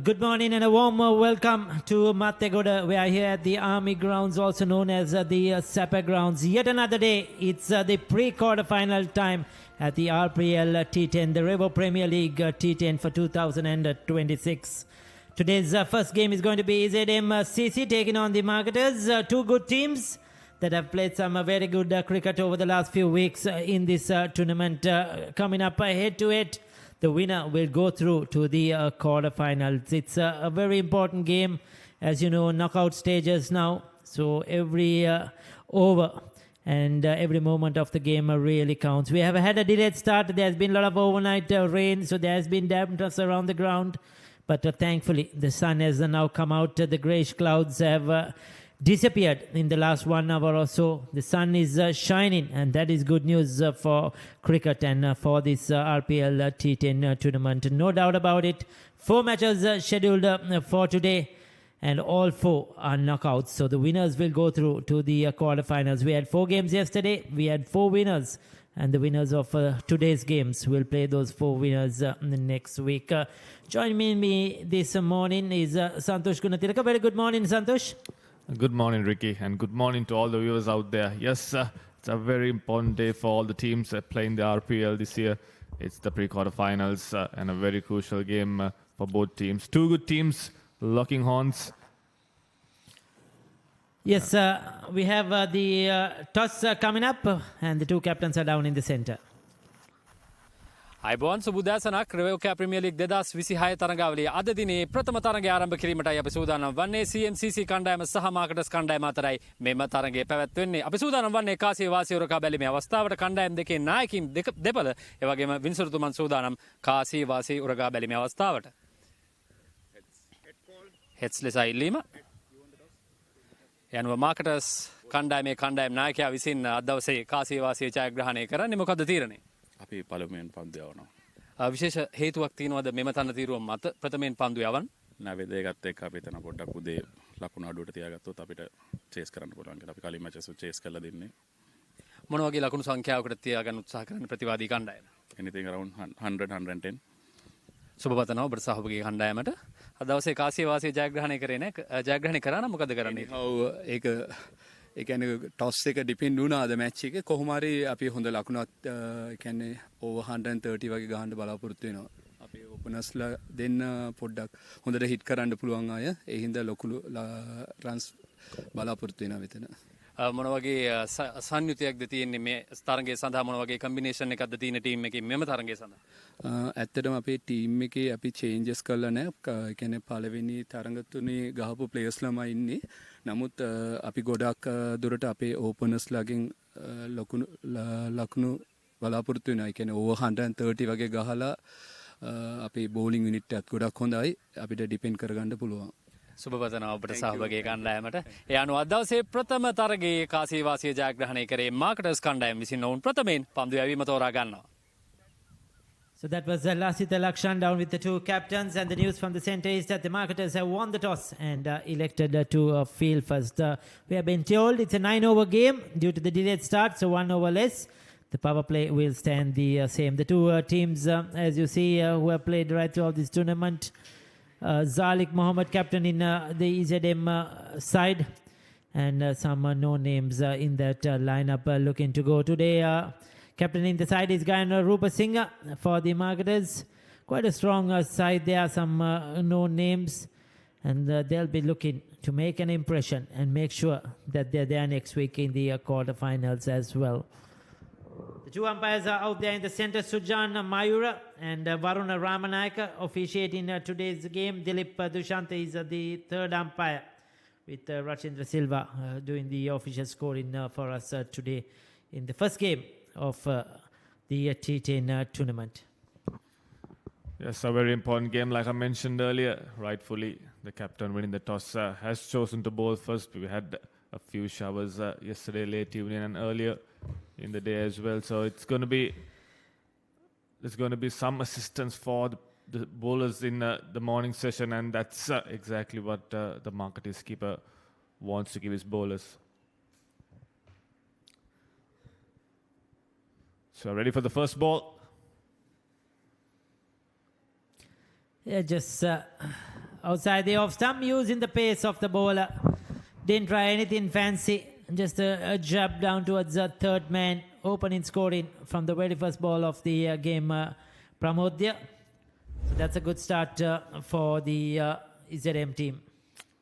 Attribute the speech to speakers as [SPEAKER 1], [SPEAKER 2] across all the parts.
[SPEAKER 1] Good morning and a warm welcome to Mattegoda. We are here at the Army Grounds, also known as the Sappers Grounds. Yet another day, it's the pre-quarter-final time at the RPL T10, the Revo Premier League T10 for 2026. Today's first game is going to be ZMCC taking on the Marketers. Two good teams that have played some very good cricket over the last few weeks in this tournament. Coming up head-to-head, the winner will go through to the quarterfinals. It's a very important game, as you know, knockout stages now. So every over and every moment of the game really counts. We have had a delayed start. There's been a lot of overnight rain, so there has been dampness around the ground. But thankfully, the sun has now come out. The greyish clouds have disappeared in the last 1 hour or so. The sun is shining, and that is good news for cricket and for this RPL T10 tournament. No doubt about it. 4 matches scheduled for today, and all 4 are knockouts. So the winners will go through to the quarterfinals. We had 4 games yesterday. We had 4 winners, and the winners of today's games will play those 4 winners next week. Joining me this morning is Santosh Gunatilaka. Very good morning, Santosh.
[SPEAKER 2] Good morning, Ricky, and good morning to all the viewers out there. Yes, it's a very important day for all the teams playing the RPL this year. It's the pre-quarterfinals and a very crucial game for both teams. 2 good teams locking horns.
[SPEAKER 1] Yes, we have the toss coming up, and the 2 captains are down in the centre.
[SPEAKER 3] අයිබෝන් සුබුදෑසනක් රෙවෝ premier league 2026 තරඟාවලිය අද දිනේ ප්‍රථම තරඟය ආරම්භ කිරීමටයි අපි සූදානම් වන්නේ CMCC කණ්ඩායම සහ මාකටර්ස් කණ්ඩායම අතරයි මෙම තරඟය පැවැත්වෙන්නේ. අපි සූදානම් වන්නේ කාසිය වාසිය උරකා බැලීමේ අවස්ථාවට කණ්ඩායම් දෙකේ නායකින් දෙපළ ඒ වගේම වින්සර්තුමන් සූදානම් කාසිය වාසිය උරකා බැලීමේ අවස්ථාවට. හෙඩ්ස් ලෙස ඉල්ලීම. යනුව මාකටර්ස් කණ්ඩායමේ කණ්ඩායම් නායකයා විසින් අද දවසේ කාසිය වාසිය ජයග්‍රහණය කරන්නේ. මොකද තීරණය?
[SPEAKER 4] අපි පළමුවෙන් පන්දු යවනවා.
[SPEAKER 3] විශේෂ හේතුවක් තියෙනවද මෙම තන තීරුව මත ප්‍රථමයෙන් පන්දු යවන්න?
[SPEAKER 4] නැවේදේ ගත්ත එක අපි එතන පොඩ්ඩක් උදේ ලකුණු අඩුවට තියාගත්තොත් අපිට චේස් කරන්න පුළුවන් කියලා අපි කලින් මැචස් චේස් කරලා දෙන්නේ.
[SPEAKER 3] මොන වගේ ලකුණු සංඛ්‍යාවකට තියාගන්න උත්සාහ කරන ප්‍රතිවාදී කණ්ඩායම?
[SPEAKER 4] anything around 100 110.
[SPEAKER 3] සුබපතනවා ඔබට සහභාගී කණ්ඩායමට. අද දවසේ කාසිය වාසිය ජයග්‍රහණය කරේ නැහැ. ජයග්‍රහණය කරා නම් මොකද කරන්නේ?
[SPEAKER 5] ඒක ඒ කියන්නේ ටොස් එක ඩිපෙන්ඩ් වුණාද මැච් එකේ කොහොම හරි අපි හොඳ ලකුණක් ඒ කියන්නේ ඕවර් 130 වගේ ගහන්න බලාපොරොත්තු වෙනවා. අපි ඕපනර්ස්ලා දෙන්න පොඩ්ඩක් හොඳට හිට් කරන්න පුළුවන් අය. ඒ හින්දා ලොකු රන්ස් බලාපොරොත්තු වෙනවා මෙතන.
[SPEAKER 3] මොන වගේ සංයුතියක්ද තියෙන්නේ මේ තරගය සඳහා මොන වගේ කම්බිනේෂන් එකක්ද තියෙන ටීම් එකේ මෙම තරගය සඳහා?
[SPEAKER 5] ඇත්තටම අපේ ටීම් එකේ අපි චේන්ජස් කරලා නැහැ. ඒ කියන්නේ පළවෙනි තරඟ තුනේ ගහපු ප්ලේයර්ස් ළමයි ඉන්නේ. නමුත් අපි ගොඩක් දුරට අපේ ඕපනර්ස්ලාගෙන් ලකුණු බලාපොරොත්තු වෙනවා. ඒ කියන්නේ ඕවර් 130 වගේ ගහලා අපේ බෝලිං යුනිට් එකත් ගොඩක් හොඳයි. අපිට ඩිපෙන්ඩ් කරගන්න පුළුවන්.
[SPEAKER 3] සුබපතනවා ඔබට සහභාගී කණ්ඩායමට. ඒ අනුව අද දවසේ ප්‍රථම තරගයේ කාසිය වාසිය ජයග්‍රහණය කරේ මාකටර්ස් කණ්ඩායම විසින් ඔවුන් ප්‍රථමයෙන් පන්දු යැවීම තෝරා ගන්නවා.
[SPEAKER 1] So that was Lasita Lakshan down with the 2 captains, and the news from the centre is that the Marketers have won the toss and elected to field first. We have been told it's a 9-over game due to the delayed start, so 1 over less. The power play will stand the same. The 2 teams, as you see, who have played right throughout this tournament. Zalik Mohammed, captain in the EZM side, and some no names in that lineup looking to go today. Captain in the side is Guyana Rupa Singh for the Marketers. Quite a strong side there, some no names, and they'll be looking to make an impression and make sure that they're there next week in the quarterfinals as well. The 2 umpires are out there in the centre, Sujan Mayura and Varuna Ramanayaka officiating today's game. Dilip Dushante is the 3rd umpire, with Rachindra Silva doing the official scoring for us today in the first game of the T10 tournament.
[SPEAKER 2] Yes, a very important game. Like I mentioned earlier, rightfully, the captain winning the toss has chosen to bowl first. We had a few showers yesterday, late evening and earlier in the day as well. So there's going to be some assistance for the bowlers in the morning session, and that's exactly what the Marketers keeper wants to give his bowlers. So ready for the first ball?
[SPEAKER 1] Yeah, just outside the off stump, using the pace of the bowler. Didn't try anything fancy, just a jab down towards the third man, opening scoring from the very first ball of the game, Pramodya. So that's a good start for the ZM team.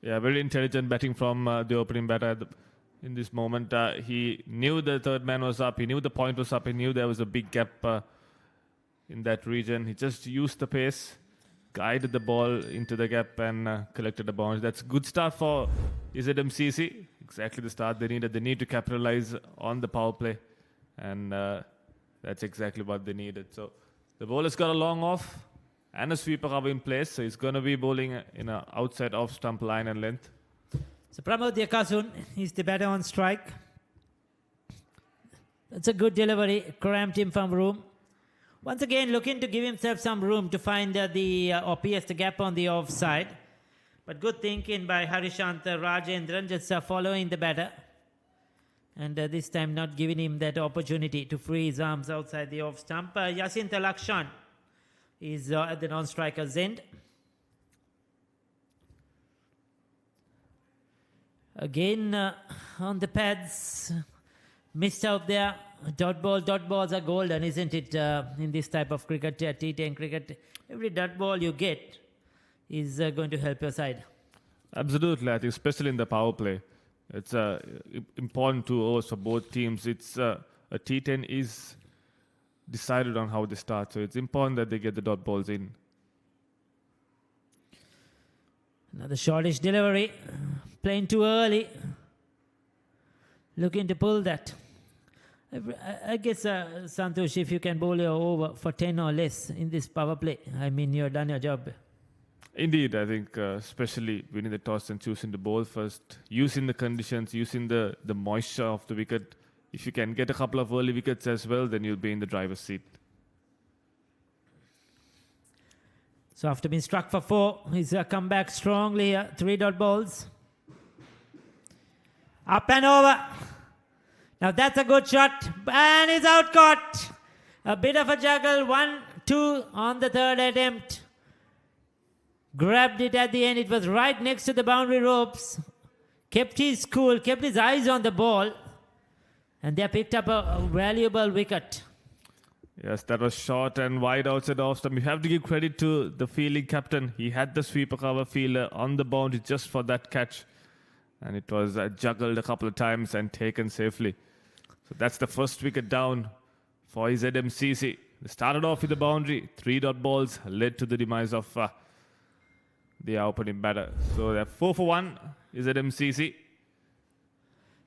[SPEAKER 2] Yeah, very intelligent batting from the opening batter in this moment. He knew the third man was up, he knew the point was up, he knew there was a big gap in that region. He just used the pace, guided the ball into the gap and collected the bounce. That's a good start for ZMCC. Exactly the start they needed. They need to capitalize on the power play, and that's exactly what they needed. So the bowler's got a long off and a sweeper cover in place, so he's going to be bowling in an outside off stump line and length.
[SPEAKER 1] So Pramodya Kasun is the batter on strike. That's a good delivery, cramped him from room. Once again, looking to give himself some room to find or pierce the gap on the offside. But good thinking by Harishant Rajendran, just following the batter. And this time not giving him that opportunity to free his arms outside the off stump. Yasinta Lakshan is at the non-striker's end. Again, on the pads, missed out there. Dot balls are golden, isn't it? In this type of cricket, T10 cricket, every dot ball you get is going to help your side.
[SPEAKER 2] Absolutely, I think especially in the power play. It's important 2 overs for both teams. It's a T10 is decided on how they start, so it's important that they get the dot balls in.
[SPEAKER 1] Another shortish delivery, playing too early. Looking to pull that. I guess, Santosh, if you can bowl your over for 10 or less in this power play, I mean, you've done your job.
[SPEAKER 2] Indeed, I think especially winning the toss and choosing the ball first, using the conditions, using the moisture of the wicket. If you can get a couple of early wickets as well, then you'll be in the driver's seat.
[SPEAKER 1] So after being struck for 4, he's come back strongly here. 3 dot balls. Up and over. Now that's a good shot. And he's out caught. A bit of a juggle. 1, 2 on the third attempt. Grabbed it at the end. It was right next to the boundary ropes. Kept his cool. Kept his eyes on the ball. And they picked up a valuable wicket.
[SPEAKER 2] Yes, that was short and wide outside off stump. You have to give credit to the fielding captain. He had the sweeper cover fielder on the boundary just for that catch. And it was juggled a couple of times and taken safely. So that's the first wicket down for ZMCC. They started off with the boundary. 3 dot balls led to the demise of the opening batter. So they're 4 for 1 ZMCC.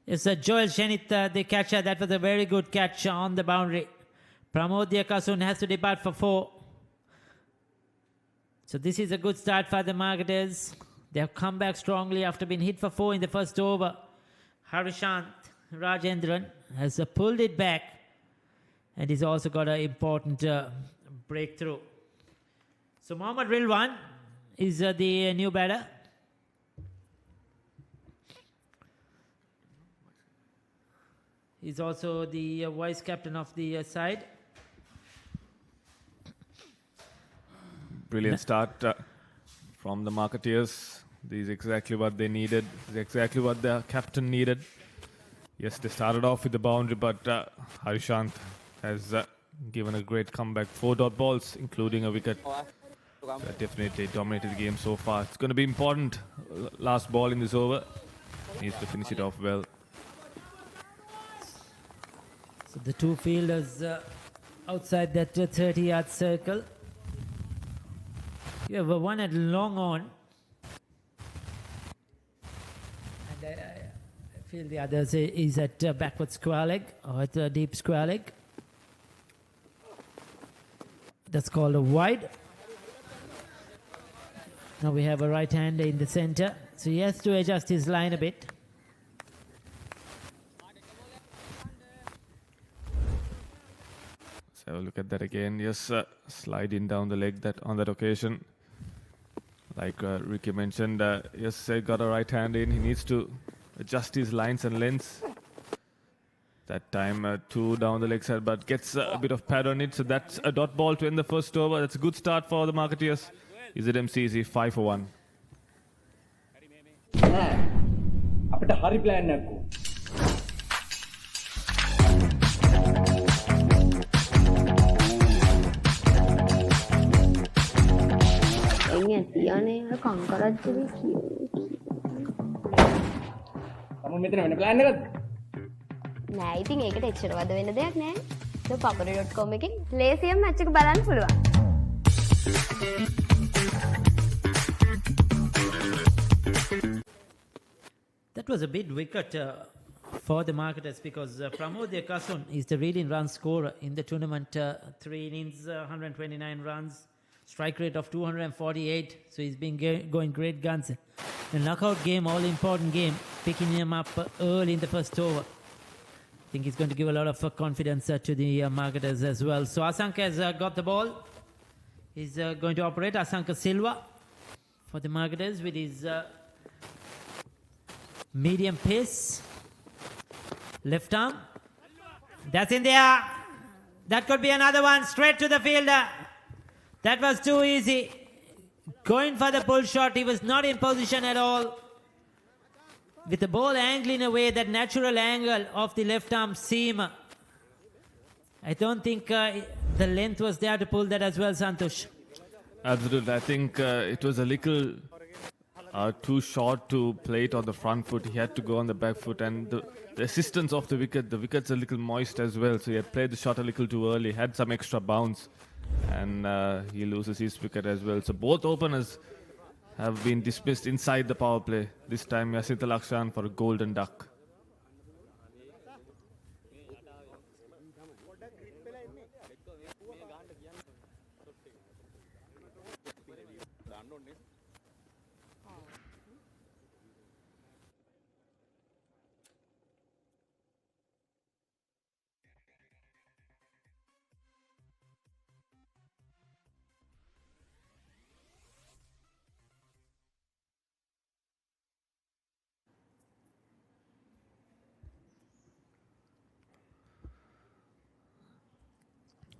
[SPEAKER 1] Yes, Joel Shenith, the catcher. That was a very good catch on the boundary. Pramodya Kasun has to depart for 4. So this is a good start for the marketers. They have come back strongly after being hit for 4 in the first over. Harishant Rajendran has pulled it back, and he's also got an important breakthrough. So Mohammad Rilwan is the new batter. He's also the vice captain of the side.
[SPEAKER 2] Brilliant start from the marketeers. This is exactly what they needed. This is exactly what their captain needed. Yes, they started off with the boundary, but Harishant has given a great comeback. 4 dot balls, including a wicket. Definitely dominated the game so far. It's going to be important. Last ball in this over. Needs to finish it off well.
[SPEAKER 1] So the 2 fielders outside that 30-yard circle. You have one at long on. And I feel the other is at backward square leg or at deep square leg. That's called a wide. Now we have a right-hander in the center. So he has to adjust his line a bit.
[SPEAKER 2] Let's have a look at that again. Yes, sliding down the leg on that occasion. Like Ricky mentioned, yes, got a right hand in. He needs to adjust his lines and lengths. That time, 2 down the leg side, but gets a bit of pad on it. So that's a dot ball to end the first over. That's a good start for the marketeers. ZMCC 5 for 1.
[SPEAKER 6] නෑ අපිට හරි plan එකක් ඕන.
[SPEAKER 7] එන්නේ තියානේ අර කංකරච්චලේ කියෝ.
[SPEAKER 6] තම මෙතන වෙන ප්ලෑන් එකක්ද?
[SPEAKER 7] නෑ ඉතින් ඒකට එච්චර වද වෙන දෙයක් නෑ. papare.com එකෙන් ලේසියෙන් මැච් එක බලන්න පුළුවන්.
[SPEAKER 1] That was a big wicket for the marketers because Pramodya Kasun is the leading run scorer in the tournament. 3 innings, 129 runs, strike rate of 248. So he's been going great guns. A knockout game, all important game, picking him up early in the first over. I think he's going to give a lot of confidence to the marketers as well. So Asanka has got the ball. He's going to operate Asanka Silva for the marketers with his medium pace. Left arm. That's in there. That could be another one. Straight to the fielder. That was too easy. Going for the pull shot. He was not in position at all. With the ball angling away, that natural angle of the left arm seam. I don't think the length was there to pull that as well, Santosh.
[SPEAKER 2] Absolutely. I think it was a little too short to play it on the front foot. He had to go on the back foot. And the assistance of the wicket's a little moist as well. So he had played the shot a little too early, had some extra bounce. And he loses his wicket as well. So both openers have been dismissed inside the power play. This time Yasinta Lakshan for a golden duck.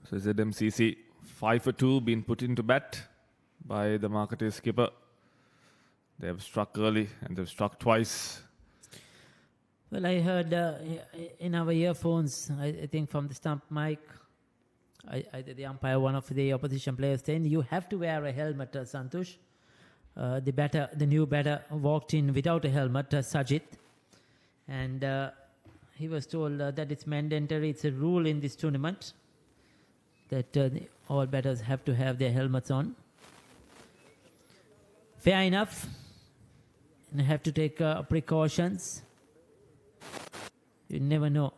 [SPEAKER 2] So ZMCC 5 for 2 been put into bat by the marketing skipper. They have struck early and they've struck twice.
[SPEAKER 1] Well, I heard in our earphones, I think from the stump mic, the umpire, one of the opposition players saying, you have to wear a helmet, Santosh. The new batter walked in without a helmet, Sajid. And he was told that it's mandatory, it's a rule in this tournament that all batters have to have their helmets on. Fair enough. And have to take precautions. You never know.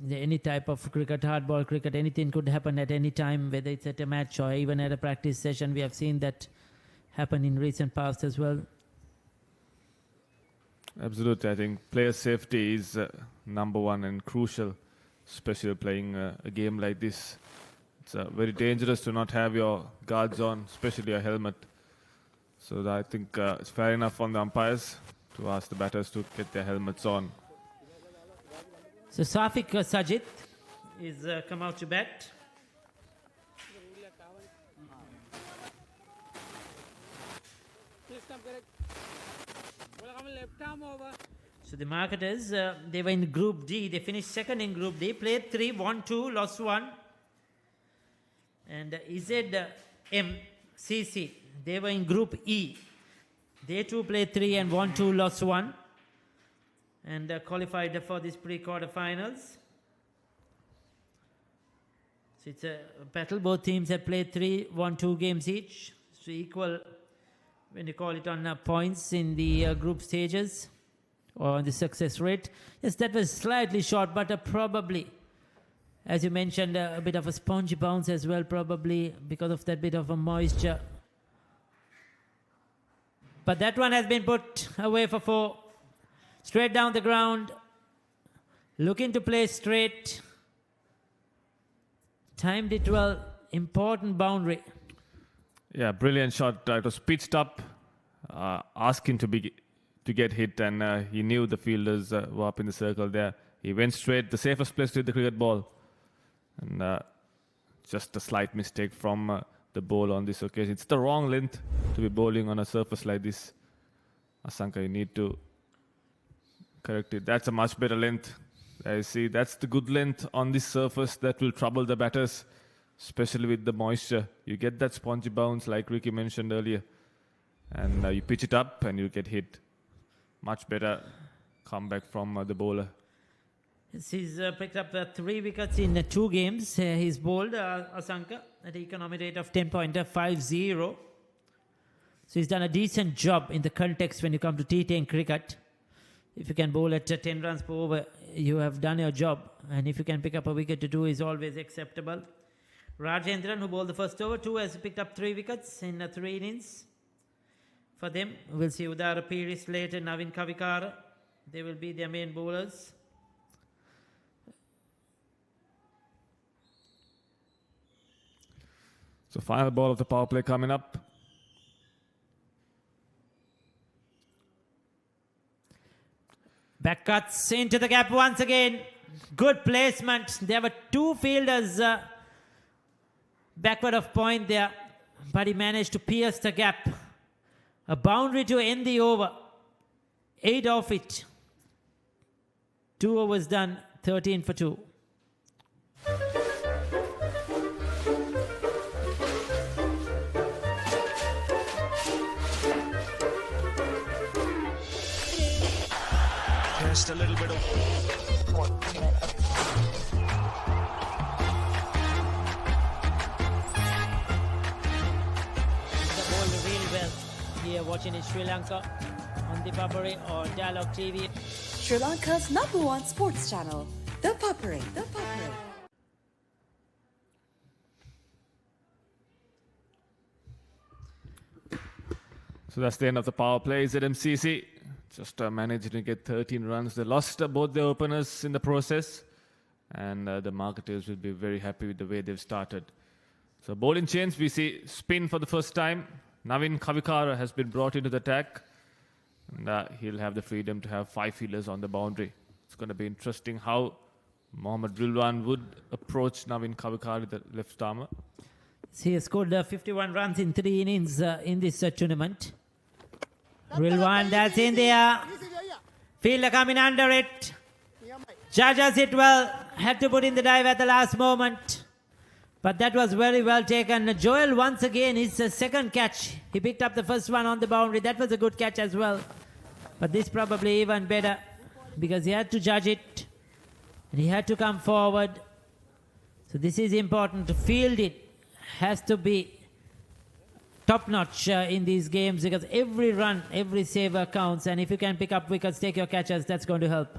[SPEAKER 1] Any type of cricket, hardball cricket, anything could happen at any time, whether it's at a match or even at a practice session. We have seen that happen in recent past as well.
[SPEAKER 2] Absolutely. I think player safety is number one and crucial, especially playing a game like this. It's very dangerous to not have your guards on, especially a helmet. So I think it's fair enough on the umpires to ask the batters to get their helmets on.
[SPEAKER 1] So Safiq Sajid is come out to bat. So the marketers, they were in Group D. They finished second in Group D. Played 3, won 2, lost 1. And ZMCC, they were in Group E. They too played 3 and won 2, lost 1. And qualified for this pre-quarterfinals. So it's a battle. Both teams have played 3, won 2 games each. So equal when you call it on points in the group stages or on the success rate. Yes, that was slightly short, but probably, as you mentioned, a bit of a spongy bounce as well, probably because of that bit of a moisture. But that one has been put away for 4. Straight down the ground. Looking to play straight. Timed it well. Important boundary.
[SPEAKER 2] Yeah, brilliant shot. It was pitched up, asking to get hit, and he knew the fielders were up in the circle there. He went straight, the safest place to hit the cricket ball. And just a slight mistake from the bowler on this occasion. It's the wrong length to be bowling on a surface like this. Asanka, you need to correct it. That's a much better length. I see. That's the good length on this surface that will trouble the batters, especially with the moisture. You get that spongy bounce like Ricky mentioned earlier. And you pitch it up and you get hit. Much better comeback from the bowler.
[SPEAKER 1] He's picked up 3 wickets in 2 games. He's bowled Asanka at an economic rate of 10.50. So he's done a decent job in the context when you come to T10 cricket. If you can bowl at 10 runs per over, you have done your job. And if you can pick up a wicket to 2 is always acceptable. Rajendran, who bowled the first over, 2 has picked up 3 wickets in 3 innings. For them, we'll see Udara Piri, Slater, Navin Kavikara. They will be their main bowlers.
[SPEAKER 2] So final ball of the power play coming up.
[SPEAKER 1] Back cuts into the gap once again. Good placement. There were 2 fielders backward of point there, but he managed to pierce the gap. A boundary to end the over. 8 off it. 2 overs done. 13 for 2.
[SPEAKER 8] Just a little bit of
[SPEAKER 1] Really well here watching in Sri Lanka on ThePapare or Dialog TV.
[SPEAKER 9] Sri Lanka's #1 sports channel, ThePapare.
[SPEAKER 2] So that's the end of the power play. ZMCC just managed to get 13 runs. They lost both their openers in the process. And the marketers will be very happy with the way they've started. So bowling change, we see spin for the first time. Navin Kavikara has been brought into the attack. And he'll have the freedom to have 5 fielders on the boundary. It's going to be interesting how Mohammad Rilwan would approach Navin Kavikara, the left-armer.
[SPEAKER 1] He has scored 51 runs in 3 innings in this tournament. Rilwan, that's in there. Fielder coming under it. Judges it well. Had to put in the dive at the last moment. But that was very well taken. Joel once again, his second catch. He picked up the first one on the boundary. That was a good catch as well. But this probably even better because he had to judge it. And he had to come forward. So this is important. To field it has to be top-notch in these games because every run, every saver counts. And if you can pick up wickets, take your catches, that's going to help.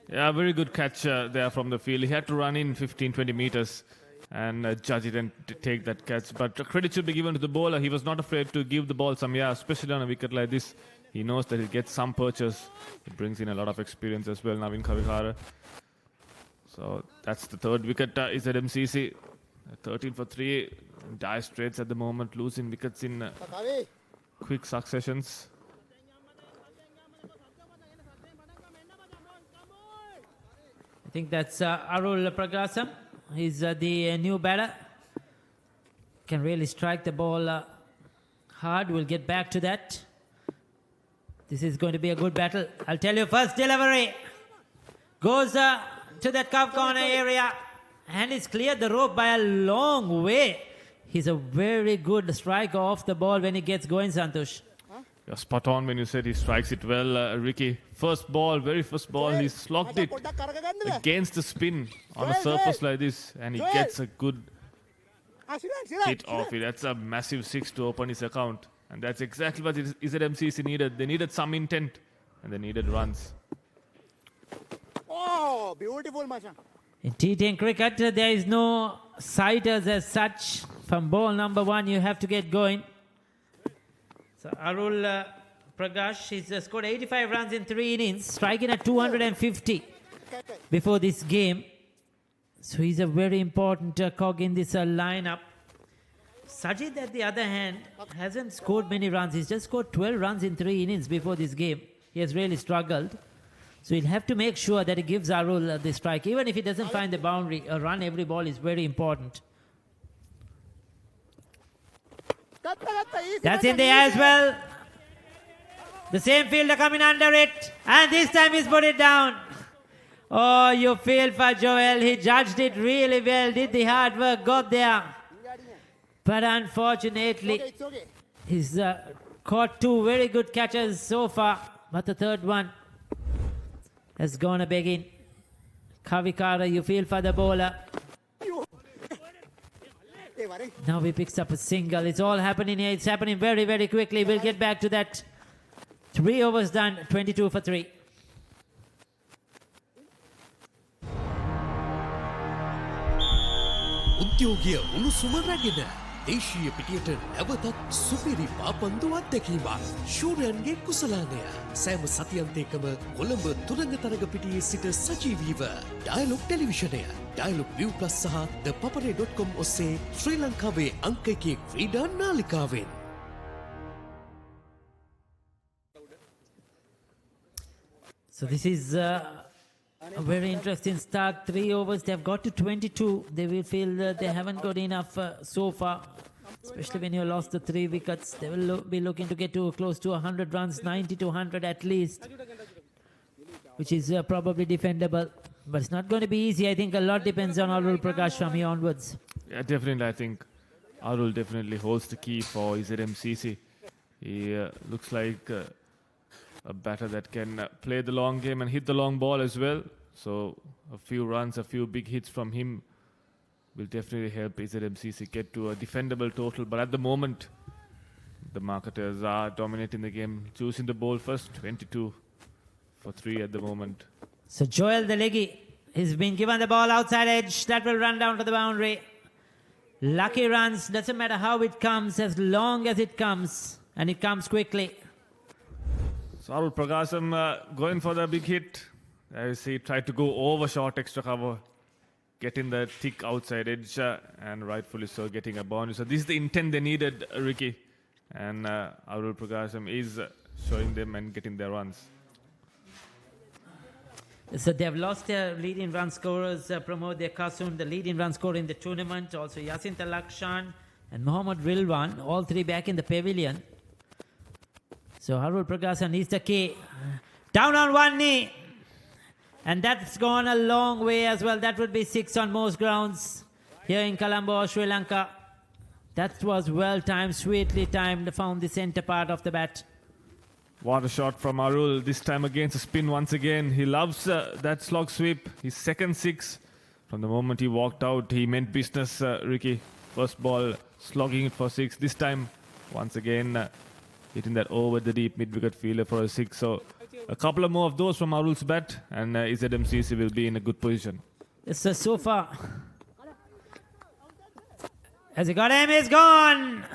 [SPEAKER 2] Yeah, very good catch there from the field. He had to run in 15-20 meters and judge it and take that catch. But credit should be given to the bowler. He was not afraid to give the ball some, especially on a wicket like this. He knows that he gets some purchase. It brings in a lot of experience as well, Navin Kavikara. So that's the 3rd wicket is at MCC. 13 for 3. Dire straits at the moment, losing wickets in quick successions.
[SPEAKER 1] I think that's Arul Pragasam. He's the new batter. Can really strike the ball hard. We'll get back to that. This is going to be a good battle. I'll tell you, first delivery goes to that cuff corner area and he's cleared the rope by a long way. He's a very good striker off the ball when he gets going, Santosh.
[SPEAKER 2] You're spot on when you said he strikes it well, Ricky. First ball, very first ball, he slogged it against the spin on a surface like this, and he gets a good hit off it. That's a massive 6 to open his account, and that's exactly what ZMCC needed. They needed some intent, and they needed runs.
[SPEAKER 10] Oh, beautiful, Masha.
[SPEAKER 1] In T10 cricket, there is no sighters as such. From ball number 1, you have to get going. So Arul Pragash, he's scored 85 runs in 3 innings, striking at 250 before this game. So he's a very important cog in this lineup. Sajid, at the other hand, hasn't scored many runs. He's just scored 12 runs in 3 innings before this game. He has really struggled. So he'll have to make sure that he gives Arul the strike. Even if he doesn't find the boundary, a run every ball is very important. That's in there as well. The same fielder coming under it. And this time he's put it down. Oh, you feel for Joel. He judged it really well. Did the hard work. Got there. But unfortunately, he's caught two very good catches so far. But the third one has gone a begging. Kavikara, you feel for the bowler. Now he picks up a single. It's all happening here. It's happening very, very quickly. We'll get back to that. 3 overs done, 22 for 3.
[SPEAKER 8] උද්‍යෝගය උණුසුම රැගෙන දේශීය පිටියට නැවතත් සුපිරි පාපන්දු අත්දැකීමක් ශූරයන්ගේ කුසලානය සෑම සතියන්තයකම කොළඹ තුරංග තරග පිටියේ සිට සජීවීව dialogue ටෙලිවිෂනය dialogue ViU plus සහ ThePapare.com ඔස්සේ ශ්‍රී ලංකාවේ අංක 1 ක්‍රීඩා නාලිකාවෙන්.
[SPEAKER 1] So this is a very interesting start. 3 overs, they've got to 22. They will feel that they haven't got enough so far, especially when you lost the 3 wickets. They will be looking to get to close to 100 runs, 90 to 100 at least, which is probably defendable. But it's not going to be easy. I think a lot depends on Arul Prakash from here onwards.
[SPEAKER 2] Yeah, definitely. I think Arul definitely holds the key for ZMCC. He looks like a batter that can play the long game and hit the long ball as well. So a few runs, a few big hits from him will definitely help ZMCC get to a defendable total. But at the moment, the marketers are dominating the game, choosing the ball first. 22 for 3 at the moment.
[SPEAKER 1] So Joel the leggy, he's been given the ball outside edge. That will run down to the boundary. Lucky runs, doesn't matter how it comes, as long as it comes, and it comes quickly.
[SPEAKER 2] So Arul Prakasam going for the big hit. As he tried to go over short extra cover, getting the thick outside edge, and rightfully so getting a boundary. So this is the intent they needed, Ricky. And Arul Prakasam is showing them and getting their runs.
[SPEAKER 1] So they've lost their leading run scorers, Pramod Dekasun, the leading run scorer in the tournament, also Yasinta Lakshan and Mohammad Rilwan, all 3 back in the pavilion. So Arul Prakasan is the key. Down on one knee. And that's gone a long way as well. That would be 6 on most grounds here in Colombo, Sri Lanka. That was well timed, sweetly timed, found the center part of the bat.
[SPEAKER 2] What a shot from Arul, this time against a spin once again. He loves that slog sweep. His second 6. From the moment he walked out, he meant business, Ricky. First ball, slogging it for 6. This time, once again, hitting that over the deep mid-wicket fielder for a 6. So a couple of more of those from Arul's bat, and ZMCC will be in a good position.
[SPEAKER 1] So far, has he got him? He's gone.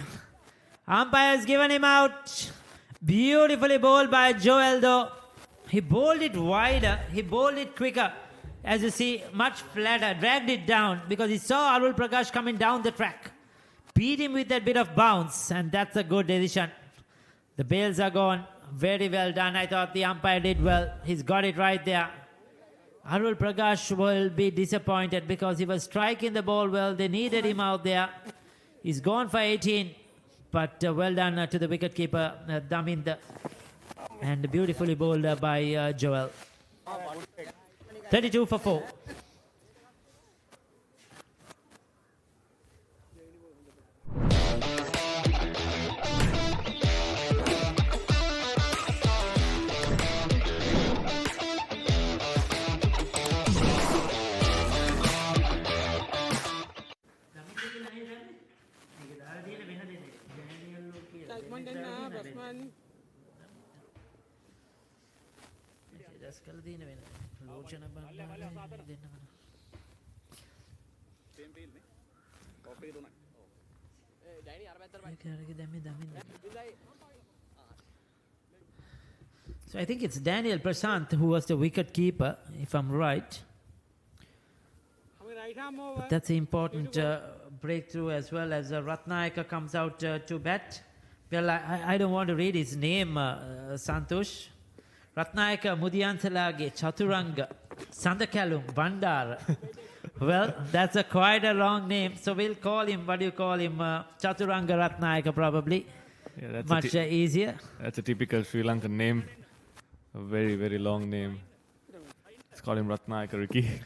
[SPEAKER 1] Umpire's given him out. Beautifully bowled by Joel though. He bowled it wider, he bowled it quicker. As you see, much flatter, dragged it down because he saw Arul Prakash coming down the track. Beat him with that bit of bounce, and that's a good decision. The bails are gone. Very well done. I thought the umpire did well. He's got it right there. Arul Prakash will be disappointed because he was striking the ball well. They needed him out there. He's gone for 18. But well done to the wicketkeeper, Damind. And beautifully bowled by Joel. 32 for 4. So I think it's Daniel Prasant who was the wicket keeper, if I'm right. But that's an important breakthrough as well as Ratnayaka comes out to bat. Well, I don't want to read his name, Santosh. Ratnayaka Mudiyansalage Chaturanga Sandakalum Bandar. Well, that's quite a long name. So we'll call him, what do you call him? Chaturanga Ratnayaka probably.
[SPEAKER 2] Yeah, that's
[SPEAKER 1] much easier.
[SPEAKER 2] That's a typical Sri Lankan name. A very, very long name. Let's call him Ratnayaka, Ricky.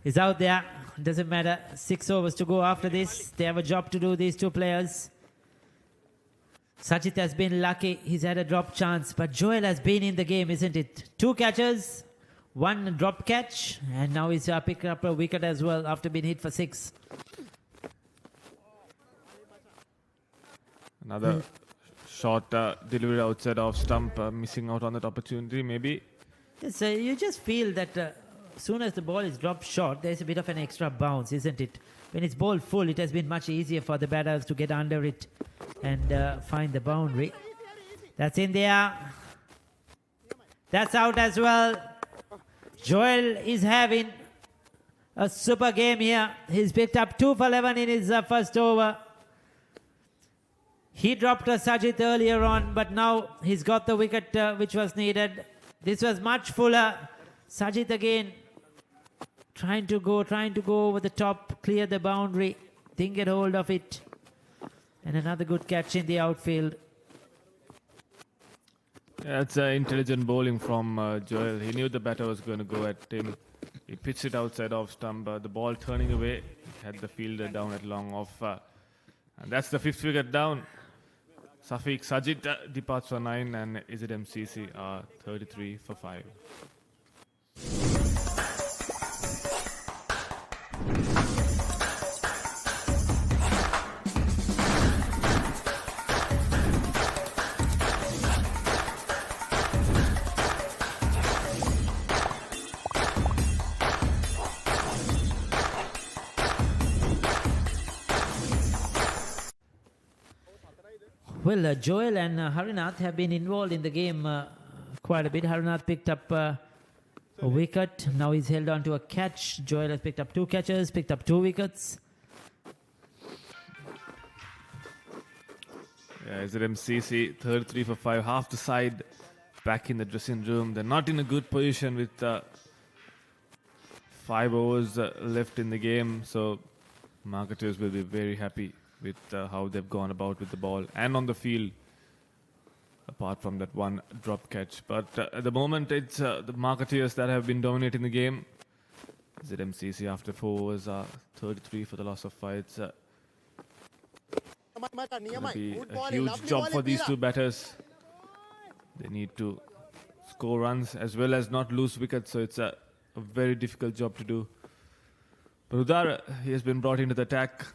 [SPEAKER 1] He's out there. Doesn't matter. 6 overs to go after this. They have a job to do, these two players. Sajid has been lucky. He's had a drop chance. But Joel has been in the game, isn't it? 2 catches, 1 drop catch. And now he's picked up a wicket as well after being hit for 6.
[SPEAKER 2] Another short delivery outside off stump. Missing out on that opportunity, maybe.
[SPEAKER 1] Yes, you just feel that as soon as the ball is dropped short, there's a bit of an extra bounce, isn't it? When it's ball full, it has been much easier for the batters to get under it and find the boundary. That's in there. That's out as well. Joel is having a super game here. He's picked up 2 for 11 in his first over. He dropped a Sajid earlier on, but now he's got the wicket which was needed. This was much fuller. Sajid again trying to go over the top, clear the boundary, didn't get hold of it. And another good catch in the outfield.
[SPEAKER 2] Yeah, that's intelligent bowling from Joel. He knew the batter was going to go at him. He pitched it outside off stump. The ball turning away. He had the fielder down at long off. And that's the 5th wicket down. Safiq Sajid departs for 9 and MCC are 33 for 5.
[SPEAKER 1] Well, Joel and Harinath have been involved in the game quite a bit. Harinath picked up a wicket. Now he's held on to a catch. Joel has picked up 2 catches, picked up 2 wickets.
[SPEAKER 2] Yeah, MCC 33 for 5. Half the side back in the dressing room. They're not in a good position with 5 overs left in the game. So marketers will be very happy with how they've gone about with the ball and on the field, apart from that 1 drop catch. But at the moment, it's the marketeers that have been dominating the game. MCC after 4 overs are 33 for the loss of 5. It's going to be a huge job for these 2 batters. They need to score runs as well as not lose wickets, so it's a very difficult job to do. But Udar, he has been brought into the attack.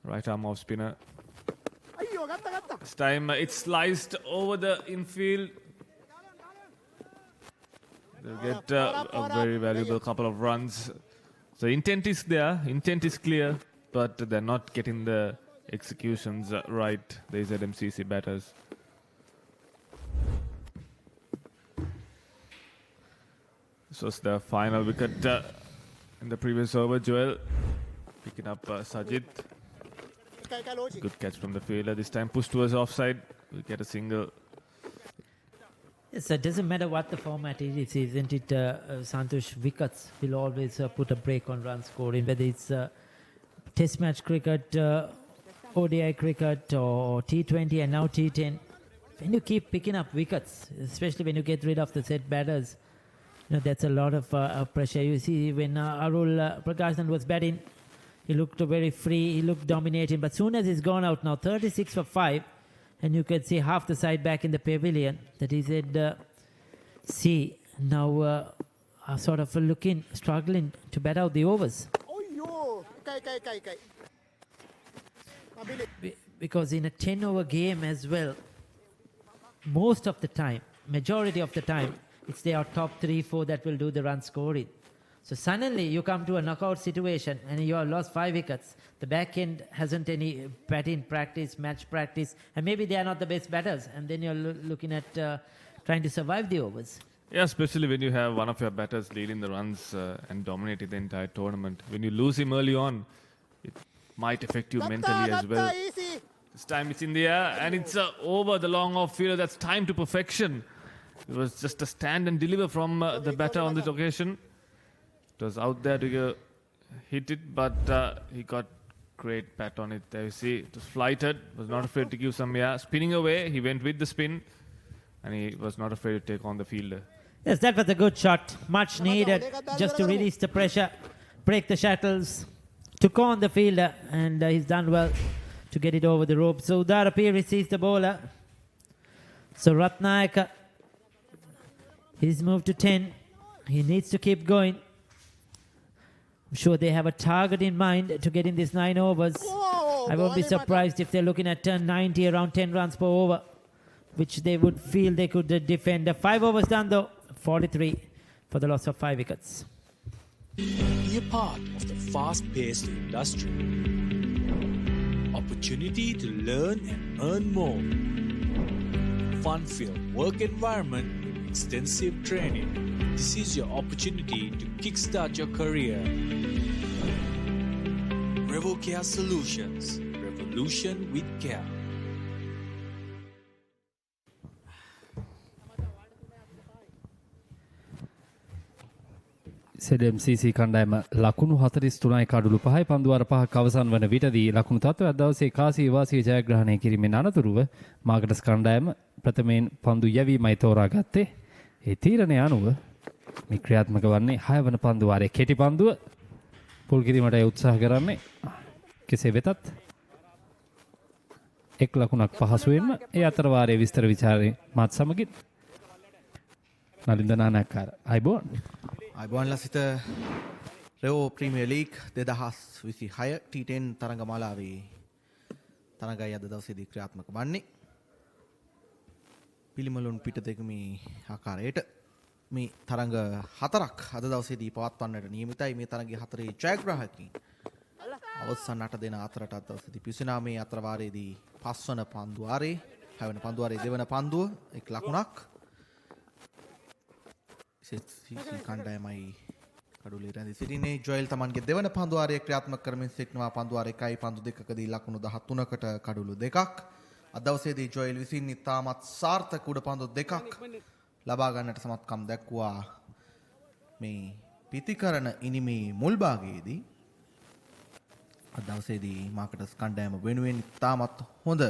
[SPEAKER 2] Right arm off spinner. This time it's sliced over the infield. They'll get a very valuable couple of runs. So intent is there, intent is clear, but they're not getting the executions right, the ZMCC batters. This was the final wicket in the previous over. Joel picking up Sajid. Good catch from the fielder. This time pushed towards offside. We get a single.
[SPEAKER 1] Yes, it doesn't matter what the format is, isn't it? Santosh, wickets will always put a break on run scoring, whether it's Test match cricket, ODI cricket, or T20 and now T10. When you keep picking up wickets, especially when you get rid of the set batters, that's a lot of pressure. You see, when Arul Prakashan was batting, he looked very free, he looked dominating, but soon as he's gone out now, 36 for 5, and you can see half the side back in the pavilion, that he said, now are sort of struggling to bat out the overs. Because in a 10-over game as well, most of the time, majority of the time, it's their top 3-4 that will do the run scoring. So suddenly you come to a knockout situation and you have lost 5 wickets. The back end hasn't any batting practice, match practice, and maybe they are not the best batters. And then you're looking at trying to survive the overs.
[SPEAKER 2] Yeah, especially when you have one of your batters leading the runs and dominating the entire tournament. When you lose him early on, it might affect you mentally as well. This time it's in the air and it's over the long off fielder. That's time to perfection. It was just a stand and deliver from the batter on this occasion. It was out there to hit it, but he got Great pat on it there. You see, it was flighted, was not afraid to give some spinning away. He went with the spin and he was not afraid to take on the fielder.
[SPEAKER 1] Yes, that was a good shot. Much needed just to release the pressure, break the shackles, took on the fielder, and he's done well to get it over the rope. So DTV receives the bowler. So Ratnayaka, he's moved to 10. He needs to keep going. I'm sure they have a target in mind to get in these 9 overs. I won't be surprised if they're looking at 90, around 10 runs per over, which they would feel they could defend. 5 overs done though, 43 for the loss of 5 wickets.
[SPEAKER 10] Be a part of the fast-paced industry. Opportunity to learn and earn more. Fun-filled work environment, extensive training. This is your opportunity to kickstart your career. Revo Care Solutions. Revolution with care.
[SPEAKER 3] SMCC කණ්ඩායම ලකුණු 43යි කඩලු 5යි පන්දුවාර 5ක් අවසන් වන විටදී ලකුණු තත්ත්වය අද දවසේ කාසිය වාසිය ජයග්‍රහණය කිරීමෙන් අනතුරුව මාකටස් කණ්ඩායම ප්‍රථමයෙන් පන්දු යැවීමයි තෝරාගත්තේ. ඒ තීරණය අනුව මේ ක්‍රියාත්මක වන්නේ 6 වන පන්දුවාරයේ කෙටි පන්දුව පුල් කිරීමට උත්සාහ කරන්නේ. කෙසේ වෙතත් එක් ලකුණක් පහසුවෙන්ම ඒ අතර වාරයේ විස්තර විචාරේ මාත් සමගින් නලින්ද නානක්කාර අයිබෝන්
[SPEAKER 11] අයිබෝන් ලසිත රෙවෝ ප්‍රීමියර් ලීග් 2026 T10 තරඟමාලාවේ තරඟයි අද දවසේදී ක්‍රියාත්මක වන්නේ. පිළිමලුන් පිට දෙක මේ ආකාරයට මේ තරඟ 4ක් අද දවසේදී පවත්වන්නට නියමිතයි. මේ තරඟයේ 4 ජයග්‍රාහකයින් අවසන් 8 දෙන අතරට අද දවසේදී පිසිනා මේ අතර වාරයේදී 5 වන පන්දුවාරේ 6 වන පන්දුවාරේ 2 වන පන්දුව 1 ලකුණක් කණ්ඩායමයි කඩුලේ රැඳී සිටින්නේ. ජොයල් තමන්ගේ දෙවන පන්දුවාරයේ ක්‍රියාත්මක කරමින් සිටිනවා. පන්දුවාර 1යි පන්දු දෙකකදී ලකුණු 13කට කඩුළු 2ක්. අද දවසේදී ජොයල් විසින් ඉතාමත් සාර්ථක උඩ පන්දු 2ක් ලබා ගන්නට සමත්කම් දැක්වුවා. මේ පිතිකරන ඉනිමේ මුල් භාගයේදී අද දවසේදී මාකටස් කණ්ඩායම වෙනුවෙන් ඉතාමත් හොඳ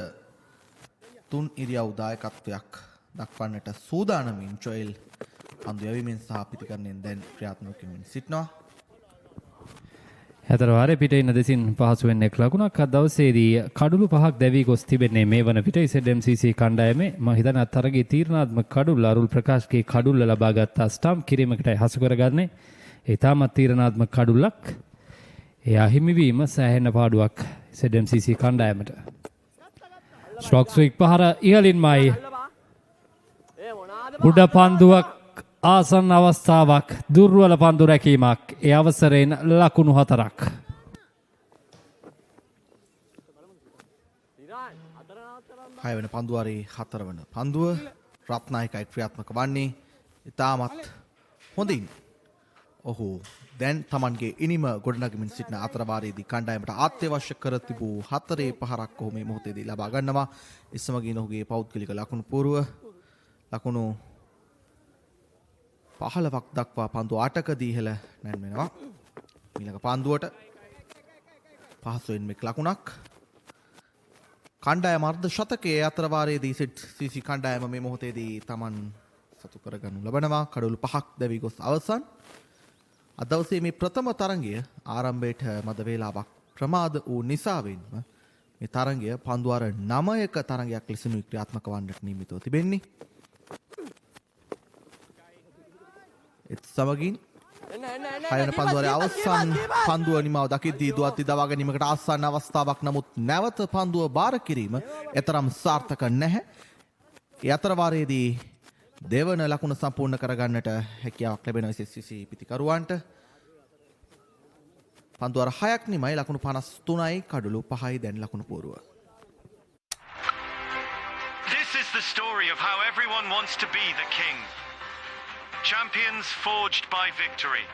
[SPEAKER 11] 3 ඉරියව් දායකත්වයක් දක්වන්නට සූදානමින් ජොයල් පන්දු යැවීමෙන් සහ පිතිකරණයෙන් දැන් ක්‍රියාත්මක වෙමින් සිටිනවා.
[SPEAKER 3] හතර වාරේ පිට ඉන්න දෙසින් පහසුවෙන් එක් ලකුණක් අද දවසේදී කඩුළු 5ක් දැවි ගොස් තිබෙන්නේ මේ වන විට SMCC කණ්ඩායමේ මම හිතන්නේ අතරගේ තීරණාත්මක කඩුල්ල අරුල් ප්‍රකාශ්ගේ කඩුල්ල ලබාගත් ස්ටම්ප් කිරීමකටයි හසු කරගන්නේ. ඒ තාමත් තීරණාත්මක කඩුල්ලක්. ඒ අහිමි වීම සෑහෙන පාඩුවක් SMCC කණ්ඩායමට. ස්ට්‍රෝක් ස්වික් පහර ඉහළින්මයි. උඩ පන්දුවක් ආසන්න අවස්ථාවක් දුර්වල පන්දු රැකීමක්. ඒ අවසරයෙන් ලකුණු 4ක්.
[SPEAKER 11] හයවන පන්දුවාරේ 4 වන පන්දුව රත්නායකයි ක්‍රියාත්මක වන්නේ. ඉතාමත් හොඳින් ඔහු දැන් තමන්ගේ ඉනිම ගොඩනගමින් සිටින අතර වාරයේදී කණ්ඩායමට අත්‍යවශ්‍ය කර තිබූ 4 පහරක් ඔහු මේ මොහොතේදී ලබා ගන්නවා. එසමගින් ඔහුගේ පෞද්ගලික ලකුණු පුරව ලකුණු 15ක් දක්වා පන්දු 8කදී ඉහළ නැන්වෙනවා. ඊළඟ පන්දුවට පහසුවෙන් මෙක් ලකුණක්. කණ්ඩායම අර්ධ ශතකයේ අතර වාරයේදී CC කණ්ඩායම මේ මොහොතේදී Taman සතු කරගනු ලබනවා. කඩොළු 5ක් දැවි ගොස් අවසන්. අද දවසේ මේ ප්‍රථම තරඟය ආරම්භයට මද වේලාවක් ප්‍රමාද වූ නිසාවෙන්ම මේ තරඟය පන්දුවාර 9ක තරඟයක් ලෙසිනුයි ක්‍රියාත්මක වන්නට නියමිතව තිබෙන්නේ. ඒත් සමගින් හයවන පන්දුවාරේ අවසන් පන්දුව නිමාව දකිද්දී දුවත් දවා ගැනීමකට ආසන්න අවස්ථාවක්. නමුත් නැවත පන්දුව බාර කිරීම එතරම් සාර්ථක නැහැ. ඒ අතර වාරයේදී දෙවන ලකුණ සම්පූර්ණ කරගන්නට හැකියාවක් ලැබෙනවා SSCC පිතිකරුවන්ට. පන්දුවාර 6ක් නිමයි ලකුණු 53යි කඩලු 5යි දැන් ලකුණු පුරුව.
[SPEAKER 12] This is the story of how everyone wants to be the king. Champions forged by victory.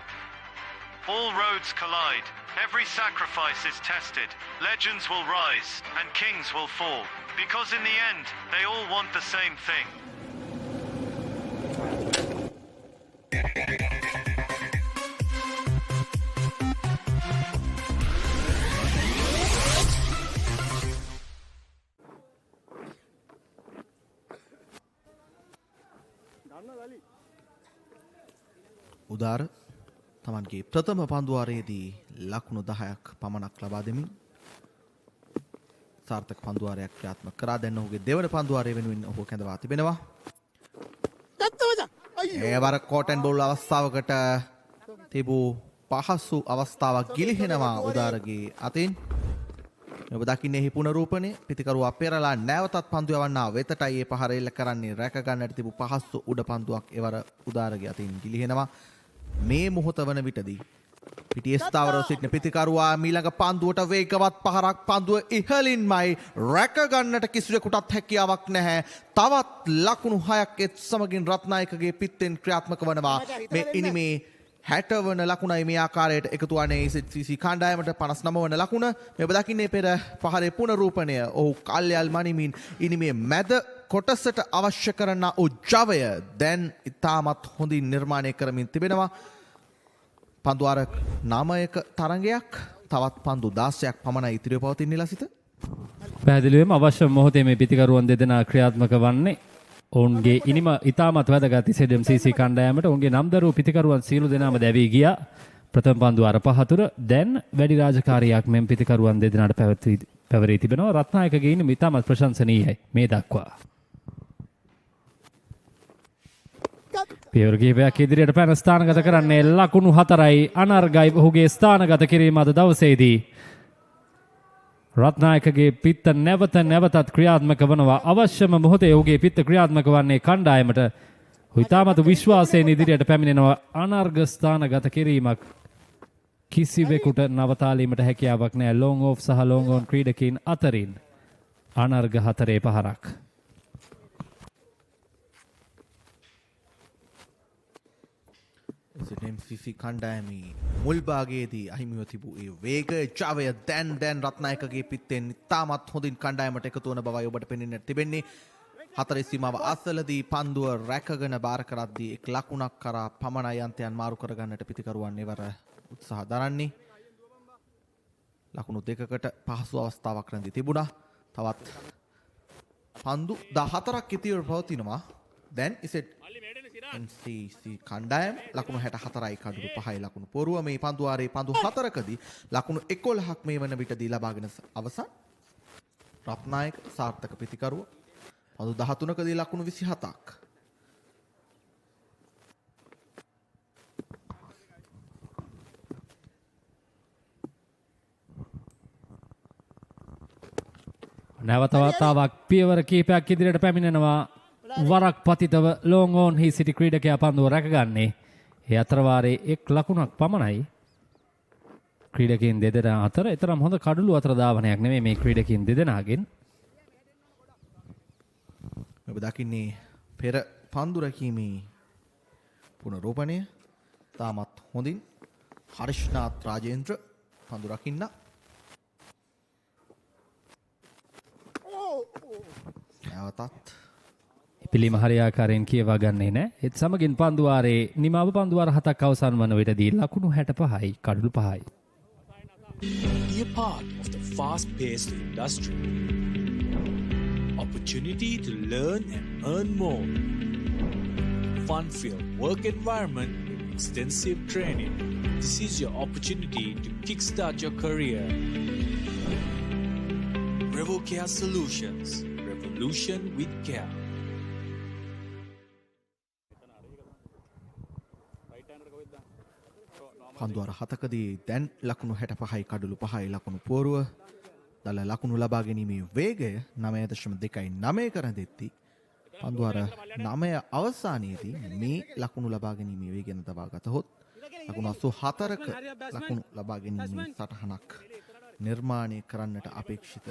[SPEAKER 12] All roads collide. Every sacrifice is tested. Legends will rise and kings will fall. Because in the end, they all want the same thing.
[SPEAKER 11] උදාර තමන්ගේ ප්‍රථම පන්දුවාරයේදී ලකුණු 10ක් පමණක් ලබා දෙමින් සාර්ථක පන්දුවාරයක් ක්‍රියාත්මක කරා. දැන් ඔහුගේ දෙවන පන්දුවාරය වෙනුවෙන් ඔහු කැඳවා තිබෙනවා. ඒවර කෝට් ඇන්ඩ් බෝල් අවස්ථාවකට තිබූ පහසු අවස්ථාවක් ගිලිහෙනවා උදාරගේ අතින්. ඔබ දකින්නේ එහි පුනරූපණය. පිතිකරුවා පෙරලා නැවතත් පන්දු යවන්නා වෙතටයි ඒ පහර එල්ල කරන්නේ. රැක ගන්නට තිබූ පහසු උඩ පන්දුවක් එවර උදාරගේ අතින් ගිලිහෙනවා. මේ මොහොත වන විටදී පිටියේ ස්ථාවරව සිටින පිතිකරුවා මීළඟ පන්දුවට වේගවත් පහරක් පන්දුව ඉහළින්මයි රැක ගන්නට කිසිවෙකුටත් හැකියාවක් නැහැ. තවත් ලකුණු 6ක් එත් සමගින් රත්නායකගේ පිත්තෙන් ක්‍රියාත්මක වනවා. මේ ඉනිමේ 60 වන ලකුණයි මේ ආකාරයට එකතු වන්නේ CC කණ්ඩායමට 59 වන ලකුණ. මේ ඔබ දකින්නේ පෙර පහරේ පුනරූපණය. ඔහු කල්යල් මනිමින් ඉනිමේ මැද කොටසට අවශ්‍ය කරන උජවය දැන් ඉතාමත් හොඳින් නිර්මාණය කරමින් තිබෙනවා. පන්දුවාර 9ක තරඟයක් තවත් පන්දු 16ක් පමණයි ඉතිරිව පවතින්නේ ලසිත.
[SPEAKER 3] පැහැදිලිවම අවශ්‍ය මොහොතේ මේ පිතිකරුවන් දෙදෙනා ක්‍රියාත්මක වන්නේ. ඔවුන්ගේ ඉනිම ඉතාමත් වැදගත් CC කණ්ඩායමට ඔවුන්ගේ නම්දරු පිතිකරුවන් සියලු දෙනාම දැවී ගියා. ප්‍රථම පන්දුවාර 5 තුර දැන් වැඩි රාජකාරියක් මෙම් පිතිකරුවන් දෙදෙනාට පැවරී තිබෙනවා. රත්නායකගේ ඉනිම ඉතාමත් ප්‍රශංසනීයයි මේ දක්වා. පියවර කිහිපයක් ඉදිරියට පැන ස්ථානගත කරන්නේ ලකුණු 4යි අනර්ගයි ඔහුගේ ස්ථානගත කිරීම අද දවසේදී. රත්නායකගේ පිත්ත නැවතත් ක්‍රියාත්මක වනවා. අවශ්‍යම මොහොතේ ඔහුගේ පිත්ත ක්‍රියාත්මක වන්නේ කණ්ඩායමට. ඉතාමත් විශ්වාසයෙන් ඉදිරියට පැමිණෙනවා. අනර්ග ස්ථානගත කිරීමක් කිසිවෙකුට නවතාලීමට හැකියාවක් නැහැ. ලොං ඕෆ් සහ ලොං ඔන් ක්‍රීඩකීන් අතරින් අනර්ග 4 පහරක්.
[SPEAKER 11] MCC කණ්ඩායමේ මුල් භාගයේදී අහිමිව තිබූ ඒ වේග ජවය දැන් රත්නායකගේ පිත්තෙන් ඉතාමත් හොඳින් කණ්ඩායමට එකතු වන බවයි ඔබට පෙනෙන්නට තිබෙන්නේ. 4 සීමාව අසලදී පන්දුව රැකගෙන බාර කරද්දී එක් ලකුණක් කරා පමණයි අන්තයන් මාරු කරගන්නට පිතිකරුවන් එවර උත්සාහ දරන්නේ. ලකුණු 2කට පහසු අවස්ථාවක් රැඳී තිබුණා. තවත් පන්දු 14ක් ඉතිරිව පවතිනවා. දැන් ඉසෙට් MCC කණ්ඩායම ලකුණු 64යි කඩුළු 5යි ලකුණු පොරුව. මේ පන්දුවාරේ පන්දු 4කදී ලකුණු 11ක් මේ වන විටදී ලබාගෙන අවසන්. රත්නායක සාර්ථක පිතිකරුව පන්දු 13කදී ලකුණු 27ක්.
[SPEAKER 3] නැවතවතාවක් පියවර කිහිපයක් ඉදිරියට පැමිණෙනවා. වරක් පතිතව ලොං ඕන් හි සිටි ක්‍රීඩකයා පන්දුව රැකගන්නේ. ඒ අතරවාරේ එක් ලකුණක් පමණයි ක්‍රීඩකයන් දෙදෙනා අතර. එතරම් හොඳ කඩළු අතර ධාවනයක් නෙමෙයි මේ ක්‍රීඩකයන් දෙදෙනාගෙන්.
[SPEAKER 11] ඔබ දකින්නේ පෙර පන්දු රැකීමේ පුනරූපණය. තාමත් හොඳින් හර්ෂනාත් රාජේන්ද්‍ර පන්දු රකින්න. නැවතත්
[SPEAKER 3] පිළිම හරියාකාරයෙන් කියවා ගන්නේ නැහැ. ඒත් සමගින් පන්දුවාරේ නිමාව පන්දුවාර 7ක් අවසන් වන විටදී ලකුණු 65යි කඩළු 5යි.
[SPEAKER 10] Be a part of the fast-paced industry. Opportunity to learn and earn more. Fun-filled work environment with extensive training. This is your opportunity to kickstart your career. Revo Care Solutions. Revolution with care.
[SPEAKER 11] පන්දුවාර 7කදී දැන් ලකුණු 65යි කඩළු 5යි ලකුණු පෝරුව. දල ලකුණු ලබා ගැනීමේ වේගය 9.29 කර දෙtti. පන්දුවාර 9 අවසානයේදී මේ ලකුණු ලබා ගැනීමේ වේගය තබා ගතහොත් ලකුණු 84ක ලකුණු ලබා ගැනීමේ සටහනක් නිර්මාණය කරන්නට අපේක්ෂිත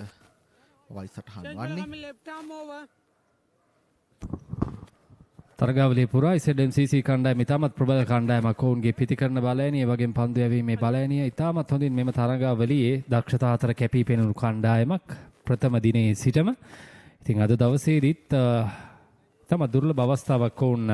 [SPEAKER 11] වයි සටහන් වන්නේ.
[SPEAKER 3] තරගාවලිය පුරා MCC කණ්ඩායම ඉතාමත් ප්‍රබල කණ්ඩායමක්. ඔවුන්ගේ පිතිකරන බලයනිය ඒ වගේම පන්දු යැවීමේ බලයනිය ඉතාමත් හොඳින් මෙම තරගාවලියේ දක්ෂතා අතර කැපී පෙනුණු කණ්ඩායමක් ප්‍රථම දිනයේ සිටම. ඉතින් අද දවසේදීත් තම දුර්ලභ අවස්ථාවක් ඔවුන්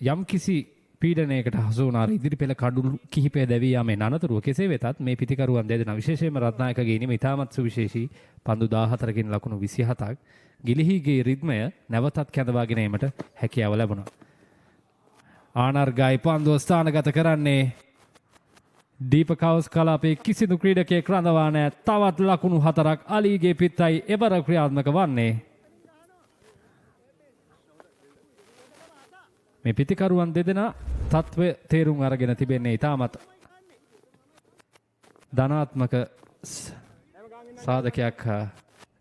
[SPEAKER 3] යම්කිසි පීඩනයකට හසු වුණා. ඉදිරි පෙළ කඩුළු කිහිපය දැවී යාමේ අනතුරුව කෙසේ වෙතත් මේ පිතිකරුවන් දෙදෙනා විශේෂයෙන්ම රත්නායකගේ ඉනිම ඉතාමත් සුවිශේෂී පන්දු 14කින් ලකුණු 27ක් ගිලිහිගේ රිද්මය නැවතත් කැඳවා ගැනීමට හැකියාව ලැබුණා. ආනර්ගයි පන්දුව ස්ථානගත කරන්නේ දීපකවස් කලාපේ කිසිදු ක්‍රීඩකයෙක් රඳවා නැහැ. තවත් ලකුණු 4ක් අලීගේ පිටයි එවර ක්‍රියාත්මක වන්නේ. මේ පිතිකරුවන් දෙදෙනා තත්ත්වය තේරුම් අරගෙන තිබෙන්නේ ඉතාමත් ධනාත්මක සාධකයක්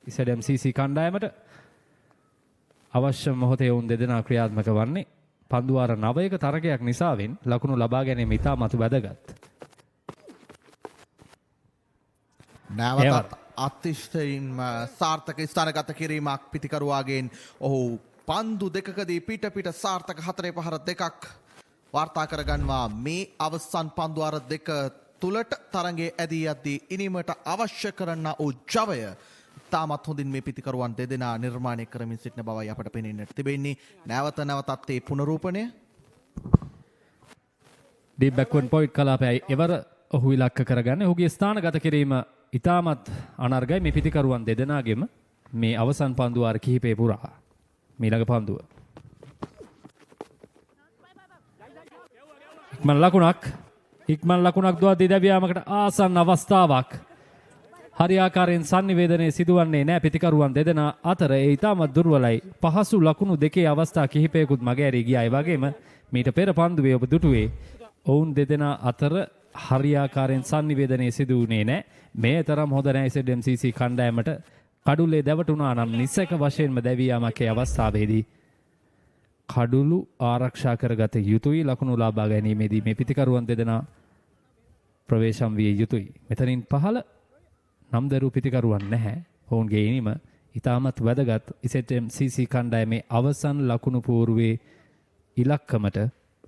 [SPEAKER 3] ඉසඩම් CC කණ්ඩායමට. අවශ්‍ය මොහොතේ වුන් දෙදෙනා ක්‍රියාත්මක වන්නේ. පන්දුවාර 9ක තරගයක් නිසාවෙන් ලකුණු ලබා ගැනීම ඉතාමත් වැදගත්.
[SPEAKER 11] නැවතත් අතිශයින්ම සාර්ථක ස්ථානගත කිරීමක් පිතිකරුවාගෙන්. ඔහු පන්දු දෙකකදී පිට සාර්ථක 4-2ක් වාර්තා කරගන්නවා. මේ අවසන් පන්දුවාර දෙක තුලට තරඟයේ ඇදී යද්දී ඉනිමට අවශ්‍ය කරන ජවය තාමත් හොඳින් මේ පිතිකරුවන් දෙදෙනා නිර්මාණය කරමින් සිටින බවයි අපට පෙනෙන්නට තිබෙන්නේ. නැවත නැවතත් ඒ පුනරූපණය.
[SPEAKER 3] ඩීප් බැක්වර්ඩ් පොයින්ට් කලාපයයි එවර ඔහු ඉලක්ක කරගන්නේ. ඔහුගේ ස්ථානගත කිරීම ඉතාමත් අනර්ගයි මේ පිතිකරුවන් දෙදෙනාගෙම මේ අවසන් පන්දුවාර කිහිපේ පුරා. මීළඟ පන්දුව. ඉක්මන් ලකුණක් දුවද්දී දැවියාමකට ආසන්න අවස්ථාවක්. හරියාකාරයෙන් සංනිවේදනයේ සිදුවන්නේ නැහැ පිතිකරුවන් දෙදෙනා අතර. ඒ ඉතාමත් දුර්වලයි. පහසු ලකුණු දෙකේ අවස්ථා කිහිපයකුත් මගහැරී ගියා. ඒ වගේම මීට පෙර පන්දුවේ ඔබ දුටුවේ ඔවුන් දෙදෙනා අතර හරියාකාරයෙන් සංනිවේදනයේ සිදු වුණේ නැහැ. මේ තරම් හොඳ නැහැ ඉසඩම් CC කණ්ඩායමට. කඩුල්ලේ දැවටුණා නම් නිසක වශයෙන්ම දැවී යාමක් ඒ අවස්ථාවේදී කඩුළු ආරක්ෂා කරගත යුතුයි. ලකුණු ලබා ගැනීමේදී මේ පිතිකරුවන් දෙදෙනා ප්‍රවේශම් විය යුතුයි. මෙතනින් පහළ නම්දරු පිතිකරුවන් නැහැ. ඔවුන්ගේ ඉනිම ඉතාමත් වැදගත් ඉසඩම් CC කණ්ඩායමේ අවසන් ලකුණු පූර්වයේ ඉලක්කමට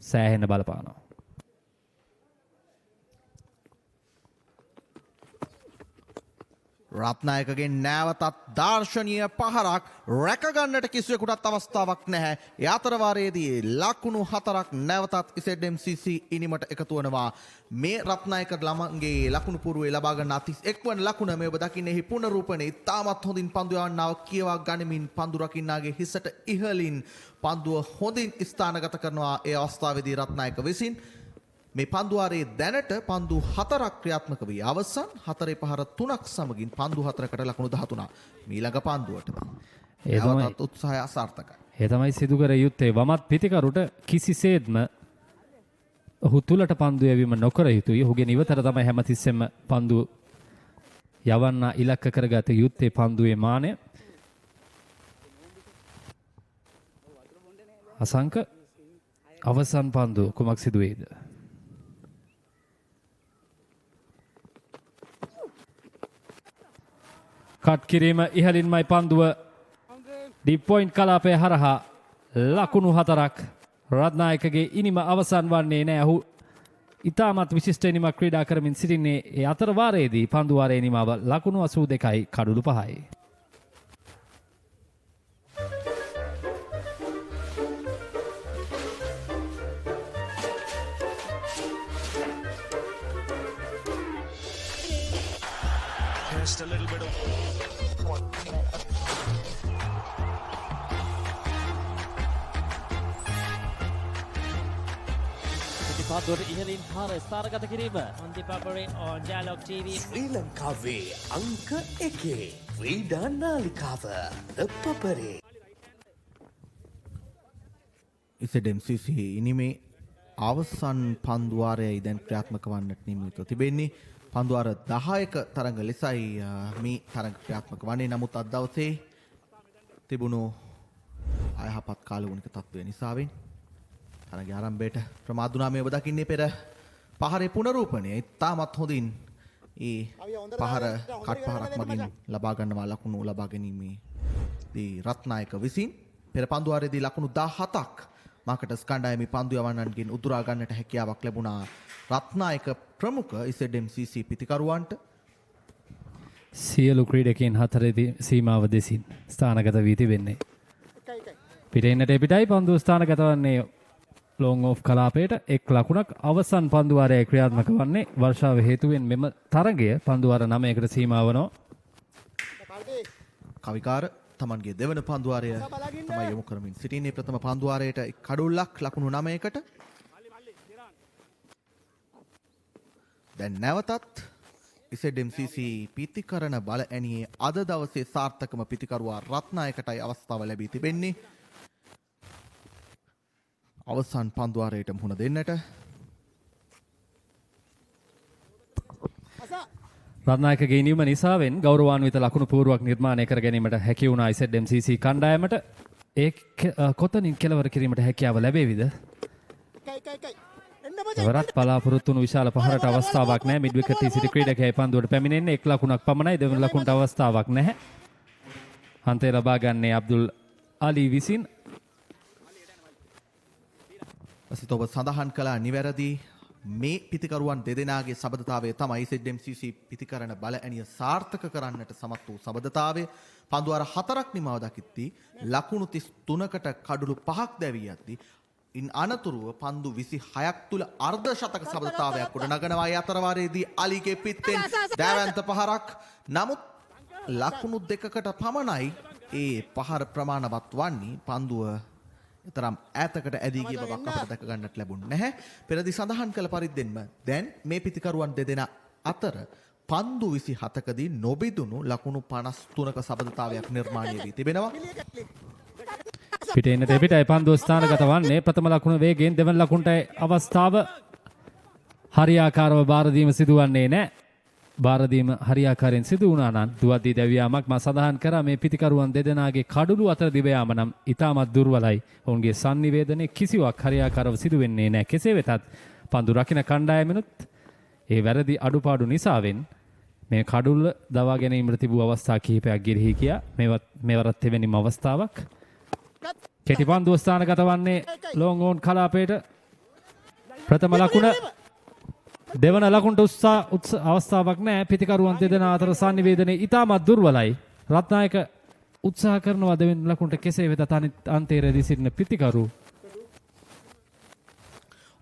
[SPEAKER 3] සෑහෙන බලපානවා.
[SPEAKER 11] රත්නායකගෙන් නැවතත් දර්ශනීය පහරක් රැකගන්නට කිසිවෙකුටත් අවස්ථාවක් නැහැ. ඒ අතරවාරයේදී ලකුණු 4ක් නැවතත් ඉසඩම් CC ඉනිමට එකතු වෙනවා. මේ රත්නායක ළමගේ ලකුණු පුරුවේ ලබා ගන්න 31 වන ලකුණ මේ ඔබ දකින්නේ පුනරූපණය. ඉතාමත් හොඳින් පන්දු යවන්නව කියවා ගනිමින් පන්දු රකින්නාගේ හිසට ඉහළින් පන්දුව හොඳින් ස්ථානගත කරනවා. ඒ අවස්ථාවේදී රත්නායක විසින් මේ පන්දුවාරයේ දැනට පන්දු 4ක් ක්‍රියාත්මක වී අවසන් 4-3ක් සමගින් පන්දු 4කට ලකුණු 13. මීළඟ පන්දුවට ඒවත් උත්සාහය අසාර්ථකයි.
[SPEAKER 3] ඒ තමයි සිදු කර යුත්තේ. වමත් පිතිකරුට කිසිසේත්ම ඔහු තුලට පන්දු යැවීම නොකර යුතුයි. ඔහුගේ නිවතර තමයි හැමතිස්සෙම පන්දු යවන්න ඉලක්ක කරගත යුත්තේ පන්දුවේ මානය. අසංක අවසන් පන්දු කුමක් සිදුවේද? කට් කිරීම ඉහළින්මයි පන්දුව ඩීප් පොයින්ට් කලාපය හරහා ලකුණු 4ක්. රත්නායකගේ ඉනිම අවසන් වන්නේ නැහැ. ඔහු ඉතාමත් විශිෂ්ට ඉනිමක් ක්‍රීඩා කරමින් සිටින්නේ. ඒ අතර වාරයේදී පන්දුවාරයේ නිමාව ලකුණු 82යි කඩුළු 5යි.
[SPEAKER 12] Just a little bit of
[SPEAKER 13] පාදුවට ඉහළින් පාර ස්ථානගත කිරීම
[SPEAKER 1] on the Papare on Dialog TV.
[SPEAKER 8] ශ්‍රී ලංකාවේ අංක 1 ක්‍රීඩා නාලිකාව ThePapare.
[SPEAKER 11] ඉසඩම් CC ඉනිමේ අවසන් පන්දුවාරයයි දැන් ක්‍රියාත්මක වන්නට නියමිතව තිබෙන්නේ. පන්දුවාර 10ක තරඟ ලෙසයි මේ තරඟ ක්‍රියාත්මක වන්නේ. නමුත් අද දවසේ තිබුණු අයහපත් කාලගුණික තත්ත්වය නිසාවෙන් තරඟ ආරම්භයට ප්‍රමාදුනා මේ ඔබ දකින්නේ පෙර පහරේ පුනරූපණය. ඉතාමත් හොඳින් ඒ පහර කට් පහරක් මගින් ලබා ගන්නවා ලකුණු ලබා ගැනීමේදී රත්නායක විසින් පෙර පන්දුවාරයේදී ලකුණු 17ක් මාකටස් කණ්ඩායමේ පන්දු යවන්නන්ගෙන් උදුරා ගන්නට හැකියාවක් ලැබුණා. රත්නායක ප්‍රමුඛ ඉසඩම් CC පිතිකරුවන්ට
[SPEAKER 3] සියලු ක්‍රීඩකයන් 4 සීමාව දෙසින් ස්ථානගත වී තිබෙන්නේ. පිටින්නට පිටයි පන්දු ස්ථානගත වන්නේ ලොං ඔෆ් කලාපයට 1 ලකුණක්. අවසන් පන්දුවාරයේ ක්‍රියාත්මක වන්නේ වර්ෂාව හේතුවෙන් මෙම තරගය පන්දුවාර 9කට සීමා වනවා.
[SPEAKER 11] කවිකාර තමන්ගේ දෙවන පන්දුවාරය තමයි යොමු කරමින් සිටින්නේ. ප්‍රථම පන්දුවාරයට කඩුල්ලක් ලකුණු 9කට දැන් නැවතත් ඉසෙඩ්ම්CC පිතිකරන බල ඇනියේ අද දවසේ සාර්ථකම පිතිකරුවා රත්නායකටයි අවස්ථාව ලැබී තිබෙන්නේ. අවසන් පන්දුවාරයට මුහුණ දෙන්නට.
[SPEAKER 3] රත්නායකගේ නියම නිසාවෙන් ගෞරවාන්විත ලකුණු පුවරුවක් නිර්මාණය කර ගැනීමට හැකි වුණා ඉසෙඩ්ම්CC කණ්ඩායමට. ඒ කොතනින් කෙලවර කිරීමට හැකියාව ලැබේවිද? එවරත් බලාපොරොත්තු වුණු විශාල පහරට අවස්ථාවක් නැහැ. මිඩ් විකට් සිටි ක්‍රීඩකයා පන්දුවට පැමිණෙන්නේ 1 ලකුණක් පමණයි. දෙවන ලකුණට අවස්ථාවක් නැහැ. අන්තය ලබා ගන්නේ අබ්දුල් අලි විසින්.
[SPEAKER 11] අසිත ඔබ සඳහන් කළා නිවැරදි. මේ පිතිකරුවන් දෙදෙනාගේ සබඳතාවය තමයි ඉසෙඩ්ම්CC පිතිකරන බල ඇනිය සාර්ථක කරන්නට සමත් වූ සබඳතාවය. පන්දුවාර 4ක් නිමාව දකිද්දී ලකුණු 33කට කඩුළු 5ක් දැවී යද්දී ඉන් අනතුරුව පන්දු 26ක් තුල අර්ධ ශතක සබඳතාවයක් ගොඩනගනවා. ඒ අතරවාරයේදී අලිගේ පිත්තෙන් දෑවැන්ත පහරක්. නමුත් ලකුණු 2කට පමණයි ඒ පහර ප්‍රමාණවත් වන්නේ. පන්දුව තරම් ඈතකට ඇදී ගිය බවක් අපට දැක ගන්නට ලැබුණ නැහැ. පෙරදී සඳහන් කළ පරිද්දෙන්ම දැන් මේ පිතිකරුවන් දෙදෙනා අතර පන්දු 27කදී නොබිදුණු ලකුණු 53ක සබඳතාවයක් නිර්මාණය වී තිබෙනවා.
[SPEAKER 3] පිටේන දෙපිටයි පන්දුව ස්ථානගත වන්නේ. ප්‍රථම ලකුණ වේගයෙන් දෙවන ලකුණට අවස්ථාව හරියාකාරව බාර දීම සිදුවන්නේ නැහැ. බාර දීම හරියාකාරයෙන් සිදු වුණා නම් දුවද්දී දැවියාමක් මා සඳහන් කරා. මේ පිතිකරුවන් දෙදෙනාගේ කඩුළු අතර දිව යාම නම් ඉතාමත් දුර්වලයි. ඔවුන්ගේ sannivedanaye කිසිවක් හරියාකාරව සිදු වෙන්නේ නැහැ. කෙසේ වෙතත් පන්දු රකින්න කණ්ඩායමෙනුත් ඒ වැරදි අඩුපාඩු නිසාවෙන් මේ කඩුල්ල දවා ගැනීමට තිබූ අවස්ථා කිහිපයක් ගිලිහි ගියා. මේවරත් තෙවැනිම අවස්ථාවක්. කෙටි පන්දුව ස්ථානගත වන්නේ ලොන් ඕන් කලාපයට. ප්‍රථම ලකුණ දෙවන ලකුණට අවස්ථාවක් නැහැ. පිතිකරුවන් දෙදෙනා අතර sannivedanaye ඉතාමත් දුර්වලයි. රත්නායක උත්සාහ කරනවා දෙවෙනි ලකුණට කෙසේ වෙතත් අන්තයේදී සිටින පිතිකරු.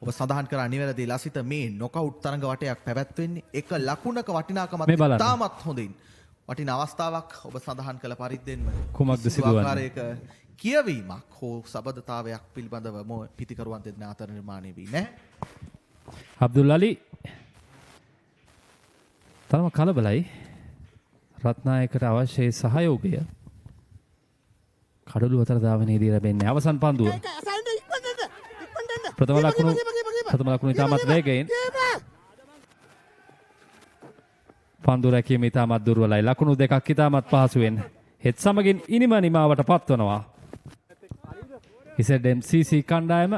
[SPEAKER 11] ඔබ සඳහන් කරා නිවැරදි ලසිත මේ නොකවුට් තරඟ වටයක් පැවැත්වෙන්නේ එක ලකුණක වටිනාකමත් ඉතාමත් හොඳින් වටින අවස්ථාවක්. ඔබ සඳහන් කළ පරිද්දෙන්ම
[SPEAKER 3] කුමක්ද සිදුවන්නේ?
[SPEAKER 11] කියවීමක් හෝ සබඳතාවයක් පිළිබඳව පිතිකරුවන් දෙදෙනා අතර නිර්මාණය වී නැහැ.
[SPEAKER 3] අබ්දුල් අලි තරම කලබලයි. රත්නායකට අවශ්‍ය සහයෝගය කඩළු අතර ධාවනයේදී ලැබෙන්නේ. අවසන් පන්දුව ප්‍රථම ලකුණු ඉතාමත් වේගයෙන්. පන්දු රැකීම ඉතාමත් දුර්වලයි. ලකුණු දෙකක් ඉතාමත් පහසුවෙන් හෙත් සමගින් ඉනිම නිමාවට පත්වනවා. ඉසෙඩ්ම්CC කණ්ඩායම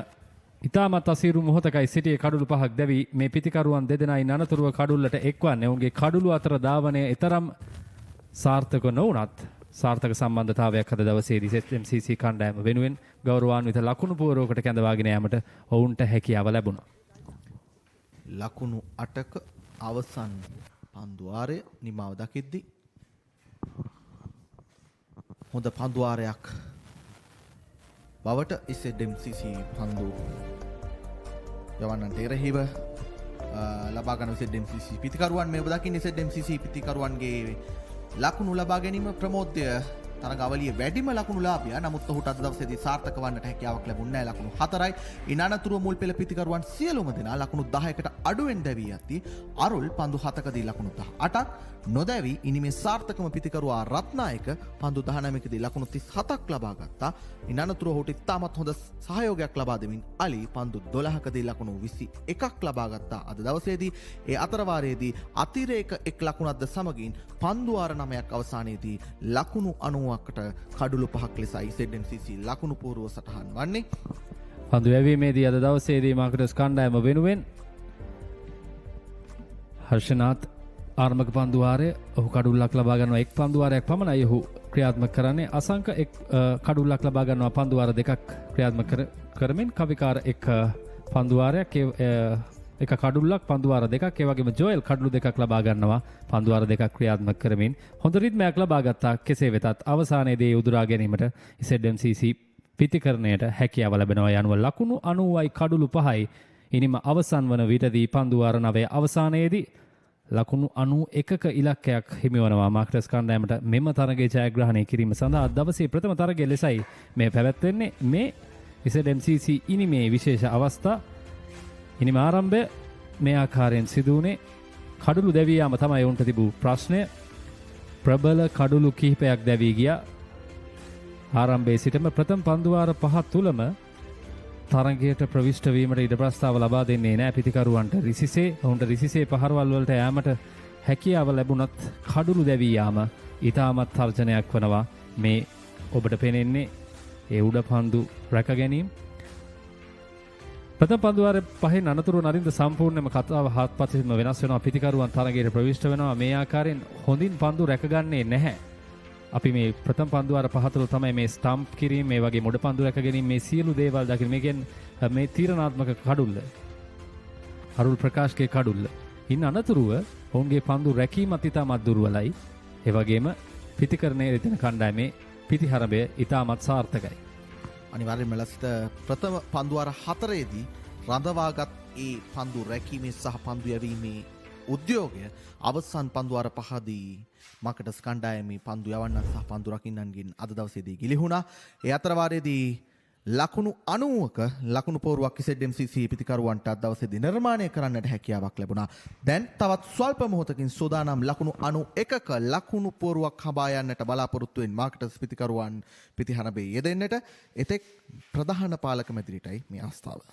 [SPEAKER 3] ඉතාමත් අසීරු මොහොතකයි සිටියේ කඩුළු 5ක් දැවි මේ පිතිකරුවන් දෙදෙනායින් අනතුරුව කඩුල්ලට එක්වන්නේ. ඔවුන්ගේ කඩුළු අතර ධාවනය තරම් සාර්ථක නොවුණත් සාර්ථක සම්බන්ධතාවයක් අද දවසේදී ඉසෙඩ්ම්CC කණ්ඩායම වෙනුවෙන් ගෞරවාන්විත ලකුණු පුවරුවකට කැඳවාගෙන යාමට ඔවුන්ට හැකියාව ලැබුණා.
[SPEAKER 11] ලකුණු 8ක අවසන් පන්දුවාරය නිමාව දකිද්දී හොඳ පන්දුවාරයක් බවට ඉසෙඩ්ම්CC පන්දු යවන්නට එරෙහිව ලබා ගන්න ඉසෙඩ්ම්CC පිතිකරුවන් මේ ඔබ දකින්නේ ඉසෙඩ්ම්CC පිතිකරුවන්ගේ ලකුණු ලබා ගැනීම ප්‍රමෝද්‍ය තරඟ අවලියේ වැඩිම ලකුණු ලාභියා. නමුත් ඔහුට අද දවසේදී සාර්ථක වන්නට හැකියාවක් ලැබුණේ නැහැ. ලකුණු 4යි. ඉන් අනතුරුව මුල් පෙළ පිතිකරුවන් සියලුම දෙනා ලකුණු 10කට අඩුවෙන් දැවී යති. අරුල් පන්දු 7කදී ලකුණු 18ක් නොදැවි ඉනිමේ සාර්ථකම පිතිකරුවා රත්නායක පන්දු 19කදී ලකුණු 37ක් ලබා ගත්තා. ඉන් අනතුරුව ඔහුට ඉතාමත් හොඳ සහයෝගයක් ලබා දෙමින් අලි පන්දු 12කදී ලකුණු 21ක් ලබා ගත්තා. අද දවසේදී ඒ අතරවාරයේදී අතිරේක එක් ලකුණක්ද සමගින් පන්දු වාර 9ක් අවසානයේදී ලකුණු 90කට කඩුළු 5ක් ලෙසයි ඉසෙඩ්ම්CC ලකුණු පූර්ව සටහන් වන්නේ.
[SPEAKER 3] පන්දු වැවීමේදී අද දවසේදී මාකටස් කණ්ඩායම වෙනුවෙන් හර්ෂනාත් ආරම්භක පන්දුවාරය ඔහු කඩුල්ලක් ලබා ගන්නවා. එක් පන්දුවාරයක් පමණයි ඔහු ක්‍රියාත්මක කරන්නේ. අසංක එක් කඩුල්ලක් ලබා ගන්නවා පන්දුවාර දෙකක් ක්‍රියාත්මක කරමින්. කවිකාර එක් පන්දුවාරයක් එක කඩුල්ලක් පන්දුවාර දෙකක්. ඒ වගේම ජෝයල් කඩුළු දෙකක් ලබා ගන්නවා පන්දුවාර දෙකක් ක්‍රියාත්මක කරමින්. හොඳ රිද්මයක් ලබා ගත්තා. කෙසේ වෙතත් අවසානයේදී උදුරා ගැනීමට ඉසෙඩ්ම්CC පිතිකරණයට හැකියාව ලැබෙනවා. යනුව ලකුණු 90යි කඩුළු 5යි. ඉනිම අවසන් වන විටදී පන්දුවාර 9 අවසානයේදී ලකුණු 91ක ඉලක්කයක් හිමිවනවා මාකටස් කණ්ඩායමට. මෙම තරගයේ ජයග්‍රහණය කිරීම සඳහා දවසේ ප්‍රථම තරගය ලෙසයි මේ පැවැත්වෙන්නේ. මේ ඉසෙඩ්ම්CC ඉනිමේ විශේෂ අවස්ථා ඉනිම ආරම්භය මේ ආකාරයෙන් සිදු වුණේ කඩුළු දැවියාම තමයි උන්ට තිබූ ප්‍රශ්නය. ප්‍රබල කඩුළු කිහිපයක් දැවී ගියා. ආරම්භයේ සිටම ප්‍රථම පන්දුවාර 5 තුලම තරගයට ප්‍රවිෂ්ඨ වීමට ඉඩ ප්‍රස්තාව ලබා දෙන්නේ නැහැ පිතිකරුවන්ට. ඔවුන්ට රිසිසේ පහරවල් වලට යෑමට හැකියාව ලැබුණත් කඩුළු දැවී යාම ඉතාමත් තර්ජනයක් වනවා. මේ ඔබට පෙනෙන්නේ ඒ උඩ පන්දු රැක ගැනීම. ප්‍රථම පන්දුවාරේ 5 අනතුරු නරින්ද සම්පූර්ණයෙන්ම කතාව හත්පසින්ම වෙනස් වෙනවා. පිතිකරුවන් තරගයට ප්‍රවිෂ්ඨ වෙනවා. මේ ආකාරයෙන් හොඳින් පන්දු රැකගන්නේ නැහැ. අපි මේ ප්‍රථම පන්දුවාර 5 තුළ තමයි මේ ස්ටම්ප් කිරීම, මේ වගේ මුඩ පන්දු රැක ගැනීම, මේ සියලු දේවල් දකින්න. මේ කියන්නේ මේ තීරණාත්මක කඩුල්ල. අරුල් ප්‍රකාශ්ගේ කඩුල්ල. ඉන් අනතුරුව ඔවුන්ගේ පන්දු රැකීමත් ඉතාමත් දුර්වලයි. ඒ වගේම පිතිකරණයේ රිදෙන කණ්ඩායමේ පිතිහරඹය ඉතාමත් සාර්ථකයි.
[SPEAKER 11] අනිවාර්යෙන්ම ලසිත ප්‍රථම පන්දුවාර 4ේදී රඳවාගත් ඒ පන්දු රැකීමේ සහ පන්දු යැවීමේ උද්‍යෝගය අවසන් පන්දුවාර 5දී මාකටස් කණ්ඩායමේ පන්දු යවන්නන් සහ පන්දු රකින්නන්ගෙන් අද දවසේදී ගිලිහුණා. ඒ අතර වාරයේදී ලකුණු 90ක ලකුණු පෝරුවක් ZMCC පිතිකරුවන්ට අද දවසේදී නිර්මාණය කරන්නට හැකියාවක් ලැබුණා. දැන් තවත් ස්වල්ප මොහොතකින් සෝදානම් ලකුණු 91ක ලකුණු පෝරුවක් හඹා යන්නට බලාපොරොත්තු වෙන මාකටස් පිතිකරුවන් පිතිහරඹේ යෙදෙන්නට. එතෙක් ප්‍රධාන පාලක මැදිරියටයි මේ අවස්ථාව.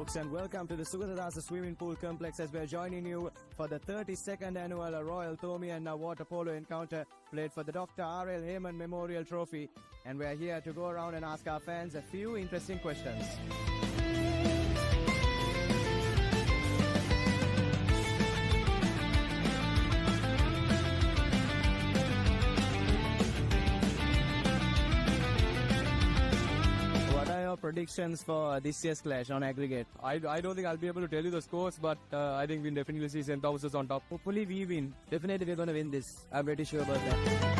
[SPEAKER 14] folks, and welcome to the Sugatadasa Swimming Pool Complex as we are joining you for the 32nd annual Royal Thomian Water Polo encounter played for the Dr. R.L. Heyman Memorial Trophy. And we are here to go around and ask our fans a few interesting questions. Predictions for this year's clash on aggregate?
[SPEAKER 15] I don't think I'll be able to tell you the scores, but I think we'll definitely see St. Thomas's on top.
[SPEAKER 14] Hopefully we win. Definitely we're going to win this. I'm pretty sure about that.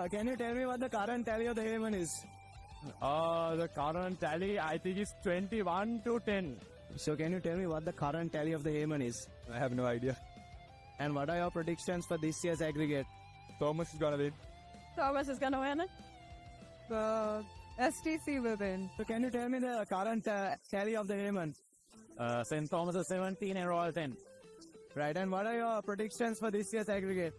[SPEAKER 14] Can you tell me what the current tally of the Heyman is?
[SPEAKER 15] The current tally, I think, is 21-10.
[SPEAKER 14] So can you tell me what the current tally of the Heyman is?
[SPEAKER 15] I have no idea.
[SPEAKER 14] And what are your predictions for this year's aggregate?
[SPEAKER 15] Thomas is gonna win.
[SPEAKER 16] Thomas is gonna win it. The STC will win.
[SPEAKER 14] So can you tell me the current tally of the Heyman?
[SPEAKER 15] St. Thomas is 17 and Royal 10.
[SPEAKER 14] Right, and what are your predictions for this year's aggregate?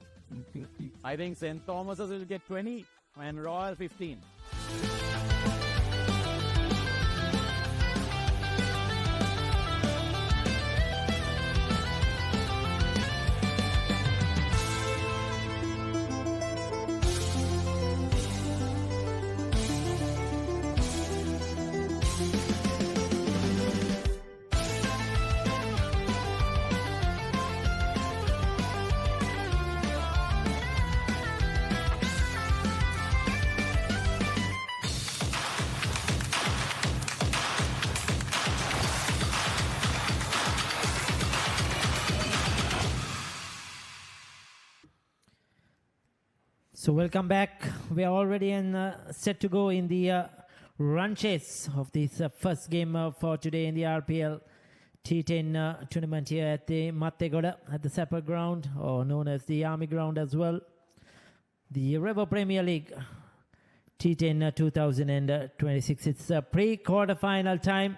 [SPEAKER 15] I think St. Thomas's will get 20 and Royal 15.
[SPEAKER 1] So welcome back. We are already set to go in the run chase of this first game for today in the RPL T10 tournament here at the Mattegoda at the Sappers Ground, or known as the Army Ground as well. The Revo Premier League T10 2026. It's a pre-quarter-final time.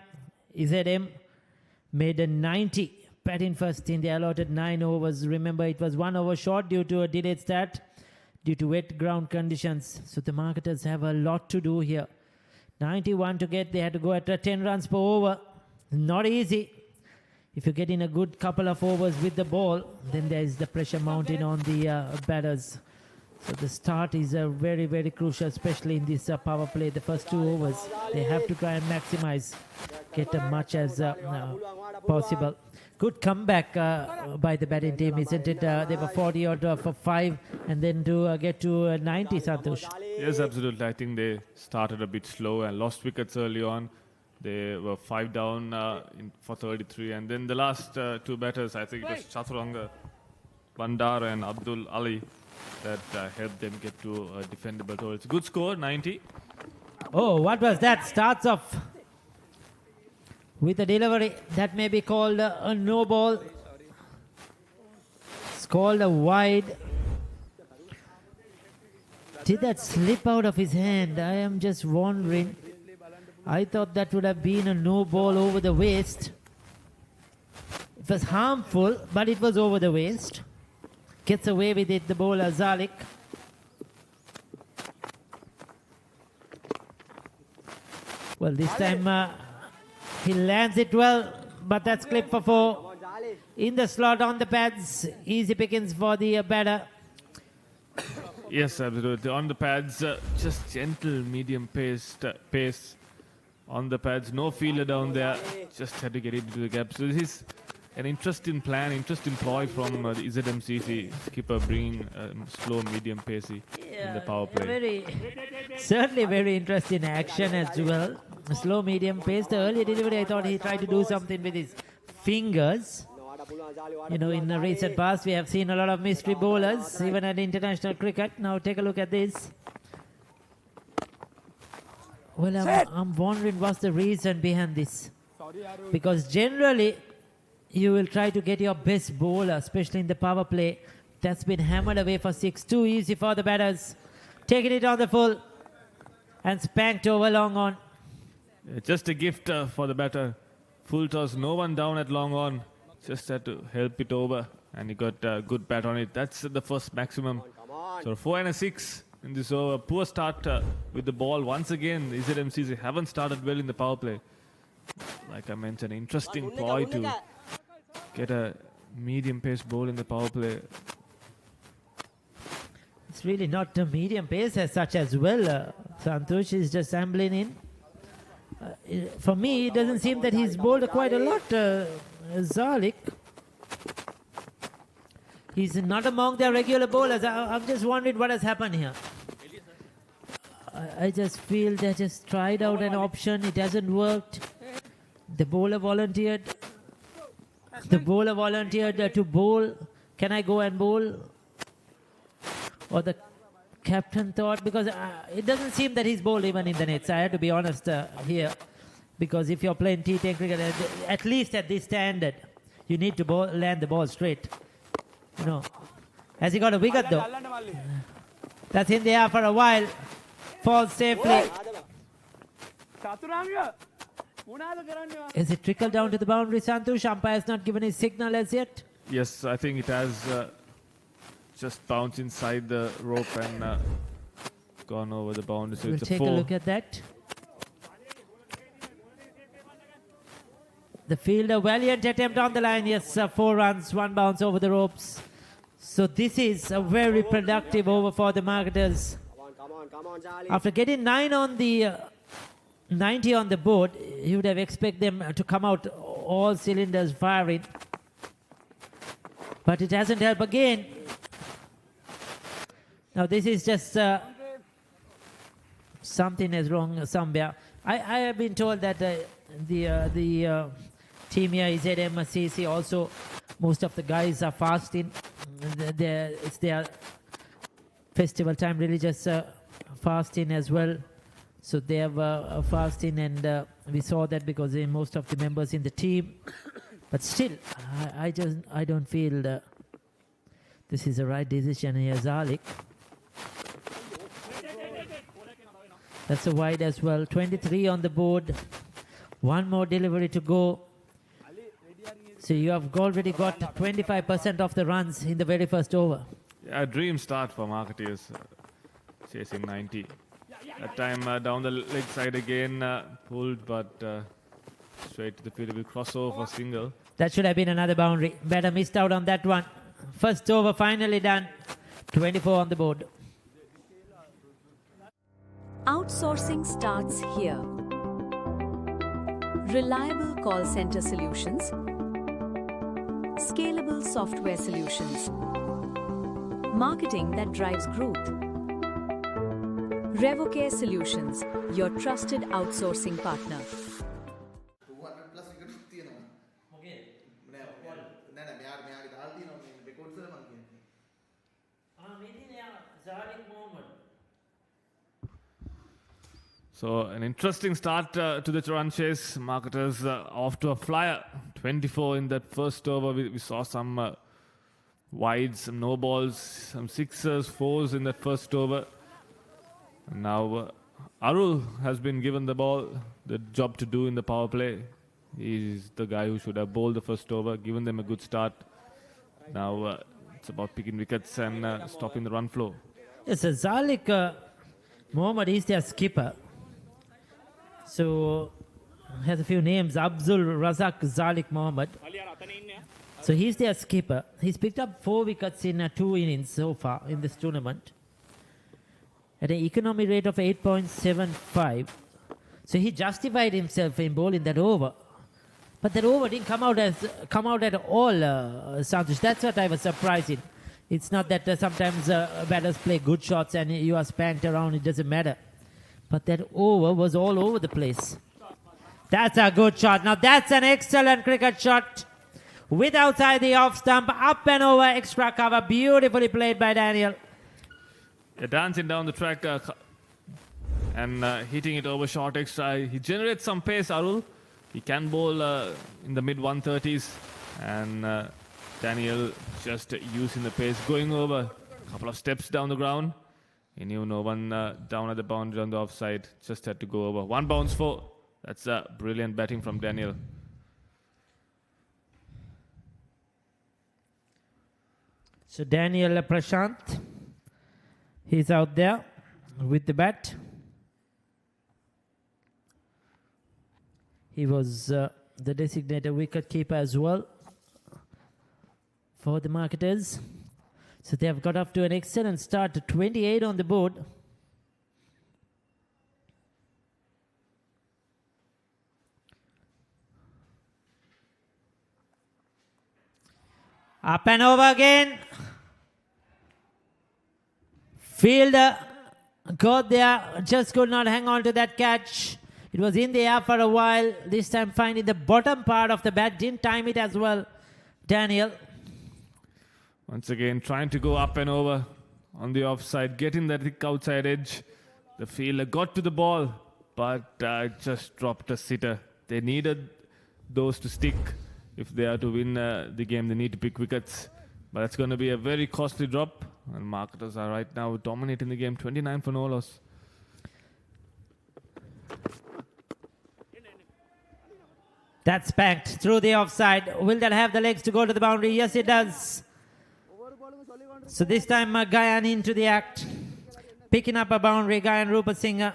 [SPEAKER 1] ZM made a 90, batting first in the allotted 9 overs. Remember, it was 1 over short due to a delayed start due to wet ground conditions. So the marketers have a lot to do here. 91 to get. They had to go at 10 runs per over. Not easy. If you get in a good couple of overs with the ball, then there is the pressure mounting on the batters. So the start is very, very crucial, especially in this power play. The first 2 overs, they have to try and maximize, get as much as possible. Good comeback by the batting team, isn't it? They were 40 out for 5, and then to get to 90, Santosh.
[SPEAKER 2] Yes, absolutely. I think they started a bit slow and lost wickets early on. They were 5 down for 33, and then the last 2 batters, I think it was Chaturanga Bandar and Abdul Ali, that helped them get to a defendable total. It's a good score, 90.
[SPEAKER 1] Oh, what was that? Starts off with a delivery that may be called a no ball. It's called a wide. Did that slip out of his hand? I am just wondering. I thought that would have been a no ball over the waist. It was harmful, but it was over the waist. Gets away with it, the bowler Zalik. Well, this time he lands it well, but that's clipped for 4. In the slot on the pads, easy pickings for the batter.
[SPEAKER 2] Yes, absolutely. On the pads, just gentle, medium pace on the pads. No fielder down there. Just had to get into the gap. So this is an interesting plan, interesting ploy from the ZMCC skipper, bringing slow, medium pacey in the power play.
[SPEAKER 1] Certainly very interesting action as well. Slow, medium pace. The earlier delivery, I thought he tried to do something with his fingers. You know, in the recent past, we have seen a lot of mystery bowlers, even at international cricket. Now take a look at this. Well, I'm wondering what's the reason behind this. Because generally, you will try to get your best bowler, especially in the power play. That's been hammered away for 6. Too easy for the batters. Taking it on the full and spanked over long on.
[SPEAKER 2] Just a gift for the batter. Full toss, no one down at long on. Just had to help it over, and he got a good bat on it. That's the first maximum. So 4 and a 6 in this over. Poor start with the ball. Once again, the ZMCs haven't started well in the power play. Like I mentioned, interesting ploy to get a medium pace ball in the power play.
[SPEAKER 1] It's really not a medium pace as such as well. Santosh is just ambling in. For me, it doesn't seem that he's bowled quite a lot. Zalik. He's not among their regular bowlers. I'm just wondering what has happened here. I just feel they just tried out an option. It hasn't worked. The bowler volunteered. The bowler volunteered to bowl. Can I go and bowl? Or the captain thought, because it doesn't seem that he's bowled even in the nets. I have to be honest here. Because if you're playing T10 cricket, at least at this standard, you need to land the ball straight. You know. Has he got a wicket though? That's in the air for a while. Falls safely. Is it trickled down to the boundary, Santosh? Umpire has not given his signal as yet.
[SPEAKER 2] Yes, I think it has just bounced inside the rope and gone over the boundary. So
[SPEAKER 1] We'll
[SPEAKER 2] it's a
[SPEAKER 1] take
[SPEAKER 2] 4.
[SPEAKER 1] a look at that. The fielder, valiant attempt on the line. Yes, 4 runs, 1 bounce over the ropes. So this is a very productive over for the marketers. After getting 9 on the 90 on the board, you would have expected them to come out all cylinders firing. But it hasn't helped again. Now this is just something is wrong somewhere. I have been told that the team here is at MCC also. Most of the guys are fasting. It's their festival time, religious fasting as well. So they have a fasting, and we saw that because most of the members in the team. But still, I don't feel this is the right decision here, Zalik. That's a wide as well. 23 on the board. 1 more delivery to go. So you have already got 25% of the runs in the very first over.
[SPEAKER 2] Yeah, a dream start for marketeers, chasing 90. That time down the leg side again, pulled, but straight to the field will cross over for single.
[SPEAKER 1] That should have been another boundary. Better missed out on that one. First over finally done. 24 on the board.
[SPEAKER 17] Outsourcing starts here. Reliable call center solutions, scalable software solutions, marketing that drives growth. Revo Care Solutions, your trusted outsourcing partner.
[SPEAKER 2] So an interesting start to the run chase. Marketers off to a flyer. 24 in that first over. We saw some wides, some no balls, some 6s, 4s in that first over. And now Arul has been given the job to do in the power play. He's the guy who should have bowled the first over, given them a good start. Now it's about picking wickets and stopping the run flow.
[SPEAKER 1] Yes, Zalik Mohammed is their skipper. So has a few names. Abdul Razak Zalik Mohammed. So he's their skipper. He's picked up 4 wickets in 2 innings so far in this tournament, at an economy rate of 8.75. So he justified himself in bowling that over. But that over didn't come out at all, Santosh. That's what I was surprised in. It's not that sometimes batters play good shots and you are spanked around, it doesn't matter. But that over was all over the place. That's a good shot. Now that's an excellent cricket shot. with outside the off stump, up and over, extra cover, beautifully played by Daniel.
[SPEAKER 2] Yeah, dancing down the track and hitting it over short extra. He generates some pace, Arul. He can bowl in the mid 130s, and Daniel just using the pace, going over a couple of steps down the ground. He knew no one down at the boundary on the offside, just had to go over. One bounce for. That's brilliant batting from Daniel.
[SPEAKER 1] So Daniel Prashant, he's out there with the bat. He was the designated wicket keeper as well for the marketers. So they have got off to an excellent start, to 28 on the board. Up and over again. Fielder got there, just could not hang on to that catch. It was in the air for a while. This time finding the bottom part of the bat. Didn't time it as well, Daniel.
[SPEAKER 2] Once again, trying to go up and over on the offside, getting that thick outside edge. The fielder got to the ball, but just dropped a sitter. They needed those to stick. If they are to win the game, they need to pick wickets. But it's going to be a very costly drop. And marketers are right now dominating the game, 29 for no loss.
[SPEAKER 1] That's spanked through the offside. Will that have the legs to go to the boundary? Yes, it does. So this time Gayan into the act. Picking up a boundary, Gayan Rupa Singh.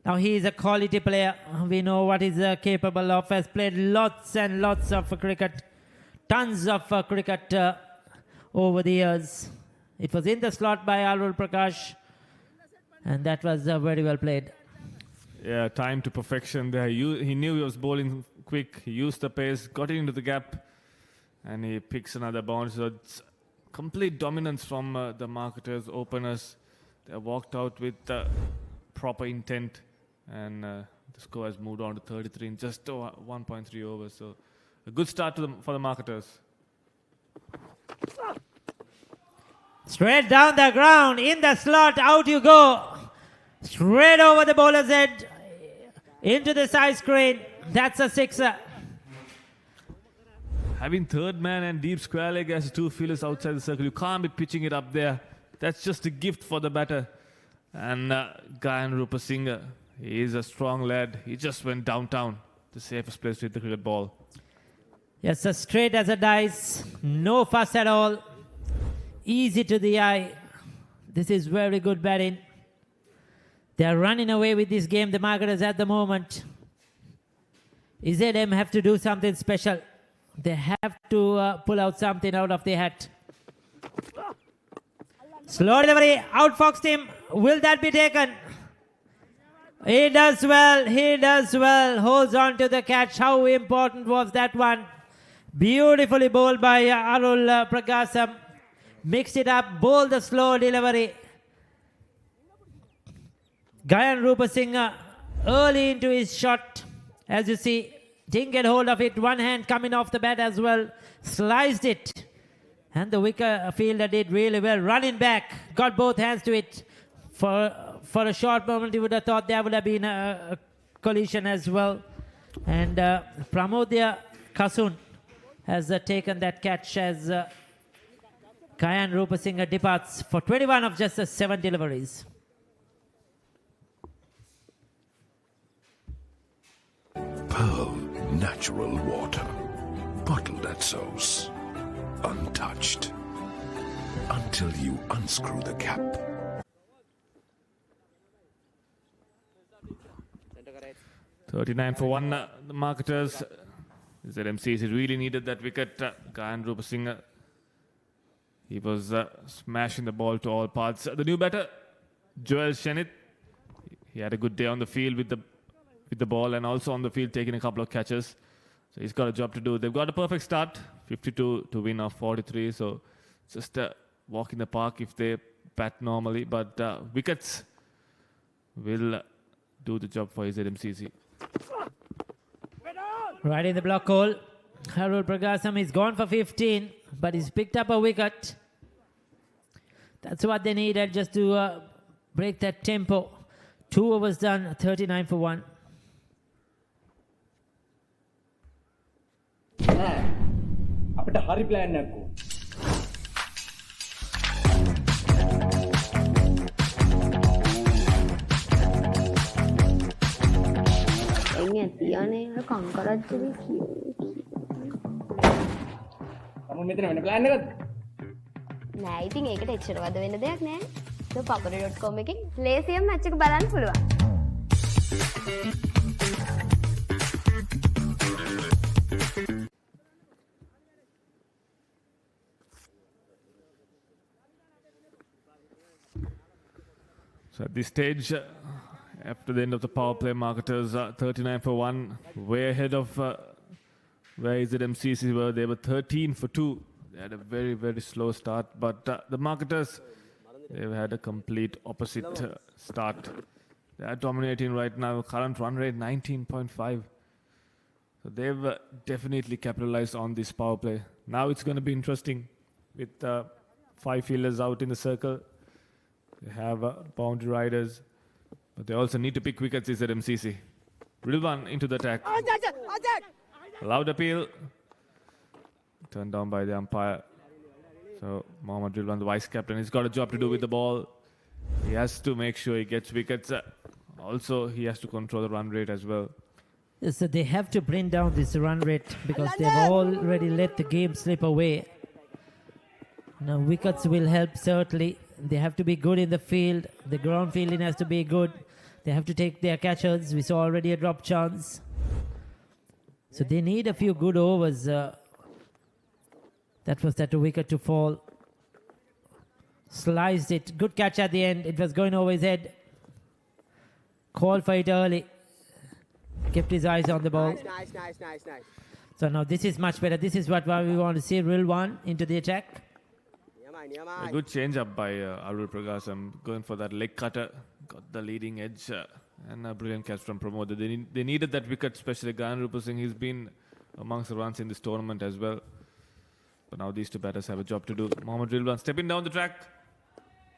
[SPEAKER 1] Now he is a quality player. We know what he's capable of. Has played lots and lots of cricket. Tons of cricket over the years. It was in the slot by Arul Prakash. And that was very well played.
[SPEAKER 2] Yeah, time to perfection there. He knew he was bowling quick. He used the pace, got it into the gap, and he picks another bounce. So it's complete dominance from the marketers, openers. They walked out with proper intent, and the score has moved on to 33 in just 1.3 overs. So a good start for the marketers.
[SPEAKER 1] Straight down the ground, in the slot, out you go. Straight over the bowler's head, into the side screen. That's a sixer.
[SPEAKER 2] Having third man and deep square leg as two fielders outside the circle, you can't be pitching it up there. That's just a gift for the batter. And Gayan Rupa Singh, he is a strong lad. He just went downtown, the safest place to hit the cricket ball.
[SPEAKER 1] Yes, straight as a dice, no fuss at all. Easy to the eye. This is very good batting. They are running away with this game, the marketers at the moment. ZM have to do something special. They have to pull out something out of their hat. Slow delivery, outfoxed him. Will that be taken? He does well, he does well. Holds on to the catch. How important was that one? Beautifully bowled by Arul Prakasam. Mixed it up, bowled the slow delivery. Gayan Rupa Singh early into his shot. As you see, didn't get hold of it. One hand coming off the bat as well. Sliced it. And the wicket fielder did really well. Running back, got both hands to it. For a short moment, you would have thought there would have been a collision as well. And Pramodya Kasun has taken that catch as Gayan Rupa Singh departs for 21 of just 7 deliveries.
[SPEAKER 18] Pearl natural water, bottled at source, untouched, until you unscrew the cap.
[SPEAKER 2] $39 for 1. The marketers, ZMCs really needed that wicket. Gayan Rupa Singh, he was smashing the ball to all parts. The new batter, Joel Shenit, he had a good day on the field with the ball and also on the field taking a couple of catches. So he's got a job to do. They've got a perfect start, 52 to win off 43. So just a walk in the park if they bat normally. But wickets will do the job for his ZMCC.
[SPEAKER 1] Right in the block hole. Harul Pragasam is gone for 15, but he's picked up a wicket. That's what they needed just to break that tempo. 2 overs done, 39 for 1.
[SPEAKER 6] අපිට හරි plan එකක් ඕන.
[SPEAKER 7] එන්නේ තියානේ කංකරච්චලි කියෝ.
[SPEAKER 6] තම මෙතන වෙන plan එකක්ද?
[SPEAKER 7] නෑ ඉතින් ඒකට එච්චර වද වෙන දෙයක් නෑ. ThePapare.com එකෙන් ලේසියෙන් මැච් එක බලන්න පුළුවන්.
[SPEAKER 2] So at this stage, after the end of the power play, marketers 39 for 1, way ahead of where is it MCC were. They were 13 for 2. They had a very, very slow start, but the marketers, they've had a complete opposite start. They are dominating right now. Current run rate 19.5. So they've definitely capitalized on this power play. Now it's going to be interesting with 5 fielders out in the circle. They have boundary riders, but they also need to pick wickets, is at MCC. Rilwan into the attack. Loud appeal. Turned down by the umpire. So Mohammad Rilwan, the vice captain, he's got a job to do with the ball. He has to make sure he gets wickets. Also, he has to control the run rate as well.
[SPEAKER 1] So they have to bring down this run rate because they've already let the game slip away. Now wickets will help certainly. They have to be good in the field. The ground fielding has to be good. They have to take their catches. We saw already a drop chance. So they need a few good overs. That was that wicket to fall. Sliced it. Good catch at the end. It was going over his head. Called for it early. Kept his eyes on the ball.
[SPEAKER 19] Nice.
[SPEAKER 1] So now this is much better. This is what we want to see. Rilwan into the attack.
[SPEAKER 2] A good change up by Arul Pragasam, going for that leg cutter, got the leading edge, and a brilliant catch from Pramod. They needed that wicket, especially Gayan Rupa Singh. He's been amongst the runs in this tournament as well. But now these two batters have a job to do. Mohammad Rilwan stepping down the track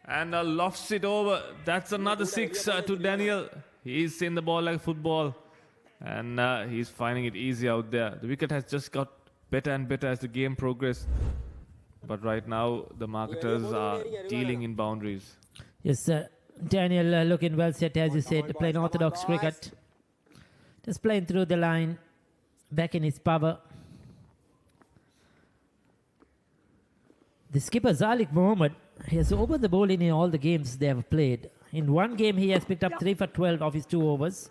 [SPEAKER 2] and lofts it over. That's another 6 to Daniel. He's seen the ball like football, and he's finding it easy out there. The wicket has just got better and better as the game progressed. But right now, the marketers are dealing in boundaries.
[SPEAKER 1] Yes, Daniel looking well set, as you said, playing orthodox cricket. Just playing through the line, back in his power. The skipper, Zalik Mohammed, has opened the bowling in all the games they have played. In one game, he has picked up 3 for 12 of his 2 overs.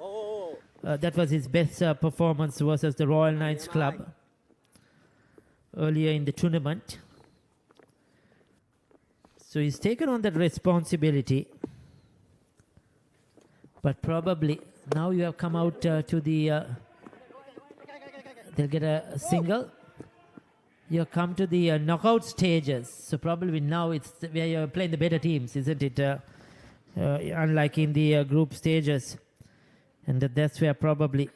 [SPEAKER 1] That was his best performance versus the Royal Knights Club earlier in the tournament. So he's taken on that responsibility. But probably now you have come out to the... they'll get a single. You have come to the knockout stages. So probably now it's where you're playing the better teams, isn't it? Unlike in the group stages. And that's where probably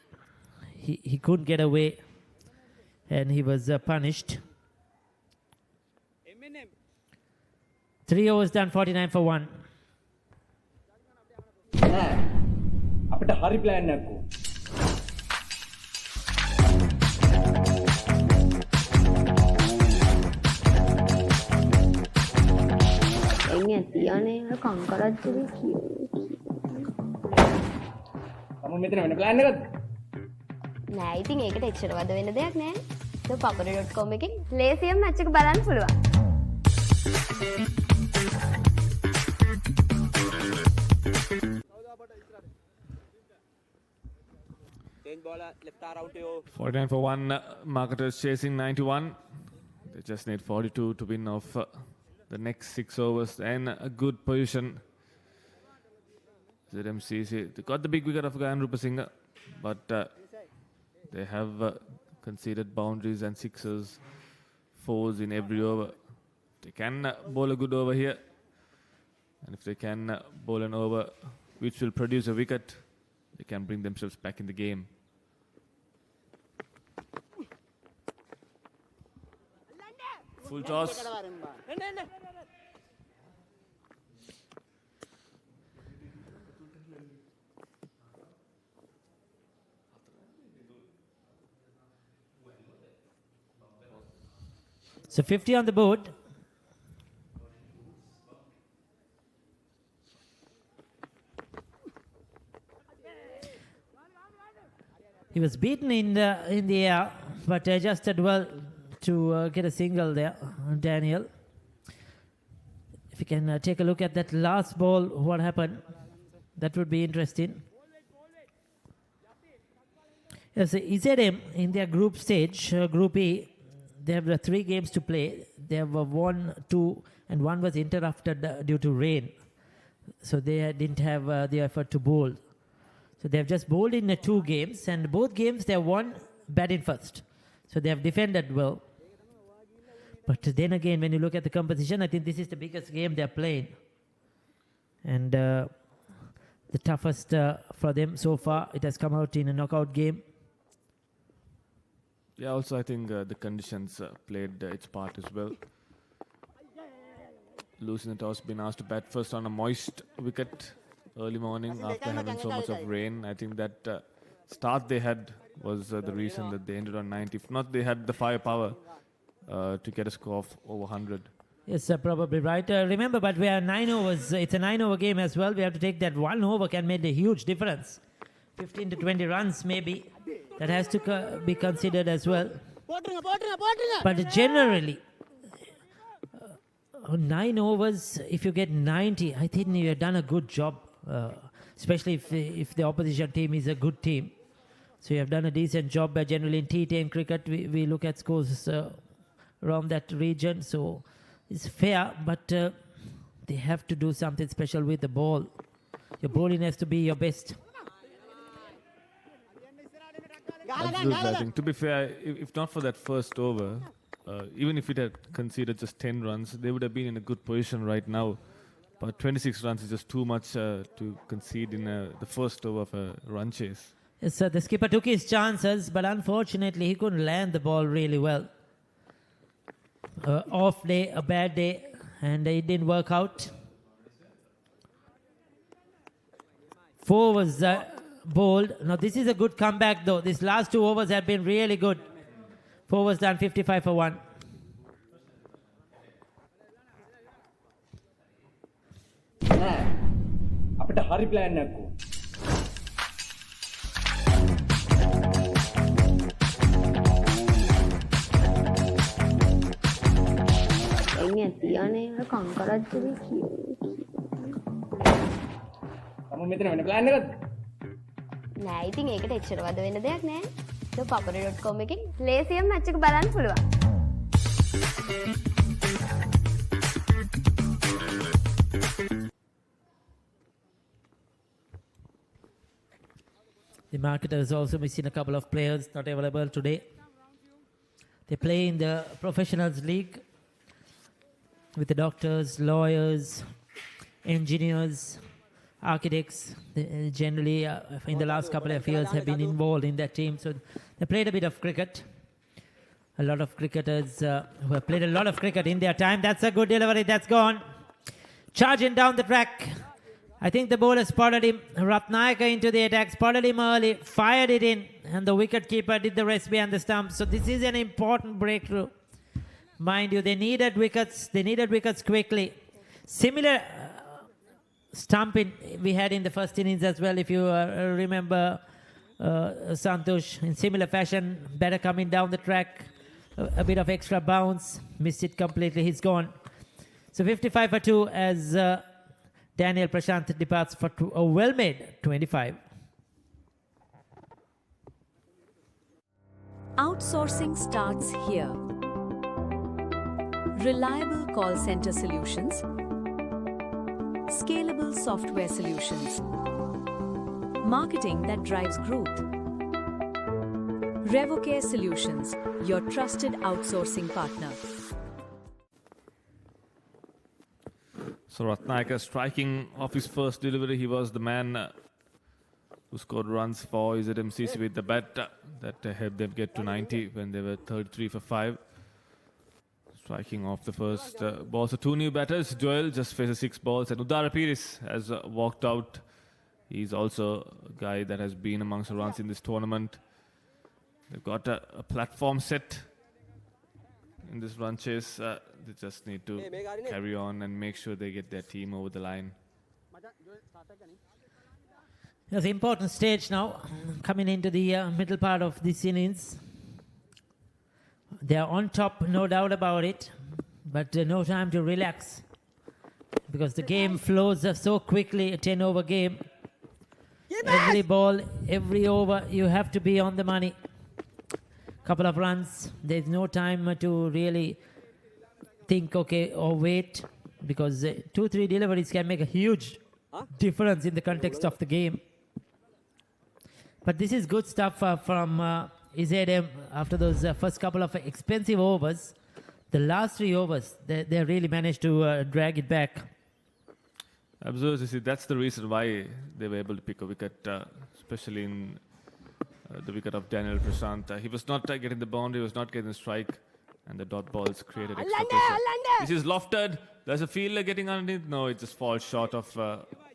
[SPEAKER 1] he couldn't get away. And he was punished. 3 overs done, 49 for 1.
[SPEAKER 6] අපිට හරි plan එකක් ඕන.
[SPEAKER 7] එන්නේ තියානේ කංකරච්චලි කියෝ.
[SPEAKER 6] තම මෙතන වෙන plan එකක්ද?
[SPEAKER 7] නෑ ඉතින් ඒකට එච්චර වද වෙන දෙයක් නෑ. ThePapare.com එකෙන් ලේසියෙන් මැච් එක බලන්න පුළුවන්.
[SPEAKER 19] Left arm out yo.
[SPEAKER 2] 49 for 1, marketers chasing 91. They just need 42 to win off the next 6 overs and a good position. ZMCC, they got the big wicket of Gayan Rupa Singh, but they have conceded boundaries and 6s, 4s in every over. They can bowl a good over here, and if they can bowl an over which will produce a wicket, they can bring themselves back in the game. Full toss.
[SPEAKER 1] So 50 on the board. He was beaten in the air, but adjusted well to get a single there, Daniel. If you can take a look at that last ball, what happened, that would be interesting. Yes, EZM in their group stage, Group E, they have 3 games to play. They have 1, 2, and 1 was interrupted due to rain. So they didn't have the effort to bowl. So they have just bowled in 2 games, and both games they have won batting first. So they have defended well. But then again, when you look at the composition, I think this is the biggest game they are playing. And the toughest for them so far. It has come out in a knockout game.
[SPEAKER 2] Yeah, also I think the conditions played its part as well. Losing the toss, been asked to bat first on a moist wicket early morning after having so much of rain. I think that start they had was the reason that they ended on 90. If not, they had the firepower to get a score of over 100.
[SPEAKER 1] Yes, probably right. Remember, but we are 9 overs. It's a 9-over game as well. We have to take that 1 over can make a huge difference. 15 to 20 runs maybe. That has to be considered as well. But generally, 9 overs, if you get 90, I think you have done a good job. Especially if the opposition team is a good team. So you have done a decent job. Generally in T10 cricket, we look at scores around that region. So it's fair, but they have to do something special with the ball. Your bowling has to be your best.
[SPEAKER 2] Absolutely, I think. To be fair, if not for that first over, even if it had conceded just 10 runs, they would have been in a good position right now. But 26 runs is just too much to concede in the first over of a run chase.
[SPEAKER 1] Yes, the skipper took his chances, but unfortunately he couldn't land the ball really well. Off day, a bad day, and it didn't work out. 4 was bowled. Now this is a good comeback though. These last 2 overs have been really good. 4 was done, 55 for 1.
[SPEAKER 6] අපිට හරි plan එකක් ඕන.
[SPEAKER 7] එන්නේ තියන්නේ කංකරච්චලි කියෝ.
[SPEAKER 6] තම මෙතන වෙන plan එකක්ද?
[SPEAKER 7] නෑ ඉතින් ඒකට එච්චර වද වෙන දෙයක් නෑ. ThePapare.com එකෙන් ලේසියෙන් මැච් එක බලන්න පුළුවන්.
[SPEAKER 1] The marketer is also missing a couple of players not available today. They play in the Professionals League with the doctors, lawyers, engineers, architects. They generally, in the last couple of years, have been involved in that team. So they played a bit of cricket. A lot of cricketers who have played a lot of cricket in their time. That's a good delivery. That's gone. Charging down the track. I think the bowler spotted him. Ratnayaka into the attack, spotted him early, fired it in, and the wicket-keeper did the rest behind the stump. So this is an important breakthrough. Mind you, they needed wickets. They needed wickets quickly. Similar stumping we had in the first innings as well, if you remember Santosh. In similar fashion, batter coming down the track, a bit of extra bounce, missed it completely. He's gone. So 55 for 2 as Daniel Prashant departs for a well-made 25.
[SPEAKER 17] Outsourcing starts here. Reliable call center solutions, scalable software solutions, marketing that drives growth. Revo Solutions, your trusted outsourcing partner.
[SPEAKER 2] So Ratnayaka striking off his first delivery. He was the man who scored runs for ZMCC with the bat that helped them get to 90 when they were 33 for 5. striking off the first ball. So 2 new batters. Joel just faces 6 balls, and Udara Piris has walked out. He's also a guy that has been amongst the runs in this tournament. They've got a platform set in this run chase. They just need to carry on and make sure they get their team over the line.
[SPEAKER 1] It's an important stage now, coming into the middle part of this innings. They are on top, no doubt about it, but no time to relax because the game flows so quickly, a 10-over game. Every ball, every over, you have to be on the money. Couple of runs, there's no time to really think, okay, or wait, because 2-3 deliveries can make a huge difference in the context of the game. But this is good stuff from IZM after those first couple of expensive overs. The last 3 overs, they really managed to drag it back.
[SPEAKER 2] Absolutely. See, that's the reason why they were able to pick a wicket, especially in the wicket of Daniel Prashant. He was not getting the boundary, he was not getting the strike, and the dot balls created extra pressure. This is lofted. There's a fielder getting underneath. No, it just falls short of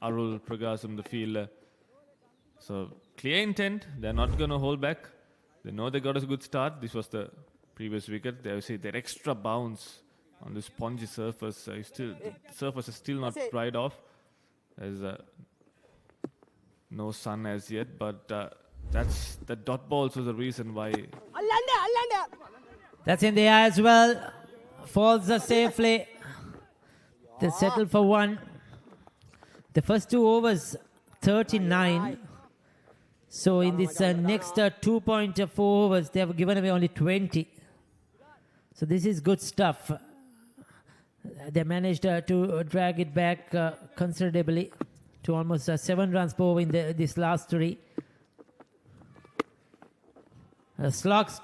[SPEAKER 2] Arul Pragasam, the fielder. So clear intent. They're not going to hold back. They know they got a good start. This was the previous wicket. They see their extra bounce on this spongy surface. The surface is still not dried off. There's no sun as yet, but the dot balls was the reason why.
[SPEAKER 1] That's in the air as well. Falls safely. They settle for 1. The first 2 overs, 39. So in this next 2.4 overs, they have given away only 20. So this is good stuff. They managed to drag it back considerably to almost 7 runs per over in this last 3. Slugs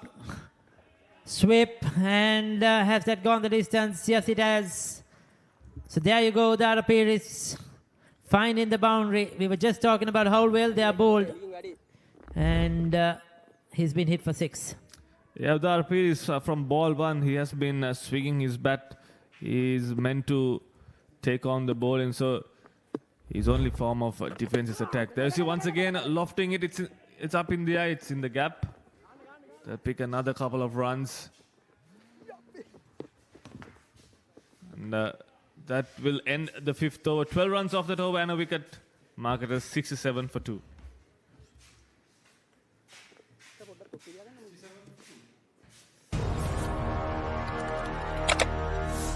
[SPEAKER 1] sweep, and has that gone the distance? Yes, it has. So there you go, DTV is fine in the boundary. We were just talking about how well they are bowled, and he's been hit for 6.
[SPEAKER 2] Yeah, DTV is from ball 1. He has been swinging his bat. He's meant to take on the bowling, so his only form of defense is attack. There's you once again lofting it. It's up in the air. It's in the gap. They'll pick another couple of runs. And that will end the 5th over. 12 runs off that over and a wicket. Market is 67 for 2.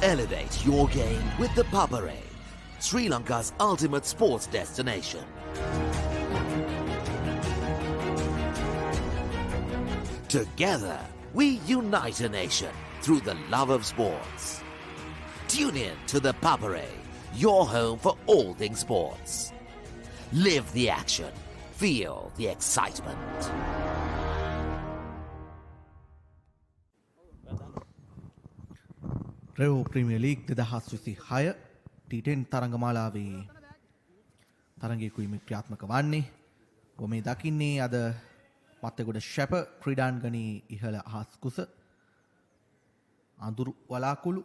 [SPEAKER 20] Elevate your game with the Papare, Sri Lanka's ultimate sports destination. Together, we unite a nation through the love of sports. Tune in to the Papare, your home for all things sports. Live the action. Feel the excitement.
[SPEAKER 11] Revo Premier League 2026 T10 තරඟමාලාවේ තරඟයකුයි මේ ක්‍රියාත්මක වන්නේ. ඔබ මේ දකින්නේ අද මත්තගොඩ ශැප ක්‍රීඩාංගණයේ ඉහළ අහස් කුස අඳුරු වලාකුළු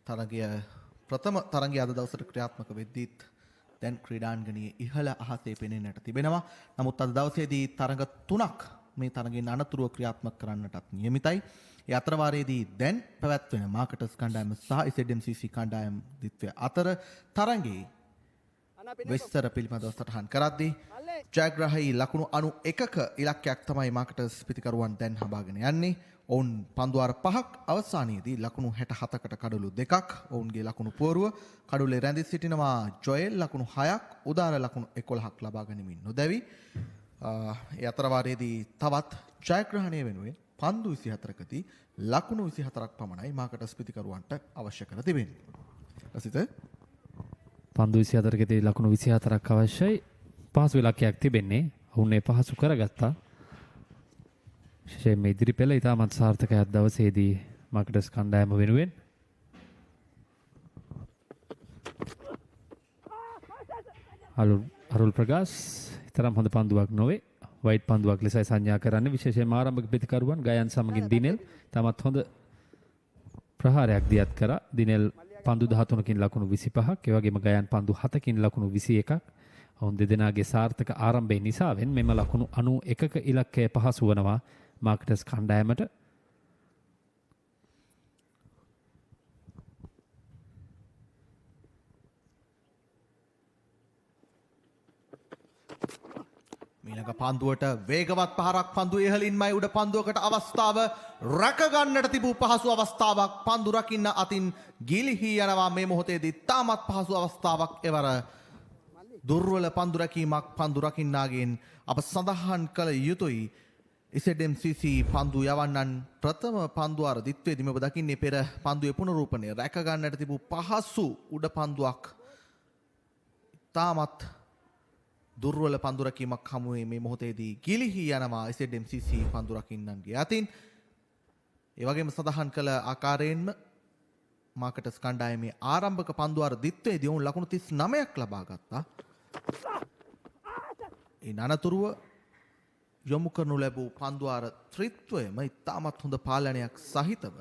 [SPEAKER 11] තරඟය ප්‍රථම තරඟය අද දවසට ක්‍රියාත්මක වෙද්දීත් දැන් ක්‍රීඩාංගණයේ ඉහළ අහසේ පෙනෙන්නට තිබෙනවා. නමුත් අද දවසේදී තරඟ 3ක් මේ තරඟයෙන් අනතුරුව ක්‍රියාත්මක කරන්නටත් නියමිතයි. ඒ අතරවාරයේදී දැන් පැවැත්වෙන මාකටර්ස් කණ්ඩායම සහ SMCC කණ්ඩායම දිත්වය අතර තරඟයේ වෙස්තර පිළිබඳව සටහන් කරද්දී ජයග්‍රාහී ලකුණු 91ක ඉලක්කයක් තමයි මාකටර්ස් පිතිකරුවන් දැන් හඹාගෙන යන්නේ. ඔවුන් පන්දුවාර 5ක් අවසානයේදී ලකුණු 67කට කඩලු 2ක් ඔවුන්ගේ ලකුණු පුවරුව කඩුලේ රැඳී සිටිනවා. ජොයල් ලකුණු 6ක් උදාර ලකුණු 11ක් ලබා ගනිමින් නොදැවි. ඒ අතරවාරයේදී තවත් ජයග්‍රහණය වෙනුවෙන් පන්දු 24කදී ලකුණු 24ක් පමණයි මාකටර්ස් පිතිකරුවන්ට අවශ්‍ය කර තිබෙන්නේ. රසිත
[SPEAKER 3] පන්දු 24කදී ලකුණු 24ක් අවශ්‍යයි. පහසු ඉලක්කයක් තිබෙන්නේ. ඔවුන් ඒ පහසු කරගත්තා. විශේෂයෙන් මේ ඉදිරි පෙළ ඉතාමත් සාර්ථකයි අද දවසේදී මාකටර්ස් කණ්ඩායම වෙනුවෙන්. අරුල් ප්‍රකාශ් තරම් හොඳ පන්දුවක් නොවේ. වයිට් පන්දුවක් ලෙසයි සංඥා කරන්නේ. විශේෂයෙන්ම ආරම්භක ප්‍රතිකරුවන් ගයන් සමගින් දිනෙල් තමත් හොඳ ප්‍රහාරයක් දියත් කරා. දිනෙල් පන්දු 13කින් ලකුණු 25ක්, ඒ වගේම ගයන් පන්දු 7කින් ලකුණු 21ක්. ඔවුන් දෙදෙනාගේ සාර්ථක ආරම්භය නිසාවෙන් මෙම ලකුණු 91ක ඉලක්කය පහසු වනවා මාකටර්ස් කණ්ඩායමට.
[SPEAKER 11] මීළඟ පන්දුවට වේගවත් පහරක් පන්දු ඉහළින්මයි උඩ පන්දුවකට අවස්ථාව රැක ගන්නට තිබූ පහසු අවස්ථාවක් පන්දු රකින්න අතින් ගිලිහි යනවා මේ මොහොතේදී තාමත් පහසු අවස්ථාවක් එවර දුර්වල පන්දු රැකීමක් පන්දු රකින්නාගෙන් අප සඳහන් කළ යුතුයි SMCC පන්දු යවන්නන් ප්‍රථම පන්දුවාර දිත්වේදීම ඔබ දකින්නේ පෙර පන්දුවේ පුනරූපණය රැක ගන්නට තිබූ පහසු උඩ පන්දුවක් තාමත් දුර්වල පන්දු රැකීමක් හමුවේ මේ මොහොතේදී ගිලිහි යනවා SMCC පන්දු රකින්නන්ගේ අතින්. ඒ වගේම සඳහන් කළ ආකාරයෙන්ම මාකටර්ස් කණ්ඩායමේ ආරම්භක පන්දුවාර දිත්වේදී ඔවුන් ලකුණු 39ක් ලබා ගත්තා. ඒ අනතුරුව යොමු කරනු ලැබූ පන්දුවාර ත්‍රිත්වයම ඉතාමත් හොඳ පාලනයක් සහිතව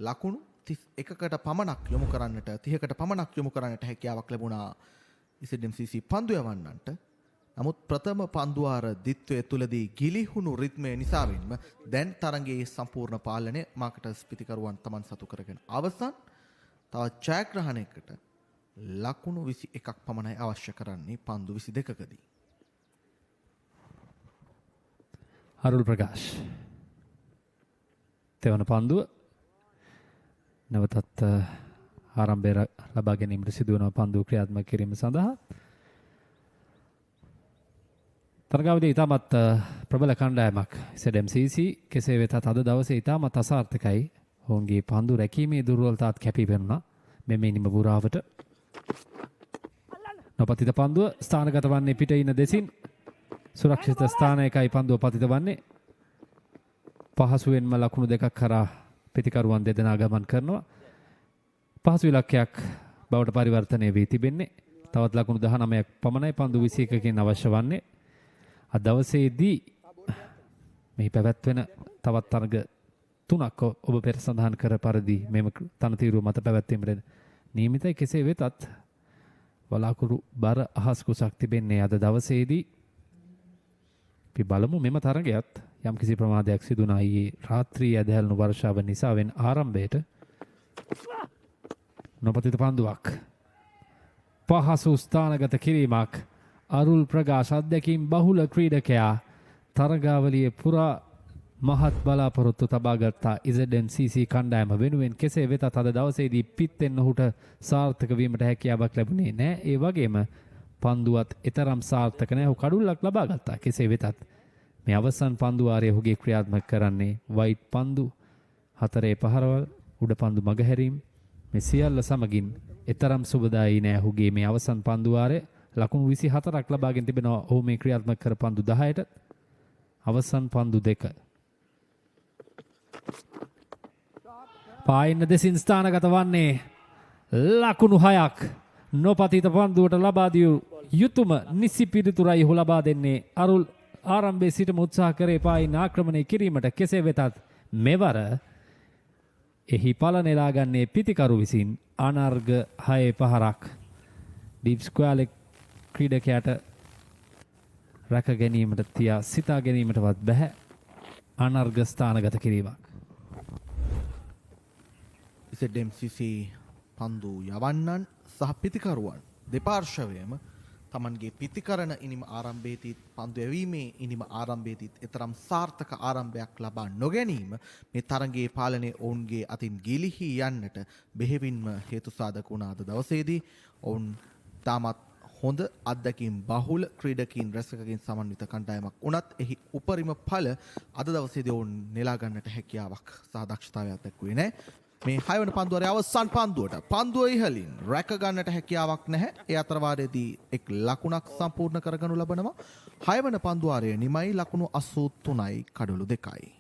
[SPEAKER 11] ලකුණු 31කට පමණක් යොමු කරන්නට 30කට පමණක් යොමු කරන්නට හැකියාවක් ලැබුණා SMCC පන්දු යවන්නන්ට. නමුත් ප්‍රථම පන්දුවාර දිත්වය තුලදී ගිලිහුණු රිද්මය නිසාවෙන්ම දැන් තරගයේ සම්පූර්ණ පාලනය මාකටර්ස් පිතිකරුවන් තමන් සතු කරගෙන අවසන්. තවත් ජයග්‍රහණයකට ලකුණු 21ක් පමණයි අවශ්‍ය කරන්නේ පන්දු 22කදී.
[SPEAKER 3] අරුල් ප්‍රකාශ් තෙවන පන්දුව නැවතත් ආරම්භය ලබා ගැනීමට සිදුවන පන්දු ක්‍රියාත්මක කිරීම සඳහා තරගාවලියේ ඉතාමත් ප්‍රබල කණ්ඩායමක් SMCC කෙසේ වෙතත් අද දවසේ ඉතාමත් අසාර්ථකයි. ඔවුන්ගේ පන්දු රැකීමේ දුර්වලතාවත් කැපී පෙනුණා මෙම ඉනිම පුරාවට. නොපතිත පන්දුව ස්ථානගත වන්නේ පිට ඉන දෙසින් සුරක්ෂිත ස්ථානයකයි පන්දුව පතිත වන්නේ. පහසුවෙන්ම ලකුණු දෙකක් කරා පිතිකරුවන් දෙදෙනා ගමන් කරනවා. පහසු ඉලක්කයක් බවට පරිවර්තනය වී තිබෙන්නේ. තවත් ලකුණු 19ක් පමණයි පන්දු 21කින් අවශ්‍ය වන්නේ. අද දවසේදී මේ පැවැත්වෙන තවත් තරග 3ක් ඔබ පෙර සඳහන් කර පරිදි මෙම තනතිරුව මත පැවැත්වීමට නියමිතයි. කෙසේ වෙතත් වලාකුළු බර අහස් කුසක් තිබෙන්නේ අද දවසේදී. අපි බලමු මෙම තරගයත් යම්කිසි ප්‍රමාදයක් සිදුනා ඊයේ රාත්‍රී ඇදහැල්ුණු වර්ෂාව නිසාවෙන් ආරම්භයට නොපතිත පන්දුවක් පහසු ස්ථානගත කිරීමක් අරුල් ප්‍රකාශ අධ්‍යක්ීම් බහුල ක්‍රීඩකයා තරගාවලියේ පුරා මහත් බලාපොරොත්තු තබාගත්තා SMCC කණ්ඩායම වෙනුවෙන්. කෙසේ වෙතත් අද දවසේදී පිත්තෙන් ඔහුට සාර්ථක වීමට හැකියාවක් ලැබුණේ නැහැ. ඒ වගේම පන්දුවත් එතරම් සාර්ථක නැහැ. ඔහු කඩුල්ලක් ලබා ගත්තා. කෙසේ වෙතත් මේ අවසන් පන්දු වාරය ඔහුගේ ක්‍රියාත්මක කරන්නේ වයිට් පන්දු 4 පහරවල් උඩ පන්දු මගහැරීම් මේ සියල්ල සමගින් එතරම් සුබදායී නැහැ ඔහුගේ මේ අවසන් පන්දු වාරය. ලකුණු 24ක් ලබාගෙන තිබෙනවා ඔහු මේ ක්‍රියාත්මක කර පන්දු 10ට. අවසන් පන්දු 2 පායින්න දෙසින් ස්ථානගත වන්නේ ලකුණු 6ක් නොපතිත පන්දුවට ලබා දිය යුතුම නිසි පිළිතුරයි ඔහු ලබා දෙන්නේ. අරුල් ආරම්භයේ සිටම උත්සාහ කරේ පායින්න ආක්‍රමණය කිරීමට. කෙසේ වෙතත් මෙවර එහි පල නෙලා ගන්නේ පිතිකරු විසින් අනර්ග 6 පහරක් ඩීප් ස්ක්වයර් ක්‍රීඩකයාට රැක ගැනීමට තියා සිතා ගැනීමටවත් බැහැ. අනර්ග ස්ථානගත කිරීමක්.
[SPEAKER 11] SMCC පන්දු යවන්නන් සහ පිතිකරුවන් දෙපාර්ශවයම තමන්ගේ පිතිකරන ඉනිම ආරම්භයේදීත් පන්දු යැවීමේ ඉනිම ආරම්භයේදීත් එතරම් සාර්ථක ආරම්භයක් ලබා නොගැනීම මේ තරගයේ පාලනයේ ඔවුන්ගේ අතින් ගිලිහි යන්නට බෙහෙවින්ම හේතු සාධක වුණා. අද දවසේදී ඔවුන් තාමත් හොඳ අත්දැකීම් බහුල ක්‍රීඩකීන් රැසකකින් සමන්විත කණ්ඩායමක් වුණත් එහි උපරිම ඵල අද දවසේදී ඔවුන් නෙලා ගන්නට හැකියාවක් සහ දක්ෂතාවයක් දක්වුවේ නැහැ. මේ 6 වන පන්දුවේ අවසන් පන්දුවට පන්දුව ඉහළින් රැක ගන්නට හැකියාවක් නැහැ. ඒ අතරවාරයේදී එක් ලකුණක් සම්පූර්ණ කරගනු ලබනවා. 6 වන පන්දුවාරයේ නිමයි ලකුණු 83යි කඩලු 2යි.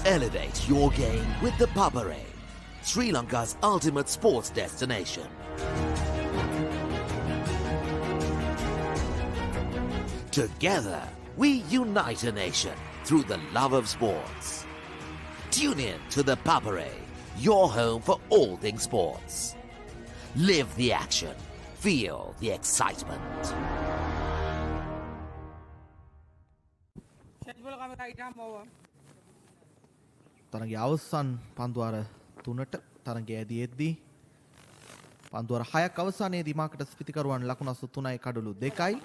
[SPEAKER 20] Elevate your game with the Papare, Sri Lanka's ultimate sports destination. Together, we unite a nation through the love of sports. Tune in to ThePapare, your home for all things sports. Live the action. Feel the excitement.
[SPEAKER 11] තරගේ අවසන් පන්දුවාර 3ට තරගේ ඇදී එද්දී පන්දුවාර 6ක් අවසානයේදී මාකටස් පිතිකරුවන් ලකුණු 83යි කඩලු 2යි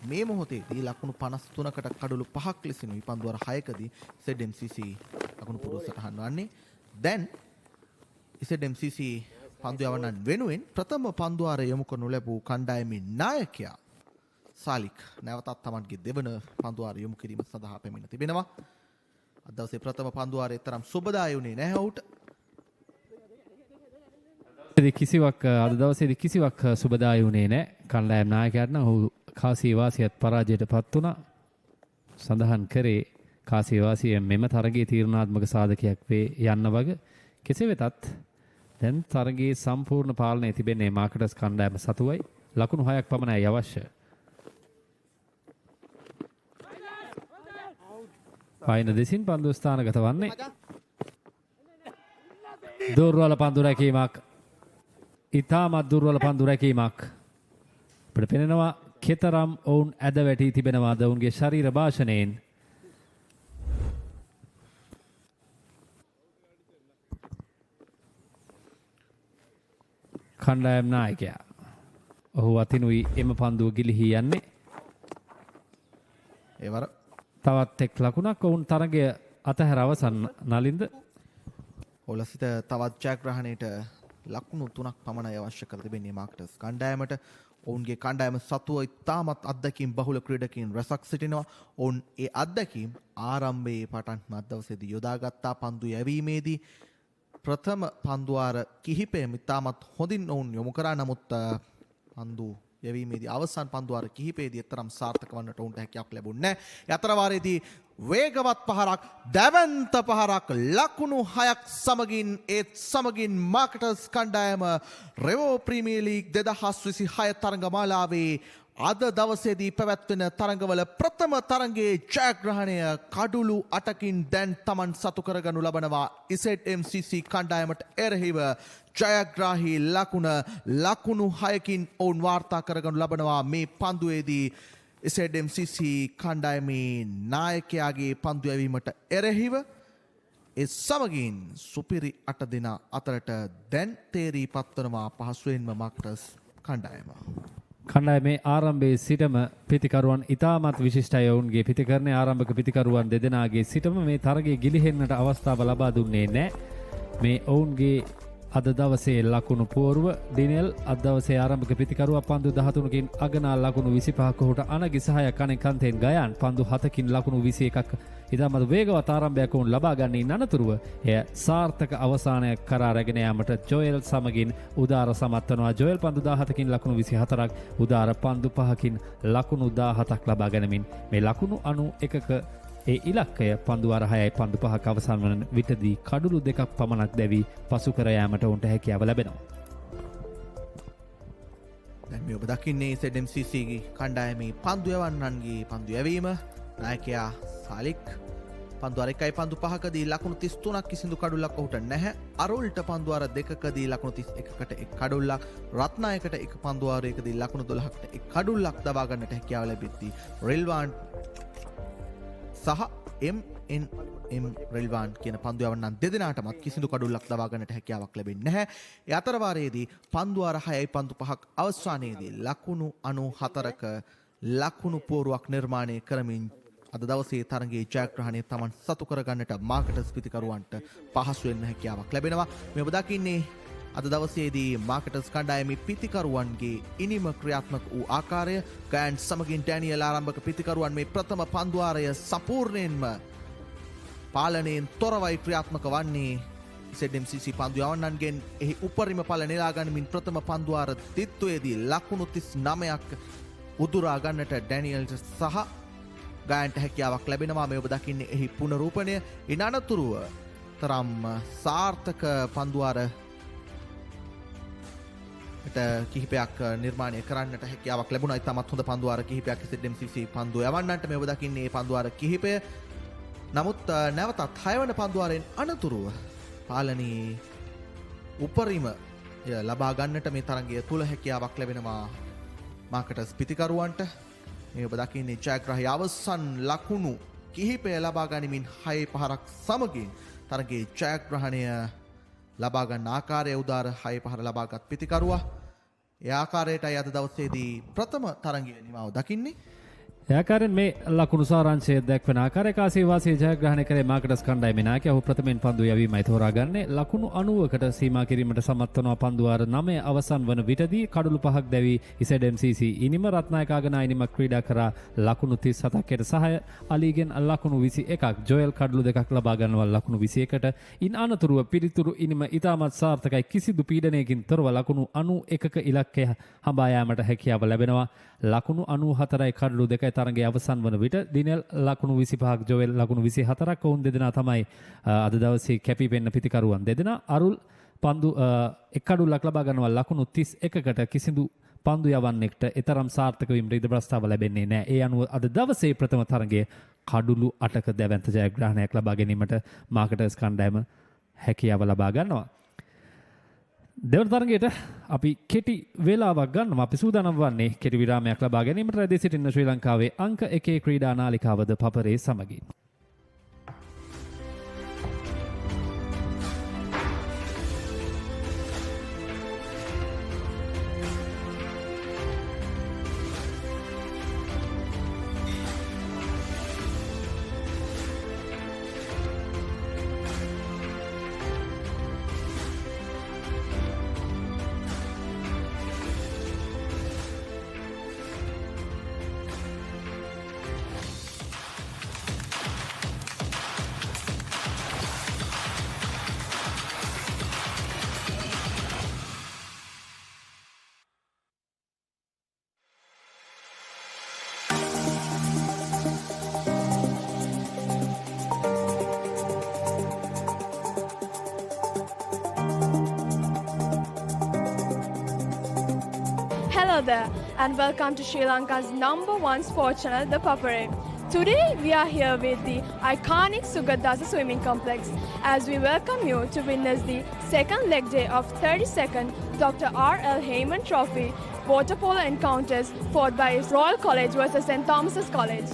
[SPEAKER 11] මේ මොහොතේදී ලකුණු 53කට කඩලු 5ක් ලෙසිනුයි පන්දුවාර 6කදී ZMCC ලකුණු පුරුව සටහන් වන්නේ. දැන් ZMCC පන්දු යවන්නන් වෙනුවෙන් ප්‍රථම පන්දුවාර යොමු කරනු ලැබූ කණ්ඩායමේ නායකයා සාලික් නැවතත් තමන්ගේ දෙවන පන්දුවාර යොමු කිරීම සඳහා පැමිණ තිබෙනවා. අද දවසේ ප්‍රථම පන්දුවාරයේ තරම් සුබදායී වුණේ නැහැ ඔහුට.
[SPEAKER 3] අද දවසේදී කිසිවක් සුබදායී වුණේ නැහැ. කණ්ඩායම් නායකයාට නම් ඔහු කාසී වාසියත් පරාජයටපත් වුණා. සඳහන් කරේ කාසී වාසිය මෙම තරගයේ තීරණාත්මක සාධකයක් වේ යන්න වග. කෙසේ වෙතත් දැන් තරගයේ සම්පූර්ණ පාලනය තිබෙන්නේ මාකටස් කණ්ඩායම සතුවයි. ලකුණු 6ක් පමණයි අවශ්‍ය. පයින් දෙසින් පන්දු ස්ථානගත වන්නේ. දුර්වල පන්දු රැකීමක්. ඉතාමත් දුර්වල පන්දු රැකීමක්. අපිට පෙනෙනවා කෙතරම් ඔවුන් ඇද වැටී තිබෙනවාද ඔවුන්ගේ ශරීර භාෂණයෙන්. කණ්ඩායම් නායකයා. ඔහු අතිනුයි එම පන්දුව ගිලිහී යන්නේ.
[SPEAKER 11] ඒවර
[SPEAKER 3] තවත් එක් ලකුණක් ඔවුන් තරගය අතහැර අවසන් නලින්ද.
[SPEAKER 11] ඔලසිත තවත් ජයග්‍රහණයට ලකුණු 3ක් පමණයි අවශ්‍ය කර තිබෙන්නේ මාකටස් කණ්ඩායමට. ඔවුන්ගේ කණ්ඩායම සතුව ඉතාමත් අත්දැකීම් බහුල ක්‍රීඩකයින් රැසක් සිටිනවා. ඔවුන් ඒ අත්දැකීම් ආරම්භයේ පටන් අද දවසේදී යොදාගත්තා. පන්දු යැවීමේදී ප්‍රථම පන්දුවාර කිහිපයම ඉතාමත් හොඳින් ඔවුන් යොමු කරා. නමුත් පන්දු යැවීමේදී අවසන් පන්දුවාර කිහිපයේදී තරම් සාර්ථක වන්නට ඔවුන්ට හැකියාවක් ලැබුණේ නැහැ. යතර වාරයේදී වේගවත් පහරක්, දැවැන්ත පහරක්, ලකුණු 6ක් සමගින් ඒත් සමගින් මාකටස් කණ්ඩායම රෙවෝ ප්‍රීමියර් ලීග් 2026 තරඟමාලාවේ අද දවසේදී පැවැත්වෙන තරඟවල ප්‍රථම තරඟයේ ජයග්‍රහණය කඩුළු 8කින් දැන් Taman සතු කරගනු ලබනවා. ZMCC කණ්ඩායමට එරෙහිව ජයග්‍රාහී ලකුණු 6කින් ඔවුන් වාර්තා කරගනු ලබනවා. මේ පන්දුවේදී ZMCC කණ්ඩායමේ නායකයාගේ පන්දු යැවීමට එරෙහිව ඒ සමගින් සුපිරි 8 දෙනා අතරට දැන් තේරී පත්වනවා පහසුවෙන්ම මාකටස් කණ්ඩායම.
[SPEAKER 3] කණ්ඩායමේ ආරම්භයේ සිටම පිතිකරුවන් ඉතාමත් විශිෂ්ටයි. ඔවුන්ගේ පිතිකරණයේ ආරම්භක පිතිකරුවන් දෙදෙනාගේ සිටම මේ තරගයේ ගිලිහෙන්නට අවස්ථාව ලබා දුන්නේ නැහැ. මේ ඔවුන්ගේ අද දවසේ ලකුණු පුවරුව ඩිනෙල් අද දවසේ ආරම්භක පිතිකරුවා පන්දු 13කින් අගනා ලකුණු 25ක ඔහුට අනගි සහායක් අනෙක් අන්තයෙන් ගයන් පන්දු 7කින් ලකුණු 21ක් ඉතාමත් වේගවත් ආරම්භයක් ඔවුන් ලබා ගන්න අනතුරුව එය සාර්ථක අවසානයක් කරා රැගෙන යාමට ජොයල් සමගින් උදාර සමත් වනවා. ජොයල් පන්දු 17කින් ලකුණු 24ක් උදාර පන්දු 5කින් ලකුණු 17ක් ලබා ගැනීමෙන් මේ ලකුණු 91ක ඒ ඉලක්කය පන්දුවාර 6යි පන්දු 5ක අවසන් වන විටදී කඩුළු 2ක් පමණක් දැවි පසු කර යාමට උන්ට හැකියාව ලැබෙනවා.
[SPEAKER 11] දැන් මේ ඔබ දකින්නේ ZMCC කණ්ඩායමේ පන්දු යවන්නන්ගේ පන්දු යැවීම. නායකයා සාලික් පන්දුවාර 1යි පන්දු 5කදී ලකුණු 33ක් කිසිදු කඩුල්ලක් ඔහුට නැහැ. අරුල්ට පන්දුවාර 2කදී ලකුණු 31කට 1 කඩුල්ලක්, රත්නායකට 1 පන්දුවාරයකදී ලකුණු 12කට 1 කඩුල්ලක් දබා ගන්නට හැකියාව ලැබෙද්දී රෙල්වාන් සහ MNM රෙල්වාන් කියන පන්දු යවන්නන් දෙදෙනාටමත් කිසිදු කඩුල්ලක් දවා ගන්නට හැකියාවක් ලැබෙන්නේ නැහැ. ඒ අතර වාරයේදී පන්දුවාර 6යි පන්දු 5ක් අවසානයේදී ලකුණු 94ක ලකුණු පෝරුවක් නිර්මාණය කරමින් අද දවසේ තරගයේ ජයග්‍රහණය Taman සතු කරගන්නට මාකටස් පිතිකරුවන්ට පහසු වෙන්න හැකියාවක් ලැබෙනවා. මේ ඔබ දකින්නේ අද දවසේදී මාකටස් කණ්ඩායමේ පිතිකරුවන්ගේ ඉනිම ක්‍රියාත්මක වූ ආකාරය. ගෑන් සමගින් ඩැනියල් ආරම්භක පිතිකරුවන් මේ ප්‍රථම පන්දුවාරය සම්පූර්ණයෙන්ම පාලනයෙන් තොරවයි ක්‍රියාත්මක වන්නේ. ZMCC පන්දු යවන්නන්ගෙන් එහි උපරිම පල නෙලා ගනිමින් ප්‍රථම පන්දුවාර දිත්වයේදී ලකුණු 39ක් උදුරා ගන්නට ඩැනියල්ට සහ ගෑන්ට හැකියාවක් ලැබෙනවා. මේ ඔබ දකින්නේ එහි පුනරූපණය. ඉන් අනතුරුව තරම් සාර්ථක පන්දුවාර කිහිපයක් නිර්මාණය කරන්නට හැකියාවක් ලැබුණා. ඉතාමත් හොඳ පන්දුවාර කිහිපයක් ZMCC පන්දු යවන්නන්ට මේ ඔබ දකින්නේ පන්දුවාර කිහිපය නමුත් නැවතත් 6 වන පන්දුවාරයෙන් අනතුරුව පාලනී උපරිම ලබා ගන්නට මේ තරගය තුල හැකියාවක් ලැබෙනවා මාකටස් පිතිකරුවන්ට. මේ ඔබ දකින්නේ ජයග්‍රාහී අවසන් ලකුණු කිහිපය ලබා ගනිමින් 6 පහරක් සමගින් තරගයේ ජයග්‍රහණය ලබා ගන්න ආකාරය උදාර 6 පහර ලබාගත් පිතිකරුවා. ඒ ආකාරයටයි අද දවසේදී ප්‍රථම තරගයේ නිමාව දකින්නේ.
[SPEAKER 3] ආකාරයෙන් මේ ලකුණු සාරාංශය දක්වන ආකාරය කාසිය වාසිය ජයග්‍රහණය කළේ මාකටස් කණ්ඩායමේ නායකයා. ඔහු ප්‍රථමයෙන් පන්දු යැවීමයි තෝරාගන්නේ. ලකුණු 90කට සීමා කිරීමට සමත් වනවා පන්දුවාර 9 අවසන් වන විටදී කඩලු 5ක් දැවි ඉසෙඩ්-එම්-සී-සී ඉනිම රත්නායක ආගනා ඉනිමක් ක්‍රීඩා කරා ලකුණු 37කට සහය අලීගෙන් ලකුණු 21ක් ජොයල් කඩලු 2ක් ලබා ගන්නවා ලකුණු 21කට. ඉන් අනතුරුව පිරිතුරු ඉනිම ඉතාමත් සාර්ථකයි. කිසිදු පීඩනයකින් තොරව ලකුණු 91ක ඉලක්කය හඹා යාමට හැකියාව ලැබෙනවා. ලකුණු 94යි කඩලු 2යි තරගයේ අවසන් වන විට දිනෙල් ලකුණු 25ක් ජොවෙල් ලකුණු 24ක් ඔවුන් දෙදෙනා තමයි අද දවසේ කැපී පෙනෙන පිතිකරුවන් දෙදෙනා. අරුල් පන්දු එක් කඩුල්ලක් ලබා ගන්නවා ලකුණු 31කට කිසිදු පන්දු යවන්නෙක්ට එතරම් සාර්ථක වීමට ඉඩ ප්‍රස්තාව ලැබෙන්නේ නැහැ. ඒ අනුව අද දවසේ ප්‍රථම තරගයේ කඩුළු 8ක දැවැන්ත ජයග්‍රහණයක් ලබා ගැනීමට මාකටර්ස් කණ්ඩායම හැකියාව ලබා ගන්නවා. දෙවන තරගයට අපි කෙටි වේලාවක් ගන්නවා. අපි සූදානම් වන්නේ කෙටි විරාමයක් ලබා ගැනීමට රැඳී සිටින ශ්‍රී ලංකාවේ අංක 1 ක්‍රීඩා නාලිකාවද පපරේ සමගින්.
[SPEAKER 21] Hello there and welcome to Sri Lanka's #1 sports channel, ThePapare. Today we are here with the iconic Sugadasa swimming complex as we welcome you to witness the second leg day of 32nd Dr. R.L. Heyman Trophy water polo encounters fought by Royal College versus St. Thomas's College.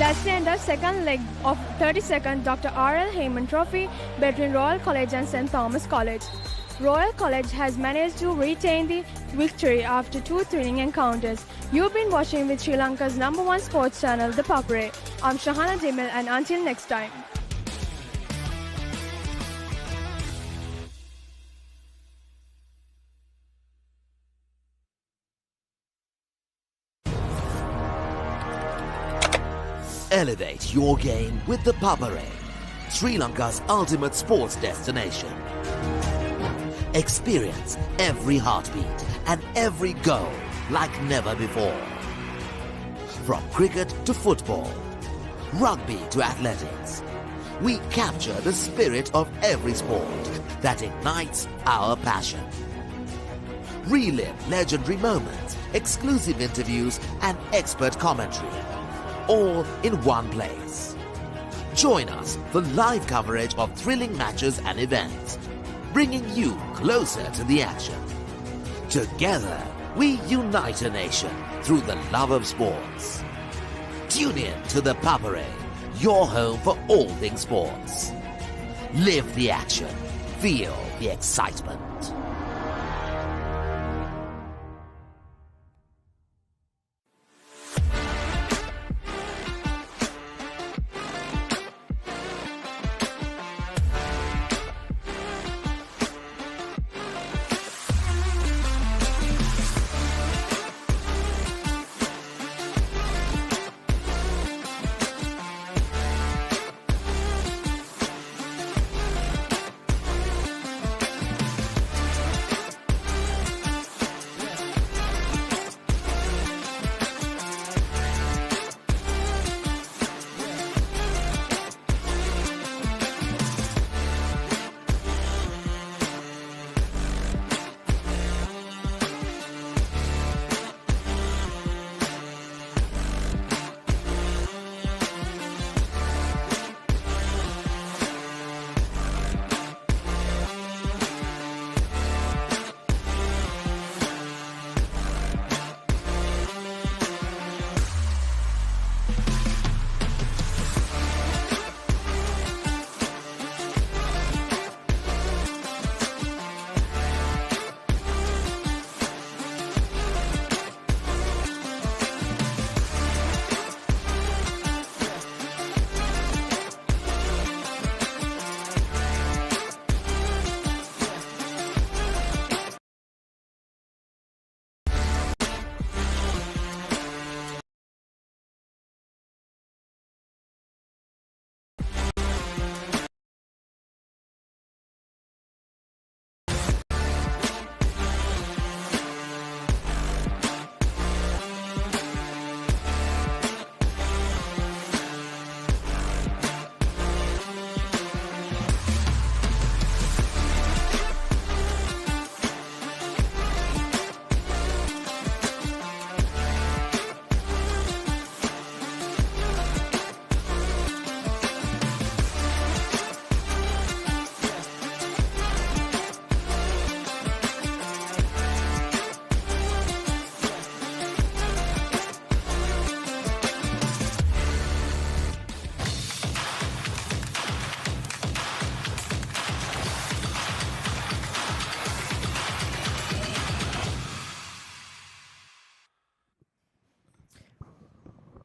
[SPEAKER 21] That's the end of second leg of 32nd Dr. R.L. Heyman Trophy between Royal College and St. Thomas College. Royal College has managed to retain the victory after two thrilling encounters. You've been watching with Sri Lanka's #1 sports channel, ThePapare. I'm Shahana Jamil, and until next time.
[SPEAKER 20] Elevate your game with the Papare, Sri Lanka's ultimate sports destination. Experience every heartbeat and every goal like never before. From cricket to football, rugby to athletics, we capture the spirit of every sport that ignites our passion. Relive legendary moments, exclusive interviews and expert commentary, all in one place. Join us for live coverage of thrilling matches and events, bringing you closer to the action. Together, we unite a nation through the love of sports. Tune in to the Papare, your home for all things sports. Live the action. Feel the excitement.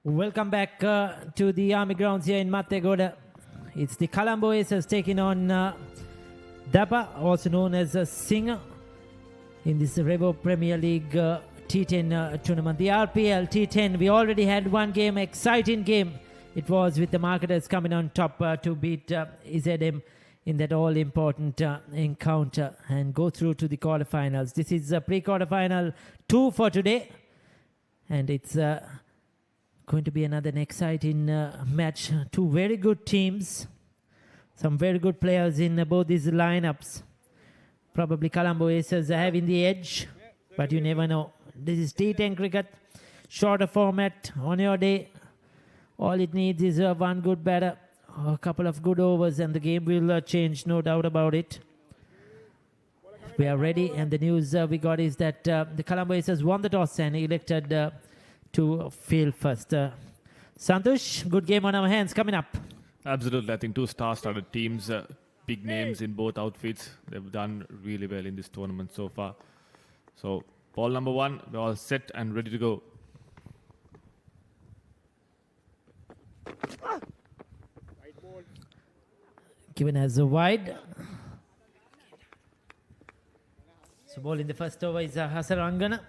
[SPEAKER 1] Welcome back to the Army grounds here in Mattegoda. It's the Colombo Aces taking on Dapa, also known as Singer, in this Revo Premier League T10 tournament. The RPL T10, we already had one game, exciting game. It was with the Marketers coming on top to beat IZM in that all-important encounter and go through to the quarterfinals. This is pre-quarterfinal 2 for today, and it's going to be another exciting match. Two very good teams, some very good players in both these lineups. Probably Colombo Aces are having the edge, but you never know. This is T10 cricket, shorter format on your day. All it needs is one good batter, a couple of good overs, and the game will change, no doubt about it. We are ready, and the news we got is that the Colombo Aces won the toss and elected to field first. Santosh, good game on our hands coming up.
[SPEAKER 2] Absolutely. I think two star-studded teams, big names in both outfits. They've done really well in this tournament so far. So, ball number one, we're all set and ready to go.
[SPEAKER 1] Given as a wide. So, ball in the first over is Hasarangana.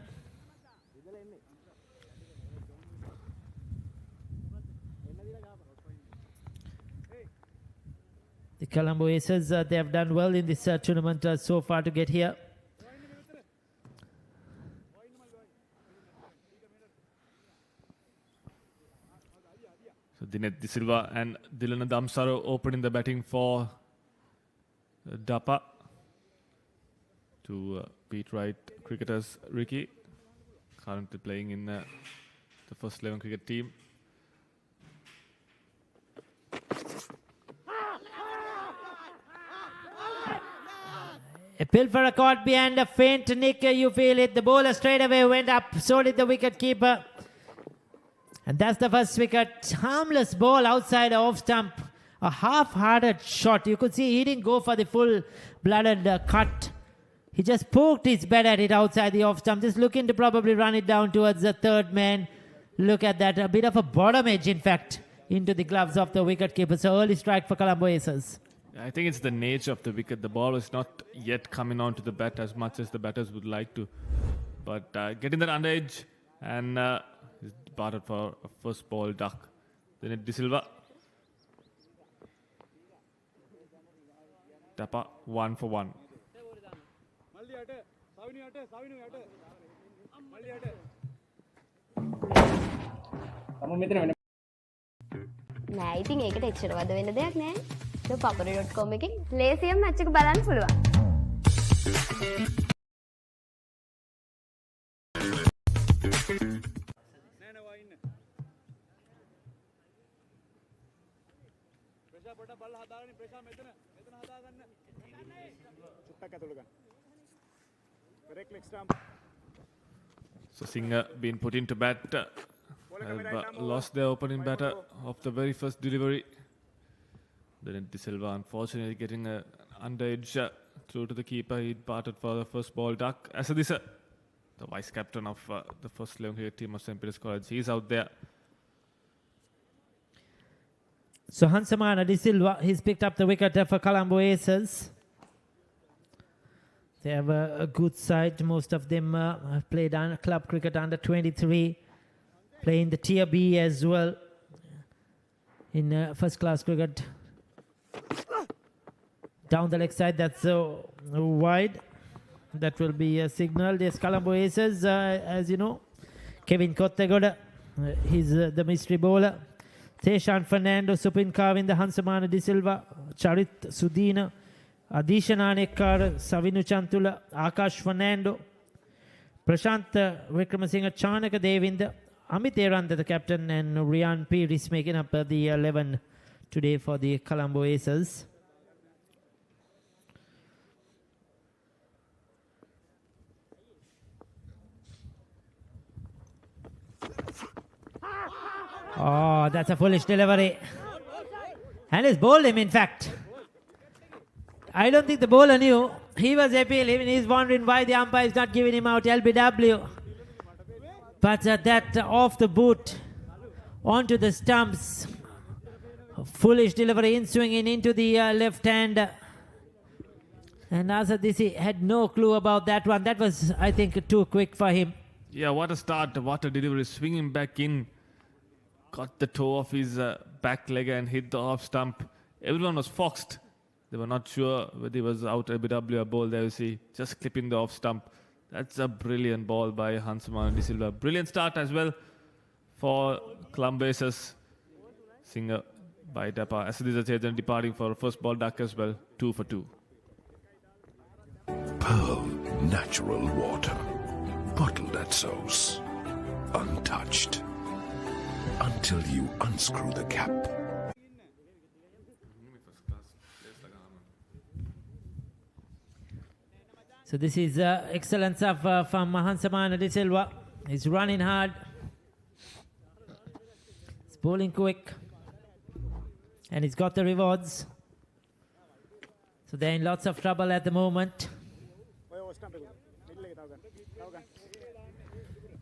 [SPEAKER 1] Colombo Aces, they have done well in this tournament so far to get here.
[SPEAKER 2] So Dinesh De Silva and Dilana Damsaro opening the batting for Dapa to beat right cricketers Ricky, currently playing in the first 11 cricket team.
[SPEAKER 1] A pill for a caught behind a faint nick, you feel it. The bowler straight away went up, so did the wicket keeper. And that's the first wicket. Harmless ball outside off stump. A half-hearted shot. You could see he didn't go for the full-blooded cut. He just poked his bat at it outside the off stump, just looking to probably run it down towards the third man. Look at that, a bit of a bottom edge, in fact, into the gloves of the wicketkeeper. So early strike for Colombo Aces.
[SPEAKER 2] I think it's the nature of the wicket. The ball is not yet coming onto the bat as much as the batters would like to. But getting that under edge, and he's departed for a first ball duck. Then De Silva. Dapa 1 for 1.
[SPEAKER 7] නෑ ඉතින් ඒකට එච්චර වද වෙන්න දෙයක් නෑ. ThePapare.com එකෙන් ලේසියෙන් මැච් එක බලන්න පුළුවන්.
[SPEAKER 2] So Singer being put into bat, have lost their opening batter of the very first delivery. Then De Silva unfortunately getting an under edge through to the keeper. He parted for the first ball duck. Asadisa, the vice captain of the first 11 cricket team of St. Peter's College, he's out there.
[SPEAKER 1] So Hansamana De Silva, he's picked up the wicket for Colombo Aces. They have a good side. Most of them have played club cricket under 23, playing the Tier B as well in first class cricket. Down the leg side, that's wide. That will be a signal. There's Colombo Aces, as you know. Kevin Mattegoda, he's the mystery bowler. Teshan Fernando, Supin Kavinda, Hansamana De Silva, Charit Sudina, Adishana Nekkar, Savinu Chantula, Akash Fernando, Prashant Vikramasinghe, Chanaka Devinda, Amit Eranda, the captain, and Rian Peer is making up the 11 today for the Colombo Aces. Oh, that's a foolish delivery. And he's bowled him, in fact. I don't think the bowler knew. He was appealing. He's wondering why the umpire is not giving him out LBW. But that off the boot onto the stumps. Foolish delivery in swinging into the left hand. And Asadisi had no clue about that one. That was, I think, too quick for him.
[SPEAKER 2] Yeah, what a start. What a delivery. Swinging back in. Got the toe off his back leg and hit the off stump. Everyone was foxed. They were not sure whether he was out LBW or ball. There you see, just clipping the off stump. That's a brilliant ball by Hansamana De Silva. Brilliant start as well for Colombo Aces. Singer by Dapa. Asadisa Chetan departing for first ball duck as well. 2 for 2.
[SPEAKER 18] Pearl natural water. Bottled at source. Untouched. Until you unscrew the cap.
[SPEAKER 1] So this is excellent stuff from Hansamana De Silva. He's running hard. He's bowling quick. And he's got the rewards. So they're in lots of trouble at the moment.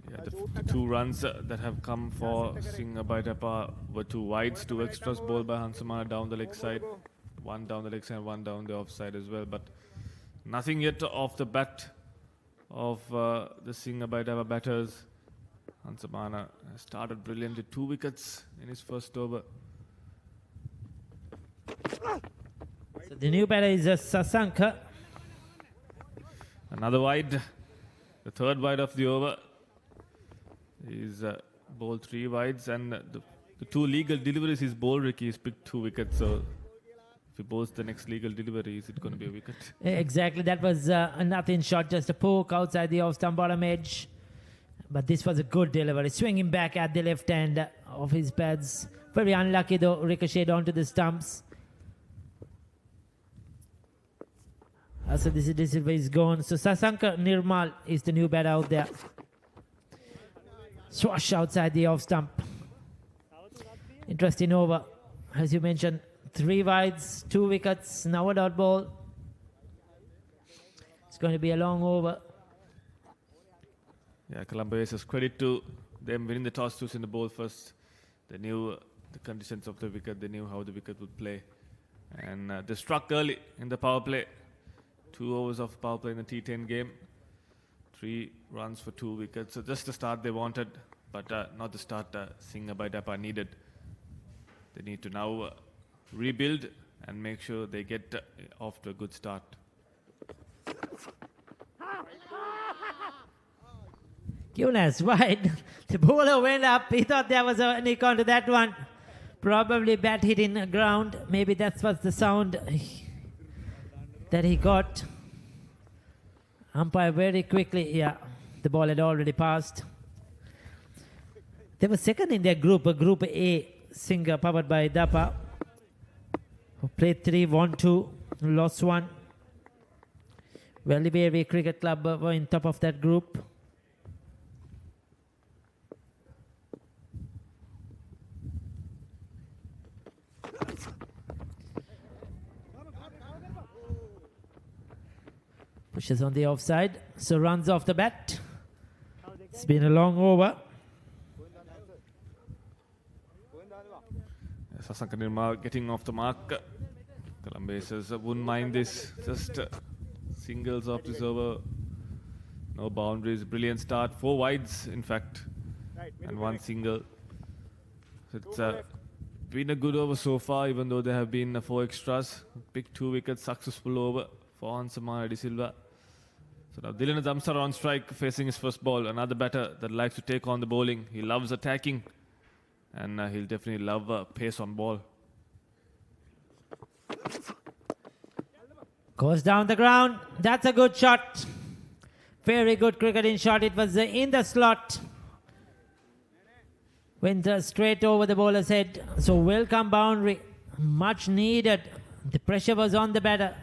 [SPEAKER 2] Yeah, the 2 runs that have come for Singer by Dapa were 2 wides, 2 extras bowled by Hansamana down the leg side. 1 down the leg side, 1 down the offside as well. But nothing yet off the bat of the Singer by Dapa batters. Hansamana started brilliantly. 2 wickets in his first over.
[SPEAKER 1] So the new batter is Sasanka.
[SPEAKER 2] Another wide. The third wide of the over. He's bowled 3 wides, and the 2 legal deliveries he's bowled, Ricky, he's picked 2 wickets. So if he bowls the next legal delivery, is it going to be a wicket?
[SPEAKER 1] Exactly, that was a nothing shot, just a poke outside the off-stump bottom edge. But this was a good delivery, swinging back at the left hand of his pads. Very unlucky though, ricocheted onto the stumps. So this is where he's gone. So Sasanka Nirmal is the new batter out there. Swash outside the off stump. Interesting over. As you mentioned, 3 wides, 2 wickets, now a dot ball. It's going to be a long over.
[SPEAKER 2] Yeah, Colombo Aces, credit to them winning the toss, choosing the ball first. They knew the conditions of the wicket, they knew how the wicket would play. And they struck early in the power play. 2 overs of power play in the T10 game. 3 runs for 2 wickets. So just the start they wanted, but not the start Singh by Dapa needed. They need to now rebuild and make sure they get off to a good start.
[SPEAKER 1] Cunas wide. The bowler went up. He thought there was a nick onto that one. Probably bat hitting the ground. Maybe that was the sound that he got. Umpire very quickly. Yeah, the ball had already passed. They were second in their group, Group A, Singh powered by Dapa, who played 3, won 2, lost 1. Valley Cricket Club were in top of that group. Pushes on the offside, so runs off the bat. It's been a long over.
[SPEAKER 2] Sasanka Nirmal getting off the mark. Colombo Aces wouldn't mind this. Just singles off this over. No boundaries. Brilliant start. 4 wides, in fact, and 1 single. So it's been a good over so far, even though there have been 4 extras. Picked 2 wickets, successful over for Ansama De Silva. So now Dylan Damsar on strike, facing his first ball. Another batter that likes to take on the bowling. He loves attacking, and he'll definitely love pace on ball.
[SPEAKER 1] Goes down the ground. That's a good shot. Very good cricketing shot. It was in the slot. Went straight over the bowler's head. So welcome boundary. Much needed. The pressure was on the batter.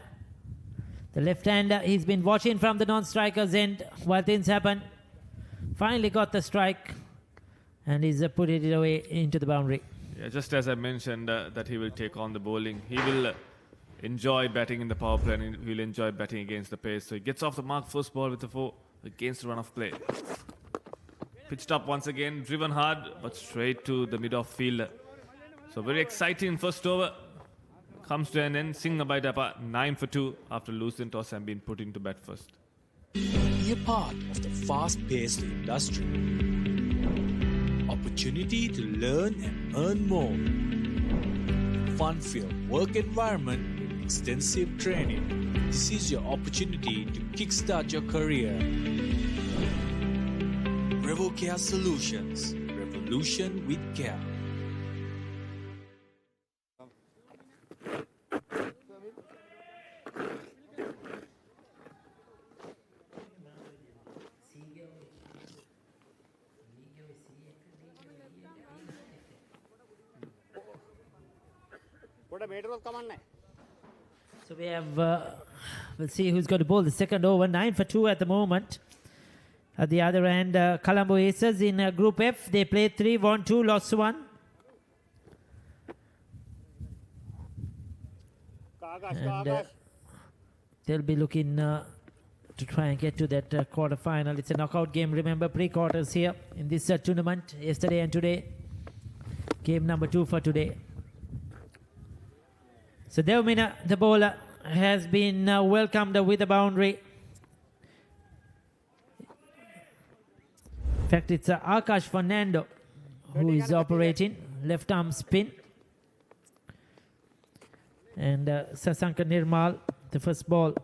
[SPEAKER 1] The left-hander, he's been watching from the non-striker's end while things happen. Finally got the strike, and he's put it away into the boundary.
[SPEAKER 2] Yeah, just as I mentioned that he will take on the bowling. He will enjoy batting in the power play, and he'll enjoy batting against the pace. So he gets off the mark, first ball with the 4 against the run of play. Pitched up once again, driven hard, but straight to the mid-off field. So very exciting first over. Comes to an end. Singh by Dapa 9 for 2 after losing toss and being put into bat first.
[SPEAKER 10] Be a part of the fast-paced industry. Opportunity to learn and earn more. Fun-filled work environment with extensive training. This is your opportunity to kickstart your career. Revo Care Solutions. Revolution with care.
[SPEAKER 1] So we have, we'll see who's going to bowl the second over. 9 for 2 at the moment. At the other end, Colombo Aces in Group F. They played 3, won 2, lost 1. And they'll be looking to try and get to that quarter-final. It's a knockout game. Remember, pre-quarters here in this tournament, yesterday and today. Game number 2 for today. So Devmina, the bowler, has been welcomed with a boundary. In fact, it's Akash Fernando who is operating left arm spin. And Sasanka Nirmal, the first ball.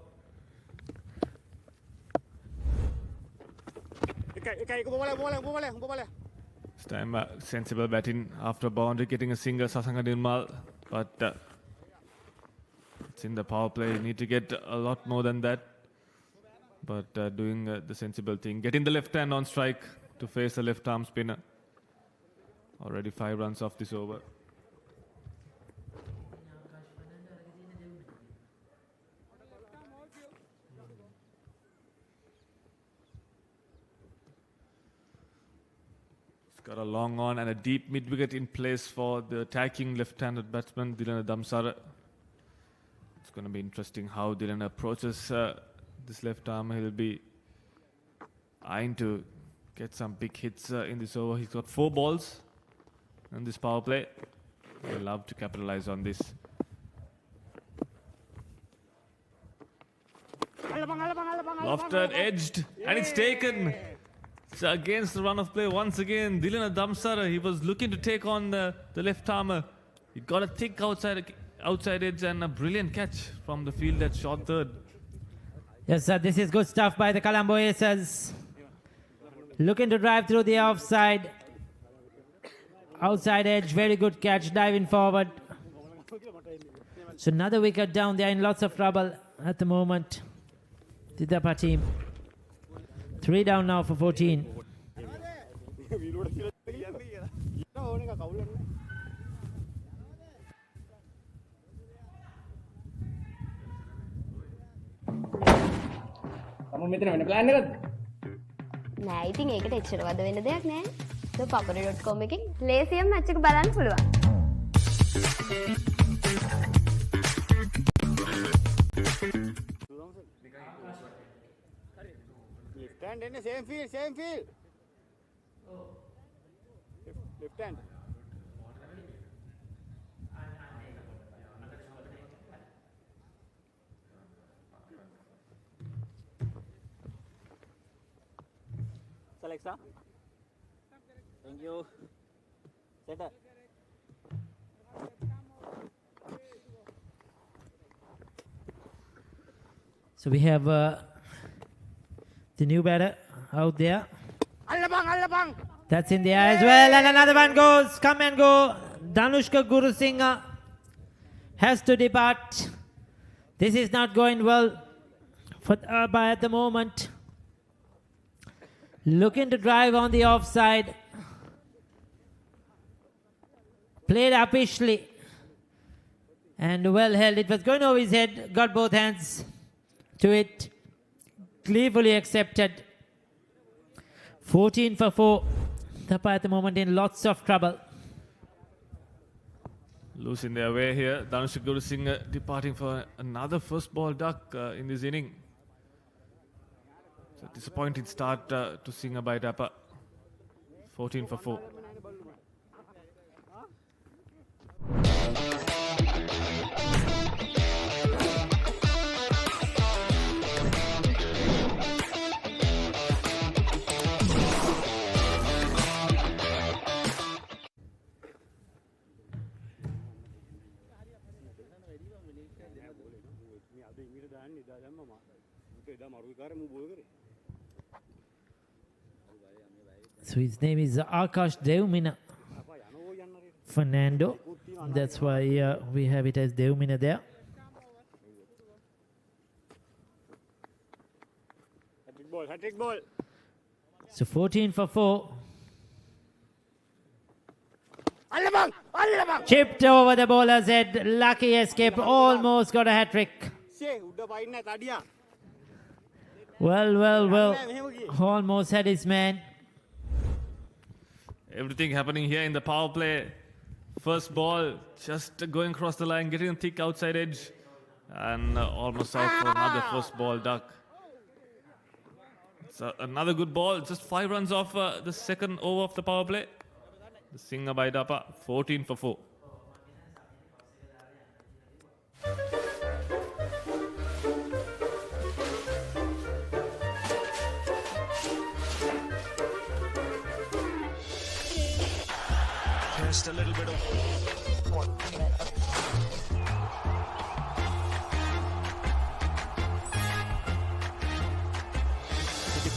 [SPEAKER 2] This time sensible batting after boundary, getting a single Sasanka Nirmal, but it's in the power play. You need to get a lot more than that, but doing the sensible thing, getting the left hand on strike to face a left arm spinner. Already 5 runs off this over. Got a long on and a deep mid-wicket in place for the attacking left-handed batsman Dilana Damsara. It's going to be interesting how Dilana approaches this left arm. He'll be eyeing to get some big hits in this over. He's got 4 balls in this power play. He'll love to capitalize on this. Lofted, edged, and it's taken. So against the run of play once again, Dilana Damsara, he was looking to take on the left armour. He got a thick outside edge and a brilliant catch from the field at short third.
[SPEAKER 1] Yes, sir, this is good stuff by the Colombo Aces. Looking to drive through the offside. Outside edge, very good catch, diving forward. So another wicket down. They are in lots of trouble at the moment. The DTV team. 3 down now for 14.
[SPEAKER 7] නෑ ඉතින් ඒකට එච්චර වද වෙන්න දෙයක් නෑ. ThePapare.com එකෙන් ලේසියෙන් මැච් එක බලන්න පුළුවන්.
[SPEAKER 15] Left hand in the same field. Left hand.
[SPEAKER 19] Alexa. Thank you. Set up.
[SPEAKER 1] So we have the new batter out there. That's in the air as well, and another one goes. Come and go. Danushka Gurusingha has to depart. This is not going well for Arba at the moment. Looking to drive on the offside. Played uppishly and well held. It was going over his head. Got both hands to it. Gleefully accepted. 14 for 4. Thapa at the moment in lots of trouble.
[SPEAKER 2] Losing their way here. Danushka Gurusingha departing for another first ball duck in this inning. So disappointing start to Singha by Dapa. 14 for 4.
[SPEAKER 1] So his name is Akash Devmina Fernando. That's why we have it as Devmina there.
[SPEAKER 15] Hat-trick ball.
[SPEAKER 1] So 14 for 4. Chipped over the bowler's head. Lucky escape. Almost got a hat-trick. Well. Almost had his man.
[SPEAKER 2] Everything happening here in the power play. First ball, just going across the line, getting a thick outside edge. And almost out for another first ball duck. So another good ball, just 5 runs off the second over of the power play. The Singha by Dapa, 14 for 4.
[SPEAKER 10] Just a little bit of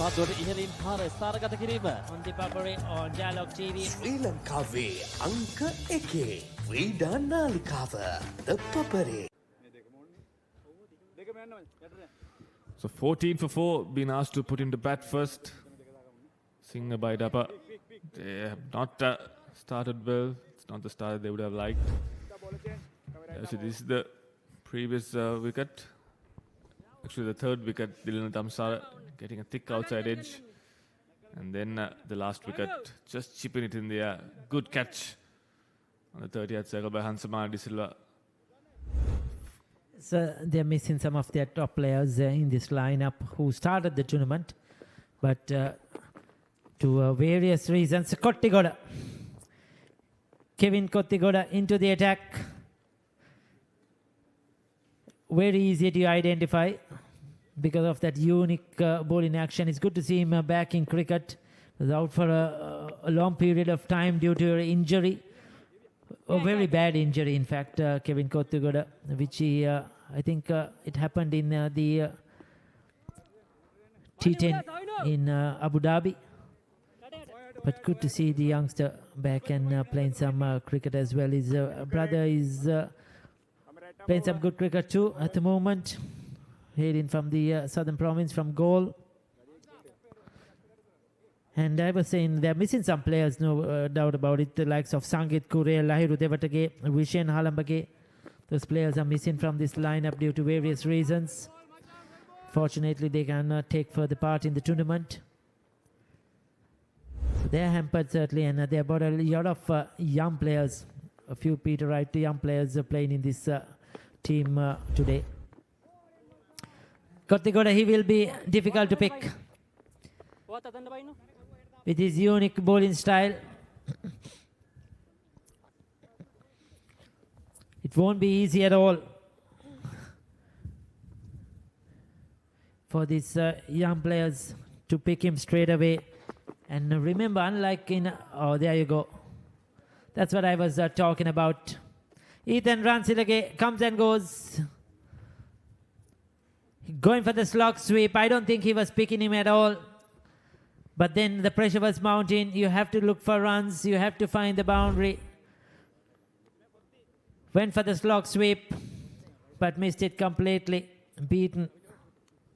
[SPEAKER 13] පාදුවට ඉහළින් පාර ස්ථානගත කිරීම.
[SPEAKER 1] On the Papare on Dialog TV.
[SPEAKER 8] ශ්‍රී ලංකාවේ අංක 1 ක්‍රීඩා නාලිකාව The Papare.
[SPEAKER 2] So 14 for 4, been asked to put him to bat first. Singh by Dappa. They have not started well. It's not the start they would have liked. So this is the previous wicket. Actually the third wicket, Dylan Damsara getting a thick outside edge. And then the last wicket, just chipping it in the air. Good catch on the 30th circle by Hansamana De Silva.
[SPEAKER 1] So they're missing some of their top players in this lineup who started the tournament. But to various reasons, Kottigoda. Kevin Kottigoda into the attack. Very easy to identify because of that unique bowling action. It's good to see him back in cricket. He was out for a long period of time due to an injury. A very bad injury, in fact, Kevin Kottigoda, which he, I think it happened in the T10 in Abu Dhabi. But good to see the youngster back and playing some cricket as well. His brother is playing some good cricket too at the moment. Hailing from the southern province, from Gaul. And I was saying they're missing some players, no doubt about it. The likes of Sangit Kure, Lahiru Devatage, Vishen Halambage. Those players are missing from this lineup due to various reasons. Fortunately, they can take further part in the tournament. So they're hampered certainly, and they've got a lot of young players. A few Peter Wright young players playing in this team today. Kottigoda, he will be difficult to pick. With his unique bowling style. It won't be easy at all for these young players to pick him straight away. And remember, unlike in... Oh, there you go. That's what I was talking about. Ethan Ransilage comes and goes. Going for the slog sweep. I don't think he was picking him at all. But then the pressure was mounting. You have to look for runs. You have to find the boundary. Went for the slog sweep, but missed it completely. Beaten.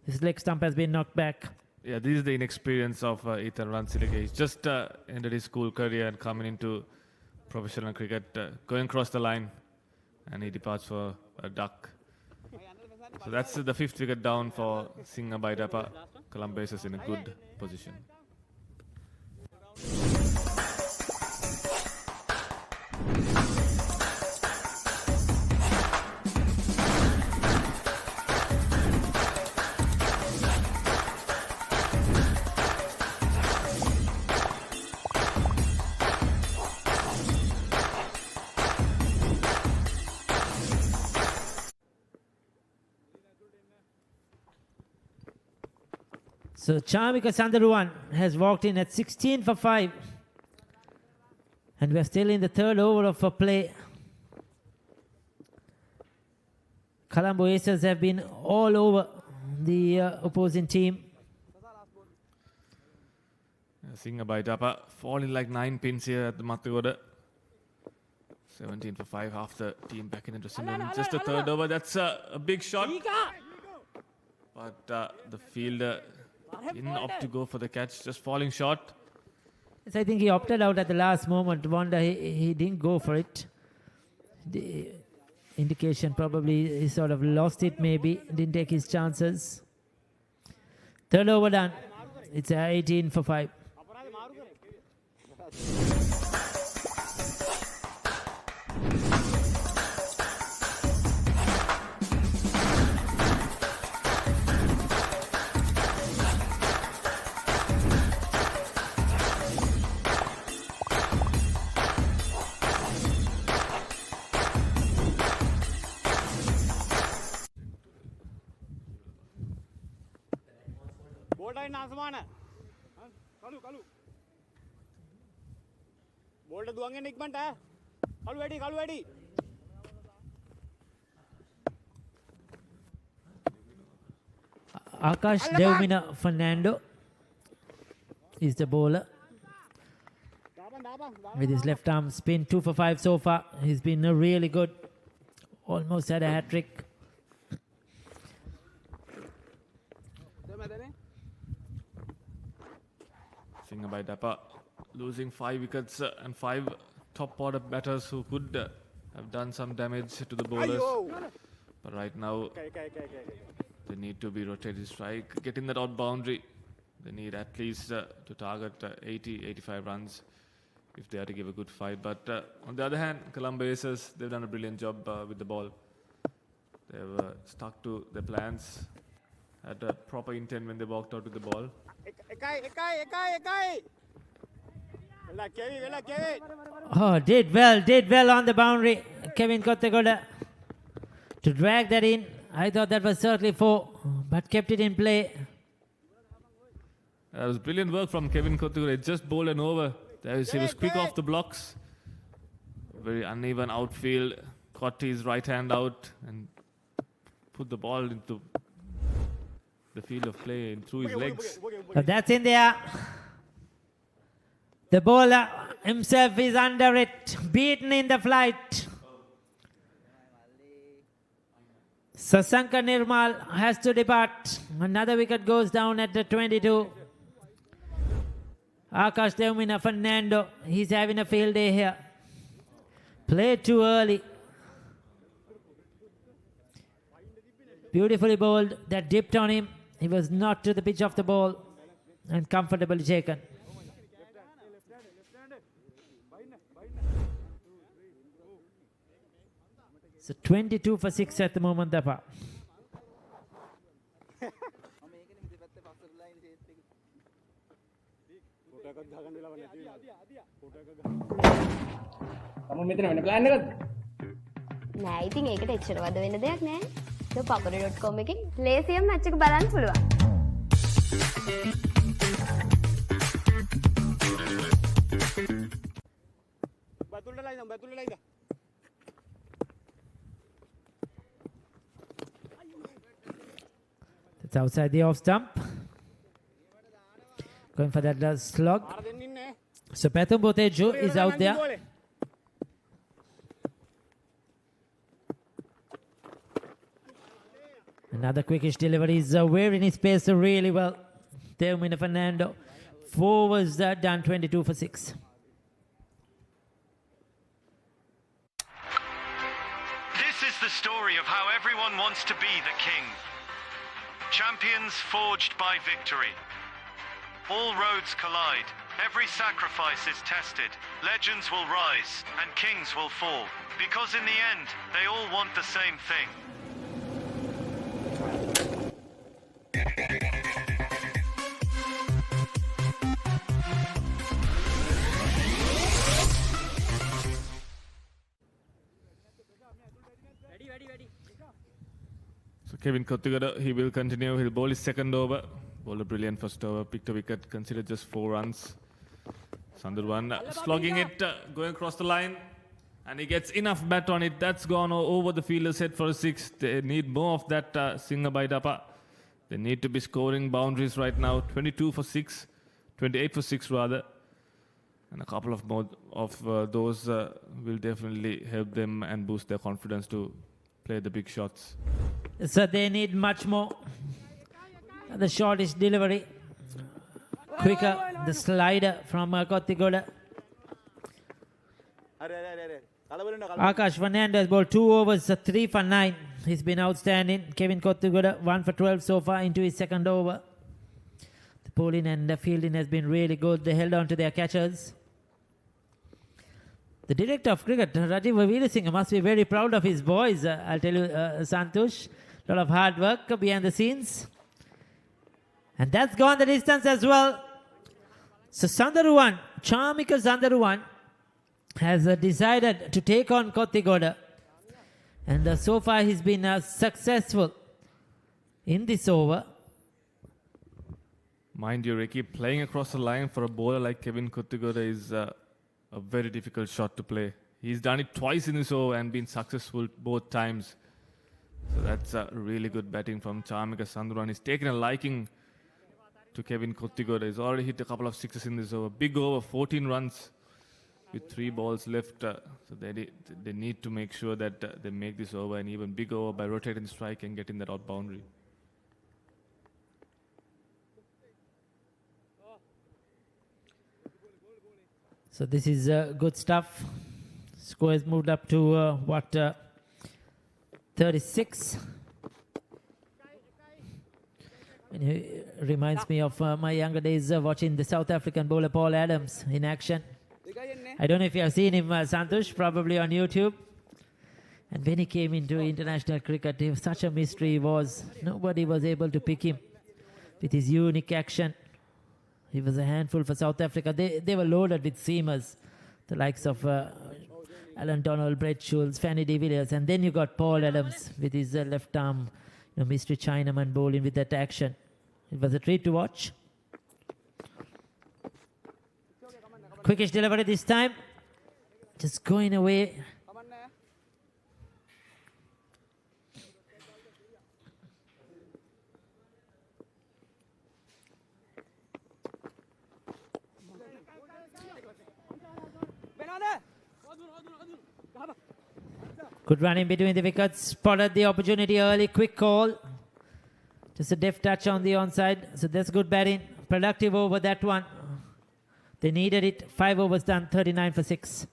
[SPEAKER 1] His leg stump has been knocked back.
[SPEAKER 2] Yeah, this is the inexperience of Ethan Ransilage. He's just ended his school career and coming into professional cricket, going across the line, and he departs for a duck. So that's the fifth wicket down for Singh Baidappa. Columbus is in a good position.
[SPEAKER 1] So Chamika Sandaruwan has walked in at 16 for 5. And we're still in the third over of a play. Colombo Aces have been all over the opposing team.
[SPEAKER 2] Singh Baidappa falling like 9 pins here at the Mattegoda. 17 for 5, half the team back in into just a third over. That's a big shot. But the fielder didn't opt to go for the catch, just falling short.
[SPEAKER 1] Yes, I think he opted out at the last moment. Wonder he didn't go for it. The indication probably he sort of lost it maybe. Didn't take his chances. Third over done. It's 18 for 5.
[SPEAKER 6] බෝල්ට දුවන්ගෙන ඉක්මනට කළු වැඩි
[SPEAKER 1] Akash Devmina Fernando is the bowler. With his left arm spin, 2 for 5 so far. He's been really good. Almost had a hat-trick.
[SPEAKER 2] Singer by Dapper losing 5 wickets and 5 top order batters who could have done some damage to the bowlers. But right now, they need to be rotated strike. Getting that odd boundary, they need at least to target 80-85 runs if they are to give a good fight. But on the other hand, Colombo Aces, they've done a brilliant job with the ball. They've stuck to their plans, had a proper intent when they walked out with the ball.
[SPEAKER 1] Oh, did well on the boundary. Kevin Kottegoda to drag that in. I thought that was certainly 4, but kept it in play.
[SPEAKER 2] That was brilliant work from Kevin Kottegoda. It just bowled an over. He was quick off the blocks. Very uneven outfield. Caught his right hand out and put the ball into the field of play and through his legs.
[SPEAKER 1] So that's in there. The bowler himself is under it, beaten in the flight. Sasanka Nirmal has to depart. Another wicket goes down at the 22. Akash Devmina Fernando, he's having a field day here. Played too early. Beautifully bowled, that dipped on him. He was not to the pitch of the ball and comfortably taken. So 22 for 6 at the moment, Dapa.
[SPEAKER 7] නෑ ඉතින් ඒකට එච්චර වද වෙන දෙයක් නෑ. papare.com එකෙන් ලේසියෙන් මැච් එක බලන්න පුළුවන්.
[SPEAKER 1] That's outside the off stump. Going for that slog. So Pathum Boteju is out there. Another quickish delivery is wearing his pace really well. Devmina Fernando. 4 was done, 22 for 6.
[SPEAKER 12] This is the story of how everyone wants to be the king. Champions forged by victory. All roads collide. Every sacrifice is tested. Legends will rise and kings will fall. Because in the end, they all want the same thing.
[SPEAKER 2] So Kevin Kottegoda, he will continue. He'll bowl his second over. Bowled a brilliant first over. Picked a wicket. Considered just 4 runs. Sandurwan slogging it, going across the line. And he gets enough bat on it. That's gone over the fielder's head for a 6. They need more of that Singer by Dapa. They need to be scoring boundaries right now. 22 for 6. 28 for 6 rather. And a couple of more of those will definitely help them and boost their confidence to play the big shots.
[SPEAKER 1] So they need much more. The shortest delivery. Quicker, the slider from Kottegoda. Akash Fernandez bowled 2 overs, 3 for 9. He's been outstanding. Kevin Kottegoda 1 for 12 so far into his second over. The bowling and the fielding has been really good. They held on to their catchers. The director of cricket, Rajiv Veerasinghe, must be very proud of his boys. I'll tell you, Santosh. A lot of hard work behind the scenes. And that's gone the distance as well. So Sundaruwan, Charmika Sundaruwan, has decided to take on Kottegoda. And so far he's been successful in this over.
[SPEAKER 2] Mind you, Ricky, playing across the line for a bowler like Kevin Kottegoda is a very difficult shot to play. He's done it twice in this over and been successful both times. So that's really good batting from Charmika Sundaruwan. He's taken a liking to Kevin Kottigoda. He's already hit a couple of sixes in this over. Big over, 14 runs with 3 balls left. So they need to make sure that they make this over an even big over by rotating the strike and getting that out boundary.
[SPEAKER 1] So this is good stuff. Score has moved up to 36. And it reminds me of my younger days watching the South African bowler Paul Adams in action. I don't know if you have seen him, Santosh, probably on YouTube. And when he came into international cricket, he was such a mystery he was. Nobody was able to pick him with his unique action. He was a handful for South Africa. They were loaded with seamers, the likes of Alan Donald, Brett Schultz, Fanny de Villiers. And then you got Paul Adams with his left arm, mystery Chinaman bowling with that action. It was a treat to watch. Quickish delivery this time. Just going away. Good run in between the wickets. Spotted the opportunity early. Quick call. Just a deft touch on the onside. So that's good batting. Productive over that one. They needed it. 5 overs done. 39 for 6.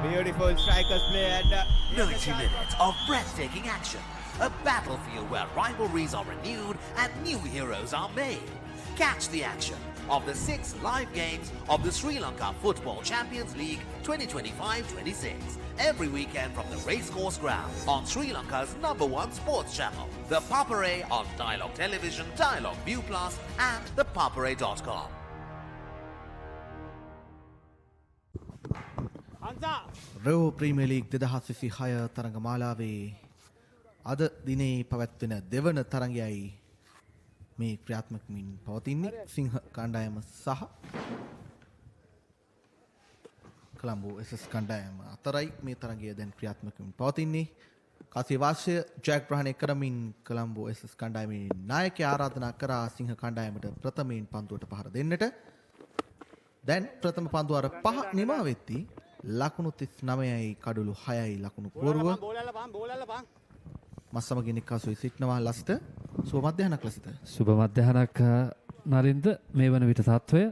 [SPEAKER 6] Beautiful strikers play and
[SPEAKER 20] 90 minutes of breathtaking action. A battlefield where rivalries are renewed and new heroes are made. Catch the action of the 6 live games of the Sri Lanka Football Champions League 2025-26 every weekend from the Racecourse Ground on Sri Lanka's #1 sports channel, The Papare on Dialog Television, Dialog ViU Plus and ThePapare.com.
[SPEAKER 11] Revo Premier League 2026 තරඟමාලාවේ අද දිනේ පැවැත්වෙන දෙවන තරඟයයි මේ ක්‍රියාත්මකමින් පවතින්නේ සිංහ කණ්ඩායම සහ Colombo SS කණ්ඩායම අතරයි මේ තරඟය දැන් ක්‍රියාත්මකමින් පවතින්නේ. කාසිය වාසිය ජයග්‍රහණය කරමින් කොළඹ SS කණ්ඩායමේ නායකයා ආරාධනා කරා සිංහ කණ්ඩායමට ප්‍රථමයෙන් පන්දුවට පහර දෙන්නට. දැන් ප්‍රථම පන්දුවර 5 නිමා වෙද්දී ලකුණු 39යි කඩලු 6යි ලකුණු පූර්ව මස්සමගින් එක්කාසුයි සිටනවා ලස්ට. සුබ මධ්‍යහනක් ලසිත.
[SPEAKER 3] සුබ මධ්‍යහනක් නරින්ද. මේ වන විට තත්වය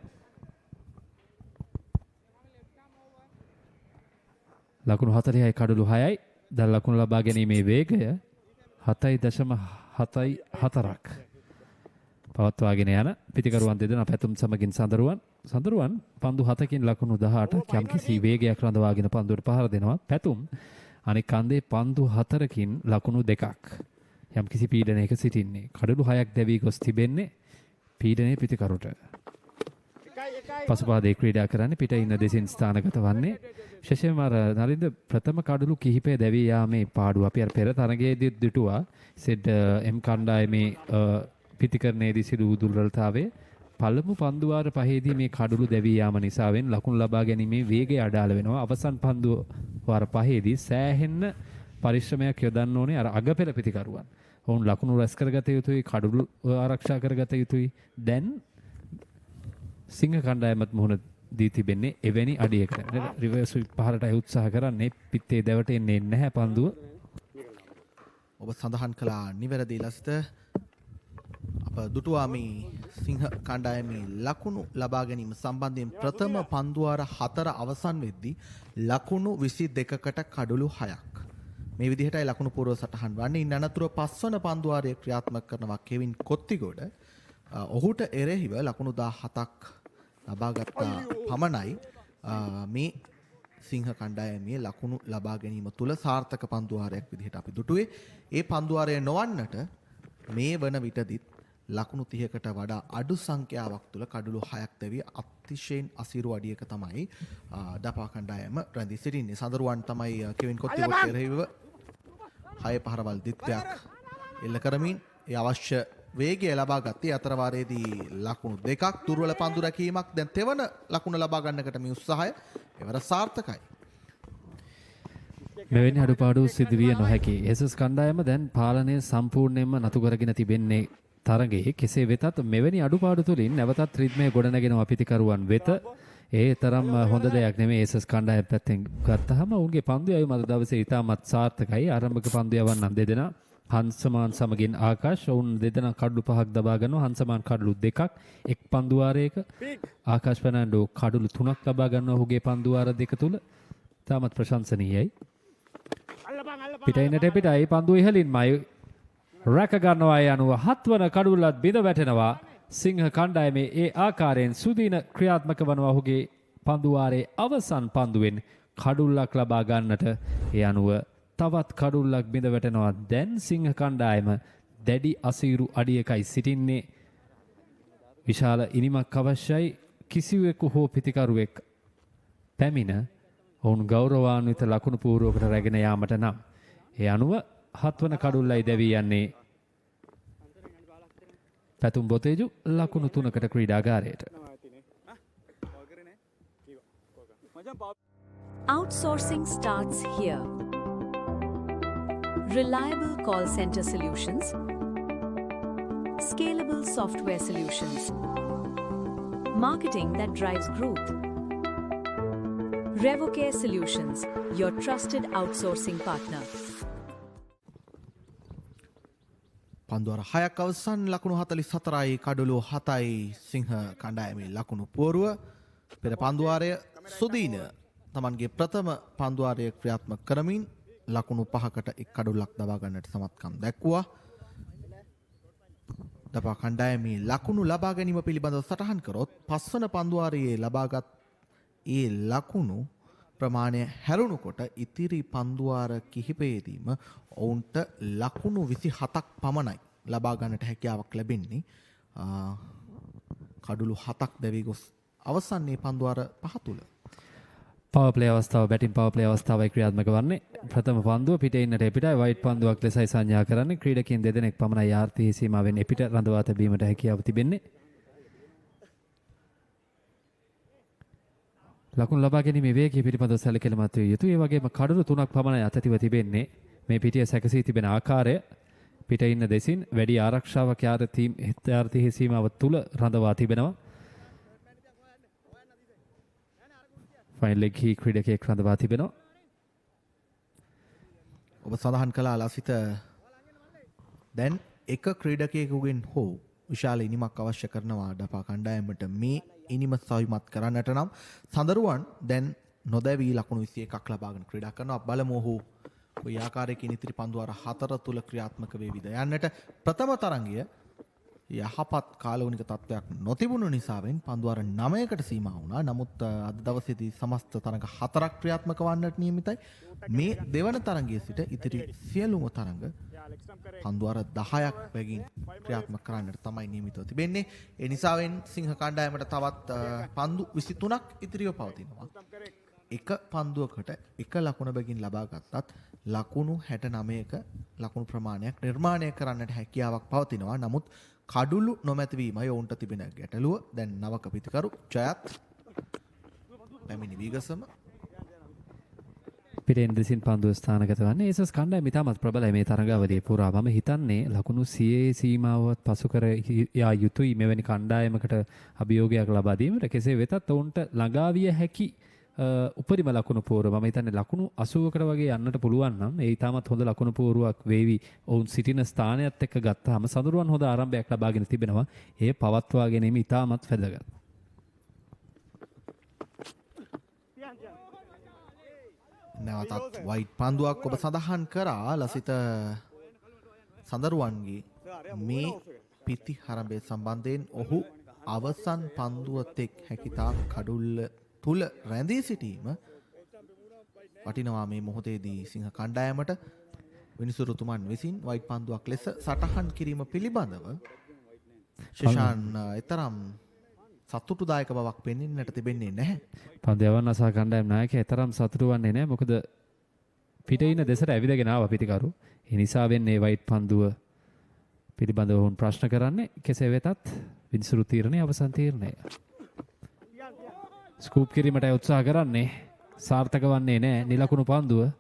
[SPEAKER 3] ලකුණු 40යි කඩලු 6යි. දැන් ලකුණු ලබා ගැනීමේ වේගය 7.74ක් පවත්වාගෙන යන පිටිකරුවන් දෙදෙනා පැතුම් සමගින් සඳරුවන් පන්දු 7කින් ලකුණු 18ක් යම්කිසි වේගයක් රඳවාගෙන පන්දුවට පහර දෙනවා. පැතුම් අනෙක් කන්දේ පන්දු 4කින් ලකුණු 2ක් යම්කිසි පීඩනයක සිටින්නේ. කඩලු 6ක් දැවී ගොස් තිබෙන්නේ පීඩනයේ පිටිකරුට. පසුපාදේ ක්‍රීඩා කරන්නේ පිට ඉන්න දෙසින් ස්ථානගත වන්නේ විශේෂයෙන්ම නරින්ද ප්‍රථම කඩලු කිහිපය දැවී යාමේ පාඩුව අපි අර පෙර තරගයේදී දුටුවා. සෙඩ් එම් කණ්ඩායමේ පිටිකරණයේදී සිදු වූ දුර්වලතාවයේ පළමු පන්දු වාර 5ේදී මේ කඩලු දැවී යාම නිසාවෙන් ලකුණු ලබා ගැනීමේ වේගය අඩාල වෙනවා. අවසන් පන්දු වාර 5ේදී සෑහෙන්න පරිශ්‍රමයක් යොදන්න ඕනේ අර අගපෙළ පිටිකරුවන්. ඔවුන් ලකුණු රැස් කරගත යුතුයි, කඩලු ආරක්ෂා කරගත යුතුයි. දැන් සිංහ කණ්ඩායමත් මුහුණ දී තිබෙන්නේ එවැනි අඩියකට. රිවර්ස් පහරටයි උත්සාහ කරන්නේ. පිත්තේ දැවට එන්නේ නැහැ පන්දුව.
[SPEAKER 11] ඔබ සඳහන් කළා නිවැරදි ලස්ට. අප දුටුවා මේ සිංහ කණ්ඩායමේ ලකුණු ලබා ගැනීම සම්බන්ධයෙන් ප්‍රථම පන්දුවාර 4 අවසන් වෙද්දී ලකුණු 22කට කඩලු 6ක්. මේ විදිහටයි ලකුණු පූර්ව සටහන් වන්නේ. ඉන් අනතුරුව 5 වන පන්දුවාරය ක්‍රියාත්මක කරනවා කෙවින් කොත්තිගොඩ. ඔහුට එරෙහිව ලකුණු 17ක් ලබාගත්තා පමණයි මේ සිංහ කණ්ඩායමේ ලකුණු ලබා ගැනීම තුල සාර්ථක පන්දුවාරයක් විදිහට අපි දුටුවේ. ඒ පන්දුවාරය නොවන්නට මේ වන විටදිත් ලකුණු 30කට වඩා අඩු සංඛ්‍යාවක් තුල කඩලු 6ක් දැවී අතිශයින් අසීරු අඩියක තමයි දපා කණ්ඩායම රැඳී සිටින්නේ. සඳරුවන් තමයි කෙවින් කොත්තිගොඩ එරෙහිව 6 පහරවල් දිත්වයක් එල්ල කරමින් ඒ අවශ්‍ය වේගය ලබා ගත්තේ. අතර වාරයේදී ලකුණු 2ක් දුර්වල පන්දු රැකීමක්. දැන් තෙවන ලකුණ ලබා ගන්නකට මේ උත්සාහය එවර සාර්ථකයි.
[SPEAKER 3] මෙවැනි අඩුපාඩු සිදුවිය නොහැකි. එසස් කණ්ඩායම දැන් පාලනය සම්පූර්ණයෙන්ම නතු කරගෙන තිබෙන්නේ තරගයේ. කෙසේ වෙතත් මෙවැනි අඩුපාඩු තුලින් නැවතත් රිද්මය ගොඩනගෙනවා පිතිකරුවන් වෙත. ඒ තරම් හොඳ දෙයක් නෙමෙයි. එසස් කණ්ඩායම පැත්තෙන් ගත්තහම ඔවුන්ගේ පන්දු යවීම අද දවසේ ඉතාමත් සාර්ථකයි. ආරම්භක පන්දු යවන්නන් දෙදෙනා හංසමාන් සමගින් ආකාශ ඔවුන් දෙදෙනා කඩලු 5ක් දබා ගන්නවා. හංසමාන් කඩලු 2ක් එක් පන්දු වාරයක. ආකාශ ෆර්නැන්ඩෝ කඩලු 3ක් ලබා ගන්නවා ඔහුගේ පන්දු වාර දෙක තුල. තාමත් ප්‍රශංසනීයයි. පිටින්නට පිටයි පන්දු ඉහළින්මයි රැක ගන්නවා. යනුව 7 වන කඩුල්ලත් බිඳ වැටෙනවා. සිංහ කණ්ඩායමේ ඒ ආකාරයෙන් සුදීන ක්‍රියාත්මක වනවා. ඔහුගේ පන්දු වාරයේ අවසන් පන්දුවෙන් කඩුල්ලක් ලබා ගන්නට ඒ අනුව තවත් කඩුල්ලක් බිඳ වැටෙනවා. දැන් සිංහ කණ්ඩායම දැඩි අසීරු අඩියකයි සිටින්නේ. විශාල ඉනිමක් අවශ්‍යයි. කිසිවෙකු හෝ පිතිකරුවෙක් පැමිණ ඔවුන් ගෞරවාන්විත ලකුණු පූර්වකට රැගෙන යාමට නම් ඒ අනුව 7 වන කඩුල්ලයි දැවී යන්නේ පැතුම් බොතේජු ලකුණු 3කට ක්‍රීඩාගාරයට.
[SPEAKER 17] Outsourcing starts here. Reliable call center solutions, scalable software solutions, marketing that drives growth. Revo Solutions, your trusted outsourcing partner.
[SPEAKER 11] පන්දුවර 6ක් අවසන් ලකුණු 44යි කඩලු 7යි සිංහ කණ්ඩායමේ ලකුණු පුවරුව. පෙර පන්දුවාරය සුදීන තමන්ගේ ප්‍රථම පන්දුවාරය ක්‍රියාත්මක කරමින් ලකුණු 5කට එක් කඩුල්ලක් දබා ගන්නට සමත්කම් දැක්වුවා. දපා කණ්ඩායමේ ලකුණු ලබා ගැනීම පිළිබඳව සටහන් කරොත් 5 වන පන්දුවාරයේ ලබාගත් ඒ ලකුණු ප්‍රමාණය හැරුණු කොට ඉතිරි පන්දුවාර කිහිපයේදීම ඔවුන්ට ලකුණු 27ක් පමණයි ලබා ගන්නට හැකියාවක් ලැබෙන්නේ. කඩුළු 7ක් දැවී ගොස් අවසන්නේ පන්දුවාර 5 තුල.
[SPEAKER 3] පවර් ප්ලේ අවස්ථාව බැටින් පවර් ප්ලේ අවස්ථාවයි ක්‍රියාත්මක වන්නේ. ප්‍රථම පන්දුව පිටේ ඉන්නට එපිටයි වයිට් පන්දුවක් ලෙසයි සංඥා කරන්නේ. ක්‍රීඩකයන් දෙදෙනෙක් පමණයි ආර්ථික සීමාවෙන් එපිට රඳවා තැබීමට හැකියාව තිබෙන්නේ. ලකුණු ලබා ගැනීමේ වේගය පිළිබඳව සැලකිලිමත් විය යුතුයි. ඒ වගේම කඩලු 3ක් පමණයි අතතිව තිබෙන්නේ. මේ පිටිය සැකසී තිබෙන ආකාරය පිටේ ඉන්න දෙසින් වැඩි ආරක්ෂාවක් යාර්ථික සීමාව තුල රඳවා තිබෙනවා. ෆයිනල් එකේ ක්‍රීඩකයෙක් රඳවා තිබෙනවා.
[SPEAKER 11] ඔබ සඳහන් කළා ලසිත දැන් එක ක්‍රීඩකයෙකුගෙන් හෝ විශාල ඉනිමක් අවශ්‍ය කරනවා ඩපා කණ්ඩායමට මේ ඉනිම සවිමත් කරන්නට නම් සඳරුවන් දැන් නොදැවී ලකුණු 21ක් ලබාගෙන ක්‍රීඩා කරනවා. බලමු ඔහු කොයි ආකාරයකින් ඉතිරි පන්දුවාර 4 තුල ක්‍රියාත්මක වේවිද යන්නට. ප්‍රථම තරඟය යහපත් කාලෝනික තත්ත්වයක් නොතිබුණු නිසාවෙන් පන්දුවාර 9කට සීමා වුණා. නමුත් අද දවසේදී සමස්ත තරඟ 4ක් ක්‍රියාත්මක වන්නට නියමිතයි. මේ දෙවන තරඟයේ සිට ඉතිරි සියලුම තරඟ පන්දුවාර 10ක් බැගින් ක්‍රියාත්මක කරන්නට තමයි නියමිතව තිබෙන්නේ. ඒ නිසාවෙන් සිංහ කණ්ඩායමට තවත් පන්දු 23ක් ඉතිරිව පවතිනවා. එක පන්දුවකට එක ලකුණ බැගින් ලබා ගත්තත් ලකුණු 69ක ලකුණු ප්‍රමාණයක් නිර්මාණය කරන්නට හැකියාවක් පවතිනවා. නමුත් කඩුළු නොමැතිවීමයි ඔවුන්ට තිබෙන ගැටලුව. දැන් නවක පිතිකරු ජයත් පැමිණි වීගසම
[SPEAKER 3] පිටෙන් දෙසින් පන්දුව ස්ථානගත වන්නේ. ඒසස් කණ්ඩායම ඉතාමත් ප්‍රබලයි මේ තරගාවලිය පුරා. මම හිතන්නේ ලකුණු 100 සීමාවත් පසු කර යා යුතුයි මෙවැනි කණ්ඩායමකට අභියෝගයක් ලබා දීමට. කෙසේ වෙතත් ඔවුන්ට ළඟා විය හැකි උපරිම ලකුණු පෝරුව මම හිතන්නේ ලකුණු 80කට වගේ යන්නට පුළුවන් නම් ඒ ඉතාමත් හොඳ ලකුණු පෝරුවක් වේවි. ඔවුන් සිටින ස්ථානයත් එක්ක ගත්තාම සඳරුවන් හොඳ ආරම්භයක් ලබාගෙන තිබෙනවා. ඒ පවත්වා ගැනීම ඉතාමත් වැදගත්.
[SPEAKER 11] නැවතත් වයිට් පන්දුවක් ඔබ සඳහන් කරා ලසිත සඳරුවන්ගේ මේ පිති හරඹය සම්බන්ධයෙන් ඔහු අවසන් පන්දුව තෙක් හැකිතා කඩුල්ල තුල රැඳී සිටීම වටිනවා මේ මොහොතේදී සිංහ කණ්ඩායමට. විනිසුරුතුමන් විසින් වයිට් පන්දුවක් ලෙස සටහන් කිරීම පිළිබඳව ශිෂාන් එතරම් සතුටුදායක බවක් පෙන්වන්නට තිබෙන්නේ නැහැ.
[SPEAKER 3] පන්දයවන් අසා කණ්ඩායම් නායකයා එතරම් සතුටු වෙන්නේ නැහැ. මොකද පිටේ ඉන්න දෙසට ඇවිදගෙන ආවා පිටිකරු. ඒ නිසා වෙන්නේ වයිට් පන්දුව පිළිබඳව වුන් ප්‍රශ්න කරන්නේ. කෙසේ වෙතත් විනිසුරු තීරණය අවසන් තීරණය. ස්කූප් කිරීමට උත්සාහ කරන්නේ සාර්ථක වන්නේ නැහැ. නිලකුණු පන්දුව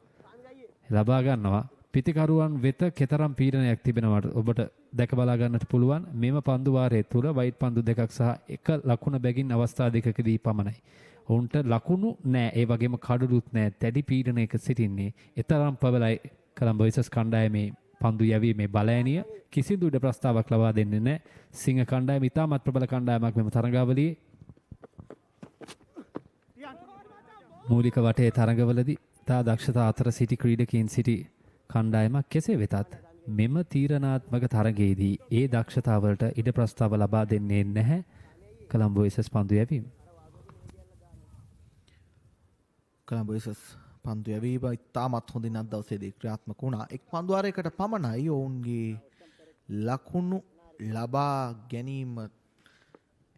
[SPEAKER 3] ලබා ගන්නවා. පිතිකරුවන් වෙත කෙතරම් පීඩනයක් තිබෙනවට ඔබට දැක බලා ගන්නට පුළුවන්. මෙම පන්දු වාරයේ තුල වයිට් පන්දු දෙකක් සහ එක ලකුණ බැගින් අවස්ථා දෙකකදී පමණයි. ඔවුන්ට ලකුණු නෑ, ඒ වගේම කඩලුත් නෑ. දැඩි පීඩනයක සිටින්නේ. එතරම් පබලයි කොළඹ විසස් කණ්ඩායමේ පන්දු යැවීමේ බලෑනිය. කිසිදු ඉඩ ප්‍රස්තාවක් ලබා දෙන්නේ නෑ. සිංහ කණ්ඩායම ඉතාමත් ප්‍රබල කණ්ඩායමක් මෙම තරඟාවලියේ. මූලික වටේ තරඟවලදී තා දක්ෂතා අතර සිටි ක්‍රීඩකයින් සිටි කණ්ඩායමක්. කෙසේ වෙතත් මෙම තීරණාත්මක තරගයේදී ඒ දක්ෂතාවලට ඉඩ ප්‍රස්තාව ලබා දෙන්නේ නැහැ කොළඹ විසස් පන්දු යැවීම.
[SPEAKER 11] කොළඹ විසස් පන්දු යැවීම ඉතාමත් හොඳින් අද දවසේදී ක්‍රියාත්මක වුණා. එක් පන්දු වාරයකට පමණයි ඔවුන්ගේ ලකුණු ලබා ගැනීම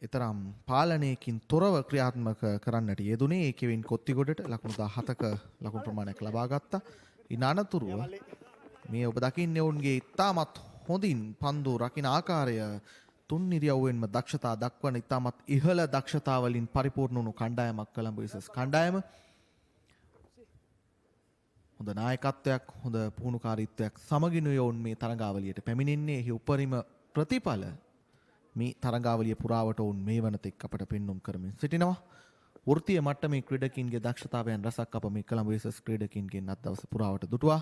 [SPEAKER 11] එතරම් පාලනයකින් තොරව ක්‍රියාත්මක කරන්නට යෙදුනේ. ඒ කෙවින් කොත්තිගොඩට ලකුණු 17ක ලකුණු ප්‍රමාණයක් ලබා ගත්තා. ඉන් අනතුරුව මේ ඔබ දකින්නේ ඔවුන්ගේ ඉතාමත් හොඳින් පන්දු රකින්න ආකාරය තුන් ඉරියව්වෙන්ම දක්ෂතා දක්වන ඉතාමත් ඉහළ දක්ෂතා වලින් පරිපූර්ණ වුණු කණ්ඩායමක් කොළඹ විසස් කණ්ඩායම. හොඳ නායකත්වයක්, හොඳ පුහුණුකාරීත්වයක් සමගිනුයි ඔවුන් මේ තරඟාවලියට පැමිණෙන්නේ. එහි උපරිම ප්‍රතිඵල මේ තරඟාවලිය පුරාවට ඔවුන් මේ වනතෙක් අපට පෙන්눔 කරමින් සිටිනවා. වෘත්තීය මට්ටමේ ක්‍රීඩකින්ගේ දක්ෂතාවයන් රසක් අප මේ කොළඹ විසස් ක්‍රීඩකින්ගෙන් අද දවස පුරාවට දුටුවා.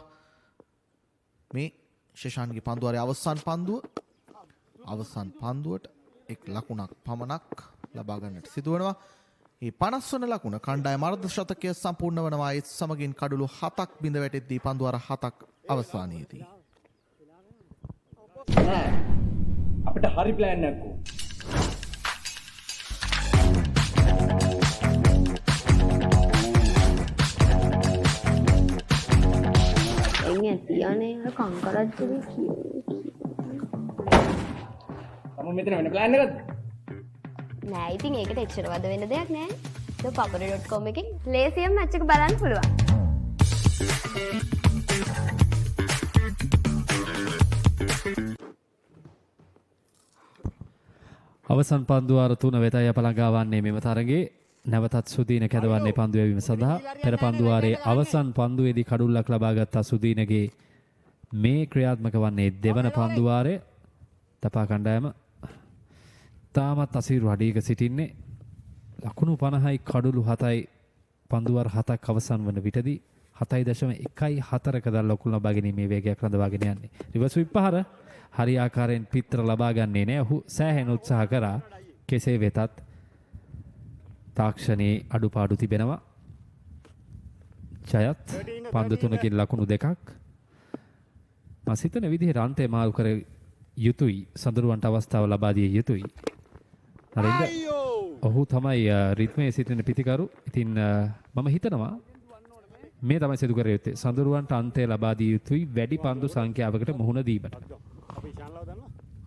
[SPEAKER 11] මේ ශෂාන්ගේ පන්දුවාරයේ අවසන් පන්දුවට එක් ලකුණක් පමණක් ලබා ගන්නට සිදුවනවා. මේ 50 වන ලකුණ කණ්ඩායම අර්ධ ශතකය සම්පූර්ණ වනවා. ඒ සමගින් කඩලු 7ක් බිඳ වැටෙද්දී පන්දුවාර 7ක් අවසානයේදී.
[SPEAKER 4] අපිට හරි ප්ලෑන් එකක් ඕන.
[SPEAKER 7] තියනේ කංකරජ්ජුවේ
[SPEAKER 4] තම මෙතන වෙන ප්ලෑන් එකක්ද?
[SPEAKER 7] නෑ ඉතින් ඒකට එච්චර වද වෙන දෙයක් නෑ. ThePapare.com එකෙන් ලේසියෙන් මැච් එක බලන්න පුළුවන්.
[SPEAKER 3] අවසන් පන්දු වාර 3 වෙතයි අප ළඟා වන්නේ මෙම තරගයේ. නැවතත් සුදීන කැදවන්නේ පන්දු යැවීම සඳහා. පෙර පන්දු වාරයේ අවසන් පන්දුවේදී කඩුල්ලක් ලබාගත් සුදීනගේ මේ ක්‍රියාත්මක වන්නේ දෙවන පන්දු වාරයේ. තපා කණ්ඩායම තාමත් අසීරු අඩියක සිටින්නේ. ලකුණු 50යි කඩුළු 7යි පන්දු වාර 7ක් අවසන් වන විටදී 7.14ක දල් ලකුණු ලබා ගැනීමේ වේගයක් රඳවාගෙන යන්නේ. රිවර්ස් ස්විප් පහර හරි ආකාරයෙන් පිටර ලබා ගන්නේ නැහැ. ඔහු සෑහෙන උත්සාහ කරා. කෙසේ වෙතත් තාක්ෂණයේ අඩුපාඩු තිබෙනවා. ජයත් පන්දු 3කින් ලකුණු 2ක්. මම හිතන විදිහට අන්තේ මාරු කර යුතුයි. සඳරුවන්ට අවස්ථාව ලබා දිය යුතුයි. නරින්ද ඔහු තමයි රිද්මයේ සිටින පිතිකරු. ඉතින් මම හිතනවා මේ තමයි සිදු කර යුත්තේ. සඳරුවන්ට අන්තය ලබා දිය යුතුයි වැඩි පන්දු සංඛ්‍යාවකට මුහුණ දීමට.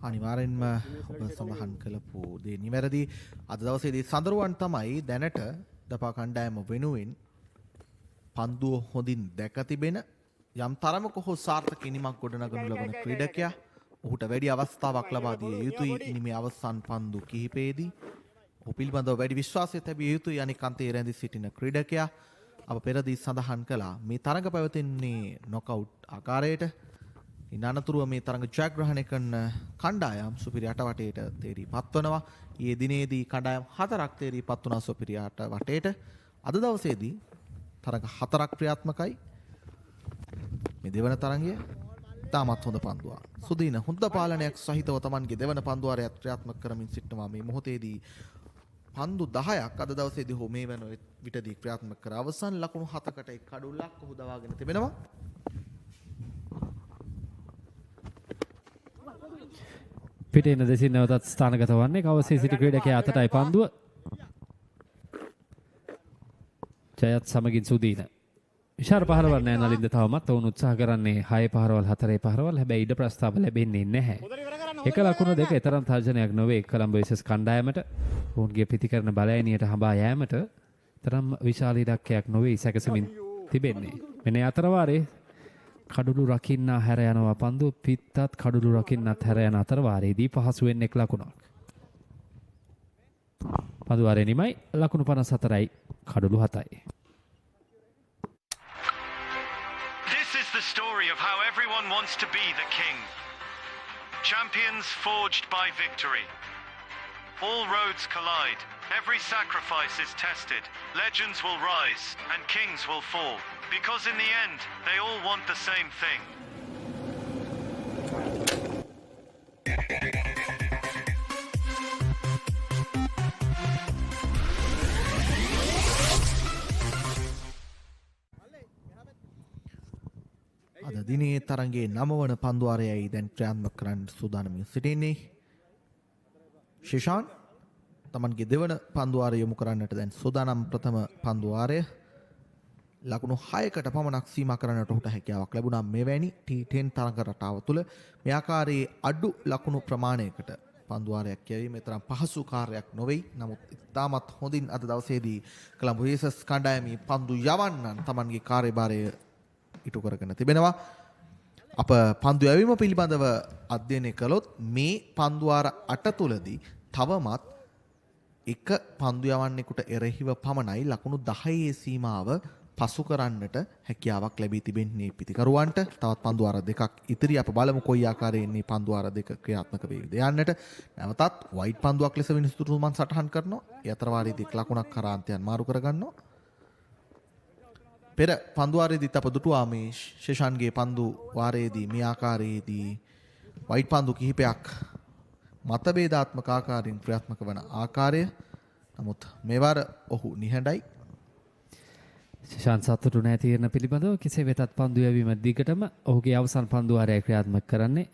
[SPEAKER 11] අනිවාර්යෙන්ම ඔබ සඳහන් කළපු දේ නිවැරදි. අද දවසේදී සඳරුවන් තමයි දැනට දපා කණ්ඩායම වෙනුවෙන් පන්දුව හොඳින් දැක තිබෙන යම් තරමක හෝ සාර්ථක ඉනිමක් ගොඩනගනු ලබන ක්‍රීඩකයා. ඔහුට වැඩි අවස්ථාවක් ලබා දිය යුතුයි ඉනිමේ අවසන් පන්දු කිහිපයේදී. ඔහු පිළිබඳව වැඩි විශ්වාසයක් තැබිය යුතුයි අනික අන්තයේ රැඳී සිටින ක්‍රීඩකයා. අප පෙරදී සඳහන් කළා මේ තරඟ පැවතෙන්නේ නොකවුට් ආකාරයට. ඉන් අනතුරුව මේ තරඟ ජයග්‍රහණය කරන කණ්ඩායම් සුපිරි 8 වටේට තේරී පත්වනවා. ඊයේ දිනේදී කණ්ඩායම් 4ක් තේරී පත් වුණා සුපිරි 8 වටේට. අද දවසේදී තරඟ 4ක් ක්‍රියාත්මකයි. මේ දෙවන තරඟය තාමත් හොඳ පන්දුවක්. සුදීන හොඳ පාලනයක් සහිතව Tamanගේ දෙවන පන්දුවාරය ක්‍රියාත්මක කරමින් සිටනවා. මේ මොහොතේදී පන්දු 10ක් අද දවසේදී හෝ මේ වෙන විටදී ක්‍රියාත්මක කර අවසන් ලකුණු 7කට එක් කඩුල්ලක් ඔහු දවාගෙන තිබෙනවා.
[SPEAKER 3] පිටේන දෙසින් නැවතත් ස්ථානගත වන්නේ කවසේ සිටි ක්‍රීඩකයා අතටයි පන්දුව. ජයත් සමගින් සුදීන. විශාල පහරවල් නැහැ නලින්ද තවමත්. ඔවුන් උත්සාහ කරන්නේ 6 පහරවල් 4 පහරවල්. හැබැයි ඉඩ ප්‍රස්තාව ලැබෙන්නේ නැහැ. එක ලකුණු දෙක තරම් තර්ජනයක් නොවේ කොළඹ විසස් කණ්ඩායමට. ඔවුන්ගේ පිටිකරන බලයනියට හඹා යෑමට තරම් විශාල ඉඩක්කයක් නොවේ සැකසමින් තිබෙන්නේ. මෙන්න අතර වාරේ කඩුළු රකින්න හැර යනවා පන්දු. පිත්තත් කඩුළු රකින්නත් හැර යන අතර වාරේදී පහසුවෙන් එක් ලකුණක්. පන්දු වාරේ නිමයි ලකුණු 54යි කඩුළු 7යි.
[SPEAKER 12] This is the the story of how everyone wants to be the king. Champions forged by victory. All roads collide. Every sacrifice is tested. Legends will rise and kings will fall. Because in the end, they all want the same thing.
[SPEAKER 11] අද දිනේ තරගේ 9 වන පන්දුවාරයයි දැන් ක්‍රියාත්මක කරන්න සූදානමින් සිටින්නේ. ශිෂාන් තමන්ගේ දෙවන පන්දුවාරය යොමු කරන්නට දැන් සූදානම් ප්‍රථම පන්දුවාරය. ලකුණු 6කට පමණක් සීමා කරන්නට ඔහුට හැකියාවක් ලැබුණා මෙවැනි T10 තරඟ රටාව තුළ. මේ ආකාරයේ අඩු ලකුණු ප්‍රමාණයකට පන්දුවාරයක් යැවීම තරම් පහසු කාර්යයක් නොවේ. නමුත් ඉතාමත් හොඳින් අද දවසේදී කොළඹ වේසස් කණ්ඩායමේ පන්දු යවන්නන් තමන්ගේ කාර්යභාරය ඉටු කරගෙන තිබෙනවා. අප පන්දු යැවීම පිළිබඳව අධ්‍යයනය කළොත් මේ පන්දුවාර 8 තුලදී තවමත් එක පන්දු යවන්නෙකුට එරෙහිව පමණයි ලකුණු 10 සීමාව පසු කරන්නට හැකියාවක් ලැබී තිබෙන්නේ පිතිකරුවන්ට. තවත් පන්දුවාර දෙකක් ඉතිරි. අප බලමු කොයි ආකාරයෙන් මේ පන්දුවාර දෙක ක්‍රියාත්මක වේවිද යන්නට. නැවතත් වයිට් පන්දුවක් ලෙස විනිසුරුමන් සටහන් කරනවා. ඒ අතර වාරයේදී ලකුණක් කරාන්තයන් මාරු කරගන්නවා. පෙර පන්දුවාරයේදීත් අප දුටුවා මේ ශේෂාන්ගේ පන්දු වාරයේදී මේ ආකාරයේදී වයිට් පන්දු කිහිපයක් මතභේදාත්මක ආකාරයෙන් ක්‍රියාත්මක වන ආකාරය. නමුත් මේවර ඔහු නිහඬයි.
[SPEAKER 3] ශාන් සතුටු නැහැ තීරණ පිළිබඳව කෙසේ වෙතත් පන්දු යැවීම දිගටම ඔහුගේ අවසන් පන්දුවාරය ක්‍රියාත්මක කරන්නේ.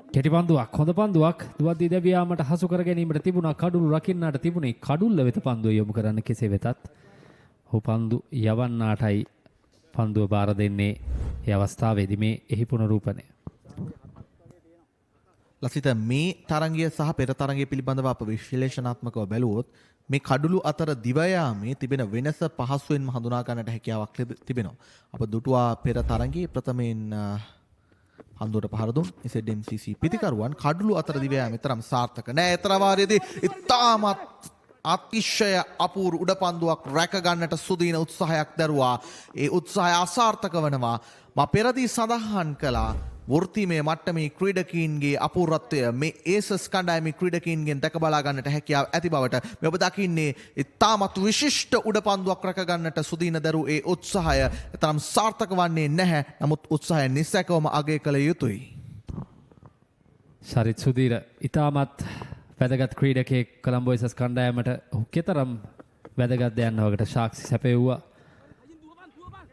[SPEAKER 3] කෙටි පන්දුවක් හොඳ පන්දුවක් දුවද්දී දැවියාමට හසු කර ගැනීමට තිබුණා. කඩුළු රකින්නට තිබුණේ කඩුල්ල වෙත පන්දුව යොමු කරන්න. කෙසේ වෙතත් ඔහු පන්දු යවන්නාටයි පන්දුව බාර දෙන්නේ. ඒ අවස්ථාවේදී මේ එහි පුනරූපණය.
[SPEAKER 11] ලසිත මේ තරංගය සහ පෙර තරංගය පිළිබඳව අප විශ්ලේෂණාත්මකව බැලුවොත් මේ කඩුළු අතර දිවයාමේ තිබෙන වෙනස පහසුවෙන්ම හඳුනා ගන්නට හැකියාවක් තිබෙනවා. අප දුටුවා පෙර තරංගයේ ප්‍රථමයෙන් පන්දුවට පහර දුන් SMCC පිතිකරුවන් කඩුළු අතර දිවයාමේ තරම් සාර්ථක නෑ. ඒතර වාරයේදී ඉතාමත් අතිශය අපූර්ව උඩ පන්දුවක් රැක ගන්නට සුදීන උත්සාහයක් දරුවා. ඒ උත්සාහය අසාර්ථක වනවා. මා පෙරදී සඳහන් කළා වෘත්තීමය මට්ටමේ ක්‍රීඩකීන්ගේ අපූර්වත්වය මේ ඒසස් කණ්ඩායමේ ක්‍රීඩකීන්ගෙන් දැක බලා ගන්නට හැකියාව ඇති බවට මේ ඔබ දකින්නේ ඉතාමත් විශිෂ්ට උඩ පන්දුවක් රැක ගන්නට සුදීන දරු ඒ උත්සාහය තරම් සාර්ථක වන්නේ නැහැ. නමුත් උත්සාහය නිසැකවම අගය කළ යුතුයි.
[SPEAKER 3] සරිත් සුදීර ඉතාමත් වැදගත් ක්‍රීඩකයෙක් කොළඹ වේසස් කණ්ඩායමට ඔහු කෙතරම් වැදගත් දයන්න වකට සාක්ෂි සැපෙව්වා.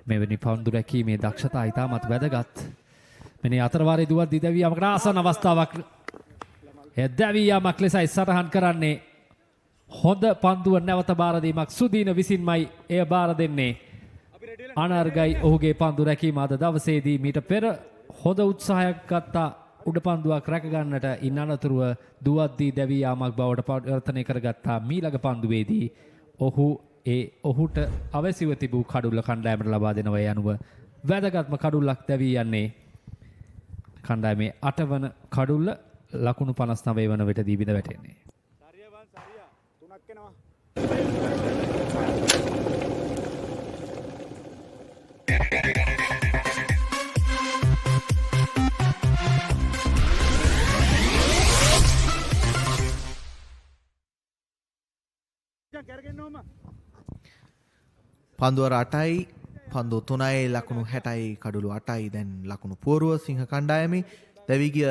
[SPEAKER 3] මෙවැනි පන්දු රැකීමේ දක්ෂතා ඉතාමත් වැදගත්. මෙනි අතරවාරයේ දුවද්දී දැවියාමකට ආසන්න අවස්ථාවක්. ඒ දැවියාමක් ලෙසයි සටහන් කරන්නේ. හොඳ පන්දුව නැවත බාර දීමක් සුදීන විසින්මයි එය බාර දෙන්නේ. අනර්ගයි ඔහුගේ පන්දු රැකීම අද දවසේදී මීට පෙර හොඳ උත්සාහයක් ගත්තා උඩ පන්දුවක් රැක ගන්නට. ඉන් අනතුරුව දුවද්දී දැවියාමක් බවට පරිවර්තනය කරගත්තා මීළඟ පන්දුවේදී. ඔහුට අවශ්‍යව තිබූ කඩුල්ල කණ්ඩායමට ලබා දෙනවා. යනුව වැදගත්ම කඩුල්ලක් දැවී යන්නේ කණ්ඩායමේ 8 වන කඩුල්ල ලකුණු 59 වන විට දී බිඳ වැටෙන්නේ.
[SPEAKER 11] පන්දුවර 8යි පන්දු 3යි ලකුණු 60යි කඩුළු 8යි දැන් ලකුණු පුවරුව සිංහ කණ්ඩායමේ දැවී ගිය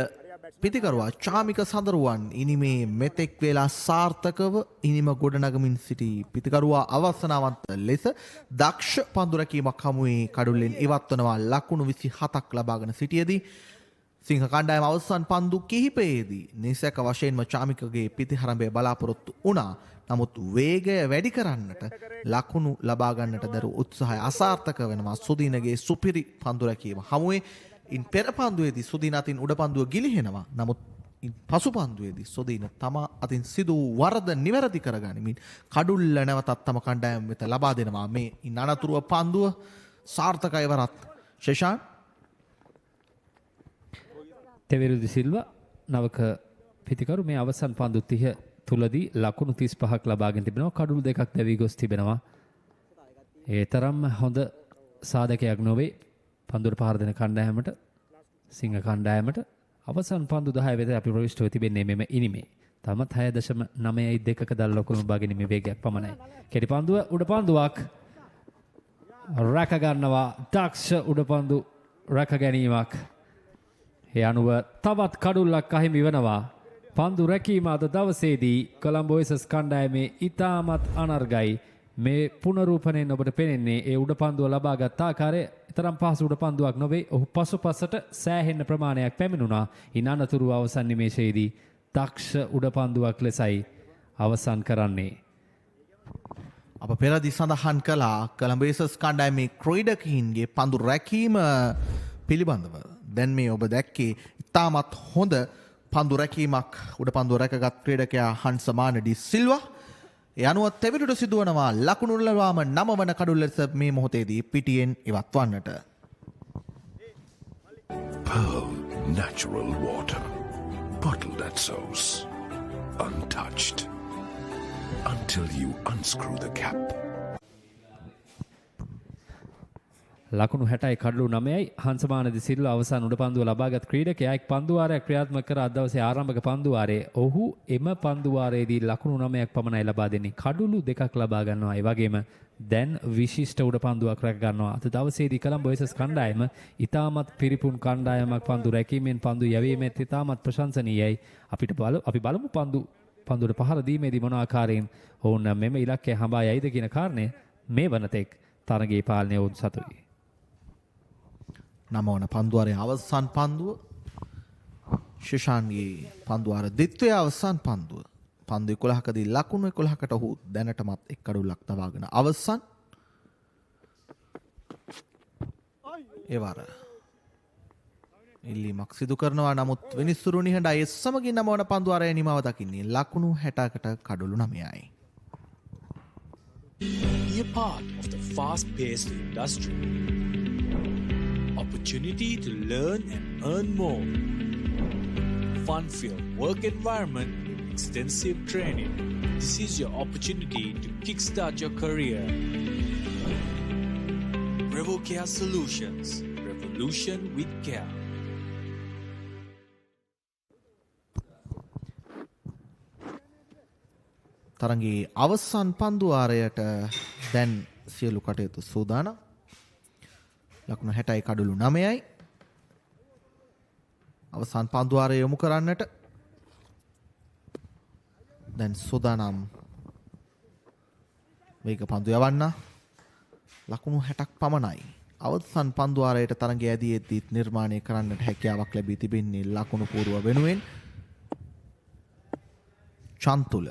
[SPEAKER 11] පිතිකරුවා චාමික සඳරුවන් ඉනිමේ මෙතෙක් වේලා සාර්ථකව ඉනිම ගොඩනගමින් සිටි පිතිකරුවා අවසනාවන්ත ලෙස දක්ෂ පන්දු රැකීමක් හමුවේ කඩුල්ලෙන් ඉවත්වනවා. ලකුණු 27ක් ලබාගෙන සිටියේදී සිංහ කණ්ඩායම අවසන් පන්දු කිහිපයේදී නිසැක වශයෙන්ම චාමිකගේ පිතිහරඹය බලාපොරොත්තු වුණා. නමුත් වේගය වැඩි කරන්නට ලකුණු ලබා ගන්නට දරු උත්සාහය අසාර්ථක වෙනවා. සුදීනගේ සුපිරි පන්දු රැකීම හමුවේ ඉන් පෙර පන්දුවේදී සුදීන අතින් උඩ පන්දුව ගිලිහෙනවා. නමුත් පසු පන්දුවේදී සුදීන තමා අතින් සිදු වූ වරද නිවැරදි කරගනිමින් කඩුල්ල නැවතත් තම කණ්ඩායම වෙත ලබා දෙනවා. මේ ඉන් අනතුරුව පන්දුව සාර්ථකයි වරත්. ශේෂාන්
[SPEAKER 3] තෙවිරුදි සිල්වා නවක පිතිකරු මේ අවසන් පන්දු 30 තුලදී ලකුණු 35ක් ලබාගෙන තිබෙනවා. කඩුළු දෙකක් දැවී ගොස් තිබෙනවා. ඒ තරම් හොඳ සාධකයක් නොවේ පන්දුවට පහර දෙන කණ්ඩායමට සිංහ කණ්ඩායමට අවසන් පන්දු 10 වෙත අපි ප්‍රවිෂ්ටව තිබෙන්නේ මෙම ඉනිමේ. තමත් 6.9.2ක දල ලකුණු බගිනීමේ වේගයක් පමණයි. කෙටි පන්දුව උඩ පන්දුවක් රැක ගන්නවා දක්ෂ උඩ පන්දු රැක ගැනීමක්. ඒ අනුව තවත් කඩුල්ලක් අහිමි වෙනවා. පන්දු රැකීම අද දවසේදී කොළඹ ඔයසස් කණ්ඩායමේ ඉතාමත් අනර්ගයි. මේ පුනරූපණයෙන් ඔබට පෙනෙන්නේ ඒ උඩ පන්දුව ලබාගත් ආකාරය තරම් පහසු උඩ පන්දුවක් නොවේ. ඔහු පසුපසට සෑහෙන්න ප්‍රමාණයක් පැමිණුණා. ඉන් අනතුරු අවසන් නිමේෂයේදී දක්ෂ උඩ පන්දුවක් ලෙසයි අවසන් කරන්නේ.
[SPEAKER 11] අප පෙරදි සඳහන් කළා කොළඹ ඔයසස් කණ්ඩායමේ ක්‍රීඩකයින්ගේ පන්දු රැකීම පිළිබඳව. දැන් මේ ඔබ දැක්කේ ඉතාමත් හොඳ පන්දු රැකීමක් උඩ පන්දුව රැකගත් ක්‍රීඩකයා හන්සමාන ඩි සිල්වා. ඒ අනුව තෙවිරුට සිදුවනවා ලකුණු ලවාම 9 වන කඩුල්ල ලෙස මේ මොහොතේදී පිටියෙන් ඉවත් වන්නට.
[SPEAKER 18] Pearl natural water. Bottle that sows. Untouched. Until you unscrew the cap.
[SPEAKER 3] ලකුණු 60යි කඩලු 9යි හංසමාන දිසිල්ල අවසන් උඩ පන්දුව ලබාගත් ක්‍රීඩකයා එක් පන්දුවාරයක් ක්‍රියාත්මක කර අද දවසේ ආරම්භක පන්දුවාරයේ ඔහු එම පන්දුවාරයේදී ලකුණු 9ක් පමණයි ලබා දෙන්නේ. කඩලු 2ක් ලබා ගන්නවා. ඒ වගේම දැන් විශිෂ්ට උඩ පන්දුවක් රැක ගන්නවා. අද දවසේදී කොළඹ ඔයසස් කණ්ඩායම ඉතාමත් පිරිපුන් කණ්ඩායමක් පන්දු රැකීමෙන් පන්දු යැවීමෙත් ඉතාමත් ප්‍රශංසනීයයි. අපි බලමු පන්දුවට පහර දීමේදී මොන ආකාරයෙන් ඔවුන් මෙම ඉලක්කය හඹා යයිද කියන කාරණය මේ වනතෙක් තරගයේ පාලනය වුන් සතුයි.
[SPEAKER 11] 9 වන පන්දුවාරයේ අවසන් පන්දුව ශිෂාන්ගේ පන්දුවාර ද්විත්වය අවසන් පන්දුව. පන්දු 11කදී ලකුණු 11කට ඔහු දැනටමත් එක් කඩුල්ලක් තබාගෙන අවසන්. ඒ වාර ඉල්ලීමක් සිදු කරනවා. නමුත් විනිසුරු නිහඬයි. ඒ සමගින් 9 වන පන්දුවාරයේ නිමාව දකින්නේ ලකුණු 60කට කඩුළු 9යි.
[SPEAKER 10] Be a part of the fast-paced industry. Opportunity to learn and earn more. Fun-filled work environment with extensive training. This is your opportunity to kickstart your career. Revo Care Solutions. Revolution with care.
[SPEAKER 11] තරගයේ අවසන් පන්දුවාරයට දැන් සියලු කටයුතු සූදානම්. ලකුණු 60යි කඩුළු 9යි. අවසන් පන්දුවාරය යොමු කරන්නට දැන් සූදානම්. වේග පන්දු යවන්න. ලකුණු 60ක් පමණයි. අවසන් පන්දුවාරයට තරගය ඇදීෙද්දී නිර්මාණය කරන්නට හැකියාවක් ලැබී තිබෙන්නේ ලකුණු පූර්ව වෙනුවෙන් චන්තුල.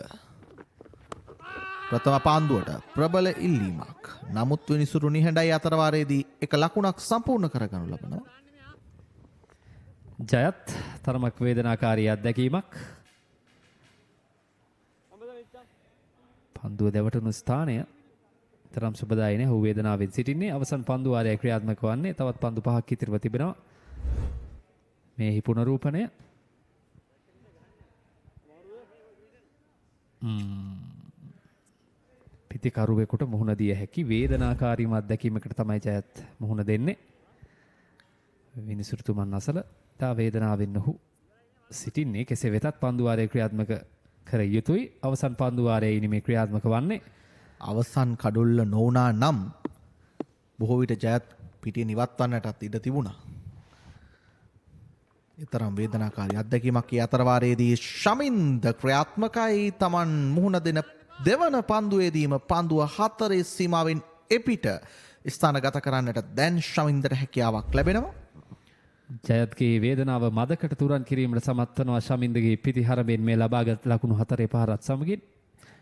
[SPEAKER 11] ප්‍රථම පන්දුවට ප්‍රබල ඉල්ලීමක්. නමුත් විනිසුරු නිහඬයි අතරවාරයේදී එක ලකුණක් සම්පූර්ණ කරගනු ලබනවා.
[SPEAKER 3] ජයත් තරමක් වේදනාකාරී අත්දැකීමක්. පන්දුව දැවටුණු ස්ථානය තරම් සුබදායි නැහැ. ඔහු වේදනාවෙන් සිටින්නේ. අවසන් පන්දුවාරය ක්‍රියාත්මක වන්නේ තවත් පන්දු 5ක් ඉතිරිව තිබෙනවා. මේ පුනරූපණය පිතිකරුවෙකුට මුහුණ දිය හැකි වේදනාකාරීම අත්දැකීමකට තමයි ජයත් මුහුණ දෙන්නේ. විනිසුරුතුමන් අසල තා වේදනාවෙන් ඔහු සිටින්නේ. කෙසේ වෙතත් පන්දුවාරය ක්‍රියාත්මක කර යුතුයි. අවසන් පන්දුවාරයේ ඉනිමේ ක්‍රියාත්මක වන්නේ.
[SPEAKER 11] අවසන් කඩුල්ල නොවුනා නම් බොහෝ විට ජයත් පිටින් ඉවත් වන්නටත් ඉඩ තිබුණා. ඊතරම් වේදනාකාරී අත්දැකීමක් ඒ අතරවාරයේදී ශමින්ද ක්‍රියාත්මකයි. Taman මුහුණ දෙන දෙවන පන්දුවේදීම පන්දුව 4 සීමාවෙන් එපිට ස්ථානගත කරන්නට දැන් ශමින්දට හැකියාවක් ලැබෙනවා.
[SPEAKER 3] ජයත්ගේ වේදනාව මදකට තුරන් කිරීමට සමත් වනවා. ශමින්දගේ පිටිහරමෙන් මේ ලබාගත් ලකුණු 4 පහරත් සමගින්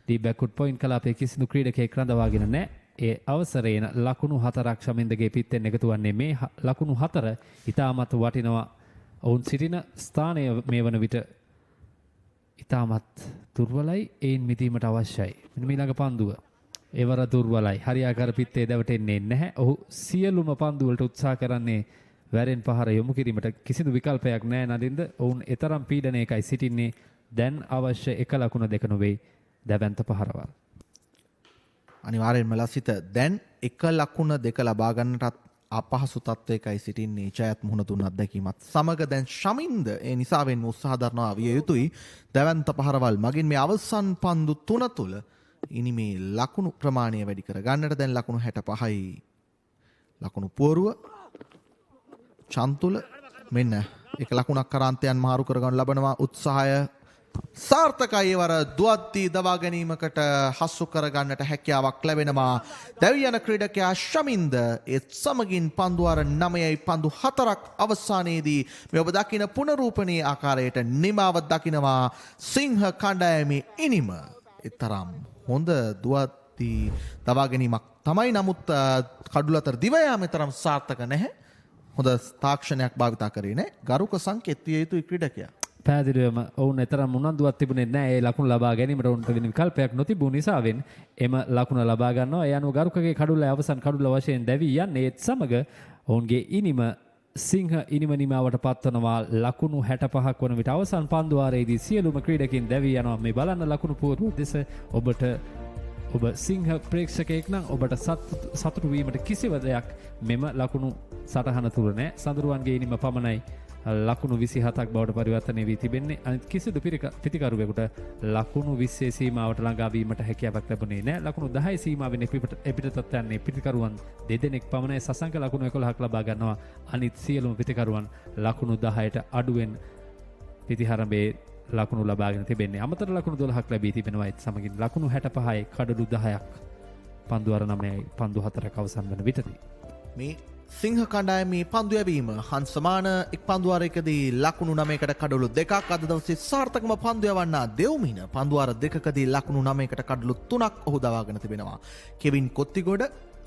[SPEAKER 3] ඩී බැක්වුඩ් පොයින්ට් කලාපයේ කිසිදු ක්‍රීඩකයෙක් රඳවාගෙන නැහැ. ඒ අවසරයෙන් ලකුණු 4ක් ශමින්දගේ පිටෙන් එකතු වන්නේ. මේ ලකුණු 4 ඉතාමත් වටිනවා. ඔවුන් සිටින ස්ථානය මේ වන විට ඉතාමත් දුර්වලයි. එයින් මිදීමට අවශ්‍යයි. මෙන්න ඊළඟ පන්දුව එවර දුර්වලයි. හරියාකාර පිත්තේ දැවටෙන්නේ නැහැ. ඔහු සියලුම පන්දු වලට උත්සාහ කරන්නේ වැරෙන් පහර යොමු කිරීමට. කිසිදු විකල්පයක් නැහැ නදින්ද. ඔවුන් එතරම් පීඩනයකයි සිටින්නේ. දැන් අවශ්‍ය එක ලකුණ දෙක නොවේ. දැවැන්ත පහරවල්.
[SPEAKER 11] අනිවාර්යෙන්ම ලසිත දැන් එක ලකුණ දෙක ලබා ගන්නටත් අපහසු තත්ත්වයකයි සිටින්නේ ජයත් මුහුණ දුන්න අත්දැකීමත් සමග දැන් ශමින්ද ඒ නිසාවෙන් උත්සාහ දරනවා විය යුතුයි දැවන්ත පහරවල් මගින් මේ අවසන් පන්දු 3 තුල ඉනි මේ ලකුණු ප්‍රමාණය වැඩි කර ගන්නට දැන් ලකුණු 65යි ලකුණු පුවරුව චන්තුල මෙන්න එක ලකුණක් කරාන්තයන් මාරු කරගන්න ලබනවා උත්සාහය සාර්ථකයි වර දුවද්දී දවා ගැනීමකට හසු කරගන්නට හැකියාවක් ලැබෙනවා දැවි යන ක්‍රීඩකයා ශමින්ද ඒත් සමගින් පන්දු අර 9යි පන්දු 4ක් අවසානයේදී මේ ඔබ දකින පුනරූපණයේ ආකාරයට නිමාව දකිනවා සිංහ කණ්ඩායමේ ඉනිම තරම් හොඳ දුවද්දී දවා ගැනීමක් තමයි නමුත් කඩුල අතර දිව යාමේ තරම් සාර්ථක නැහැ හොඳ තාක්ෂණයක් භාවිතා කරේ නැහැ ගරුක සංකේත විය යුතු ක්‍රීඩකයා
[SPEAKER 3] පැහැදිලිවම ඔවුන් එතරම් උනන්දුවක් තිබුණේ නැහැ ඒ ලකුණු ලබා ගැනීමට ඔවුන්ට වෙන විකල්පයක් නොතිබුණු නිසාවෙන් එම ලකුණ ලබා ගන්නවා ඒ අනුව ගරුකගේ කඩුල්ල අවසන් කඩුල්ල වශයෙන් දැවි යන්නේ ඒත් සමග ඔවුන්ගේ ඉනිම සිංහ ඉනිම නිමාවට පත්වනවා ලකුණු 65ක් වන විට අවසන් පන්දු වාරයේදී සියලුම ක්‍රීඩකින් දැවි යනවා මේ බලන්න ලකුණු පුවරුව දෙස ඔබට ඔබ සිංහ ප්‍රේක්ෂකයෙක් නම් ඔබට සතුටු වීමට කිසිව දෙයක් මෙම ලකුණු සටහන තුල නැහැ සඳරුවන්ගේ ඉනිම පමණයි ලකුණු 27ක් බවට පරිවර්තනය වී තිබෙන්නේ අනිත් කිසිදු පිතිකරුවෙකුට ලකුණු 20 සීමාවට ළඟා වීමට හැකියාවක් ලැබුණේ නැහැ ලකුණු 10 සීමාවෙන් එපිටතත් යන්නේ පිතිකරුවන් දෙදෙනෙක් පමණයි සසංක ලකුණු 11ක් ලබා ගන්නවා අනිත් සියලුම පිතිකරුවන් ලකුණු 10ට අඩුවෙන් පිතිහරඹේ ලකුණු ලබාගෙන තිබෙන්නේ අමතර ලකුණු 12ක් ලැබී තිබෙනවා ඒත් සමගින් ලකුණු 65යි කඩලු 10ක් පන්දු අර 9යි පන්දු 4ක් අවසන් වන විටදී
[SPEAKER 11] මේ සිංහ කණ්ඩායමේ පන්දු යැවීම හංසමාන එක් පන්දුවාරයකදී ලකුණු 9කට කඩලු 2ක් අද දවසේ සාර්ථකම පන්දු යවන්නා දෙව්මින පන්දුවාර දෙකකදී ලකුණු 9කට කඩලු 3ක් ඔහු දවාගෙන තිබෙනවා කෙවින් කොත්තිගොඩ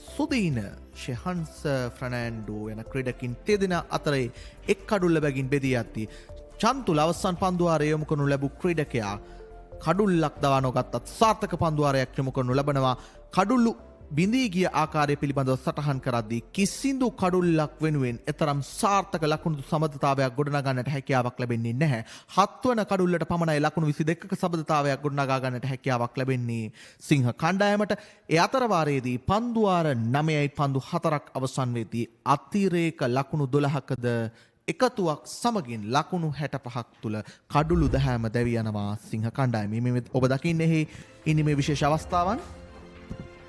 [SPEAKER 11] සුදීන ෂෙහන්ස් ෆර්නෑන්ඩෝ යන ක්‍රීඩකින් දෙදෙනා අතරේ එක් කඩුල්ල බැගින් බෙදී යද්දී චන්තුල අවසන් පන්දුවාරය යොමු කරනු ලැබූ ක්‍රීඩකයා කඩුල්ලක් දවා නොගත්තත් සාර්ථක පන්දුවාරයක් යොමු කරනු ලබනවා කඩුල්ලු බිඳී ගිය ආකාරය පිළිබඳව සටහන් කරද්දී කිසිදු කඩුල්ලක් වෙනුවෙන් එතරම් සාර්ථක ලකුණු සමබරතාවයක් ගොඩනගන්නට හැකියාවක් ලැබෙන්නේ නැහැ. 7 වන කඩුල්ලට පමණයි ලකුණු 22ක සමබරතාවයක් ගොඩනගා ගන්නට හැකියාවක් ලැබෙන්නේ සිංහ කණ්ඩායමට. ඒ අතර වාරයේදී පන්දුවාර 9යි පන්දු 4ක් අවසන් වෙදී අතිරේක ලකුණු 12කද එකතුවක් සමගින් ලකුණු 65ක් තුල කඩුළු දහෑම දැවි යනවා සිංහ කණ්ඩායම. මේ ඔබ දකින්නේ ඉන්නේ මේ විශේෂ අවස්ථාවන්.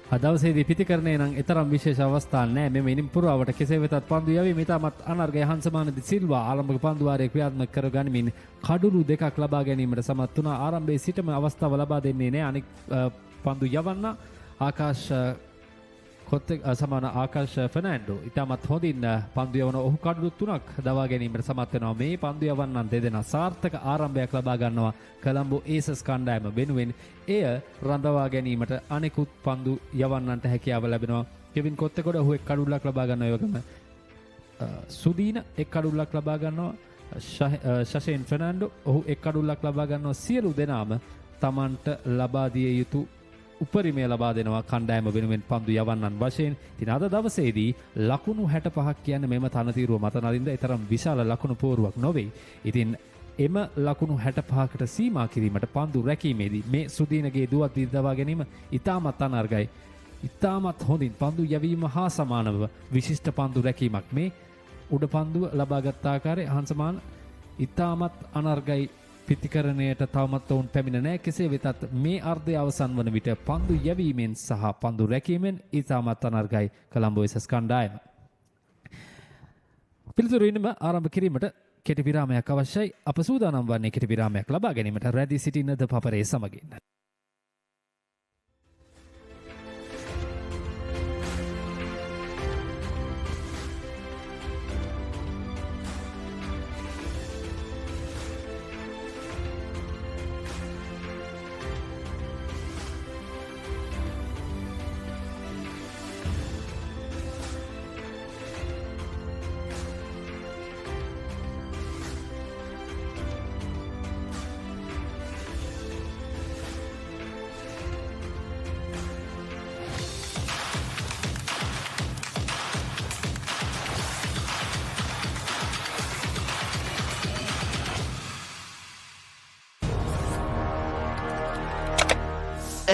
[SPEAKER 3] අදවසේදී පිතිකරණය නම් එතරම් විශේෂ අවස්ථා නැහැ. මෙම ඉනිම් පුරාවට කෙසේ වෙතත් පන්දු යැවීම ඉතාමත් අනර්ගය හංසමානදි සිල්වා ආරම්භක පන්දු වාරයේ ක්‍රියාත්මක කර ගනිමින් කඩුළු දෙකක් ලබා ගැනීමට සමත් වුණා. ආරම්භයේ සිටම අවස්ථාව ලබා දෙන්නේ නැහැ. අනික් පන්දු යවන්න ආකාශ ආකාශ ෆර්නෑන්ඩෝ ඉතාමත් හොඳින් පන්දු යවන ඔහු කඩුළු 3ක් දවා ගැනීමට සමත් වෙනවා. මේ පන්දු යවන්නන් දෙදෙනා සාර්ථක ආරම්භයක් ලබා ගන්නවා කොළඹ ඒසස් කණ්ඩායම වෙනුවෙන්. එය රඳවා ගැනීමට අනෙකුත් පන්දු යවන්නන්ට හැකියාව ලැබෙනවා. කෙවින් කොත්තගොඩ ඔහු එක් කඩුල්ලක් ලබා ගන්නවා. යෝගම සුදීන එක් කඩුල්ලක් ලබා ගන්නවා. ෂෂෙන් ෆර්නෑන්ඩෝ ඔහු එක් කඩුල්ලක් ලබා ගන්නවා. සියලු දෙනාම තමන්ට ලබා දිය යුතු උපරිමය ලබා දෙනවා කණ්ඩායම වෙනුවෙන් පන්දු යවන්නන් වශයෙන්. ඉතින් අද දවසේදී ලකුණු 65ක් කියන්නේ මෙම තනතිරුව මත නරින්ද තරම් විශාල ලකුණු පෝරුවක් නොවේ. ඉතින් එම ලකුණු 65කට සීමා කිරීමට පන්දු රැකීමේදී මේ සුදීනගේ දුවත් දවා ගැනීම ඉතාමත් අනර්ගයි. ඉතාමත් හොඳින් පන්දු යැවීම හා සමානව විශිෂ්ට පන්දු රැකීමක්. මේ උඩ පන්දුව ලබාගත් ආකාරය හංසමාන ඉතාමත් අනර්ගයි. පිතිකරණයට තවමත් ඔවුන් පැමිණ නැහැ. කෙසේ වෙතත් මේ අර්ධය අවසන් වන විට පන්දු යැවීමෙන් සහ පන්දු රැකීමෙන් ඉතාමත් අනර්ගයි කොළඹ ඒසස් කණ්ඩායම. පිළිතුරු ඉන්නම ආරම්භ කිරීමට කෙටි විරාමයක් අවශ්‍යයි. අප සූදානම් වන්නේ කෙටි විරාමයක් ලබා ගැනීමට රැඳී සිටින ThePapare සමගින්.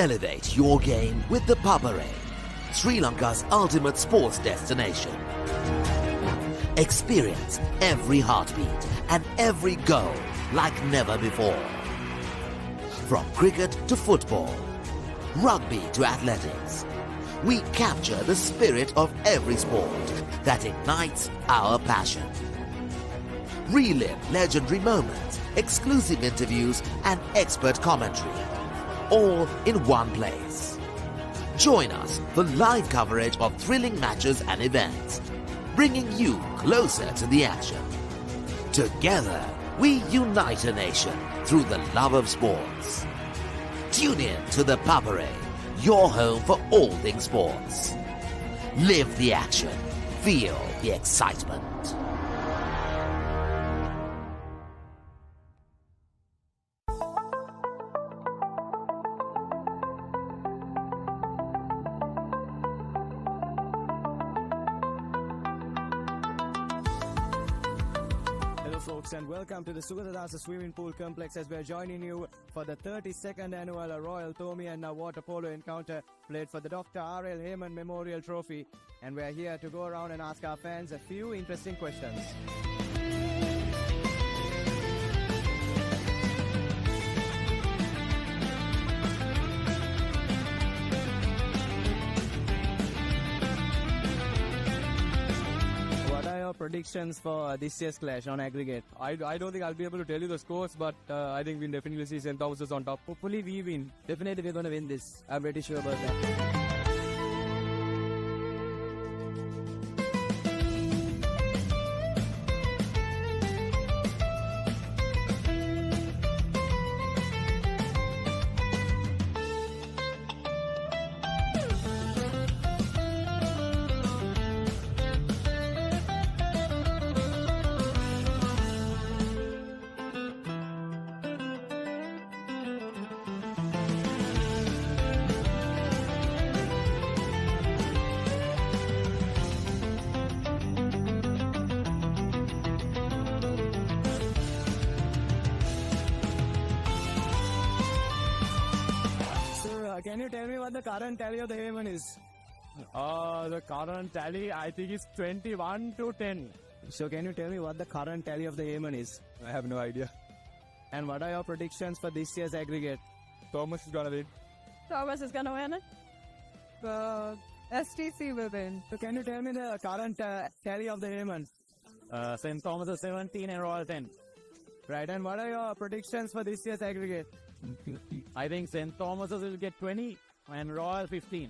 [SPEAKER 20] Elevate your game with the Papare, Sri Lanka's ultimate sports destination. Experience every heartbeat and every goal like never before. From cricket to football, rugby to athletics, we capture the spirit of every sport that ignites our passion. Relive legendary moments, exclusive interviews and expert commentary, all in one place. Join us for live coverage of thrilling matches and events, bringing you closer to the action. Together, we unite a nation through the love of sports. Tune in to the Papare, your home for all things sports. Live the action. Feel the excitement.
[SPEAKER 14] And welcome to the Sugatadasa Swimming Pool Complex as we are joining you for the 32nd annual Royal Thomi and Water Polo encounter played for the Dr. R.L. Heyman Memorial Trophy, and we are here to go around and ask our fans a few interesting questions. Predictions for this year's clash on aggregate?
[SPEAKER 15] I don't think I'll be able to tell you the scores, but I think we'll definitely see St. Thomas's on top.
[SPEAKER 14] Hopefully we win. Definitely we're going to win this. I'm pretty sure about that. Can you tell me what the current tally of the Heyman is?
[SPEAKER 15] The current tally, I think, is 21-10.
[SPEAKER 14] So can you tell me what the current tally of the Heyman is?
[SPEAKER 15] I have no idea.
[SPEAKER 14] And what are your predictions for this year's aggregate?
[SPEAKER 15] Thomas is gonna win.
[SPEAKER 16] Thomas is gonna win it. STC will win.
[SPEAKER 14] So can you tell me the current tally of the Heyman?
[SPEAKER 15] St. Thomas is 17 and Royal 10.
[SPEAKER 14] Right, and what are your predictions for this year's aggregate?
[SPEAKER 15] I think St. Thomas's will get 20 and Royal 15.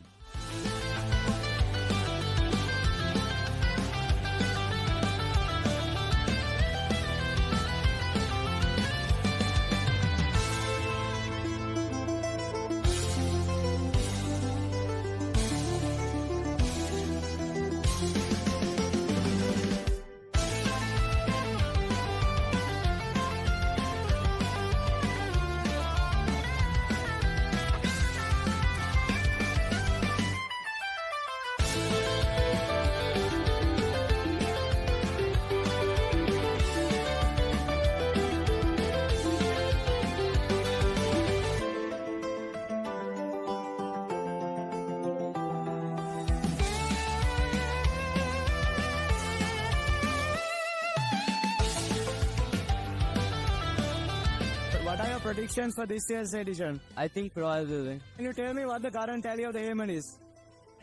[SPEAKER 14] What are your predictions for this year's edition?
[SPEAKER 15] I think Royal will win.
[SPEAKER 14] Can you tell me what the current tally of the Heyman is?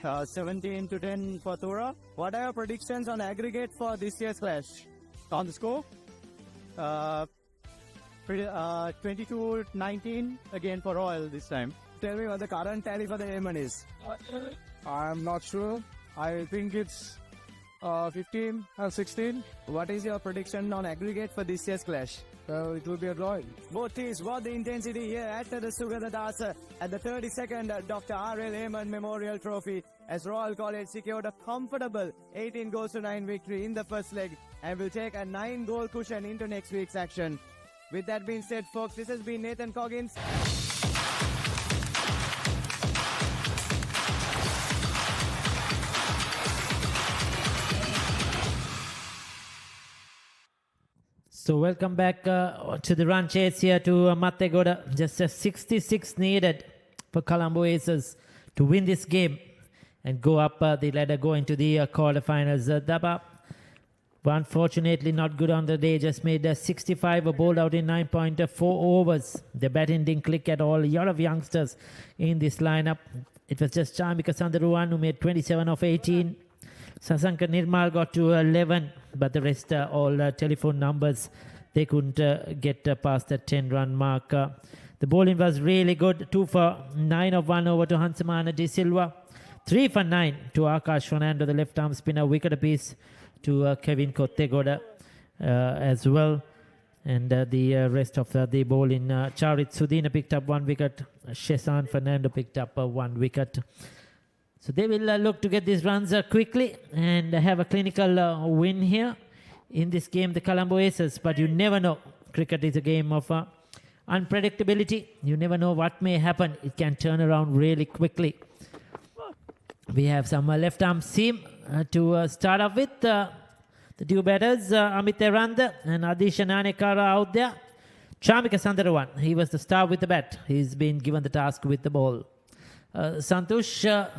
[SPEAKER 15] 17-10 for Thora.
[SPEAKER 14] What are your predictions on aggregate for this year's clash?
[SPEAKER 15] On the score? 22-19 again for Royal this time.
[SPEAKER 14] Tell me what the current tally for the Heyman is.
[SPEAKER 15] I'm not sure. I think it's 15 or 16.
[SPEAKER 14] What is your prediction on aggregate for this year's clash?
[SPEAKER 15] It will be a draw.
[SPEAKER 14] Both teams brought the intensity here at the Sugatadasa at the 32nd Dr. R.L. Heyman Memorial Trophy as Royal College secured a comfortable 18-9 victory in the first leg and will take a 9-goal cushion into next week's action. With that being said, folks, this has been Nathan Coggins.
[SPEAKER 1] So welcome back to the run chase here to Mattegoda. Just a 66 needed for Colombo Aces to win this game and go up the ladder, go into the quarterfinals. Daba, unfortunately, not good on the day. Just made 65, bowled out in 9.4 overs. The batting didn't click at all. A lot of youngsters in this lineup. It was just Chamika Sandaruwan who made 27 of 18. Sasanka Nirmal got to 11, but the rest all telephone numbers. They couldn't get past that 10-run mark. The bowling was really good. 2 for 9 of 1 over to Hansamana De Silva. 3 for 9 to Akash Fernando, the left-arm spinner. Wicket apiece to Kevin Kottegoda as well. And the rest of the bowling. Charit Sudhina picked up 1 wicket. Shesan Fernando picked up 1 wicket. So they will look to get these runs quickly and have a clinical win here in this game, the Colombo Aces. But you never know. Cricket is a game of unpredictability. You never know what may happen. It can turn around really quickly. We have some left-arm seam to start off with. The two batters, Amit Eranda and Adisha Nanekara out there. Chamika Sandarawan, he was the star with the bat. He's been given the task with the ball. Santosh,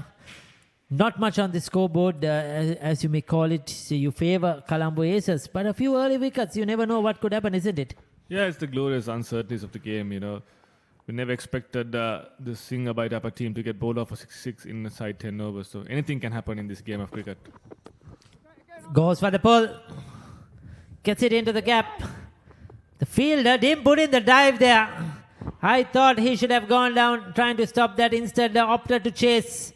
[SPEAKER 1] not much on the scoreboard, as you may call it. So you favor Colombo Aces, but a few early wickets, you never know what could happen, isn't it?
[SPEAKER 2] Yeah, it's the glorious uncertainties of the game, you know. We never expected the Singha by Dapa team to get bowled off for 66 inside 10 overs. So anything can happen in this game of cricket.
[SPEAKER 1] Goes for the pull. Gets it into the gap. The fielder didn't put in the dive there. I thought he should have gone down trying to stop that. Instead, opted to chase.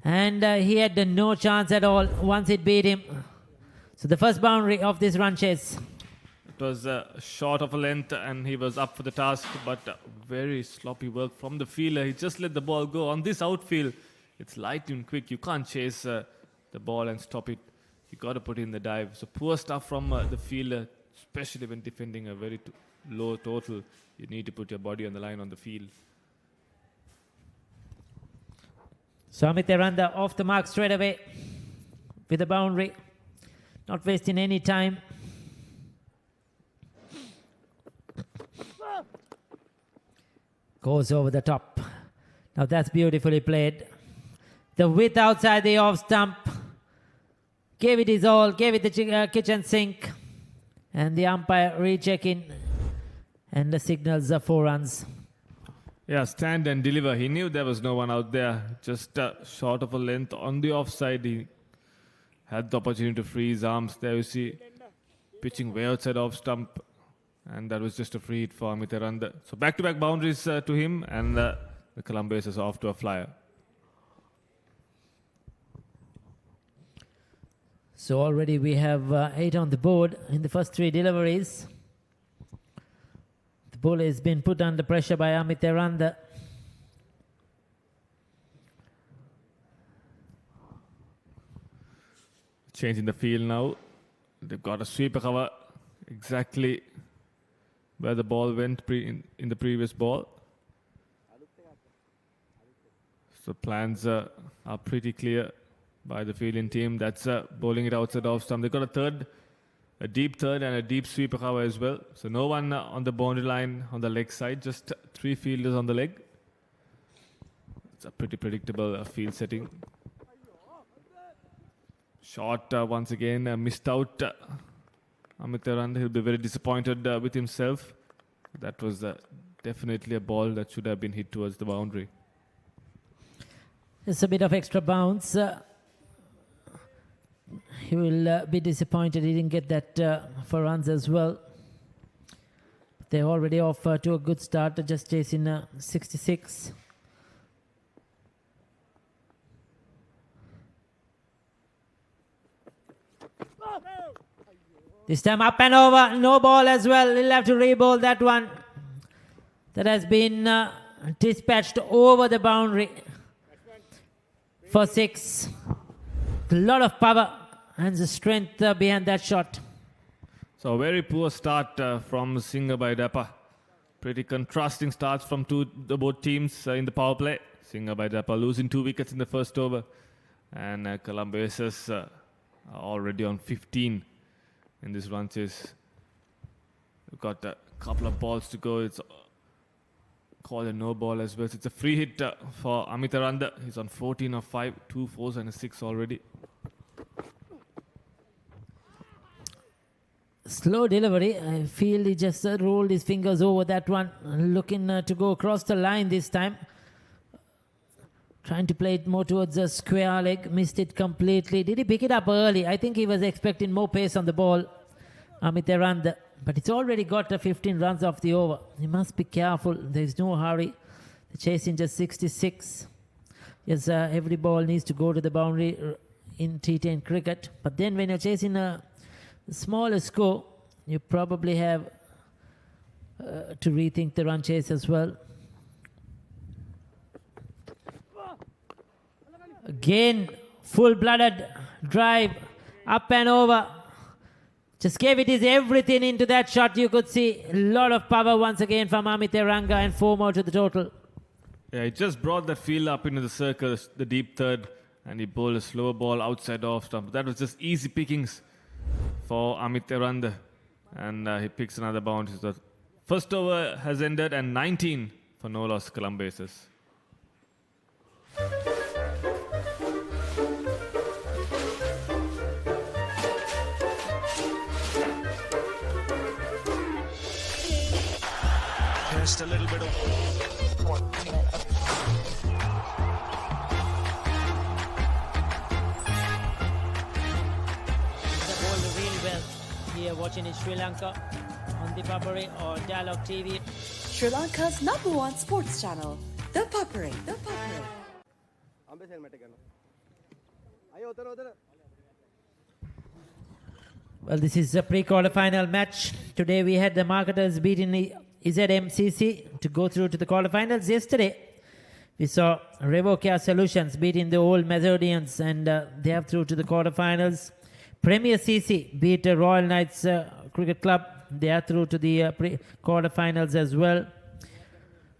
[SPEAKER 1] And he had no chance at all once it beat him. So the first boundary of this run chase.
[SPEAKER 2] It was short of a length and he was up for the task, but very sloppy work from the fielder. He just let the ball go. On this outfield, it's light and quick. You can't chase the ball and stop it. You got to put in the dive. So poor stuff from the fielder, especially when defending a very low total. You need to put your body on the line on the field.
[SPEAKER 1] So Amit Eranda off the mark straight away with a boundary. Not wasting any time. Goes over the top. Now that's beautifully played. The width outside the off stump. Gave it his all. Gave it the kitchen sink. And the umpire rechecking. And the signals are 4 runs.
[SPEAKER 2] Yeah, stand and deliver. He knew there was no one out there. Just short of a length on the offside. He had the opportunity to free his arms. There you see pitching way outside off stump. And that was just a free hit for Amit Eranda. So back-to-back boundaries to him, and the Colombo Aces off to a flyer.
[SPEAKER 1] So already we have 8 on the board in the first 3 deliveries. The ball has been put under pressure by Amit Eranda.
[SPEAKER 2] Changing the field now. They've got a sweeper cover exactly where the ball went in the previous ball. So plans are pretty clear by the fielding team. That's bowling it outside off stump. They've got a deep third and a deep sweeper cover as well. So no one on the boundary line on the leg side, just 3 fielders on the leg. It's a pretty predictable field setting. Shot once again, missed out. Amit Eranda, he'll be very disappointed with himself. That was definitely a ball that should have been hit towards the boundary.
[SPEAKER 1] It's a bit of extra bounce. He will be disappointed he didn't get that for runs as well. They're already off to a good start, just chasing 66. This time up and over, no ball as well. He'll have to re-bowl that one. That has been dispatched over the boundary for 6. A lot of power and the strength behind that shot.
[SPEAKER 2] So a very poor start from Singha by Dapa. Pretty contrasting starts from both teams in the power play. Singha by Dapa losing 2 wickets in the first over. And Colombo Aces are already on 15 in this run chase. We've got a couple of balls to go. It's called a no ball as well. So it's a free hit for Amit Aranda. He's on 14 of 5, 2 4s and a 6 already.
[SPEAKER 1] Slow delivery. I feel he just rolled his fingers over that one. Looking to go across the line this time. Trying to play it more towards the square leg. Missed it completely. Did he pick it up early? I think he was expecting more pace on the ball. Amit Aranda. But it's already got 15 runs off the over. He must be careful. There's no hurry. They're chasing just 66. Yes, every ball needs to go to the boundary in T10 cricket. But then when you're chasing a smaller score, you probably have to rethink the run chase as well. Again, full-blooded drive, up and over. Just gave it his everything into that shot. You could see a lot of power once again from Amit Aranda, and 4 more to the total.
[SPEAKER 2] Yeah, he just brought that field up into the circle, the deep third, and he bowled a slower ball outside off stump. That was just easy pickings for Amit Aranda, and he picks another bounce. The first over has ended, and 19 for no loss Colombo aces.
[SPEAKER 10] Just a little bit of
[SPEAKER 1] Really well here watching in Sri Lanka on ThePapare or Dialog TV.
[SPEAKER 9] Sri Lanka's #1 sports channel, ThePapare.
[SPEAKER 1] Well, this is a pre-quarter final match. Today we had the marketers beating the ZMCC to go through to the quarterfinals. Yesterday we saw Revo Solutions beating the old Macedonians, and they are through to the quarterfinals. Premier CC beat the Royal Knights Cricket Club. They are through to the quarterfinals as well.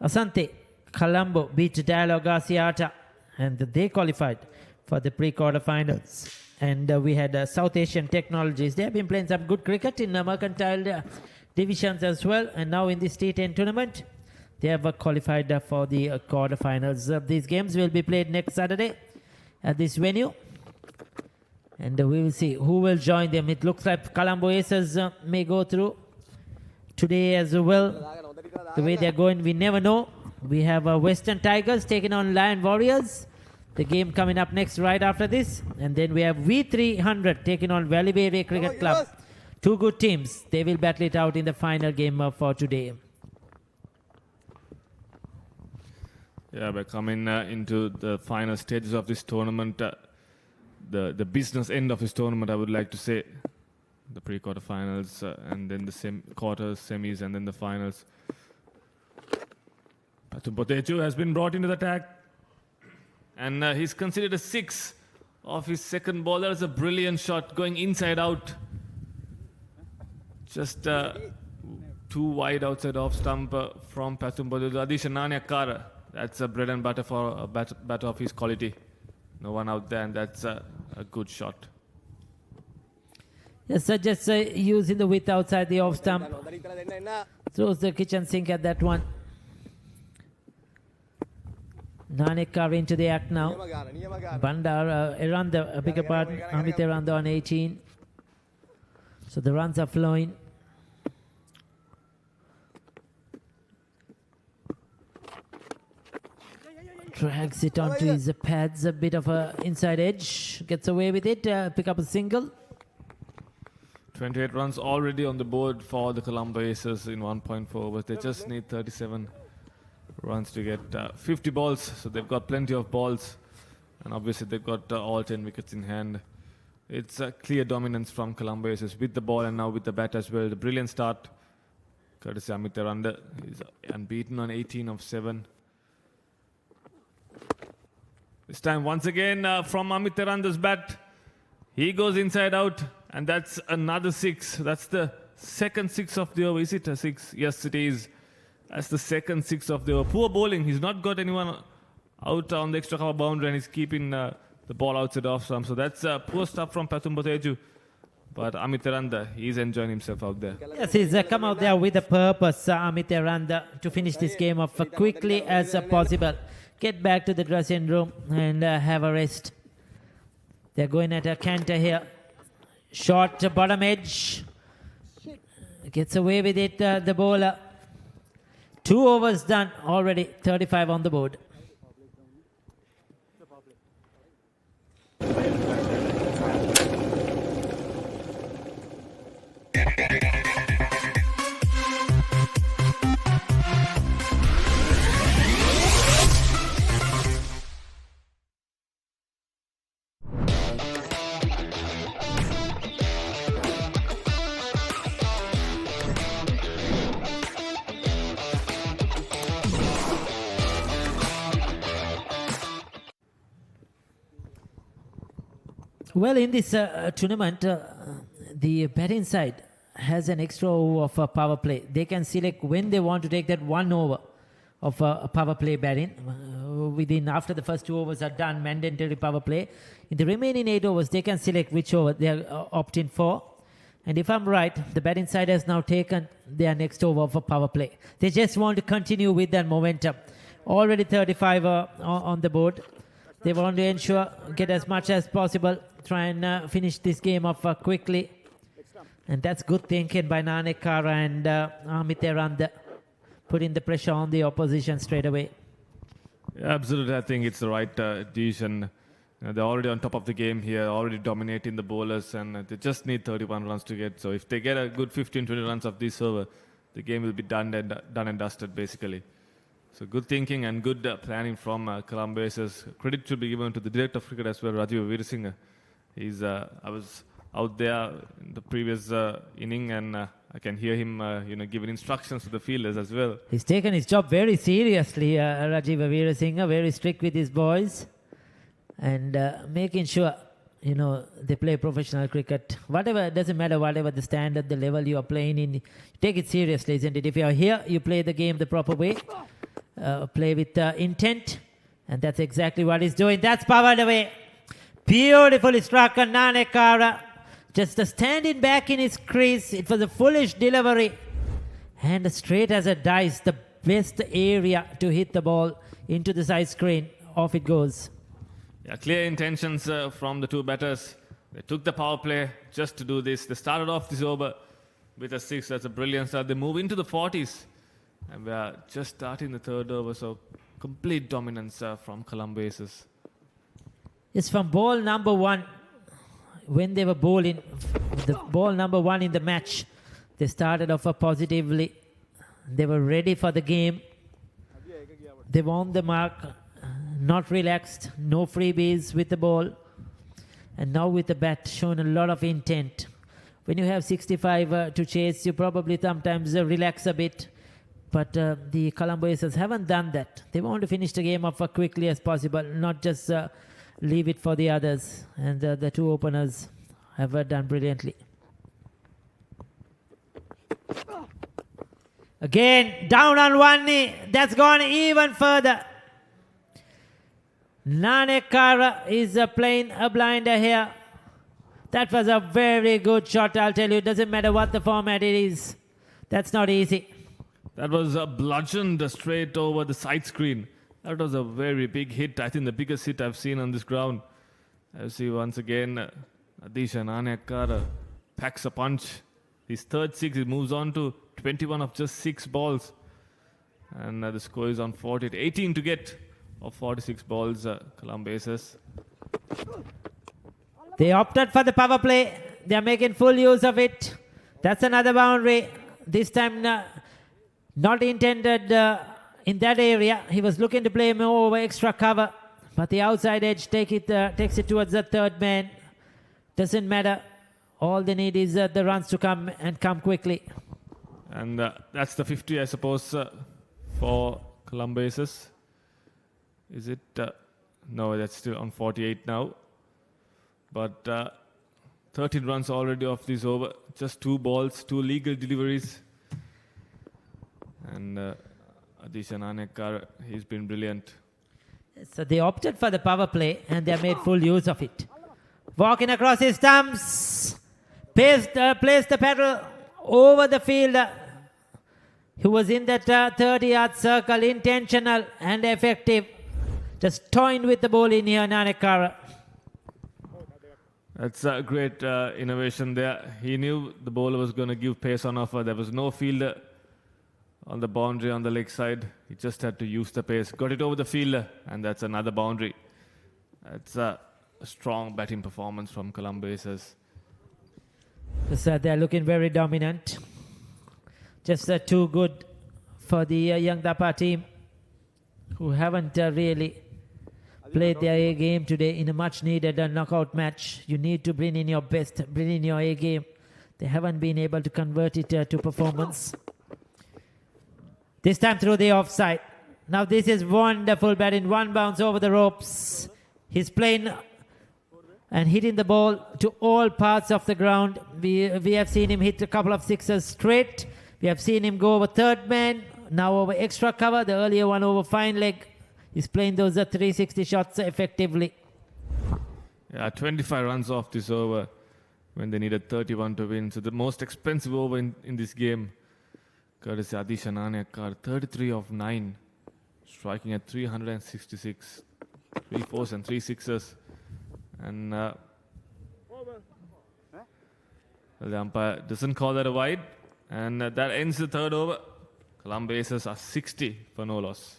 [SPEAKER 1] Asante Colombo beat Dialog ViU, and they qualified for the pre-quarterfinals. And we had South Asian Technologies. They have been playing some good cricket in mercantile divisions as well. And now in this T10 tournament, they have qualified for the quarterfinals. These games will be played next Saturday at this venue. And we will see who will join them. It looks like Colombo Aces may go through today as well. The way they're going, we never know. We have Western Tigers taking on Lion Warriors. The game coming up next right after this. And then we have V300 taking on Valley Cricket Club. 2 good teams. They will battle it out in the final game for today.
[SPEAKER 2] Yeah, we're coming into the final stages of this tournament. The business end of this tournament, I would like to say. The pre-quarterfinals and then the quarters, semis, and then the finals. Patumpoteju has been brought into the attack. And he's considered a 6 of his second ball. That was a brilliant shot going inside out. Just too wide outside off stump from Patumpoteju. Adisha Nanyakara. That's a bread and butter for a batter of his quality. No one out there, and that's a good shot.
[SPEAKER 1] Yes, sir, just using the width outside the off stump. Throws the kitchen sink at that one. Nanekar into the act now. Bandar, Aranda, bigger pardon, Amit Aranda on 18. So the runs are flowing. Drags it onto his pads, a bit of a inside edge. Gets away with it, pick up a single.
[SPEAKER 2] 28 runs already on the board for the Colombo Aces in 1.4 overs. They just need 37 runs to get 50 balls. So they've got plenty of balls. And obviously they've got all 10 wickets in hand. It's a clear dominance from Colombo Aces with the ball and now with the bat as well. The brilliant start. Courtesy Amit Aranda. He's unbeaten on 18 of 7. This time once again from Amit Aranda's bat. He goes inside out, and that's another 6. That's the second 6 of the over. Is it a 6? Yes, it is. That's the second 6 of the over. Poor bowling. He's not got anyone out on the extra cover boundary, and he's keeping the ball outside off stump. So that's poor stuff from Patumpoteju. But Amit Aranda, he's enjoying himself out there.
[SPEAKER 1] Yes, he's come out there with a purpose, Amit Aranda, to finish this game off quickly as possible. Get back to the dressing room and have a rest. They're going at a canter here. Short bottom edge. Gets away with it, the bowler. 2 overs done already, 35 on the board. Well, in this tournament, the batting side has an extra over of a power play. They can select when they want to take that 1 over of a power play batting. After the first 2 overs are done, mandatory power play. In the remaining 8 overs, they can select which over they are opting for. And if I'm right, the batting side has now taken their next over of a power play. They just want to continue with that momentum. Already 35 on the board. They want to ensure, get as much as possible, try and finish this game off quickly. And that's good thinking by Nanekara and Amit Aranda, putting the pressure on the opposition straight away.
[SPEAKER 2] Yeah, absolutely, I think it's the right decision. They're already on top of the game here, already dominating the bowlers, and they just need 31 runs to get. So if they get a good 15-20 runs of this over, the game will be done and dusted, basically. So good thinking and good planning from Colombo Aces. Credit should be given to the director of cricket as well, Rajiv Veerasinghe. I was out there in the previous inning, and I can hear him, giving instructions to the fielders as well.
[SPEAKER 1] He's taken his job very seriously, Rajiv Veerasinghe, very strict with his boys, and making sure, they play professional cricket. Whatever, it doesn't matter, whatever the standard, the level you are playing in, take it seriously, isn't it? If you are here, you play the game the proper way. Play with intent, and that's exactly what he's doing. That's powered away. Beautifully struck on Nanekara. Just standing back in his crease. It was a foolish delivery. And straight as a dice, the best area to hit the ball into the side screen. Off it goes.
[SPEAKER 2] Yeah, clear intentions from the 2 batters. They took the power play just to do this. They started off this over with a 6. That's a brilliant start. They move into the 40s. And we are just starting the 3rd over, so complete dominance from Colombo Aces.
[SPEAKER 1] It's from ball number 1. When they were bowling, the ball number 1 in the match, they started off positively. They were ready for the game. They were on the mark, not relaxed, no freebies with the ball. And now with the bat, showing a lot of intent. When you have 65 to chase, you probably sometimes relax a bit. But the Colombo Aces haven't done that. They want to finish the game off as quickly as possible, not just leave it for the others. And the 2 openers have done brilliantly. Again, down on 1 knee. That's gone even further. Nanekara is playing a blinder here. That was a very good shot, I'll tell you. It doesn't matter what the format it is. That's not easy.
[SPEAKER 2] That was bludgeoned straight over the side screen. That was a very big hit. I think the biggest hit I've seen on this ground. I see once again, Adisha Nanekara packs a punch. His 3rd 6, he moves on to 21 of just 6 balls. And the score is on 48. 18 to get of 46 balls, Colombo Aces.
[SPEAKER 1] They opted for the power play. They're making full use of it. That's another boundary. This time not intended in that area. He was looking to play more over extra cover. But the outside edge takes it towards the 3rd man. Doesn't matter. All they need is the runs to come and come quickly.
[SPEAKER 2] And that's the 50, I suppose, for Colombo Aces. Is it? No, that's still on 48 now. But 13 runs already off this over. Just 2 balls, 2 legal deliveries. And Adisha Nanekar, he's been brilliant.
[SPEAKER 1] So they opted for the power play and they made full use of it. Walking across his stumps. Placed the paddle over the fielder. He was in that 30-yard circle, intentional and effective. Just toying with the ball in here, Nanekara.
[SPEAKER 2] That's a great innovation there. He knew the bowler was going to give pace on offer. There was no fielder on the boundary on the leg side. He just had to use the pace. Got it over the fielder, and that's another boundary. That's a strong batting performance from Colombo Aces.
[SPEAKER 1] So they're looking very dominant. Just too good for the young Dapa team, who haven't really played their A game today in a much needed knockout match. You need to bring in your best, bring in your A game. They haven't been able to convert it to performance. This time through the offside. Now this is wonderful batting, one bounce over the ropes. He's playing and hitting the ball to all parts of the ground. We have seen him hit a couple of sixes straight. We have seen him go over third man, now over extra cover, the earlier one over fine leg. He's playing those 360 shots effectively.
[SPEAKER 2] Yeah, 25 runs off this over when they needed 31 to win. So the most expensive over in this game. Courtesy Adisha Nanekar, 33 of 9, striking at 366, 3 fours and 3 sixes. And well, the umpire doesn't call that a wide. And that ends the third over. Colombo Aces are 60 for no loss.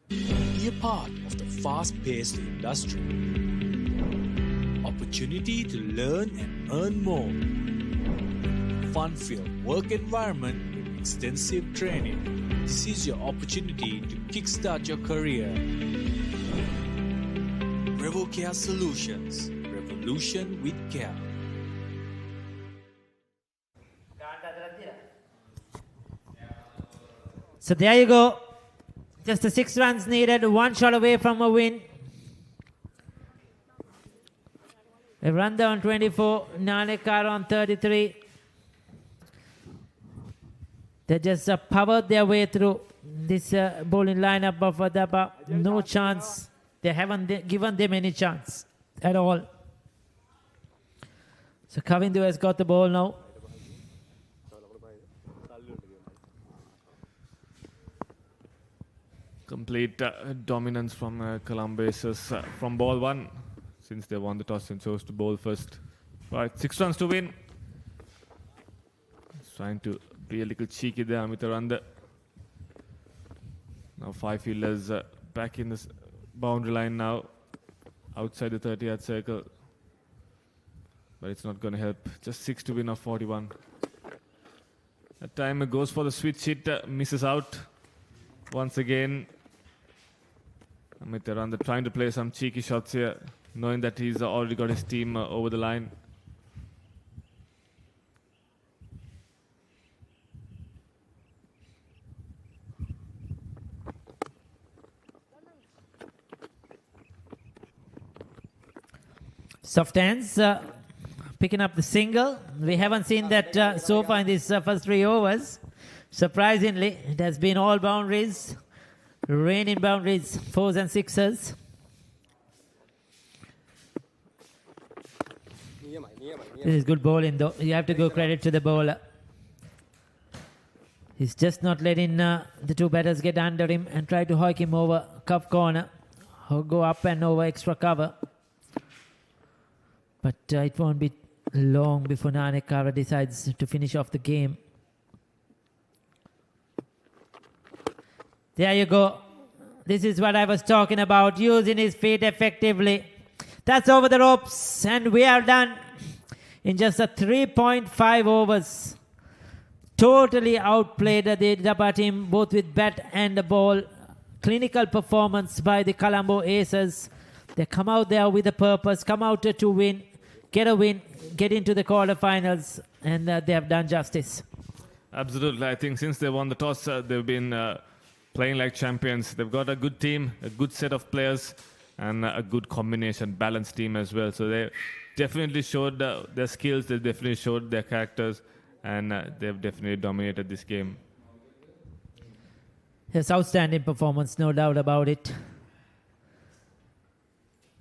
[SPEAKER 10] Be a part of the fast-paced industry. Opportunity to learn and earn more. Fun-filled work environment with extensive training. This is your opportunity to kickstart your career. Revo Care Solutions. Revolution with care.
[SPEAKER 1] So there you go. Just the 6 runs needed, 1 shot away from a win. A run down 24, Nanekar on 33. They just powered their way through this bowling lineup of Dapa. No chance. They haven't given them any chance at all. So Kavindu has got the ball now.
[SPEAKER 2] Complete dominance from Colombo Aces from ball 1, since they won the toss and chose to bowl first. Right, 6 runs to win. He's trying to be a little cheeky there, Amit Aranda. Now 5 fielders back in the boundary line now, outside the 30-yard circle. But it's not going to help. Just 6 to win of 41. That time goes for the switch hit, misses out once again. Amit Aranda trying to play some cheeky shots here, knowing that he's already got his team over the line.
[SPEAKER 1] Soft hands picking up the single. We haven't seen that so far in these first 3 overs. Surprisingly, it has been all boundaries. Raining boundaries, 4s and 6s. This is good bowling though. You have to go credit to the bowler. He's just not letting the 2 batters get under him and try to hoik him over cuff corner or go up and over extra cover. But it won't be long before Nanekara decides to finish off the game. There you go. This is what I was talking about, using his feet effectively. That's over the ropes, and we are done in just a 3.5 overs. Totally outplayed the Dapa team, both with bat and the ball. Clinical performance by the Colombo Aces. They come out there with a purpose, come out to win, get a win, get into the quarterfinals, and they have done justice.
[SPEAKER 2] Absolutely. I think since they won the toss, they've been playing like champions. They've got a good team, a good set of players, and a good combination, balanced team as well. So they definitely showed their skills, they definitely showed their characters, and they've definitely dominated this game.
[SPEAKER 1] Yes, outstanding performance, no doubt about it.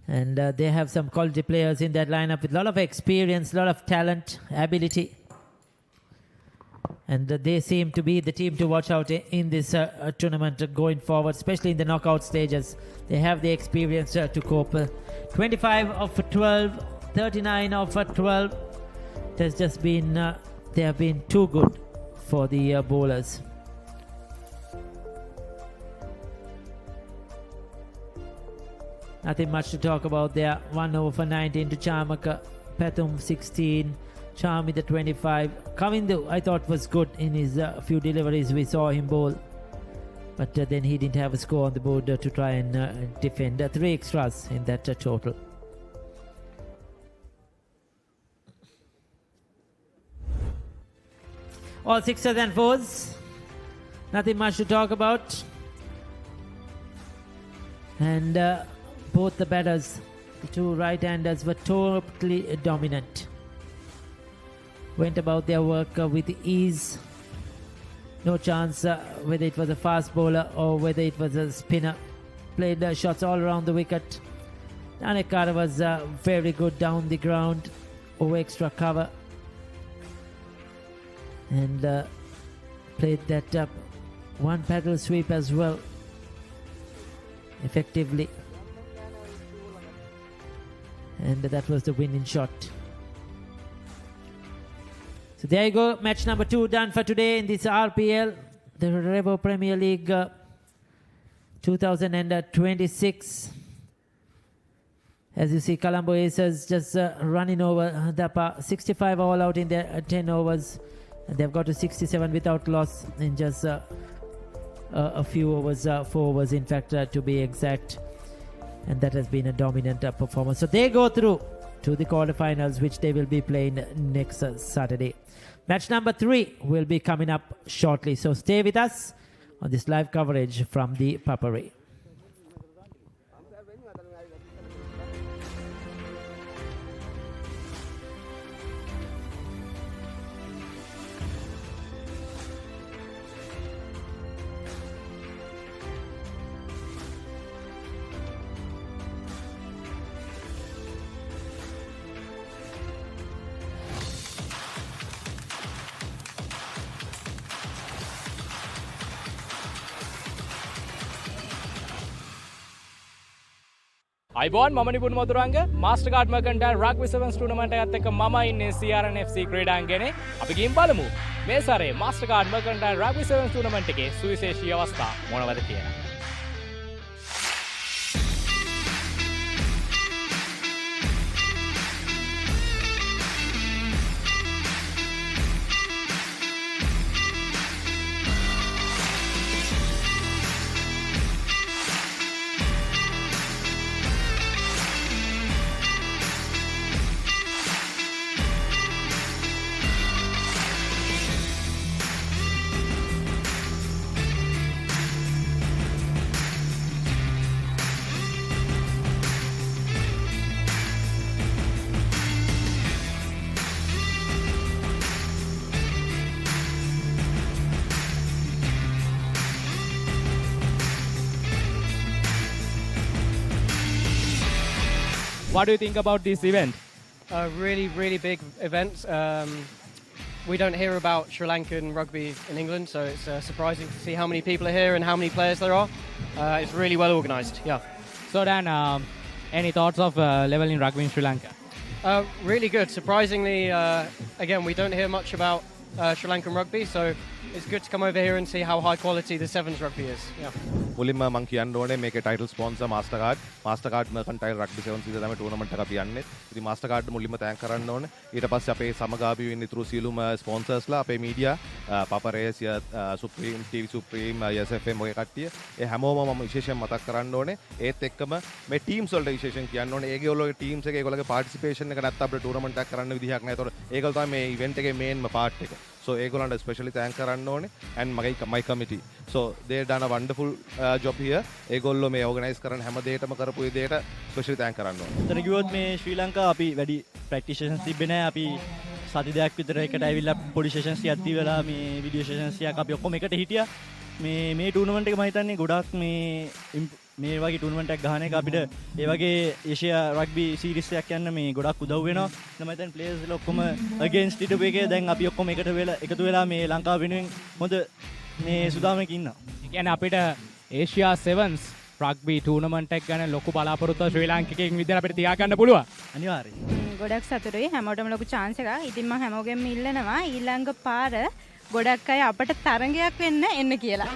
[SPEAKER 1] And they have some quality players in that lineup with a lot of experience, a lot of talent, ability. And they seem to be the team to watch out in this tournament going forward, especially in the knockout stages. They have the experience to cope. 25 of 12, 39 of 12. It has just been, they have been too good for the bowlers. Nothing much to talk about there. 1 over for 19 to Chamaka. Pathum 16. Charmi the 25. Kavindu I thought was good in his few deliveries. We saw him bowl. But then he didn't have a score on the board to try and defend. 3 extras in that total. All 6s and 4s. Nothing much to talk about. And both the batters, the two right-handers, were totally dominant. Went about their work with ease. No chance whether it was a fast bowler or whether it was a spinner. Played shots all around the wicket. Danekara was very good down the ground over extra cover. And played that one paddle sweep as well effectively. And that was the winning shot. So there you go, match number 2 done for today in this RPL, the Revo Premier League 2026. As you see, Colombo Aces just running over Dapa, 65 all out in their 10 overs. And they've got to 67 without loss in just a few overs, 4 overs in fact to be exact. And that has been a dominant performance. So they go through to the quarterfinals, which they will be playing next Saturday. Match number 3 will be coming up shortly. So stay with us on this live coverage from the Papare.
[SPEAKER 5] අයිබෝන් මම Nipun මතුරංග මාස්ටර්කාඩ් මර්කන්ටයිල් rugby 7s tournament එකත් එක්ක මම ඉන්නේ CRN FC ක්‍රීඩාංගණේ. අපි ගිහින් බලමු මේ සැරේ මාස්ටර්කාඩ් මර්කන්ටයිල් රග්බි 7s ටූර්නමන්ට් එකේ සුවිශේෂී අවස්ථා මොනවද කියලා.
[SPEAKER 22] What do you think about this event?
[SPEAKER 23] Really big event. We don't hear about Sri Lankan rugby in England, so it's surprising to see how many people are here and how many players there are. It's really well organised, yeah.
[SPEAKER 22] So Dan, any thoughts of level in rugby in Sri Lanka?
[SPEAKER 23] Really good. Surprisingly, again, we don't hear much about Sri Lankan rugby, so it's good to come over here and see how high quality the Sevens rugby is. Yeah.
[SPEAKER 24] මුලින්ම මම කියන්න ඕනේ මේකේ title sponsor මාස්ටර්කාඩ් මර්කන්ටයිල් rugby 7 season තමයි tournament එක අපි යන්නේ. ඉතින් මාස්ටර්කාඩ් මුලින්ම තෑන්ක් කරන්න ඕනේ. ඊට පස්සේ අපේ සමගාමීව ඉන්න ඉතුරු සියලුම ස්පොන්සර්ස්ලා අපේ media Papare supreme TV supreme SFM ඔය කට්ටිය ඒ හැමෝම මම විශේෂයෙන් මතක් කරන්න ඕනේ. ඒත් එක්කම මේ ටීම්ස් වලට විශේෂයෙන් කියන්න ඕනේ. ඒගොල්ලෝගේ ටීම්ස් එක ඒගොල්ලෝගේ පාර්ටිසිපේෂන් එක නැත්නම් අපිට ටූර්නමන්ට් එකක් කරන්න විදිහක් නැහැ. ඒතකොට ඒගොල්ලෝ තමයි මේ ඉවෙන්ට් එකේ මේන්ම පාර්ට් එක. So ඒගොල්ලන්ට ස්පෙෂලි තෑන්ක් කරන්න ඕනේ and my committee. So they done a wonderful job here. ඒගොල්ලෝ මේ organize කරන හැම දෙයකම කරපු විදිහට ස්පෙෂලි තෑන්ක් කරන්න ඕනේ.
[SPEAKER 22] එතන කිව්වොත් මේ ශ්‍රී ලංකාව අපි වැඩි ප්‍රැක්ටිස් සෙෂන්ස් තිබ්බේ නැහැ. අපි සති දෙකක් විතර එකට ඇවිල්ලා පොඩි සෙෂන්ස් ටිකක් දීලා මේ වීඩියෝ සෙෂන්ස් ටිකක් අපි ඔක්කොම එකට හිටියා. මේ ටූර්නමන්ට් එක මම හිතන්නේ ගොඩක් මේ මේ වගේ ටූර්නමන්ට් එකක් ගහන එක අපිට ඒ වගේ ඒෂියා රග්බි සීරීස් එකක් යන්න මේ ගොඩක් උදව් වෙනවා. මම හිතන්නේ ප්ලේයර්ස්ලා ඔක්කොම අගේන්ස්ට් ඉටපු එකේ දැන් අපි ඔක්කොම එකතු වෙලා මේ ලංකාව වෙනුවෙන් හොඳ මේ සුදාමයක ඉන්නවා.
[SPEAKER 5] ඒ කියන්නේ අපිට ඒෂියා 7s රග්බි ටූර්නමන්ට් එකක් ගැන ලොකු බලාපොරොත්තුවක් ශ්‍රී ලාංකිකයෙක් විදිහට අපිට තියාගන්න පුළුවන්.
[SPEAKER 22] අනිවාර්යයෙන්.
[SPEAKER 8] ගොඩක් සතුටුයි හැමෝටම ලොකු chance එකක්. ඉතින් මම හැමෝගෙම ඉල්ලනවා ඊළඟ පාර ගොඩක් අය අපට තරගයක් වෙන්න එන්න කියලා.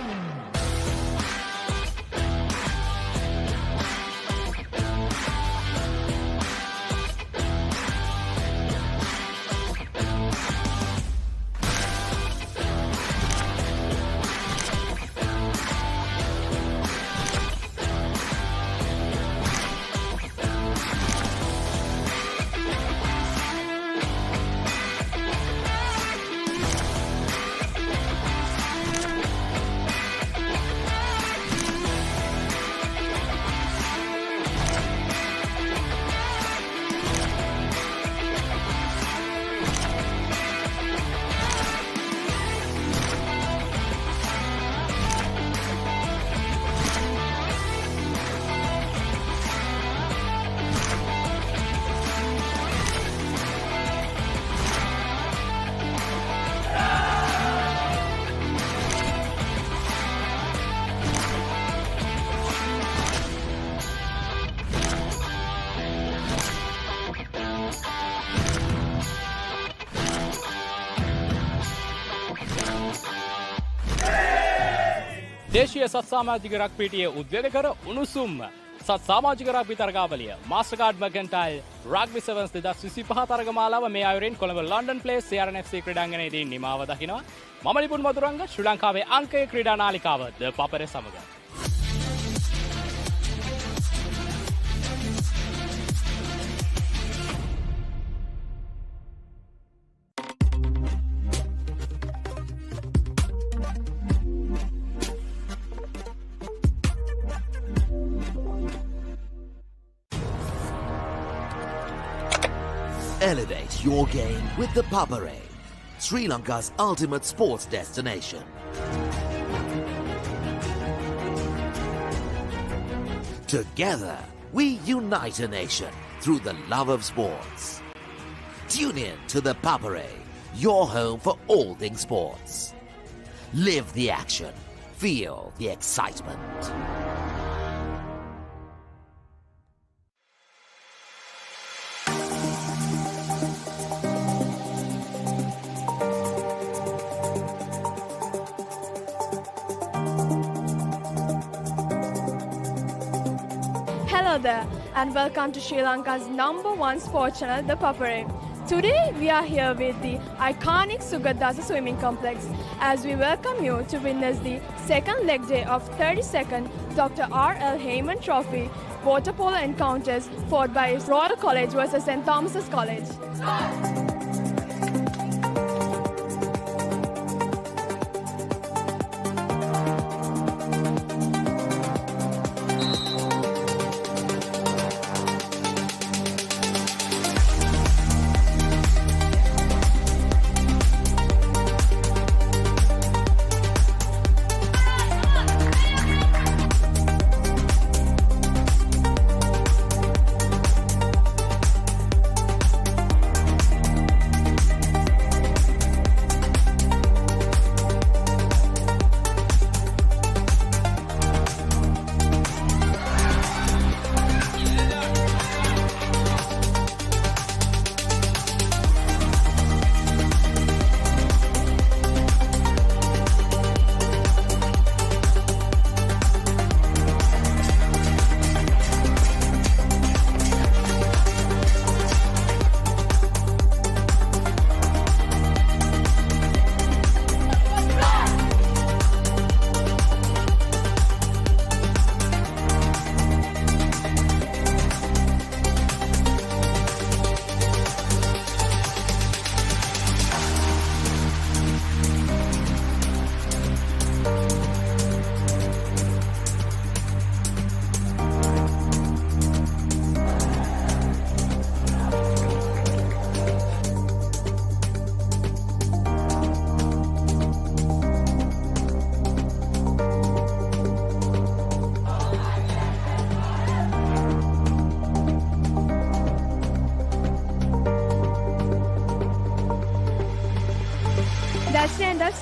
[SPEAKER 5] දේශීය සත් සමාජික රග්බිටියේ උද්වේගකර උණුසුම් සත් සමාජික රග්බි තරගාවලිය මාස්ටර්කාඩ් මර්කන්ටයිල් රග්බි 7s 2025 තරගමාලාව මේ අයුරින් කොළඹ ලන්ඩන් ප්ලේස් CRNFC ක්‍රීඩාංගණයේදී නිමාව දකිනවා. මම නිපුන් මధుරංග ශ්‍රී ලංකාවේ අංකයේ ක්‍රීඩා නාලිකාව ThePapare සමග.
[SPEAKER 20] Elevate your game with ThePapare, Sri Lanka's ultimate sports destination. Together, we unite a nation through the love of sports. Tune in to ThePapare, your home for all things sports. Live the action. Feel the excitement.
[SPEAKER 13] Hello there and welcome to Sri Lanka's #1 sports channel, ThePapare. Today we are here with the iconic Sugadasa swimming complex as we welcome you to witness the second leg day of 32nd Dr. R.L. Heyman Trophy water polo encounters fought by Royal College versus St. Thomas's College.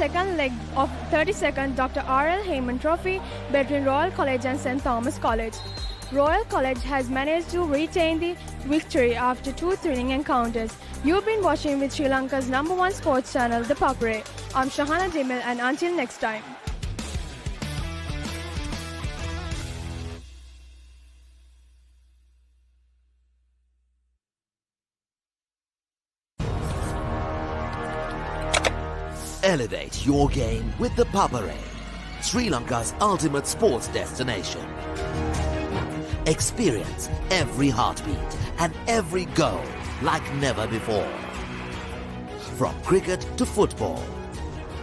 [SPEAKER 13] second leg of 32nd Dr. R.L. Heyman Trophy between Royal College and St. Thomas College. Royal College has managed to retain the victory after 2 thrilling encounters. You've been watching with Sri Lanka's #1 sports channel, ThePapare. I'm Shahana Dimil, and until next time.
[SPEAKER 20] Elevate your game with ThePapare, Sri Lanka's ultimate sports destination. Experience every heartbeat and every goal like never before. From cricket to football,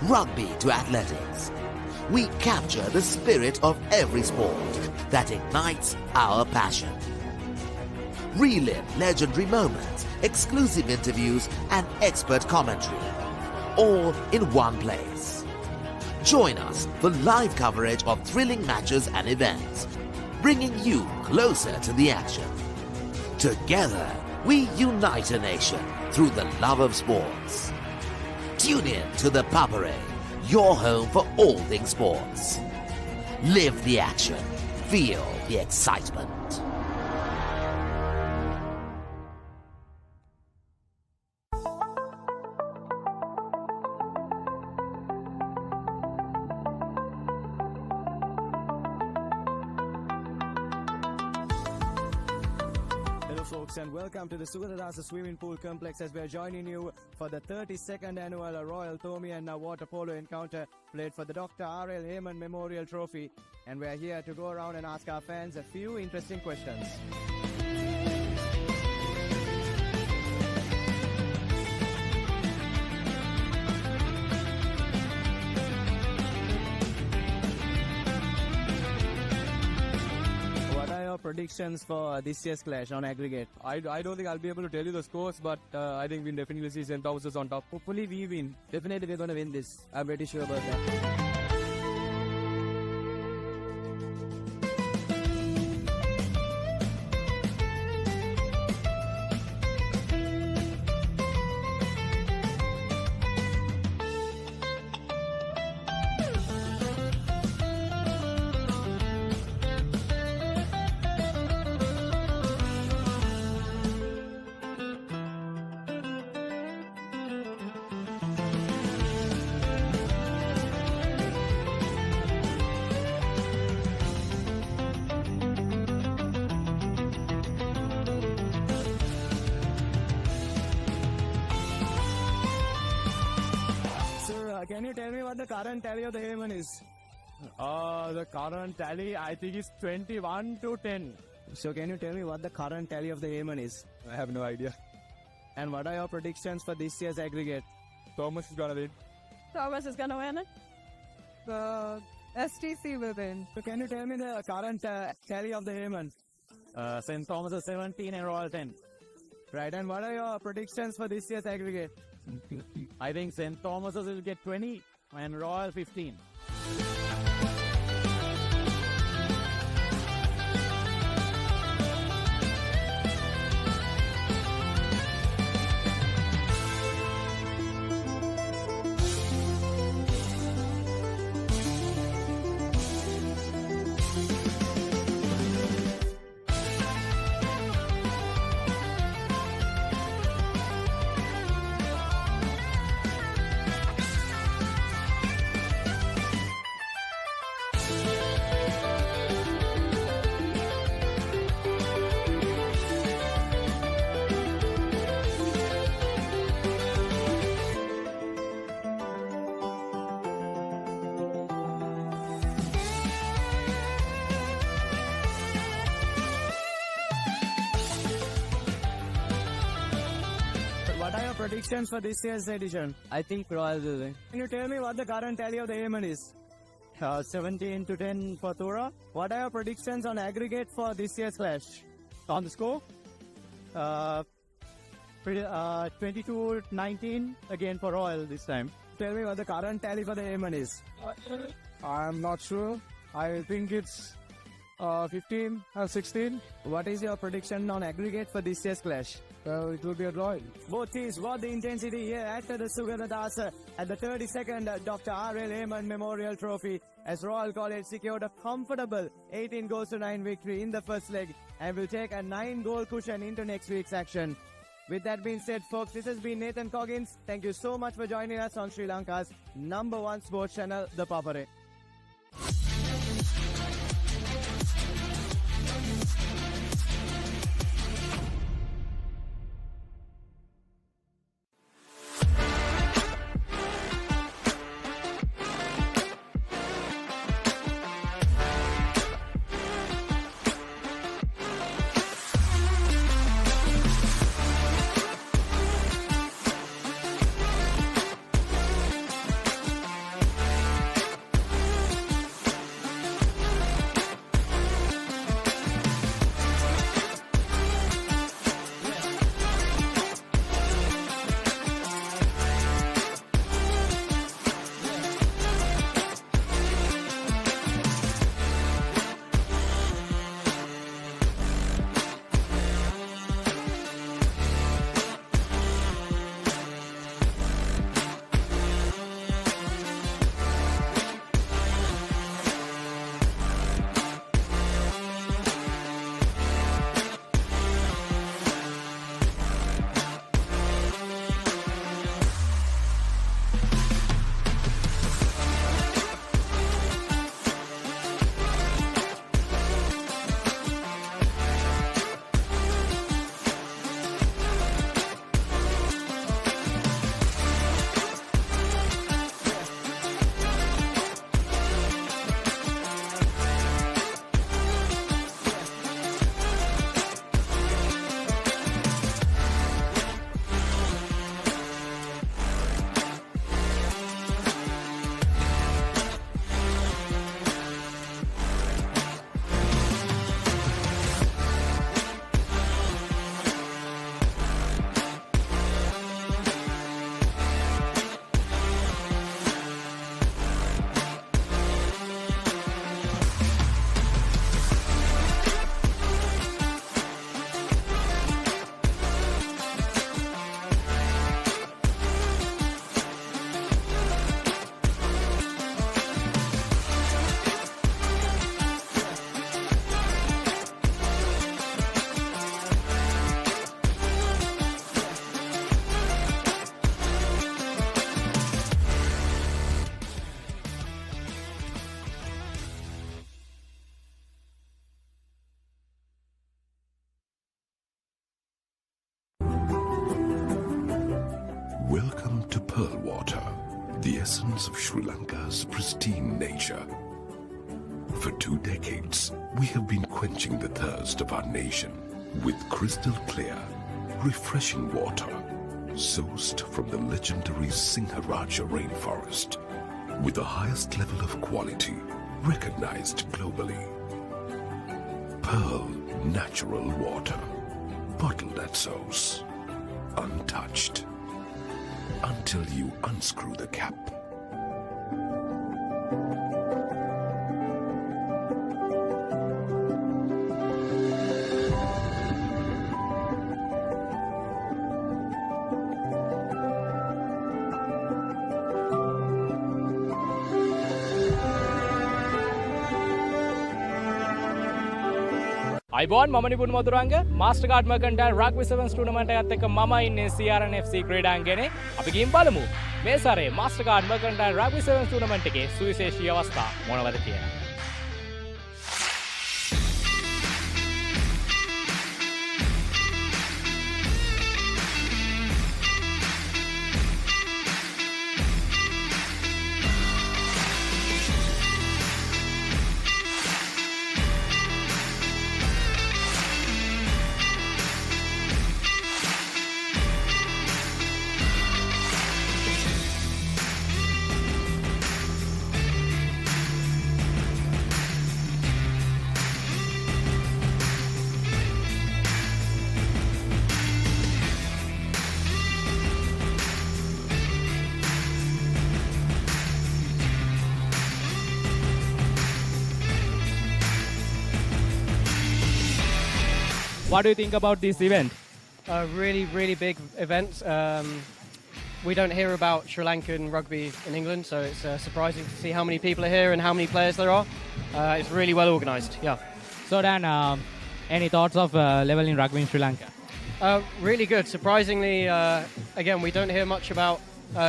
[SPEAKER 20] rugby to athletics, we capture the spirit of every sport that ignites our passion. Relive legendary moments, exclusive interviews and expert commentary, all in one place. Join us for live coverage of thrilling matches and events, bringing you closer to the action. Together, we unite a nation through the love of sports. Tune in to ThePapare, your home for all things sports. Live the action. Feel the excitement.
[SPEAKER 14] And welcome to the Sugadadasa Swimming Pool Complex as we are joining you for the 32nd annual Royal Thomi and Water Polo encounter played for the Dr. R.L. Heyman Memorial Trophy, and we are here to go around and ask our fans a few interesting questions. Predictions for this year's clash on aggregate?
[SPEAKER 15] I don't think I'll be able to tell you the scores, but I think we'll definitely see St. Thomas on top.
[SPEAKER 14] Hopefully we win. Definitely we're going to win this. I'm pretty sure about that. Can you tell me what the current tally of the Heyman is?
[SPEAKER 15] The current tally, I think, is 21-10.
[SPEAKER 14] So can you tell me what the current tally of the Heyman is?
[SPEAKER 15] I have no idea.
[SPEAKER 14] And what are your predictions for this year's aggregate?
[SPEAKER 15] Thomas is gonna win.
[SPEAKER 16] Thomas is gonna win it. The STC will win.
[SPEAKER 14] So can you tell me the current tally of the Heyman?
[SPEAKER 15] St. Thomas is 17 and Royal 10.
[SPEAKER 14] Right, and what are your predictions for this year's aggregate?
[SPEAKER 15] I think St. Thomas's will get 20 and Royal 15.
[SPEAKER 14] What are your predictions for this year's edition?
[SPEAKER 22] I think Royal will win.
[SPEAKER 14] Can you tell me what the current tally of the Heyman is?
[SPEAKER 22] 17-10 for Thora.
[SPEAKER 14] What are your predictions on aggregate for this year's clash?
[SPEAKER 22] On the score, 22-19 again for Royal this time.
[SPEAKER 14] Tell me what the current tally for the Heyman is.
[SPEAKER 15] I'm not sure. I think it's 15 or 16.
[SPEAKER 14] What is your prediction on aggregate for this year's clash?
[SPEAKER 15] So it will be a draw.
[SPEAKER 14] Both teams want the intensity here at the Sugadadasa at the 32nd Dr. R.L. Heyman Memorial Trophy as Royal College secured a comfortable 18-9 victory in the first leg and will take a 9-goal cushion into next week's action. With that being said, folks, this has been Nathan Coggins. Thank you so much for joining us on Sri Lanka's #1 sports channel, ThePapare.
[SPEAKER 18] Welcome to Pearl Water, the essence of Sri Lanka's pristine nature. For 2 decades, we have been quenching the thirst of our nation with crystal clear, refreshing water, sourced from the legendary Sinharaja rainforest, with the highest level of quality recognized globally. Pearl natural water, bottled at source, untouched, until you unscrew the cap.
[SPEAKER 5] අයිබෝන් මම Nipun මතුරංග මාස්ටර්කාඩ් මර්කන්ටයිල් rugby සෙවන්ස් tournament එකත් එක්ක මම ඉන්නේ CRN FC ක්‍රීඩාංගණේ. අපි ගිහින් බලමු මේ සැරේ මාස්ටර්කාඩ් මර්කන්ටයිල් රග්බි සෙවන්ස් ටූර්නමන්ට් එකේ සුවිශේෂී අවස්ථා මොනවද කියලා. What do you think about this event?
[SPEAKER 23] really, really big event. We don't hear about Sri Lankan rugby in England, so it's surprising to see how many people are here and how many players there are. It's really well organised, yeah.
[SPEAKER 5] So Dan, any thoughts of level in rugby in Sri Lanka?
[SPEAKER 23] Really good. Surprisingly, again, we don't hear much about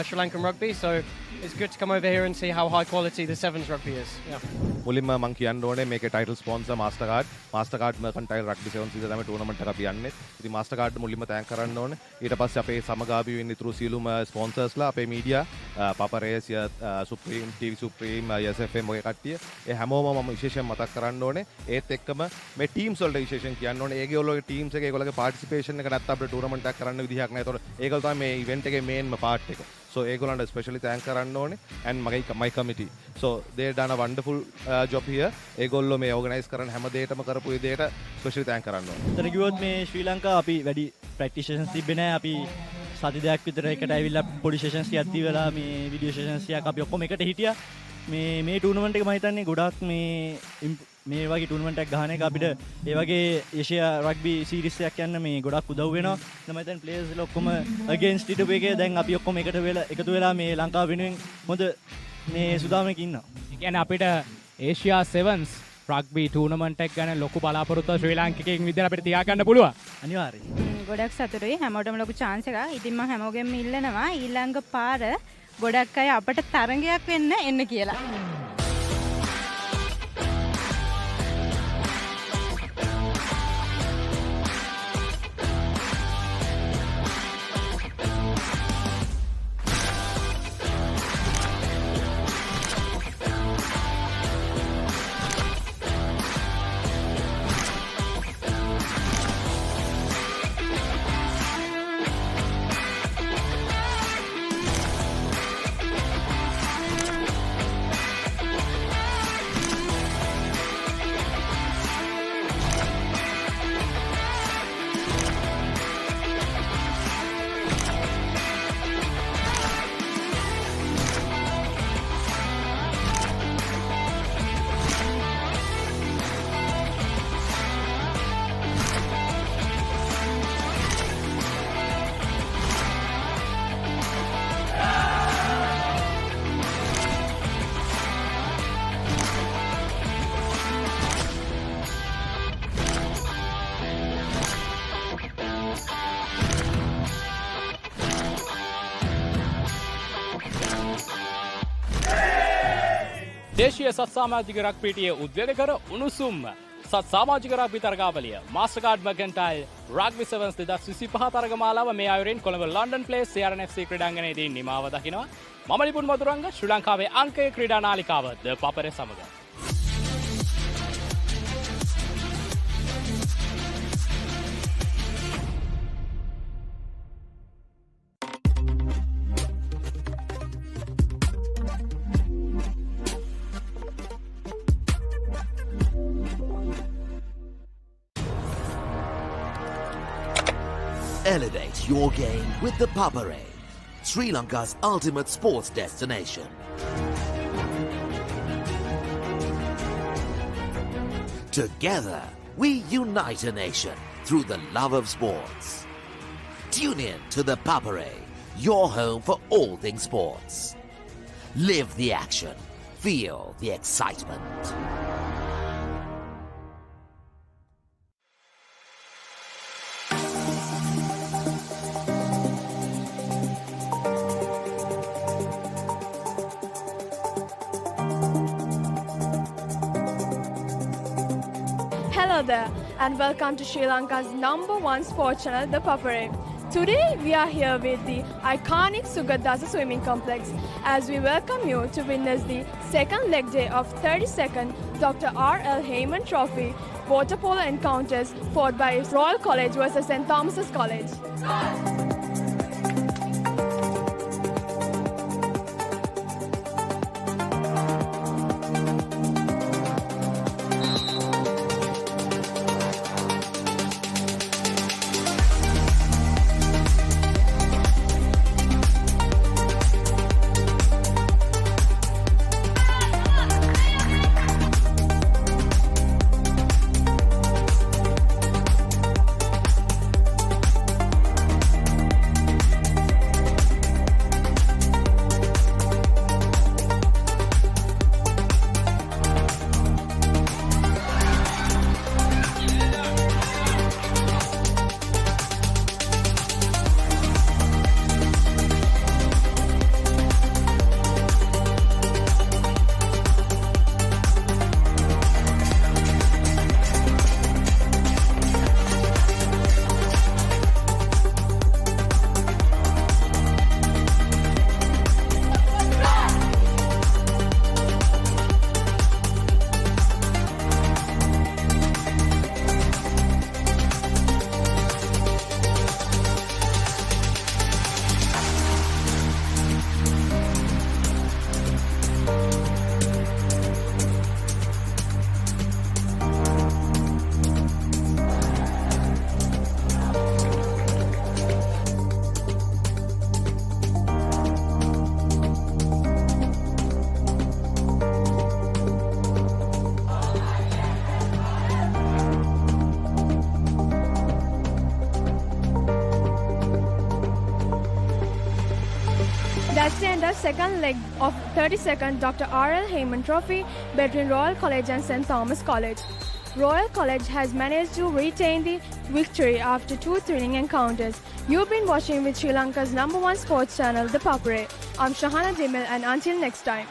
[SPEAKER 23] Sri Lankan rugby, so it's good to come over here and see how high quality the Sevens rugby is. Yeah.
[SPEAKER 24] මුලින්ම මම කියන්න ඕනේ මේකේ title sponsor මාස්ටර්කාඩ් මර්කන්ටයිල් rugby සෙවන්ස් ඉඳලා තමයි tournament එක අපි යන්නේ. ඉතින් මාස්ටර්කාඩ් මුලින්ම තෑන්ක් කරන්න ඕනේ. ඊට පස්සේ අපේ සමගාමී වෙන්න ඉතුරු සියලුම ස්පොන්සර්ස්ලා අපේ media Papare supreme TV supreme SFM වගේ කට්ටිය ඒ හැමෝම මම විශේෂයෙන් මතක් කරන්න ඕනේ. ඒත් එක්කම මේ ටීම්ස් වලට විශේෂයෙන් කියන්න ඕනේ. ඒගොල්ලෝගේ ටීම්ස් එක ඒගොල්ලෝගේ පාටිසිපේෂන් එක නැත්නම් අපිට ටූර්නමන්ට් එකක් කරන්න විදිහක් නැහැ. ඒතකොට ඒගොල්ලෝ තමයි මේ ඉවෙන්ට් එකේ මේන්ම පාර්ට් එක. So ඒගොල්ලන්ට ස්පෙෂලි තෑන්ක් කරන්න ඕනේ and my committee. So they done a wonderful job here. ඒගොල්ලෝ මේ ඕගනයිස් කරන හැම දෙයකම කරපු විදිහට ස්පෙෂලි තෑන්ක් කරන්න ඕනේ.
[SPEAKER 22] එතන කිව්වොත් මේ ශ්‍රී ලංකාව අපි වැඩි ප්‍රැක්ටිස් සෙෂන්ස් තිබ්බේ නැහැ. අපි සති දෙකක් විතර එකට ඇවිල්ලා පොඩි සෙෂන්ස් ටිකක් දීලා මේ වීඩියෝ සෙෂන්ස් ටිකක් අපි ඔක්කොම එකට හිටියා. මේ ටූර්නමන්ට් එක මම හිතන්නේ ගොඩාක් මේ වගේ ටූර්නමන්ට් එකක් ගහන එක අපිට ඒ වගේ ඒෂියා රග්බි සීරීස් එකක් යන්න මේ ගොඩක් උදව් වෙනවා. මම හිතන්නේ ප්ලේයර්ස්ලා ඔක්කොම අගේන්ස්ට් හිටපු එකේ දැන් අපි ඔක්කොම එකතු වෙලා මේ ලංකාව වෙනුවෙන් හොඳ මේ සුදාමයක ඉන්නවා.
[SPEAKER 5] ඒ කියන්නේ අපිට ඒෂියා සෙවන්ස් රග්බි ටූර්නමන්ට් එක ගැන ලොකු බලාපොරොත්තුවක් ශ්‍රී ලාංකිකයෙක් විදිහට අපිට තියාගන්න පුළුවන්.
[SPEAKER 22] අනිවාර්යයෙන්.
[SPEAKER 8] ගොඩක් සතුටුයි හැමෝටම ලොකු chance එකක්. ඉතින් මම හැමෝගෙම ඉල්ලනවා ඊළඟ පාර ගොඩක් අය අපට තරගයක් වෙන්න එන්න කියලා.
[SPEAKER 5] දේශීය සත්සාමාජික රග්බිටියේ උද්වේගකර උණුසුම් සත්සාමාජික රග්බි තරගාවලිය මාස්ටර්කාඩ් මර්කන්ටයිල් රග්බි සෙවන්ස් 2025 තරගමාලාව මේ අයුරින් කොළඹ ලන්ඩන් ප්ලේස් CRNFC ක්‍රීඩාංගණයේදී නිමාව දකිනවා. මම ලිපුන් මధుරංග ශ්‍රී ලංකාවේ අංකයේ ක්‍රීඩා නාලිකාව ThePapare සමග.
[SPEAKER 20] Elevate your game with ThePapare, Sri Lanka's ultimate sports destination. Together, we unite a nation through the love of sports. Tune in to ThePapare, your home for all things sports. Live the action, feel the excitement.
[SPEAKER 13] Hello there and welcome to Sri Lanka's #1 sports channel, ThePapare. Today we are here with the iconic Sugadasa swimming complex as we welcome you to witness the second leg day of 32nd Dr. R.L. Heyman Trophy water polo encounters fought by Royal College versus St. Thomas's College. second leg of 32nd Dr. R.L. Heyman Trophy between Royal College and St. Thomas College. Royal College has managed to retain the victory after 2 thrilling encounters. You've been watching with Sri Lanka's #1 sports channel, ThePapare. I'm Shahana Dimil, and until next time.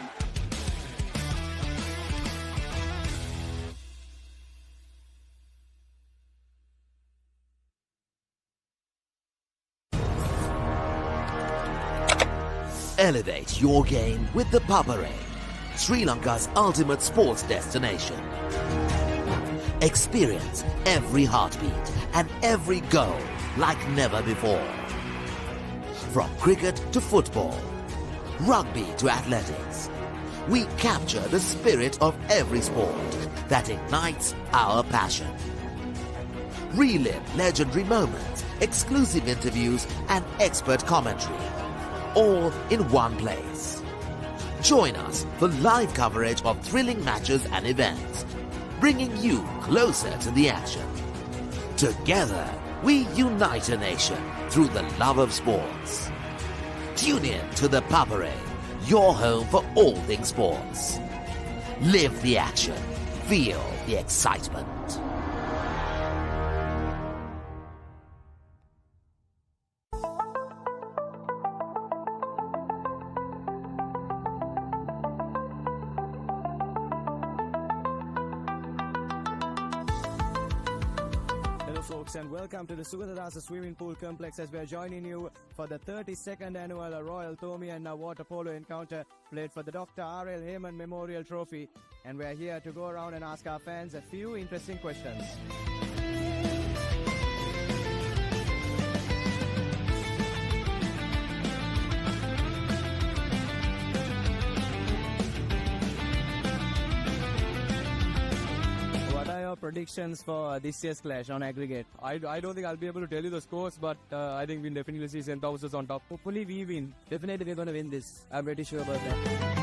[SPEAKER 20] Elevate your game with ThePapare, Sri Lanka's ultimate sports destination. Experience every heartbeat and every goal like never before. From cricket to football, rugby to athletics, we capture the spirit of every sport that ignites our passion. Relive legendary moments, exclusive interviews, and expert commentary, all in one place. Join us for live coverage of thrilling matches and events, bringing you closer to the action. Together, we unite a nation through the love of sports. Tune in to ThePapare, your home for all things sports. Live the action. Feel the excitement.
[SPEAKER 14] And welcome to the Sugatadasa Swimming Pool Complex as we are joining you for the 32nd annual Royal Thomi and Water Polo encounter played for the Dr. R.L. Heyman Memorial Trophy. And we are here to go around and ask our fans a few interesting questions. Predictions for this year's clash on aggregate?
[SPEAKER 15] I don't think I'll be able to tell you the scores, but I think we'll definitely see St. Thomas on top.
[SPEAKER 14] Hopefully we win. Definitely we're going to win this. I'm pretty sure about that.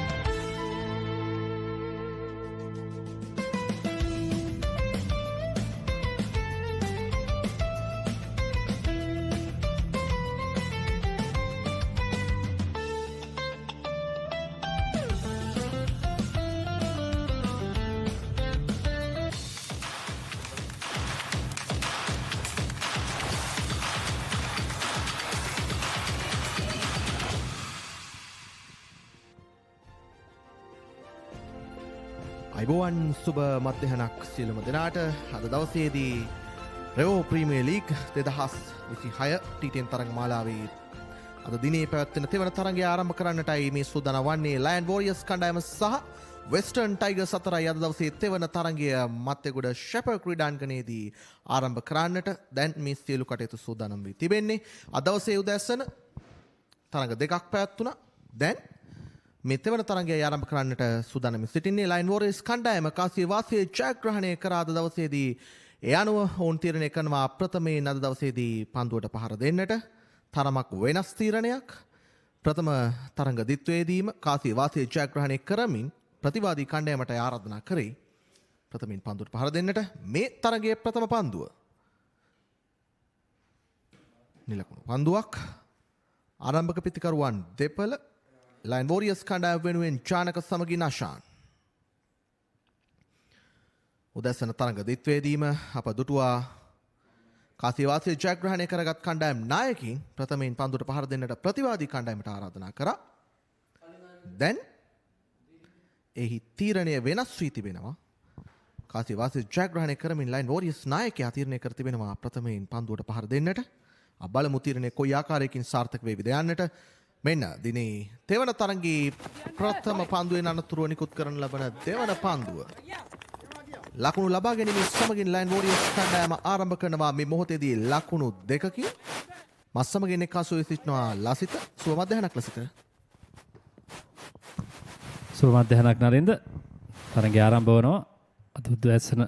[SPEAKER 11] අයිබෝවන් සුබ මධ්‍යහනක් සියලුම දෙනාට අද දවසේදී රෙවෝ premier league 2026 T10 තරඟ මාලාවේ අද දිනේ පැවැත්වෙන තෙවන තරඟය ආරම්භ කරන්නටයි මේ සූදානම් වන්නේ ලයන් වෝරියර්ස් කණ්ඩායම සහ වෙස්ටර්න් ටයිගර්ස් අතරයි අද දවසේ තෙවන තරඟය මත්තෙගොඩ ශැපර් ක්‍රීඩාංගණයේදී ආරම්භ කරන්නට දැන් මේ සියලු කටයුතු සූදානම් වී තිබෙන්නේ. අද දවසේ උදැසන තරඟ දෙකක් පැවැත්වුණා. දැන් මේ තෙවන තරඟය ආරම්භ කරන්නට සූදානම් සිටින්නේ ලයන් වෝරියර්ස් කණ්ඩායම කාසිය වාසිය ජයග්‍රහණය කර අද දවසේදී ඒ අනුව ඔවුන් තීරණය කරනවා ප්‍රථමයෙන් අද දවසේදී පන්දුවට පහර දෙන්නට. තරමක් වෙනස් තීරණයක්. ප්‍රථම තරඟ දිත්වයේදීම කාසිය වාසිය ජයග්‍රහණය කරමින් ප්‍රතිවාදී කණ්ඩායමට ආරාධනා කරේ ප්‍රථමයෙන් පන්දුවට පහර දෙන්නට. මේ තරඟයේ ප්‍රථම පන්දුව නිලකුණු පන්දුවක්. ආරම්භක පිතිකරුවන් දෙපළ ලයන් වෝරියර්ස් කණ්ඩායම වෙනුවෙන් ජානක සමගින් අශාන්. උදැසන තරඟ දිත්වයේදීම අප දුටුවා කාසිය වාසිය ජයග්‍රහණය කරගත් කණ්ඩායම් නායකින් ප්‍රථමයෙන් පන්දුවට පහර දෙන්නට ප්‍රතිවාදී කණ්ඩායමට ආරාධනා කරා. දැන් එහි තීරණය වෙනස් වී තිබෙනවා. කාසිය වාසිය ජයග්‍රහණය කරමින් ලයන් වෝරියර්ස් නායකයා තීරණය කර තිබෙනවා ප්‍රථමයෙන් පන්දුවට පහර දෙන්නට. බලමු තීරණය කොයි ආකාරයකින් සාර්ථක වේවිද යන්නට. මෙන්න දිනේ තෙවන තරඟයේ ප්‍රථම පන්දුවෙන් අනතුරුව නිකුත් කරන ලබන දෙවන පන්දුව. ලකුණු ලබා ගැනීම සමගින් ලයන් වෝරියර්ස් කණ්ඩායම ආරම්භ කරනවා මේ මොහොතේදී ලකුණු දෙකකින්. මස් සමගින් එක්කාසු වී සිටිනවා ලසිත. සුබ මධ්‍යහනක් ලසිත.
[SPEAKER 3] සුබ මධ්‍යහනක් නරින්ද. තරඟය ආරම්භ වනවා. අද උදෑසන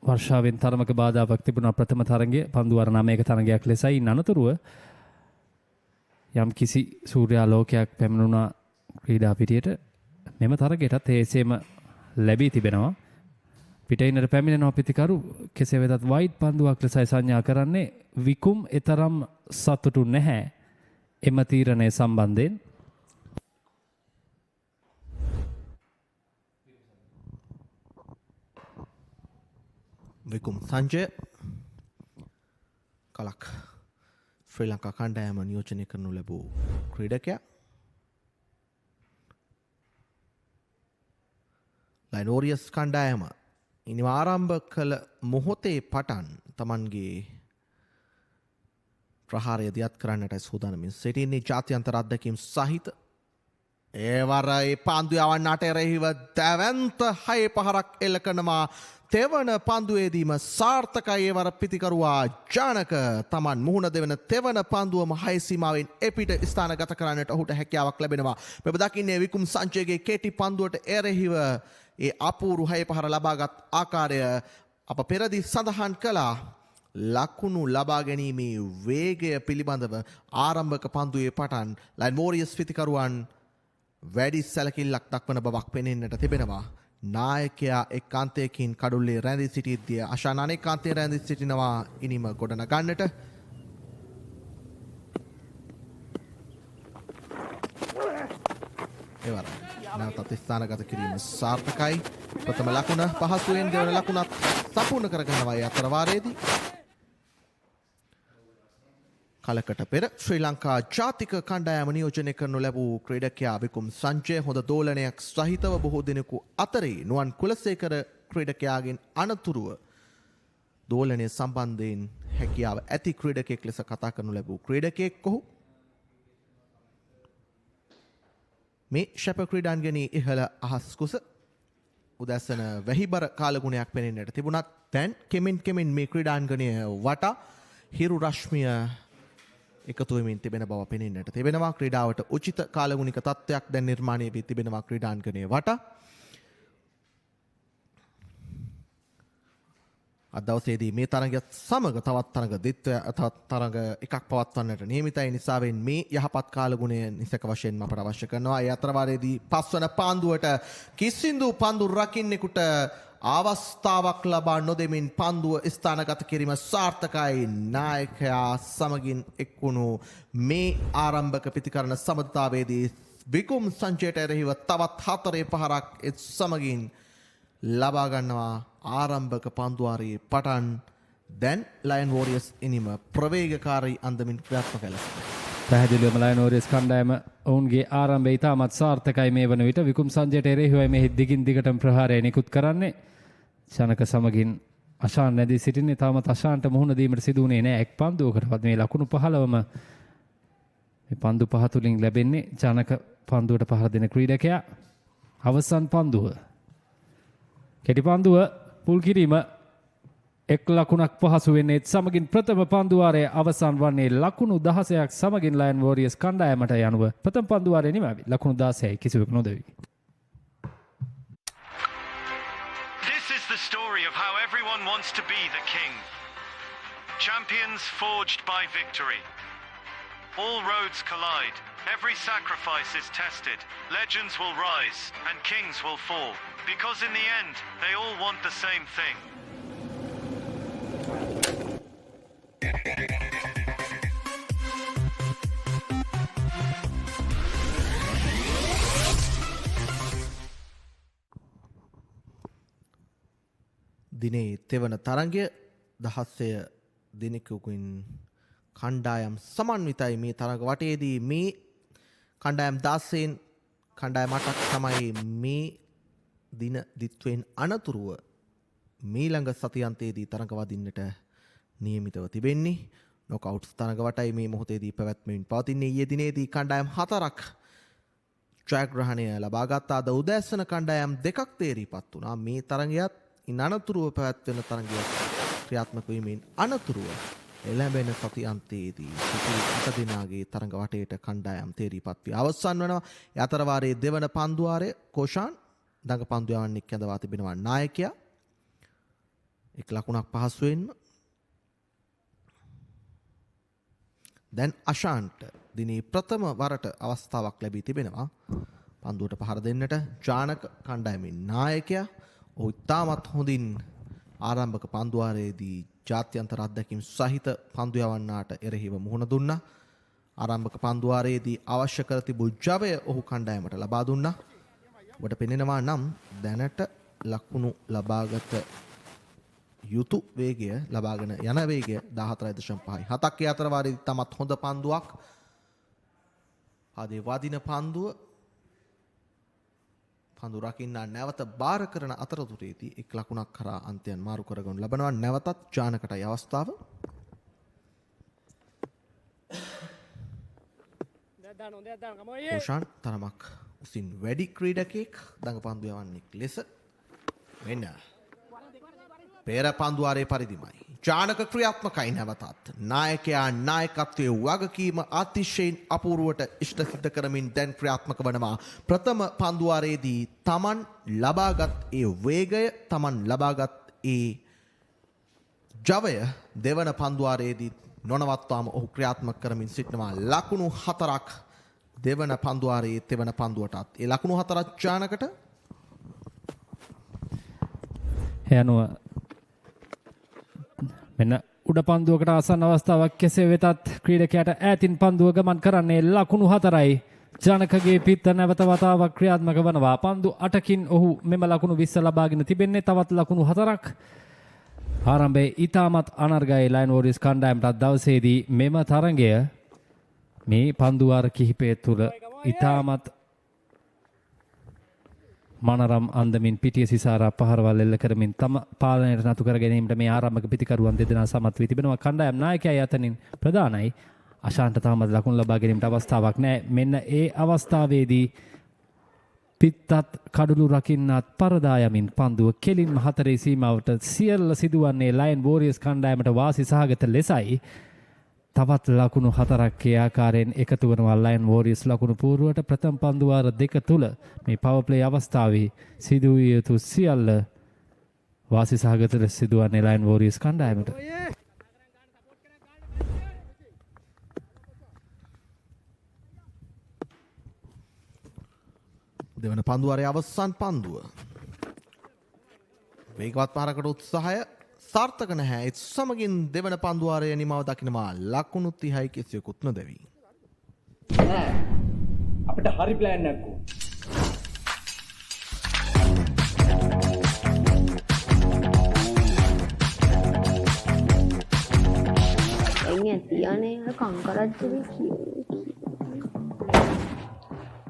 [SPEAKER 3] වර්ෂාවෙන් තරමක බාධාවක් තිබුණා ප්‍රථම තරඟයේ පන්දු වර 9ක තරඟයක් ලෙසයි අනතුරුව යම් කිසි සූර්යාලෝකයක් පැමිණුණා ක්‍රීඩා පිටියට. මෙම තරගයටත් එසේම ලැබී තිබෙනවා. පිටින්නට පැමිණෙනවා පිතිකරු. කෙසේ වෙතත් වයිඩ් පන්දුවක් ලෙසයි සංඥා කරන්නේ. විකුම් එතරම් සතුටු නැහැ එම තීරණය සම්බන්ධයෙන්.
[SPEAKER 11] විකුම් සංජය කලක් ශ්‍රී ලංකා කණ්ඩායම නියෝජනය කරනු ලැබූ ක්‍රීඩකයා ලයින් වෝරියර්ස් කණ්ඩායම ඉනිම ආරම්භ කළ මොහොතේ පටන් තමන්ගේ ප්‍රහාරය දියත් කරන්නට සූදානමින් සිටින්නේ ජාත්‍යන්තර අත්දැකීම් සහිත ඒවර ඒ පන්දු යවන්නට එරෙහිව දැවැන්ත 6 පහරක් එල්ල කරනවා තෙවන පන්දුවේදීම සාර්ථකයි ඒවර පිතිකරුවා ජානක තමන් මුහුණ දෙවන තෙවන පන්දුවම 6 සීමාවෙන් එපිට ස්ථානගත කරන්නට ඔහුට හැකියාවක් ලැබෙනවා මෙබ දකින්නේ විකුම් සංජයගේ කෙටි පන්දුවට එරෙහිව ඒ අපූරු 6 පහර ලබාගත් ආකාරය අප පෙරදී සඳහන් කළා ලකුණු ලබා ගැනීමේ වේගය පිළිබඳව ආරම්භක පන්දුවේ පටන් ලයින් වෝරියර්ස් පිතිකරුවන් වැඩි සැලකිල්ලක් දක්වන බවක් පෙනෙන්නට තිබෙනවා. නායකයා එක් අන්තයකින් කඩුල්ලේ රැඳී සිටිද්දී අශාන් අනෙක් අන්තයේ රැඳී සිටිනවා ඉනිම ගොඩනගන්නට. එවර නැවතත් ස්ථානගත කිරීම සාර්ථකයි. ප්‍රථම ලකුණ පහසුවෙන් දෙවන ලකුණත් සම්පූර්ණ කරගන්නවා ඒ අතර වාරයේදී. කලකට පෙර ශ්‍රී ලංකා ජාතික කණ්ඩායම නියෝජනය කරනු ලැබූ ක්‍රීඩකයා විකුම් සංජය හොඳ දෝලනයක් සහිතව බොහෝ දෙනෙකු අතරේ නුවන් කුලසේකර ක්‍රීඩකයාගෙන් අනතුරුව දෝලනය සම්බන්ධයෙන් හැකියාව ඇති ක්‍රීඩකයෙක් ලෙස කතා කරනු ලැබූ ක්‍රීඩකයෙක් ඔහු. මේ ශැප ක්‍රීඩාංගණයේ ඉහළ අහස් කුස උදැසන වැහිබර කාලගුණයක් පෙනෙන්නට තිබුණත් දැන් කෙමෙන් මේ ක්‍රීඩාංගණය වටා හිරු රශ්මිය එකතු වෙමින් තිබෙන බව පෙනෙන්නට තිබෙනවා. ක්‍රීඩාවට උචිත කාලගුණික තත්ත්වයක් දැන් නිර්මාණය වී තිබෙනවා ක්‍රීඩාංගණය වටා. අද දවසේදී මේ තරගයත් සමග තවත් තරග තරග එකක් පවත්වන්නට නියමිතයි. නිසාවෙන් මේ යහපත් කාලගුණය නිසක වශයෙන්ම අපට අවශ්‍ය කරනවා. ඒ අතර වාරයේදී පස්වන පාන්දුවට කිසිදු පන්දු රකින්නෙකුට අවස්ථාවක් ලබා නොදෙමින් පන්දුව ස්ථානගත කිරීම සාර්ථකයි. නායකයා සමගින් එක්වුණු මේ ආරම්භක පිතිකරණ සමතාවේදී විකුම් සංජයට එරෙහිව තවත් 4 පහරක් එත් සමගින් ලබා ගන්නවා ආරම්භක පන්දුවාරයේ පටන්. දැන් ලයන් වෝරියර්ස් ඉනිම ප්‍රවේගකාරී අන්දමින් ක්‍රියාත්මක කළා.
[SPEAKER 3] පැහැදිලිවම ලයන් වෝරියර්ස් කණ්ඩායම ඔවුන්ගේ ආරම්භය ඉතාමත් සාර්ථකයි මේ වන විට. විකුම් සංජයට එරෙහිවයි මේ දිගින් දිගටම ප්‍රහාරය නිකුත් කරන්නේ. ජනක සමගින් අශාන් නැදී සිටින්නේ. තාමත් අශාන්ට මුහුණ දීමට සිදු වුණේ නැහැ එක් පන්දුවකටවත්. මේ ලකුණු 15ම මේ පන්දු පහ තුලින් ලැබෙන්නේ ජනක පන්දුවට පහර දෙන ක්‍රීඩකයා. අවසන් පන්දුව කෙටි පන්දුව පුල් කිරීම එක් ලකුණක් පහසු වෙන්නේ සමගින් ප්‍රථම පන්දුවාරයේ අවසන් වන්නේ ලකුණු 16ක් සමගින් ලයන් වෝරියර්ස් කණ්ඩායමට යනුව ප්‍රථම පන්දුවාරයේ නිමාවි. ලකුණු 16යි කිසිවෙකු නොදෙවි.
[SPEAKER 12] This is the story of how everyone wants to be the king. Champions forged by victory. All roads collide. Every sacrifice is tested. Legends will rise and kings will fall. Because in the end, they all want the same thing.
[SPEAKER 11] දිනේ තෙවන තරගය දහස්ය දිනකකින් කණ්ඩායම් සමන්විතයි. මේ තරග වටේදී මේ කණ්ඩායම් 16න් කණ්ඩායම් 8ක් තමයි මේ දින දිත්වෙන් අනතුරුව මීළඟ සතියන්තයේදී තරග වදින්නට නියමිතව තිබෙන්නේ. නොකවුට්ස් තරග වටයි මේ මොහොතේදී පැවැත්මෙන් පවතින්නේ. ඊයේ දිනේදී කණ්ඩායම් 4ක් ජයග්‍රහණය ලබා ගත්තා. අද උදෑසන කණ්ඩායම් 2ක් තේරීපත් වුණා. මේ තරගයත් ඉන් අනතුරුව පැවැත්වෙන තරගයක් ක්‍රියාත්මක වීමෙන් අනතුරුව එළඹෙන සති අන්තයේදී සිටින 8 දිනාගේ තරඟ වටේට කණ්ඩායම් තේරීපත් වී අවසන් වෙනවා. ඒ අතර වාරයේ දෙවන පන්දුවාරය කෝෂාන් දඟ පන්දු යවන්නේ කැඳවා තිබෙනවා නායකයා. එක් ලකුණක් පහසුවෙන්ම දැන් අශාන්ට දිනේ ප්‍රථම වරට අවස්ථාවක් ලැබී තිබෙනවා පන්දුවට පහර දෙන්නට. ජානක කණ්ඩායමේ නායකයා ඔහු ඉතාමත් හොඳින් ආරම්භක පන්දුවාරයේදී ජාත්‍යන්තර අත්දැකීම් සහිත පන්දු යවන්නාට එරෙහිව මුහුණ දුන්නා. ආරම්භක පන්දුවාරයේදී අවශ්‍ය කර තිබූ ජවය ඔහු කණ්ඩායමට ලබා දුන්නා. ඔබට පෙනෙනවා නම් දැනට ලකුණු ලබාගත යුතු වේගය ලබාගෙන යන වේගය 14.5යි. 7ක් ඒ අතර වාරයේදී තමත් හොඳ පන්දුවක්. ආදී වදින පන්දුව පන්දු රකින්න නැවත බාර කරන අතරතුරේදී එක් ලකුණක් කරා අන්තයන් මාරු කරගනු ලබනවා. නැවතත් ජානකටයි අවස්ථාව. රෝෂාන් තරමක් උසින් වැඩි ක්‍රීඩකෙක් දඟ පන්දු යවන්නේ ලෙස මෙන්න පෙර පන්දුවාරයේ පරිදිමයි. ජානක ක්‍රියාත්මකයි නැවතත්. නායකයා නායකත්වයේ වගකීම අතිශයින් අපූර්වට ඉෂ්ට සිද්ධ කරමින් දැන් ක්‍රියාත්මක වනවා. ප්‍රථම පන්දුවාරයේදී Taman ලබාගත් ඒ වේගය, Taman ලබාගත් ඒ ජවය දෙවන පන්දුවාරයේදී නොනවත්වාම ඔහු ක්‍රියාත්මක කරමින් සිටිනවා. ලකුණු 4ක් දෙවන පන්දුවාරයේ තෙවන පන්දුවටත්. ඒ ලකුණු 4ක් ජානකට
[SPEAKER 3] යනුව මෙන්න උඩ පන්දුවකට ආසන්න අවස්ථාවක් කෙසේ වෙතත් ක්‍රීඩකයාට ඈතින් පන්දුව ගමන් කරන්නේ ලකුණු 4යි. ජානකගේ පිත්ත නැවත වතාවක් ක්‍රියාත්මක වනවා. පන්දු 8කින් ඔහු මෙම ලකුණු 20 ලබාගෙන තිබෙන්නේ. තවත් ලකුණු 4ක්. ආරම්භයේ ඉතාමත් අනර්ගයි ලයන් වෝරියර්ස් කණ්ඩායමට දවසේදී මෙම තරගය මේ පන්දුවාර කිහිපය තුළ ඉතාමත් මනරම් අන්දමින් පිටිය සිසාරා පහරවල් එල්ල කරමින් තම පාලනයට නතු කර ගැනීමට මේ ආරම්භක පිතිකරුවන් දෙදෙනා සමත් වී තිබෙනවා. කණ්ඩායම් නායකයා අතරින් ප්‍රධානයි. අශාන්ට තාමත් ලකුණු ලබා ගැනීමට අවස්ථාවක් නැහැ. මෙන්න ඒ අවස්ථාවේදී පිත්තත් කඩුළු රකින්නත් පරදා යමින් පන්දුව කෙලින්ම 4 සීමාවට සියල්ල සිදුවන්නේ ලයන් වෝරියර්ස් කණ්ඩායමට වාසි සහගත ලෙසයි. තවත් ලකුණු 4ක් ඒ ආකාරයෙන් එකතු වෙනවා ලයන් වෝරියර්ස් ලකුණු පූර්වට. ප්‍රථම පන්දුවාර දෙක තුල මේ පවර් ප්ලේ අවස්ථාවේ සිදු විය යුතු සියල්ල වාසි සහගත ලෙස සිදුවන්නේ ලයන් වෝරියර්ස් කණ්ඩායමට.
[SPEAKER 11] දෙවන පන්දුවාරයේ අවසන් පන්දුව. වේගවත් පාරකට උත්සාහය සාර්ථක නැහැ. ඒ සමගින් දෙවන පන්දුවාරයේ නිමාව දකිනවා ලකුණු 30යි කිසිවෙකුත් නොදැවි.
[SPEAKER 4] නෑ අපිට හරි ප්ලෑන් එකක් ඕන.
[SPEAKER 7] එන්නේ තියන්නේ කංකරච්චුවේ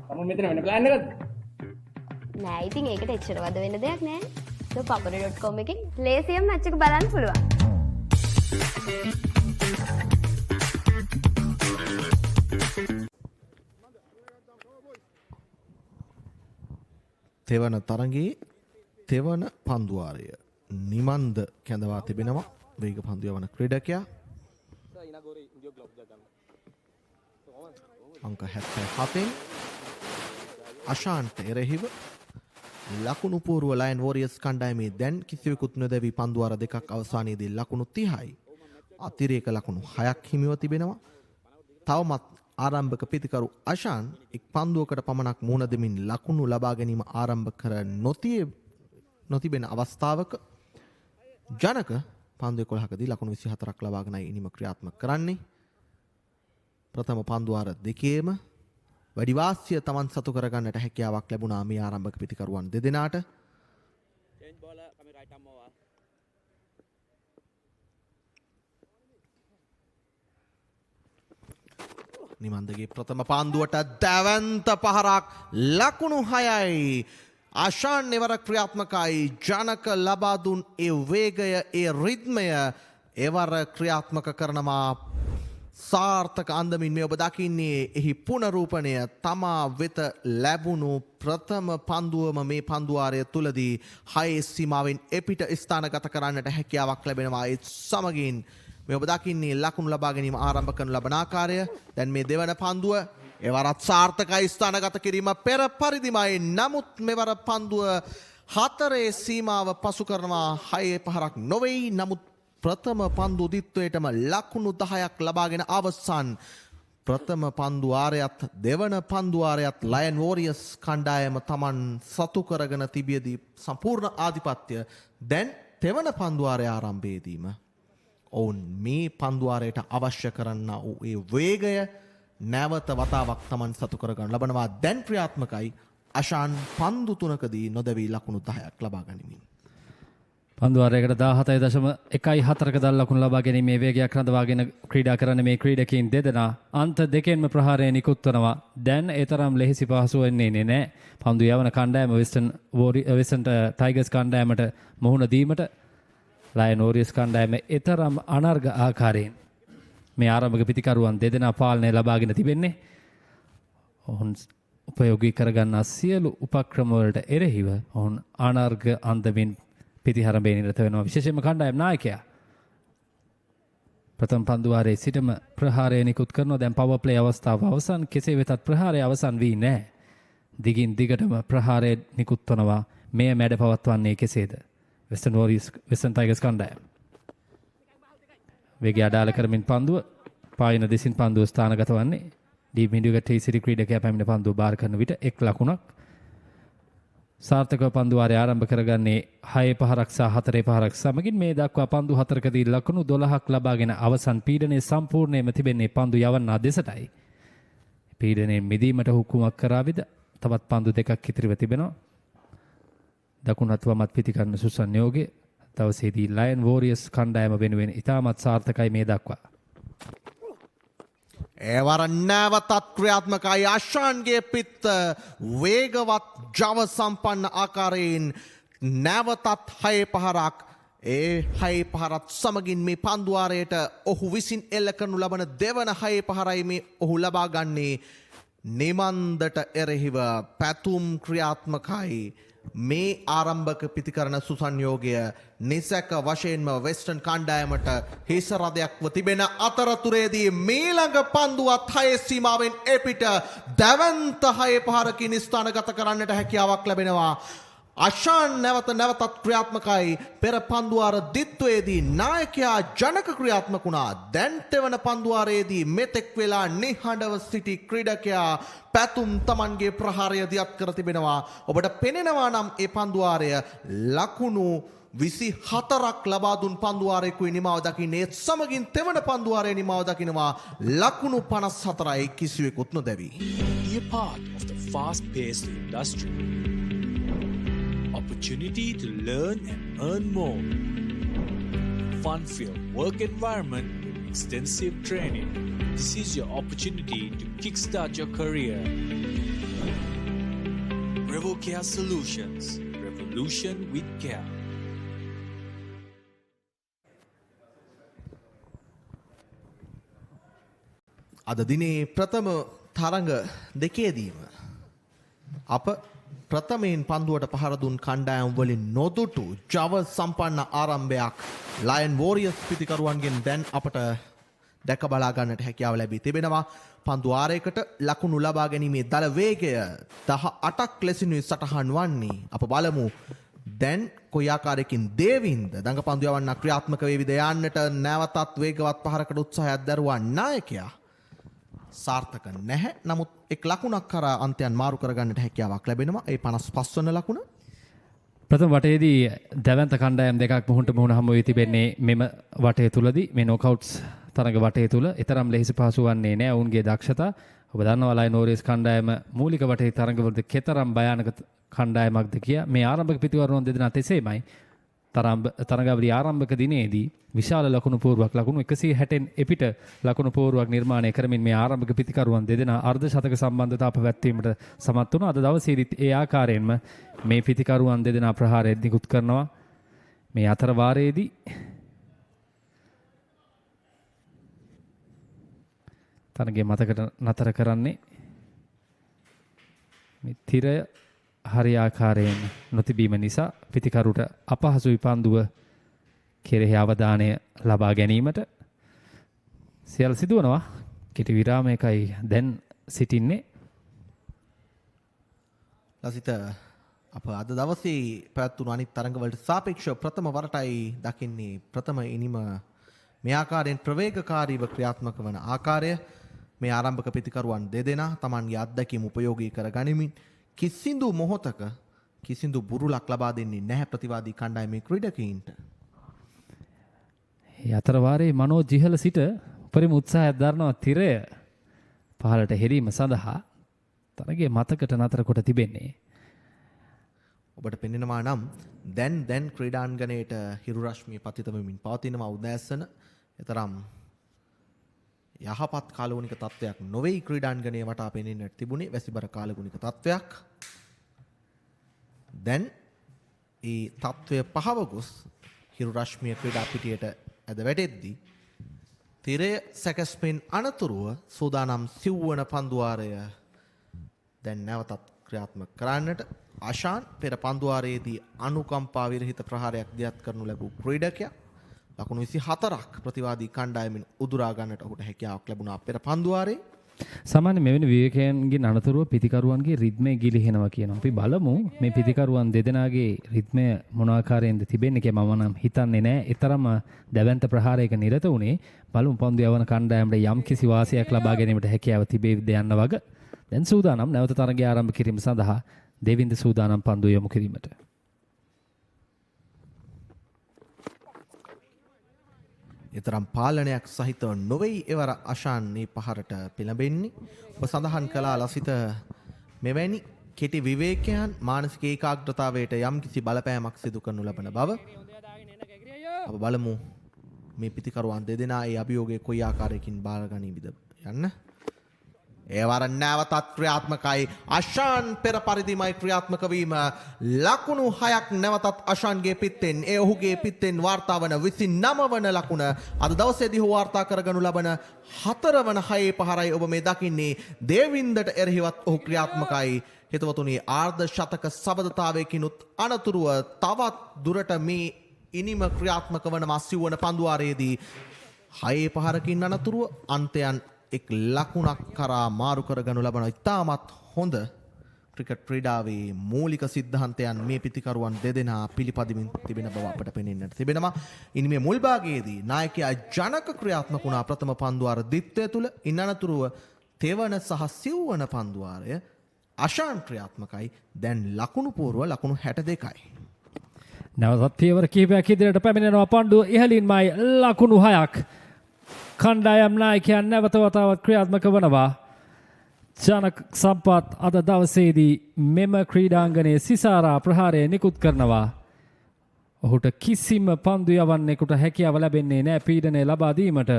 [SPEAKER 4] තම මෙතන වෙන ප්ලෑන් එකක්ද?
[SPEAKER 7] නෑ ඉතින් ඒකට එච්චර වද වෙන දෙයක් නෑ. ThePapare.com එකෙන් ලේසියෙන් මැච් එක බලන්න පුළුවන්.
[SPEAKER 11] තෙවන තරගයේ තෙවන පන්දුවාරය නිමන්ද කැඳවා තිබෙනවා. වේග පන්දු යවන ක්‍රීඩකයා අංක 77න් අශාන්ට එරෙහිව ලකුණු පූර්ව ලයන් වෝරියර්ස් කණ්ඩායමේ දැන් කිසිවෙකුත් නොදැවි පන්දුවාර දෙකක් අවසානයේදී ලකුණු 30යි. අතිරේක ලකුණු 6ක් හිමිව තිබෙනවා. තවමත් ආරම්භක පිතිකරු අශාන් එක් පන්දුවකට පමණක් මුහුණ දෙමින් ලකුණු ලබා ගැනීම ආරම්භ කර නොතිබෙන අවස්ථාවක ජනක පන්දු 11කදී ලකුණු 24ක් ලබාගෙනයි ඉනිම ක්‍රියාත්මක කරන්නේ. ප්‍රථම පන්දුවාර දෙකේම වැඩි වාසිය තමන් සතු කරගන්නට හැකියාවක් ලැබුණා මේ ආරම්භක පිතිකරුවන් දෙදෙනාට. නිමන්දගේ ප්‍රථම පන්දුවට දැවන්ත පහරක් ලකුණු 6යි. ආශාන් එවර ක්‍රියාත්මකයි. ජනක ලබා දුන් ඒ වේගය ඒ රිද්මය එවර ක්‍රියාත්මක කරනවා. සාර්ථක අන්දමින් මේ ඔබ දකින්නේ එහි පුනරූපණය තමා වෙත ලැබුණු ප්‍රථම පන්දුවම මේ පන්දුවාරය තුලදී 6 සීමාවෙන් එපිට ස්ථානගත කරන්නට හැකියාවක් ලැබෙනවා. ඒ සමගින් මේ ඔබ දකින්නේ ලකුණු ලබා ගැනීම ආරම්භ කරන ලබන ආකාරය. දැන් මේ දෙවන පන්දුව එවරත් සාර්ථකයි ස්ථානගත කිරීම පෙර පරිදිමයි. නමුත් මෙවර පන්දුව 4 සීමාව පසු කරනවා. 6 පහරක් නොවේයි. නමුත් ප්‍රථම පන්දු දිත්වයටම ලකුණු 10ක් ලබාගෙන අවසන්. ප්‍රථම පන්දුවාරයත් දෙවන පන්දුවාරයත් ලයන් වෝරියර්ස් කණ්ඩායම Taman සතු කරගෙන තිබියදී සම්පූර්ණ ආධිපත්‍ය දැන් තෙවන පන්දුවාරය ආරම්භයේදීම ඔවුන් මේ පන්දුවාරයට අවශ්‍ය කරන්න වූ ඒ වේගය නැවත වතාවක් Taman සතු කරගන්න ලබනවා. දැන් ක්‍රියාත්මකයි. අශාන් පන්දු 3කදී නොදැවී ලකුණු 10ක් ලබා ගනිමින්.
[SPEAKER 3] පන්දුවාරයකට 17.14ක දල් ලකුණු ලබා ගැනීමේ වේගයක් රඳවාගෙන ක්‍රීඩා කරන මේ ක්‍රීඩකයින් දෙදෙනා අන්ත දෙකෙන්ම ප්‍රහාරය නිකුත් වනවා. දැන් ඒ තරම් ලෙහෙසි පහසු වෙන්නේ නැහැ. පන්දු යවන කණ්ඩායම වෙස්ටර්න් ටයිගර්ස් කණ්ඩායමට මුහුණ දීමට ලයන් වෝරියර්ස් කණ්ඩායම ඊතරම් අනර්ග ආකාරයෙන් මේ ආරම්භක පිතිකරුවන් දෙදෙනා පාලනය ලබාගෙන තිබෙන්නේ. ඔවුන් උපයෝගී කරගන්නා සියලු උපක්‍රම වලට එරෙහිව ඔවුන් අනර්ග අන්දමින් පිතිහරඹේ නිරත වෙනවා. විශේෂයෙන්ම කණ්ඩායම් නායකයා ප්‍රථම පන්දුවාරයේ සිටම ප්‍රහාරය නිකුත් කරනවා. දැන් පවර් ප්ලේ අවස්ථාව අවසන්. කෙසේ වෙතත් ප්‍රහාරය අවසන් වී නැහැ. දිගින් දිගටම ප්‍රහාරය නිකුත් වනවා. මෙය මැඩ පවත්වන්නේ කෙසේද? වෙස්ටර්න් ටයිගර්ස් කණ්ඩායම වේගය අඩාල කරමින් පන්දුව පායන දෙසින් පන්දුව ස්ථානගත වන්නේ. ඩීප් මිඩියුගට් සිටි ක්‍රීඩකයා පැමිණ පන්දුව බාර කරන විට 1 ලකුණක්. සාර්ථකව පන්දුවාරය ආරම්භ කරගන්නේ 6 පහරක් සහ 4 පහරක් සමගින්. මේ දක්වා පන්දු 4කදී ලකුණු 12ක් ලබාගෙන අවසන් පීඩනයේ සම්පූර්ණයෙන්ම තිබෙන්නේ පන්දු යවන්නා දෙසටයි. පීඩනයෙන් මිදීමට හුකුමක් කරාවිද තවත් පන්දු 2ක් ඉතිරිව තිබෙනවා. දකුණත් වමත් පිතිකරන සුසන් නියෝගය දවසේදී ලයන් වෝරියර්ස් කණ්ඩායම වෙනුවෙන් ඉතාමත් සාර්ථකයි මේ දක්වා.
[SPEAKER 11] ඒවර නැවතත් ක්‍රියාත්මකයි. අශාන්ගේ පිත්ත වේගවත් ජව සම්පන්න ආකාරයෙන් නැවතත් 6 පහරක් ඒ 6 පහරත් සමගින් මේ පන්දුවාරයට ඔහු විසින් එල්ල කරනු ලබන දෙවන 6 පහරයි මේ ඔහු ලබා ගන්නේ. නිමන්දට එරෙහිව පැතුම් ක්‍රියාත්මකයි. මේ ආරම්භක පිතිකරන සුසංයෝගය නිසැක වශයෙන්ම වෙස්ටර්න් කණ්ඩායමට හිස රදයක්ව තිබෙන අතරතුරේදී මීළඟ පන්දුවත් 6 සීමාවෙන් එපිට දැවන්ත 6 පහරකින් ස්ථානගත කරන්නට හැකියාවක් ලැබෙනවා. අශාන් නැවතත් ක්‍රියාත්මකයි. පෙර පන්දුවාර දිත්වයේදී නායකයා ජනක ක්‍රියාත්මක වුණා. දැන් තෙවන පන්දුවාරයේදී මෙතෙක් වෙලා නිහඬව සිටි ක්‍රීඩකයා පැතුම් තමන්ගේ ප්‍රහාරය දියත් කර තිබෙනවා. ඔබට පෙනෙනවා නම් ඒ පන්දුවාරය ලකුණු 24ක් ලබා දුන් පන්දුවාරයකුයි නිමාව දකින්නේ. ඒත් සමගින් තෙවන පන්දුවාරයේ නිමාව දකිනවා ලකුණු 54යි කිසිවෙකුත් නොදැවි.
[SPEAKER 10] Be a part of the fast-paced industry. Opportunity to learn and earn more. Fun-filled work environment with extensive training. This is your opportunity to kickstart your career. Revo Care Solutions. Revolution with care.
[SPEAKER 11] අද දිනේ ප්‍රථම තරඟ දෙකේදීම අප ප්‍රථමයෙන් පන්දුවට පහර දුන් කණ්ඩායම් වලින් නොදුටු ජව සම්පන්න ආරම්භයක් ලයන් වෝරියර්ස් පිතිකරුවන්ගෙන් දැන් අපට දැක බලා ගන්නට හැකියාව ලැබී තිබෙනවා. පන්දු ආරයකට ලකුණු ලබා ගැනීමේ දල වේගය 18ක් ලෙසිනුයි සටහන් වන්නේ. අප බලමු දැන් කොයි ආකාරයකින් දේවින්ද දඟ පන්දු යවන්න ක්‍රියාත්මක වේවිද යන්නට නැවතත් වේගවත් පහරකට උත්සාහයක් දරුවා නායකයා. සාර්ථක නැහැ. නමුත් එක් ලකුණක් කරා අන්තයන් මාරු කරගන්නට හැකියාවක් ලැබෙනවා. ඒ 55 වන ලකුණ.
[SPEAKER 3] ප්‍රථම වටේදී දැවැන්ත කණ්ඩායම් දෙකක් මුහුණට මුහුණ හමු වී තිබෙන්නේ මෙම වටේ තුලදී මේ නොකවුට්ස් තරඟ වටේ තුල ඊතරම් ලෙහිසි පහසු වන්නේ නැහැ. ඔවුන්ගේ දක්ෂතා ඔබ දන්නවා ලයන් වෝරියර්ස් කණ්ඩායම මූලික වටේ තරඟවලදී කෙතරම් භයානක කණ්ඩායමක්ද කියා. මේ ආරම්භක පිතිවරුන් දෙදෙනා එසේමයි. තරඟාවලියේ ආරම්භක දිනේදී විශාල ලකුණු පෝරුවක් ලකුණු 160න් එපිට ලකුණු පෝරුවක් නිර්මාණය කරමින් මේ ආරම්භක පිතිකරුවන් දෙදෙනා අර්ධ ශතක සම්බන්ධතාව පැවැත්වීමට සමත් වුණා. අද දවසේදීත් ඒ ආකාරයෙන්ම මේ පිතිකරුවන් දෙදෙනා ප්‍රහාරය නිකුත් කරනවා. මේ අතර වාරයේදී තරගයේ මතකට නතර කරන්නේ මේ තිරය හරි ආකාරයෙන් නොතිබීම නිසා පිතිකරුට අපහසුයි පන්දුව කෙරෙහි අවධානය ලබා ගැනීමට. සියල්ල සිදුවනවා. කෙටි විරාමයකයි දැන් සිටින්නේ.
[SPEAKER 11] ලසිත අප අද දවසේ පැවැත්වුණු අනිත් තරඟවලට සාපේක්ෂව ප්‍රථම වරටයි දකින්නේ ප්‍රථම ඉනිම මේ ආකාරයෙන් ප්‍රවේගකාරීව ක්‍රියාත්මක වන ආකාරය. මේ ආරම්භක පිතිකරුවන් දෙදෙනා Tamanගේ අත්දැකීම් උපයෝගී කර ගනිමින් කිසිදු මොහොතක කිසිදු බුරුලක් ලබා දෙන්නේ නැහැ ප්‍රතිවාදී කණ්ඩායමේ ක්‍රීඩකයින්ට.
[SPEAKER 3] ඒ අතර වාරයේ මනෝ ජිහල සිට උපරිම උත්සාහයක් දරනවා තිරය පහළට හෙරීම සඳහා තරගයේ මතකට නතර කොට තිබෙන්නේ.
[SPEAKER 11] ඔබට පෙනෙනවා නම් දැන් ක්‍රීඩාංගණයට හිරු රශ්මිය පතිත වෙමින් පවතිනවා උදෑසන. එතරම් යහපත් කාලගුණික තත්වයක් නොවේ ක්‍රීඩාංගණය වටා පෙනෙන්නට තිබුණේ වැසිබර කාලගුණික තත්වයක්. දැන් ඒ තත්වය පහව ගොස් හිරු රශ්මිය ක්‍රීඩා පිටියට ඇද වැටෙද්දී තිරය සැකස්පෙන් අනතුරුව සූදානම් සිව්වන පන්දුවාරය දැන් නැවතත් ක්‍රියාත්මක කරන්නට ආශාන් පෙර පන්දුවාරයේදී අනුකම්පා විරහිත ප්‍රහාරයක් දියත් කරනු ලැබූ ක්‍රීඩකයා ලකුණු 24ක් ප්‍රතිවාදී කණ්ඩායමින් උදුරා ගන්නට ඔහුට හැකියාවක් ලැබුණා පෙර පන්දුවාරයේ.
[SPEAKER 3] සාමාන්‍ය මෙවැනි විවේකයන්ගේ අනතුරුව පිතිකරුවන්ගේ රිද්මය ගිලිහෙනවා කියනවා. අපි බලමු මේ පිතිකරුවන් දෙදෙනාගේ රිද්මය මොන ආකාරයෙන්ද තිබෙන්නේ කියලා මම නම් හිතන්නේ නැහැ. ඊතරම් දැවැන්ත ප්‍රහාරයක නිරත වුණේ. බලමු පන්දු යවන කණ්ඩායමට යම් කිසි වාසියක් ලබා ගැනීමට හැකියාව තිබේවිද යන්න වග. දැන් සූදානම් නැවත තරගය ආරම්භ කිරීම සඳහා දෙවින්ද සූදානම් පන්දු යොමු කිරීමට.
[SPEAKER 11] ඊතරම් පාලනයක් සහිතව නොවේ එවර අශාන් මේ පහරට පෙළඹෙන්නේ. ඔබ සඳහන් කළා ලසිත මෙවැනි කෙටි විවේකයන් මානසික ඒකාග්‍රතාවයට යම්කිසි බලපෑමක් සිදු කරනු ලබන බව. අප බලමු මේ පිතිකරුවන් දෙදෙනා ඒ අභියෝගයේ කොයි ආකාරයකින් බාරගනීවිද යන්න. ඒවර නැවතත් ක්‍රියාත්මකයි. අශාන් පෙර පරිදිමයි ක්‍රියාත්මක වීම. ලකුණු 6ක් නැවතත් අශාන්ගේ පිත්තෙන් ඒ ඔහුගේ පිත්තෙන් වාර්තා වන 29 වන ලකුණ අද දවසේදී ඔහු වාර්තා කරගනු ලබන 4 වන 6 පහරයි ඔබ මේ දකින්නේ. දේවින්දට එරෙහිවත් ඔහු ක්‍රියාත්මකයි. හිතවතුනි ආර්ධ ශතක සබඳතාවයකිනුත් අනතුරුව තවත් දුරට මේ ඉනිම ක්‍රියාත්මක වනවා සිව්වන පන්දුවාරයේදී 6 පහරකින් අනතුරුව අන්තයන් එක් ලකුණක් කරා මාරු කරගනු ලබන ඉතාමත් හොඳ ක්‍රිකට් ක්‍රීඩාවේ මූලික සිද්ධාන්තයන් මේ පිතිකරුවන් දෙදෙනා පිළිපදිමින් තිබෙන බව අපට පෙනෙන්නට තිබෙනවා. ඉනි මේ මුල් භාගයේදී නායකයා ජනක ක්‍රියාත්මක වුණා ප්‍රථම පන්දුවාර ද්විත්වය තුල. ඉන් අනතුරුව තෙවන සහ සිව්වන පන්දුවාරය අශාන් ක්‍රියාත්මකයි. දැන් ලකුණු පූර්ව ලකුණු 62යි.
[SPEAKER 3] නැවතත් පියවර කිහිපයක් ඉදිරියට පැමිණෙනවා පන්දුව ඉහළින්මයි ලකුණු 6ක්. කණ්ඩායම් නායකයන් නැවත වතාවක් ක්‍රියාත්මක වනවා. ජනක සම්පත් අද දවසේදී මෙම ක්‍රීඩාංගණයේ සිසාරා ප්‍රහාරය නිකුත් කරනවා. ඔහුට කිසිම පන්දු යවන්නෙකුට හැකියාව ලැබෙන්නේ නැහැ පීඩනය ලබා දීමට.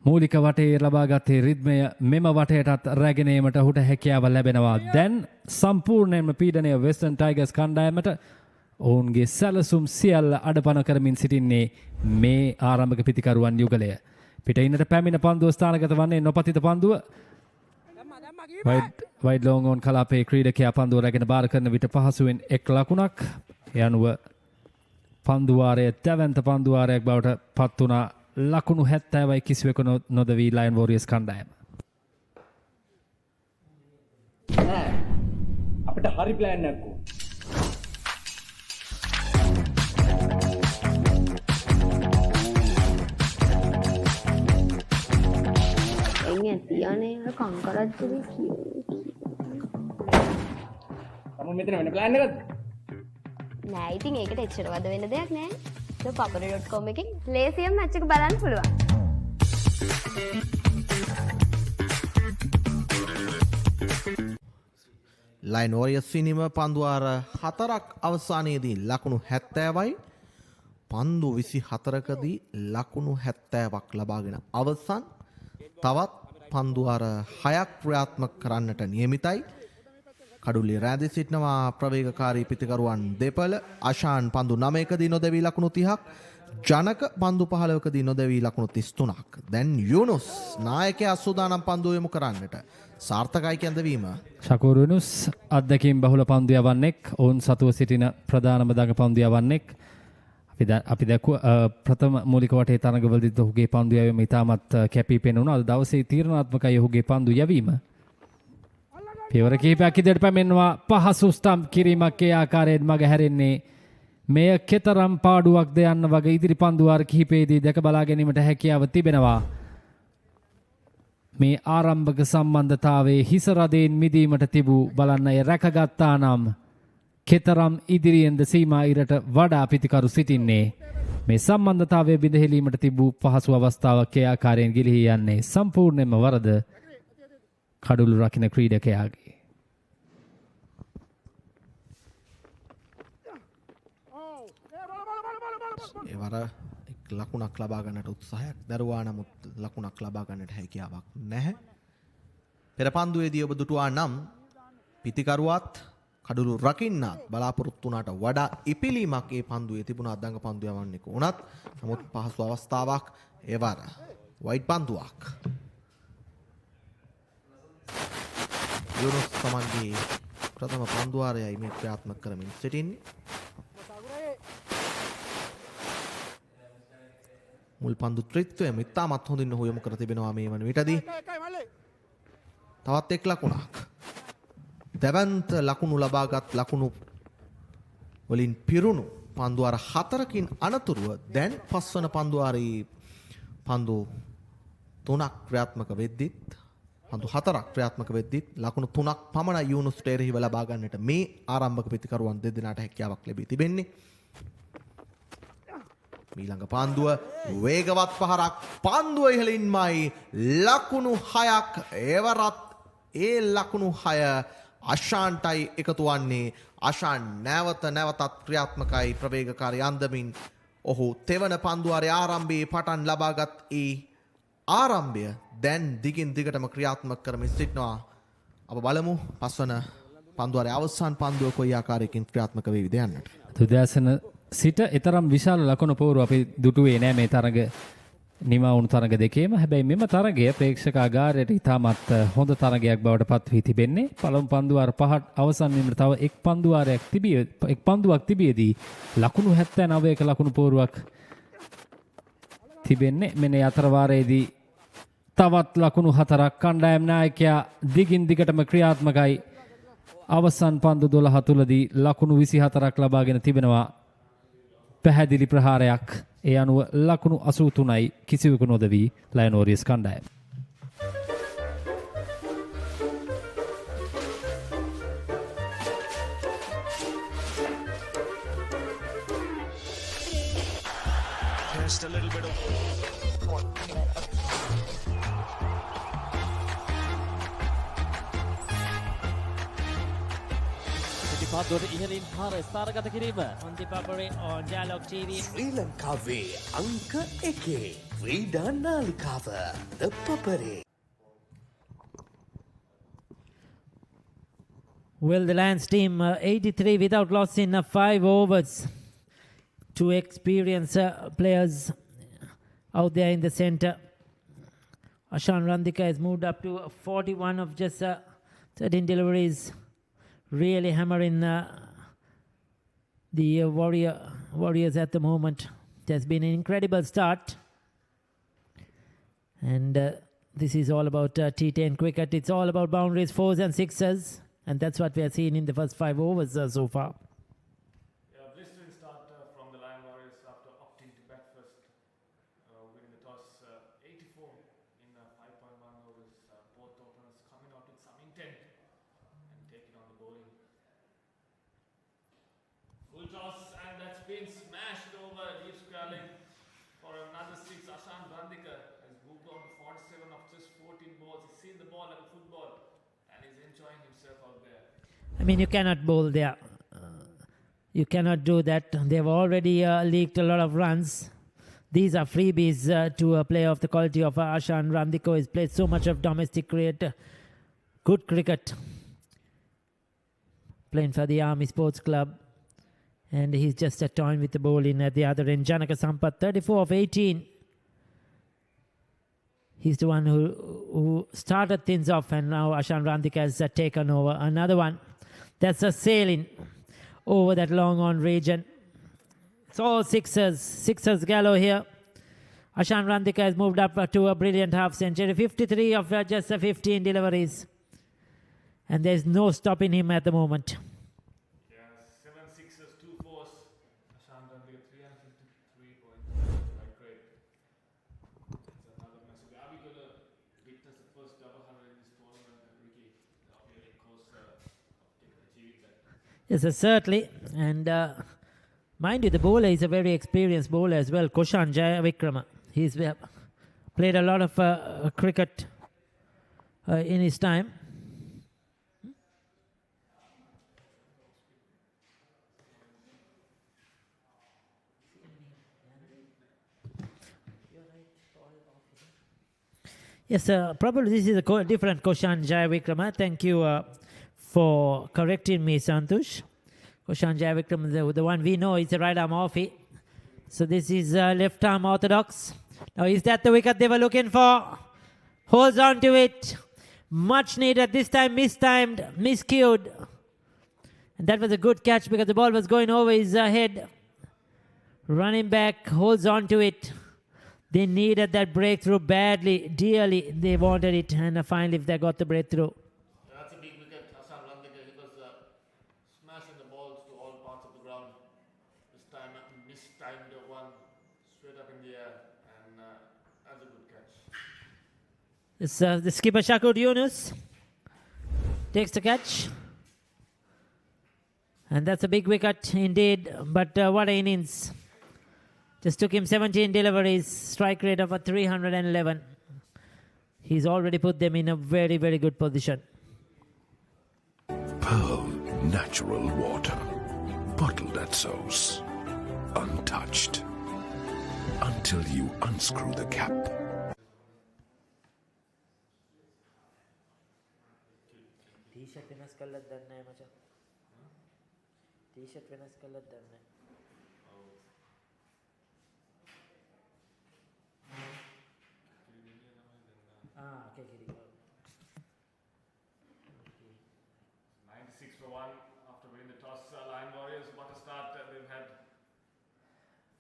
[SPEAKER 3] මූලික වටේ ලබාගත්තේ රිද්මය මෙම වටයටත් රැගෙන ඒමට ඔහුට හැකියාව ලැබෙනවා. දැන් සම්පූර්ණයෙන්ම පීඩනය වෙස්ටර්න් ටයිගර්ස් කණ්ඩායමට ඔවුන්ගේ සැලසුම් සියල්ල අඩපන කරමින් සිටින්නේ මේ ආරම්භක පිතිකරුවන් යුගලය. පිටින්නට පැමිණ පන්දුව ස්ථානගත වන්නේ නොපතිත පන්දුව. වයිඩ් ලෝන් ඕන් කලාපේ ක්‍රීඩකයා පන්දුව රැගෙන බාර කරන විට පහසුවෙන් එක් ලකුණක්. ඒ අනුව පන්දුවාරය දැවැන්ත පන්දුවාරයක් බවට පත් වුණා. ලකුණු 70යි කිසිවෙකු නොදවී ලයන් වෝරියර්ස් කණ්ඩායම.
[SPEAKER 4] අපිට හරි ප්ලෑන් එකක් ඕන.
[SPEAKER 7] තියනේ කංකරච්චුවේ
[SPEAKER 4] තම මෙතන වෙන ප්ලෑන් එකක්ද?
[SPEAKER 7] නෑ ඉතින් ඒකට එච්චර වද වෙන දෙයක් නෑ. ThePapare.com එකෙන් ලේසියෙන් මැච් එක බලන්න පුළුවන්.
[SPEAKER 11] ලයින් වෝරියර්ස් සිනීම පන්දුවාර 4ක් අවසානයේදී ලකුණු 70යි. පන්දු 24කදී ලකුණු 70ක් ලබාගෙන අවසන්. තවත් පන්දුවාර 6ක් ක්‍රියාත්මක කරන්නට නියමිතයි. කඩුල්ලේ රැඳී සිටිනවා ප්‍රවේගකාරී පිතිකරුවන් දෙපළ. අශාන් පන්දු 9කදී නොදැවී ලකුණු 30ක්. ජනක පන්දු 15කදී නොදැවී ලකුණු 33ක්. දැන් යුනුස් නායකයා සූදානම් පන්දු යොමු කරන්නට. සාර්ථකයි කැඳවීම.
[SPEAKER 3] ශකූර් යුනුස් අත්දැකීම් බහුල පන්දු යවන්නෙක්. ඔවුන් සතුව සිටින ප්‍රධානම දඟ පන්දු යවන්නෙක්. අපි දැක්කුව ප්‍රථම මූලික වටේ තරඟවලදීත් ඔහුගේ පන්දු යැවීම ඉතාමත් කැපී පෙනුණා. අද දවසේ තීරණාත්මකයි ඔහුගේ පන්දු යැවීම. පියවර කිහිපයක් ඉදිරියට පැමිණෙනවා. පහසු ස්ටම්ප් කිරීමක් ඒ ආකාරයෙන් මග හැරෙන්නේ. මෙය කෙතරම් පාඩුවක්ද යන්න වගේ ඉදිරි පන්දුවාර කිහිපයේදී දැක බලා ගැනීමට හැකියාව තිබෙනවා. මේ ආරම්භක සම්බන්ධතාවයේ හිස රදයෙන් මිදීමට තිබූ බලන්න එය රැකගත්තා නම් කෙතරම් ඉදිරියෙන්ද සීමා ඉරට වඩා පිතිකරු සිටින්නේ. මේ සම්බන්ධතාවය බිඳහෙලීමට තිබූ පහසු අවස්ථාවක් ඒ ආකාරයෙන් ගිලිහී යන්නේ සම්පූර්ණයෙන්ම වරද කඩුළු රකින්න ක්‍රීඩකයාගේ.
[SPEAKER 11] එවර ලකුණක් ලබා ගන්නට උත්සාහයක් දරුවා නමුත් ලකුණක් ලබා ගන්නට හැකියාවක් නැහැ. පෙර පන්දුවේදී ඔබ දුටුවා නම් පිතිකරුවත් කඩුළු රකින්නත් බලාපොරොත්තු වුණාට වඩා ඉපිලීමක් ඒ පන්දුවේ තිබුණා අදංග පන්දු යවන්නේක උනත් නමුත් පහසු අවස්ථාවක් එවර වයිට් පන්දුවක් යුනුස් තමන්ගේ ප්‍රථම පන්දුවාරයයි මේ ක්‍රියාත්මක කරමින් සිටින්නේ. මුල් පන්දු ත්‍රිත්වය ඉතාමත් හොඳින් ඔහු යොමු කර තිබෙනවා මේ වන විටදී. තවත් එක් ලකුණක්. දැවන්ත ලකුණු ලබාගත් ලකුණු වලින් පිරුණු පන්දුවාර 4කින් අනතුරුව දැන් පස්වන පන්දුවාරේ පන්දු 3ක් ක්‍රියාත්මක වෙද්දිත් පන්දු 4ක් ක්‍රියාත්මක වෙද්දිත් ලකුණු 3ක් පමණ යූනුස්ට එරෙහිව ලබා ගන්නට මේ ආරම්භක පිතිකරුවන් දෙදෙනාට හැකියාවක් ලැබී තිබෙන්නේ. ඊළඟ පන්දුව වේගවත් පහරක් පන්දුව ඉහළින්මයි ලකුණු 6ක් එවරත් ඒ ලකුණු 6 අශාන්ටයි එකතු වන්නේ. අශාන් නැවතත් ක්‍රියාත්මකයි ප්‍රවේගකාරී අන්දමින් ඔහු තෙවන පන්දුවාරේ ආරම්භයේ පටන් ලබාගත් ඒ ආරම්භය දැන් දිගින් දිගටම ක්‍රියාත්මක කරමින් සිටිනවා. අප බලමු පස්වන පන්දුවාරේ අවසාන පන්දුව කොයි ආකාරයකින් ක්‍රියාත්මක වේවිද යන්නට.
[SPEAKER 3] තුදෑසන සිට එතරම් විශාල ලකුණු පෝරු අපි දුටුවේ නෑ මේ තරග නිමා වුණු තරග දෙකේම. හැබැයි මෙම තරගය ප්‍රේක්ෂකාගාරයට ඉතාමත් හොඳ තරගයක් බවට පත් වී තිබෙන්නේ. පළමු පන්දුවාර 5 අවසන් වීමට තව එක් පන්දුවක් තිබියදී ලකුණු 79ක ලකුණු පෝරුවක් තිබෙන්නේ. මෙන්න අතර වාරයේදී තවත් ලකුණු 4ක් කණ්ඩායම් නායකයා දිගින් දිගටම ක්‍රියාත්මකයි. අවසන් පන්දු 12 තුලදී ලකුණු 24ක් ලබාගෙන තිබෙනවා. පැහැදිලි ප්‍රහාරයක්. ඒ අනුව ලකුණු 83යි කිසිවෙකු නොදවී ලයන් වෝරියර්ස් කණ්ඩායම.
[SPEAKER 10] Just a little bit of
[SPEAKER 6] පාදුවට ඉහළින් පාර ස්ථානගත කිරීම
[SPEAKER 1] on the Papare on Dialog TV.
[SPEAKER 20] ශ්‍රී ලංකාවේ අංක 1 ක්‍රීඩා නාලිකාව ThePapare.
[SPEAKER 1] Well, the Lions team 83 without loss in 5 overs. Two experienced players out there in the center. Ashan Randika has moved up to 41 of just 13 deliveries. Really hammering the Warriors at the moment. It has been an incredible start. And this is all about T10 cricket. It's all about boundaries, fours and sixes. And that's what we have seen in the first 5 overs so far.
[SPEAKER 2] Yeah, blistering start from the Lion Warriors after opting to bat first, winning the toss 84 in 5.1 overs. Both openers coming out with some intent and taking on the bowling. Full toss and that's been smashed over deep squaring for another 6. Ashan Randika has moved on to 47 of just 14 balls. He's seen the ball like a football and he's enjoying himself out there.
[SPEAKER 1] I mean, you cannot bowl there. You cannot do that. They've already leaked a lot of runs. These are freebies to a player of the quality of Ashan Randiko. He's played so much of domestic cricket, good cricket, playing for the Army Sports Club. And he's just toying with the bowling at the other end. Janaka Sampath, 34 of 18. He's the one who started things off, and now Ashan Randika has taken over. Another one. That's a sailing over that long on region. It's all sixers. Sixers gallow here. Ashan Randika has moved up to a brilliant half century. 53 of just 15 deliveries. And there's no stopping him at the moment.
[SPEAKER 2] Yeah, 7 sixes, 2 fours. Ashan Randika 353 points. Right, great. It's another massive. Mattegoda witnessed the first double hundred in this tournament, and Ricky, really close achieving that.
[SPEAKER 1] Yes, certainly. And mind you, the bowler is a very experienced bowler as well, Koshan Jayavikrama. He's played a lot of cricket in his time. Yes, probably this is a different Koshan Jayavikrama. Thank you for correcting me, Santush. Koshan Jayavikrama, the one we know, is a right arm offie. So this is left arm orthodox. Now, is that the wicket they were looking for? Holds on to it. Much needed. This time mistimed, miscued. And that was a good catch because the ball was going over his head. Running back, holds on to it. They needed that breakthrough badly, dearly. They wanted it, and finally they got the breakthrough.
[SPEAKER 2] That's a big wicket. Hassan Randike, he was smashing the balls to all parts of the ground. This time, mistimed one straight up in the air, and that's a good catch.
[SPEAKER 1] The skipper Shakur Yunus takes the catch. And that's a big wicket indeed, but what an innings. Just took him 17 deliveries, strike rate of 311. He's already put them in a very, very good position.
[SPEAKER 18] Pearl natural water, bottled at source, untouched, until you unscrew the cap.
[SPEAKER 1] T-shirt වෙනස් කළත් දන්නේ නැහැ මචං. T-shirt වෙනස් කළත් දන්නේ නැහැ. Okay, kidding.
[SPEAKER 2] 96 for 1 after winning the toss. Lion Warriors, what a start they've had.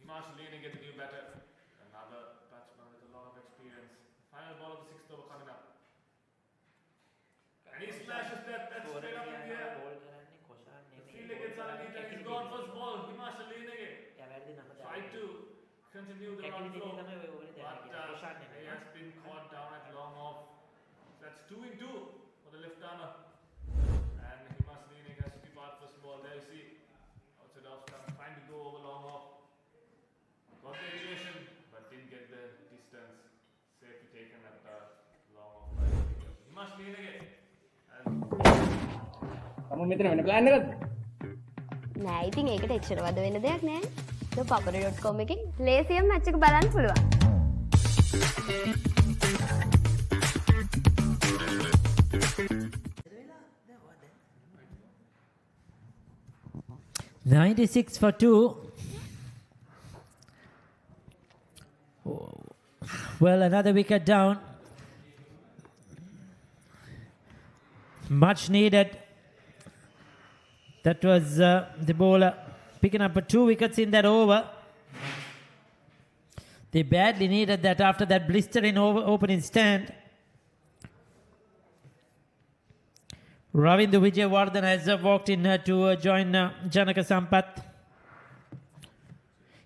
[SPEAKER 2] Himash leading at the new batter. Another batsman with a lot of experience. Final ball of the 6th over coming up. And he slashes that straight up in the air. The fielder gets underneath and he's gone first ball. Himash leading it. Tried to continue the run flow. But he has been caught down at long off. So that's 2 in 2 for the left armer. And Himash leading has to keep out first ball. There you see. Outside off stump, trying to go over long off. Got the elevation, but didn't get the distance. Safely taken at the long off. Himash leading it.
[SPEAKER 4] kamu මෙතන වෙන plan එකක්ද?
[SPEAKER 7] නෑ ඉතින් ඒකට එච්චර වද වෙන දෙයක් නෑ. ThePapare.com එකෙන් ලේසියෙන් මැච් එක බලන්න පුළුවන්.
[SPEAKER 1] 96 for 2. Well, another wicket down. Much needed. That was the bowler picking up 2 wickets in that over. They badly needed that after that blistering opening stand. Ravindu Vijayawardene has walked in to join Janaka Sampath.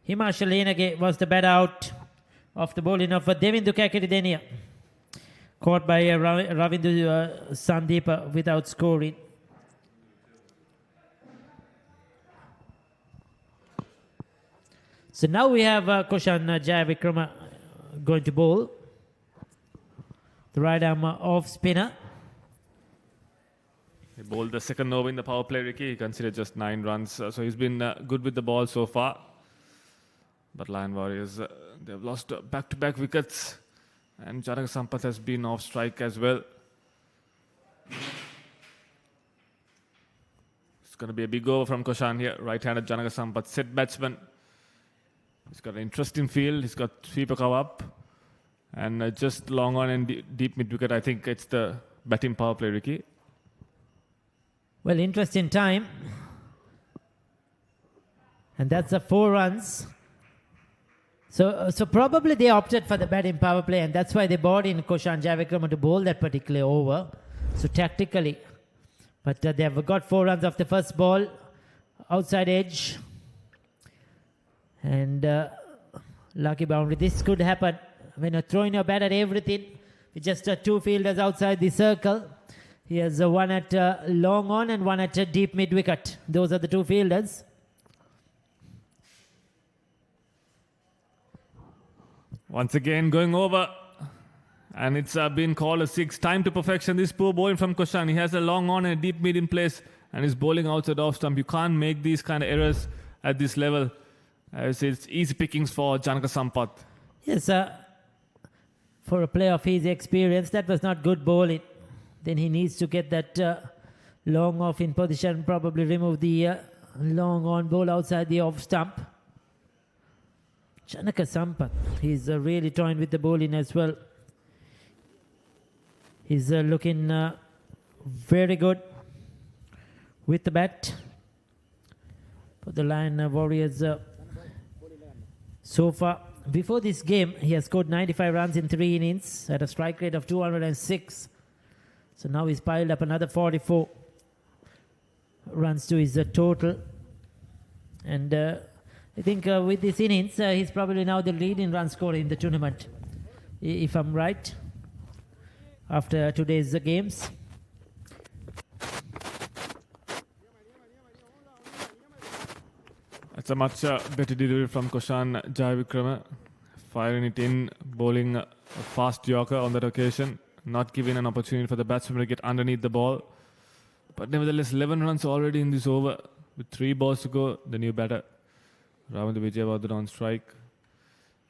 [SPEAKER 1] Himash Lenage was the bat out of the bowling of Devindu Kakiridenia. Caught by Ravindu Sandeep without scoring. So now we have Koshan Jayavikrama going to bowl. The right arm off spinner.
[SPEAKER 2] He bowled the second over in the power play, Ricky. He considered just 9 runs. So he's been good with the ball so far. But Lion Warriors, they've lost back-to-back wickets. And Janaka Sampath has been off strike as well. It's going to be a big over from Koshan here. Right-handed Janaka Sampath, set batsman. He's got an interesting field. He's got sweeper cover up. And just long on and deep mid-wicket. I think it's the batting power play, Ricky.
[SPEAKER 1] Well, interesting time. And that's 4 runs. So probably they opted for the batting power play, and that's why they brought in Koshan Jayavikrama to bowl that particular over. So tactically. But they have got 4 runs off the first ball. Outside edge. And lucky boundary. This could happen when you're throwing your bat at everything. With just 2 fielders outside the circle. He has one at long on and one at deep mid wicket. Those are the 2 fielders.
[SPEAKER 2] Once again going over. And it's been called a 6. Time to perfection. This poor bowling from Koshan. He has a long on and a deep mid in place. And he's bowling outside off stump. You can't make these kind of errors at this level. I would say it's easy pickings for Janaka Sampath.
[SPEAKER 1] Yes, for a player of his experience. That was not good bowling. Then he needs to get that long off in position, probably remove the long on ball outside the off stump. Janaka Sampath, he's really toying with the bowling as well. He's looking very good with the bat. For the Lion Warriors so far. Before this game, he has scored 95 runs in 3 innings at a strike rate of 206. So now he's piled up another 44 runs to his total. And I think with this innings, he's probably now the leading run scorer in the tournament, if I'm right, after today's games.
[SPEAKER 2] That's a much better delivery from Koshan Jayavikrama, firing it in, bowling a fast Yorker on that occasion, not giving an opportunity for the batsman to get underneath the ball. But nevertheless, 11 runs already in this over, with 3 balls to go. The new batter, Ravindra Vijayawardene on strike,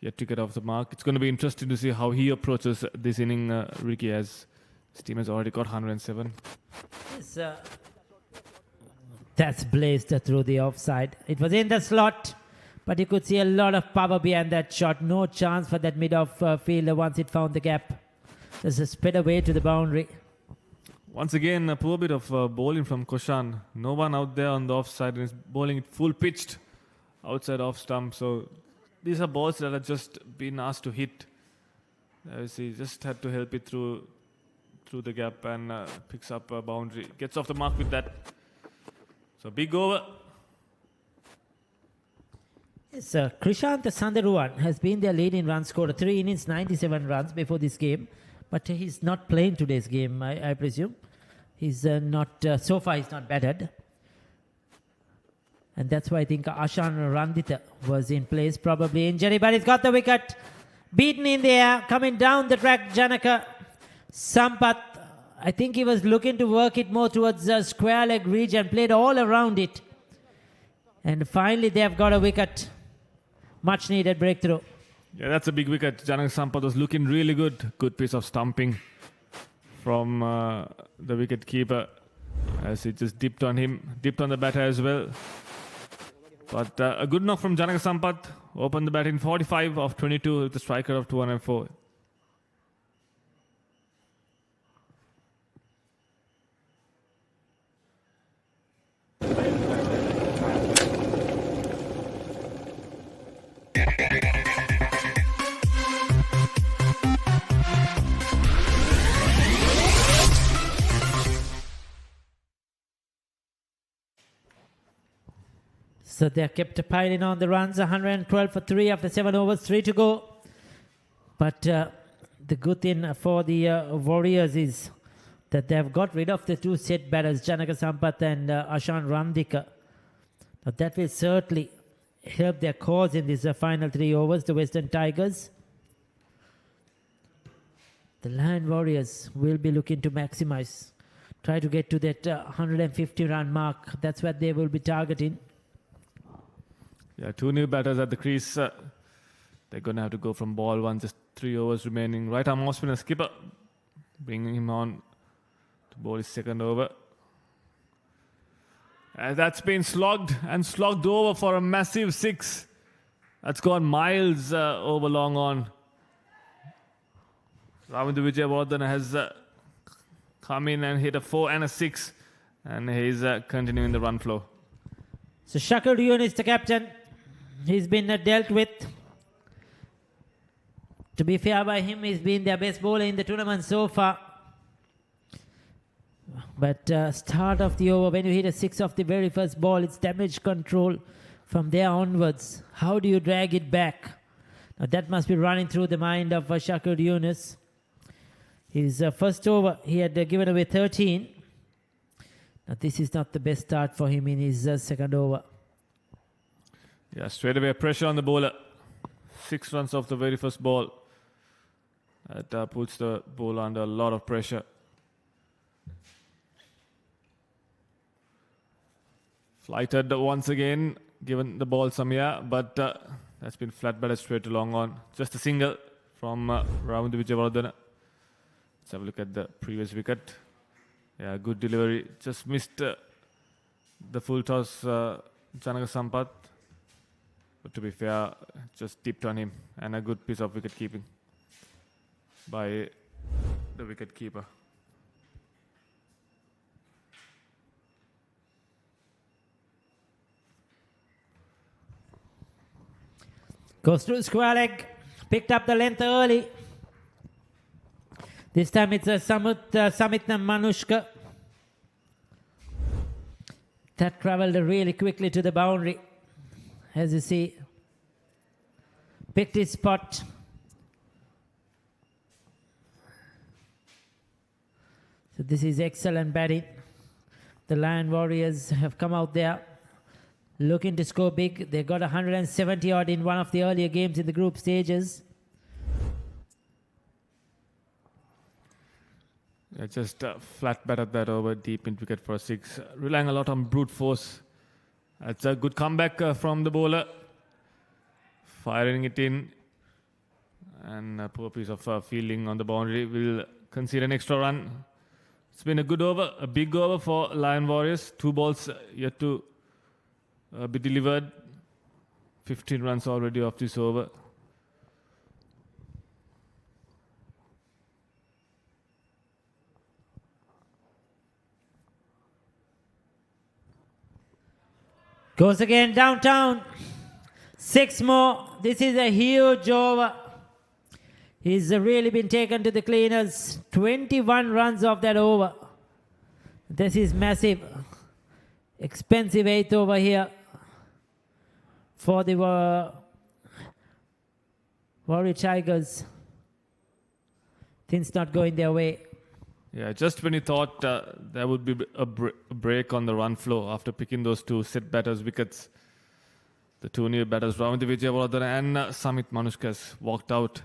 [SPEAKER 2] yet to get off the mark. It's going to be interesting to see how he approaches this inning, Ricky, as his team has already got 107.
[SPEAKER 1] Yes, that's blazed through the offside. It was in the slot, but you could see a lot of power behind that shot. No chance for that mid-off fielder once it found the gap. There's a sped away to the boundary.
[SPEAKER 2] Once again, a poor bit of bowling from Koshan. No one out there on the offside, and he's bowling it full pitched outside off stump. So these are balls that are just been asked to hit. He just had to help it through the gap and picks up a boundary. Gets off the mark with that. So big over.
[SPEAKER 1] Yes, Krishant Sundaruan has been their leading run scorer. 3 innings, 97 runs before this game. But he's not playing today's game, I presume. He's not, so far he's not batted. And that's why I think Ashan Randita was in place. Probably injury, but he's got the wicket. Beaten in the air, coming down the track, Janaka Sampath. I think he was looking to work it more towards the square leg region, played all around it. And finally they have got a wicket. Much needed breakthrough.
[SPEAKER 2] Yeah, that's a big wicket. Janaka Sampath was looking really good. Good piece of stumping from the wicket keeper as it just dipped on him, dipped on the batter as well. But a good knock from Janaka Sampath. Opened the bat in 45 of 22 with a striker of 204.
[SPEAKER 1] So they kept piling on the runs, 112 for 3 after 7 overs, 3 to go. But the good thing for the Warriors is that they have got rid of the 2 set batters, Janaka Sampath and Ashan Randika. Now that will certainly help their cause in these final 3 overs, the Western Tigers. The Lion Warriors will be looking to maximize, try to get to that 150 run mark. That's what they will be targeting.
[SPEAKER 2] Yeah, 2 new batters at the crease. They're going to have to go from ball 1, just 3 overs remaining. Right arm off spinner Skipper, bringing him on to bowl his 2nd over. And that's been slogged and slogged over for a massive 6. That's gone miles over long on. Ravindra Vijayawardene has come in and hit a 4 and a 6. And he's continuing the run flow.
[SPEAKER 1] So Shakir Dion is the captain. He's been dealt with. To be fair by him, he's been their best bowler in the tournament so far. But start of the over, when you hit a 6 off the very first ball, it's damage control from there onwards. How do you drag it back? Now that must be running through the mind of Shakir Yunus. His first over, he had given away 13. Now this is not the best start for him in his 2nd over.
[SPEAKER 2] Yeah, straight away pressure on the bowler. 6 runs off the very first ball. That puts the bowler under a lot of pressure. Flighted once again, given the ball some air, but that's been flat batted straight to long on. Just a single from Ravindu Vijayawardene. Let's have a look at the previous wicket. Yeah, good delivery. Just missed the full toss, Janaka Sampath. But to be fair, just tipped on him. And a good piece of wicket keeping by the wicket keeper.
[SPEAKER 1] Goes through square leg. Picked up the length early. This time it's a Samitna Manushka. That travelled really quickly to the boundary. As you see. Picked his spot. So this is excellent batting. The Lion Warriors have come out there looking to score big. They got 170 odd in one of the earlier games in the group stages.
[SPEAKER 2] Yeah, just flat batted that over deep into wicket for a 6. Relying a lot on brute force. That's a good comeback from the bowler. Firing it in. And a poor piece of fielding on the boundary will concede an extra run. It's been a good over, a big over for Lion Warriors. 2 balls yet to be delivered. 15 runs already off this over.
[SPEAKER 1] Goes again downtown. 6 more. This is a huge over. He's really been taken to the cleaners. 21 runs off that over. This is massive. Expensive 8th over here for the Warrior Tigers. Things not going their way.
[SPEAKER 2] Yeah, just when you thought there would be a break on the run flow after picking those 2 set batters' wickets, the 2 new batters, Ravindu Vijayawardene and Samit Manushka, has walked out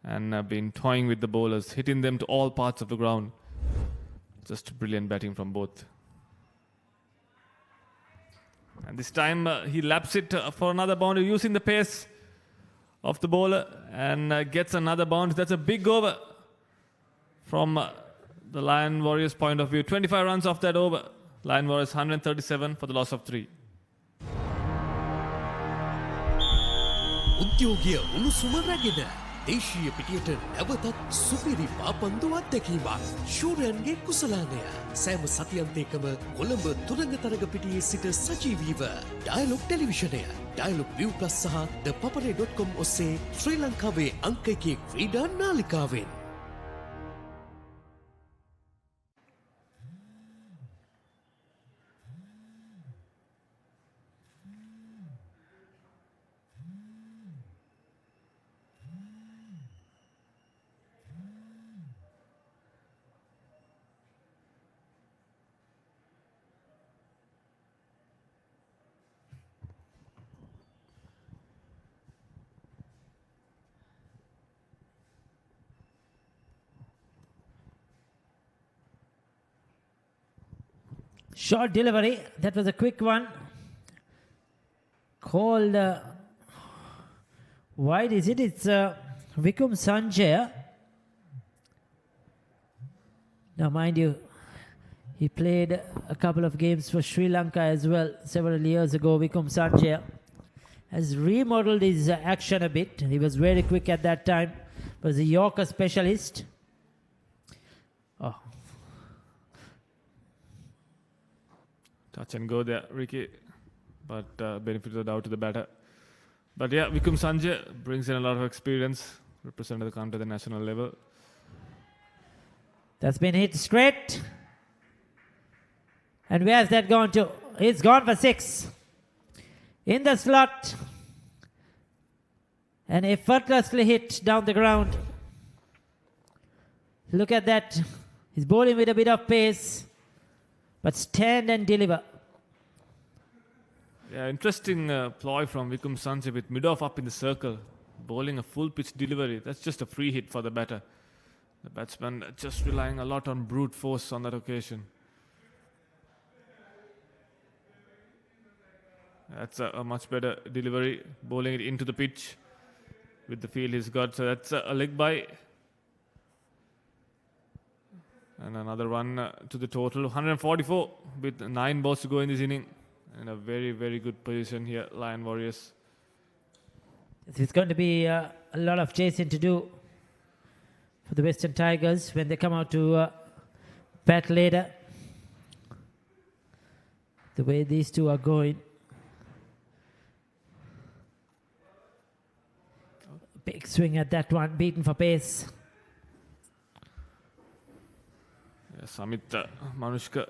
[SPEAKER 2] and been toying with the bowlers, hitting them to all parts of the ground. Just brilliant batting from both. And this time he laps it for another boundary using the pace of the bowler and gets another boundary. That's a big over from the Lion Warriors point of view. 25 runs off that over. Lion Warriors 137 for the loss of 3.
[SPEAKER 9] උද්‍යෝගය උණුසුම රැගෙන දේශීය පිටියට නැවතත් සුපිරි පාපන්දු අත්දැකීමක් ශූරයන්ගේ කුසලානය සෑම සතියන්තයකම කොළඹ තුරංගතරග පිටියේ සිට සජීවීව dialogue ටෙලිවිෂනය dialogue ViU plus සහ ThePapare.com ඔස්සේ ශ්‍රී ලංකාවේ අංක 1 ක්‍රීඩා නාලිකාවෙන්.
[SPEAKER 1] Short delivery. That was a quick one. Called wide, is it? It's Vikum Sanjay. Now, mind you, he played a couple of games for Sri Lanka as well several years ago. Vikum Sanjay has remodeled his action a bit. He was very quick at that time. Was a Yorker specialist. Oh.
[SPEAKER 2] Touch and go there, Ricky. But benefit of the doubt to the batter. But yeah, Vikum Sanjay brings in a lot of experience. Represented the country at the national level.
[SPEAKER 1] That's been hit straight. And where's that gone to? It's gone for 6. In the slot. And effortlessly hit down the ground. Look at that. He's bowling with a bit of pace. But stand and deliver.
[SPEAKER 2] Yeah, interesting ploy from Vikum Sanjay with mid-off up in the circle. Bowling a full pitch delivery. That's just a free hit for the batter. The batsman just relying a lot on brute force on that occasion. That's a much better delivery. Bowling it into the pitch. with the field he's got. So that's a leg by. And another one to the total. 144 with 9 balls to go in this inning. In a very, very good position here, Lion Warriors.
[SPEAKER 1] It's going to be a lot of chasing to do for the Western Tigers when they come out to bat later. The way these two are going. Big swing at that one, beaten for pace.
[SPEAKER 2] Samit Manushka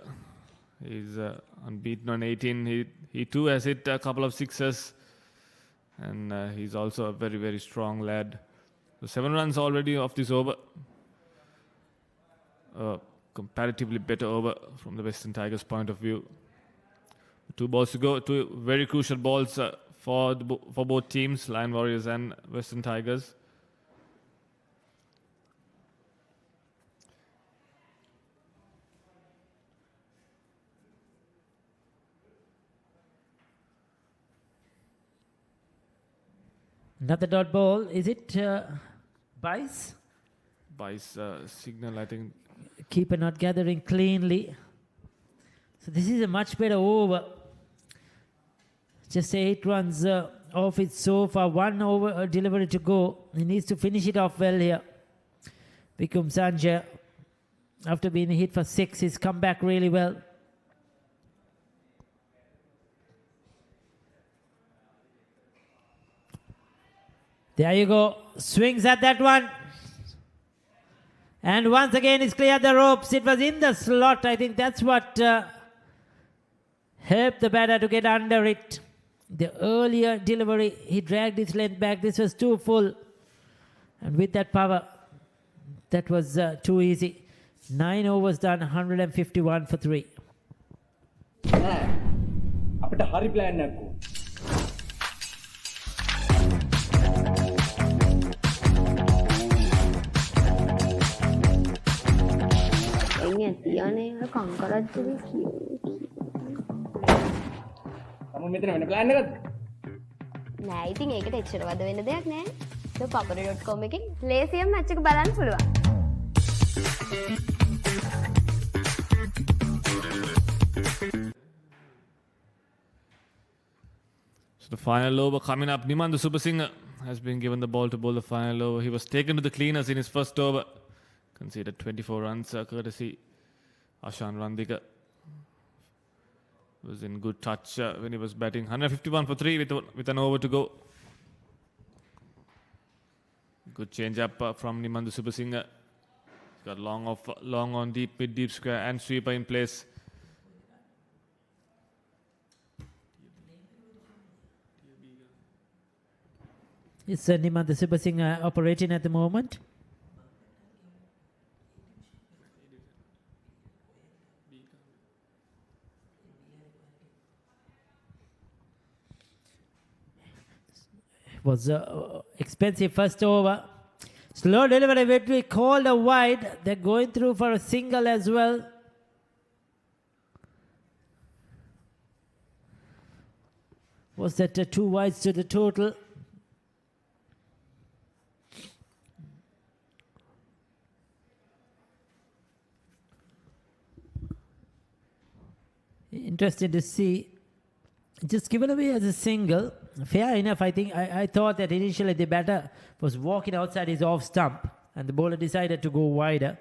[SPEAKER 2] is unbeaten on 18. He too has hit a couple of sixes. And he's also a very, very strong lad. So 7 runs already off this over. Comparatively better over from the Western Tigers' point of view. 2 balls to go. 2 very crucial balls for both teams, Lion Warriors and Western Tigers.
[SPEAKER 1] Another dot ball. Is it Bice?
[SPEAKER 2] Bice signal, I think.
[SPEAKER 1] Keeper not gathering cleanly. So this is a much better over. Just 8 runs off it so far. 1 over delivery to go. He needs to finish it off well here. Vikum Sanjay, after being hit for 6, he's come back really well. There you go. Swings at that one. And once again, he's cleared the ropes. It was in the slot. I think that's what helped the batter to get under it. The earlier delivery, he dragged his length back. This was too full. And with that power, that was too easy. 9 overs done, 151 for 3.
[SPEAKER 4] අපිට හරි plan එකක් ඕන.
[SPEAKER 7] එන්නේ තියන්නේ කංකරච්චලේ කියෝ.
[SPEAKER 4] මම මෙතන වෙන plan එකක්ද?
[SPEAKER 7] නෑ ඉතින් ඒකට එච්චර වද වෙන දෙයක් නෑ. ThePapare.com එකෙන් ලේසියෙන් මැච් එක බලන්න පුළුවන්.
[SPEAKER 2] So the final over coming up. Nimanda Supersinger has been given the ball to bowl the final over. He was taken to the cleaners in his first over. Conceded 24 runs courtesy Ashan Randika. Was in good touch when he was batting. 151 for 3 with an over to go. Good change up from Nimanda Supersinger. He's got long on deep, mid-deep square and sweeper in place.
[SPEAKER 1] Is Nimanda Supersinger operating at the moment? Was expensive first over. Slow delivery, Vetri called a wide. They're going through for a single as well. Was that 2 wides to the total? Interesting to see. Just given away as a single. Fair enough. I think I thought that initially the batter was walking outside his off stump and the bowler decided to go wider.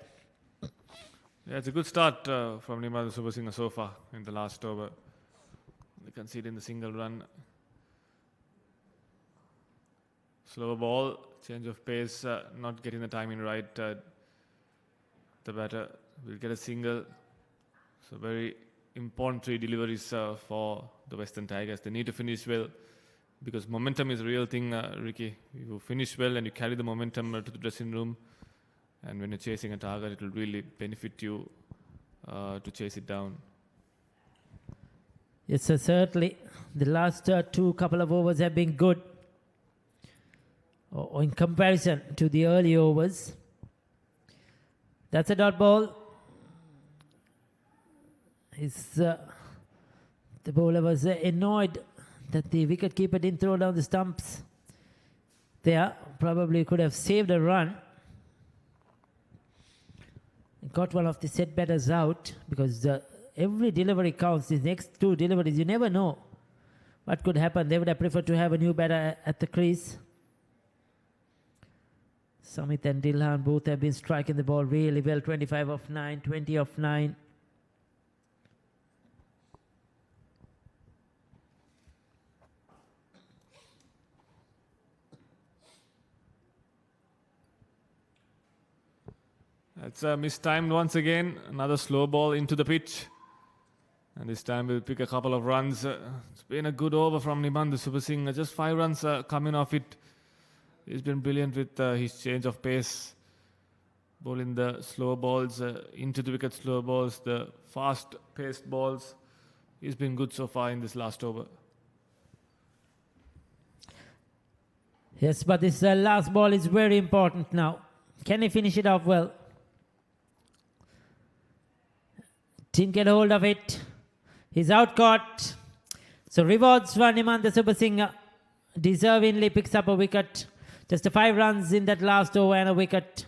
[SPEAKER 2] Yeah, it's a good start from Nimanda Supersinger so far in the last over. They conceding the single run. Slower ball, change of pace, not getting the timing right. The batter will get a single. So very important 3 deliveries for the Western Tigers. They need to finish well because momentum is a real thing, Ricky. You finish well and you carry the momentum to the dressing room, and when you're chasing a target, it will really benefit you to chase it down.
[SPEAKER 1] Yes, sir, certainly. The last 2 couple of overs have been good in comparison to the early overs. That's a dot ball. The bowler was annoyed that the wicketkeeper didn't throw down the stumps. there. Probably could have saved a run. Got one of the set batters out because every delivery counts. These next two deliveries, you never know what could happen. They would have preferred to have a new batter at the crease. Samit and Dilhan both have been striking the ball really well. 25 of 9, 20 of 9.
[SPEAKER 2] That's mistimed once again. Another slow ball into the pitch. And this time we'll pick a couple of runs. It's been a good over from Nimand Supersingh. Just 5 runs coming off it. He's been brilliant with his change of pace. Bowling the slow balls, into the wicket slow balls, the fast-paced balls. He's been good so far in this last over.
[SPEAKER 1] Yes, but this last ball is very important now. Can he finish it off well? Didn't get hold of it. He's out caught. So rewards for Nimand Supersingh. Deservingly picks up a wicket. Just 5 runs in that last over and a wicket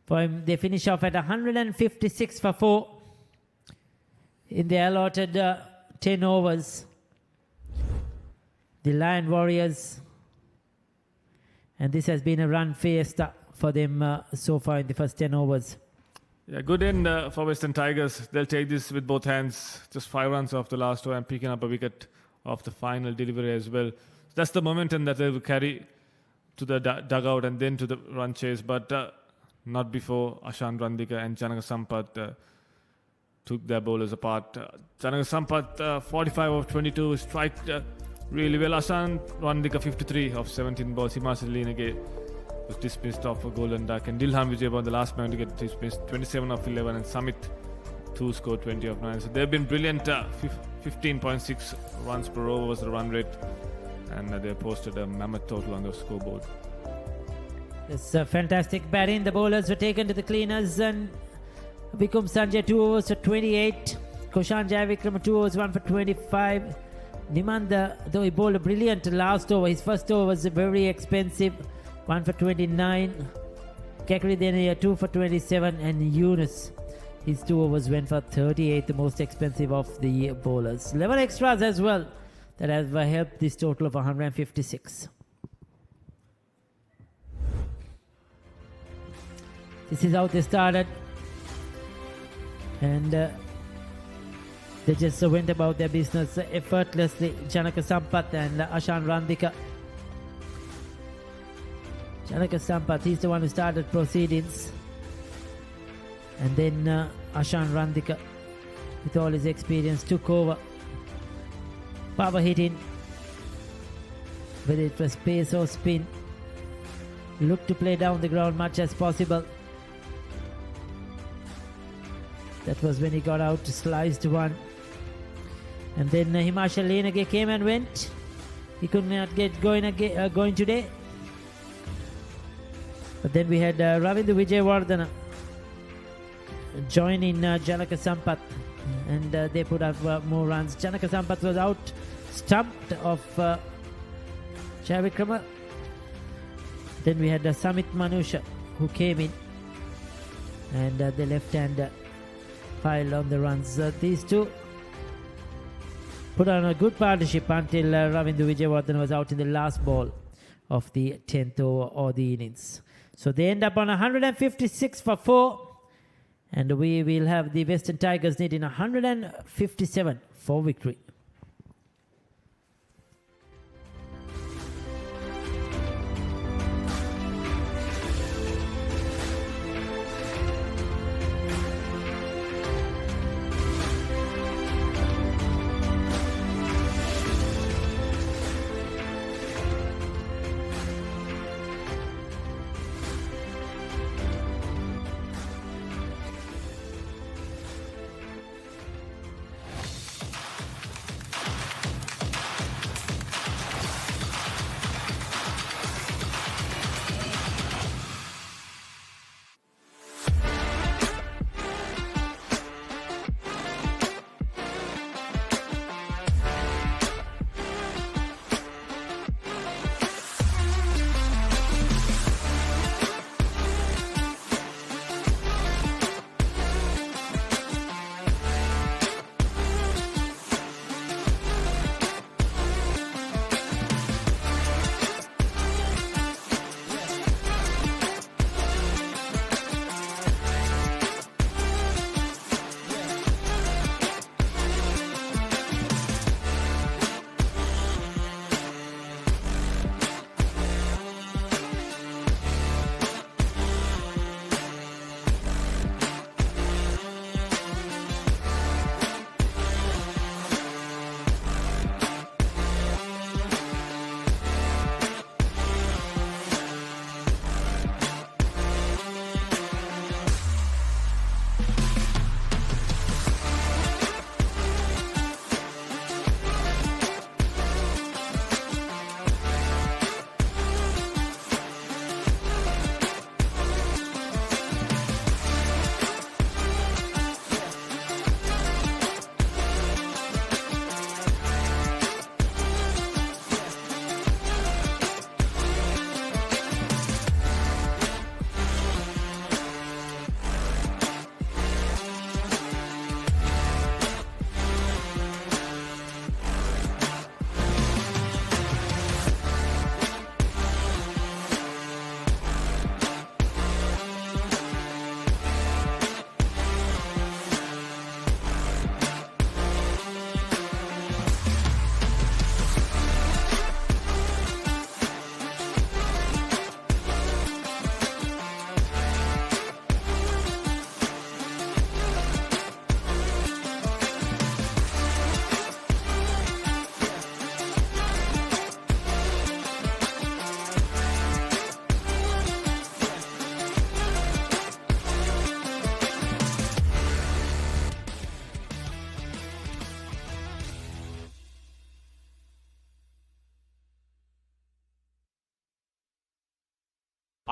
[SPEAKER 1] for him. They finish off at 156 for 4 in the allotted 10 overs. The Lion Warriors. And this has been a run fiesta for them so far in the first 10 overs.
[SPEAKER 2] Yeah, good end for Western Tigers. They'll take this with both hands. Just 5 runs off the last over and picking up a wicket off the final delivery as well. That's the momentum that they will carry to the dugout and then to the run chase. But not before Ashan Randika and Janaka Sampath took their bowlers apart. Janaka Sampath, 45 of 22, striked really well. Ashan Randika, 53 of 17 balls. Himachal Leenage was dismissed off a golden duck. And Dilhan Vijay, the last man to get dismissed, 27 of 11. And Samit, 2 scored 20 of 9. So they've been brilliant. 15.6 runs per over was the run rate. And they posted a mammoth total on the scoreboard.
[SPEAKER 1] It's a fantastic batting. The bowlers were taken to the cleaners. And Vikum Sanjay, 2 overs for 28. Koshan Jayavikram, 2 overs, 1 for 25. Nimand, though he bowled a brilliant last over, his first over was very expensive. 1 for 29. Kekri then 2 for 27. And Yunus, his 2 overs went for 38, the most expensive of the bowlers. 11 extras as well that have helped this total of 156. This is how they started. And they just went about their business effortlessly. Janaka Sampath and Ashan Randika. Janaka Sampath, he's the one who started proceedings. And then Ashan Randika, with all his experience, took over. Power hitting, whether it was pace or spin. Looked to play down the ground much as possible. That was when he got out, sliced one. And then Himachal Leenage came and went. He could not get going today. But then we had Ravindra Vijayawardena joining Janaka Sampath. And they put up more runs. Janaka Sampath was out, stumped of Jayavikrama. Then we had Samit Manusha who came in. And the left-hander piled on the runs. These two put on a good partnership until Ravindra Vijayawardena was out in the last ball of the 10th over or the innings. So they end up on 156 for 4. And we will have the Western Tigers needing 157 for victory.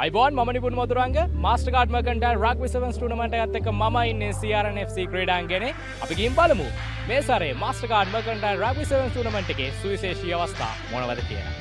[SPEAKER 5] අයිබෝන් මම Nipun Maduranga මාස්ටර්කාඩ් මර්කන්ටයිල් rugby සෙවන්ස් tournament එකත් එක්ක මම ඉන්නේ CRN FC ක්‍රීඩාංගණේ. අපි ගිහින් බලමු මේ සැරේ මාස්ටර්කාඩ් මර්කන්ටයිල් රග්බි සෙවන්ස් ටූර්නමන්ට් එකේ සුවිශේෂී අවස්ථා මොනවද කියලා.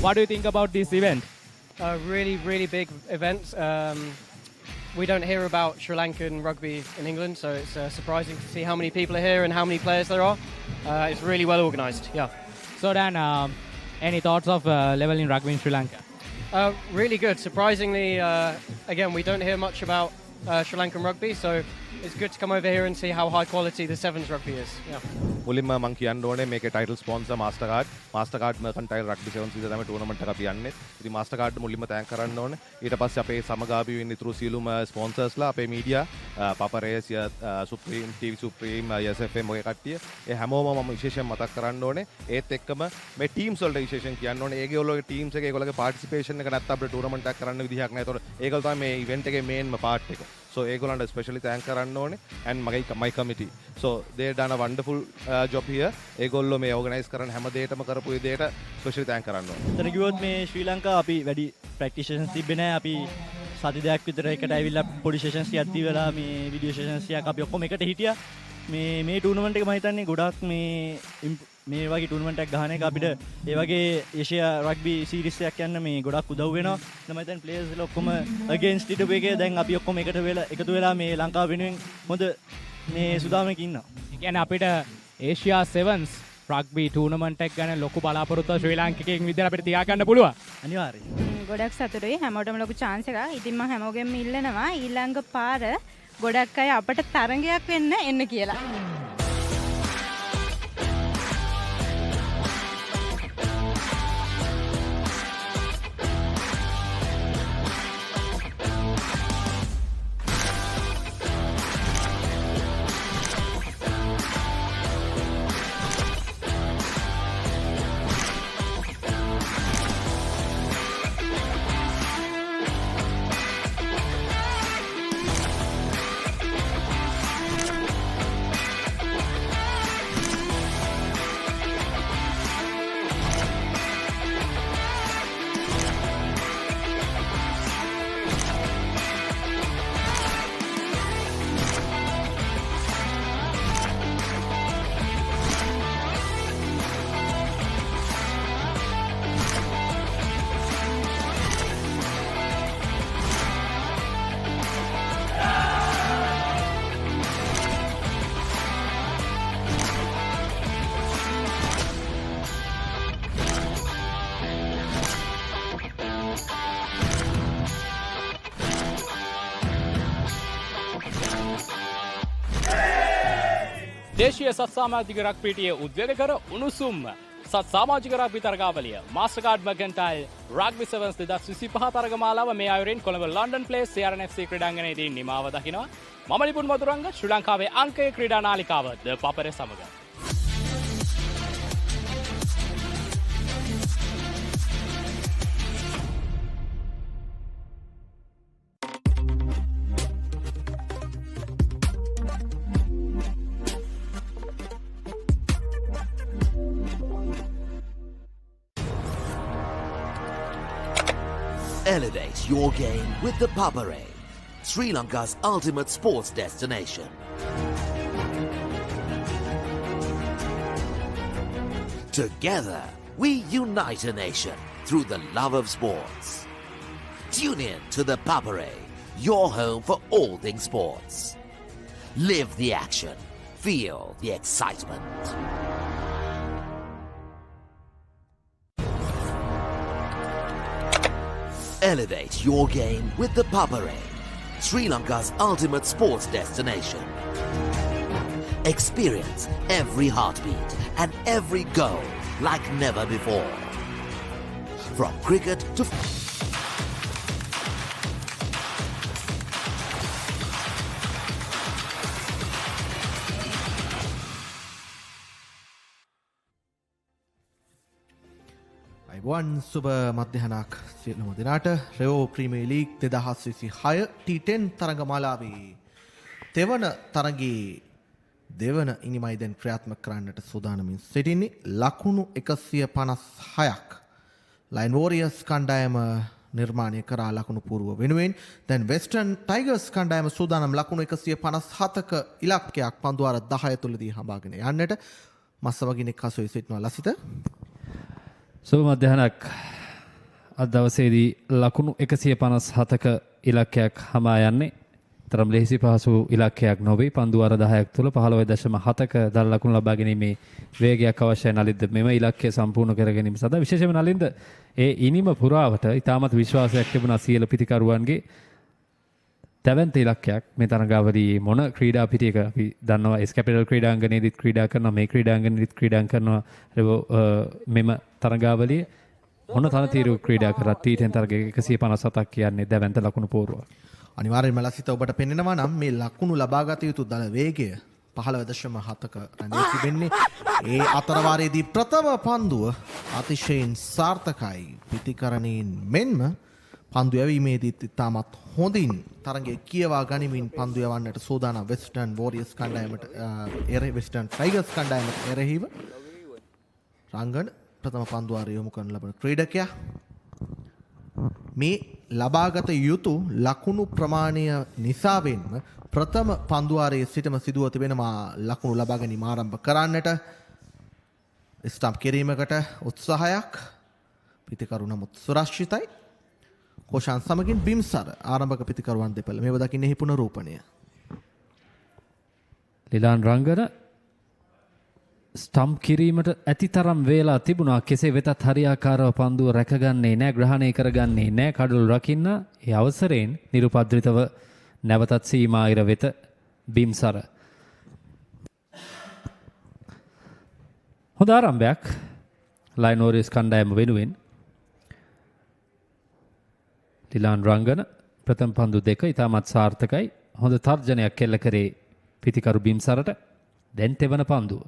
[SPEAKER 5] What do you think about this event?
[SPEAKER 23] Really big event. We don't hear about Sri Lankan rugby in England, so it's surprising to see how many people are here and how many players there are. It's really well organised, yeah.
[SPEAKER 5] So Dan, any thoughts of level in rugby in Sri Lanka?
[SPEAKER 23] Really good. Surprisingly, again, we don't hear much about Sri Lankan rugby, so it's good to come over here and see how high quality the Sevens rugby is. Yeah.
[SPEAKER 24] මුලින්ම මම කියන්න ඕනේ මේකේ title sponsor මාස්ටර්කාඩ් මර්කන්ටයිල් rugby සෙවන්ස් විදිහට තමයි tournament එක අපි යන්නේ. ඉතින් මාස්ටර්කාඩ් මුලින්ම තෑන්ක් කරන්න ඕනේ. ඊට පස්සේ අපේ සමගාමී වෙන්න ඉතුරු සියලුම ස්පොන්සර්ස්ලා අපේ media Papare supreme TV supreme SFM ඔය කට්ටිය ඒ හැමෝම මම විශේෂයෙන් මතක් කරන්න ඕනේ. ඒත් එක්කම මේ ටීම්ස් වලට විශේෂයෙන් කියන්න ඕනේ. ඒගොල්ලෝගේ ටීම්ස් එක ඒගොල්ලෝගේ පාටිසිපේෂන් එක නැත්නම් අපිට ටූර්නමන්ට් එකක් කරන්න විදිහක් නැහැ. ඒතකොට ඒගොල්ලෝ තමයි මේ ඉවෙන්ට් එකේ මේන්ම පාර්ට් එක. So ඒගොල්ලන්ට ස්පෙෂලි තෑන්ක් කරන්න ඕනේ and my committee. So they done a wonderful job here. ඒගොල්ලෝ මේ ඕගනයිස් කරන හැම දෙයකම කරපු විදිහට ස්පෙෂලි තෑන්ක් කරන්න ඕනේ.
[SPEAKER 22] එතන කිව්වොත් මේ ශ්‍රී ලංකාව අපි වැඩි ප්‍රැක්ටිස් සෙෂන්ස් තිබ්බේ නැහැ. අපි සති දෙකක් විතර එකට ඇවිල්ලා පොඩි සෙෂන්ස් ටිකක් තියලා මේ වීඩියෝ සෙෂන්ස් ටිකක් අපි ඔක්කොම එකට හිටියා. මේ ටූර්නමන්ට් එක මම හිතන්නේ ගොඩක් මේ වගේ ටූර්නමන්ට් එකක් ගහන එක අපිට ඒ වගේ ඒෂියා රග්බි සීරීස් එකක් යන්න මේ ගොඩක් උදව් වෙනවා. මම හිතන්නේ ප්ලේයර්ස්ලා ඔක්කොම අගේන්ස්ට් හිටපු එකේ දැන් අපි ඔක්කොම එකතු වෙලා මේ ලංකාව වෙනුවෙන් හොඳ මේ සුදාමයක ඉන්නවා.
[SPEAKER 5] ඒ කියන්නේ අපිට ඒෂියා සෙවන්ස් රග්බි ටූර්නමන්ට් එක ගැන ලොකු බලාපොරොත්තුවක් ශ්‍රී ලාංකිකයෙක් විදිහට අපිට තියාගන්න පුළුවන්.
[SPEAKER 22] අනිවාර්යයෙන්.
[SPEAKER 8] ගොඩක් සතුටුයි හැමෝටම ලොකු chance එකක්. ඉතින් මම හැමෝගෙම ඉල්ලනවා ඊළඟ පාර ගොඩක් අය අපට තරඟයක් වෙන්න එන්න කියලා.
[SPEAKER 5] දේශීය සත්සාමාජික රග්බිටියේ උද්වේගකර උණුසුම් සත්සාමාජික රග්බි තරගාවලිය මාස්ටර්කාඩ් මර්කන්ටයිල් රග්බි සෙවන්ස් 2025 තරගමාලාව මේ අයුරින් Colombo London place CRN FC ක්‍රීඩාංගණයේදී නිමාව දකිනවා. මම නිපුන් මදුරංග ශ්‍රී ලංකාවේ අංකය ක්‍රීඩා නාලිකාව ThePapare සමග.
[SPEAKER 20] Elevate your game with ThePapare, Sri Lanka's ultimate sports destination. Together, we unite a nation through the love of sports. Tune in to ThePapare, your home for all things sports. Live the action. Feel the excitement. Elevate your game with the Papare, Sri Lanka's ultimate sports destination. Experience every heartbeat and every goal like never before. From cricket to
[SPEAKER 11] අයිබෝන් සුබ මධ්‍යහනක් සියලුම දෙනාට රෙවෝ premier league 2026 T10 තරඟමාලාවේ තෙවන තරඟයේ දෙවන ඉනිමයි දැන් ක්‍රියාත්මක කරන්නට සූදානමින් සිටින්නේ ලකුණු 156ක් ලයින් වෝරියර්ස් කණ්ඩායම නිර්මාණය කරා ලකුණු පූර්ව වෙනුවෙන් දැන් වෙස්ටර්න් ටයිගර්ස් කණ්ඩායම සූදානම් ලකුණු 157ක ඉලක්කයක් පන්දුවාර 10 තුලදී හඹාගෙන යන්නට මස්සවගිනෙක් හසුවේ සිටිනවා ලසිත
[SPEAKER 3] සුබ මධ්‍යහනක් අද දවසේදී ලකුණු 157ක ඉලක්කයක් හමා යන්නේ තරම් ලෙහිසි පහසු ඉලක්කයක් නොවේ. පන්දුවාර 10ක් තුළ 15.7ක දල ලකුණු ලබා ගැනීමේ වේගයක් අවශ්‍යයි නලින්ද මෙම ඉලක්කය සම්පූර්ණ කර ගැනීම සඳහා. විශේෂයෙන්ම නලින්ද ඒ ඉනිම පුරාවට ඉතාමත් විශ්වාසයක් තිබුණා සියලු පිතිකරුවන්ගේ දැවැන්ත ඉලක්කයක් මේ තරඟාවලියේ මොන ක්‍රීඩා පිටියක අපි දන්නවා එස් කැපිටල් ක්‍රීඩාංගණයේදීත් ක්‍රීඩා කරනවා මේ ක්‍රීඩාංගණයේදීත් ක්‍රීඩා කරනවා මෙම තරඟාවලියේ මොන තනතිරු ක්‍රීඩා කරත් T10 තරගයක 157ක් කියන්නේ දැවැන්ත ලකුණු පෝරුවක්.
[SPEAKER 11] අනිවාර්යෙන්ම ලසිත ඔබට පෙන්වනවා නම් මේ ලකුණු ලබාගත යුතු දල වේගය 15.7ක රැඳී තිබෙන්නේ. ඒ අතරවාරයේදී ප්‍රථම පන්දුව අතිශයින් සාර්ථකයි. පිටිකරණයෙන් මෙන්ම පන්දු යැවීමේදීත් ඉතාමත් හොඳින් තරගයේ කියවා ගනිමින් පන්දු යවන්නට සූදානම් වෙස්ටර්න් වෝරියර්ස් කණ්ඩායමට වෙස්ටර්න් ටයිගර්ස් කණ්ඩායමට එරෙහිව රංගන ප්‍රථම පන්දුවාරය යොමු කරන ලබන ක්‍රීඩකයා මේ ලබාගත යුතු ලකුණු ප්‍රමාණය නිසාවෙන්ම ප්‍රථම පන්දුවාරයේ සිටම සිදුව තිබෙනවා ලකුණු ලබා ගැනීම ආරම්භ කරන්නට ස්ටම්ප් කිරීමකට උත්සාහයක් පිතිකරු නමුත් සුරක්ෂිතයි. කොෂාන් සමගින් බිම්සර ආරම්භක පිතිකරුවන් දෙපළ මේව දකින්නේ එහි පුනරූපණය.
[SPEAKER 3] ලිලාන් රංගන ස්ටම්ප් කිරීමට ඇතිතරම් වේලා තිබුණා. කෙසේ වෙතත් හරියාකාරව පන්දුව රැකගන්නේ නැහැ, ග්‍රහණය කරගන්නේ නැහැ. කඩළු රකින්න ඒ අවසරයෙන් නිරුපද්‍රිතව නැවතත් සීමා ඉර වෙත බිම්සර. හොඳ ආරම්භයක් ලයින් වෝරියර්ස් කණ්ඩායම වෙනුවෙන්. ලිලාන් රංගන ප්‍රථම පන්දු දෙක ඉතාමත් සාර්ථකයි. හොඳ තර්ජනයක් කෙල්ල කරේ පිතිකරු බිම්සරට. දැන් තෙවන පන්දුව.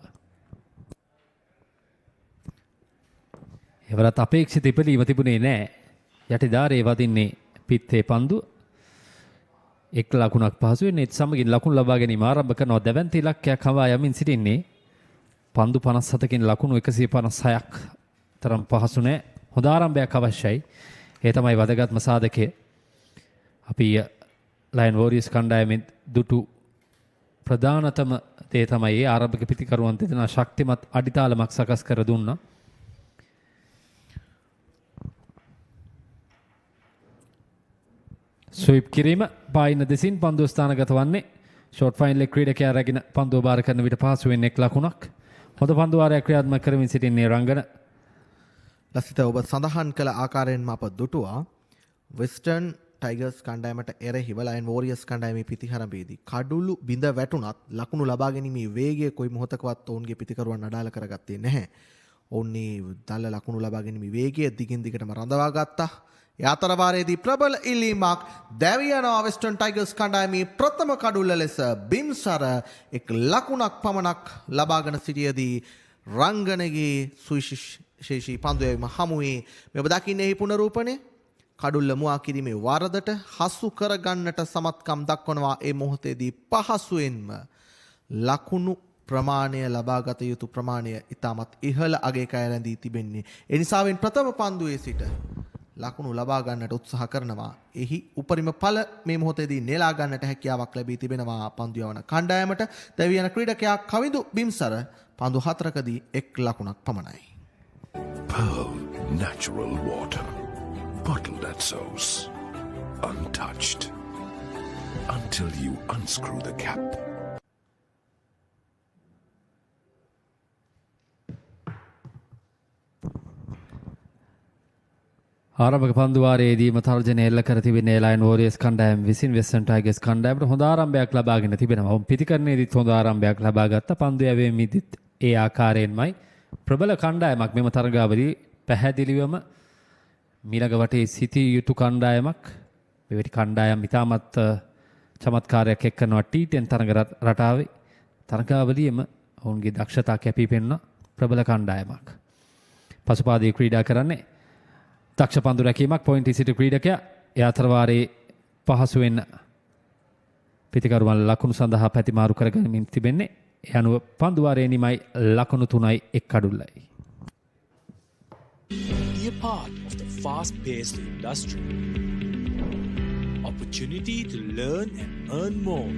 [SPEAKER 3] එවරත් අපේක්ෂිත ඉපදීම තිබුණේ නැහැ. යටිදාරේ වදින්නේ පිත්තේ පන්දුව. එක් ලකුණක් පහසුවෙන් ඒත් සමගින් ලකුණු ලබා ගැනීම ආරම්භ කරනවා. දැවැන්ත ඉලක්කයක් හවා යමින් සිටින්නේ පන්දු 57කින් ලකුණු 156ක් තරම් පහසු නැහැ. හොඳ ආරම්භයක් අවශ්‍යයි. ඒ තමයි වැදගත්ම සාධකය. අපි ලයන් වෝරියර්ස් කණ්ඩායමෙන් දුටු ප්‍රධානතම දේ තමයි ඒ ආරම්භක පිතිකරුවන් දෙදෙනා ශක්තිමත් අඩිතාලමක් සකස් කර දුන්නා. ස්වීප් කිරීම පායින දෙසින් පන්දුව ස්ථානගත වන්නේ ෂෝට් ෆයින් ලෙග් ක්‍රීඩකයා රැගෙන පන්දුව බාර කරන විට පහසුවෙන් එක් ලකුණක්. හොඳ පන්දුවාරයක් ක්‍රියාත්මක කරමින් සිටින්නේ රංගන.
[SPEAKER 11] ලසිත ඔබ සඳහන් කළ ආකාරයෙන්ම අප දුටුවා වෙස්ටර්න් ටයිගර්ස් කණ්ඩායමට එරෙහිව ලයන් වෝරියර්ස් කණ්ඩායමේ පිතිහරඹේදී කඩුළු බිඳ වැටුණත් ලකුණු ලබා ගැනීමේ වේගය කොයි මොහොතකවත් ඔවුන්ගේ පිතිකරුවන් අඩාල කරගත්තේ නැහැ. ඔවුන්නේ දල ලකුණු ලබා ගැනීමේ වේගය දිගින් දිගටම රඳවා ගත්තා. ඒ අතරවාරයේදී ප්‍රබල ඉල්ලීමක් දැවියනවා වෙස්ටර්න් ටයිගර්ස් කණ්ඩායමේ ප්‍රථම කඩුල්ල ලෙස බිම්සර එක් ලකුණක් පමණක් ලබාගෙන සිටියේදී රංගනගේ සුවිශේෂී පන්දු යැවීම හමුවේ මෙව දකින්නේ එහි පුනරූපණය. කඩුල්ල මුවා කිරීමේ වරදට හසු කරගන්නට සමත්කම් දක්වනවා. ඒ මොහොතේදී පහසුවෙන්ම ලකුණු ප්‍රමාණය ලබාගත යුතු ප්‍රමාණය ඉතාමත් ඉහළ අගයක රැඳී තිබෙන්නේ. ඒ නිසාවෙන් ප්‍රථම පන්දුවේ සිට ලකුණු ලබා ගන්නට උත්සාහ කරනවා. එහි උපරිම ඵල මේ මොහොතේදී නෙලා ගන්නට හැකියාවක් ලැබී තිබෙනවා පන්දු යවන කණ්ඩායමට. දැවියන ක්‍රීඩකයා කවිඳු බිම්සර පන්දු 4කදී එක් ලකුණක් පමණයි.
[SPEAKER 18] Pearl natural water, bottled at source, untouched, until you unscrew the cap.
[SPEAKER 3] ආරම්භක පන්දුවාරයේදීම තර්ජනය එල්ල කර තිබෙන්නේ ලයන් වෝරියර්ස් කණ්ඩායම විසින් වෙස්ටර්න් ටයිගර්ස් කණ්ඩායමට හොඳ ආරම්භයක් ලබාගෙන තිබෙනවා. පිටිකරණයේදීත් හොඳ ආරම්භයක් ලබා ගත්ත. පන්දු යැවීමේදීත් ඒ ආකාරයෙන්මයි ප්‍රබල කණ්ඩායමක් මෙම තරගාවලියේ පැහැදිලිවම මීළඟ වටේ සිටිය යුතු කණ්ඩායමක්. මෙවැනි කණ්ඩායම් ඉතාමත් චමත්කාරයක් එක් කරනවා T10 තරග රටාවේ. තරගාවලියේම ඔවුන්ගේ දක්ෂතා කැපී පෙනෙන ප්‍රබල කණ්ඩායමක්. පසුපාදයේ ක්‍රීඩා කරන්නේ දක්ෂ පන්දු රැකීමක් පොයින්ට් සිට ක්‍රීඩකයා ඒ අතරවාරයේ පහසුවෙන් පිතිකරුවන් ලකුණු සඳහා පැතිමාරු කරගනිමින් තිබෙන්නේ. ඒ අනුව පන්දුවාරයේ නිමයි ලකුණු 3යි 1 කඩුල්ලයි.
[SPEAKER 10] Be a part of the fast-paced industry. Opportunity to learn and earn more.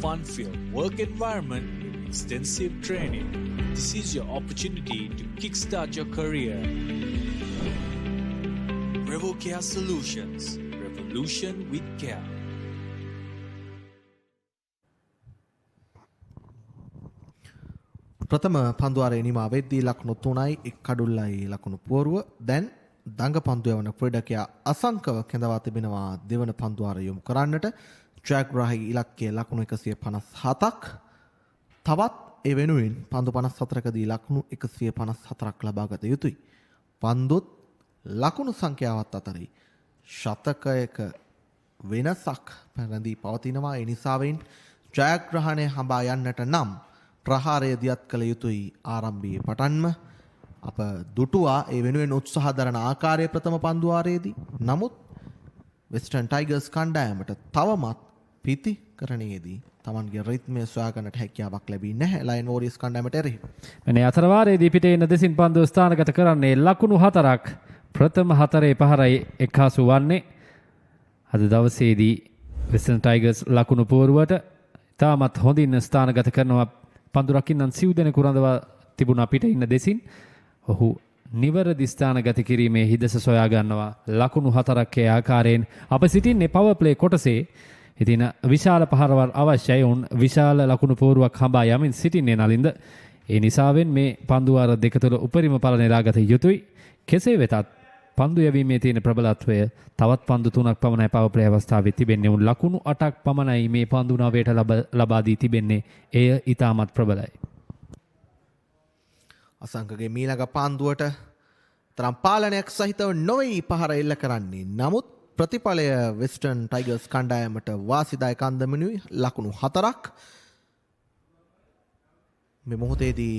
[SPEAKER 10] Fun-filled work environment with extensive training. This is your opportunity to kickstart your career. Revo Care Solutions. Revolution with care.
[SPEAKER 11] ප්‍රථම පන්දුවාරයේ නිමා වෙද්දී ලකුණු 3යි 1 කඩුල්ලයි ලකුණු පුවරුව. දැන් දඟ පන්දු යවන ක්‍රීඩකයා අසංකව කැඳවා තිබෙනවා දෙවන පන්දුවාරය යොමු කරන්නට. ජයග්‍රාහී ඉලක්කය ලකුණු 157ක්. තවත් ඒ වෙනුවෙන් පන්දු 54කදී ලකුණු 154ක් ලබා ගත යුතුයි. පන්දුත් ලකුණු සංඛ්‍යාවත් අතරේ ශතකයක වෙනසක් පැනදී පවතිනවා. ඒ නිසාවෙන් ජයග්‍රහණය හඹා යන්නට නම් ප්‍රහාරය දියත් කළ යුතුයි ආරම්භයේ පටන්ම. අප දුටුවා ඒ වෙනුවෙන් උත්සාහ දරන ආකාරය ප්‍රථම පන්දුවාරයේදී. නමුත් වෙස්ටර්න් ටයිගර්ස් කණ්ඩායමට තවමත් පිතිකරණයේදී තමන්ගේ රිද්මය සොයාගන්නට හැකියාවක් ලැබී නැහැ ලයන් වෝරියර්ස් කණ්ඩායමට එරෙහිව.
[SPEAKER 3] මේ අතරවාරයේදී පිටේ ඉන්න දෙසින් පන්දුව ස්ථානගත කරන්නේ ලකුණු 4ක්. ප්‍රථම 4 පහරයි එක්හසු වන්නේ. අද දවසේදී වෙස්ටර්න් ටයිගර්ස් ලකුණු පුවරුවට තාමත් හොඳින් ස්ථානගත කරනවා. පන්දු රකින්නන් සිව් දෙනෙකු රඳවා තිබුණා පිට ඉන්න දෙසින්. ඔහු නිවැරදි ස්ථානගත කිරීමේ හිදස සොයා ගන්නවා ලකුණු 4ක් ඒ ආකාරයෙන්. අප සිටින්නේ පවර් ප්ලේ කොටසේ. ඉතින් විශාල පහරවල් අවශ්‍යයි. උන් විශාල ලකුණු පුවරුවක් හඹා යමින් සිටින්නේ නලින්ද. ඒ නිසාවෙන් මේ පන්දුවාර දෙක තුළ උපරිම පල නෙලාගත යුතුයි. කෙසේ වෙතත් පන්දු යැවීමේ තියෙන ප්‍රබලත්වය තවත් පන්දු 3ක් පමණයි පවර් ප්ලේ අවස්ථාවේ තිබෙන්නේ. උන් ලකුණු 8ක් පමණයි මේ පන්දු 9ට ලබා දී තිබෙන්නේ. එය ඉතාමත් ප්‍රබලයි.
[SPEAKER 11] අසංකගේ මීළඟ පන්දුවට තරම් පාලනයක් සහිතව නොවේ පහර එල්ල කරන්නේ. නමුත් ප්‍රතිඵලය වෙස්ටර්න් ටයිගර්ස් කණ්ඩායමට වාසිදායක අන්දමනුයි ලකුණු 4ක්. මේ මොහොතේදී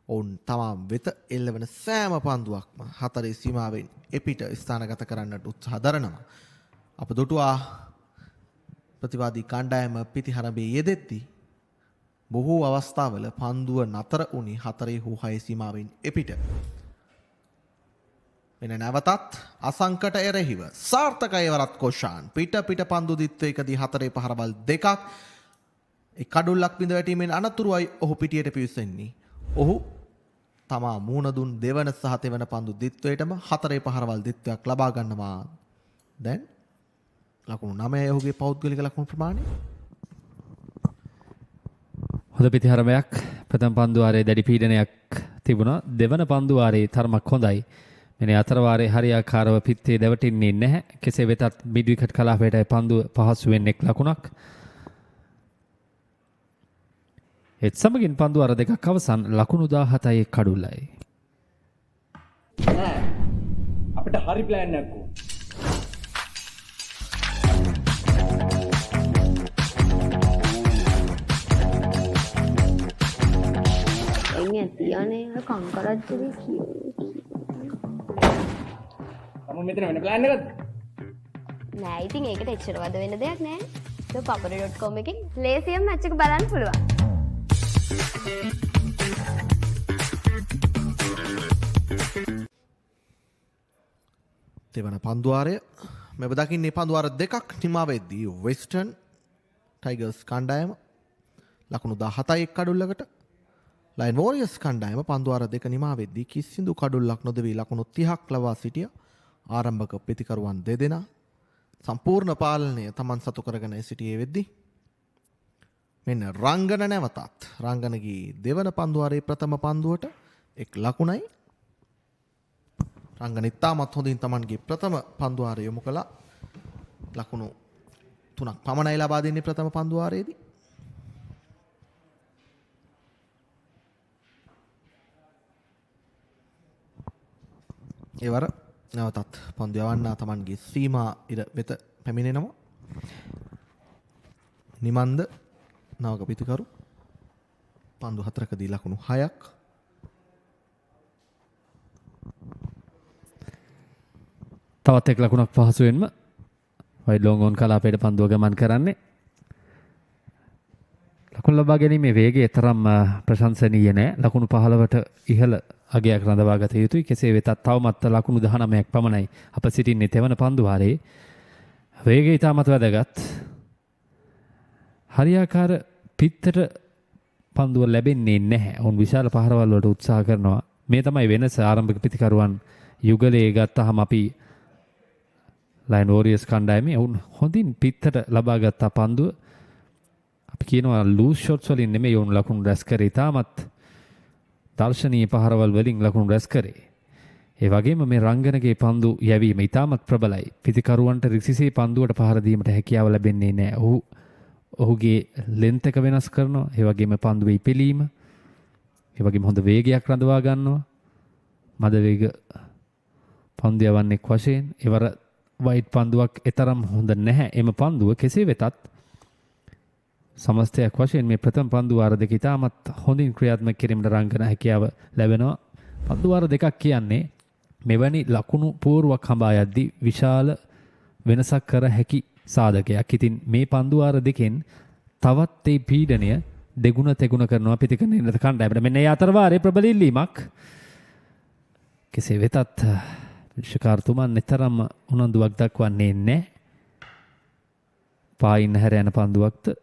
[SPEAKER 11] ඔවුන් තමා වෙත එල්ලවන සෑම පන්දුවක්ම 4 සීමාවෙන් එපිට ස්ථානගත කරන්නට උත්සාහ දරනවා. අප දුටුවා ප්‍රතිවාදී කණ්ඩායම පිටිහරඹේ යෙදෙද්දී බොහෝ අවස්ථාවල පන්දුව නතර වුණේ 4 හෝ 6 සීමාවෙන් එපිට. මෙන්න නැවතත් අසංකට එරෙහිව සාර්ථකයි වරත් කොෂාන් පිට පන්දු දිත්වයකදී 4 පහරවල් දෙකක් ඒ කඩුල්ලක් බිඳ වැටීමෙන් අනතුරුවයි ඔහු පිටියට පිවිසෙන්නේ. ඔහු තමා මූණ දුන් දෙවන සහ තෙවන පන්දු දිත්වයටම 4 පහරවල් දිත්වයක් ලබා ගන්නවා. දැන් ලකුණු 9යි ඔහුගේ පෞද්ගලික ලකුණු ප්‍රමාණය.
[SPEAKER 3] හොඳ පිටිහරමයක්. ප්‍රථම පන්දුවාරයේ දැඩි පීඩනයක් තිබුණා. දෙවන පන්දුවාරයේ තරමක් හොඳයි. මෙන්න අතරවාරයේ හරියාකාරව පිත්තේ දැවටින්නේ නැහැ. කෙසේ වෙතත් මිඩ් විකට් කලාපයට පන්දුව පහසුවෙන් එක් ලකුණක්. ඒත් සමගින් පන්දුවාර දෙකක් අවසන් ලකුණු 17යි කඩුල්ලයි.
[SPEAKER 4] නෑ අපිට හරි ප්ලෑන් එකක් ඕන.
[SPEAKER 7] එන්නේ තියන්නේ කංකරච්චලේ කියෝ.
[SPEAKER 4] මම මෙතන වෙන ප්ලෑන් එකක්ද?
[SPEAKER 7] නෑ ඉතින් ඒකට එච්චර වද වෙන දෙයක් නෑ. ThePapare.com එකෙන් ලේසියෙන් මැච් එක බලන්න පුළුවන්.
[SPEAKER 11] දෙවන පන්දුවාරය මෙබ දකින්නේ පන්දුවාර දෙකක් නිමා වෙද්දී වෙස්ටර්න් ටයිගර්ස් කණ්ඩායම ලකුණු 17යි කඩුල්ලකට ලයන් වෝරියර්ස් කණ්ඩායම පන්දුවාර දෙක නිමා වෙද්දී කිසිදු කඩුල්ලක් නොදෙවී ලකුණු 30ක් ලබා සිටියා. ආරම්භක ප්‍රතිකරුවන් දෙදෙනා සම්පූර්ණ පාලනය තමන් සතු කරගෙන සිටියේ වෙද්දී මෙන්න රංගන නැවතත් රංගනගේ දෙවන පන්දුවාරයේ ප්‍රථම පන්දුවට එක් ලකුණයි රංගන ඉතාමත් හොඳින් Tamanගේ ප්‍රථම පන්දුවාරය යොමු කළා. ලකුණු 3ක් පමණයි ලබා දෙන්නේ ප්‍රථම පන්දුවාරයේදී. ඒවර නැවතත් පන්දු යවන්නා Tamanගේ සීමා ඉර වෙත පැමිණෙනවා. නිමන්ද නවක පිටිකරු පන්දු 4කදී ලකුණු 6ක්.
[SPEAKER 3] තවත් එක් ලකුණක් පහසුවෙන්ම වයිඩ් ලොං ඔන් කලාපයට පන්දුව ගමන් කරන්නේ. ලකුණු ලබා ගැනීමේ වේගය තරම් ප්‍රශංසනීය නෑ. ලකුණු 15ට ඉහළ අගයක් රඳවා ගත යුතුයි. කෙසේ වෙතත් තවමත් ලකුණු 19ක් පමණයි අප සිටින්නේ තෙවන පන්දුවාරයේ. වේගය ඉතාමත් වැදගත්. හරියාකාර පිත්තට පන්දුව ලැබෙන්නේ නැහැ. ඔවුන් විශාල පහරවල් වලට උත්සාහ කරනවා. මේ තමයි වෙනස. ආරම්භක පිතිකරුවන් යුගලයේ ගත්තාම අපි ලයින් වෝරියර්ස් කණ්ඩායමේ ඔවුන් හොඳින් පිත්තට ලබා ගත්ත පන්දුව අපි කියනවා ලූස් ෂොට්ස් වලින් නෙමෙයි ඔවුන් ලකුණු රැස් කරේ. තාමත් දර්ශනීය පහරවල් වලින් ලකුණු රැස් කරේ. ඒ වගේම මේ රංගනගේ පන්දු යැවීම ඉතාමත් ප්‍රබලයි. පිතිකරුවන්ට රිසිසේ පන්දුවට පහර දීමට හැකියාව ලැබෙන්නේ නැහැ. ඔහුගේ ලෙන්ත් එක වෙනස් කරනවා. ඒ වගේම පන්දුවේ ඉපෙලීම, ඒ වගේම හොඳ වේගයක් රඳවා ගන්නවා. මද වේග පන්දු යවන්නෙක් වශයෙන් එවර වයිට් පන්දුවක් එතරම් හොඳ නැහැ. එම පන්දුව කෙසේ වෙතත් සමස්තයක් වශයෙන් මේ ප්‍රථම පන්දුවාර දෙක ඉතාමත් හොඳින් ක්‍රියාත්මක කිරීමට රංගන හැකියාව ලැබෙනවා. පන්දුවාර දෙකක් කියන්නේ මෙවැනි ලකුණු පූර්වක් හඹා යද්දී විශාල වෙනසක් කර හැකි සාධකයක්. ඉතින් මේ පන්දුවාර දෙකෙන් තවත් ඒ පීඩනය දෙගුණ තෙගුණ කරනවා පිටිකරන කණ්ඩායමට. මෙන්න ඒ අතරවාරයේ ප්‍රබල ඉල්ලීමක්. කෙසේ වෙතත් විශ්වකාර්තුමා නිතරම උනන්දුවක් දක්වන්නේ නැහැ. පායින් හැර යන පන්දුවක්ද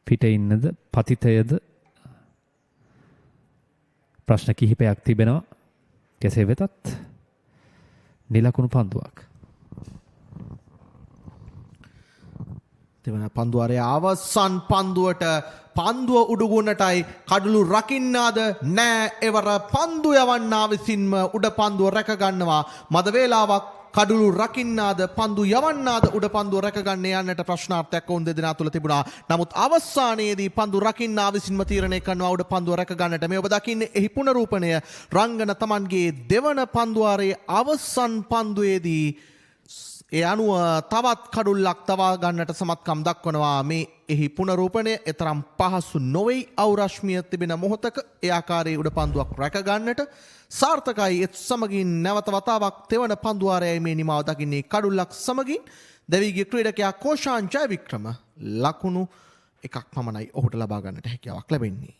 [SPEAKER 3] පිට ඉන්නද පතිතයද ප්‍රශ්න කිහිපයක් තිබෙනවා. කෙසේ වෙතත් නිලකුණු පන්දුවක්.
[SPEAKER 11] දෙවන පන්දුවාරයේ අවසන් පන්දුවට පන්දුව උඩුගුණටයි කඩළු රකින්නාද නෑ. එවර පන්දු යවන්නා විසින්ම උඩ පන්දුව රැක ගන්නවා. මද වේලාවක් කඩළු රකින්නාද පන්දු යවන්නාද උඩ පන්දුව රැකගන්න යන්නට ප්‍රශ්නාර්ථයක් ඔවුන් දෙදෙනා තුළ තිබුණා. නමුත් අවසානයේදී පන්දු රකින්නා විසින්ම තීරණය කරනවා උඩ පන්දුව රැකගන්නට. මේ ඔබ දකින්නේ එහි පුනරූපණය. රංගන Tamanගේ දෙවන පන්දුවාරයේ අවසන් පන්දුවේදී ඒ අනුව තවත් කඩුල්ලක් තවා ගන්නට සමත්කම් දක්වනවා. මේ එහි පුනරූපණය එතරම් පහසු නොවෙයි. අවරශ්මිය තිබෙන මොහොතක ඒ ආකාරයේ උඩ පන්දුවක් රැකගන්නට සාර්ථකයි. එත් සමගින් නැවත වතාවක් තෙවන පන්දුවාරයයි මේ නිමාව දකින්නේ. කඩුල්ලක් සමගින් දෙවිගේ ක්‍රීඩකයා කෝෂාන් ජයවික්‍රම ලකුණු එකක් පමණයි ඔහුට ලබා ගන්නට හැකියාවක් ලැබෙන්නේ.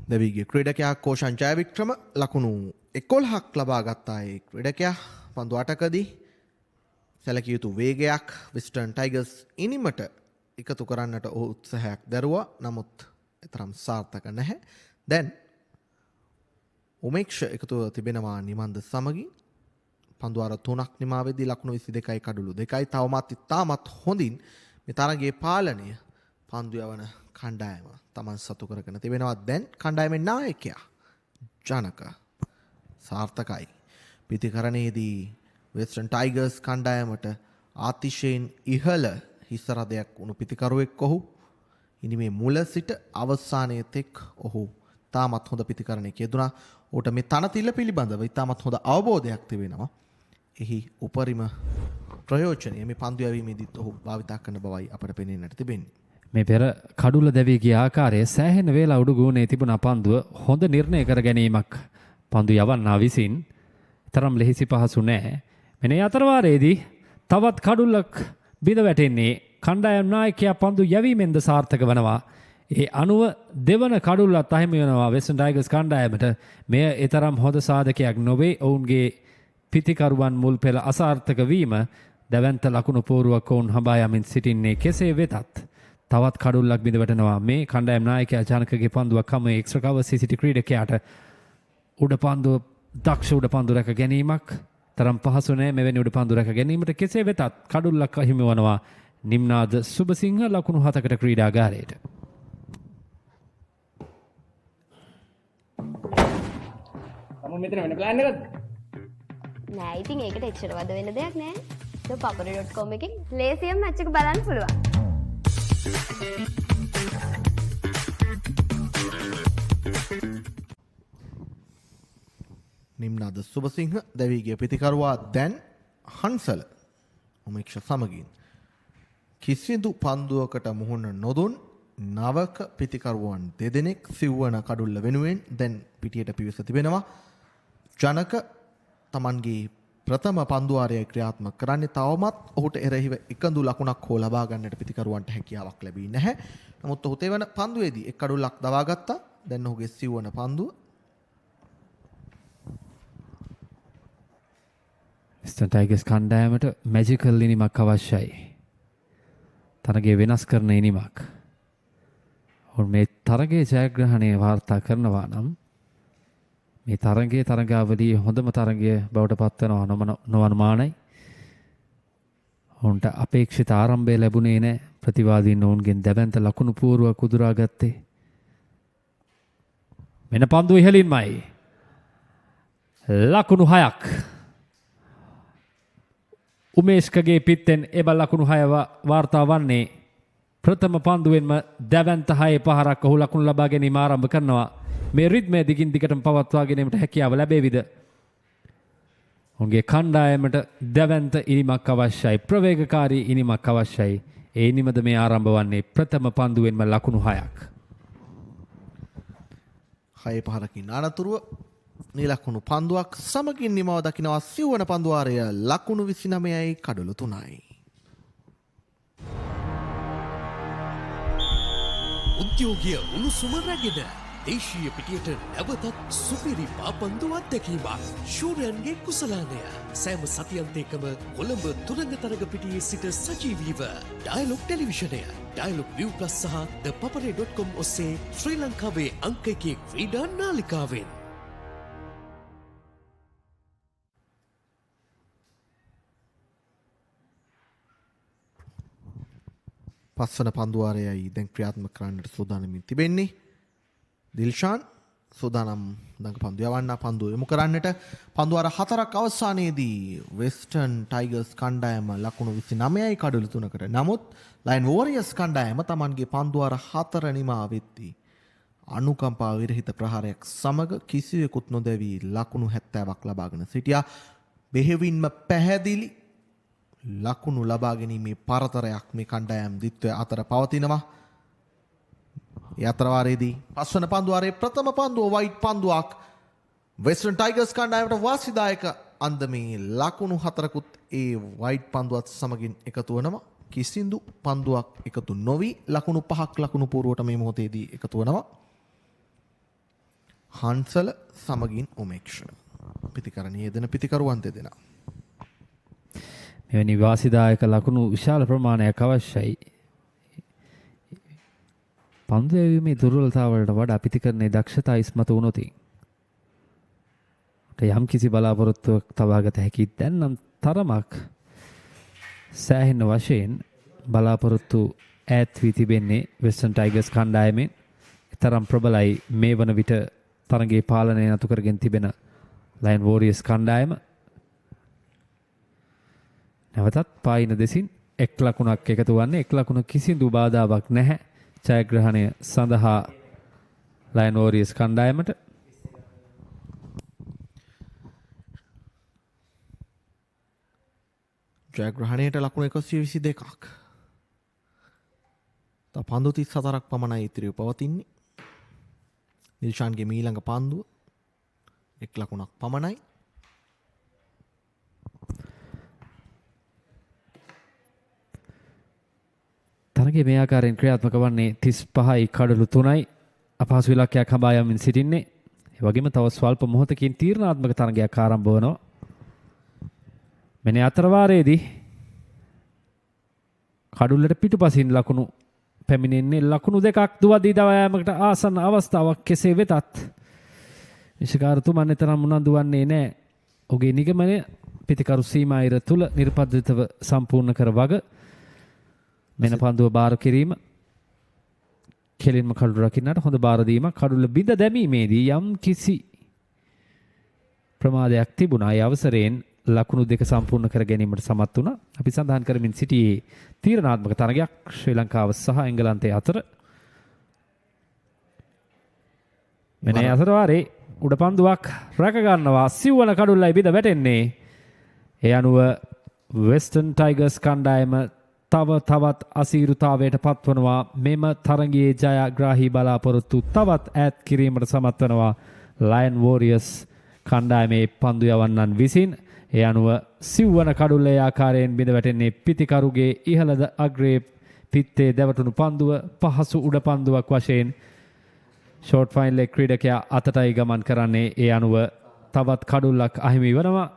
[SPEAKER 11] දෙවිගේ ක්‍රීඩකයා කෝෂාන් ජයවික්‍රම ලකුණු 11ක් ලබා ගත්තා. ඒ ක්‍රීඩකයා පන්දු 8කදී සැලකිය යුතු වේගයක් වෙස්ටර්න් ටයිගර්ස් ඉනිමට එකතු කරන්නට ඔහු උත්සාහයක් දරුවා. නමුත් එතරම් සාර්ථක නැහැ. දැන් උමේක්ෂ එකතු තිබෙනවා නිමන්ද සමගින්. පන්දුවාර 3ක් නිමාවේදී ලකුණු 22යි කඩළු 2යි. තවමත් ඉතාමත් හොඳින් මේ තරගයේ පාලනය පන්දු යවන කණ්ඩායම තමන් සතු කරගෙන තිබෙනවා. දැන් කණ්ඩායමේ නායකයා ජනක සාර්ථකයි. පිතිකරණයේදී වෙස්ටර්න් ටයිගර්ස් කණ්ඩායමට අතිශයින් ඉහළ හිසරදයක් වුණු පිතිකරුවෙක් ඔහු. ඉනි මේ මුල සිට අවසානයේ තෙක් ඔහු තාමත් හොඳ පිතිකරණයක යෙදුණා. ඔහුට මේ තනතිල්ල පිළිබඳව ඉතාමත් හොඳ අවබෝධයක් තිබෙනවා. එහි උපරිම ප්‍රයෝජනය මේ පන්දු යැවීමේදීත් ඔහු භාවිතා කරන බවයි අපට පෙනෙන්නට තිබෙන්නේ.
[SPEAKER 3] මේ පෙර කඩුල දැවී ගිය ආකාරය සෑහෙන වේලා උඩුගුණේ තිබුණ පන්දුව හොඳ නිර්ණය කර ගැනීමක් පන්දු යවන්නා විසින් තරම් ලෙහිසි පහසු නෑ. මෙන්න අතරවාරයේදී තවත් කඩුල්ලක් බිඳ වැටෙන්නේ කණ්ඩායම් නායකයා පන්දු යැවීමෙන්ද සාර්ථක වනවා. ඒ අනුව දෙවන කඩුල්ලත් අහිමි වෙනවා වෙස්ටර්න් ටයිගර්ස් කණ්ඩායමට. මෙය ඊතරම් හොඳ සාධකයක් නොවේ. ඔවුන්ගේ පිතිකරුවන් මුල් පෙළ අසාර්ථක වීම දැවැන්ත ලකුණු පෝරුවක් ඔවුන් හඹා යමින් සිටින්නේ. කෙසේ වෙතත් තවත් කඩුල්ලක් බිඳ වැටෙනවා. මේ කණ්ඩායම් නායකයා ජනකගේ පන්දුවක් හමුවේ එක්ස්ට්‍රා කවර් සිසිටි ක්‍රීඩකයාට
[SPEAKER 16] උඩ පන්දුව දක්ෂ උඩ පන්දු රැක ගැනීමක් තරම් පහසු නෑ මෙවැනි උඩ පන්දු රැක ගැනීමට. කෙසේ වෙතත් කඩුල්ලක් හිමි වනවා නිම්නාද සුබසිංහ ලකුණු 7කට ක්‍රීඩාගාරයට.
[SPEAKER 5] මෙතන වෙන ප්ලෑන් එකක්ද?
[SPEAKER 7] නෑ ඉතින් ඒකට එච්චර වද වෙන දෙයක් නෑ. ThePapare.com එකෙන් ලේසියෙන් මැච් එක බලන්න පුළුවන්.
[SPEAKER 11] නිම්නාද සුබසිංහ දැවීගේ පිතිකරුවා දැන් හන්සල උමේක්ෂ සමගින් කිසිදු පන්දුවකට මුහුණ නොදුන් නවක පිතිකරුවන් දෙදෙනෙක් සිව්වන කඩුල්ල වෙනුවෙන් දැන් පිටියට පිවිස තිබෙනවා. ජනක තමන්ගේ ප්‍රථම පන්දුවාරය ක්‍රියාත්මක කරන්නේ තවමත් ඔහුට එරෙහිව එකඳු ලකුණක් හෝ ලබා ගන්නට පිතිකරුවන්ට හැකියාවක් ලැබී නැහැ. නමුත් ඔහු තෙවන පන්දුවේදී එක් කඩුල්ලක් දවා ගත්තා. දැන් ඔහුගේ සිව්වන පන්දුව
[SPEAKER 16] වෙස්ටර්න් ටයිගර්ස් කණ්ඩායමට මැජිකල් ඉනිමක් අවශ්‍යයි. තරගයේ වෙනස් කරන ඉනිමක්. ඔවුන් මේ තරගයේ ජයග්‍රහණය වාර්තා කරනවා නම් මේ තරගයේ තරගාවලියේ හොඳම තරගය බවට පත්වනවා නොඅනුමානයි. ඔවුන්ට අපේක්ෂිත ආරම්භය ලැබුණේ නැහැ. ප්‍රතිවාදීන් ඔවුන්ගෙන් දැවැන්ත ලකුණු පුවරුවක් උදුරා ගත්තේ. මෙන්න පන්දුව ඉහළින්මයි. ලකුණු 6ක්. උමේෂ්කගේ පිත්තෙන් එබල් ලකුණු 6 වාර්තා වන්නේ ප්‍රථම පන්දුවෙන්ම දැවැන්ත 6 පහරක් ඔහු ලකුණු ලබා ගැනීම ආරම්භ කරනවා. මේ රිද්මය දිගින් දිගටම පවත්වා ගැනීමට හැකියාව ලැබේවිද? ඔවුන්ගේ කණ්ඩායමට දැවැන්ත ඉනිමක් අවශ්‍යයි. ප්‍රවේගකාරී ඉනිමක් අවශ්‍යයි. ඒ ඉනිමද මේ ආරම්භ වන්නේ ප්‍රථම පන්දුවෙන්ම ලකුණු 6ක්.
[SPEAKER 11] 6 පහරකින් අනතුරුව නිලකුණු පන්දුවක් සමගින් නිමව දකිනවා සිව්වන පන්දුවාරය ලකුණු 29යි කඩලු 3යි.
[SPEAKER 9] උද්‍යෝගීය උණුසුම රැගෙන දේශීය පිටියට නැවතත් සුපිරි පාපන්දු අත්දැකීමක්. ශූරයන්ගේ කුසලානය සෑම සතියන්තයකම කොළඹ තුරංගතරග පිටියේ සිට සජීවීව ඩයලොග් ටෙලිවිෂනය ඩයලොග් ViU+ සහ ThePapare.com ඔස්සේ ශ්‍රී ලංකාවේ අංක 1 ක්‍රීඩා නාලිකාවෙන්
[SPEAKER 11] පස්වන පන්දුවාරයයි දැන් ක්‍රියාත්මක කරන්නට සූදානමින් තිබෙන්නේ. දිල්ෂාන් සූදානම් දඟ පන්දු යවන්න පන්දුව යොමු කරන්නට. පන්දුවාර 4ක් අවසානයේදී වෙස්ටර්න් ටයිගර්ස් කණ්ඩායම ලකුණු 29යි කඩලු 3කට. නමුත් ලයන් වෝරියර්ස් කණ්ඩායම Tamanගේ පන්දුවාර 4 නිමා වෙද්දී අනුකම්පා විරහිත ප්‍රහාරයක් සමග කිසිවෙකුත් නොදැවි ලකුණු 70ක් ලබාගෙන සිටියා. බෙහෙවින්ම පැහැදිලි ලකුණු ලබා ගැනීමේ පරතරයක් මේ කණ්ඩායම් දිත්වය අතර පවතිනවා. ඒ අතරවාරයේදී පස්වන පන්දුවාරයේ ප්‍රථම පන්දුව වයිට් පන්දුවක් වෙස්ටර්න් ටයිගර්ස් කණ්ඩායමට වාසිදායක අන්දමේ ලකුණු 4කුත් ඒ වයිට් පන්දුවත් සමගින් එකතු වෙනවා. කිසිදු පන්දුවක් එකතු නොවි ලකුණු 5ක් ලකුණු පූර්වට මේ මොහොතේදී එකතු වෙනවා. හන්සල සමගින් උමේක්ෂ පිතිකරණයේ දෙන පිතිකරුවන් දෙදෙනා.
[SPEAKER 16] මෙවැනි වාසිදායක ලකුණු විශාල ප්‍රමාණයක් අවශ්‍යයි. පන්දු යැවීමේ දුර්වලතාවලට වඩා පිතිකරණයේ දක්ෂතා ඉස්මතු වුණොත් යම් කිසි බලාපොරොත්තුවක් තබාගත හැකි. දැන් නම් තරමක් සෑහෙන වශයෙන් බලාපොරොත්තු ඈත් වී තිබෙන්නේ වෙස්ටර්න් ටයිගර්ස් කණ්ඩායමෙන්. තරම් ප්‍රබලයි මේ වන විට තරගයේ පාලනය නතු කරගෙන තිබෙන ලයන් වෝරියර්ස් කණ්ඩායම. නැවතත් පායින දෙසින් එක් ලකුණක් එකතු වන්නේ. එක් ලකුණ කිසිදු බාධාවක් නැහැ ජයග්‍රහණය සඳහා ලයන් වෝරියර්ස් කණ්ඩායමට.
[SPEAKER 11] ජයග්‍රහණයට ලකුණු 122ක්. තව පන්දු 34ක් පමණයි ඉතිරිව පවතින්නේ. නිල්ෂාන්ගේ මීළඟ පන්දුව එක් ලකුණක් පමණයි.
[SPEAKER 16] තරගයේ මේ ආකාරයෙන් ක්‍රියාත්මක වන්නේ 35යි කඩලු 3යි. අපහසු ඉලක්කයක් හඹා යමින් සිටින්නේ. ඒ වගේම තව ස්වල්ප මොහොතකින් තීරණාත්මක තරගයක් ආරම්භ වෙනවා. මෙන්න අතරවාරයේදී කඩුල්ලට පිටුපසින් ලකුණු පැමිණෙන්නේ. ලකුණු දෙකක් දුවදී දවා යාමකට ආසන්න අවස්ථාවක්. කෙසේ වෙතත් විශකාරතුමන් එතරම් උනන්දු වන්නේ නැහැ. ඔහුගේ නිගමනය පිතිකරු සීමායිර තුල නිර්පද්‍රිතව සම්පූර්ණ කර වග මෙන පන්දුව බාර කිරීම කෙලින්ම කඩුල රකින්නට හොඳ බාර දීමක්. කඩුල බිඳ දැමීමේදී යම් කිසි ප්‍රමාදයක් තිබුණා. ඒ අවසරයෙන් ලකුණු දෙක සම්පූර්ණ කර ගැනීමට සමත් වුණා. අපි සඳහන් කරමින් සිටියේ තීරණාත්මක තරගයක් ශ්‍රී ලංකාව සහ එංගලන්තය අතර. මෙන්න අතර වාරේ උඩ පන්දුවක් රැක ගන්නවා. සිව්වන කඩුල්ලයි බිඳ වැටෙන්නේ. ඒ අනුව වෙස්ටර්න් ටයිගර්ස් කණ්ඩායම තවත් අසීරුතාවයට පත්වනවා. මෙම තරගයේ ජයග්‍රාහී බලාපොරොත්තු තවත් ඈත් කිරීමට සමත් වනවා ලයන් වෝරියර්ස් කණ්ඩායමේ පන්දු යවන්නන් විසින්. ඒ අනුව සිව්වන කඩුල්ලේ ආකාරයෙන් බිඳ වැටෙන්නේ පිතිකරුගේ ඉහළද අග්‍රයේ පිත්තේ දැවටුණු පන්දුව පහසු උඩ පන්දුවක් වශයෙන් ෂෝට් ෆයින් ලෙග් ක්‍රීඩකයා අතටයි ගමන් කරන්නේ. ඒ අනුව තවත් කඩුල්ලක් අහිමි වනවා.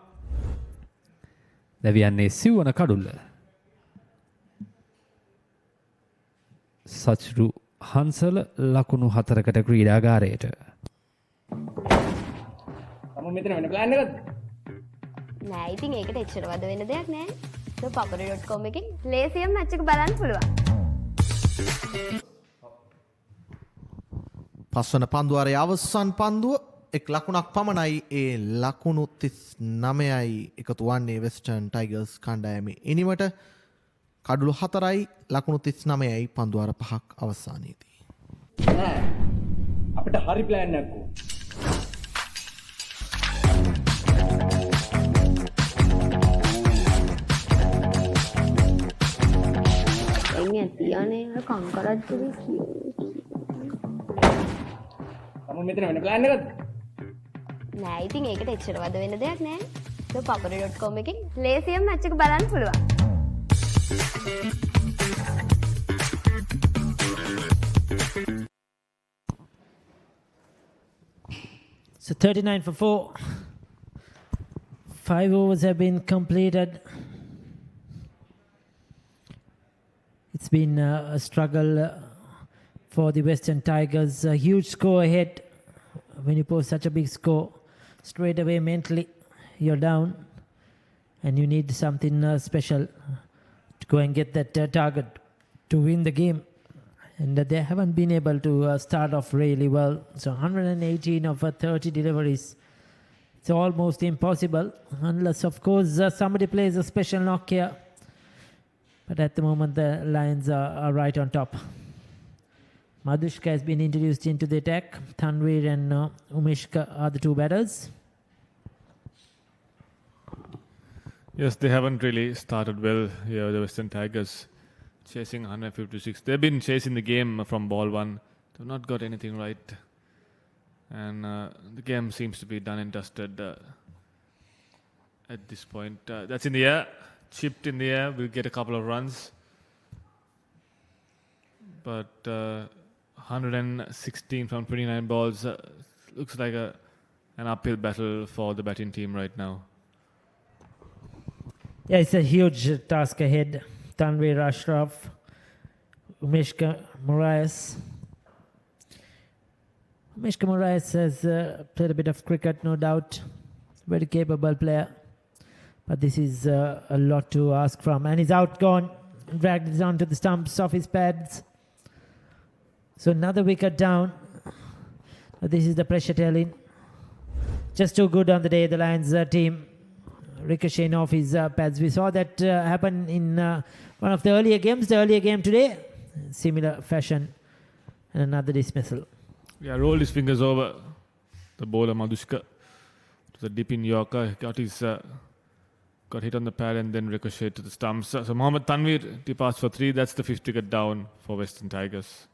[SPEAKER 16] දැවියන්නේ සිව්වන කඩුල්ල. සච්රු හංසල ලකුණු 4කට ක්‍රීඩාගාරයට.
[SPEAKER 4] මෙතන වෙන ප්ලෑන් එකක්ද?
[SPEAKER 7] නෑ ඉතින් ඒකට එච්චර වද වෙන දෙයක් නෑ. ThePapare.com එකෙන් ලේසියෙන් මැච් එක බලන්න පුළුවන්.
[SPEAKER 11] පස්වන පන්දුවාරයේ අවසන් පන්දුව එක් ලකුණක් පමණයි. ඒ ලකුණු 39යි එකතු වන්නේ වෙස්ටර්න් ටයිගර්ස් කණ්ඩායමේ ඉනිමට. කඩුළු 4යි ලකුණු 39යි පන්දුවාර 5ක් අවසානයේදී.
[SPEAKER 4] නෑ අපිට හරි ප්ලෑන් එකක් ඕන.
[SPEAKER 7] තියනේ කංකරජ්ජුවේ
[SPEAKER 4] මෙතන වෙන ප්ලෑන් එකක්ද?
[SPEAKER 7] නෑ ඉතින් ඒකට එච්චර වද වෙන දෙයක් නෑ. ThePapare.com එකෙන් ලේසියෙන් මැච් එක බලන්න පුළුවන්.
[SPEAKER 1] So 39 for 4. 5 overs have been completed. It's been a struggle for the Western Tigers. A huge score ahead. When you post such a big score, straight away mentally you're down and you need something special to go and get that target to win the game. And they haven't been able to start off really well. So 118 of 30 deliveries. It's almost impossible unless, of course, somebody plays a special knock here. But at the moment, the Lions are right on top. Madhushka has been introduced into the attack. Tanveer and Umishka are the two batters.
[SPEAKER 2] Yes, they haven't really started well here, the Western Tigers. Chasing 156. They've been chasing the game from ball one. They've not got anything right. And the game seems to be done and dusted at this point. That's in the air. Chipped in the air. We'll get a couple of runs. But 116 from 29 balls looks like an uphill battle for the batting team right now.
[SPEAKER 1] Yeah, it's a huge task ahead. Tanveer Ashraf, Umishka Moraes. Umishka Moraes has played a bit of cricket, no doubt. Very capable player. But this is a lot to ask from. And he's outgone, dragged it onto the stumps of his pads. So another wicket down. This is the pressure telling. Just too good on the day, the Lions team. Ricocheting off his pads. We saw that happen in one of the earlier games, the earlier game today. Similar fashion. And another dismissal.
[SPEAKER 2] Yeah, rolled his fingers over the bowler Madhushka. It was a dipping Yorker. Got hit on the pad and then ricocheted to the stumps. So Mohammad Tanveer departs for 3. That's the 5th wicket down for Western Tigers.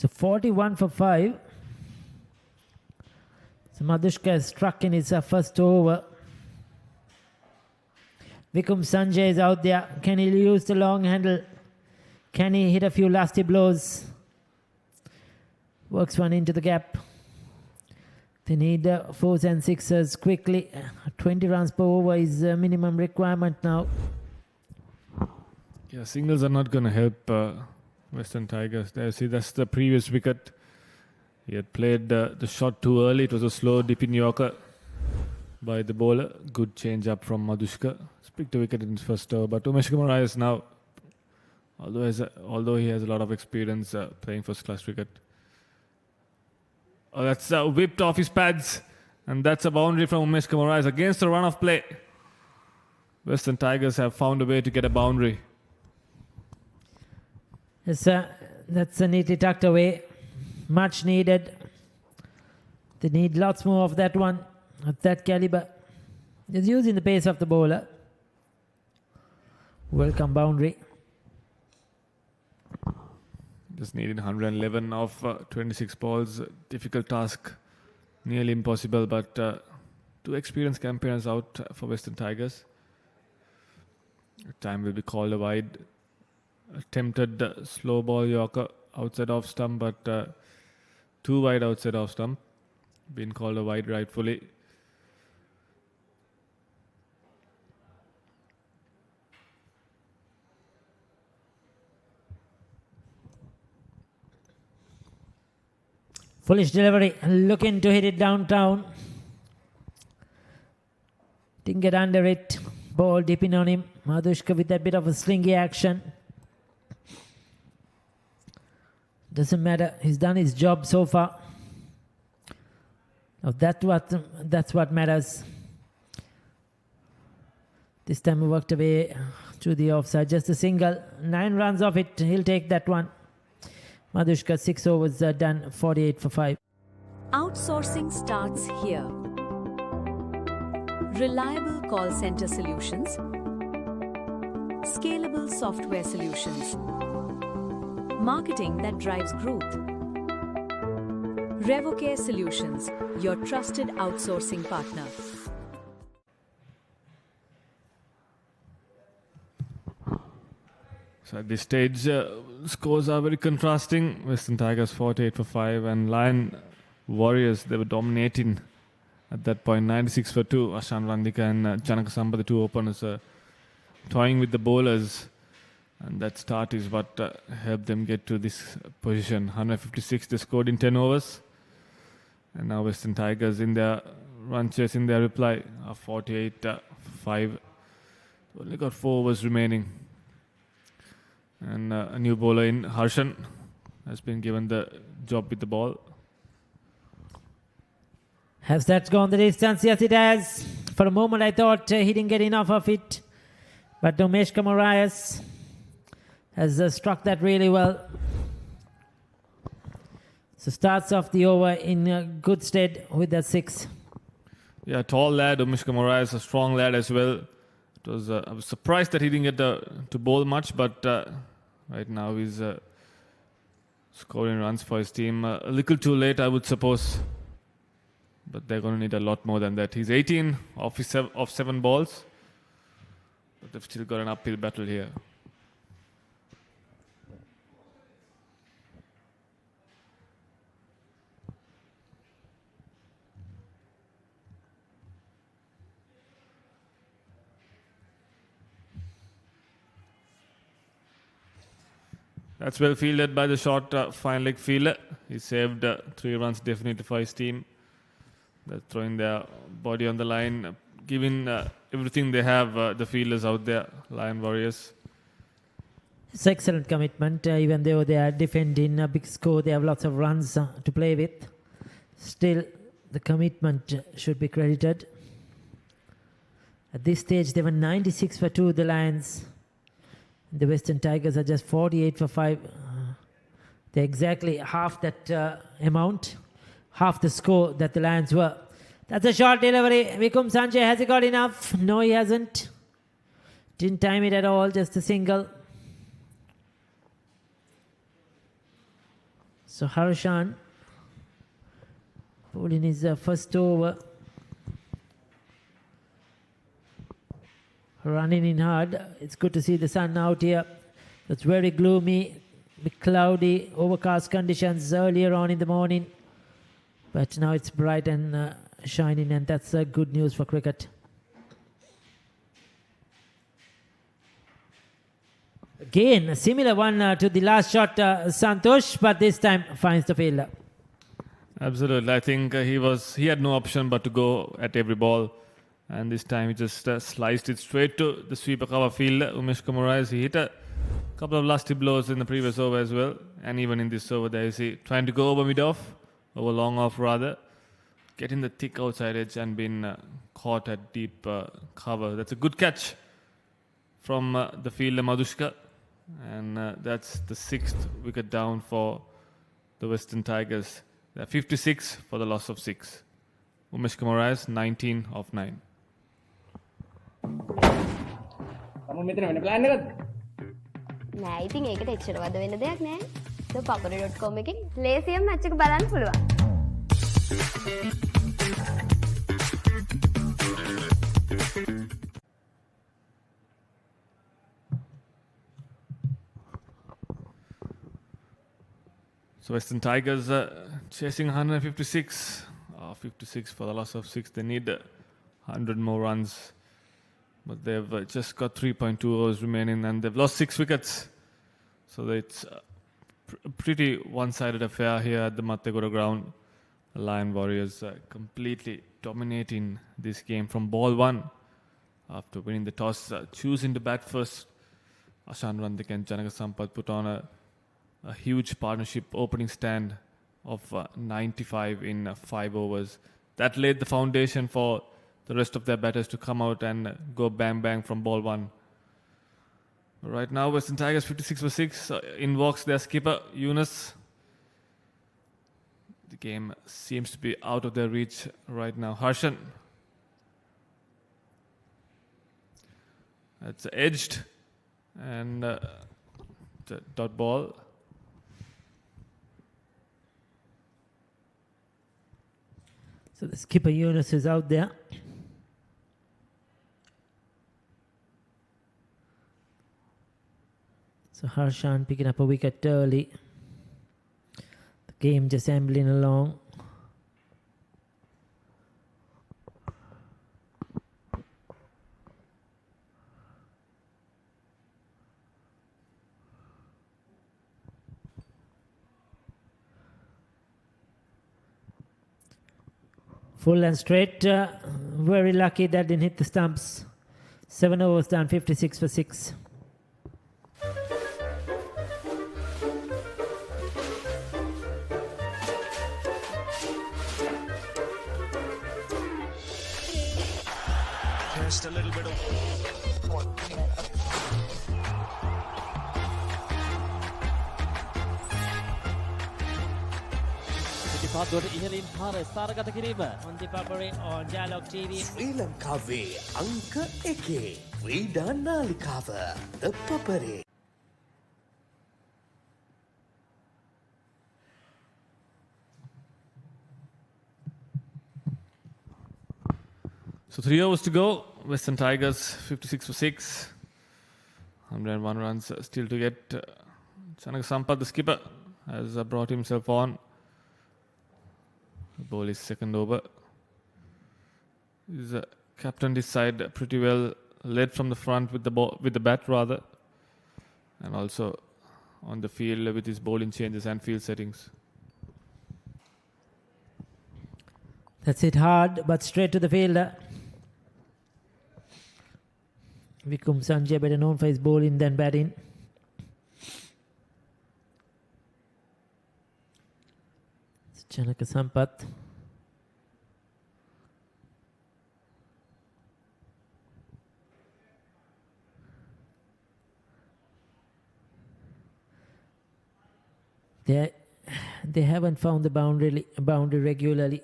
[SPEAKER 1] So 41 for 5. So Madhushka has struck in his first over. Vikum Sanjay is out there. Can he use the long handle? Can he hit a few lasty blows? Works one into the gap. They need 4s and 6s quickly. 20 runs per over is minimum requirement now.
[SPEAKER 2] Yeah, singles are not going to help Western Tigers. There, see, that's the previous wicket. He had played the shot too early. It was a slow dipping Yorker by the bowler. Good change up from Madhushka. Picked the wicket in his first over. But Umesh Kumar is now, although he has a lot of experience playing first class cricket. Oh, that's whipped off his pads. And that's a boundary from Umesh Kumar against the run of play. Western Tigers have found a way to get a boundary.
[SPEAKER 1] Yes, that's neatly tucked away. Much needed. They need lots more of that one, of that caliber. Just using the pace of the bowler. Welcome boundary.
[SPEAKER 2] Just needed 111 of 26 balls. Difficult task. Nearly impossible, but two experienced campaigners out for Western Tigers. Time will be called a wide. Attempted slow ball Yorker outside off stump, but too wide outside off stump. Been called a wide rightfully.
[SPEAKER 1] Foolish delivery, looking to hit it downtown. Didn't get under it. Ball dipping on him. Madhushka with that bit of a slingy action. Doesn't matter. He's done his job so far. Now that's what matters. This time he worked away to the offside. Just a single. 9 runs off it. He'll take that one. Madhushka 6 overs done. 48 for 5.
[SPEAKER 13] Outsourcing starts here. Reliable call center solutions. Scalable software solutions. Marketing that drives growth. Revo Solutions, your trusted outsourcing partner.
[SPEAKER 2] So at this stage, scores are very contrasting. Western Tigers 48 for 5 and Lion Warriors, they were dominating at that point. 96 for 2. Ashan Randika and Janaka Samba, the two openers, toying with the bowlers. And that start is what helped them get to this position. 156 they scored in 10 overs. And now Western Tigers in their run chase, in their reply, are 48 for 5. Only got 4 overs remaining. And a new bowler in Harshan has been given the job with the ball.
[SPEAKER 1] Has that gone the distance? Yes, it has. For a moment, I thought he didn't get enough of it. But Umesh Kamarias has struck that really well. So starts off the over in good stead with that 6.
[SPEAKER 2] Yeah, tall lad. Umesh Kamarias is a strong lad as well. It was I was surprised that he didn't get to bowl much, but right now he's scoring runs for his team. A little too late, I would suppose. But they're going to need a lot more than that. He's 18 off 7 balls. But they've still got an uphill battle here. That's well fielded by the short fine leg fielder. He saved 3 runs definitely for his team. They're throwing their body on the line, giving everything they have, the fielders out there, Lion Warriors.
[SPEAKER 1] It's excellent commitment. Even though they are defending a big score, they have lots of runs to play with. Still, the commitment should be credited. At this stage, they were 96 for 2, the Lions. The Western Tigers are just 48 for 5. They're exactly half that amount, half the score that the Lions were. That's a short delivery. Vikum Sanjay, has he got enough? No, he hasn't. Didn't time it at all, just a single. So Harshan bowling his first over. Running in hard. It's good to see the sun out here. It's very gloomy, cloudy, overcast conditions earlier on in the morning. But now it's bright and shining, and that's good news for cricket. Again, a similar one to the last shot, Santosh, but this time finds the fielder.
[SPEAKER 2] Absolutely. I think he had no option but to go at every ball. And this time he just sliced it straight to the sweeper cover fielder, Umesh Kumar. He hit a couple of lusty blows in the previous over as well. And even in this over there, you see, trying to go over mid-off, over long off rather. Getting the thick outside edge and been caught at deep cover. That's a good catch from the fielder Madhushka. And that's the 6th wicket down for the Western Tigers. They're 56 for the loss of 6. Umesh Kumar, 19 of 9.
[SPEAKER 4] මෙතන වෙන plan එකක්ද?
[SPEAKER 7] නෑ ඉතින් ඒකට එච්චර වද වෙන දෙයක් නෑ. ThePapare.com එකෙන් ලේසියෙන් මැච් එක බලන්න පුළුවන්.
[SPEAKER 2] So Western Tigers chasing 156. 56 for the loss of 6. They need 100 more runs. But they've just got 3.2 overs remaining and they've lost 6 wickets. So it's a pretty one-sided affair here at the Mattegoda ground. The Lion Warriors completely dominating this game from ball 1. After winning the toss, choosing to bat first. Ashan Randik and Janaka Sampath put on a huge partnership opening stand of 95 in 5 overs. That laid the foundation for the rest of their batters to come out and go bang bang from ball 1. Right now, Western Tigers 56 for 6. In walks their skipper, Yunus. The game seems to be out of their reach right now. Harshan. It's edged and the dot ball.
[SPEAKER 1] So the skipper Yunus is out there. So Harshan picking up a wicket early. The game just ambling along. Full and straight. Very lucky that didn't hit the stumps. 7 overs down, 56 for 6.
[SPEAKER 10] Just a little bit of
[SPEAKER 6] පාදුවට ඉහළින් පාර ස්ථානගත කිරීම.
[SPEAKER 1] On ThePapare on Dialog TV.
[SPEAKER 9] ශ්‍රී ලංකාවේ අංක 1 ක්‍රීඩා නාලිකාව ThePapare.
[SPEAKER 2] So 3 overs to go. Western Tigers 56 for 6. 101 runs still to get. Janaka Sampath, the skipper, has brought himself on. The ball is second over. He's captained his side pretty well, led from the front with the ball, with the bat rather, and also on the field with his bowling changes and field settings.
[SPEAKER 1] That's it hard, but straight to the fielder. Vikum Sanjay, better known for his bowling than batting. It's Janaka Sampath. They haven't found the boundary regularly.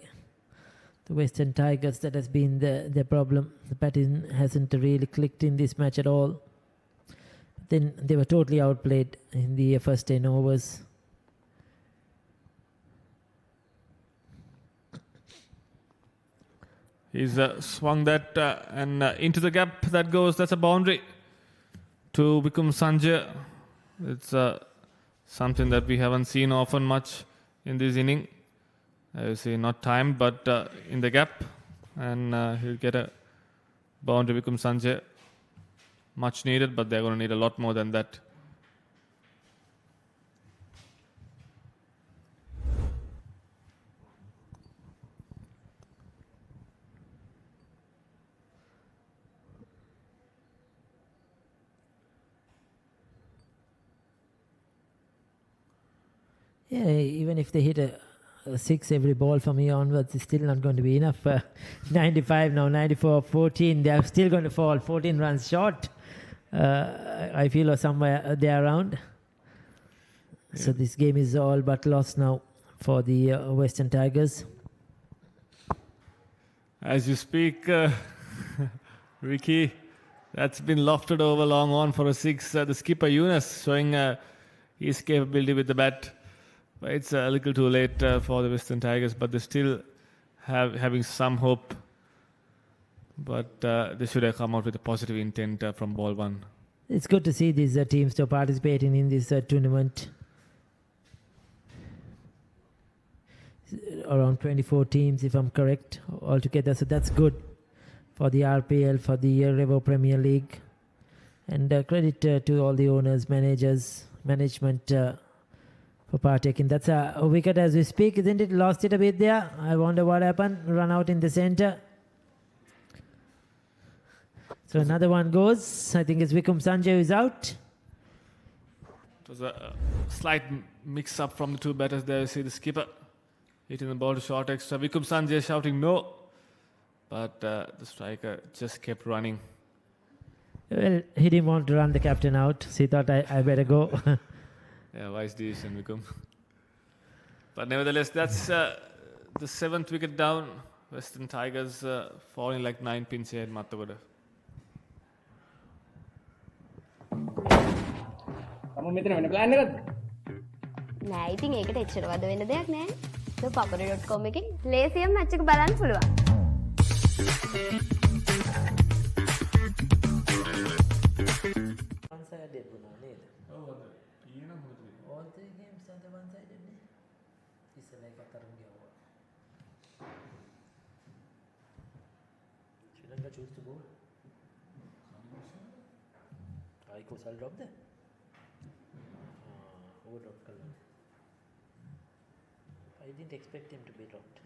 [SPEAKER 1] The Western Tigers, that has been their problem. The batting hasn't really clicked in this match at all. Then they were totally outplayed in the first 10 overs.
[SPEAKER 2] He's swung that and into the gap that goes. That's a boundary to Vikram Sanjay. It's something that we haven't seen often much in this inning. I say not timed, but in the gap. And he'll get a boundary, Vikram Sanjay. Much needed, but they're going to need a lot more than that.
[SPEAKER 1] Yeah, even if they hit a 6 every ball from here onwards, it's still not going to be enough. 95 now, 94, 14. They are still going to fall 14 runs short. I feel, or somewhere there around. Yeah. So this game is all but lost now for the Western Tigers.
[SPEAKER 2] As you speak, Ricky, that's been lofted over long on for a 6. The skipper Yunus showing his capability with the bat. But it's a little too late for the Western Tigers, but they still having some hope. But they should have come out with a positive intent from ball 1.
[SPEAKER 1] It's good to see these teams still participating in this tournament. Around 24 teams, if I'm correct, altogether. So that's good for the RPL, for the Revo Premier League. And credit to all the owners, managers, management for partaking. That's a wicket as we speak, isn't it? Lost it a bit there. I wonder what happened. Run out in the center. So another one goes. I think it's Vikram Sanjay who's out.
[SPEAKER 2] It was a slight mix-up from the two batters there. You see the skipper hitting the ball to short extra. Vikram Sanjay shouting no. But the striker just kept running.
[SPEAKER 1] Well, he didn't want to run the captain out. So he thought I better go.
[SPEAKER 2] Yeah, wise decision, Vikram. But nevertheless, that's the 7th wicket down. Western Tigers falling like 9 pins here in Mattegoda.
[SPEAKER 7] නෑ ඉතින් ඒකට එච්චර වද වෙන්න දෙයක් නෑ. ThePapare.com එකෙන් ලේසියෙන් මැච් එක බලන්න පුළුවන්.
[SPEAKER 1] Choose to bowl. I course I'll drop there. Overdrop color. I didn't expect him to be dropped.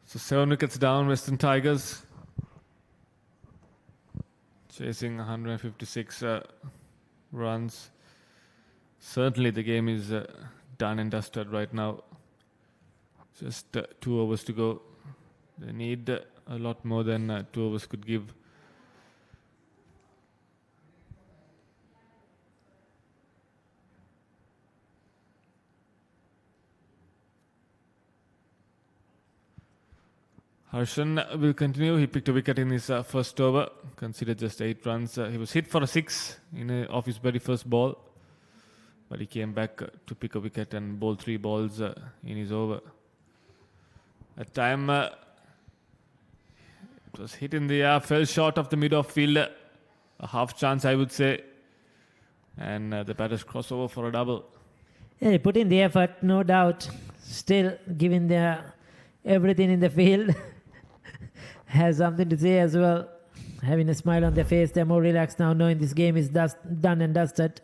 [SPEAKER 2] So 7 wickets down, Western Tigers. Chasing 156 runs. Certainly the game is done and dusted right now. Just 2 overs to go. They need a lot more than 2 overs could give. Harshan will continue. He picked a wicket in his first over, considered just 8 runs. He was hit for a 6 off his very first ball, but he came back to pick a wicket and bowl 3 balls in his over. At time, it was hit in the air, fell short of the mid-off fielder. A half chance, I would say. And the batters cross over for a double.
[SPEAKER 1] Yeah, he put in the effort, no doubt. Still giving their everything in the field. Has something to say as well. Having a smile on their face, they're more relaxed now, knowing this game is done and dusted.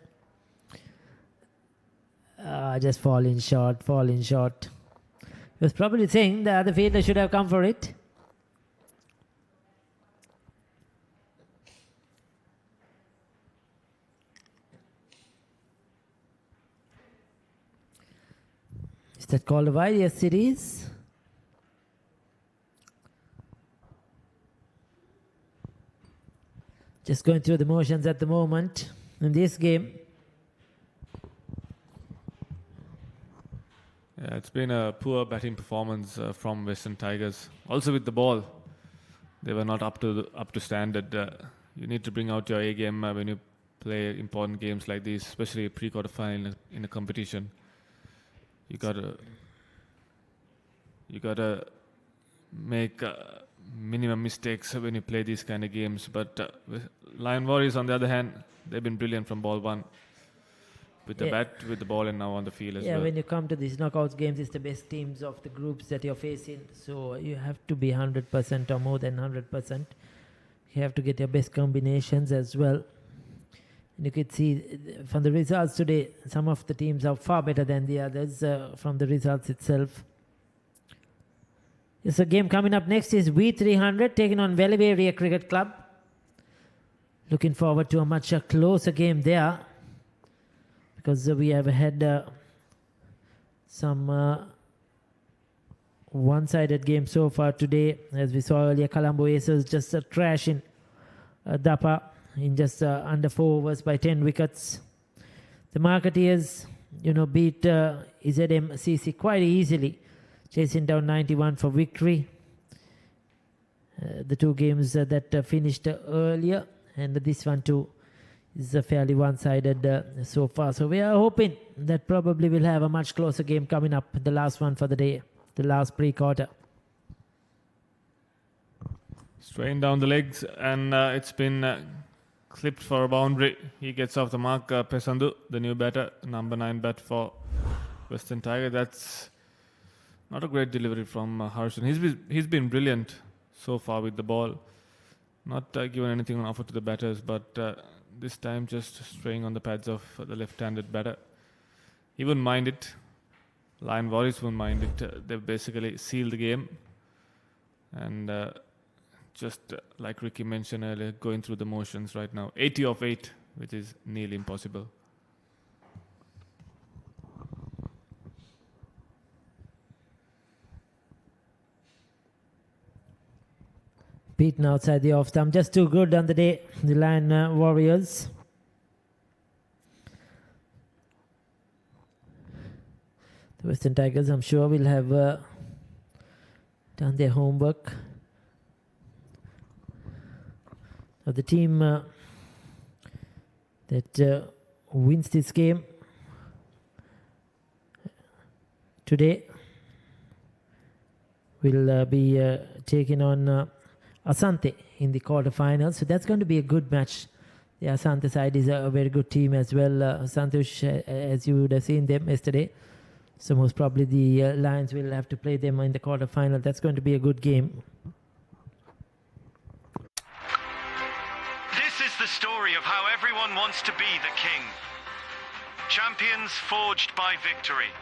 [SPEAKER 1] Just falling short. He was probably saying the other fielder should have come for it. Is that called a wide? Yes, it is. Just going through the motions at the moment in this game.
[SPEAKER 2] Yeah, it's been a poor batting performance from Western Tigers. Also with the ball, they were not up to standard you need to bring out your A game when you play important games like these, especially pre-quarter final in a competition. You gotta make minimum mistakes when you play these kind of games. But Lion Warriors, on the other hand, they've been brilliant from ball one. With the bat, with the ball, and now on the field as well.
[SPEAKER 1] Yeah, when you come to these knockouts games, it's the best teams of the groups that you're facing. So you have to be 100% or more than 100%. You have to get your best combinations as well. And you could see from the results today, some of the teams are far better than the others from the results itself. Yes, a game coming up next is V300 taking on Veliveria Cricket Club. Looking forward to a much closer game there. Because we have had some one-sided games so far today. As we saw earlier, Colombo Aces just trashing Dapa in just under 4 overs by 10 wickets. The Marketeers, beat ZMCC quite easily, chasing down 91 for victory. The two games that finished earlier, and this one too is fairly one-sided so far. So we are hoping that probably we'll have a much closer game coming up, the last one for the day, the last pre-quarter.
[SPEAKER 2] Straight down the legs, and it's been clipped for a boundary. He gets off the mark. Pesandu, the new batter, number 9 bat for Western Tiger. That's not a great delivery from Harshan. He's been brilliant so far with the ball. Not given anything on offer to the batters, but this time just straying on the pads of the left-handed batter. He wouldn't mind it. Lion Warriors wouldn't mind it. They've basically sealed the game. And just like Ricky mentioned earlier, going through the motions right now. 80 of 8, which is nearly impossible.
[SPEAKER 1] Beaten outside the off stump. Just too good on the day, the Lion Warriors. The Western Tigers, I'm sure, will have done their homework. Now the team that wins this game today will be taking on Asante in the quarterfinals. So that's going to be a good match. The Asante side is a very good team as well. Santosh, as you would have seen them yesterday. So most probably the Lions will have to play them in the quarterfinal. That's going to be a good game.
[SPEAKER 12] This is the story of how everyone wants to be the king. Champions forged by victory.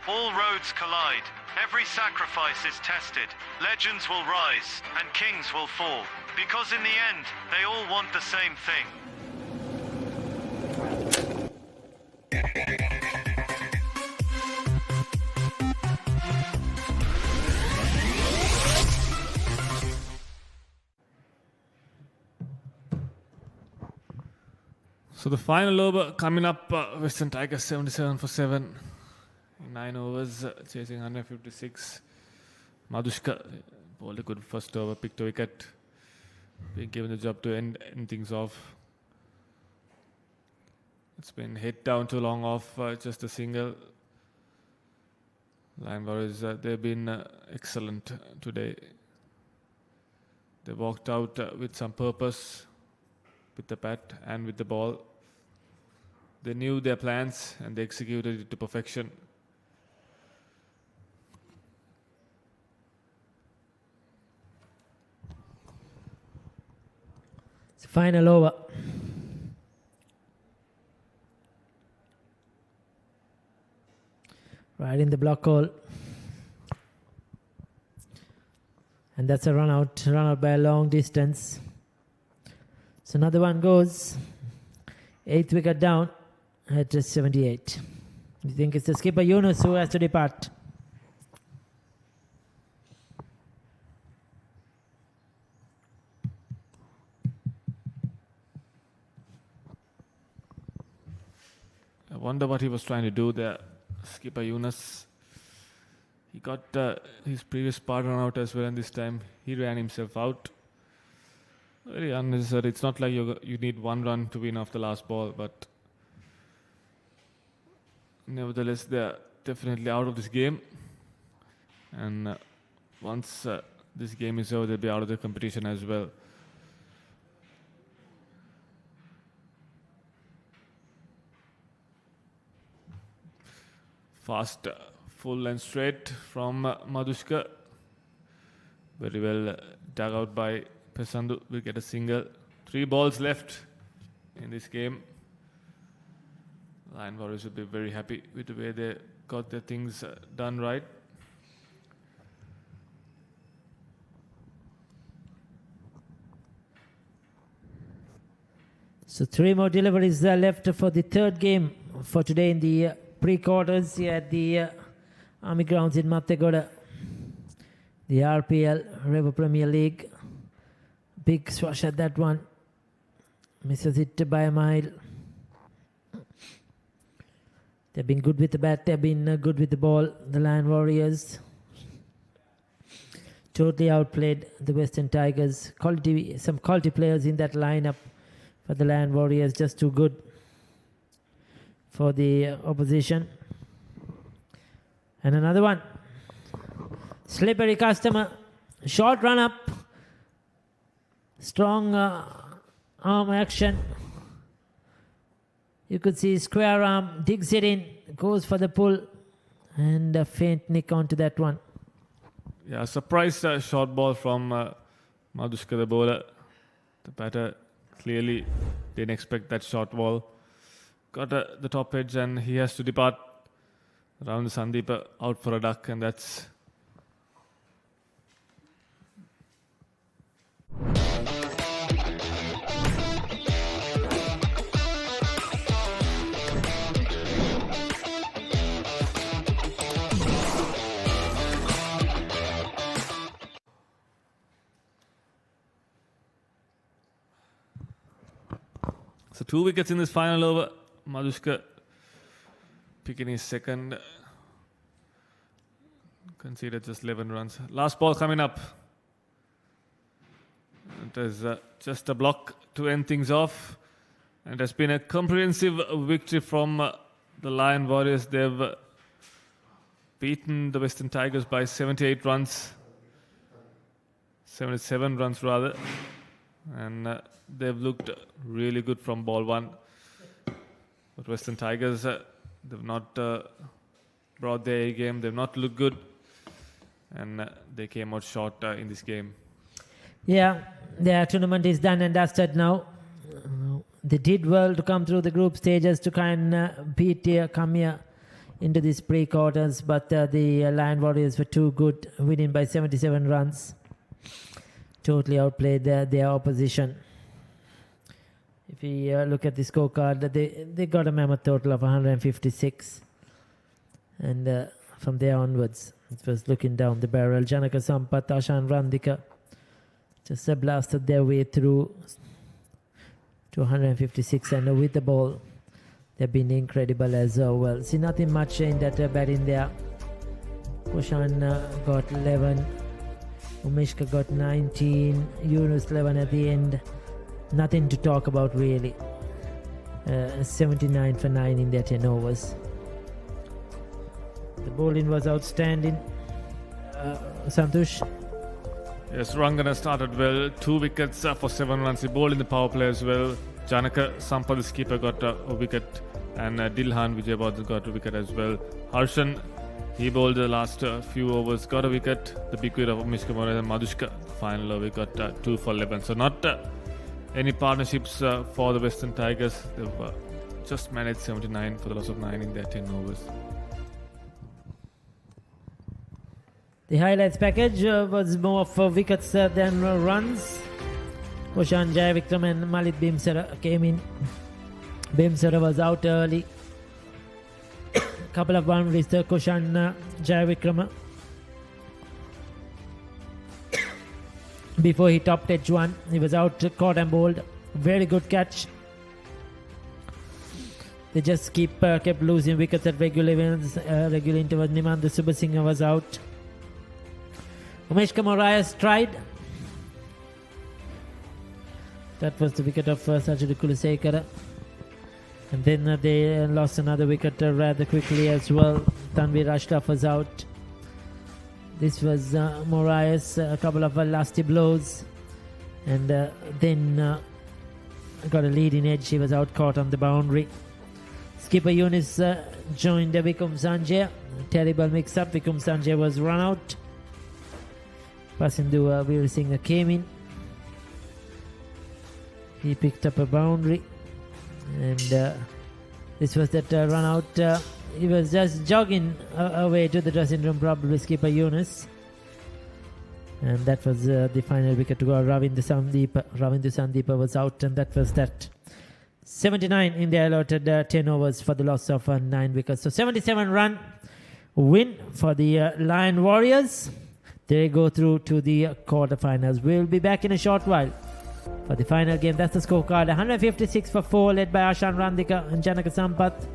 [SPEAKER 12] All roads collide. Every sacrifice is tested. Legends will rise and kings will fall. Because in the end, they all want the same thing.
[SPEAKER 2] So the final over coming up, Western Tigers 77 for 7. 9 overs, chasing 156. Madhushka bowled a good first over, picked a wicket. Being given the job to end things off. It's been hit down too long off, just a single. Lion Warriors, they've been excellent today. They walked out with some purpose, with the bat and with the ball. They knew their plans and they executed it to perfection.
[SPEAKER 1] Final over. Right in the block hole. And that's a run out by a long distance. So another one goes. 8th wicket down at 78. You think it's the skipper Yunus who has to depart?
[SPEAKER 2] I wonder what he was trying to do there, skipper Yunus. He got his previous partner out as well, and this time he ran himself out. Very unnecessary. It's not like you need one run to win off the last ball, but nevertheless, they're definitely out of this game. And once this game is over, they'll be out of the competition as well. Fast, full and straight from Madhushka. Very well dug out by Pesandu. Will get a single. 3 balls left in this game. Lion Warriors will be very happy with the way they got their things done right.
[SPEAKER 1] So 3 more deliveries left for the third game for today in the pre-quarters here at the Army Grounds in Mattegoda. The RPL, Revo Premier League. Big swash at that one. Misses it by a mile. They've been good with the bat. They've been good with the ball. The Lion Warriors totally outplayed the Western Tigers. Some quality players in that lineup. But the Lion Warriors just too good for the opposition. And another one. Slippery customer. Short run up. Strong arm action. You could see square arm. Digs it in. Goes for the pull. And a faint nick onto that one.
[SPEAKER 2] Yeah, surprise short ball from Madhushka, the bowler. The batter clearly didn't expect that short ball. Got the top edge and he has to depart around the Sandeep out for a duck, and that's so 2 wickets in this final over. Madhushka picking his second. Conceded just 11 runs. Last ball coming up. It is just a block to end things off. And it has been a comprehensive victory from the Lion Warriors. They've beaten the Western Tigers by 78 runs. 77 runs rather. And they've looked really good from ball one. But Western Tigers, they've not brought their A game. They've not looked good. And they came out short in this game.
[SPEAKER 1] Yeah, their tournament is done and dusted now. They did well to come through the group stages to kind of come here into these pre-quarters. But the Lion Warriors were too good, winning by 77 runs. Totally outplayed their opposition. If we look at the scorecard, they got a mammoth total of 156. And from there onwards, it was looking down the barrel. Janaka Sampath, Ashan Randika just blasted their way through to 156. And with the ball, they've been incredible as well. See, nothing much in that batting there. Kushan got 11. Umeshka got 19. Yunus 11 at the end. Nothing to talk about really. 79 for 9 in their 10 overs. The bowling was outstanding. Santosh?
[SPEAKER 2] Yes, Rangana started well. 2 wickets for 7 runs. He bowled in the power play as well. Janaka Sampath, the skipper, got a wicket. And Dilhan Vijayabad got a wicket as well. Harshan, he bowled the last few overs, got a wicket. The big wicket of Mishka Moran and Madhushka. Final over, got 2 for 11. So not any partnerships for the Western Tigers. They've just managed 79 for the loss of 9 in their 10 overs.
[SPEAKER 1] The highlights package was more for wickets than runs. Kushan Jayavikram and Malit Bhimsara came in. Bhimsara was out early. Couple of boundaries to Kushan Jayavikrama. Before he topped edge one, he was out, caught and bowled. Very good catch. They just kept losing wickets at regular intervals. Nimanda Subhasinghe was out. Umesh Kamorayas tried. That was the wicket of Sajid Kulisekara. And then they lost another wicket rather quickly as well. Tanvir Ashraf was out. This was Moraes, a couple of lusty blows. And then got a leading edge. He was out caught on the boundary. Skipper Yunus joined Vikum Sanjay. Terrible mix-up. Vikum Sanjay was run out. Pasindu Veer Singh came in. He picked up a boundary. And this was that run out. He was just jogging away to the dressing room, probably Skipper Yunus. And that was the final wicket to go. Ravindu Sandeepa was out, and that was that. 79 in the allotted 10 overs for the loss of 9 wickets. So 77 run win for the Lion Warriors. They go through to the quarterfinals. We'll be back in a short while for the final game. That's the scorecard. 156 for 4, led by Ashan Randika and Janaka Sampath.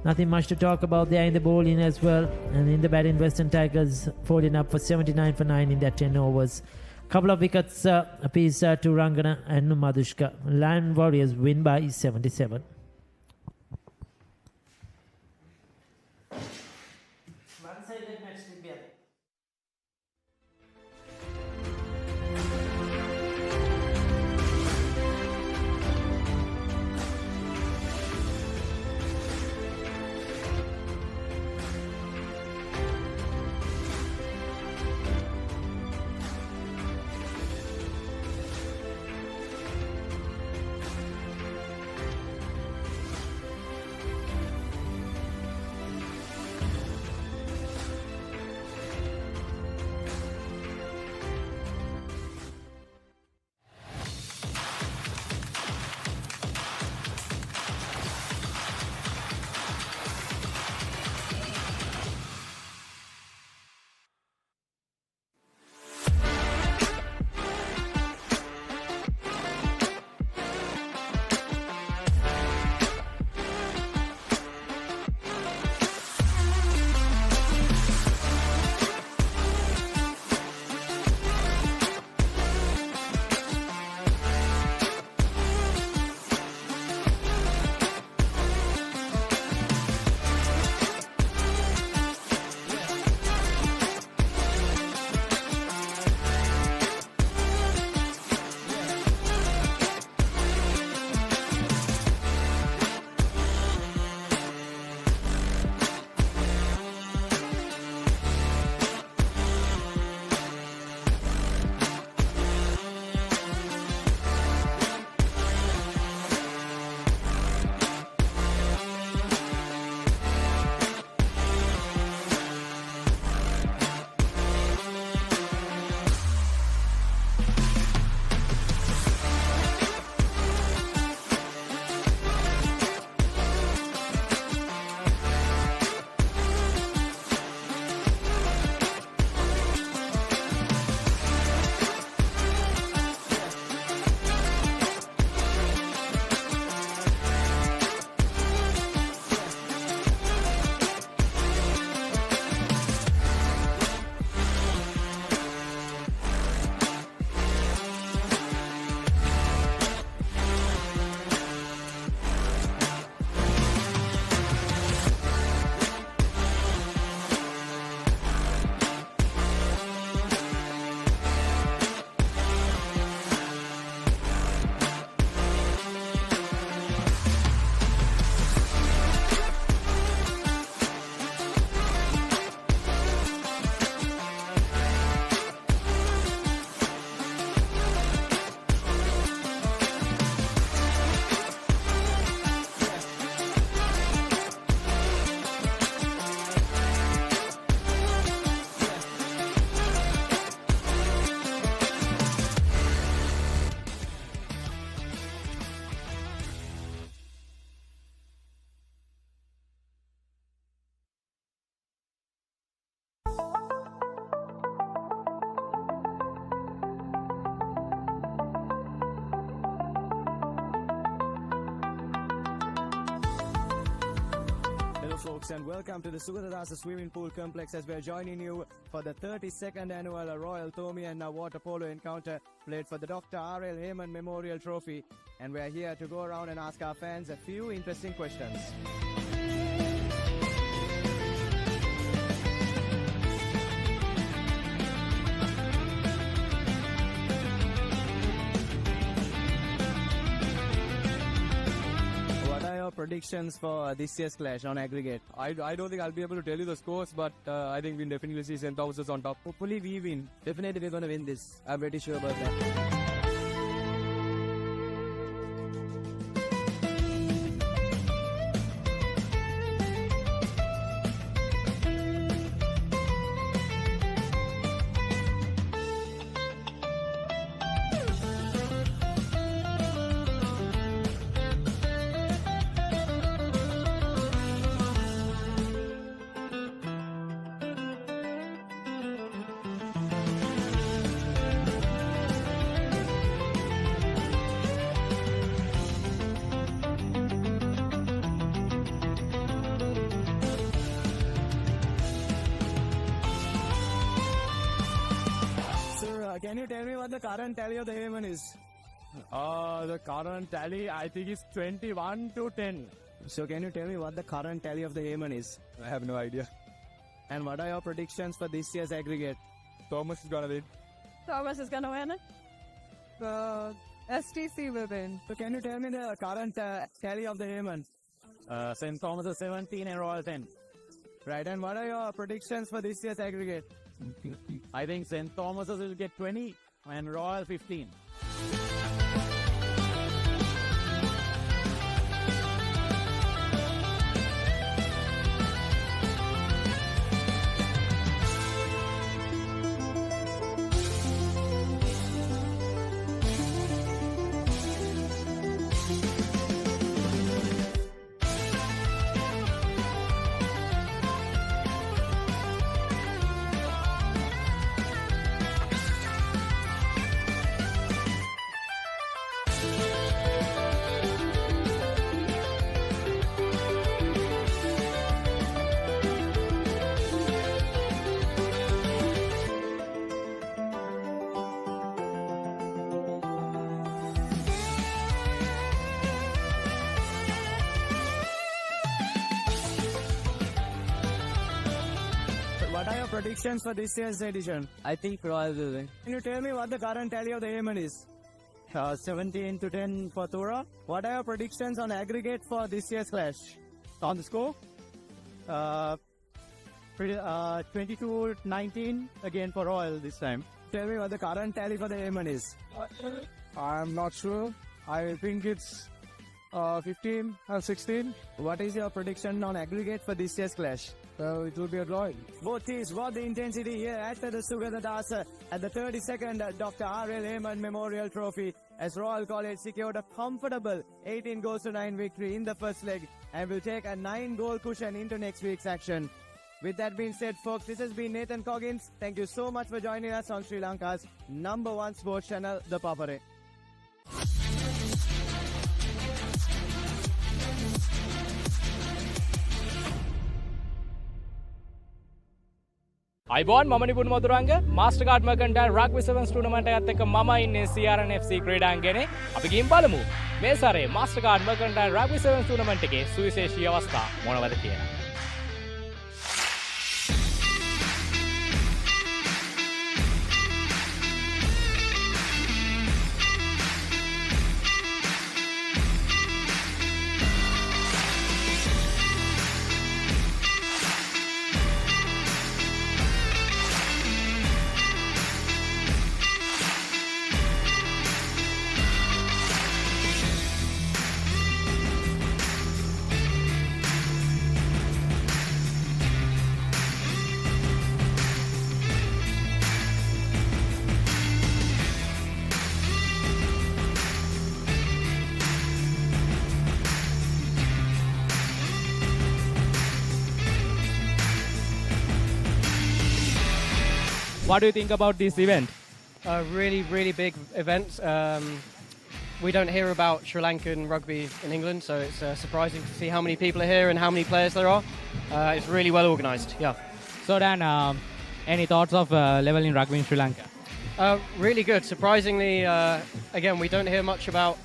[SPEAKER 1] Nothing much to talk about there in the bowling as well. And in the batting, Western Tigers folding up for 79 for 9 in their 10 overs. Couple of wickets apiece to Rangana and Madhushka. Lion Warriors win by 77.
[SPEAKER 14] folks, and welcome to the Sugatadasa Swimming Pool Complex as we're joining you for the 32nd annual Royal Thomian Water Polo encounter played for the Dr. R.L. Heyman Memorial Trophy. And we're here to go around and ask our fans a few interesting questions. Predictions for this year's clash on aggregate?
[SPEAKER 15] I don't think I'll be able to tell you the scores, but I think we'll definitely see St. Thomas's on top.
[SPEAKER 14] Hopefully we win. Definitely we're going to win this. I'm pretty sure about that. Can you tell me what the current tally of the Heyman is?
[SPEAKER 15] The current tally, I think, is 21-10.
[SPEAKER 14] So can you tell me what the current tally of the Heyman is?
[SPEAKER 15] I have no idea.
[SPEAKER 14] And what are your predictions for this year's aggregate?
[SPEAKER 15] Thomas is gonna win.
[SPEAKER 8] Thomas is gonna win it. STC will win.
[SPEAKER 14] So can you tell me the current tally of the Heyman?
[SPEAKER 15] St. Thomas is 17 and Royal 10.
[SPEAKER 14] Right, and what are your predictions for this year's aggregate?
[SPEAKER 15] I think St. Thomas's will get 20 and Royal 15.
[SPEAKER 14] What are your predictions for this year's edition?
[SPEAKER 22] I think Royal will win.
[SPEAKER 14] Can you tell me what the current tally of the Heyman is?
[SPEAKER 22] 17-10 for Thora.
[SPEAKER 14] What are your predictions on aggregate for this year's clash?
[SPEAKER 22] On the score, 22-19 again for Royal this time.
[SPEAKER 14] Tell me what the current tally for the Heyman is.
[SPEAKER 15] I'm not sure. I think it's 15 or 16.
[SPEAKER 14] What is your prediction on aggregate for this year's clash?
[SPEAKER 15] It will be a draw.
[SPEAKER 14] Both teams brought the intensity here at the Sugatadasa at the 32nd Dr. R.L. Heyman Memorial Trophy as Royal College secured a comfortable 18-9 victory in the first leg and will take a 9-goal cushion into next week's action. With that being said, folks, this has been Nathan Coggins. Thank you so much for joining us on Sri Lanka's #1 sports channel, ThePapare.
[SPEAKER 5] අයිබෝන් මම Nipun Maduranga මාස්ටර්කාඩ් මර්කන්ටයිල් rugby සෙවන්ස් tournament එකත් එක්ක මම ඉන්නේ CRN FC ක්‍රීඩාංගණේ. අපි ගිහින් බලමු මේ සැරේ මාස්ටර්කාඩ් මර්කන්ටයිල් රග්බි සෙවන්ස් ටූර්නමන්ට් එකේ සුවිශේෂී අවස්ථා මොනවද කියලා. What do you think about this event?
[SPEAKER 23] A really, really big event. we don't hear about Sri Lankan rugby in England, so it's surprising to see how many people are here and how many players there are. It's really well organised, yeah.
[SPEAKER 5] So Dan, any thoughts of level in rugby in Sri Lanka?
[SPEAKER 23] Really good. Surprisingly, again, we don't hear much about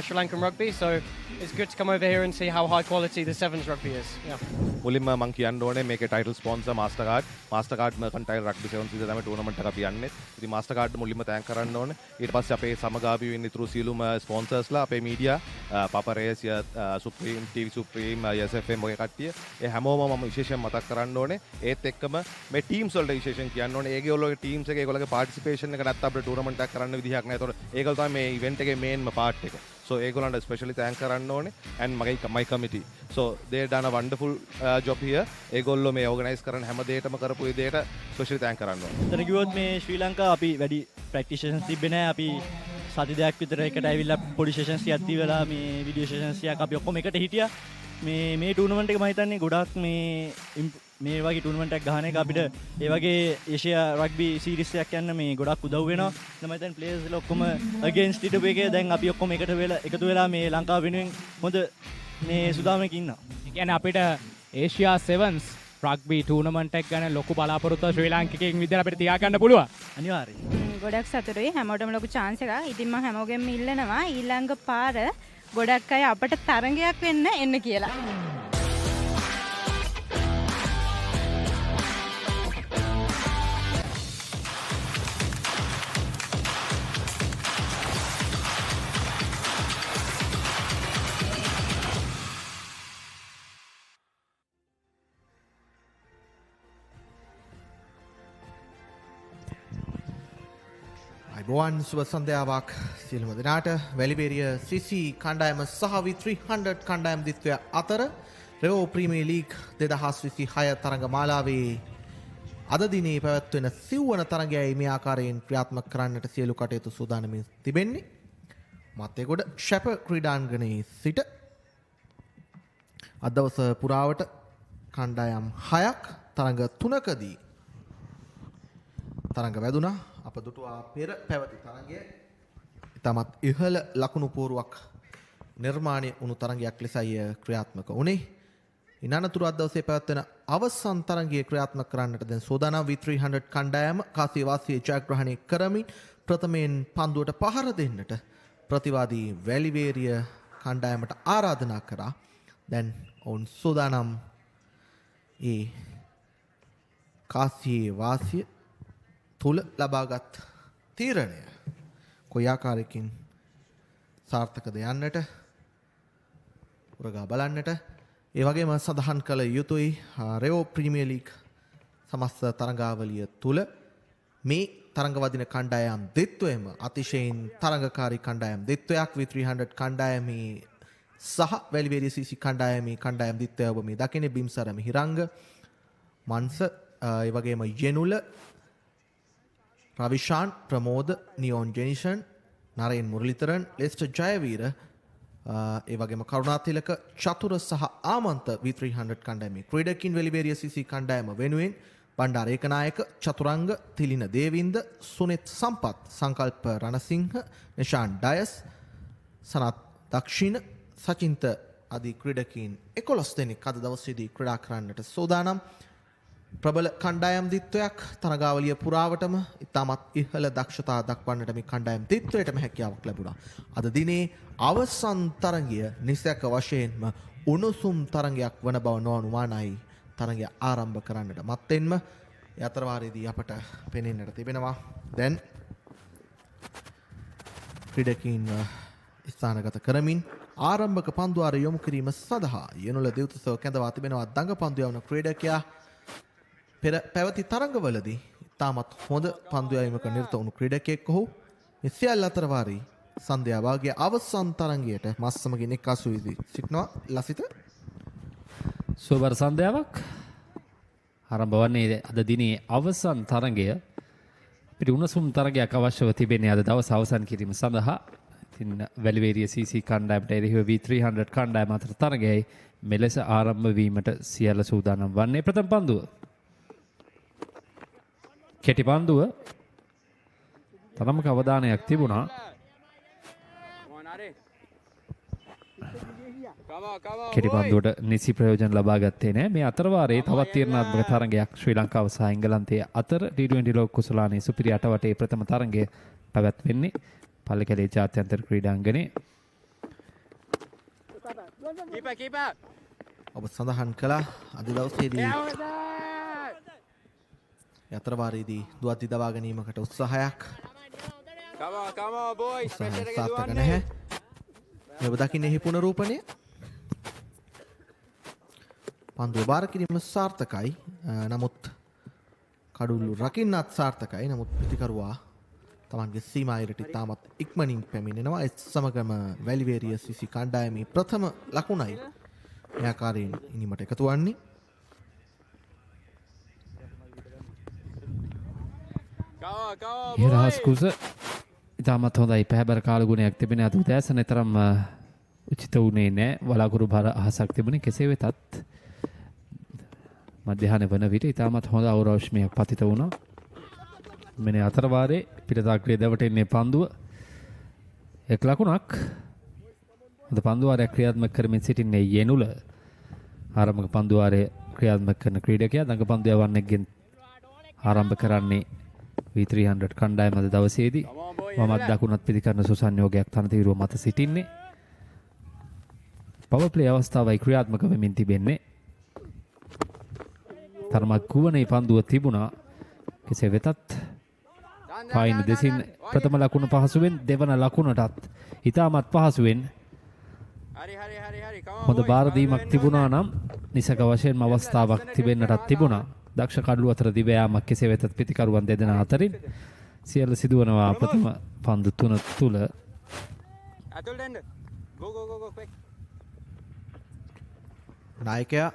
[SPEAKER 23] Sri Lankan rugby, so it's good to come over here and see how high quality the Sevens rugby is. Yeah.
[SPEAKER 17] මුලින්ම මම කියන්න ඕනේ මේකේ title sponsor මාස්ටර්කාඩ් මර්කන්ටයිල් rugby 7 season තමයි tournament එක අපි යන්නේ. ඉතින් මාස්ටර්කාඩ් මුලින්ම තෑන්ක් කරන්න ඕනේ. ඊට පස්සේ අපේ සමගාමී වෙන්න ඉතුරු සියලුම ස්පොන්සර්ස්ලා අපේ media Papare supreme TV supreme SFM වගේ කට්ටිය ඒ හැමෝම මම විශේෂයෙන් මතක් කරන්න ඕනේ. ඒත් එක්කම මේ ටීම්ස් වලට විශේෂයෙන් කියන්න ඕනේ. ඒගොල්ලෝගේ ටීම්ස් එක ඒගොල්ලෝගේ පාටිසිපේෂන් එක නැත්නම් අපිට ටූර්නමන්ට් එකක් කරන්න විදිහක් නැහැ. ඒතකොට ඒගොල්ලෝ තමයි මේ ඉවෙන්ට් එකේ මේන්ම පාර්ට් එක. So ඒගොල්ලන්ට ස්පෙෂලි තෑන්ක් කරන්න ඕනේ and my committee. So they done a wonderful job here. ඒගොල්ලෝ මේ ඕගනයිස් කරන හැම දෙයකම කරපු විදිහට ස්පෙෂලි තෑන්ක් කරන්න ඕනේ.
[SPEAKER 22] එතන කිව්වොත් මේ ශ්‍රී ලංකාව අපි වැඩි ප්‍රැක්ටිස් සෙෂන්ස් තිබ්බේ නැහැ. අපි සති දෙකක් විතර එකට ඇවිල්ලා පොඩි සෙෂන්ස් ටිකක් තියලා මේ වීඩියෝ සෙෂන්ස් ටිකක් අපි ඔක්කොම එකට හිටියා. මේ ටූර්නමන්ට් එක මම හිතන්නේ ගොඩාක් මේ වගේ ටූර්නමන්ට් එකක් ගහන එක අපිට ඒ වගේ ඒෂියා රග්බි සීරීස් එකක් යන්න මේ ගොඩක් උදව් වෙනවා. මම හිතන්නේ ප්ලේයර්ස්ලා ඔක්කොම අගේන්ස්ට් ඉඩ එකේ දැන් අපි ඔක්කොම එකතු වෙලා මේ ලංකාව වෙනුවෙන් හොඳ මේ සුදාමයක ඉන්නවා.
[SPEAKER 5] ඒ කියන්නේ අපිට ඒෂියා සෙවන්ස් රග්බි ටූර්නමන්ට් එකක් ගැන ලොකු බලාපොරොත්තුවක් ශ්‍රී ලාංකිකයෙක් විදිහට අපිට තියාගන්න පුළුවන්.
[SPEAKER 22] අනිවාර්යයෙන්.
[SPEAKER 8] ගොඩක් සතුටුයි හැමෝටම ලොකු chance එකක්. ඉතින් මම හැමෝගෙම ඉල්ලනවා ඊළඟ පාර ගොඩක් අය අපට තරගයක් වෙන්න එන්න කියලා.
[SPEAKER 11] අයිබෝවන් සුබ සන්ධ්‍යාවක් සියලුම දෙනාට. වැලිබේරිය CC කණ්ඩායම සහ V300 කණ්ඩායම් දිත්වය අතර රෙවෝ ප්‍රීමියර් ලීග් 2026 තරඟ මාලාවේ අද දිනේ පැවැත්වෙන සිව්වන තරඟයයි මේ ආකාරයෙන් ක්‍රියාත්මක කරන්නට සියලු කටයුතු සූදානමින් තිබෙන්නේ. මත්තේගොඩ ශැපර් ක්‍රීඩාංගණයේ සිට අද දවස පුරාවට කණ්ඩායම් 6ක් තරඟ 3කදී තරඟ වැදුනා. අප දුටුවා පෙර පැවති තරගය ඉතාමත් ඉහළ ලකුණු පෝරුවක් නිර්මාණය වුණු තරගයක් ලෙසයි ක්‍රියාත්මක වුණේ. ඉන් අනතුරු අද දවසේ පැවැත්වෙන අවසන් තරගය ක්‍රියාත්මක කරන්නට දැන් සූදානම් V300 කණ්ඩායම කාසිය වාසිය ජයග්‍රහණය කරමින් ප්‍රථමයෙන් පන්දුවට පහර දෙන්නට ප්‍රතිවාදී වැලිවේරිය කණ්ඩායමට ආරාධනා කරා. දැන් ඔවුන් සූදානම් ඒ කාසියේ වාසිය තුල ලබාගත් තීරණය කොයි ආකාරයකින් සාර්ථකද යන්නට උරගා බලන්නට ඒ වගේම සඳහන් කළ යුතුයි රෙවෝ ප්‍රීමියර් ලීග් සමස්ත තරඟාවලිය තුල මේ තරඟ වදින කණ්ඩායම් දෙත්වයම අතිශයින් තරඟකාරී කණ්ඩායම් දෙත්වයක් V300 කණ්ඩායමේ සහ වැලිවේරිය CC කණ්ඩායමේ කණ්ඩායම් දෙත්වය ඔබ මේ දකින්නේ බිම්සර මිහිරංග මන්ස ඒ වගේම යෙනුල රවිශාන් ප්‍රමෝද නියෝන් ජෙනිෂන් නරේන් මුරලිතරන් ලෙස්ටර් ජයවීර ඒ වගේම කරුණාතිලක චතුර සහ ආමන්ත V300 කණ්ඩායමේ ක්‍රීඩකින් වැලිවේරිය CC කණ්ඩායම වෙනුවෙන් බණ්ඩාර ඒකනායක චතුරංග තිලින දේවින්ද සුනිත් සම්පත් සංකල්ප රණසිංහ නිශාන් ඩයස් සනත් දක්ෂිණ සචින්ත ආදී ක්‍රීඩකින් 11 දෙනෙක් අද දවසේදී ක්‍රීඩා කරන්නට සූදානම්. ප්‍රබල කණ්ඩායම් දිත්වයක් තරගාවලිය පුරාවටම ඉතාමත් ඉහළ දක්ෂතා දක්වන්නට මේ කණ්ඩායම් දිත්වයටම හැකියාවක් ලැබුණා. අද දිනේ අවසන් තරගය නිසැක වශයෙන්ම උණුසුම් තරගයක් වන බව නොඅනුමානයි තරගය ආරම්භ කරන්නට මත්තෙන්ම ඒ අතරවාරයේදී අපට පෙනෙන්නට තිබෙනවා දැන් ක්‍රීඩකීන් ස්ථානගත කරමින් ආරම්භක පන්දුවාර යොමු කිරීම සඳහා යනුල දෙව්තුසව කැඳවා තිබෙනවා දඟ පන්දු යවන ක්‍රීඩකයා. පෙර පැවති තරඟවලදී ඉතාමත් හොඳ පන්දු යැවීමක නිරත වුණු ක්‍රීඩකයෙක් ඔහු. මේ සියල්ල අතරවාරී සන්ධ්‍යා භාගයේ අවසන් තරඟයට මස් සමගින් එක්කාසු වී සිටිනවා ලසිත.
[SPEAKER 16] සුබර සන්ධ්‍යාවක් ආරම්භ වන්නේ අද දිනේ අවසන් තරඟය. අපිට උණුසුම් තරගයක් අවශ්‍යව තිබෙන්නේ අද දවස් අවසන් කිරීම සඳහා. ඉතින් වැලිවේරිය CC කණ්ඩායමට එරෙහිව V300 කණ්ඩායම අතර තරගයයි මෙලෙස ආරම්භ වීමට සියල්ල සූදානම් වන්නේ. ප්‍රථම පන්දුව කෙටි පන්දුව තරමක අවධානයක් තිබුණා. කෙටි පන්දුවට නිසි ප්‍රයෝජන ලබා ගත්තේ නැහැ. මේ අතරවාරයේ තවත් තීරණාත්මක තරගයක් ශ්‍රී ලංකාව සහ එංගලන්තයේ අතර T20 ලෝක කුසලානේ සුපිරි 8 වටේ ප්‍රථම තරගය පැවැත්වෙන්නේ පල්ලකැලේ ජාත්‍යන්තර ක්‍රීඩාංගණයේ.
[SPEAKER 11] ඔබ සඳහන් කළා අද දවසේදී යතරවාරයේදී දුවද්දි දවා ගැනීමකට උත්සාහයක් සාර්ථක නැහැ. ඔබ දකින්නේ පුනරූපණය. පන්දුව බාර කිරීම සාර්ථකයි. නමුත් කඩුල්ලු රකින්නත් සාර්ථකයි. නමුත් පිටිකරුවා තමන්ගේ සීමා ඉරට තාමත් ඉක්මනින් පැමිණෙනවා. ඒ සමගම වැලිවේරිය සිසි කණ්ඩායමේ ප්‍රථම ලකුණයි මේ ආකාරයෙන් ඉනිමට එකතු වන්නේ.
[SPEAKER 16] රහස් කුස ඉතාමත් හොඳයි. පැහැබර කාලගුණයක් තිබෙන අද උදෑසන තරම් උචිත වුණේ නැහැ. වලාකුළු භාර අහසක් තිබුණේ. කෙසේ වෙතත් මධ්‍යහන වන විට ඉතාමත් හොඳ අවරෝෂ්මයක් පතිත වුණා. මෙන්න අතරවාරේ පිටතාග්‍රේ දවට එන්නේ පන්දුව. එක් ලකුණක්. අද පන්දුවාරය ක්‍රියාත්මක කරමින් සිටින්නේ යෙනුල. ආරම්භක පන්දුවාරය ක්‍රියාත්මක කරන ක්‍රීඩකයා දඟ පන්දුව යවන්නෙක්ගෙන් ආරම්භ කරන්නේ V300 කණ්ඩායම අද දවසේදී වමත් දකුණත් පිළිකරන සුසංයෝගයක් තනතිරුව මත සිටින්නේ. පවර් ප්ලේ අවස්ථාවයි ක්‍රියාත්මක වෙමින් තිබෙන්නේ. තරමක් ගුවනේ පන්දුව තිබුණා. කෙසේ වෙතත් පායින් දෙසින් ප්‍රථම ලකුණ පහසුවෙන් දෙවන ලකුණටත් ඉතාමත් පහසුවෙන් හොඳ බාර දීමක් තිබුණා නම් නිසක වශයෙන්ම අවස්ථාවක් තිබෙන්නටත් තිබුණා. දක්ෂ කඩළු අතර දිව යාමක් කෙසේ වෙතත් පිටිකරුවන් දෙදෙනා අතරින් සියල්ල සිදුවනවා ප්‍රථම පන්දු තුන තුල.
[SPEAKER 11] නායකයා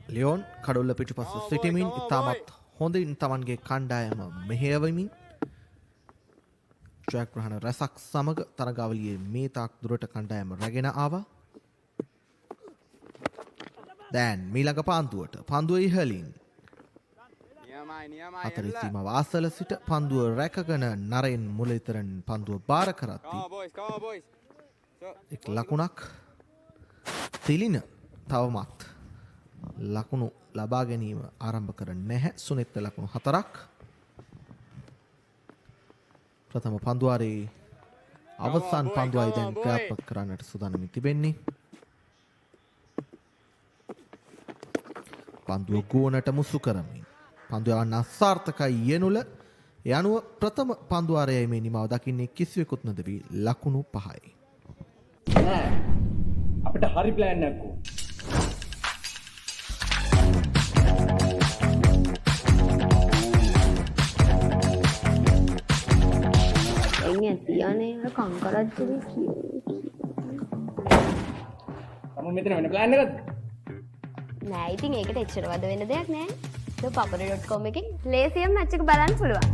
[SPEAKER 11] ලියෝන් කඩුල්ල පිටුපස සිටමින් ඉතාමත් හොඳින් තමන්ගේ කණ්ඩායම මෙහෙයවමින් ජයග්‍රහණ රැසක් සමග තරගාවලියේ මේ තාක් දුරට කණ්ඩායම රැගෙන ආවා. දැන් මීළඟ පන්දුවට පන්දුව ඉහළින් හතරේ සීමාව ආසල සිට පන්දුව රැකගෙන නරෙන් මුලිතරන් පන්දුව බාර කරද්දී එක් ලකුණක් තිලින තවමත් ලකුණු ලබා ගැනීම ආරම්භ කර නැහැ. සුනිත් ලකුණු 4ක්. ප්‍රථම පන්දුවාරේ අවසන් පන්දුවයි දැන් ක්‍රියාත්මක කරන්නට සූදානම් තිබෙන්නේ. පන්දුව ගෝනට මුසු කරමින් පන්දුව යවන්න අසාර්ථකයි යෙනුල. ඒ අනුව ප්‍රථම පන්දුවාරයයි මේ නිමාව දකින්නේ කිසිවෙකුත් නොදවි ලකුණු 5යි.
[SPEAKER 4] අපිට හරි ප්ලෑන් එකක් ඕන.
[SPEAKER 7] තියනේ කංකරච්චලි
[SPEAKER 4] තම මෙතන වෙන ප්ලෑන් එකක්ද?
[SPEAKER 7] නෑ ඉතින් ඒකට එච්චර වද වෙන දෙයක් නෑ. ThePapare.com එකෙන් ලේසියෙන් මැච් එක බලන්න පුළුවන්.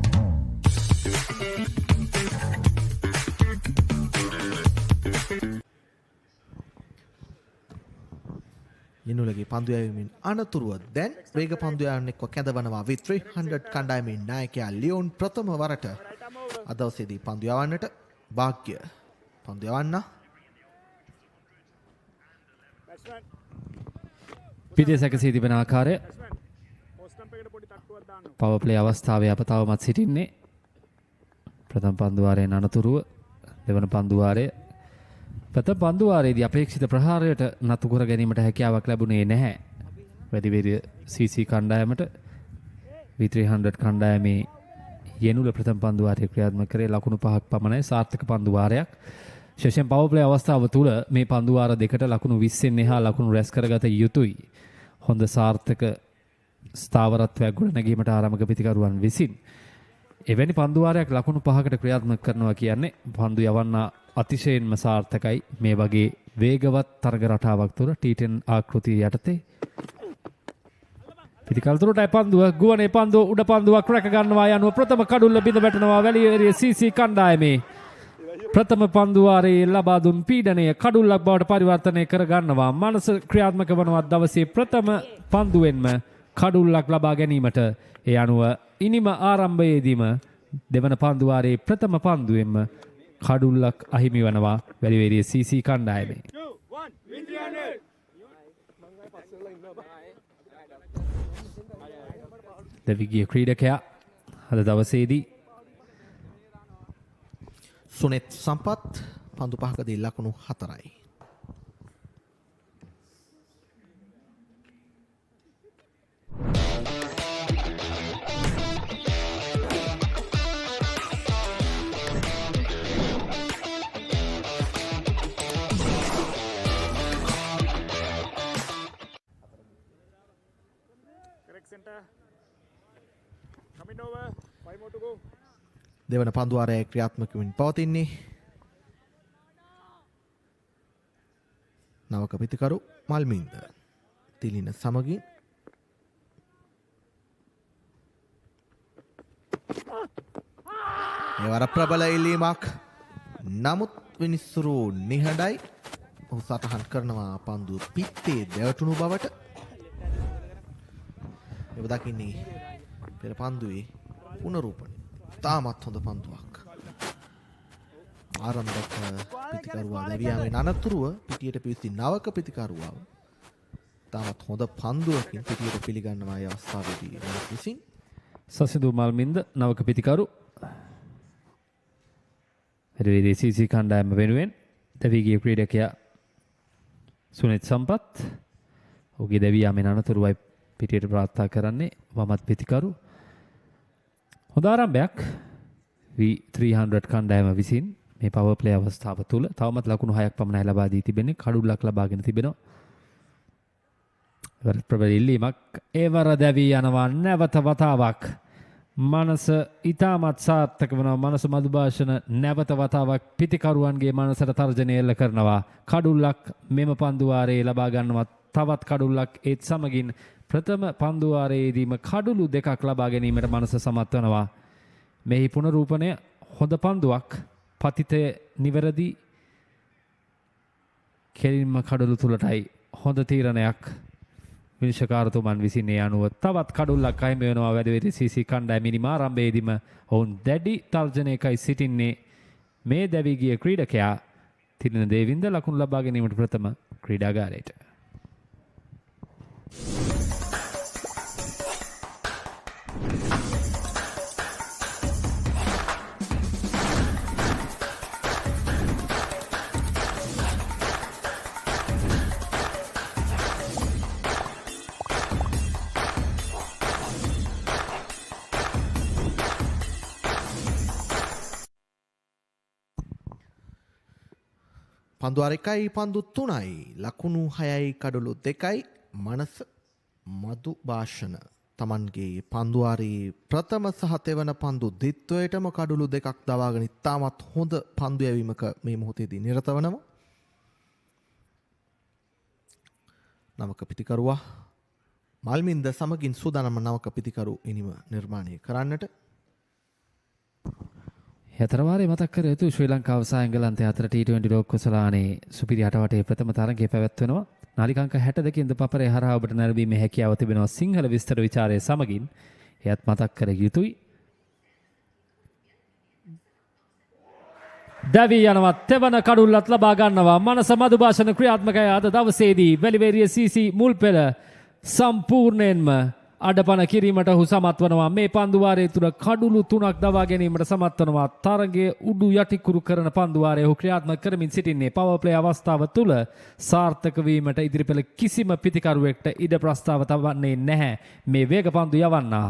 [SPEAKER 11] යෙනුලගේ පන්දු යැවීමෙන් අනතුරුව දැන් වේග පන්දු යවන්නෙක්ව කැඳවනවා V300 කණ්ඩායමේ නායකයා ලියෝන් ප්‍රථම වරට අද දවසේදී පන්දු යවන්නට වාග්ය පන්දු යවන්න
[SPEAKER 16] පිටසකසී තිබෙන ආකාරය පවර් ප්ලේ අවස්ථාවේ අප තවමත් සිටින්නේ. ප්‍රථම පන්දුවාරයෙන් අනතුරුව දෙවන පන්දුවාරය ප්‍රථම පන්දුවාරයේදී අපේක්ෂිත ප්‍රහාරයට නතු කර ගැනීමට හැකියාවක් ලැබුණේ නැහැ. වැඩිවේරිය CC කණ්ඩායමට V300 කණ්ඩායමේ යෙනුල ප්‍රථම පන්දුවාරයේ ක්‍රියාත්මක කරේ ලකුණු 5ක් පමණයි. සාර්ථක පන්දුවාරයක්. විශේෂයෙන් පවර් ප්ලේ අවස්ථාව තුළ මේ පන්දුවාර දෙකට ලකුණු 20න් එහා ලකුණු රැස් කරගත යුතුයි. හොඳ සාර්ථක ස්ථාවරත්වයක් ගොඩනැගීමට ආරම්භක පිතිකරුවන් විසින් එවැනි පන්දුවාරයක් ලකුණු 5කට ක්‍රියාත්මක කරනවා කියන්නේ පන්දු යවන්න අතිශයින්ම සාර්ථකයි. මේ වගේ වේගවත් තරග රටාවක් තුළ T10 ආකෘතිය යටතේ පිටිකල්තුරටයි පන්දුව ගුවනේ පන්දුව උඩ පන්දුවක් රැක ගන්නවා. යනුව ප්‍රථම කඩුල්ල බිඳ වැටෙනවා වැලිවේරිය CC කණ්ඩායමේ. ප්‍රථම පන්දුවාරයේ ලබා දුන් පීඩනය කඩුල්ලක් බවට පරිවර්තනය කර ගන්නවා. මනස ක්‍රියාත්මක වනවා දවසේ ප්‍රථම පන්දුවෙන්ම කඩුල්ලක් ලබා ගැනීමට. ඒ අනුව ඉනිම ආරම්භයේදීම දෙවන පන්දුවාරයේ ප්‍රථම පන්දුවෙන්ම කඩුල්ලක් අහිමි වනවා වැලිවේරිය CC කණ්ඩායමේ. දෙවිගිය ක්‍රීඩකයා අද දවසේදී
[SPEAKER 11] සුනෙත් සම්පත් පන්දු පහකදී ලකුණු 4යි. දෙවන පන්දුවාරය ක්‍රියාත්මක වෙමින් පවතින්නේ. නවක පිතිකරු මල්මින්ද තිලින සමගින් එවර ප්‍රබල ඉල්ලීමක් නමුත් විනිසුරු නිහඬයි. ඔහු සටහන් කරනවා පන්දුව පිත්තේ දැවටුණු බවට. ඔබ දකින්නේ පෙර පන්දුවේ පුනරූපණය. තාමත් හොඳ පන්දුවක්. ආරම්භක පිතිකරුවා දැවියාමෙන් අනතුරුව පිටියට පිවිසි නවක පිතිකරුවාව තාමත් හොඳ පන්දුවකින් පිටියට පිළිගන්නවා ඒ අවස්ථාවේදී විසින්.
[SPEAKER 16] සසිදු මල්මින්ද නවක පිතිකරු වැලිවේරිය CC කණ්ඩායම වෙනුවෙන් දැවිගිය ක්‍රීඩකයා සුනිත් සම්පත් ඔහුගේ දැවියාමෙන් අනතුරුවයි පිටියට ප්‍රාර්ථනා කරන්නේ වමත් පිතිකරු. හොඳ ආරම්භයක් V300 කණ්ඩායම විසින් මේ පවර් ප්ලේ අවස්ථාව තුළ තවමත් ලකුණු 6ක් පමණයි ලබා දී තිබෙන්නේ. කඩුල්ලක් ලබාගෙන තිබෙනවා. ඉවර ප්‍රබල ඉල්ලීමක් ඒවර දැවී යනවා නැවත වතාවක්. මනස ඊටමත් සාර්ථක වෙනවා. මනස මදුභාෂණ නැවත වතාවක් පිතිකරුවන්ගේ මනසට තර්ජනය එල්ල කරනවා. කඩුල්ලක් මෙම පන්දුවාරයේ ලබා ගන්නවා. තවත් කඩුල්ලක් ඒත් සමගින් ප්‍රථම පන්දුවාරයේදීම කඩුළු දෙකක් ලබා ගැනීමට මනස සමත් වෙනවා. මෙහි පුනරූපණය හොඳ පන්දුවක්. පතිතය නිවැරදි කෙලින්ම කඩුළු තුලටයි. හොඳ තීරණයක් විනිශ්චයකාරතුමන් විසින් ඒ අනුව තවත් කඩුල්ලක් අහිමි වෙනවා වැලිවේරිය CC කණ්ඩායම මිනිම ආරම්භයේදීම ඔවුන් දැඩි තර්ජනයකයි සිටින්නේ. මේ දැවී ගිය ක්‍රීඩකයා තිලින දේවින්ද ලකුණු ලබා ගැනීමට ප්‍රථම ක්‍රීඩාගාරයට.
[SPEAKER 11] පන්දු අරකයි පන්දු 3යි ලකුණු 6යි කඩලු 2යි මනස මදු භාෂණ තමන්ගේ පන්දුවාරයේ ප්‍රථම සහ තෙවන පන්දු දිත්වයටම කඩලු දෙකක් දවාගෙන ඉතාමත් හොඳ පන්දු යැවීමක මේ මොහොතේදී නිරත වෙනවා. නවක පිතිකරුවා මල්මින්ද සමගින් සූදානම නවක පිතිකරු ඉනිම නිර්මාණය කරන්නට.
[SPEAKER 16] හතරවාරේ මතක් කර යුතු ශ්‍රී ලංකාව සහ එංගලන්තය අතර T20 ලෝක කුසලානේ සුපිරි අටවටේ ප්‍රථම තරගය පැවැත්වෙනවා. නාලිකාංක 62 ThePapare හරහා ඔබට නැරඹීමේ හැකියාව තිබෙනවා සිංහල විස්තර විචාරයේ සමගින්. එයත් මතක් කර යුතුයි. දැවී යනවා තෙවන කඩුල්ලත් ලබා ගන්නවා. මනස මදුභාෂණ ක්‍රියාත්මකය අද දවසේදී වැලිවේරිය CC මුල් පෙළ සම්පූර්ණයෙන්ම අඩපන කිරීමට ඔහු සමත් වනවා. මේ පන්දුවාරයේ තුල කඩුළු 3ක් දවා ගැනීමට සමත් වනවා. තරගයේ උඩු යටිකුරු කරන පන්දුවාරය ඔහු ක්‍රියාත්මක කරමින් සිටින්නේ. පවර් ප්ලේ අවස්ථාව තුල සාර්ථක වීමට ඉදිරිපෙළ කිසිම පිතිකරුවෙක්ට ඉඩ ප්‍රස්තාව තවන්නේ නැහැ. මේ වේග පන්දු යවන්නා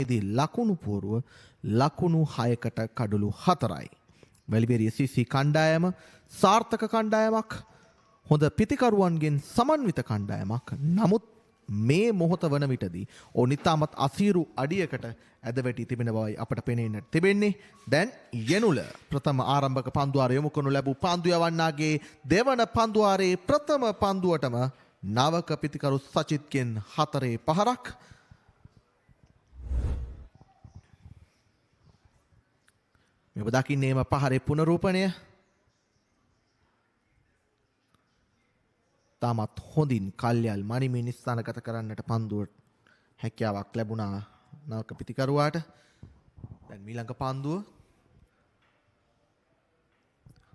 [SPEAKER 11] ඉදී ලකුණු පුවරුව ලකුණු 6කට කඩලු 4යි. වැලිබේරිය CC කණ්ඩායම සාර්ථක කණ්ඩායමක්, හොඳ පිතිකරුවන්ගෙන් සමන්විත කණ්ඩායමක්. නමුත් මේ මොහොත වන විටදී ඕනිතාමත් අසීරු අඩියකට ඇද වැටි තිබෙන බවයි අපට පෙනෙන්නට තිබෙන්නේ. දැන් යනුල ප්‍රථම ආරම්භක පන්දුවාරය යොමු කරනු ලැබූ පන්දු යවන්නාගේ දෙවන පන්දුවාරයේ ප්‍රථම පන්දුවටම නවක පිතිකරු සචිත්ගෙන් 4 පහරක්. මෙව දකින්නේම පහරේ පුනරූපණය. තාමත් හොඳින් කල්යල් මනිමින් ස්ථානගත කරන්නට පන්දුවට හැකියාවක් ලැබුණා නවක පිතිකරුවාට. දැන් ඊළඟ පන්දුව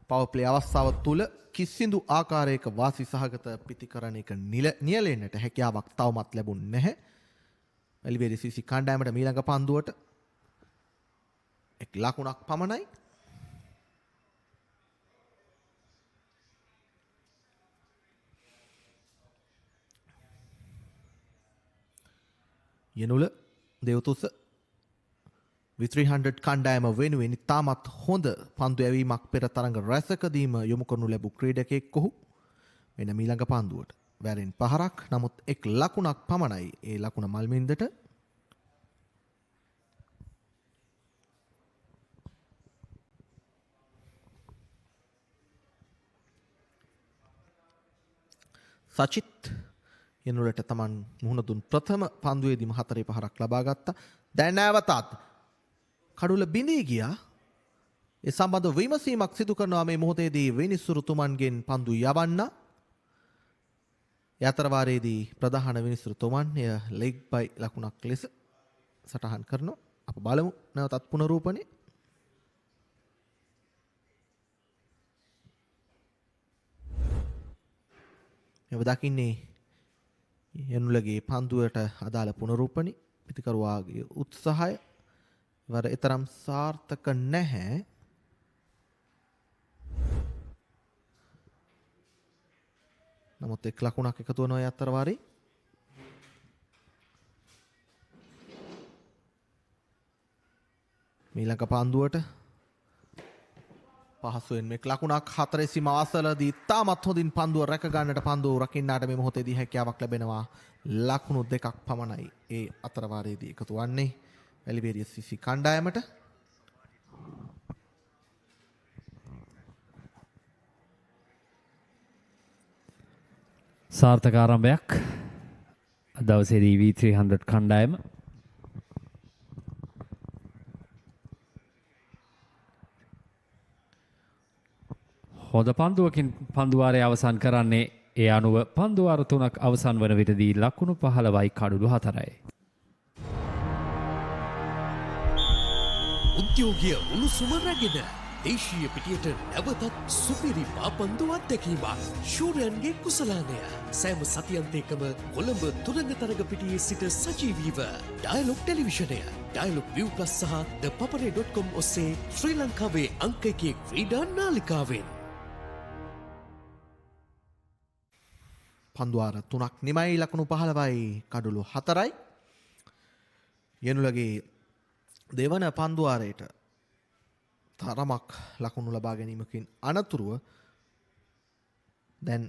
[SPEAKER 11] පවර් ප්ලේ අවස්ථාව තුල කිසිදු ආකාරයක වාසි සහගත පිතිකරණයක නියැලෙන්නට හැකියාවක් තවමත් ලැබුණ නැහැ. වැලිබේරිය CC කණ්ඩායමට ඊළඟ පන්දුවට එක් ලකුණක් පමණයි. යනුල දෙවතුස V300 කණ්ඩායම වෙනුවෙන් ඉතාමත් හොඳ පන්දු යැවීමක් පෙර තරඟ රැසකදීම යොමු කරනු ලැබූ ක්‍රීඩකයෙක් ඔහු. මෙන්න ඊළඟ පන්දුවට වැරෙන් පහරක්, නමුත් එක් ලකුණක් පමණයි. ඒ ලකුණ මල්මින්දට. සචිත් යනුලට තමන් මුහුණ දුන් ප්‍රථම පන්දුවේදීම 4 පහරක් ලබා ගත්තා. දැන් නැවතත් කඩුල බිඳී ගියා. ඒ සම්බන්ධ විමසීමක් සිදු කරනවා මේ මොහොතේදී විනිසුරු තුමන්ගෙන් පන්දු යවන්න. යතර වාරයේදී ප්‍රධාන විනිසුරු තුමන් එය ලෙග් බයි ලකුණක් ලෙස සටහන් කරනවා. අප බලමු නැවතත් පුනරූපණය. මෙව දකින්නේ යනුලගේ පන්දුවට අදාළ පුනරූපණි. පිතිකරුවාගේ උත්සාහය වර එතරම් සාර්ථක නැහැ. නමුත් එක් ලකුණක් එකතු වෙනවා අතර වාරේ. ඊළඟ පන්දුවට පහසුවෙන් මෙක් ලකුණක් 4 සීමාව අසලදී තාමත් හොඳින් පන්දුව රැක ගන්නට පන්දුව රකින්නාට මේ මොහොතේදී හැකියාවක් ලැබෙනවා. ලකුණු 2ක් පමණයි ඒ අතර වාරයේදී එකතු වන්නේ වැලිබේරිය CC කණ්ඩායමට.
[SPEAKER 16] සාර්ථක ආරම්භයක් දවසේදී V300 කණ්ඩායම. හොඳ පන්දුවකින් පන්දුවාරය අවසන් කරන්නේ ඒ අනුව පන්දුවාර 3ක් අවසන් වන විටදී ලකුණු 15යි කඩලු 4යි.
[SPEAKER 9] උද්‍යෝගීය උණුසුම රැගෙන දේශීය පිටියට නැවතත් සුපිරි පාපන්දු අත්දැකීමක්. ශූරයන්ගේ කුසලානය සෑම සතියන්තයකම කොළඹ තුරංගතරග පිටියේ සිට සජීවීව ඩයලොග් ටෙලිවිෂනය, ඩයලොග් ViU+ සහ ThePapare.com ඔස්සේ ශ්‍රී ලංකාවේ අංක 1 ක්‍රීඩා නාලිකාවෙන්
[SPEAKER 11] පන්දුවාර 3ක් නිමයි ලකුණු 15යි කඩලු 4යි. යනුලගේ දෙවන පන්දුවාරයට තරමක් ලකුණු ලබා ගැනීමකින් අනතුරුව දැන්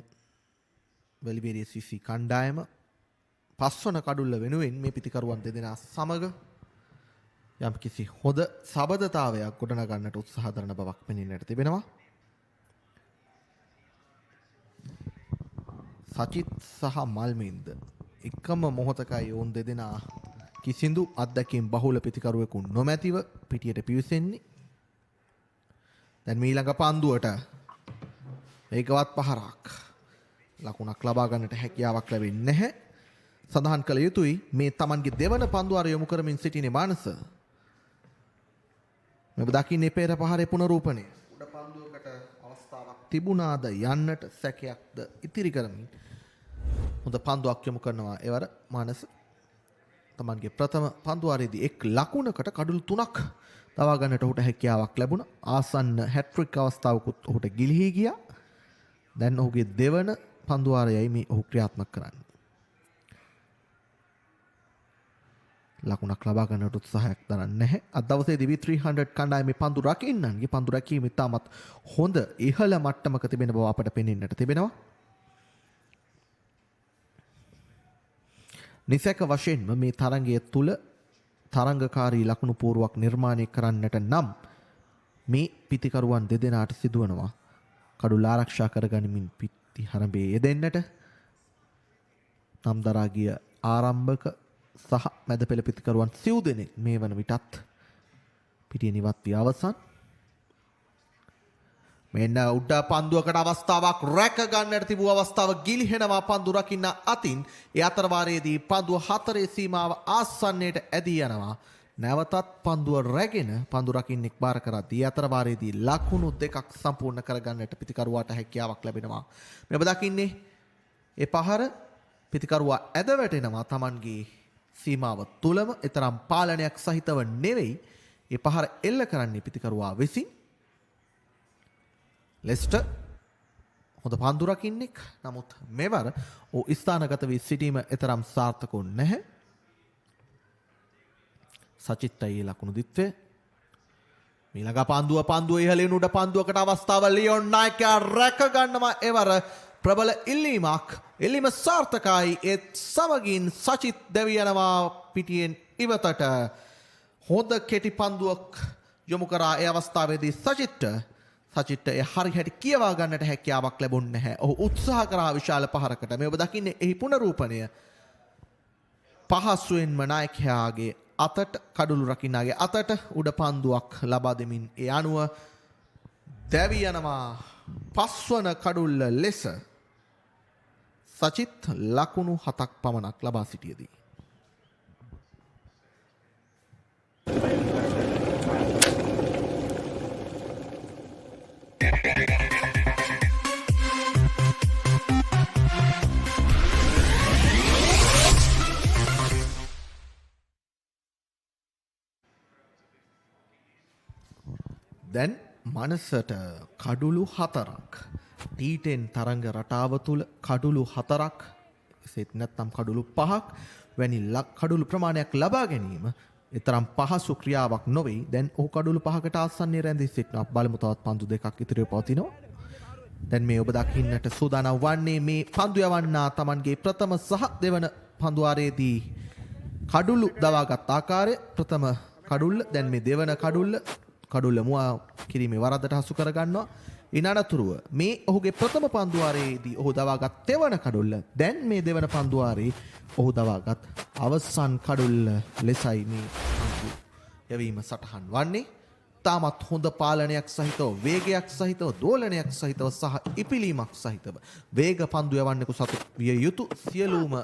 [SPEAKER 11] වැලිබේරිය CC කණ්ඩායම පස්වන කඩුල්ල වෙනුවෙන් මේ පිතිකරුවන් දෙදෙනා සමග යම්කිසි හොඳ සබඳතාවයක් ගොඩනගන්නට උත්සාහ කරන බවක් පෙනෙන්නට තිබෙනවා. සචිත් සහ මල්මින්ද එකම මොහොතකයි ඔවුන් දෙදෙනා කිසිදු අත්දැකීම් බහුල පිතිකරුවෙකු නොමැතිව පිටියට පිවිසෙන්නේ. දැන් ඊළඟ පන්දුවට ඒකවත් පහරක් ලකුණක් ලබා ගන්නට හැකියාවක් ලැබෙන්නේ නැහැ. සඳහන් කළ යුතුයි මේ Tamanගේ දෙවන පන්දුවාර යොමු කරමින් සිටිනේ මානස. මේ දකින්නේ පෙර පහරේ පුනරූපණය. උඩ පන්දුවකට අවස්ථාවක් තිබුණාද යන්නට සැකයක්ද ඉතිරි කරමින් හොඳ පන්දුවක් යොමු කරනවා එවර මානස. Tamanගේ ප්‍රථම පන්දුවාරයේදී එක් ලකුණකට කඩලු 3ක් තවා ගන්නට ඔහුට හැකියාවක් ලැබුණා. ආසන්න හැට්‍රික් අවස්ථාවකුත් ඔහුට ගිලිහි ගියා. දැන් ඔහුගේ දෙවන පන්දුවාරයයි මේ ඔහු ක්‍රියාත්මක කරන්නේ. ලකුණක් ලබා ගන්නට උත්සාහයක් දරන්නේ නැහැ. අද දවසේදී V300 කණ්ඩායමේ පන්දු රකින්නන්ගේ පන්දු රැකීම ඉතාමත් හොඳ ඉහළ මට්ටමක තිබෙන බව අපට පෙනෙන්නට තිබෙනවා. නිසැක වශයෙන්ම මේ තරඟය තුල තරංගකාරී ලකුණු පූර්වක් නිර්මාණය කරන්නට නම් මේ පිතිකරුවන් දෙදෙනාට සිදුවනවා කඩුල ආරක්ෂා කරගනිමින් පිටි හරඹේ යෙදෙන්නට. නම් දරා ගිය ආරම්භක සහ මැද පෙළ පිතිකරුවන් සිව් දෙනෙක් මේ වන විටත් පිටිය නිවත් වී අවසන්. මෙන්න උඩ පන්දුවකට අවස්ථාවක් රැක ගන්නට තිබූ අවස්ථාව ගිලිහෙනවා පන්දු රකින්න අතින්. ඒ අතර වාරයේදී පන්දුව 4 සීමාව ආසන්නයට ඇදී යනවා. නැවතත් පන්දුව රැගෙන පන්දු රකින්නෙක් බාර කරද්දී අතර වාරයේදී ලකුණු දෙකක් සම්පූර්ණ කරගන්නට පිතිකරුවාට හැකියාවක් ලැබෙනවා. මේ ඔබ දකින්නේ ඒ පහර පිතිකරුවා ඇද වැටෙනවා Tamanගේ සීමාව තුලම. ඊතරම් පාලනයක් සහිතව නෙවෙයි ඒ පහර එල්ල කරන්නේ පිතිකරුවා විසින්. ලෙස්ටර් හොඳ පන්දු රකින්නෙක්. නමුත් මෙවර ਉਹ ස්ථානගත වී සිටීම ඊතරම් සාර්ථක නැහැ. සචිත්තයි ලකුණු දිත්වේ. මීළඟ පන්දුව ඉහළින් උඩ පන්දුවකට අවස්ථාව ලියොන් නායකයා රැක ගන්නවා. එවර ප්‍රබල ඉල්ලීමක්. ඉල්ලීම සාර්ථකයි. ඒත් සමගින් සචිත් දැවි යනවා පිටියෙන් ඉවතට. හොඳ කෙටි පන්දුවක් යොමු කරා ඒ අවස්ථාවේදී සචිත්ට ඒ හරි හැටි කියවා ගන්නට හැකියාවක් ලැබුණ නැහැ. ඔහු උත්සාහ කරා විශාල පහරකට. මේ ඔබ දකින්නේ එහි පුනරූපණය. පහසුවෙන්ම නායකයාගේ අතට කඩුළු රකින්නාගේ අතට උඩ පන්දුවක් ලබා දෙමින් ඒ අනුව දැවි යනවා පස්වන කඩුල්ල ලෙස සචිත් ලකුණු 7ක් පමණක් ලබා සිටියදී. දැන් මනසට කඩුළු 4ක් T10 තරංග රටාව තුල කඩුළු 4ක් එසේත් නැත්නම් කඩුළු 5ක් වැනි කඩුළු ප්‍රමාණයක් ලබා ගැනීම ඊතරම් පහසු ක්‍රියාවක් නොවේ. දැන් ඔහු කඩුළු 5කට ආසන්නයේ රැඳී සිටිනවා. බලමු තවත් පන්දු දෙකක් ඉතිරිව පවතිනවා. දැන් මේ ඔබ දකින්නට සූදානම් වන්නේ මේ පන්දු යවන්නා Tamanගේ ප්‍රථම සහ දෙවන පන්දු වාරයේදී කඩුළු දවාගත් ආකාරය. ප්‍රථම කඩුල්ල දැන් මේ දෙවන කඩුල්ල මුවා කිරීමේ වරදට හසු කර ගන්නවා. ඉන් අනතුරුව මේ ඔහුගේ ප්‍රථම පන්දු වාරයේදී ඔහු දවාගත් තෙවන කඩුල්ල දැන් මේ දෙවන පන්දු වාරයේ ඔහු දවාගත් අවසන් කඩුල්ල ලෙසයි මේ පන්දු යැවීම සටහන් වන්නේ. තාමත් හොඳ පාලනයක් සහිතව වේගයක් සහිතව දෝලනයක් සහිතව සහ ඉපිලීමක් සහිතව වේග පන්දු යවන්නෙකු සතු විය යුතු සියලුම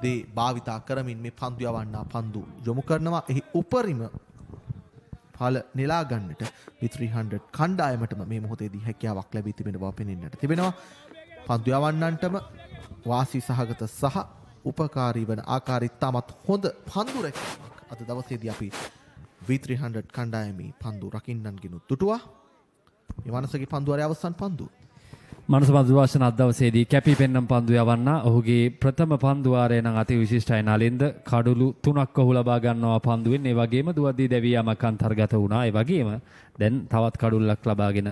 [SPEAKER 11] දේ භාවිතා කරමින් මේ පන්දු යවන්නා පන්දු යොමු කරනවා. එහි උපරිම ඵල නෙලා ගන්නට V300 කණ්ඩායමටම මේ මොහොතේදී හැකියාවක් ලැබී තිබෙන බව පෙනෙන්නට තිබෙනවා. පන්දු යවන්නන්ටම වාසි සහගත සහ උපකාරී වන ආකාරයට තාමත් හොඳ පන්දු රැකීමක් අද දවසේදී අපි V300 කණ්ඩායමේ පන්දු රකින්නන්ගෙනුත් දුටුවා. මේ වනසගේ පන්දුවාරයේ අවසන් පන්දුව.
[SPEAKER 16] මනස පන්දු වාසන අද දවසේදී කැපී පෙන්නම් පන්දු යවන්න ඔහුගේ ප්‍රථම පන්දු වාරය නම් අති විශිෂ්ටයි. නලින්ද කඩුළු 3ක් ඔහු ලබා ගන්නවා පන්දුවෙන්. ඒ වගේම දුවදී දැවී යමක් අන්තර්ගත වුණා. ඒ වගේම දැන් තවත් කඩුල්ලක් ලබාගෙන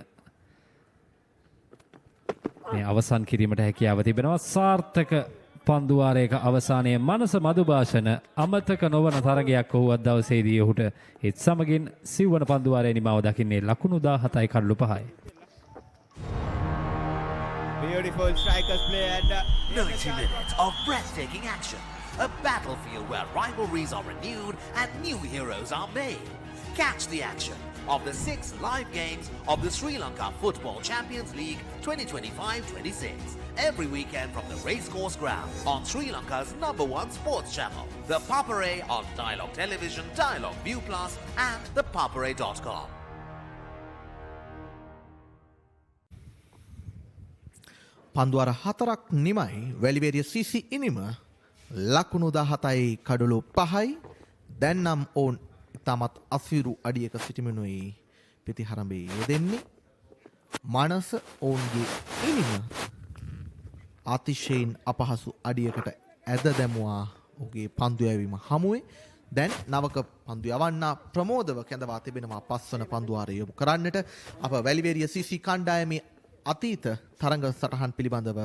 [SPEAKER 16] මේ අවසන් කිරීමට හැකියාව තිබෙනවා. සාර්ථක පන්දු වාරයක අවසානයේ මනස මදු භාෂණ අමතක නොවන තරගයක් ඔහු අද දවසේදී ඔහුට ඒත් සමගින් සිව්වන පන්දු වාරයේ නිමාව දකින්නේ ලකුණු 17යි කඩලු 5යි.
[SPEAKER 14] Beautiful strikers play and
[SPEAKER 19] 90 minutes of breathtaking action. A battlefield where rivalries are renewed and new heroes are made. Catch the action of the 6 live games of the Sri Lanka Football Champions League 2025-26 every weekend from the Racecourse Ground on Sri Lanka's #1 sports channel, the Papare on Dialog Television, Dialog ViU Plus and thepapare.com.
[SPEAKER 11] පන්දුවාර 4ක් නිමයි Weliweriya CC ඉනිම ලකුණු 17යි කඩලු 5යි. දැන් නම් ඔවුන් ඉතාමත් අසිරු අඩියක සිටිමිනුයි පිටිහරඹේ යෙදෙන්නේ. මනස ඔවුන්ගේ ඉනිම අතිශයින් අපහසු අඩියකට ඇද දැමුවා ඔහුගේ පන්දු යැවීම හමුවේ. දැන් නවක පන්දු යවන්න ප්‍රමෝදව කැඳවා තිබෙනවා පස්වන පන්දු වාරය යොමු කරන්නට. අප වැලිවේරිය CC කණ්ඩායමේ අතීත තරඟ සටහන් පිළිබඳව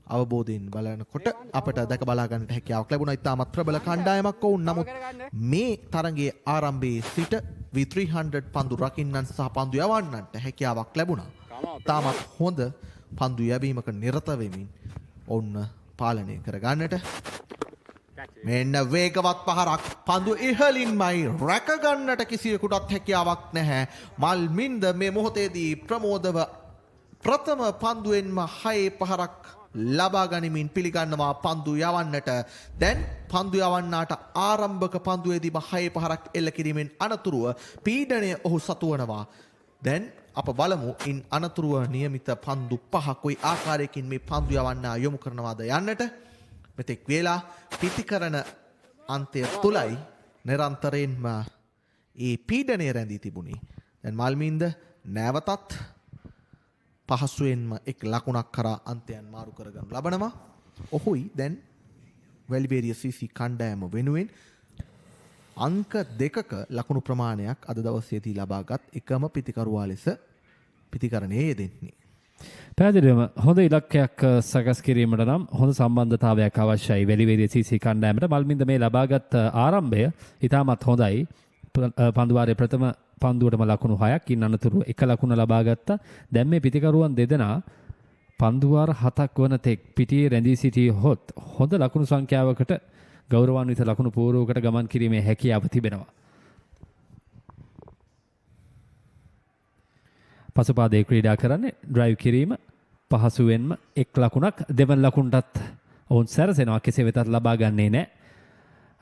[SPEAKER 11] අවබෝධයෙන් බලනකොට අපට දැක බලා ගන්නට හැකියාවක් ලැබුණා. ඉතාමත් ප්‍රබල කණ්ඩායමක් වුන්. නමුත් මේ තරඟයේ ආරම්භයේ සිට V300 පන්දු රකින්නන් සහ පන්දු යවන්නන්ට හැකියාවක් ලැබුණා. තාමත් හොඳ පන්දු යැවීමක නිරත වෙමින් ඔවුන් පාලනය කර ගන්නට. මෙන්න වේගවත් පහරක් පන්දු ඉහළින්මයි රැක ගන්නට කිසියෙකුටත් හැකියාවක් නැහැ. මල්මින්ද මේ මොහොතේදී ප්‍රමෝදව ප්‍රථම පන්දුවෙන්ම 6 පහරක් ලබා ගනිමින් පිළිගන්නවා පන්දු යවන්නට. දැන් පන්දු යවන්නාට ආරම්භක පන්දුවේදීම 6 පහරක් එල්ල කිරීමෙන් අනතුරුව පීඩනය ඔහු සතුවනවා. දැන් අප බලමු ඉන් අනතුරුව නියමිත පන්දු 5 කොයි ආකාරයකින් මේ පන්දු යවන්නා යොමු කරනවාද යන්නට. මෙතෙක් වේලා පිතිකරන අන්තය තුලයි නිරන්තරයෙන්ම ඒ පීඩනය රැඳී තිබුණේ. දැන් මල්මින්ද නැවතත් පහසුවෙන්ම එක් ලකුණක් කරා අන්තයන් මාරු කරගනු ලබනවා. ඔහුයි දැන් වැලිවේරිය CC කණ්ඩායම වෙනුවෙන් අංක 2ක ලකුණු ප්‍රමාණයක් අද දවසේදී ලබාගත් එකම පිතිකරුවා ලෙස පිතිකරණයේ යෙදෙන්නේ.
[SPEAKER 16] පැහැදිලිවම හොඳ ඉලක්කයක් සකස් කිරීමට නම් හොඳ සම්බන්ධතාවයක් අවශ්‍යයි වැලිවේරිය CC කණ්ඩායමට. මල්මින්ද මේ ලබාගත් ආරම්භය ඉතාමත් හොඳයි. පන්දුවාරයේ ප්‍රථම පන්දුවටම ලකුණු 6ක් ඉන් අනතුරු එක ලකුණ ලබා ගත්තා. දැන් මේ පිතිකරුවන් දෙදෙනා පන්දුවාර 7ක් වන තෙක් පිටියේ රැඳී සිටියහොත් හොඳ ලකුණු සංඛ්‍යාවකට ගෞරවාන්විත ලකුණු පූර්වකට ගමන් කිරීමේ හැකියාව තිබෙනවා. පසුපාදයේ ක්‍රීඩා කරන්නේ ඩ්‍රයිව් කිරීම පහසුවෙන්ම එක් ලකුණක් දෙවන ලකුණටත් ඔවුන් සැරසෙනවා. කෙසේ වෙතත් ලබා ගන්නේ නැහැ.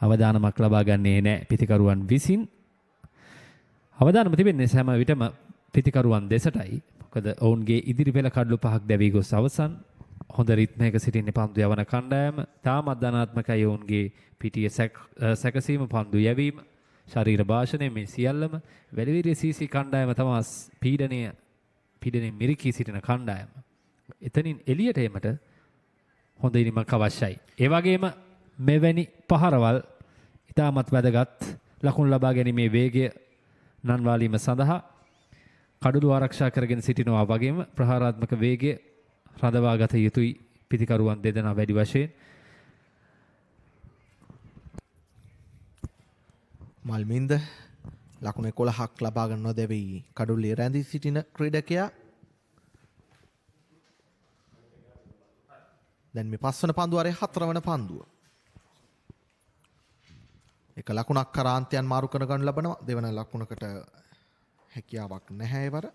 [SPEAKER 16] අවදානමක් ලබා ගන්නේ නැහැ පිතිකරුවන් විසින්. අවදානම තිබෙන්නේ හැම විටම පිතිකරුවන් දෙසටයි. මොකද ඔවුන්ගේ ඉදිරි පෙළ කඩලු 5ක් දැවී ගොස් අවසන්. හොඳ රිද්මයක සිටින්නේ පන්දු යවන කණ්ඩායම. තාමත් ධනාත්මකයි ඔවුන්ගේ පිටියේ සැකසීම පන්දු යැවීම ශරීර භාෂණය මේ සියල්ලම වැලිවේරිය CC කණ්ඩායම තමයි පීඩනයේ මිරිකී සිටින කණ්ඩායම. එතනින් එළියට එීමට හොඳ ඉනිමක් අවශ්‍යයි. ඒ වගේම මෙවැනි පහරවල් ඉතාමත් වැදගත් ලකුණු ලබා ගැනීමේ වේගය නන්වාලීම සඳහා කඩළු ආරක්ෂා කරගෙන සිටිනවා වගේම ප්‍රහාරාත්මක වේගය රඳවා ගත යුතුයි පිතිකරුවන් දෙදෙනා වැඩි වශයෙන්.
[SPEAKER 11] මල්මින්ද ලකුණු 11ක් ලබා ගන්න නොදැවී කඩුල්ලේ රැඳී සිටින ක්‍රීඩකයා දැන් මේ 5 වන පන්දුවාරයේ 4 වන පන්දුව. එක ලකුණක් කරා අන්තයන් මාරු කර ගන්න ලබනවා. දෙවන ලකුණකට හැකියාවක් නැහැ ඒවර.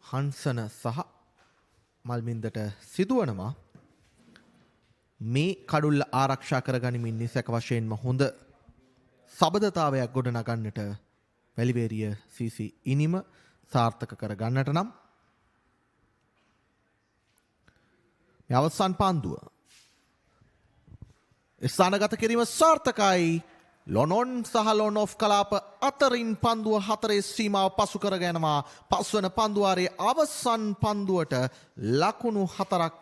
[SPEAKER 11] හන්සන සහ මල්මින්දට සිදුවනවා මේ කඩුල්ල ආරක්ෂා කරගනිමින් නිසැක වශයෙන්ම හොඳ සබඳතාවයක් ගොඩනගන්නට වැලිවේරිය CC ඉනිම සාර්ථක කරගන්නට නම් මේ අවසන් පන්දුව ස්ථානගත කිරීම සාර්ථකයි. ලොනොන් සහ ලොනොෆ් කලාප අතරින් පන්දුව 4 සීමාව පසු කරගෙනවා. 5 වන පන්දුවාරයේ අවසන් පන්දුවට ලකුණු 4ක්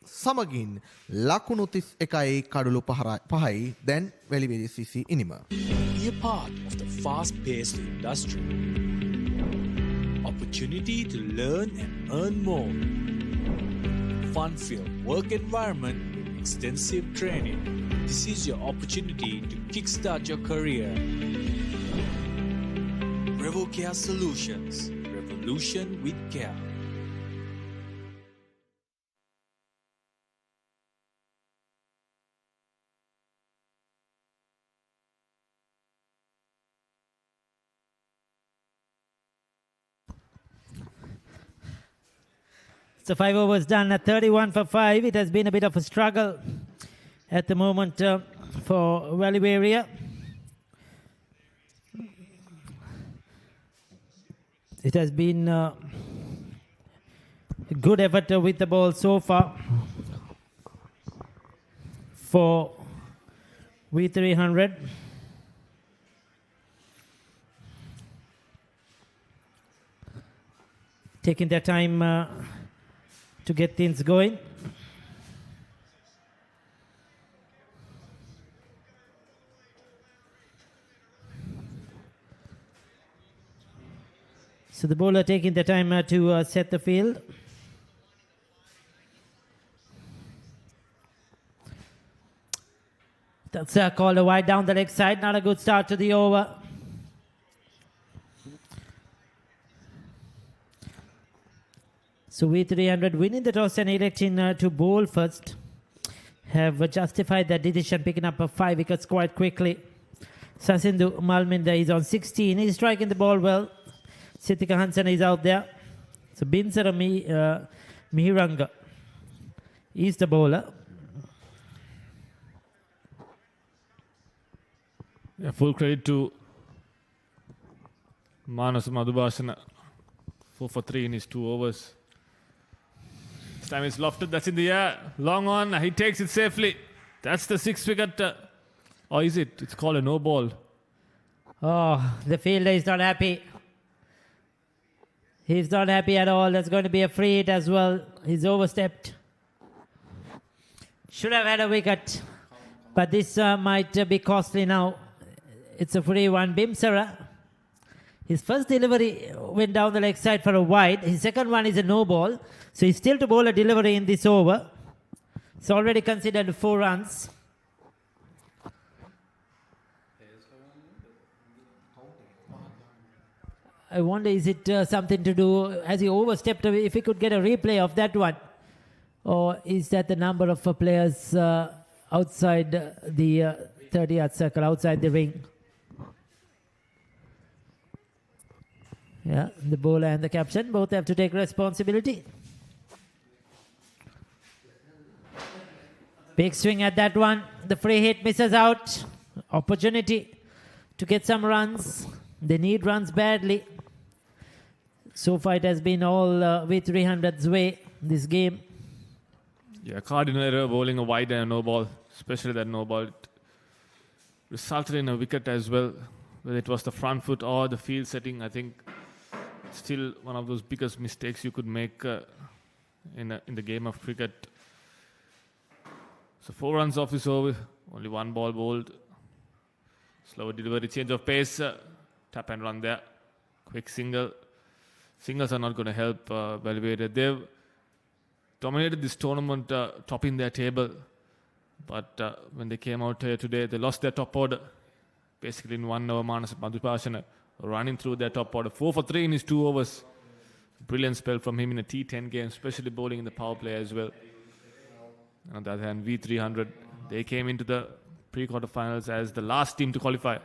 [SPEAKER 11] සමගින් ලකුණු 31යි කඩළු 5යි දැන් Weliweriya CC ඉනිම.
[SPEAKER 10] Be a part of the fast-paced industry. Opportunity to learn and earn more. Fun-filled work environment, extensive training. This is your opportunity to kickstart your career. Revo Care Solutions. Revolution with care.
[SPEAKER 1] So 5 overs done at 31 for 5. It has been a bit of a struggle at the moment for Valiveria. It has been a good effort with the ball so far for V300. Taking their time to get things going. So the bowler taking the time to set the field. That's called a wide down the leg side. Not a good start to the over. So V300 winning the toss and electing to bowl first have justified that decision, picking up 5 wickets quite quickly. Sasindu Malminda is on 16. He's striking the ball well. Sithika Hansen is out there. So Binsara Mihiranga is the bowler.
[SPEAKER 2] Yeah, full credit to Manas Madhubhasana. 4 for 3 in his 2 overs. This time it's lofted, that's in the air. Long on, he takes it safely. That's the 6th wicket. Or is it? It's called a no ball.
[SPEAKER 1] Oh, the fielder is not happy. He's not happy at all. That's going to be a free hit as well. He's overstepped. Should have had a wicket. But this might be costly now. It's a free one. Bimsara. His first delivery went down the leg side for a wide. His second one is a no ball. So he's still to bowl a delivery in this over. It's already considered 4 runs. I wonder, is it something to do, has he overstepped, if he could get a replay of that one? Or is that the number of players outside the 30-yard circle, outside the ring? Yeah, the bowler and the captain both have to take responsibility. Big swing at that one. The free hit misses out. Opportunity to get some runs. They need runs badly. So far it has been all V300's way, this game.
[SPEAKER 2] Yeah, cardinal error, bowling a wide and a no ball, especially that no ball. It resulted in a wicket as well. Whether it was the front foot or the field setting, I think still one of those biggest mistakes you could make in the game of cricket. So 4 runs off this over, only 1 ball bowled. Slow delivery, change of pace, tap and run there. Quick single. Singles are not going to help Belvedere. They've dominated this tournament, topping their table. But when they came out here today, they lost their top order. Basically in 1 over, Manas Madhubhasana running through their top order. 4 for 3 in his 2 overs. Brilliant spell from him in a T10 game, especially bowling in the power play as well. And on the other hand, V300, they came into the pre-quarterfinals as the last team to qualify,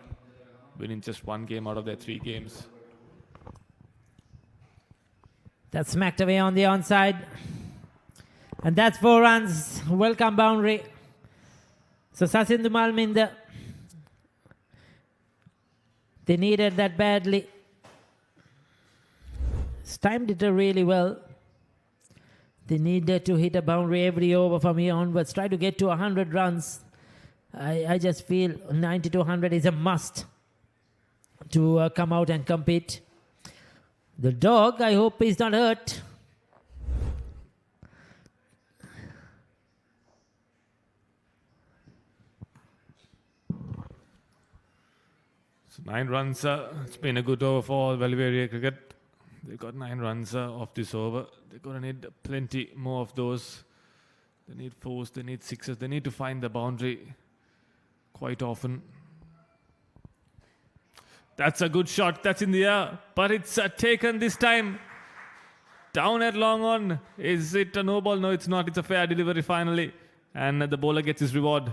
[SPEAKER 2] winning just 1 game out of their 3 games.
[SPEAKER 1] That's smacked away on the onside. And that's 4 runs. Welcome boundary. So Sasindu Malminda, they needed that badly. Timed it really well. They needed to hit a boundary every over from here onwards. Try to get to 100 runs. I just feel 90 to 100 is a must to come out and compete. The dog, I hope he's not hurt.
[SPEAKER 2] So 9 runs. It's been a good over for Belvedere Cricket. They got 9 runs off this over. They're going to need plenty more of those. They need 4s, they need 6s. They need to find the boundary quite often. That's a good shot. That's in the air. But it's taken this time. Down at long on. Is it a no ball? No, it's not. It's a fair delivery finally. And the bowler gets his reward.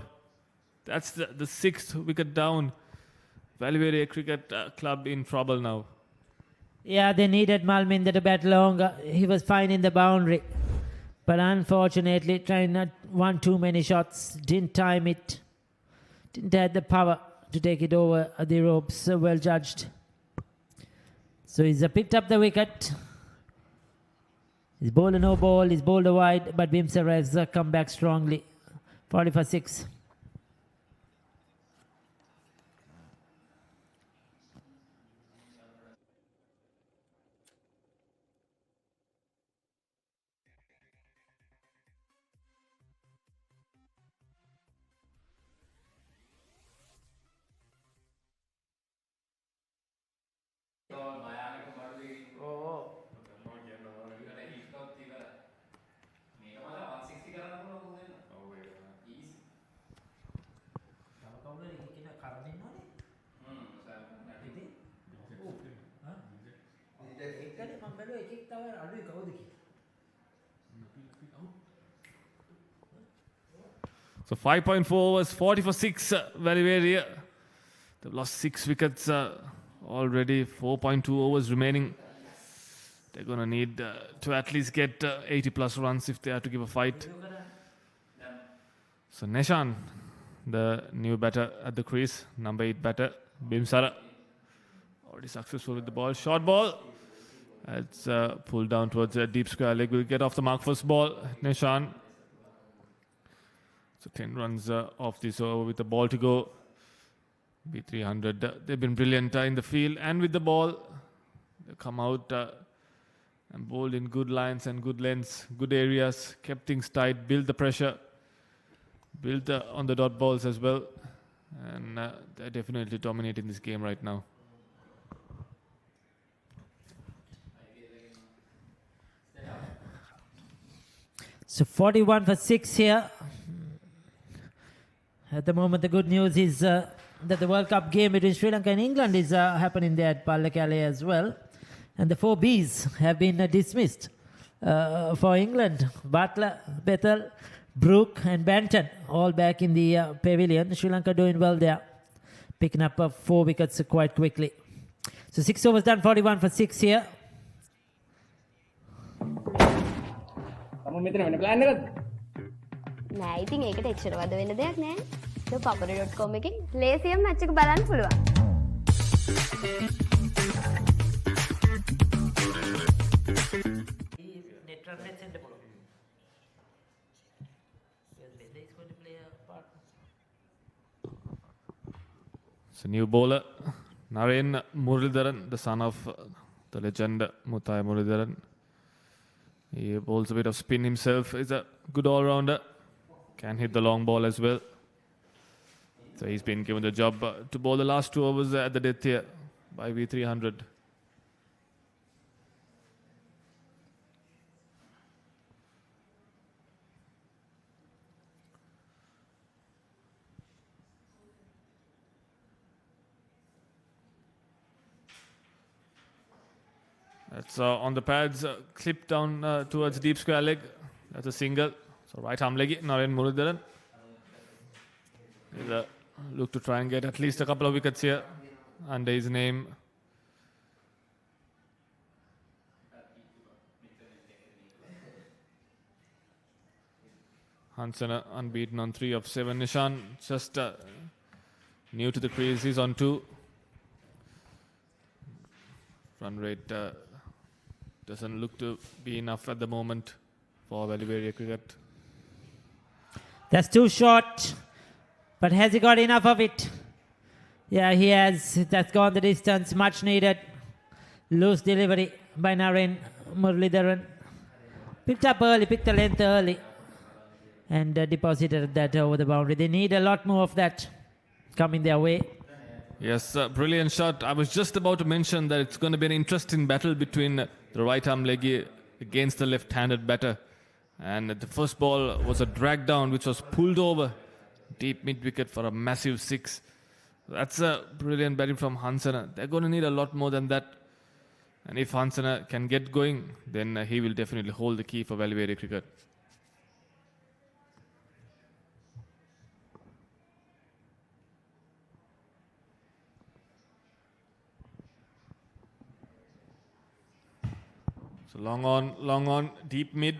[SPEAKER 2] That's the 6th wicket down. Belvedere Cricket Club in trouble now.
[SPEAKER 1] Yeah, they needed Malminda to bat longer. He was fine in the boundary. But unfortunately, trying not one too many shots. Didn't time it. Didn't have the power to take it over the ropes. Well judged. So he's picked up the wicket. He's bowled a no ball. He's bowled a wide. But Bimsara has come back strongly. 40 for 6.
[SPEAKER 2] So 5.4 overs, 40 for 6, very, very. They've lost 6 wickets already, 4.2 overs remaining. They're going to need to at least get 80 plus runs if they are to give a fight. So Nishan, the new batter at the crease, number 8 batter, Bimsara, already successful with the ball. Short ball, it's pulled down towards a deep square leg, will get off the mark first ball, Nishan. So 10 runs off this over with the ball to go. Be 300. They've been brilliant in the field and with the ball. They come out and bowled in good lines and good lengths, good areas, kept things tight, built the pressure, built on the dot balls as well. And they're definitely dominating this game right now.
[SPEAKER 1] So 41 for 6 here. At the moment, the good news is that the World Cup game between Sri Lanka and England is happening there at Pallekele as well. And the 4 Bs have been dismissed for England. Butler, Bethel, Brooke and Banton all back in the pavilion. Sri Lanka doing well there, picking up 4 wickets quite quickly. So 6 overs done, 41 for 6 here.
[SPEAKER 7] නෑ ඉතින් ඒකට එච්චර වද වෙන්න දෙයක් නෑ. ThePapare.com එකෙන් ලේසියෙන් මැච් එක බලන්න පුළුවන්.
[SPEAKER 2] It's a new bowler, Naren Muralidharan, the son of the legend Muthai Muralidharan. He bowls a bit of spin himself. He's a good all-rounder. Can hit the long ball as well. So he's been given the job to bowl the last 2 overs at the death here by V300. That's on the pads, clipped down towards deep square leg. That's a single. So right arm leg, Naren Muralidharan. Look to try and get at least a couple of wickets here under his name. Hansana unbeaten on 3 of 7. Nishan just new to the crease. He's on 2. Run rate doesn't look to be enough at the moment for Valley cricket.
[SPEAKER 1] That's too short. But has he got enough of it? Yeah, he has. That's gone the distance. Much needed. Loose delivery by Naren Muralidharan. Picked up early, picked the length early. And deposited that over the boundary. They need a lot more of that coming their way.
[SPEAKER 2] Yes, brilliant shot. I was just about to mention that it's going to be an interesting battle between the right-arm leggy against the left-handed batter. And the first ball was a drag down, which was pulled over deep mid-wicket for a massive 6. That's a brilliant batting from Hansana. They're going to need a lot more than that. And if Hansana can get going, then he will definitely hold the key for Valley cricket. So long on, deep mid,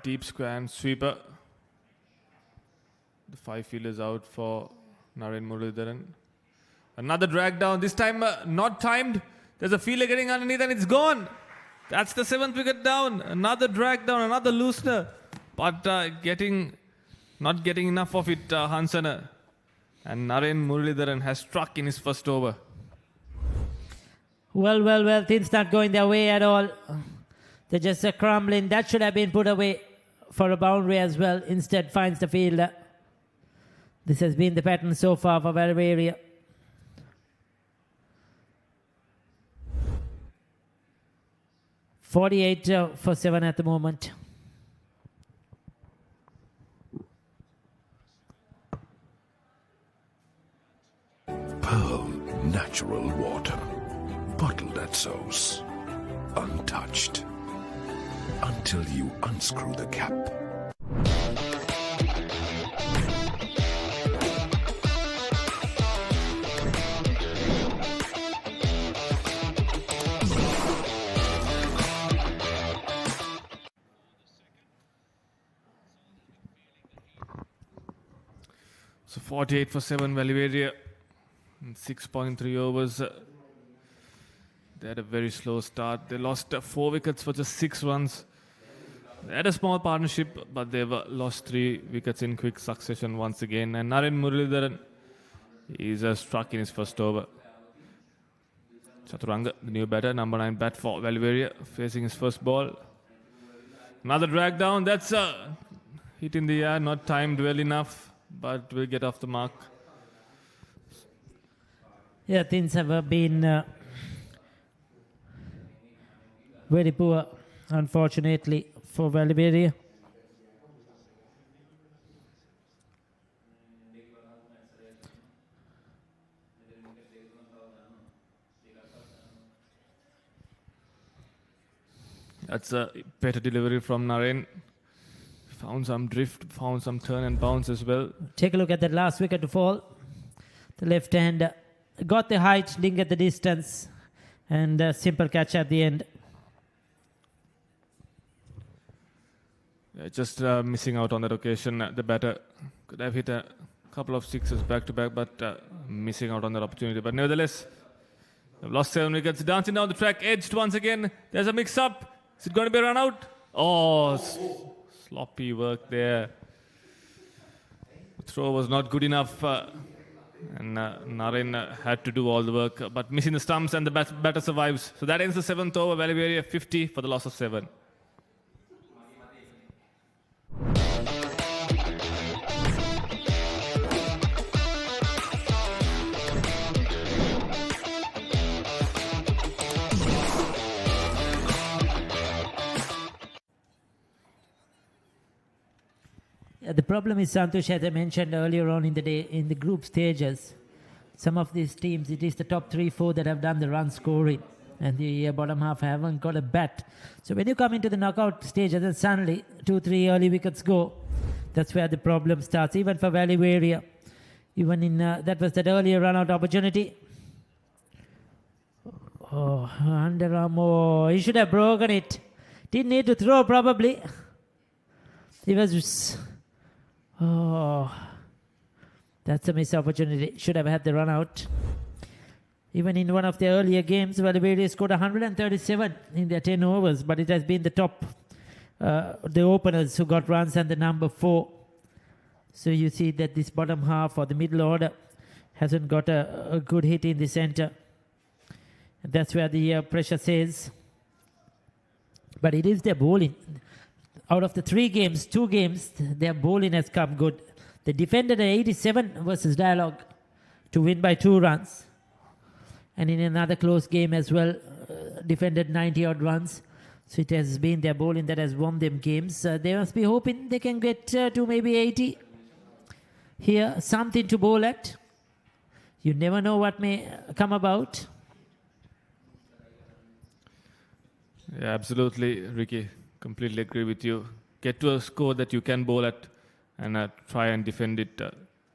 [SPEAKER 2] deep square and sweeper. The 5 fielders out for Naren Muralidharan. Another drag down, this time not timed. There's a fielder getting underneath and it's gone. That's the 7th wicket down. Another drag down, another loosener. But not getting enough of it, Hansana. And Naren Muralidharan has struck in his first over.
[SPEAKER 1] Well, things not going their way at all. They're just crumbling. That should have been put away for a boundary as well. Instead finds the fielder. This has been the pattern so far for Valley. 48 for 7 at the moment.
[SPEAKER 18] Pearl natural water. Bottled at source. untouched. Until you unscrew the cap.
[SPEAKER 2] So 48 for 7, Valiveria. 6.3 overs. They had a very slow start. They lost 4 wickets for just 6 runs. They had a small partnership, but they've lost 3 wickets in quick succession once again. And Naren Muralidharan is struck in his first over. Chaturanga, the new batter, number 9 bat for Valiveria, facing his first ball. Another drag down. That's a hit in the air, not timed well enough, but will get off the mark.
[SPEAKER 1] Yeah, things have been very poor, unfortunately, for Valiveria.
[SPEAKER 2] That's a better delivery from Naren. Found some drift, found some turn and bounce as well.
[SPEAKER 1] Take a look at that last wicket to fall. The left hand got the height, didn't get the distance, and a simple catch at the end.
[SPEAKER 2] Yeah, just missing out on that occasion. The batter could have hit a couple of sixes back to back, but missing out on that opportunity. But nevertheless, they've lost 7 wickets. Dancing down the track, edged once again. There's a mix-up. Is it going to be a run out? Oh, sloppy work there. The throw was not good enough. And Naren had to do all the work, but missing the stumps, and the batter survives. So that ends the 7th over. Valiveria 50 for the loss of 7.
[SPEAKER 1] The problem is, Santosh, as I mentioned earlier on in the day, in the group stages, some of these teams, it is the top 3-4 that have done the run scoring, and the bottom half haven't got a bat. So when you come into the knockout stage, and then suddenly 2-3 early wickets go, that's where the problem starts. Even for Valiveria, even in that was that earlier run-out opportunity. Oh, underarm, oh, he should have broken it. Didn't need to throw, probably. He was just... Oh, that's a missed opportunity. Should have had the run out. Even in one of the earlier games, Valiveria scored 137 in their 10 overs, but it has been the top, the openers who got runs and the number 4. So you see that this bottom half or the middle order hasn't got a good hit in the center. And that's where the pressure says. But it is their bowling. Out of the 3 games, 2 games, their bowling has come good. They defended at 87 versus Dialog to win by 2 runs. And in another close game as well, defended 90 odd runs. So it has been their bowling that has won them games. They must be hoping they can get to maybe 80. Here, something to bowl at. You never know what may come about.
[SPEAKER 2] Yeah, absolutely, Ricky. Completely agree with you. Get to a score that you can bowl at and try and defend it.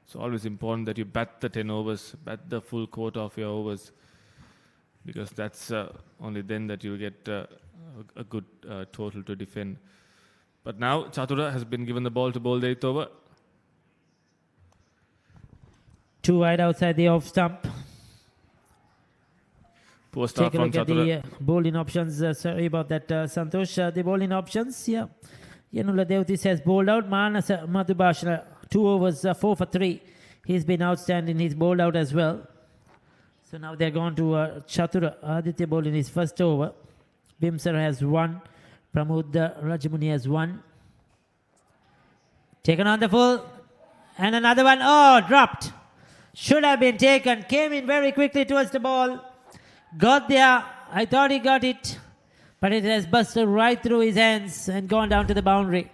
[SPEAKER 2] It's always important that you bat the 10 overs, bat the full quota of your overs, because that's only then that you'll get a good total to defend. But now Chatura has been given the ball to bowl the 8th over.
[SPEAKER 1] 2 wide outside the off stump.
[SPEAKER 2] Poor start
[SPEAKER 1] Take a
[SPEAKER 2] from
[SPEAKER 1] look
[SPEAKER 2] Chatura.
[SPEAKER 1] at the bowling options. Sorry about that, Santosh. The bowling options, yeah. Yanula Devtis has bowled out. Manasa Madhubhashana, 2 overs, 4 for 3. He's been outstanding. He's bowled out as well. So now they're going to Chatura. Aditya bowling his first over. Bimsar has 1. Pramod Rajamuni has 1. Taken on the full. And another one. Oh, dropped. Should have been taken. Came in very quickly towards the ball. Got there. I thought he got it. But it has busted right through his hands and gone down to the boundary.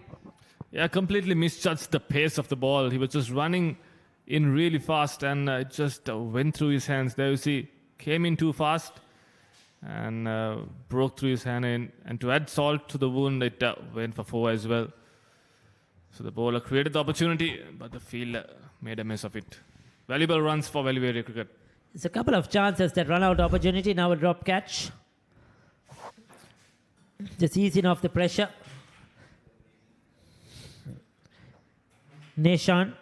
[SPEAKER 2] Yeah, completely misjudged the pace of the ball. He was just running in really fast and it just went through his hands. There you see, came in too fast and broke through his hand in. And to add salt to the wound, it went for 4 as well. So the bowler created the opportunity, but the fielder made a mess of it. Valuable runs for Valley Cricket.
[SPEAKER 1] It's a couple of chances that run out opportunity. Now a drop catch. Just easing off the pressure. Nishan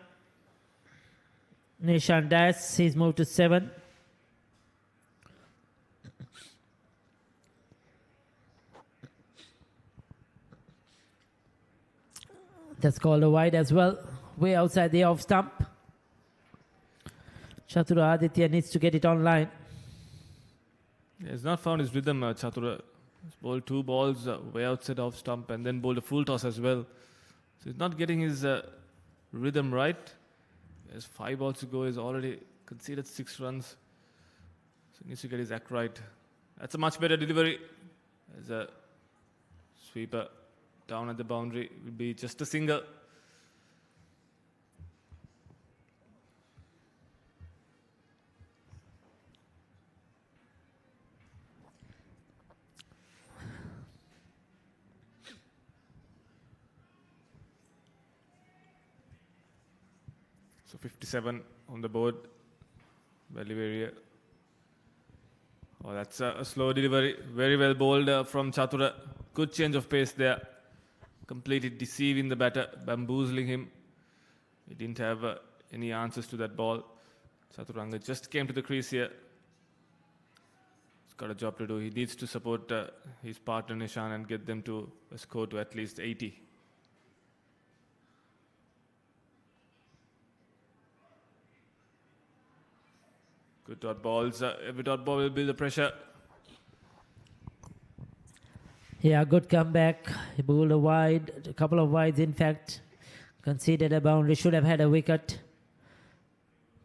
[SPEAKER 1] Dias, he's moved to 7. That's called a wide as well, way outside the off stump. Chatura Aditya needs to get it online.
[SPEAKER 2] He has not found his rhythm, Chatura. He's bowled 2 balls way outside off stump and then bowled a full toss as well. So he's not getting his rhythm right. He has 5 balls to go. He's already conceded 6 runs. So he needs to get his act right. That's a much better delivery. As a sweeper down at the boundary will be just a single. So 57 on the board. Valley. Oh, that's a slow delivery. Very well bowled from Chatura. Good change of pace there. Completely deceiving the batter, bamboozling him. He didn't have any answers to that ball. Chaturanga just came to the crease here. He's got a job to do. He needs to support his partner Nishan and get them to a score to at least 80. Good dot balls. Every dot ball will build the pressure.
[SPEAKER 1] Yeah, good comeback. He bowled a wide, a couple of wides in fact. Conceded a boundary, should have had a wicket.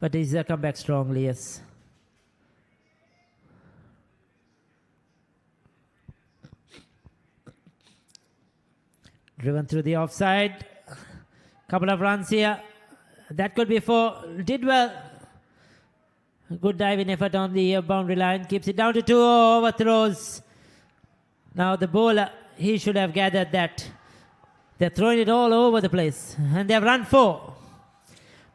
[SPEAKER 1] But he's come back strongly, yes. Driven through the offside. Couple of runs here. That could be 4. Did well. Good diving effort on the boundary line. Keeps it down to 2. Overthrows. Now the bowler, he should have gathered that. They're throwing it all over the place. And they've run 4.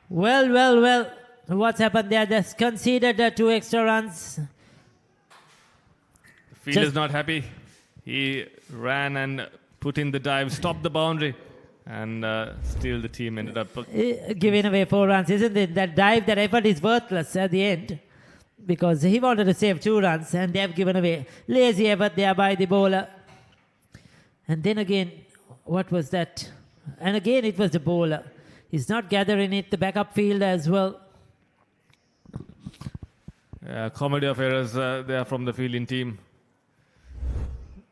[SPEAKER 1] Well. What's happened there? They've conceded 2 extra runs.
[SPEAKER 2] The fielder's not happy. He ran and put in the dive, stopped the boundary. And still the team ended up
[SPEAKER 1] giving away 4 runs, isn't it? That dive, that effort is worthless at the end. Because he wanted to save 2 runs and they've given away. Lazy effort there by the bowler. And then again, what was that? And again, it was the bowler. He's not gathering it, the backup fielder as well.
[SPEAKER 2] Comedy of errors there from the fielding team.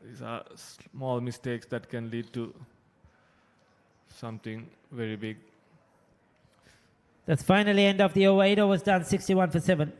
[SPEAKER 2] These are small mistakes that can lead to something very big.
[SPEAKER 1] That's finally end of the over. 8 overs done, 61 for 7.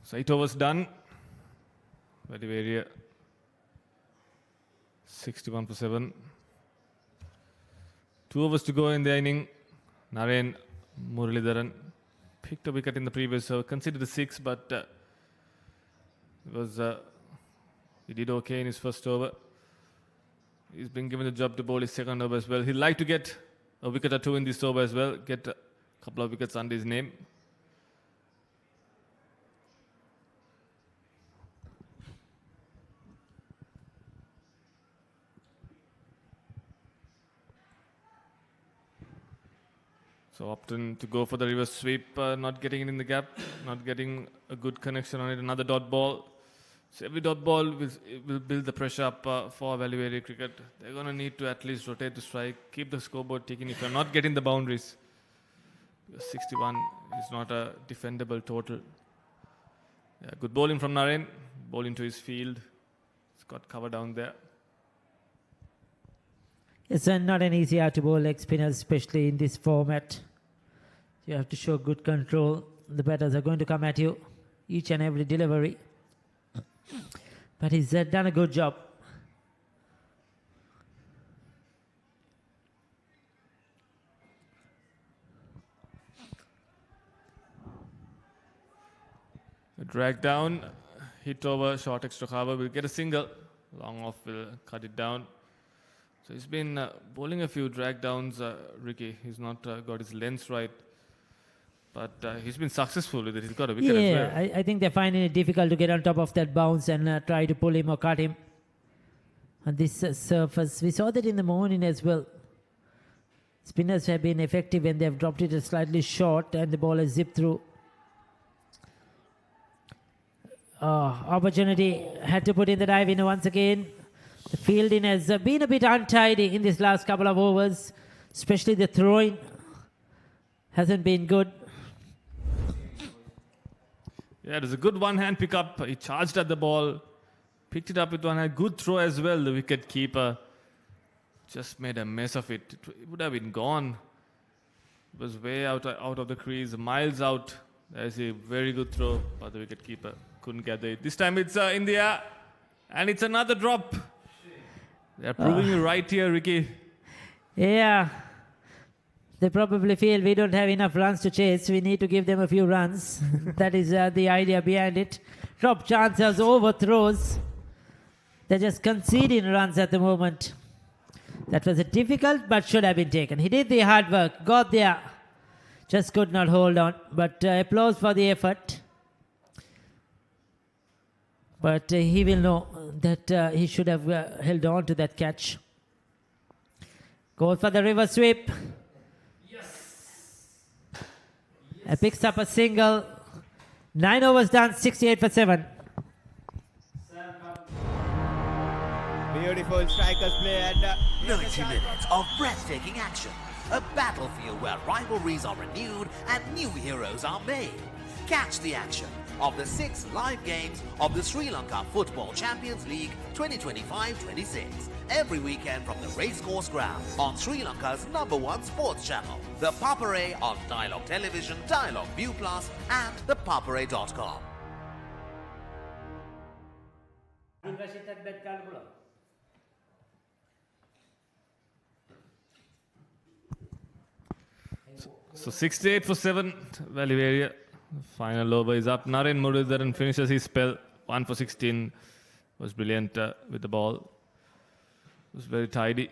[SPEAKER 2] So 8 overs done. Very 61 for 7. 2 overs to go in the inning. Naren Muralidharan picked a wicket in the previous over. Considered a 6, but he did okay in his first over. He's been given the job to bowl his second over as well. He'd like to get a wicket or 2 in this over as well. Get a couple of wickets under his name. So opting to go for the reverse sweep, not getting it in the gap, not getting a good connection on it. Another dot ball. So every dot ball will build the pressure up for Valley Cricket. They're going to need to at least rotate the strike, keep the scoreboard ticking if you're not getting the boundaries. 61 It's not a defendable total. Yeah, good bowling from Naren. Ball into his field. It's got cover down there.
[SPEAKER 1] It's not an easy art to bowl leg spinners, especially in this format. You have to show good control. The batters are going to come at you each and every delivery. But he's done a good job.
[SPEAKER 2] A drag down, hit over, short extra cover. We'll get a single. Long off will cut it down. So he's been bowling a few drag downs, Ricky. He's not got his length right. But he's been successful with it. He's got a wicket as well.
[SPEAKER 1] I think they're finding it difficult to get on top of that bounce and try to pull him or cut him on this surface. We saw that in the morning as well. Spinners have been effective when they've dropped it slightly short and the ball has zipped through. Opportunity, had to put in the dive in once again. The fielding has been a bit untidy in this last couple of overs, especially the throwing hasn't been good.
[SPEAKER 2] Yeah, it was a good one-hand pickup. He charged at the ball, picked it up with one hand. Good throw as well. The wicket keeper just made a mess of it. It would have been gone. It was way out of the crease, miles out. There's a very good throw, but the wicket keeper couldn't gather it. This time it's in the air, and it's another drop. They're proving you right here, Ricky.
[SPEAKER 1] Yeah. They probably feel we don't have enough runs to chase. We need to give them a few runs. That is the idea behind it. Drop chances, overthrows. They're just conceding runs at the moment. That was a difficult but should have been taken. He did the hard work, got there. Just could not hold on. But applause for the effort. But he will know that he should have held on to that catch. Goes for the river sweep. Picks up a single. 9 overs done, 68 for 7.
[SPEAKER 14] Beautiful strikers play and
[SPEAKER 19] 90 minutes of breathtaking action. A battlefield where rivalries are renewed and new heroes are made. Catch the action of the 6 live games of the Sri Lanka Football Champions League 2025-26 every weekend from the Racecourse Ground on Sri Lanka's #1 sports channel, the Papare on Dialog Television, Dialog ViU Plus and thepapare.com.
[SPEAKER 2] So 68 for 7, Valley area. Final over is up. Naren Muralidharan finishes his spell. 1 for 16. Was brilliant with the ball. Was very tidy.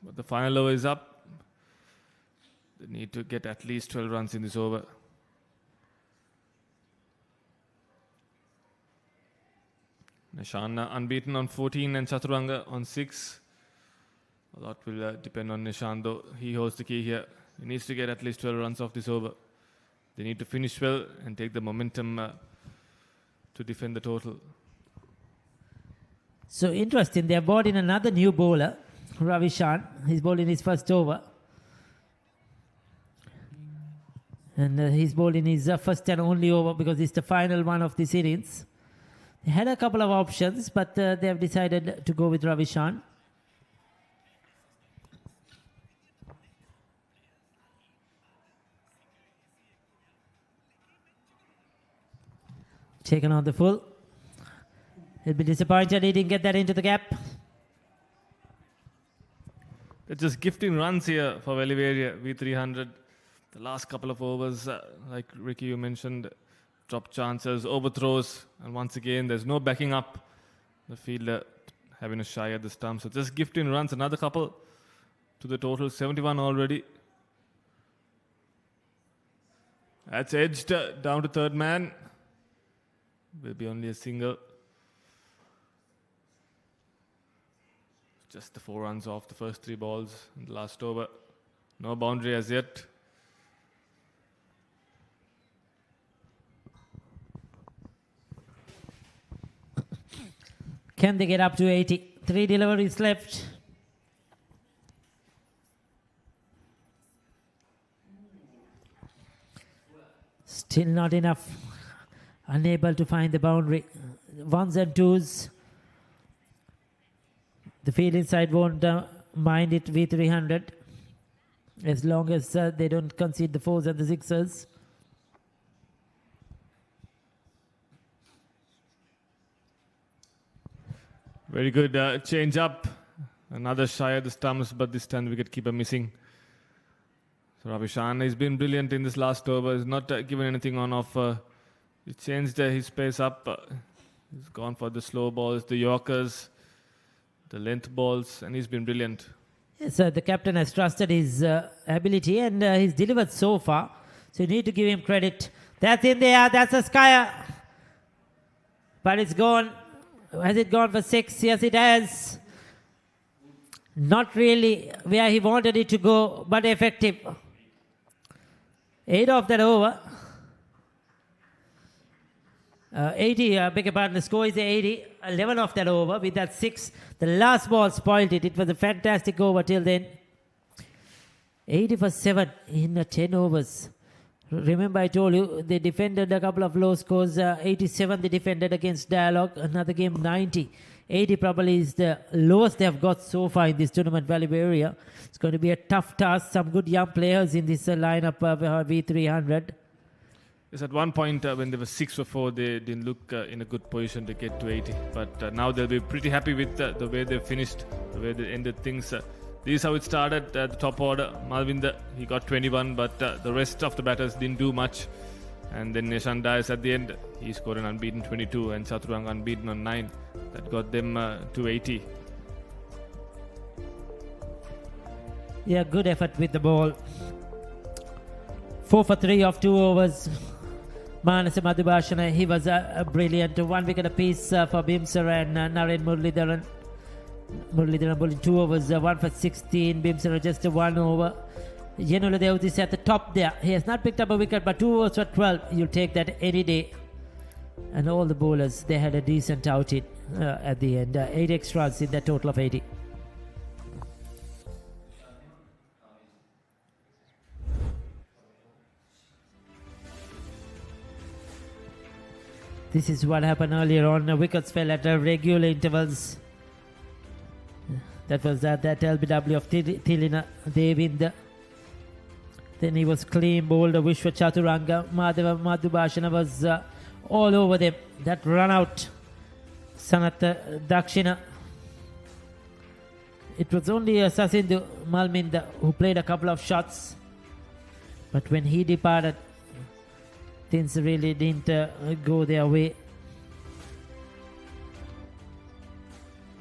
[SPEAKER 2] But the final over is up. They need to get at least 12 runs in this over. Nishan unbeaten on 14 and Chaturanga on 6. A lot will depend on Nishan though. He holds the key here. He needs to get at least 12 runs off this over. They need to finish well and take the momentum to defend the total.
[SPEAKER 1] So interesting, they have brought in another new bowler, Ravishan. He's bowling his first over. And he's bowling his first and only over because it's the final one of this innings. They had a couple of options, but they have decided to go with Ravishan. Taken on the full. He'll be disappointed he didn't get that into the gap.
[SPEAKER 2] They're just gifting runs here for Veliveria, V300. The last couple of overs, like Ricky, you mentioned, drop chances, overthrows, and once again, there's no backing up. The fielder having a shy at the stump. So just gifting runs, another couple to the total, 71 already. That's edged down to third man. Will be only a single. Just the 4 runs off the first 3 balls in the last over. No boundary as yet.
[SPEAKER 1] Can they get up to 80? 3 deliveries left. Still not enough. Unable to find the boundary. Ones and twos. The fielding side won't mind it V300 as long as they don't concede the fours and the sixes.
[SPEAKER 2] Very good change up. Another shy at the stumps, but this time wicketkeeper missing. So Ravishan has been brilliant in this last over. He's not given anything on offer. He changed his pace up. He's gone for the slow balls, the Yorkers, the length balls, and he's been brilliant.
[SPEAKER 1] Yes, the captain has trusted his ability and he's delivered so far. So you need to give him credit. That's in there. That's a skyer. But it's gone. Has it gone for 6? Yes, it has. Not really where he wanted it to go, but effective. 8 of that over. 80, beg your pardon, the score is 80. 11 of that over with that 6. The last ball spoiled it. It was a fantastic over till then. 80 for 7 in 10 overs. Remember I told you they defended a couple of low scores. 87 they defended against Dialog. Another game 90. 80 probably is the lowest they have got so far in this tournament value area. It's going to be a tough task. Some good young players in this lineup V300.
[SPEAKER 2] Yes, at one point when they were 6 for 4, they didn't look in a good position to get to 80. But now they'll be pretty happy with the way they finished, the way they ended things. This is how it started at the top order. Malvinder, he got 21, but the rest of the batters didn't do much. And then Nishan Dias at the end, he scored an unbeaten 22 and Chaturanga unbeaten on 9. That got them to 80.
[SPEAKER 1] Yeah, good effort with the ball. 4 for 3 of 2 overs. Manasa Madhubhashana, he was brilliant. 1 wicket apiece for Bimsar and Naren Muralidharan. Muralidharan bowling 2 overs, 1 for 16. Bimsar just 1 over. Yenula Dev is at the top there. He has not picked up a wicket, but 2 overs for 12. You'll take that any day. And all the bowlers, they had a decent outing at the end. 8 extras in that total of 80. This is what happened earlier on. Wickets fell at regular intervals. That was that LBW of Thilina Devinder. Then he was clean bowled. Vishwa Chaturanga. Madhava Madhubhashana was all over them. That run out. Sanat Dakshina. It was only Sasindu Malminda who played a couple of shots. But when he departed, things really didn't go their way.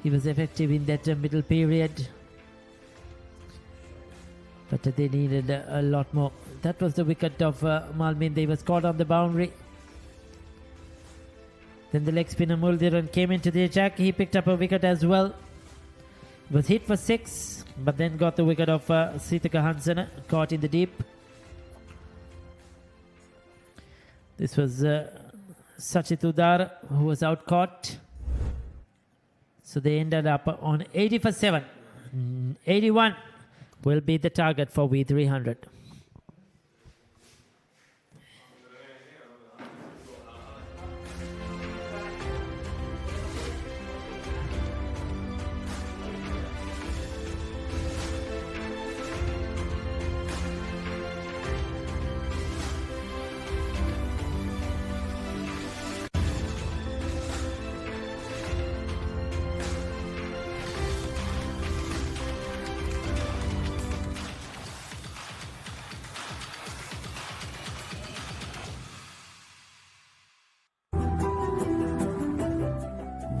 [SPEAKER 1] He was effective in that middle period. But they needed a lot more. That was the wicket of Malmin. They was caught on the boundary. Then the leg spinner Muldiran came into the attack. He picked up a wicket as well. Was hit for 6, but then got the wicket of Sitaka Hansana, caught in the deep. This was Sachit Udar who was out caught. So they ended up on 80 for 7. 81 will be the target for V300.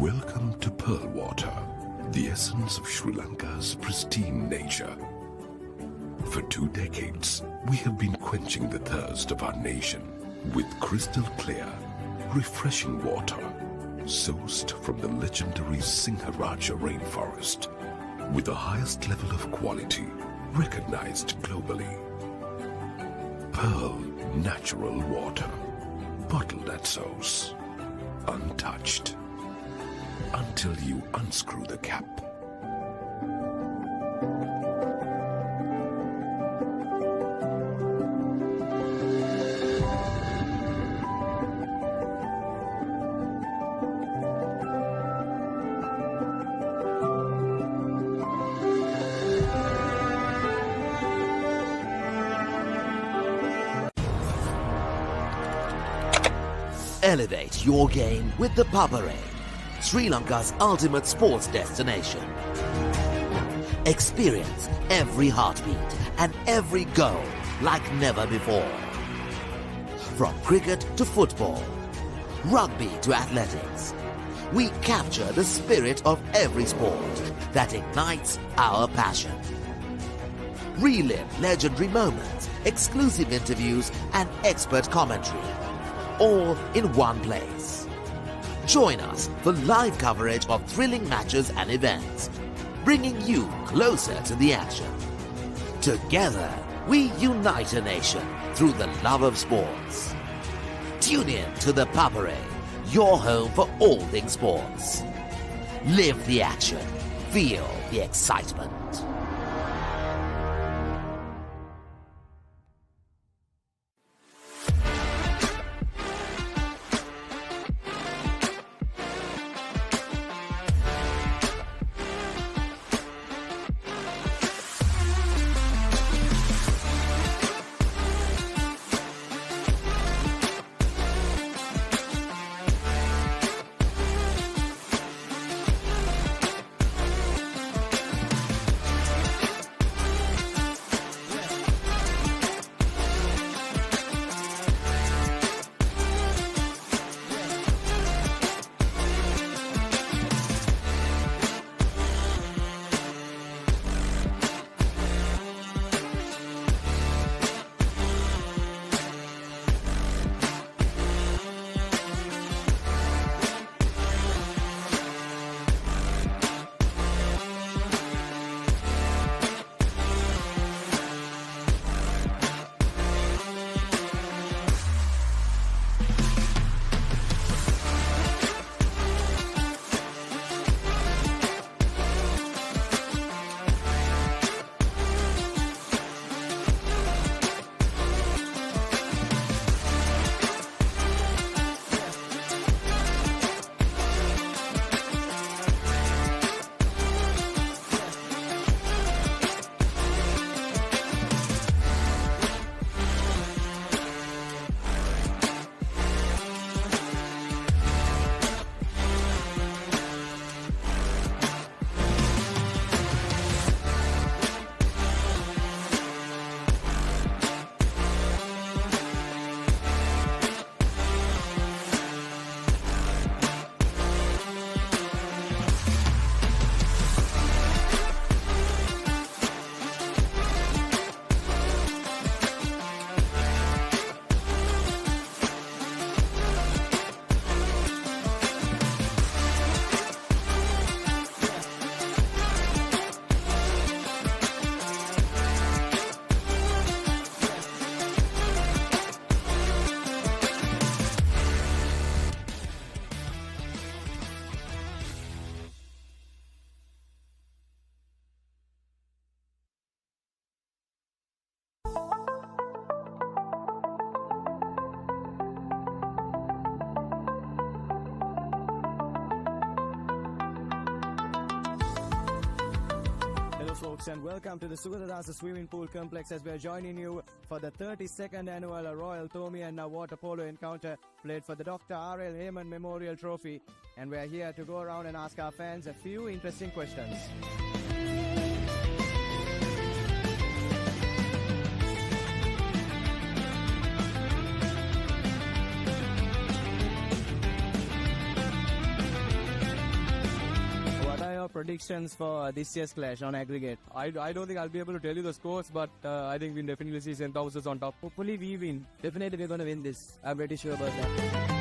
[SPEAKER 18] Welcome to Pearl Water, the essence of Sri Lanka's pristine nature. For 2 decades, we have been quenching the thirst of our nation with crystal clear, refreshing water sourced from the legendary Sinharaja rainforest with the highest level of quality recognized globally. Pearl natural water, bottled at source, untouched. Until you unscrew the cap.
[SPEAKER 19] Elevate your game with the Papare, Sri Lanka's ultimate sports destination. Experience every heartbeat and every goal like never before. From cricket to football, rugby to athletics, we capture the spirit of every sport that ignites our passion. Relive legendary moments, exclusive interviews and expert commentary, all in one place. Join us for live coverage of thrilling matches and events, bringing you closer to the action. Together, we unite a nation through the love of sports. Tune in to the Papare, your home for all things sports. Live the action. Feel the excitement.
[SPEAKER 14] Folks, and welcome to the Sugathadasa Swimming Pool Complex as we are joining you for the 32nd annual Royal Thomi and Water Polo encounter played for the Dr. R.L. Heyman Memorial Trophy, and we are here to go around and ask our fans a few interesting questions. Predictions for this year's clash on aggregate?
[SPEAKER 15] I don't think I'll be able to tell you the scores, but I think we'll definitely see St. Thomas's on top.
[SPEAKER 14] Hopefully we win. Definitely we're going to win this. I'm pretty sure about that.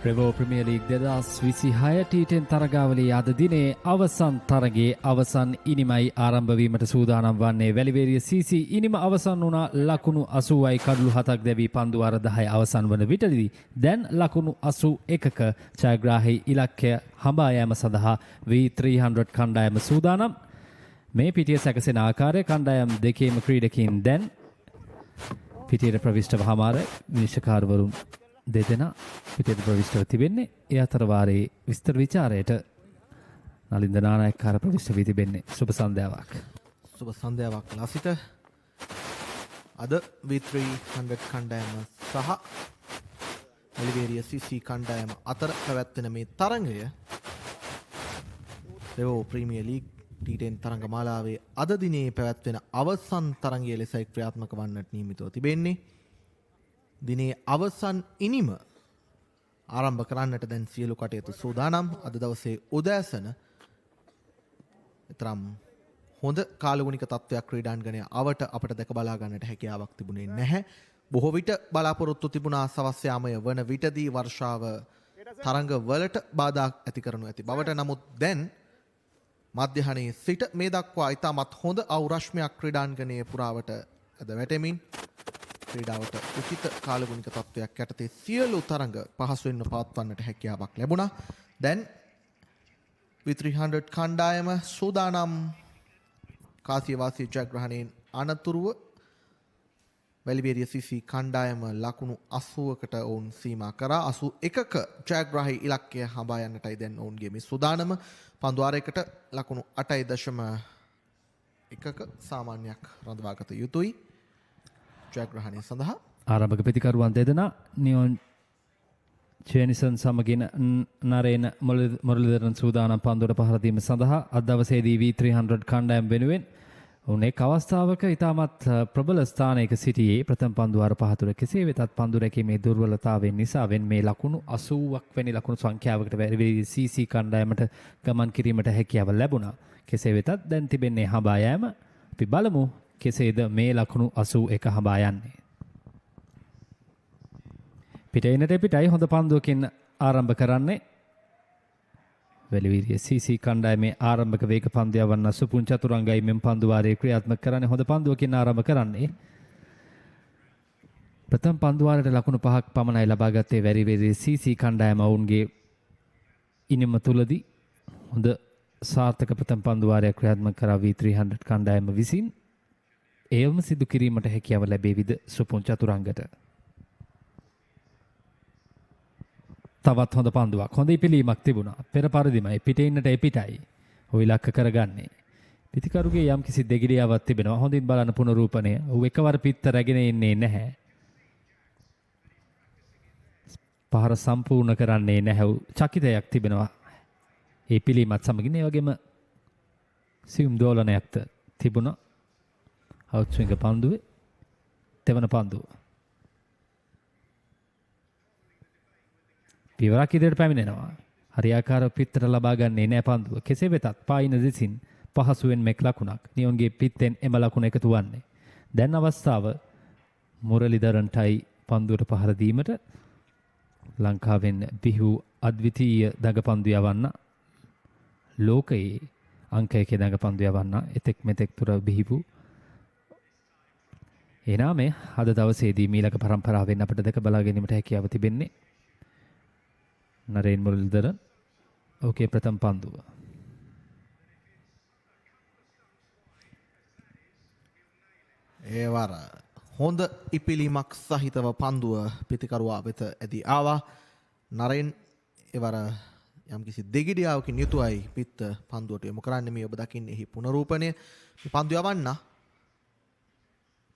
[SPEAKER 16] Revo Premier League 2026 T10 තරගාවලියේ අද දිනේ අවසන් තරගයේ අවසන් ඉනිමයි ආරම්භ වීමට සූදානම් වන්නේ Weliweriya CC ඉනිම අවසන් වුණ ලකුණු 80යි කඩලු 7ක් දැවි පන්දු වාර 10 අවසන් වන විටදී දැන් ලකුණු 81ක ඡායාග්‍රාහී ඉලක්කය හඹා යාම සඳහා V300 කණ්ඩායම සූදානම්. මේ පිටිය සැකසෙන ආකාරය කණ්ඩායම් දෙකේම ක්‍රීඩකයින් දැන් පිටියට ප්‍රවිෂ්ඨව හමාර විනිශ්චයකාරවරුන් දෙදෙනා පිටියට ප්‍රවිෂ්ඨව තිබෙන්නේ. ඒ අතර වාරයේ විස්තර විචාරයට නලින්ද නානායක්කාර ප්‍රවිෂ්ඨ වී තිබෙන්නේ. සුබ සන්ධ්‍යාවක්.
[SPEAKER 11] සුබ සන්ධ්‍යාවක් ලාසිත. අද V300 කණ්ඩායම සහ වැලිවේරිය CC කණ්ඩායම අතර පැවැත්වෙන මේ තරඟය Revo Premier League T10 තරඟමාලාවේ අද දිනේ පැවැත්වෙන අවසන් තරඟය ලෙසයි ක්‍රියාත්මක වන්නට නියමිතව තිබෙන්නේ. දිනේ අවසන් ඉනිම ආරම්භ කරන්නට දැන් සියලු කටයුතු සූදානම්. අද දවසේ උදෑසන තරම් හොඳ කාලගුණික තත්ත්වයක් ක්‍රීඩාංගණය අවට අපට දැක බලා ගන්නට හැකියාවක් තිබුණේ නැහැ. බොහෝ විට බලාපොරොත්තු තිබුණා සවස් යාමය වන විටදී වර්ෂාව තරඟ වලට බාධා ඇති කරනු ඇති බවට. නමුත් දැන් මධ්‍යහනයේ සිට මේ දක්වා ඉතාමත් හොඳ අවුරශ්මයක් ක්‍රීඩාංගණයේ පුරාවට අද වැටෙමින් ක්‍රීඩාවට උචිත කාලගුණික තත්ත්වයක් යටතේ සියලු තරඟ පහසුවෙන්ම පවත්වන්නට හැකියාවක් ලැබුණා. දැන් V300 කණ්ඩායම සූදානම් කාසියවාසී ජයග්‍රහණයෙන් අනතුරුව වැලිවේරිය CC කණ්ඩායම ලකුණු 80කට ඔවුන් සීමා කරා. 81ක ජයග්‍රාහී ඉලක්කය හඹා යන්නටයි දැන් ඔවුන්ගේ මේ සූදානම. පන්දු ආරයකට ලකුණු 8.1ක සාමාන්‍යයක් රඳවාගත යුතුයි ජයග්‍රහණය සඳහා.
[SPEAKER 16] ආරම්භක ප්‍රතිකරුවන් දෙදෙනා නියෝන් චේනිසන් සමගින් නරේන මුරලිදරන් සූදානම් පන්දුවට පහර දීම සඳහා අද දවසේදී V300 කණ්ඩායම වෙනුවෙන් ඔවුන් එක් අවස්ථාවක ඉතාමත් ප්‍රබල ස්ථානයක සිටියේ. ප්‍රථම පන්දු වාර පහ තුළ කෙසේ වෙතත් පන්දු රැකීමේ දුර්වලතාවයෙන් නිසාවෙන් මේ ලකුණු 80ක් වැනි ලකුණු සංඛ්‍යාවකට වැලිවේරිය CC කණ්ඩායමට ගමන් කිරීමට හැකියාව ලැබුණා. කෙසේ වෙතත් දැන් තිබෙන්නේ හඹා යෑම. අපි බලමු කෙසේද මේ ලකුණු 81 හඹා යන්නේ. පිටේනට පිටයි හොඳ පන්දුවකින් ආරම්භ කරන්නේ වැලිවේරිය CC කණ්ඩායමේ ආරම්භක වේග පන්දු යවන්න සුපුන් චතුරංගයි මෙම් පන්දු වාරයේ ක්‍රියාත්මක කරන්නේ. හොඳ පන්දුවකින් ආරම්භ කරන්නේ. ප්‍රථම පන්දු වාරයට ලකුණු 5ක් පමණයි ලබා ගත්තේ වැලිවේරිය CC කණ්ඩායම. ඔවුන්ගේ ඉනිම තුලදී හොඳ සාර්ථක ප්‍රථම පන්දු වාරයක් ක්‍රියාත්මක කරා V300 කණ්ඩායම විසින්. එයම සිදු කිරීමට හැකියාව ලැබේවිද සුපුන් චතුරංගට. තවත් හොඳ පන්දුවක්. හොඳ ඉපිලීමක් තිබුණා. පෙර පරිදිමයි පිටින්නට එපිටයි. ඔය ඉලක්ක කරගන්නේ. පිටිකරුගේ යම් කිසි දෙගිඩියාවක් තිබෙනවා. හොඳින් බලන පුනරූපණය. ඌ එකවර පිට රැගෙන ඉන්නේ නැහැ. පහර සම්පූර්ණ කරන්නේ නැහැ. චකිතයක් තිබෙනවා. ඒ පිළීමත් සමගින් ඒ වගේම සියුම් දෝලනයක්ද තිබුණා. අවුට්ස්විංග පන්දුවේ තෙවන පන්දුව. පියවරක් ඉදිරියට පැමිණෙනවා. හරියාකාරව පිටතට ලබා ගන්නේ නැහැ පන්දුව. කෙසේ වෙතත් පායින දෙසින් පහසුවෙන් මෙක් ලකුණක්. නියොන්ගේ පිටෙන් එම ලකුණ එකතු වන්නේ. දැන් අවස්ථාව මුරලිදරන්ටයි පන්දුවට පහර දීමට. ලංකාවෙන් බිහු අද්විතීය දඟපන්දු යවන්න ලෝකයේ අංක 1 දඟපන්දු යවන්න එතෙක් මෙතෙක් තුර බිහිවූ එනාමේ අද දවසේදී මීළඟ පරම්පරාවෙන් අපිට දැක බලා ගැනීමට හැකියාව තිබෙන්නේ. නරේන් මුරලිදරන් ඕකේ ප්‍රථම පන්දුව.
[SPEAKER 11] ඒ වර හොඳ ඉපිලීමක් සහිතව පන්දුව පිතිකරුවා වෙත ඇදී ආවා. නරේන් එවර යම්කිසි දෙගිඩියාවකින් යුතුවයි පිත්ත පන්දුවට යොමු කරන්නේ. මේ ඔබ දකින්නේ එහි පුනරූපණය. මේ පන්දුව යවන්න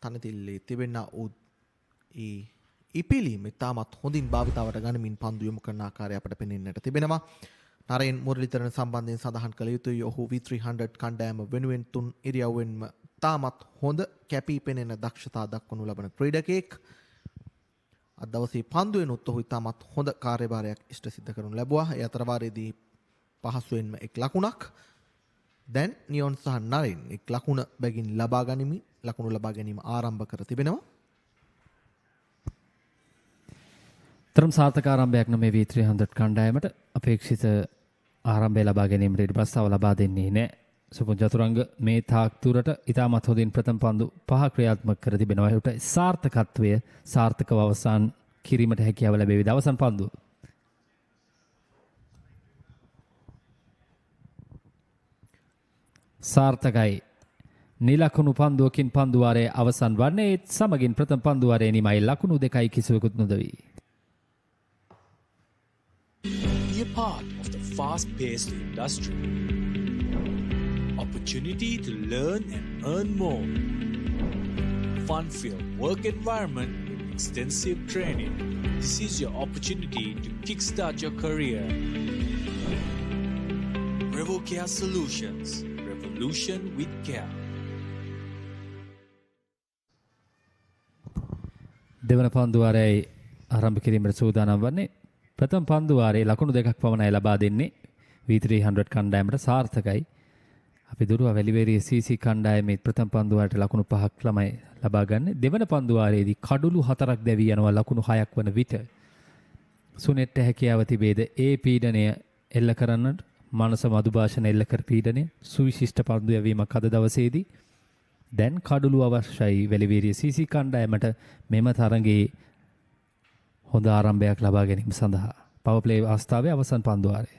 [SPEAKER 11] තනතිල්ලේ තිබෙන ඉපිලීම ඉතාමත් හොඳින් භාවිතාවට ගනිමින් පන්දු යොමු කරන ආකාරය අපට පෙනෙන්නට තිබෙනවා. නරේන් මුරලිදරන් සම්බන්ධයෙන් සඳහන් කළ යුතුයි. ඔහු V300 කණ්ඩායම වෙනුවෙන් 3 ඉරියව්වෙන්ම තාමත් හොඳ කැපී පෙනෙන දක්ෂතා දක්වනු ලබන ක්‍රීඩකයෙක්. අද දවසේ පන්දුවෙනුත් ඔහු ඉතාමත් හොඳ කාර්යභාරයක් ඉෂ්ට සිද්ධ කරනු ලැබුවා. ඒ අතර වාරයේදී පහසුවෙන්ම එක් ලකුණක්. දැන් නියොන් සහ නරේන් එක් ලකුණ බැගින් ලබා ගැනීම ආරම්භ කර තිබෙනවා.
[SPEAKER 16] තරම් සාර්ථක ආරම්භයක් නම් මේ V300 කණ්ඩායමට අපේක්ෂිත ආරම්භය ලබා ගැනීමට ඉඩ ප්‍රස්තාව ලබා දෙන්නේ නැහැ. සුපුන් චතුරංග මේ තාක් තුරට ඉතාමත් හොඳින් ප්‍රථම පන්දු 5 ක්‍රියාත්මක කර තිබෙනවා. ඒකට සාර්ථකත්වය සාර්ථකව අවසන් කිරීමට හැකියාව ලැබෙවිද අවසන් පන්දුව. සාර්ථකයි. නිලකුණු පන්දුවකින් පන්දුවාරයේ අවසන් වන්නේ සමගින් ප්‍රථම පන්දුවාරයේ නිමයි ලකුණු 2යි කිසිවෙකුත් නොදවි.
[SPEAKER 10] Be a part of the fast-paced industry. Opportunity to learn and earn more. Fun-filled work environment with extensive training. This is your opportunity to kickstart your career. Revo Care Solutions. Revolution with care.
[SPEAKER 16] දෙවන පන්දුවාරයේ ආරම්භ කිරීමට සූදානම් වන්නේ ප්‍රථම පන්දුවාරයේ ලකුණු 2ක් පමණයි ලබා දෙන්නේ V300 කණ්ඩායමට සාර්ථකයි. අපි දුරුව වැලිවේරිය CC කණ්ඩායමේ ප්‍රථම පන්දුවාරයට ලකුණු 5ක් ළමයි ලබා ගන්න. දෙවන පන්දුවාරයේදී කඩුළු 4ක් දැවී යනවා ලකුණු 6ක් වන විට සුනෙට්ට හැකියාව තිබේද ඒ පීඩනය එල්ල කරන්නට මානස මදු භාෂණ එල්ල කර පීඩනය සුවිශිෂ්ට පන්දු යැවීමක් අද දවසේදී දැන් කඩුළු අවශ්‍යයි වැලිවේරිය CC කණ්ඩායමට මෙම තරගයේ හොඳ ආරම්භයක් ලබා ගැනීම සඳහා. පවර් ප්ලේ අවස්ථාවේ අවසන් පන්දුවාරය.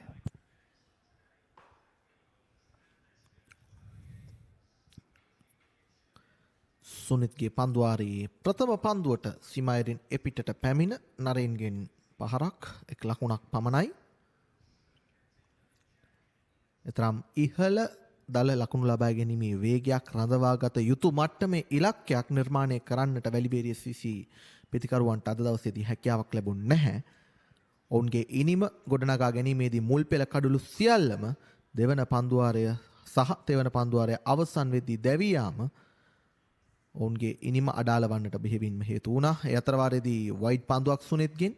[SPEAKER 11] සුනිත්ගේ පන්දුවාරයේ ප්‍රථම පන්දුවට සිමයිරින් එපිටට පැමිණ නරේන්ගෙන් පහරක් 1 ලකුණක් පමණයි. එතරම් ඉහළ දල ලකුණු ලබා ගැනීමේ වේගයක් රඳවාගත යුතු මට්ටමේ ඉලක්කයක් නිර්මාණය කරන්නට වැලිබේරිය CC පිතිකරුවන්ට අද දවසේදී හැකියාවක් ලැබුණ නැහැ. ඔවුන්ගේ ඉනිම ගොඩනගා ගැනීමේදී මුල් පෙළ කඩුළු සියල්ලම දෙවන පන්දුවාරය සහ තෙවන පන්දුවාරය අවසන් වෙද්දී දැවී යාම ඔවුන්ගේ ඉනිම අඩාල වන්නට බෙහෙවින්ම හේතු වුණා. ඒ අතරවාරයේදී වයිඩ් පන්දුවක් සුනිත්ගෙන්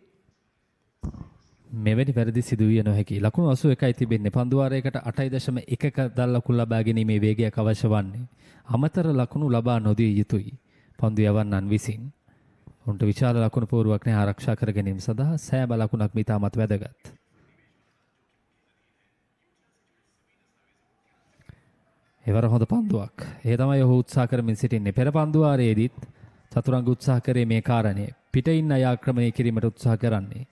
[SPEAKER 16] මෙවැනි වැරදි සිදුවිය නොහැකි. ලකුණු 81යි තිබෙන්නේ. පන්දුවාරයකට 8.1ක දල් ලකුණු ලබා ගැනීමේ වේගයක් අවශ්‍ය වන්නේ. අමතර ලකුණු ලබා නොදිය යුතුයි. පන්දු යවන්නන් විසින්. උන්ට විශාල ලකුණු පෝරුවක් නැහැ ආරක්ෂා කර ගැනීම සඳහා සෑම ලකුණක්ම ඉතාමත් වැදගත්. එවර හොඳ පන්දුවක්. ඒ තමයි ඔහු උත්සාහ කරමින් සිටින්නේ. පෙර පන්දුවාරයේදීත් චතුරංග උත්සාහ කරේ මේ කාරණය. පිට ඉන්න අය ආක්‍රමණය කිරීමට උත්සාහ කරන්නේ.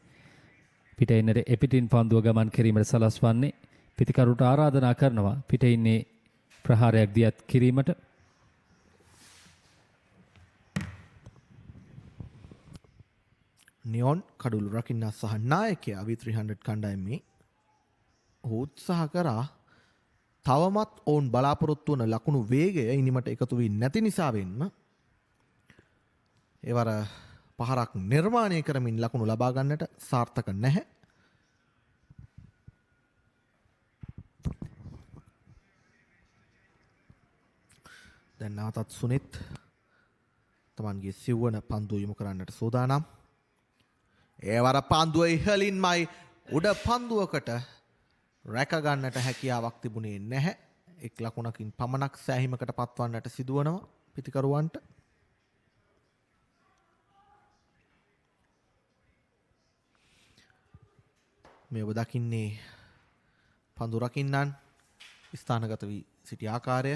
[SPEAKER 16] පිට ඉන්නට එපිටින් පන්දුව ගමන් කිරීමට සලස්වන්නේ. පිතිකරුට ආරාධනා කරනවා පිට ඉන්නේ ප්‍රහාරයක් දියත් කිරීමට.
[SPEAKER 11] නියොන් කඩුළු රකින්නා සහ නායකයා V300 කණ්ඩායමේ උත්සාහ කරා තවමත් ඔවුන් බලාපොරොත්තු වන ලකුණු වේගය ඉනිමට එකතු වී නැති නිසා වෙන්න ඒවර පහරක් නිර්මාණය කරමින් ලකුණු ලබා ගන්නට සාර්ථක නැහැ. දැන් නැවතත් සුනිත් තමන්ගේ සිව්වන පන්දුව යොමු කරන්නට සූදානම්. ඒවර පන්දුව ඉහළින්මයි උඩ පන්දුවකට රැක ගන්නට හැකියාවක් තිබුණේ නැහැ. 1 ලකුණකින් පමණක් සෑහීමකට පත්වන්නට සිදුවනවා පිතිකරුවන්ට. මේ ඔබ දකින්නේ පන්දු රකින්නන් ස්ථානගත වී සිටි ආකාරය.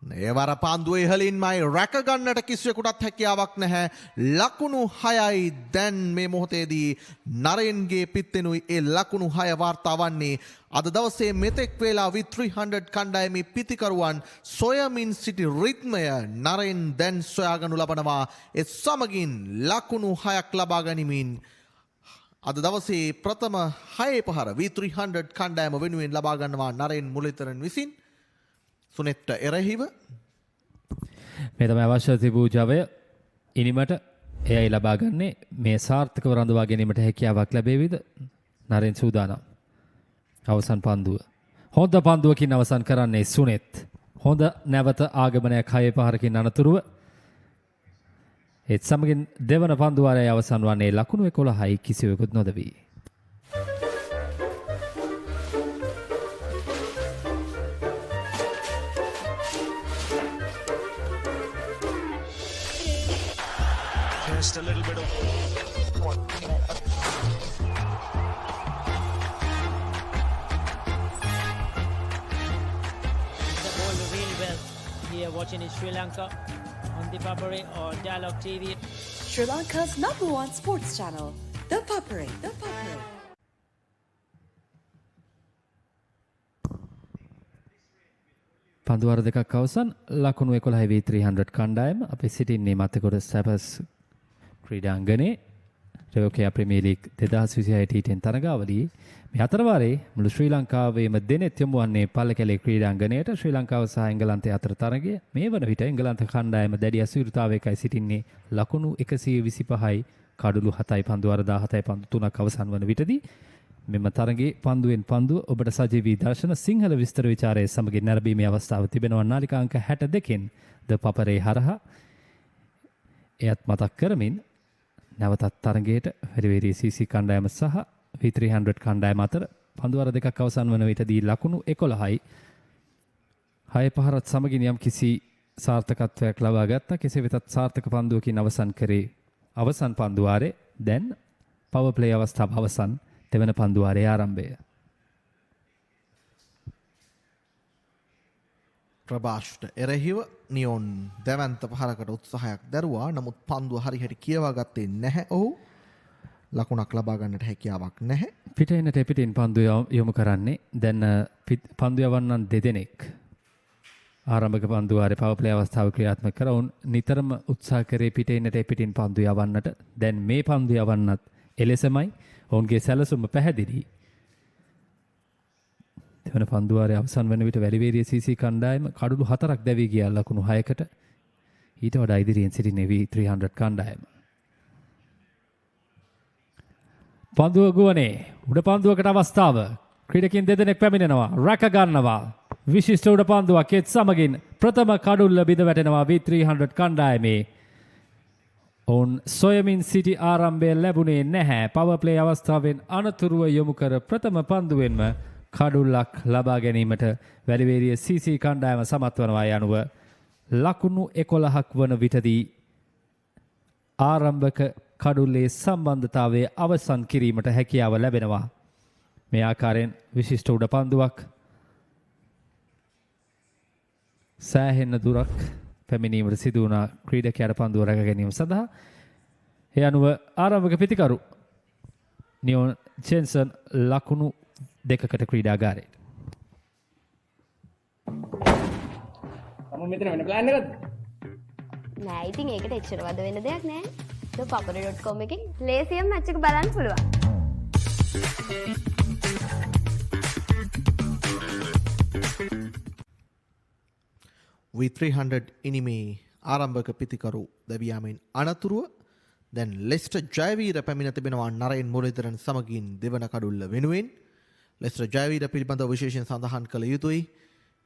[SPEAKER 11] ඒවර පන්දුව ඉහළින්මයි රැක ගන්නට කිසිවෙකුටත් හැකියාවක් නැහැ. ලකුණු 6යි දැන් මේ මොහොතේදී නරේන්ගේ පිත්තෙනුයි ඒ ලකුණු 6 වාර්තා වන්නේ. අද දවසේ මෙතෙක් වේලා V300 කණ්ඩායමේ පිතිකරුවන් සොයමින් සිටි රිද්මය නරේන් දැන් සොයාගනු ලබනවා. ඒ සමගින් ලකුණු 6ක් ලබා ගනිමින් අද දවසේ ප්‍රථම 6 පහර V300 කණ්ඩායම වෙනුවෙන් ලබා ගන්නවා නරේන් මුලිතරන් විසින්. සුනෙත්ට එරෙහිව
[SPEAKER 16] මේ තමයි අවශ්‍ය තිබූ ජවය ඉනිමට එයයි ලබා ගන්නේ. මේ සාර්ථකව රඳවා ගැනීමට හැකියාවක් ලැබේවිද? නරෙන් සූදානම්. අවසන් පන්දුව. හොඳ පන්දුවකින් අවසන් කරන්නේ සුනෙත්. හොඳ නැවත ආගමනයක් 6 පහරකින් අනතුරුව. ඒත් සමගින් දෙවන පන්දුවාරයේ අවසන් වන්නේ ලකුණු 11යි කිසිවෙකුත් නොදවි.
[SPEAKER 10] Just a little bit of
[SPEAKER 1] The ball really well here watching in Sri Lanka on ThePapare or Dialog TV.
[SPEAKER 13] Sri Lanka's #1 sports channel, ThePapare.
[SPEAKER 16] පන්දුවර දෙකක් අවසන් ලකුණු 11 300 කණ්ඩායම අපි සිටින්නේ මතකොඩ සැපර්ස් ක්‍රීඩාංගණයේ රෙවෝ ප්‍රීමියර් ලීග් 2026 T10 තරගාවලියේ මේ හතර වාරේ මුළු ශ්‍රී ලංකාවේම දෙනෙත් යොමු වන්නේ පල්ලකැලේ ක්‍රීඩාංගණයට ශ්‍රී ලංකාව සහ එංගලන්තය අතර තරගය මේ වන විට එංගලන්ත කණ්ඩායම දැඩි අසීරුතාවයකයි සිටින්නේ ලකුණු 125යි කඩුළු 7යි පන්දුවර 17යි පන්දු 3ක් අවසන් වන විටදී මෙම තරගයේ පන්දුවෙන් පන්දුව ඔබට සජීවී දර්ශන සිංහල විස්තර විචාරයේ සමගින් නැරඹීමේ අවස්ථාව තිබෙනවා නාලිකා අංක 62කින් ThePapare හරහා එයත් මතක් කරමින් නැවතත් තරගයට වෙරිවේරී CC කණ්ඩායම සහ V300 කණ්ඩායම අතර පන්දුවර දෙකක් අවසන් වන විටදී ලකුණු 11යි 6 පහරත් සමගින් යම් කිසි සාර්ථකත්වයක් ලබා ගත්තා. කෙසේ වෙතත් සාර්ථක පන්දුවකින් අවසන් කරේ අවසන් පන්දුවාරේ දැන් පවර් ප්ලේ අවස්ථාව අවසන් දෙවන පන්දුවාරයේ ආරම්භය.
[SPEAKER 11] ප්‍රභාෂ්ට එරෙහිව නියොන් දැවන්ත පහරකට උත්සාහයක් දරුවා. නමුත් පන්දුව හරියට කියවා ගත්තේ නැහැ. ඔහු ලකුණක් ලබා ගන්නට හැකියාවක් නැහැ.
[SPEAKER 16] පිටින් පිටින් පන්දුව යොමු කරන්නේ. දැන් පන්දුව යවන්නන් දෙදෙනෙක් ආරම්භක පන්දුවාරේ පවර් ප්ලේ අවස්ථාව ක්‍රියාත්මක කරවුන් නිතරම උත්සාහ කරේ පිටින් පන්දුව යවන්නට. දැන් මේ පන්දුව යවන්නත් එලෙසමයි. ඔවුන්ගේ සැලසුම පැහැදිලි. දෙවන පන්දුවාරයේ අවසන් වන විට වැලිවේරිය CC කණ්ඩායම කඩුළු 4ක් දැවී ගියා ලකුණු 6කට. ඊට වඩා ඉදිරියෙන් සිටින V300 කණ්ඩායම. පන්දුව ගුවනේ උඩ පන්දුවකට අවස්ථාව. ක්‍රීඩකින් දෙදෙනෙක් පැමිණෙනවා. රැක ගන්නවා. විශිෂ්ට උඩ පන්දුවක් ඒත් සමගින් ප්‍රථම කඩුල්ල බිඳ වැටෙනවා V300 කණ්ඩායමේ. ඔවුන් සොයමින් සිටි ආරම්භය ලැබුණේ නැහැ. පවර් ප්ලේ අවස්ථාවෙන් අනතුරුව යොමු කර ප්‍රථම පන්දුවෙන්ම කඩුල්ලක් ලබා ගැනීමට වැලිවේරිය CC කණ්ඩායම සමත් වනවා. යනුව ලකුණු 11ක් වන විටදී ආරම්භක කඩුල්ලේ සම්බන්ධතාවය අවසන් කිරීමට හැකියාව ලැබෙනවා. මේ ආකාරයෙන් විශිෂ්ට උඩ පන්දුවක් සෑහෙන දුරක් පැමිණීමට සිදු වුණ ක්‍රීඩකයාට පන්දුව රැක ගැනීම සඳහා. ඒ අනුව ආරම්භක පිතිකරු නියෝන් ජෙන්සන් ලකුණු 2කට ක්‍රීඩාගාරයට.
[SPEAKER 23] මම මෙතන වෙන ප්ලෑන් එකක්ද?
[SPEAKER 7] නෑ ඉතින් ඒකට එච්චර වද වෙන දෙයක් නෑ. ThePapare.com එකෙන් ලේසියෙන් මැච් එක බලන්න පුළුවන්.
[SPEAKER 11] V300 ඉනිමේ ආරම්භක පිතිකරු දැවියාමෙන් අනතුරුව දැන් ලෙස්ටර් ජයවීර පැමිණ තිබෙනවා නරයන් මුරලිදරන් සමගින් දෙවන කඩුල්ල වෙනුවෙන්. ලෙස්ටර් ජයවීර පිළිබඳව විශේෂයෙන් සඳහන් කළ යුතුයි.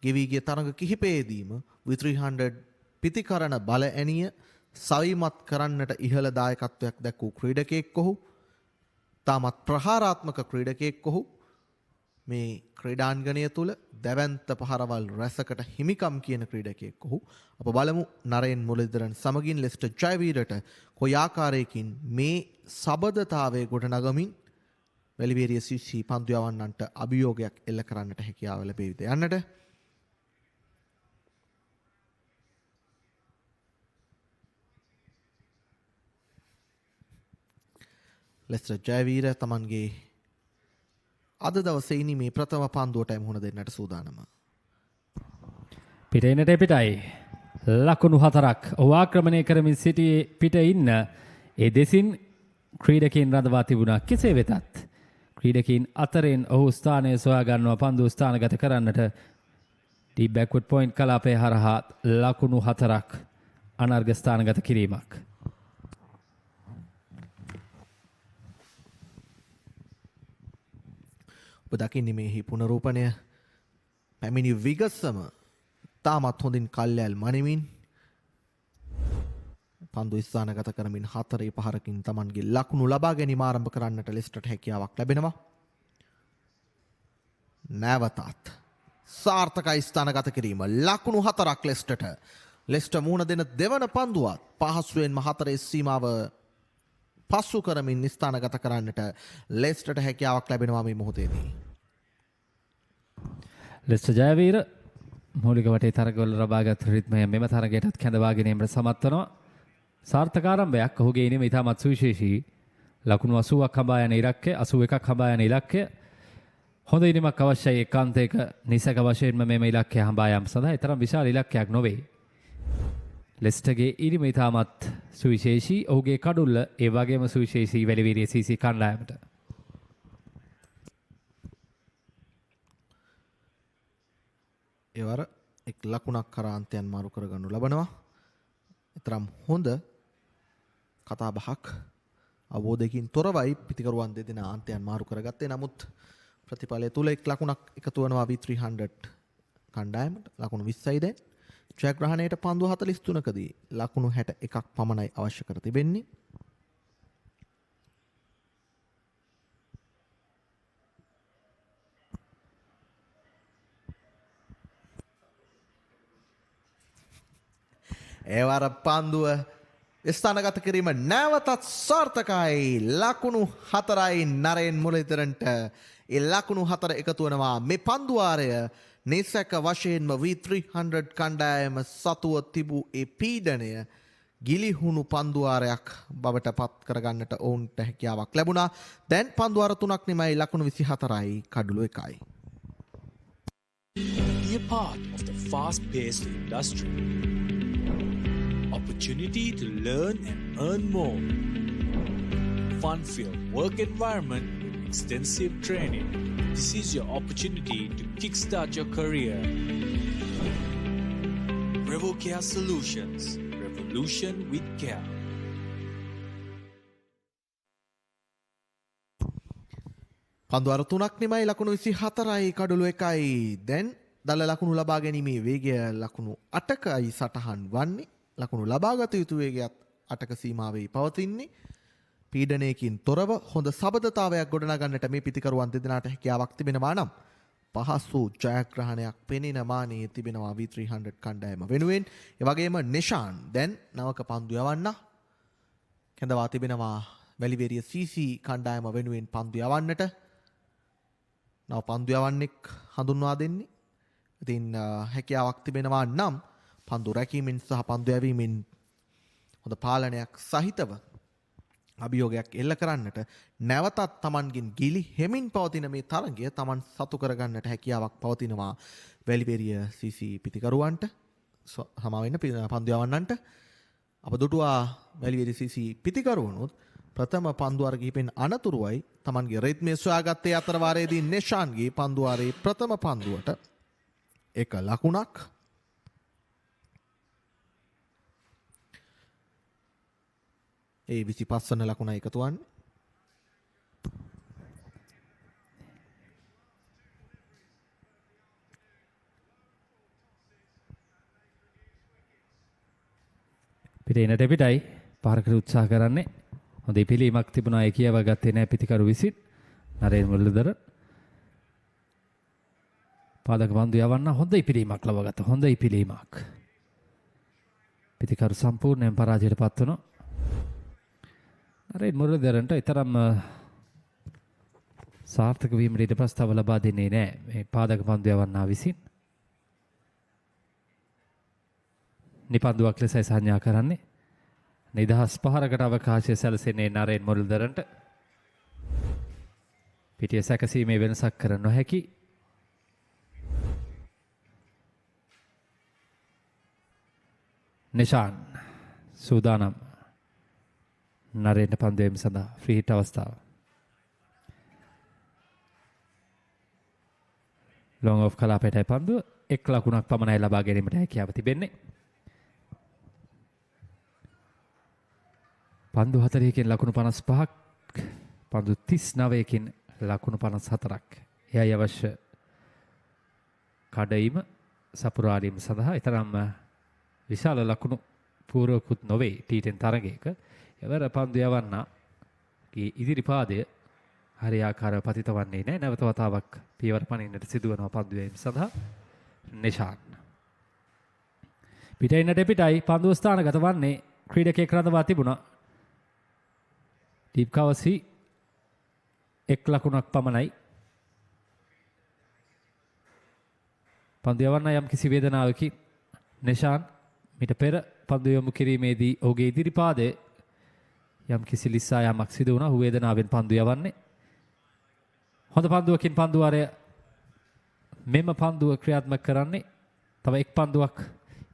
[SPEAKER 11] ගෙවී ගිය තරඟ කිහිපයේදීම V300 පිතිකරන බල ඇණිය සවිමත් කරන්නට ඉහළ දායකත්වයක් දැක්වූ ක්‍රීඩකයෙක් ඔහු. තාමත් ප්‍රහාරාත්මක ක්‍රීඩකයෙක් ඔහු. මේ ක්‍රීඩාංගණය තුල දැවැන්ත පහරවල් රැසකට හිමිකම් කියන ක්‍රීඩකයෙක් ඔහු. අප බලමු නරයන් මුරලිදරන් සමගින් ලෙස්ටර් ජයවීරට කොයි ආකාරයකින් මේ සබඳතාවය ගොඩනගමින් වැලිවේරිය CC පන්දු යවන්නන්ට අභියෝගයක් එල්ල කරන්නට හැකියාව ලැබෙයිද යන්නට. ලෙස්ටර් ජයවීර තමන්ගේ අද දවසේ ඉනිමේ ප්‍රථම පන්දුවටයි මුහුණ දෙන්නට සූදානම.
[SPEAKER 16] පිටේනට පිටයි ලකුණු 4ක් ඔහු ආක්‍රමණය කරමින් සිටියේ පිට ඉන්න ඒ දෙසින් ක්‍රීඩකයන් රඳවා තිබුණා. කෙසේ වෙතත් ක්‍රීඩකයන් අතරින් ඔහු ස්ථානය සොයා ගන්නවා පන්දුව ස්ථානගත කරන්නට. ඩීප් බැක්වර්ඩ් පොයින්ට් කලාපය හරහා ලකුණු 4ක් අනර්ග ස්ථානගත කිරීමක්.
[SPEAKER 11] ඔබ දකින්නේ මේ පුනරූපණය පැමිණි විගසම තාමත් හොඳින් කල්යල් මනිමින් පන්දු ස්ථානගත කරමින් 4 පහරකින් තමන්ගේ ලකුණු ලබා ගැනීම ආරම්භ කරන්නට ලෙස්ටර්ට හැකියාවක් ලැබෙනවා. නැවතත් සාර්ථකයි ස්ථානගත කිරීම ලකුණු 4ක් ලෙස්ටර්ට. ලෙස්ටර් මුහුණ දෙන දෙවන පන්දුවත් පහසුවෙන්ම 4 සීමාව පසු කරමින් ස්ථානගත කරන්නට ලෙස්ටර්ට හැකියාවක් ලැබෙනවා මේ මොහොතේදී.
[SPEAKER 16] ලෙස්ටර් ජයවීර මූලික වටේ තරගවල ලබාගත් රිද්මය මෙම තරගයටත් කැඳවා ගැනීමට සමත් වෙනවා. සාර්ථක ආරම්භයක් ඔහුගේ ඉනිම ඉතාමත් සුවිශේෂී. ලකුණු 80ක් හඹා යන ඉලක්කය 81ක් හඹා යන ඉලක්කය හොඳ ඉනිමක් අවශ්‍යයි. ඒකාන්තයක නිසක වශයෙන්ම මෙම ඉලක්කය හඹා යාම සඳහා තරම් විශාල ඉලක්කයක් නොවේ. ලෙස්ටර්ගේ ඉනිම ඉතාමත් සුවිශේෂී. ඔහුගේ කඩුල්ල ඒ වගේම සුවිශේෂී වැලිවීරිය සීසී කණ්ඩායමට.
[SPEAKER 11] එවර එක් ලකුණක් කරා අන්තයන් මාරු කරගනු ලබනවා. තරම් හොඳ කතාබහක් අවබෝධයකින් තොරවයි පිතිකරුවන් දෙදෙනා අන්තයන් මාරු කරගත්තේ. නමුත් ප්‍රතිඵලය තුල එක් ලකුණක් එකතු වෙනවා V300 කණ්ඩායමට. ලකුණු 20යි දැන්. ජයග්‍රහණයට පන්දු 43කදී ලකුණු 61ක් පමණයි අවශ්‍ය කර තිබෙන්නේ. ඒවර පන්දුව ස්ථානගත කිරීම නැවතත් සාර්ථකයි. ලකුණු 4යි නරේන් මුරලිදරන්ට. ඒ ලකුණු 4 එකතු වෙනවා. මේ පන්දුවාරය නිසක වශයෙන්ම V300 කණ්ඩායම සතුව තිබූ ඒ පීඩනය ගිලිහුණු පන්දුවාරයක් බවට පත් කරගන්නට ඔවුන්ට හැකියාවක් ලැබුණා. දැන් පන්දුවාර 3ක් නිමයි ලකුණු 24යි කඩලු 1යි.
[SPEAKER 10] Be a part of the fast-paced industry. Opportunity to learn and earn more. Fun-filled work environment with extensive training. This is your opportunity to kickstart your career. Revo Care Solutions. Revolution with care.
[SPEAKER 11] පන්දුවාර 3ක් නිමයි ලකුණු 24යි කඩලු 1යි. දැන් දල ලකුණු ලබා ගැනීමේ වේගය ලකුණු 8කයි සටහන් වන්නේ. ලකුණු ලබාගත යුතු වේගයත් 8ක සීමාවෙහි පවතින්නේ. පීඩනයකින් තොරව හොඳ සබඳතාවයක් ගොඩනගන්නට මේ පිතිකරුවන් දෙදෙනාට හැකියාවක් තිබෙනවා නම් පහසු ජයග්‍රහණයක් පෙනෙන මානයේ තිබෙනවා V300 කණ්ඩායම වෙනුවෙන්. ඒ වගේම නිෂාන් දැන් නවක පන්දු යවන්න කැඳවා තිබෙනවා වැලිවේරිය CC කණ්ඩායම වෙනුවෙන් පන්දු යවන්නට. නව පන්දු යවන්නෙක් හඳුන්වා දෙන්නේ. ඉතින් හැකියාවක් තිබෙනවා නම් පන්දු රැකීමෙන් සහ පන්දු යැවීමෙන් හොඳ පාලනයක් සහිතව අභියෝගයක් එල්ල කරන්නට නැවතත් Tamanගෙන් ගිලි හෙමින් පවතින මේ තරගය Taman සතු කරගන්නට හැකියාවක් පවතිනවා වැලිවේරිය CC පිතිකරුවන්ට. සමා වෙන්න පන්දු යවන්නන්ට අප දුටුවා වැලිවේරිය CC පිතිකරුවනුත් ප්‍රථම පන්දුවාර කිහිපෙන් අනතුරුවයි Tamanගේ රිද්මය සොයාගත්තේ. අතර වාරයේදී නිෂාන්ගේ පන්දුවාරේ ප්‍රථම පන්දුවට එක ලකුණක්. ඒ 25 වන ලකුණ එකතු වන්නේ.
[SPEAKER 16] පිටේනට පිටයි පාරකට උත්සාහ කරන්නේ. හොඳ පිළීමක් තිබුණා. ඒ කියව ගත්තේ නැහැ පිටිකරු විසින්. නරේන් මුල්ලදර පාදක පන්දු යවන්න හොඳ පිළීමක් ලබාගත්ත. හොඳ පිළීමක්. පිටිකරු සම්පූර්ණයෙන් පරාජයට පත් වුණා. නරේන් මුල්ලදරන්ට ඊතරම් සාර්ථක වීමට ඉඩ ප්‍රස්තාව ලබා දෙන්නේ නැහැ මේ පාදක පන්දු යවන්නා විසින්. නිපන්දුවක් ලෙසයි සංඥා කරන්නේ. නිදහස් පහරකට අවකාශය සැලසෙන්නේ නරේන් මුල්ලදරන්ට. පිටිය සැකසීමේ වෙනසක් කර නොහැකි. නිෂාන් සූදානම්. නරේන්ට පන්දු යැවීම සඳහා ෆ්‍රී හිට් අවස්ථාව. ලොං ඔෆ් කලාපයටයි පන්දුව. එක් ලකුණක් පමණයි ලබා ගැනීමට හැකියාව තිබෙන්නේ. පන්දු 40කින් ලකුණු 55ක්. පන්දු 39කින් ලකුණු 54ක්. එයයි අවශ්‍ය කඩයිම සපුරාලීම සඳහා. ඊතරම් විශාල ලකුණු පූර්වකුත් නොවේ T10 තරගයක. එවර පන්දු යවන්නගේ ඉදිරි පාදය හරියාකාරව පතිත වන්නේ නැහැ. නැවත වතාවක් පියවර පනින්නට සිදුවනවා පන්දු යැවීම සඳහා. නිෂාන් පිටින්නට පිටයි පන්දුව ස්ථානගත වන්නේ ක්‍රීඩකයෙක් රඳවා තිබුණා. ඩීප් කවසි 1 ලකුණක් පමණයි. පන්දු යවන්න යම් කිසි වේදනාවකින් නිශාන් මිට පෙර පන්දු යොමු කිරීමේදී ඔහුගේ ඉදිරි පාදයේ යම් කිසි ලිස්සා යමක් සිදු වුණා. ඔහු වේදනාවෙන් පන්දු යවන්නේ. හොඳ පන්දුවකින් පන්දු වාරය මෙම පන්දුව ක්‍රියාත්මක කරන්නේ. තව එක් පන්දුවක්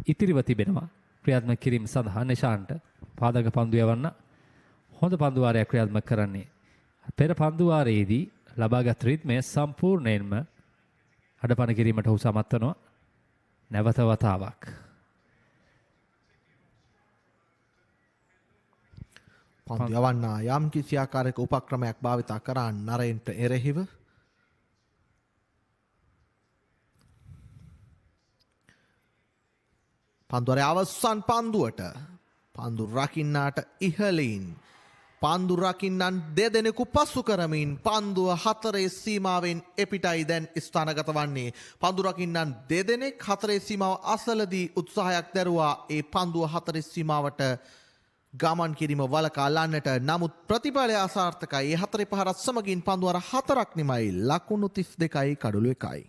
[SPEAKER 16] ඉතිරිව තිබෙනවා ක්‍රියාත්මක කිරීම සඳහා. නිශාන්ට පාදක පන්දු යවන්න හොඳ පන්දු වාරයක් ක්‍රියාත්මක කරන්නේ. පෙර පන්දු වාරයේදී ලබාගත් රිද්මය සම්පූර්ණයෙන්ම අඩපණ කිරීමට ඔහු සමත් වෙනවා. නැවත වතාවක්.
[SPEAKER 11] පන්දු යවන්න යම් කිසි ආකාරයක උපක්‍රමයක් භාවිතා කරා නරෙන්ට එරෙහිව. පන්දුවරේ අවසන් පන්දුවට පන්දු රකින්නාට ඉහළින් පන්දු රකින්නන් දෙදෙනෙකු පසු කරමින් පන්දුව 4 සීමාවෙන් එපිටයි දැන් ස්ථානගත වන්නේ. පන්දු රකින්නන් දෙදෙනෙක් 4 සීමාව අසලදී උත්සාහයක් දැරුවා ඒ පන්දුව 4 සීමාවට ගමන් කිරීම වලකා ලන්නට. නමුත් ප්‍රතිඵලය අසාර්ථකයි. ඒ 4 පහරත් සමගින් පන්දුවර 4ක් නිමයි. ලකුණු 32යි කඩුළු 1යි.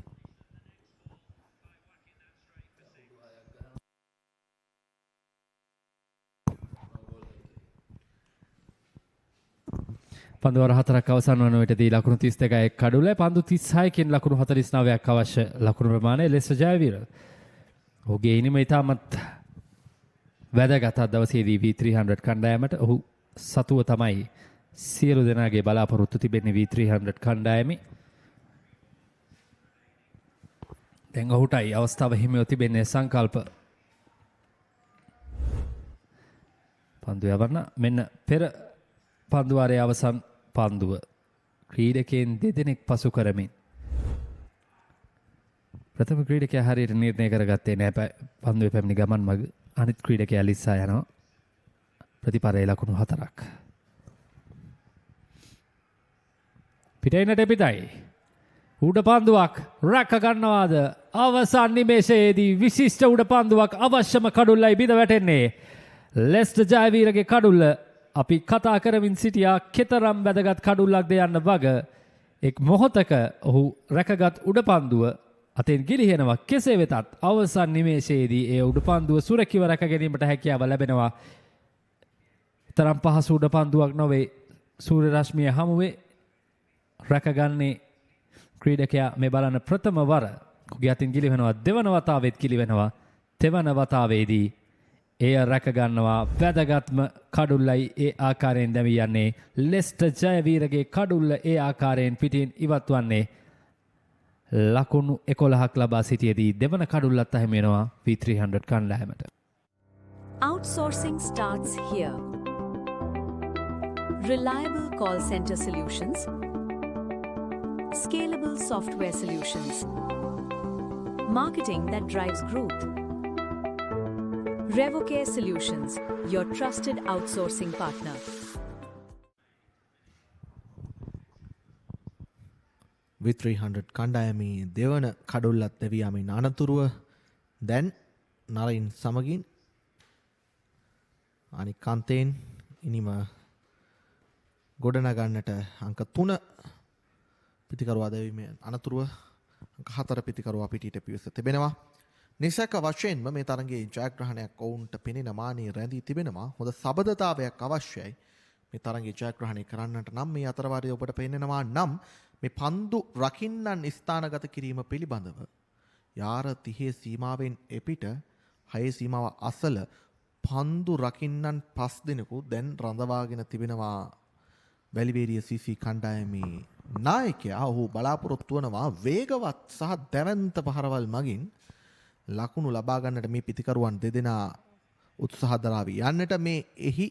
[SPEAKER 16] පන්දු වර 4ක් අවසන් වන විටදී ලකුණු 32යි කඩුල. පන්දු 36කින් ලකුණු 49ක් අවශ්‍ය ලකුණු ප්‍රමාණය ලෙස ජයවීර. ඔහුගේ ඉනිම ඉතාමත් වැදගත් දවසේදී V300 කණ්ඩායමට ඔහු සතුව තමයි සියලු දෙනාගේ බලාපොරොත්තු තිබෙන්නේ V300 කණ්ඩායමේ. දැන් ඔහුටයි අවස්ථාව හිමිව තිබෙන්නේ සංකල්ප. පන්දු යවන්න මෙන්න පෙර පන්දු වාරයේ අවසන් පන්දුව ක්‍රීඩකයන් දෙදෙනෙක් පසු කරමින් ප්‍රථම ක්‍රීඩකයා හරියට නිර්ණය කරගත්තේ නැහැ. පන්දුවේ පැමිණි ගමන් මග අනිත් ක්‍රීඩකයා ලිස්සා යනවා. ප්‍රතිපරේ ලකුණු 4ක්. පිටේනට පිටයි. උඩ පන්දුවක් රැක ගන්නවාද? අවසන් නිමේෂයේදී විශිෂ්ට උඩ පන්දුවක් අවශ්‍යම කඩුල්ලයි බිඳ වැටෙන්නේ. ලෙස්ටර් ජයවීරගේ කඩුල්ල අපි කතා කරමින් සිටියා කෙතරම් වැදගත් කඩුල්ලක්ද යන්න වග එක් මොහොතක ඔහු රැකගත් උඩ පන්දුව අතෙන් ගිලිහෙනවා. කෙසේ වෙතත් අවසන් නිමේෂයේදී ඒ උඩ පන්දුව සුරැකිව රැක ගැනීමට හැකියාව ලැබෙනවා. තරම් පහසු උඩ පන්දුවක් නොවේ. සූර්ය රශ්මිය හමුවේ රැකගන්නේ ක්‍රීඩකයා. මේ බලන ප්‍රථම වර ඔහුගේ අතින් ගිලිහෙනවා. දෙවන වතාවෙත් ගිලිහෙනවා. තෙවන වතාවේදී එය රැක ගන්නවා. වැදගත්ම කඩුල්ලයි ඒ ආකාරයෙන් දැමී යන්නේ. ලෙස්ටර් ජයවීරගේ කඩුල්ල ඒ ආකාරයෙන් පිටින් ඉවත් වන්නේ. ලකුණු 11ක් ලබා සිටියේදී දෙවන කඩුල්ලත් අහිමි වෙනවා V300 කණ්ඩායමට.
[SPEAKER 13] Outsourcing starts here. Reliable call center solutions, scalable software solutions, marketing that drives growth. Revo Solutions, your trusted outsourcing partner.
[SPEAKER 11] V300 කණ්ඩායමේ දෙවන කඩුල්ලත් දැවී යාමේ අනතුරුව දැන් නරින් සමගින් අනික් කාන්තෙන් ඉනිම ගොඩනගන්නට අංක 3 පිටිකරුවා දැවීමේ අනතුරුව අංක 4 පිටිකරුවා පිටියට පිවිස තිබෙනවා. නිසක වශයෙන්ම මේ තරගයේ ජයග්‍රහණයක් ඔවුන්ට පෙනෙන මානෙ රැඳී තිබෙනවා. හොඳ සබඳතාවයක් අවශ්‍යයි මේ තරගයේ ජයග්‍රහණය කරන්නට නම්. මේ අතරවාරයේ ඔබට පෙනෙනවා නම් මේ පන්දු රකින්නන් ස්ථානගත කිරීම පිළිබඳව යාර 30 සීමාවෙන් එපිට 6 සීමාව අසල පන්දු රකින්නන් 5 දෙනෙකු දැන් රඳවාගෙන තිබෙනවා. වැලිවේරිය CC කණ්ඩායමේ නායකයා ඔහු බලාපොරොත්තු වනවා වේගවත් සහ දැවැන්ත පහරවල් මගින් ලකුණු ලබා ගන්නට මේ පිතිකරුවන් දෙදෙනා උත්සාහ දරාවි. යන්නට මේ එහි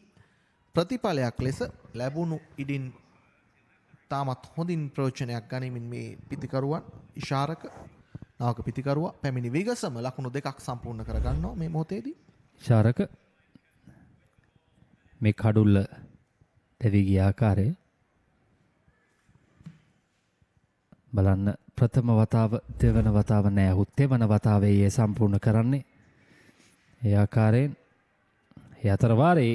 [SPEAKER 11] ප්‍රතිඵලයක් ලෙස ලැබුණු ඉදින් තාමත් හොඳින් ප්‍රයෝජනයක් ගනිමින් මේ පිතිකරුවන් ඉෂාරක නාවක පිතිකරුවා පැමිණි විගසම ලකුණු 2ක් සම්පූර්ණ කර ගන්නවා මේ මොහොතේදී.
[SPEAKER 16] ඉෂාරක මේ කඩුල්ල දෙවි ගිය ආකාරය බලන්න. ප්‍රථම වතාව දෙවන වතාව නෑ. ඔහු තෙවන වතාවේ ඒ සම්පූර්ණ කරන්නේ. ඒ ආකාරයෙන් ඒ අතර වාරේ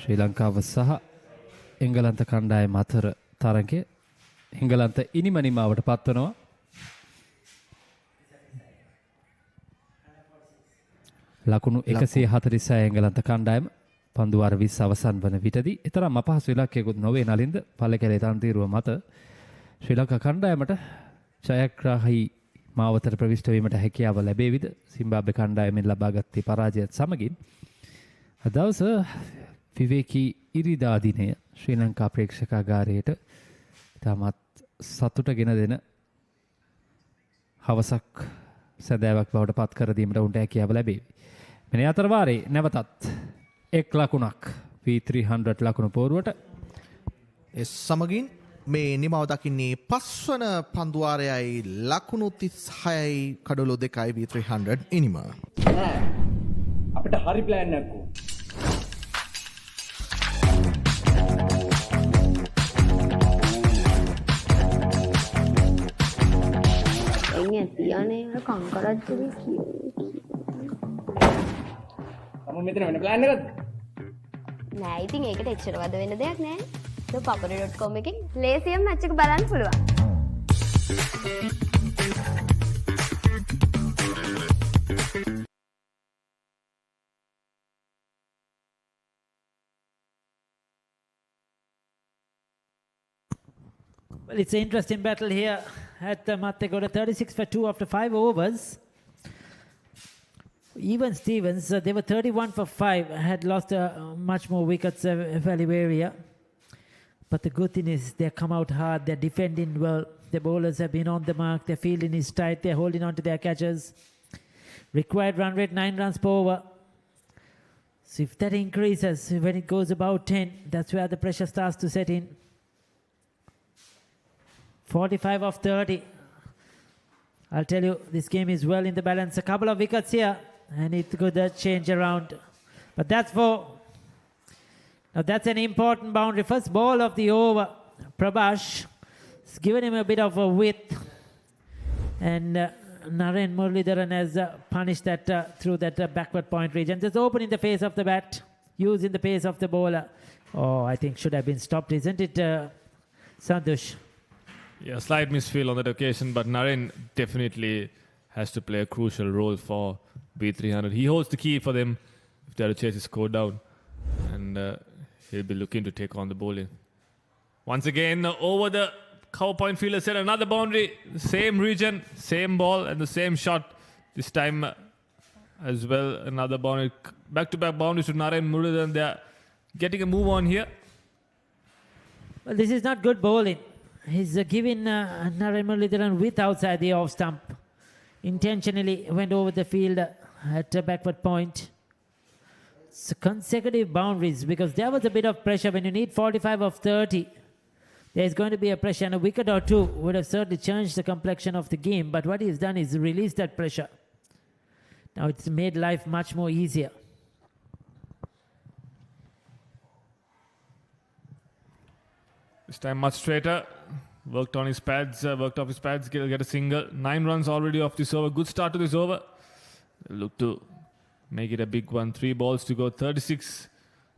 [SPEAKER 16] ශ්‍රී ලංකාව සහ එංගලන්ත කණ්ඩායම අතර තරගය එංගලන්ත ඉනිමනිමාවට පත්වනවා. ලකුණු 146 එංගලන්ත කණ්ඩායම පන්දු වාර 20 අවසන් වන විටදී ඊතරම් අපහසු ඉලක්කයකුත් නොවේ නලින්ද පළකැලේ තන්තිරුව මත ශ්‍රී ලංකා කණ්ඩායමට ජයග්‍රාහී මාවතට ප්‍රවිෂ්ඨ වීමට හැකියාව ලැබේවිද? සිම්බාබ්වේ කණ්ඩායමෙන් ලබාගත් පරාජයත් සමගින් අදවස විවේකී ඉරිදා දිනය ශ්‍රී ලංකා ප්‍රේක්ෂකාගාරයට තමත් සතුට ගෙන දෙන හවසක් සැදෑවක් බවට පත් කර දීමට උන්ට හැකියාව ලැබේවි. මෙන්න අතර වාරේ නැවතත් එක් ලකුණක් V300 ලකුණු පෝරුවට
[SPEAKER 11] ඒ සමගින් මේ නිමාව දකින්නේ පස්වන පන්දුවාරයයි ලකුණු 36යි කඩොළු 2යි V300 ඉනිම.
[SPEAKER 4] අපිට හරි ප්ලෑන් එකක් ඕන.
[SPEAKER 7] එන්නේ තියානේ කංකරච්චි කිය.
[SPEAKER 4] තම මෙතන වෙන ප්ලෑන් එකක්ද?
[SPEAKER 7] නෑ ඉතින් ඒකට එච්චර වද වෙන දෙයක් නෑ. ThePapare.com එකෙන් ලේසියෙන් මැච් එක බලන්න පුළුවන්.
[SPEAKER 1] Well, it's an interesting battle here at Mattegoda. 36 for 2 after 5 overs. Even Stevens, they were 31 for 5, had lost much more wickets, Valiveria. But the good thing is they come out hard, they're defending well. The bowlers have been on the mark, their fielding is tight, they're holding on to their catches. Required run rate 9 runs per over. So if that increases, when it goes about 10, that's where the pressure starts to set in. 45 of 30. I'll tell you, this game is well in the balance. A couple of wickets here, and it could change around. But that's for... Now that's an important boundary. First ball of the over. Prabhash has given him a bit of a width. And Naren Muralidharan has punished that through that backward point region. Just opening the face of the bat, using the pace of the bowler. Oh, I think should have been stopped, isn't it, Santosh?
[SPEAKER 2] Yeah, slight misfeel on that occasion, but Naren definitely has to play a crucial role for B300. He holds the key for them if they are to chase his score down. And he'll be looking to take on the bowling. Once again, over the cover point fielder set another boundary. Same region, same ball and the same shot. This time as well, another boundary. Back-to-back boundaries to Naren Muralidharan. They are getting a move on here.
[SPEAKER 1] Well, this is not good bowling. He's giving Naren Muralidharan width outside the off stump. Intentionally went over the field at a backward point. So consecutive boundaries, because there was a bit of pressure when you need 45 of 30. There's going to be a pressure, and a wicket or two would have certainly changed the complexion of the game. But what he's done is release that pressure. Now it's made life much more easier.
[SPEAKER 2] This time much straighter. Worked on his pads, worked off his pads, get a single. 9 runs already off this over. Good start to this over. Look to make it a big one. 3 balls to go. 36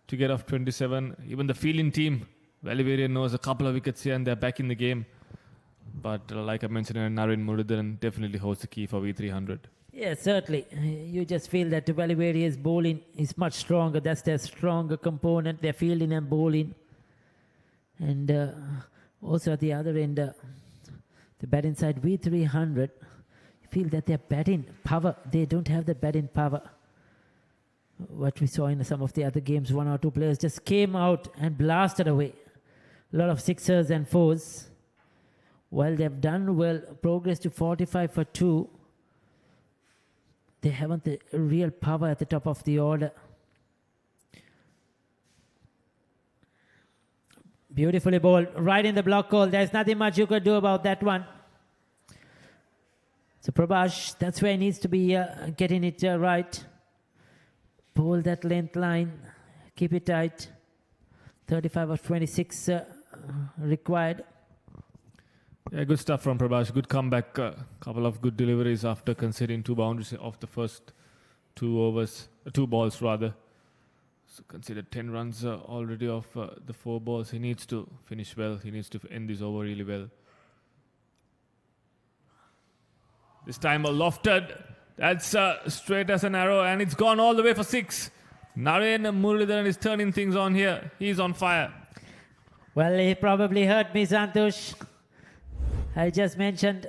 [SPEAKER 2] to get off 27. Even the fielding team, Valivarian knows a couple of wickets here and they're back in the game. But like I mentioned, Naren Muralidharan definitely holds the key for V300.
[SPEAKER 1] Yeah, certainly. You just feel that Valivaria's bowling is much stronger. That's their stronger component, their fielding and bowling. And also at the other end, the batting side V300, you feel that their batting power, they don't have the batting power. What we saw in some of the other games, 1 or 2 players just came out and blasted away. A lot of sixers and fours. While they've done well, progress to 45 for 2, they haven't the real power at the top of the order. Beautifully bowled, right in the block hole. There's nothing much you could do about that one. So Prabhash, that's where he needs to be getting it right. Pull that length line, keep it tight. 35 or 26 required.
[SPEAKER 2] Yeah, good stuff from Prabhash. Good comeback. Couple of good deliveries after conceding 2 boundaries off the first 2 overs, 2 balls rather. So considered 10 runs already off the 4 balls. He needs to finish well. He needs to end this over really well. This time a lofted. That's straight as an arrow, and it's gone all the way for 6. Naren Muralidharan is turning things on here. He's on fire.
[SPEAKER 1] Well, he probably heard me, Santosh. I just mentioned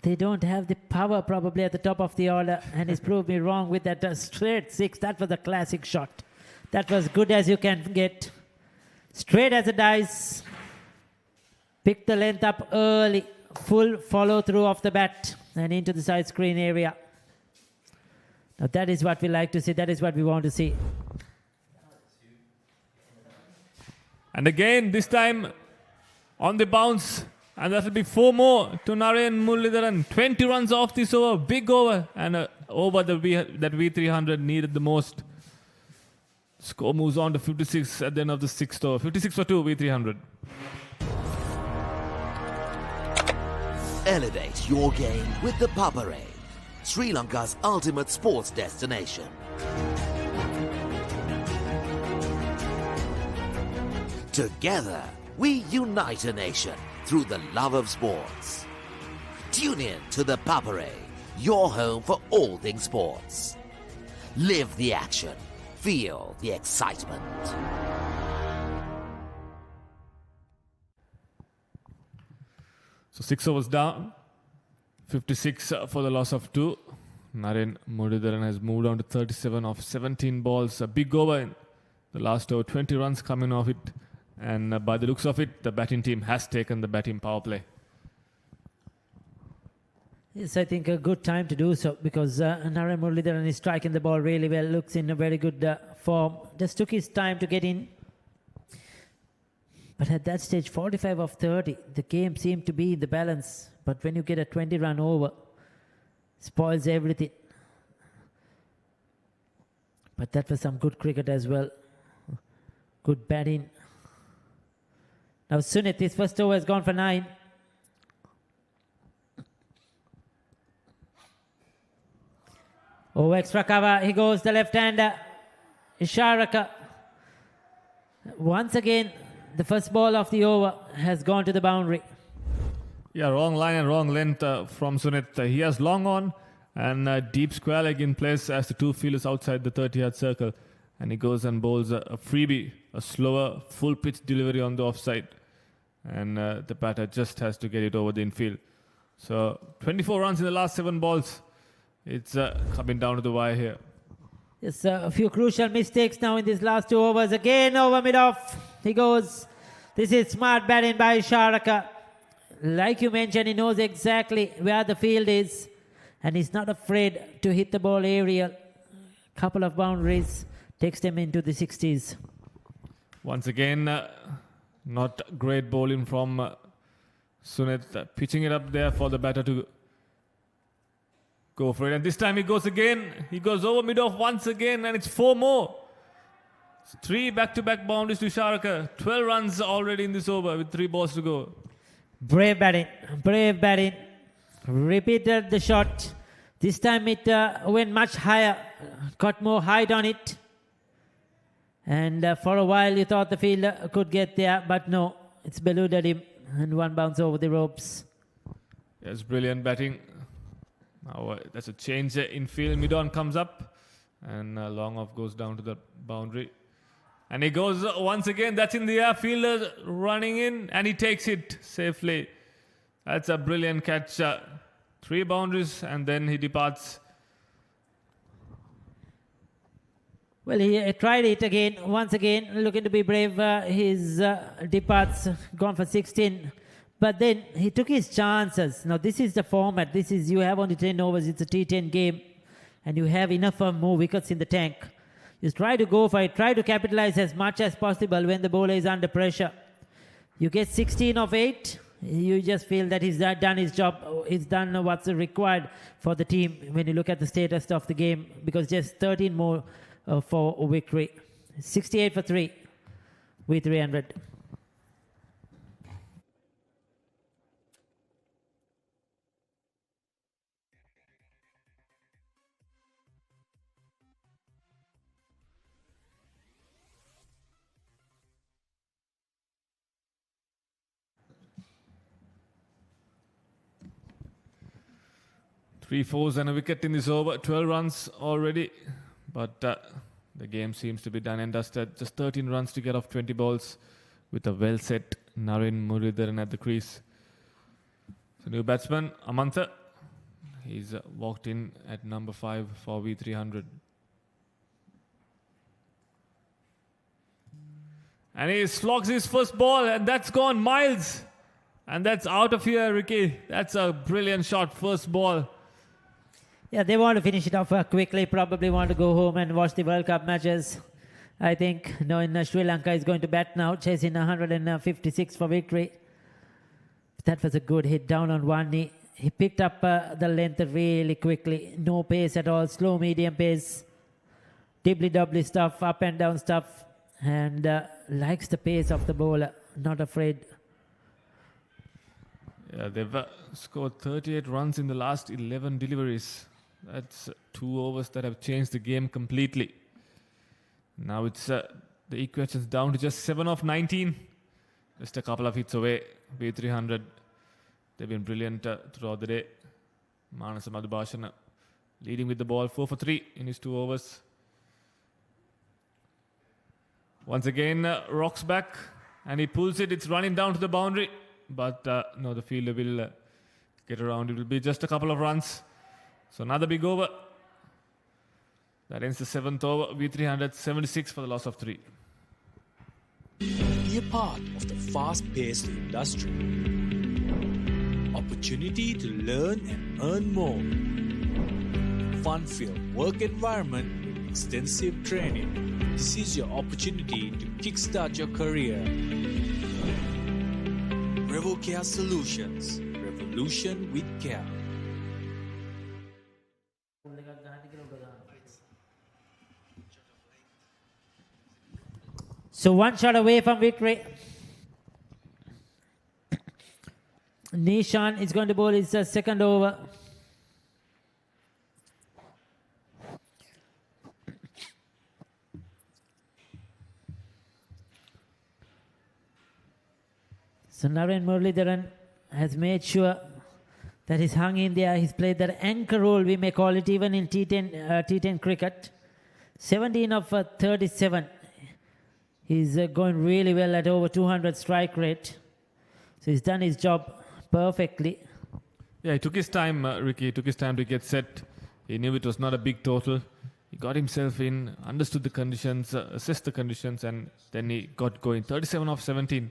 [SPEAKER 1] they don't have the power probably at the top of the order, and he's proved me wrong with that straight 6. That was a classic shot. That was good as you can get. Straight as a dice. Pick the length up early. Full follow through off the bat and into the side screen area. Now that is what we like to see. That is what we want to see.
[SPEAKER 2] And again, this time on the bounce. And that will be 4 more to Naren Muralidharan. 20 runs off this over. Big over. And over that V300 needed the most. Score moves on to 56 at the end of the 6th over. 56 for 2, V300.
[SPEAKER 19] Elevate your game with the Papare, Sri Lanka's ultimate sports destination. Together, we unite a nation through the love of sports. Tune in to the Papare, your home for all things sports. Live the action. Feel the excitement.
[SPEAKER 2] So 6 overs down. 56 for the loss of 2. Naren Muralidharan has moved on to 37 of 17 balls. A big over in the last over. 20 runs coming off it. And by the looks of it, the batting team has taken the batting power play.
[SPEAKER 1] Yes, I think a good time to do so because Naren Muralidharan is striking the ball really well. Looks in a very good form. Just took his time to get in. But at that stage, 45 of 30, the game seemed to be in the balance. But when you get a 20-run over, spoils everything. But that was some good cricket as well. Good batting. Now Sunith, his first over has gone for 9. Oh, extra cover. He goes, the left-hander. Isharaka. Once again, the first ball of the over has gone to the boundary.
[SPEAKER 2] Yeah, wrong line and wrong length from Sunith. He has long on and deep square leg in place as the 2 fielders outside the 30-yard circle. And he goes and bowls a freebie, a slower, full-pitch delivery on the offside. And the batter just has to get it over the infield. So 24 runs in the last 7 balls. It's coming down to the wire here.
[SPEAKER 1] Yes, a few crucial mistakes now in these last 2 overs. Again over mid-off. He goes. This is smart batting by Sharaka. Like you mentioned, he knows exactly where the field is. And he's not afraid to hit the ball aerial. Couple of boundaries. Takes them into the 60s.
[SPEAKER 2] Once again, not great bowling from Sunith. Pitching it up there for the batter to go for it. And this time he goes again. He goes over mid-off once again, and it's 4 more. 3 back-to-back boundaries to Sharaka. 12 runs already in this over with 3 balls to go.
[SPEAKER 1] Brave batting. Brave batting. Repeated the shot. This time it went much higher. Got more height on it. And for a while you thought the fielder could get there, but no. It's eluded him. And 1 bounce over the ropes.
[SPEAKER 2] Yes, brilliant batting. Now that's a change in field. Mid-on comes up. And long off goes down to the boundary. And he goes once again. That's in the air. Fielder running in. And he takes it safely. That's a brilliant catch. 3 boundaries. And then he departs.
[SPEAKER 1] Well, he tried it again. Once again, looking to be brave. His departs gone for 16. But then he took his chances. Now, this is the format. This is, you have only 10 overs. It's a T10 game. And you have enough more wickets in the tank. You try to go for it. Try to capitalize as much as possible when the bowler is under pressure. You get 16 of 8. You just feel that he's done his job. He's done what's required for the team when you look at the status of the game. Because just 13 more for victory. 68 for 3 with 300.
[SPEAKER 2] 3 fours and a wicket in this over. 12 runs already. But the game seems to be done and dusted. Just 13 runs to get off 20 balls with a well-set Narendra Muralidharan at the crease. So new batsman, Amantha. He's walked in at number 5 for V300. And he slogs his first ball, and that's gone miles. And that's out of here, Ricky. That's a brilliant shot, first ball.
[SPEAKER 1] Yeah, they want to finish it off quickly, probably want to go home and watch the World Cup matches. I think knowing Sri Lanka is going to bat now, chasing 156 for victory. That was a good hit down on one knee. He picked up the length really quickly. No pace at all, slow medium pace. Dibbly-doubly stuff, up and down stuff. And likes the pace of the bowler, not afraid.
[SPEAKER 2] Yeah, they've scored 38 runs in the last 11 deliveries. That's 2 overs that have changed the game completely. Now it's the equation's down to just 7 of 19. Just a couple of hits away. V300. They've been brilliant throughout the day. Manasa Madhubhashana leading with the ball, 4 for 3 in his 2 overs. Once again, rocks back and he pulls it. It's running down to the boundary. But no, the fielder will get around. It will be just a couple of runs. So another big over. That ends the 7th over. V300, 76 for the loss of 3.
[SPEAKER 10] Be a part of the fast-paced industry. Opportunity to learn and earn more. Fun-filled work environment with extensive training. This is your opportunity to kickstart your career. Revo Care Solutions. Revolution with care.
[SPEAKER 1] So 1 shot away from victory. Nishan is going to bowl his second over. So Narendra Muralidharan has made sure that he's hung in there. He's played that anchor role, we may call it, even in T10 cricket. 17 of 37. He's going really well at over 200 strike rate. So he's done his job perfectly.
[SPEAKER 2] Yeah, he took his time, Ricky. He took his time to get set. He knew it was not a big total. He got himself in, understood the conditions, assessed the conditions, and then he got going. 37 of 17.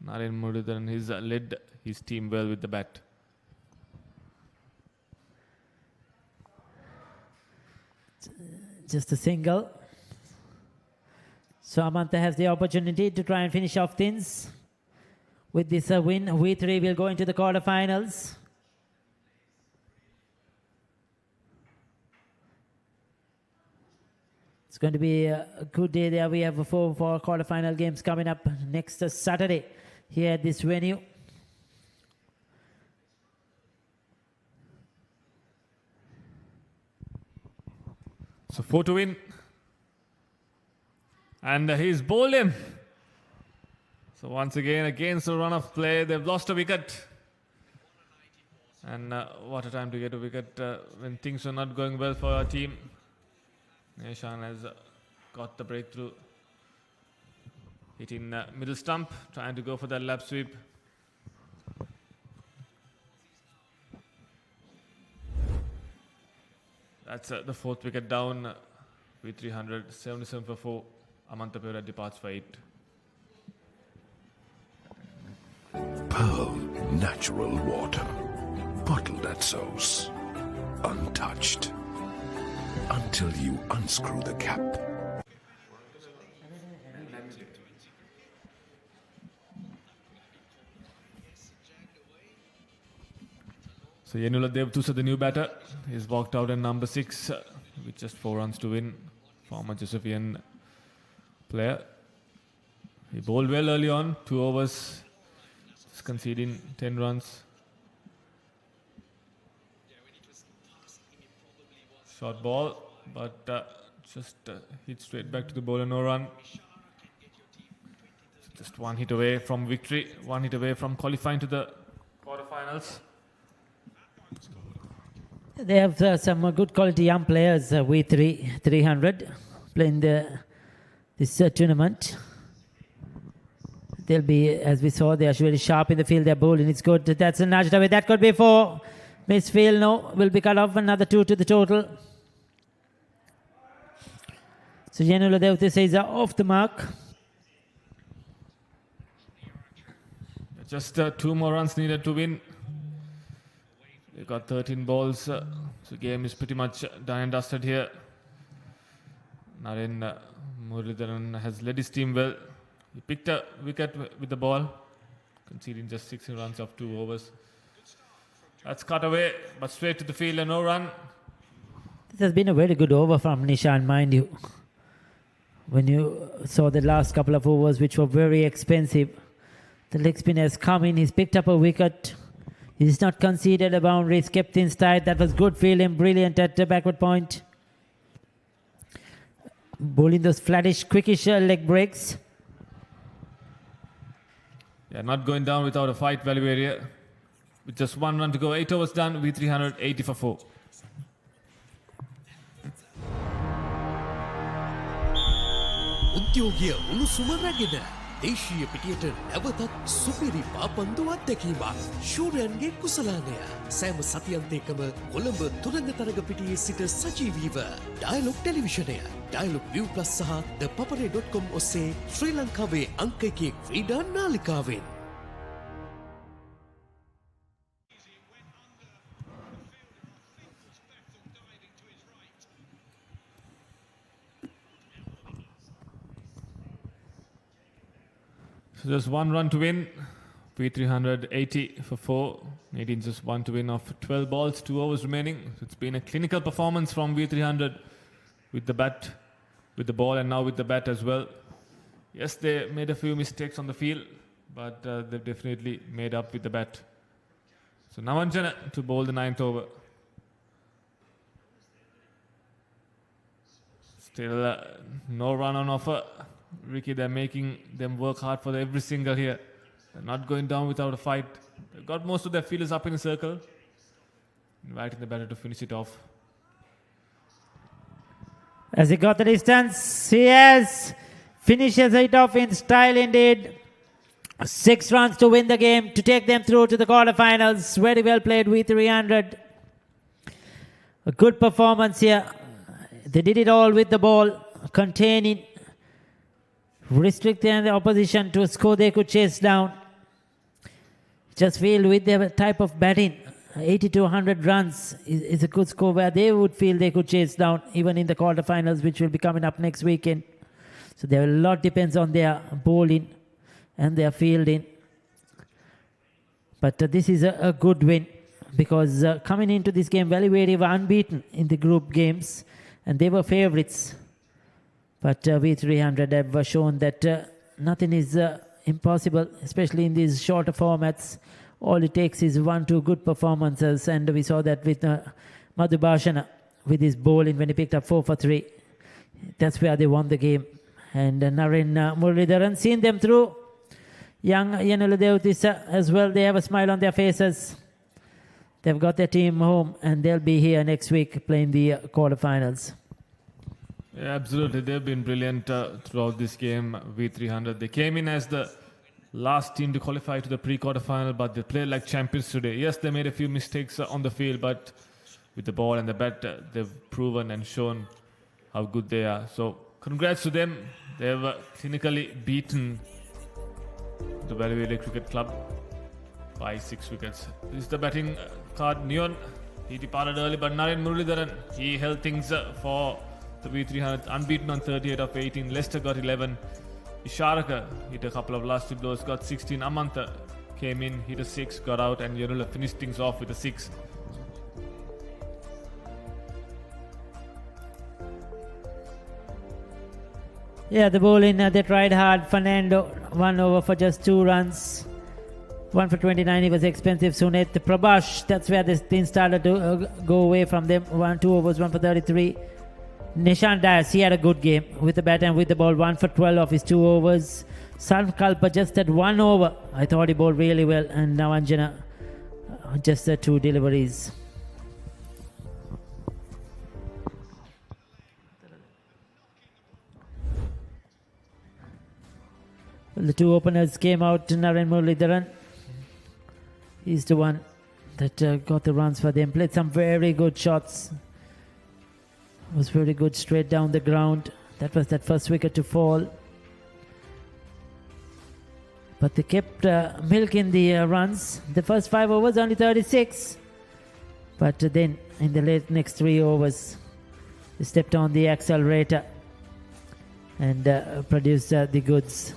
[SPEAKER 2] Narendra Muralidharan has led his team well with the bat.
[SPEAKER 1] Just a single. So Amantha has the opportunity to try and finish off things. With this win, V3 will go into the quarterfinals. It's going to be a good day there. We have 4 quarterfinal games coming up next Saturday here at this venue.
[SPEAKER 2] So 4 to win. And he's bowled him. So once again, against the run of play, they've lost a wicket. And what a time to get a wicket when things are not going well for our team. Nishan has got the breakthrough. Hitting middle stump, trying to go for that lap sweep. That's the 4th wicket down. V300, 77 for 4. Amantha departs for 8.
[SPEAKER 18] Pearl natural water, bottled at source, untouched, until you unscrew the cap.
[SPEAKER 2] So Yenula Devtusa, the new batter, is walked out in number 6 with just 4 runs to win. Former Josephian player. He bowled well early on, 2 overs, just conceding 10 runs. Short ball, but just hit straight back to the bowler, no run. Just 1 hit away from victory, 1 hit away from qualifying to the quarterfinals.
[SPEAKER 1] They have some good quality young players, V3 300, playing this tournament. They'll be, as we saw, they are very sharp in the field. They're bowling. It's good. That's a nudged away. That could be 4. Misfield, no, will be cut off. Another 2 to the total. So Janula Devti says off the mark.
[SPEAKER 2] Just 2 more runs needed to win. They got 13 balls. So game is pretty much done and dusted here. Naren Muralidharan has led his team well. He picked a wicket with the ball, conceding just 16 runs of 2 overs. That's cut away, but straight to the field and no run.
[SPEAKER 1] This has been a very good over from Nishan, mind you. When you saw the last couple of overs, which were very expensive, the leg spinner has come in, he's picked up a wicket. He's not conceded a boundary, he's kept things tight. That was good feeling, brilliant at the backward point. Bowling those flattish, quickish leg breaks.
[SPEAKER 2] Yeah, not going down without a fight value area. With just 1 run to go, 8 overs done, V300, 80 for 4.
[SPEAKER 9] උද්‍යෝගය උණුසුම රැගෙන දේශීය පිටියට නැවතත් සුපිරි පාපන්දු අත්දැකීමක් ශූරයන්ගේ කුසලානය සෑම සතියන්තයකම කොළඹ තුරංගතරග පිටියේ සිට සජීවීව dialogue ටෙලිවිෂනය dialogue ViU plus සහ ThePapare.com ඔස්සේ ශ්‍රී ලංකාවේ අංක 1 ක්‍රීඩා නාලිකාවෙන්
[SPEAKER 2] So just 1 run to win. V300 80 for 4. Nadine just 1 to win of 12 balls, 2 overs remaining. So it's been a clinical performance from V300 with the bat, with the ball and now with the bat as well. Yes, they made a few mistakes on the field, but they've definitely made up with the bat. So Navanjana to bowl the 9th over. Still no run on offer. Ricky, they're making them work hard for every single here. They're not going down without a fight. They've got most of their fielders up in a circle. Inviting the batter to finish it off.
[SPEAKER 1] As he got the distance, he finishes it off in style indeed. 6 runs to win the game, to take them through to the quarterfinals. Very well played, V300. A good performance here. They did it all with the ball, containing, restricting the opposition to a score they could chase down. Just feel with their type of batting, 80 to 100 runs is a good score where they would feel they could chase down even in the quarterfinals, which will be coming up next weekend. So there a lot depends on their bowling and their fielding. But this is a good win because coming into this game, they were unbeaten in the group games and they were favourites. But V300 have shown that nothing is impossible, especially in these shorter formats. All it takes is 1-2 good performances, and we saw that with Madhubhashana with his bowling when he picked up 4 for 3. That's where they won the game. And Naren Muralidharan seen them through. Young Yanula Devtisa as well, they have a smile on their faces. They've got their team home and they'll be here next week playing the quarterfinals.
[SPEAKER 2] Yeah, absolutely. They've been brilliant throughout this game, V300. They came in as the last team to qualify to the pre-quarterfinal, but they played like champions today. Yes, they made a few mistakes on the field, but with the ball and the bat, they've proven and shown how good they are. So, congrats to them. They've clinically beaten the Value Cricket Club by 6 wickets. This is the batting card. Neon, he departed early, but Naren Muralidharan, he held things for the V300, unbeaten on 38 of 18. Leicester got 11. Isharaka hit a couple of lusty blows, got 16. Amantha came in, hit a 6, got out, and Yanula finished things off with a 6.
[SPEAKER 1] Yeah, the bowling, they tried hard. Fernando, 1 over for just 2 runs. 1 for 29, he was expensive. Sunet, Prabhash, that's where this thing started to go away from them. 2 overs, 1 for 33. Nishan Dias, he had a good game with the bat and with the ball. 1 for 12 of his 2 overs. Sankalpa just at 1 over. I thought he bowled really well. And Navanjana, just the 2 deliveries. The two openers came out. Naren Muralidharan, he's the one that got the runs for them. Played some very good shots. Was very good straight down the ground. That was that first wicket to fall. But they kept milking the runs. The first 5 overs, only 36. But then in the next 3 overs, they stepped on the accelerator and produced the goods.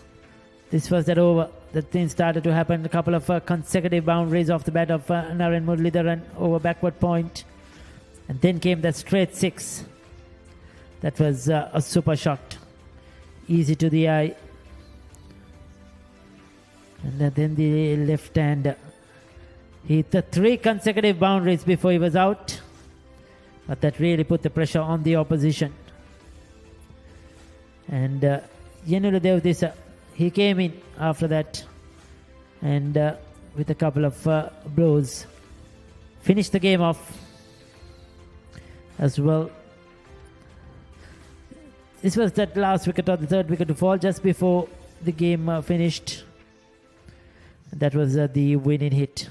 [SPEAKER 1] This was that over. The thing started to happen. A couple of consecutive boundaries off the bat of Naren Muralidharan over backward point. And then came the straight 6. That was a super shot. Easy to the eye. And then the left hand hit the 3 consecutive boundaries before he was out. But that really put the pressure on the opposition. And Yenula Devdisa, he came in after that and with a couple of blows finished the game off as well. This was that last wicket or the third wicket to fall just before the game finished. That was the winning hit.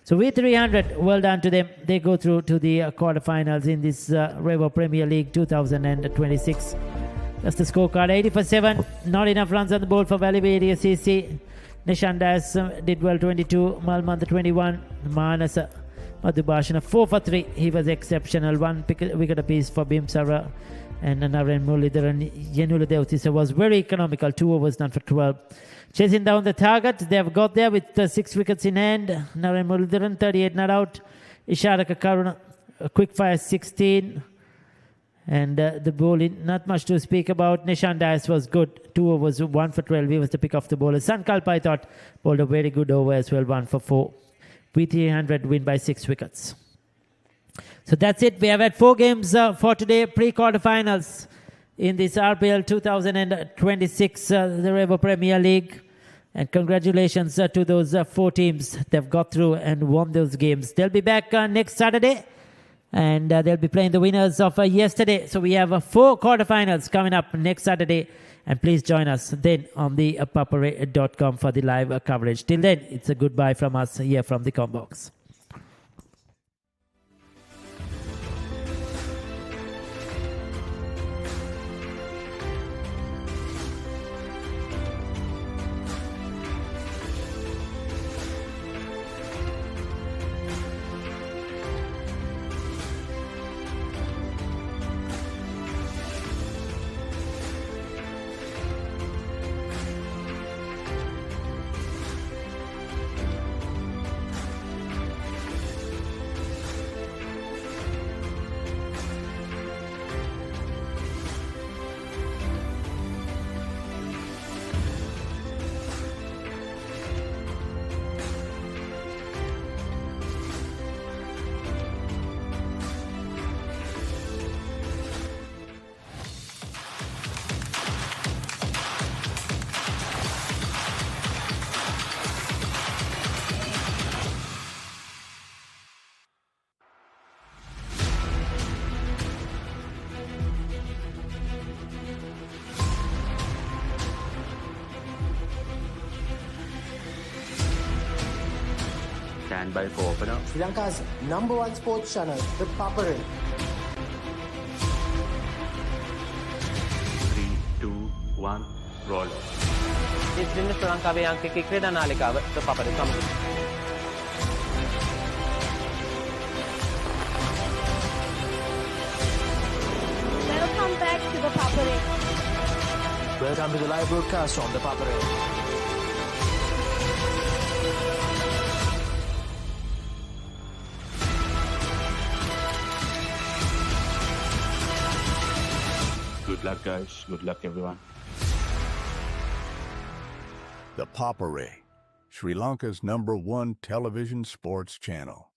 [SPEAKER 1] So with 300, well done to them. They go through to the quarterfinals in this Revo Premier League 2026. That's the scorecard. 80 for 7. Not enough runs on the board for Valley CC. Nishan Das did well, 22. Malmanda 21. Manas Madhubhashana 4 for 3. He was exceptional. 1 wicket apiece for Bimsara. And Naren Muralidharan. Yenula Devdisa was very economical. 2 overs done for 12. Chasing down the target. They have got there with 6 wickets in hand. Naren Muralidharan 38 not out. Isharaka Karuna quick fire 16. And the bowling, not much to speak about. Nishan Das was good. 2 overs, 1 for 12. He was the pick of the bowler. Sankalp, I thought, bowled a very good over as well. 1 for 4. V300 win by 6 wickets. So that's it. We have had 4 games for today. Pre-quarterfinals in this RPL 2026, the Revo Premier League. And congratulations to those 4 teams. They've got through and won those games. They'll be back next Saturday. And they'll be playing the winners of yesterday. So we have 4 quarterfinals coming up next Saturday. And please join us then on the papare.com for the live coverage. Till then, it's a goodbye from us here from the Combox.
[SPEAKER 3] Stand by for opener.
[SPEAKER 20] Sri Lanka's #1 sports channel, ThePapare.
[SPEAKER 3] 3, 2, 1, roll.
[SPEAKER 21] It's in the Sri Lanka Cricket Ground නාලිකාව ThePapare සමග.
[SPEAKER 7] Welcome back to ThePapare.
[SPEAKER 20] Welcome to the live broadcast on ThePapare.
[SPEAKER 3] Good luck, guys. Good luck, everyone.
[SPEAKER 24] The Papare, Sri Lanka's #1 television sports channel.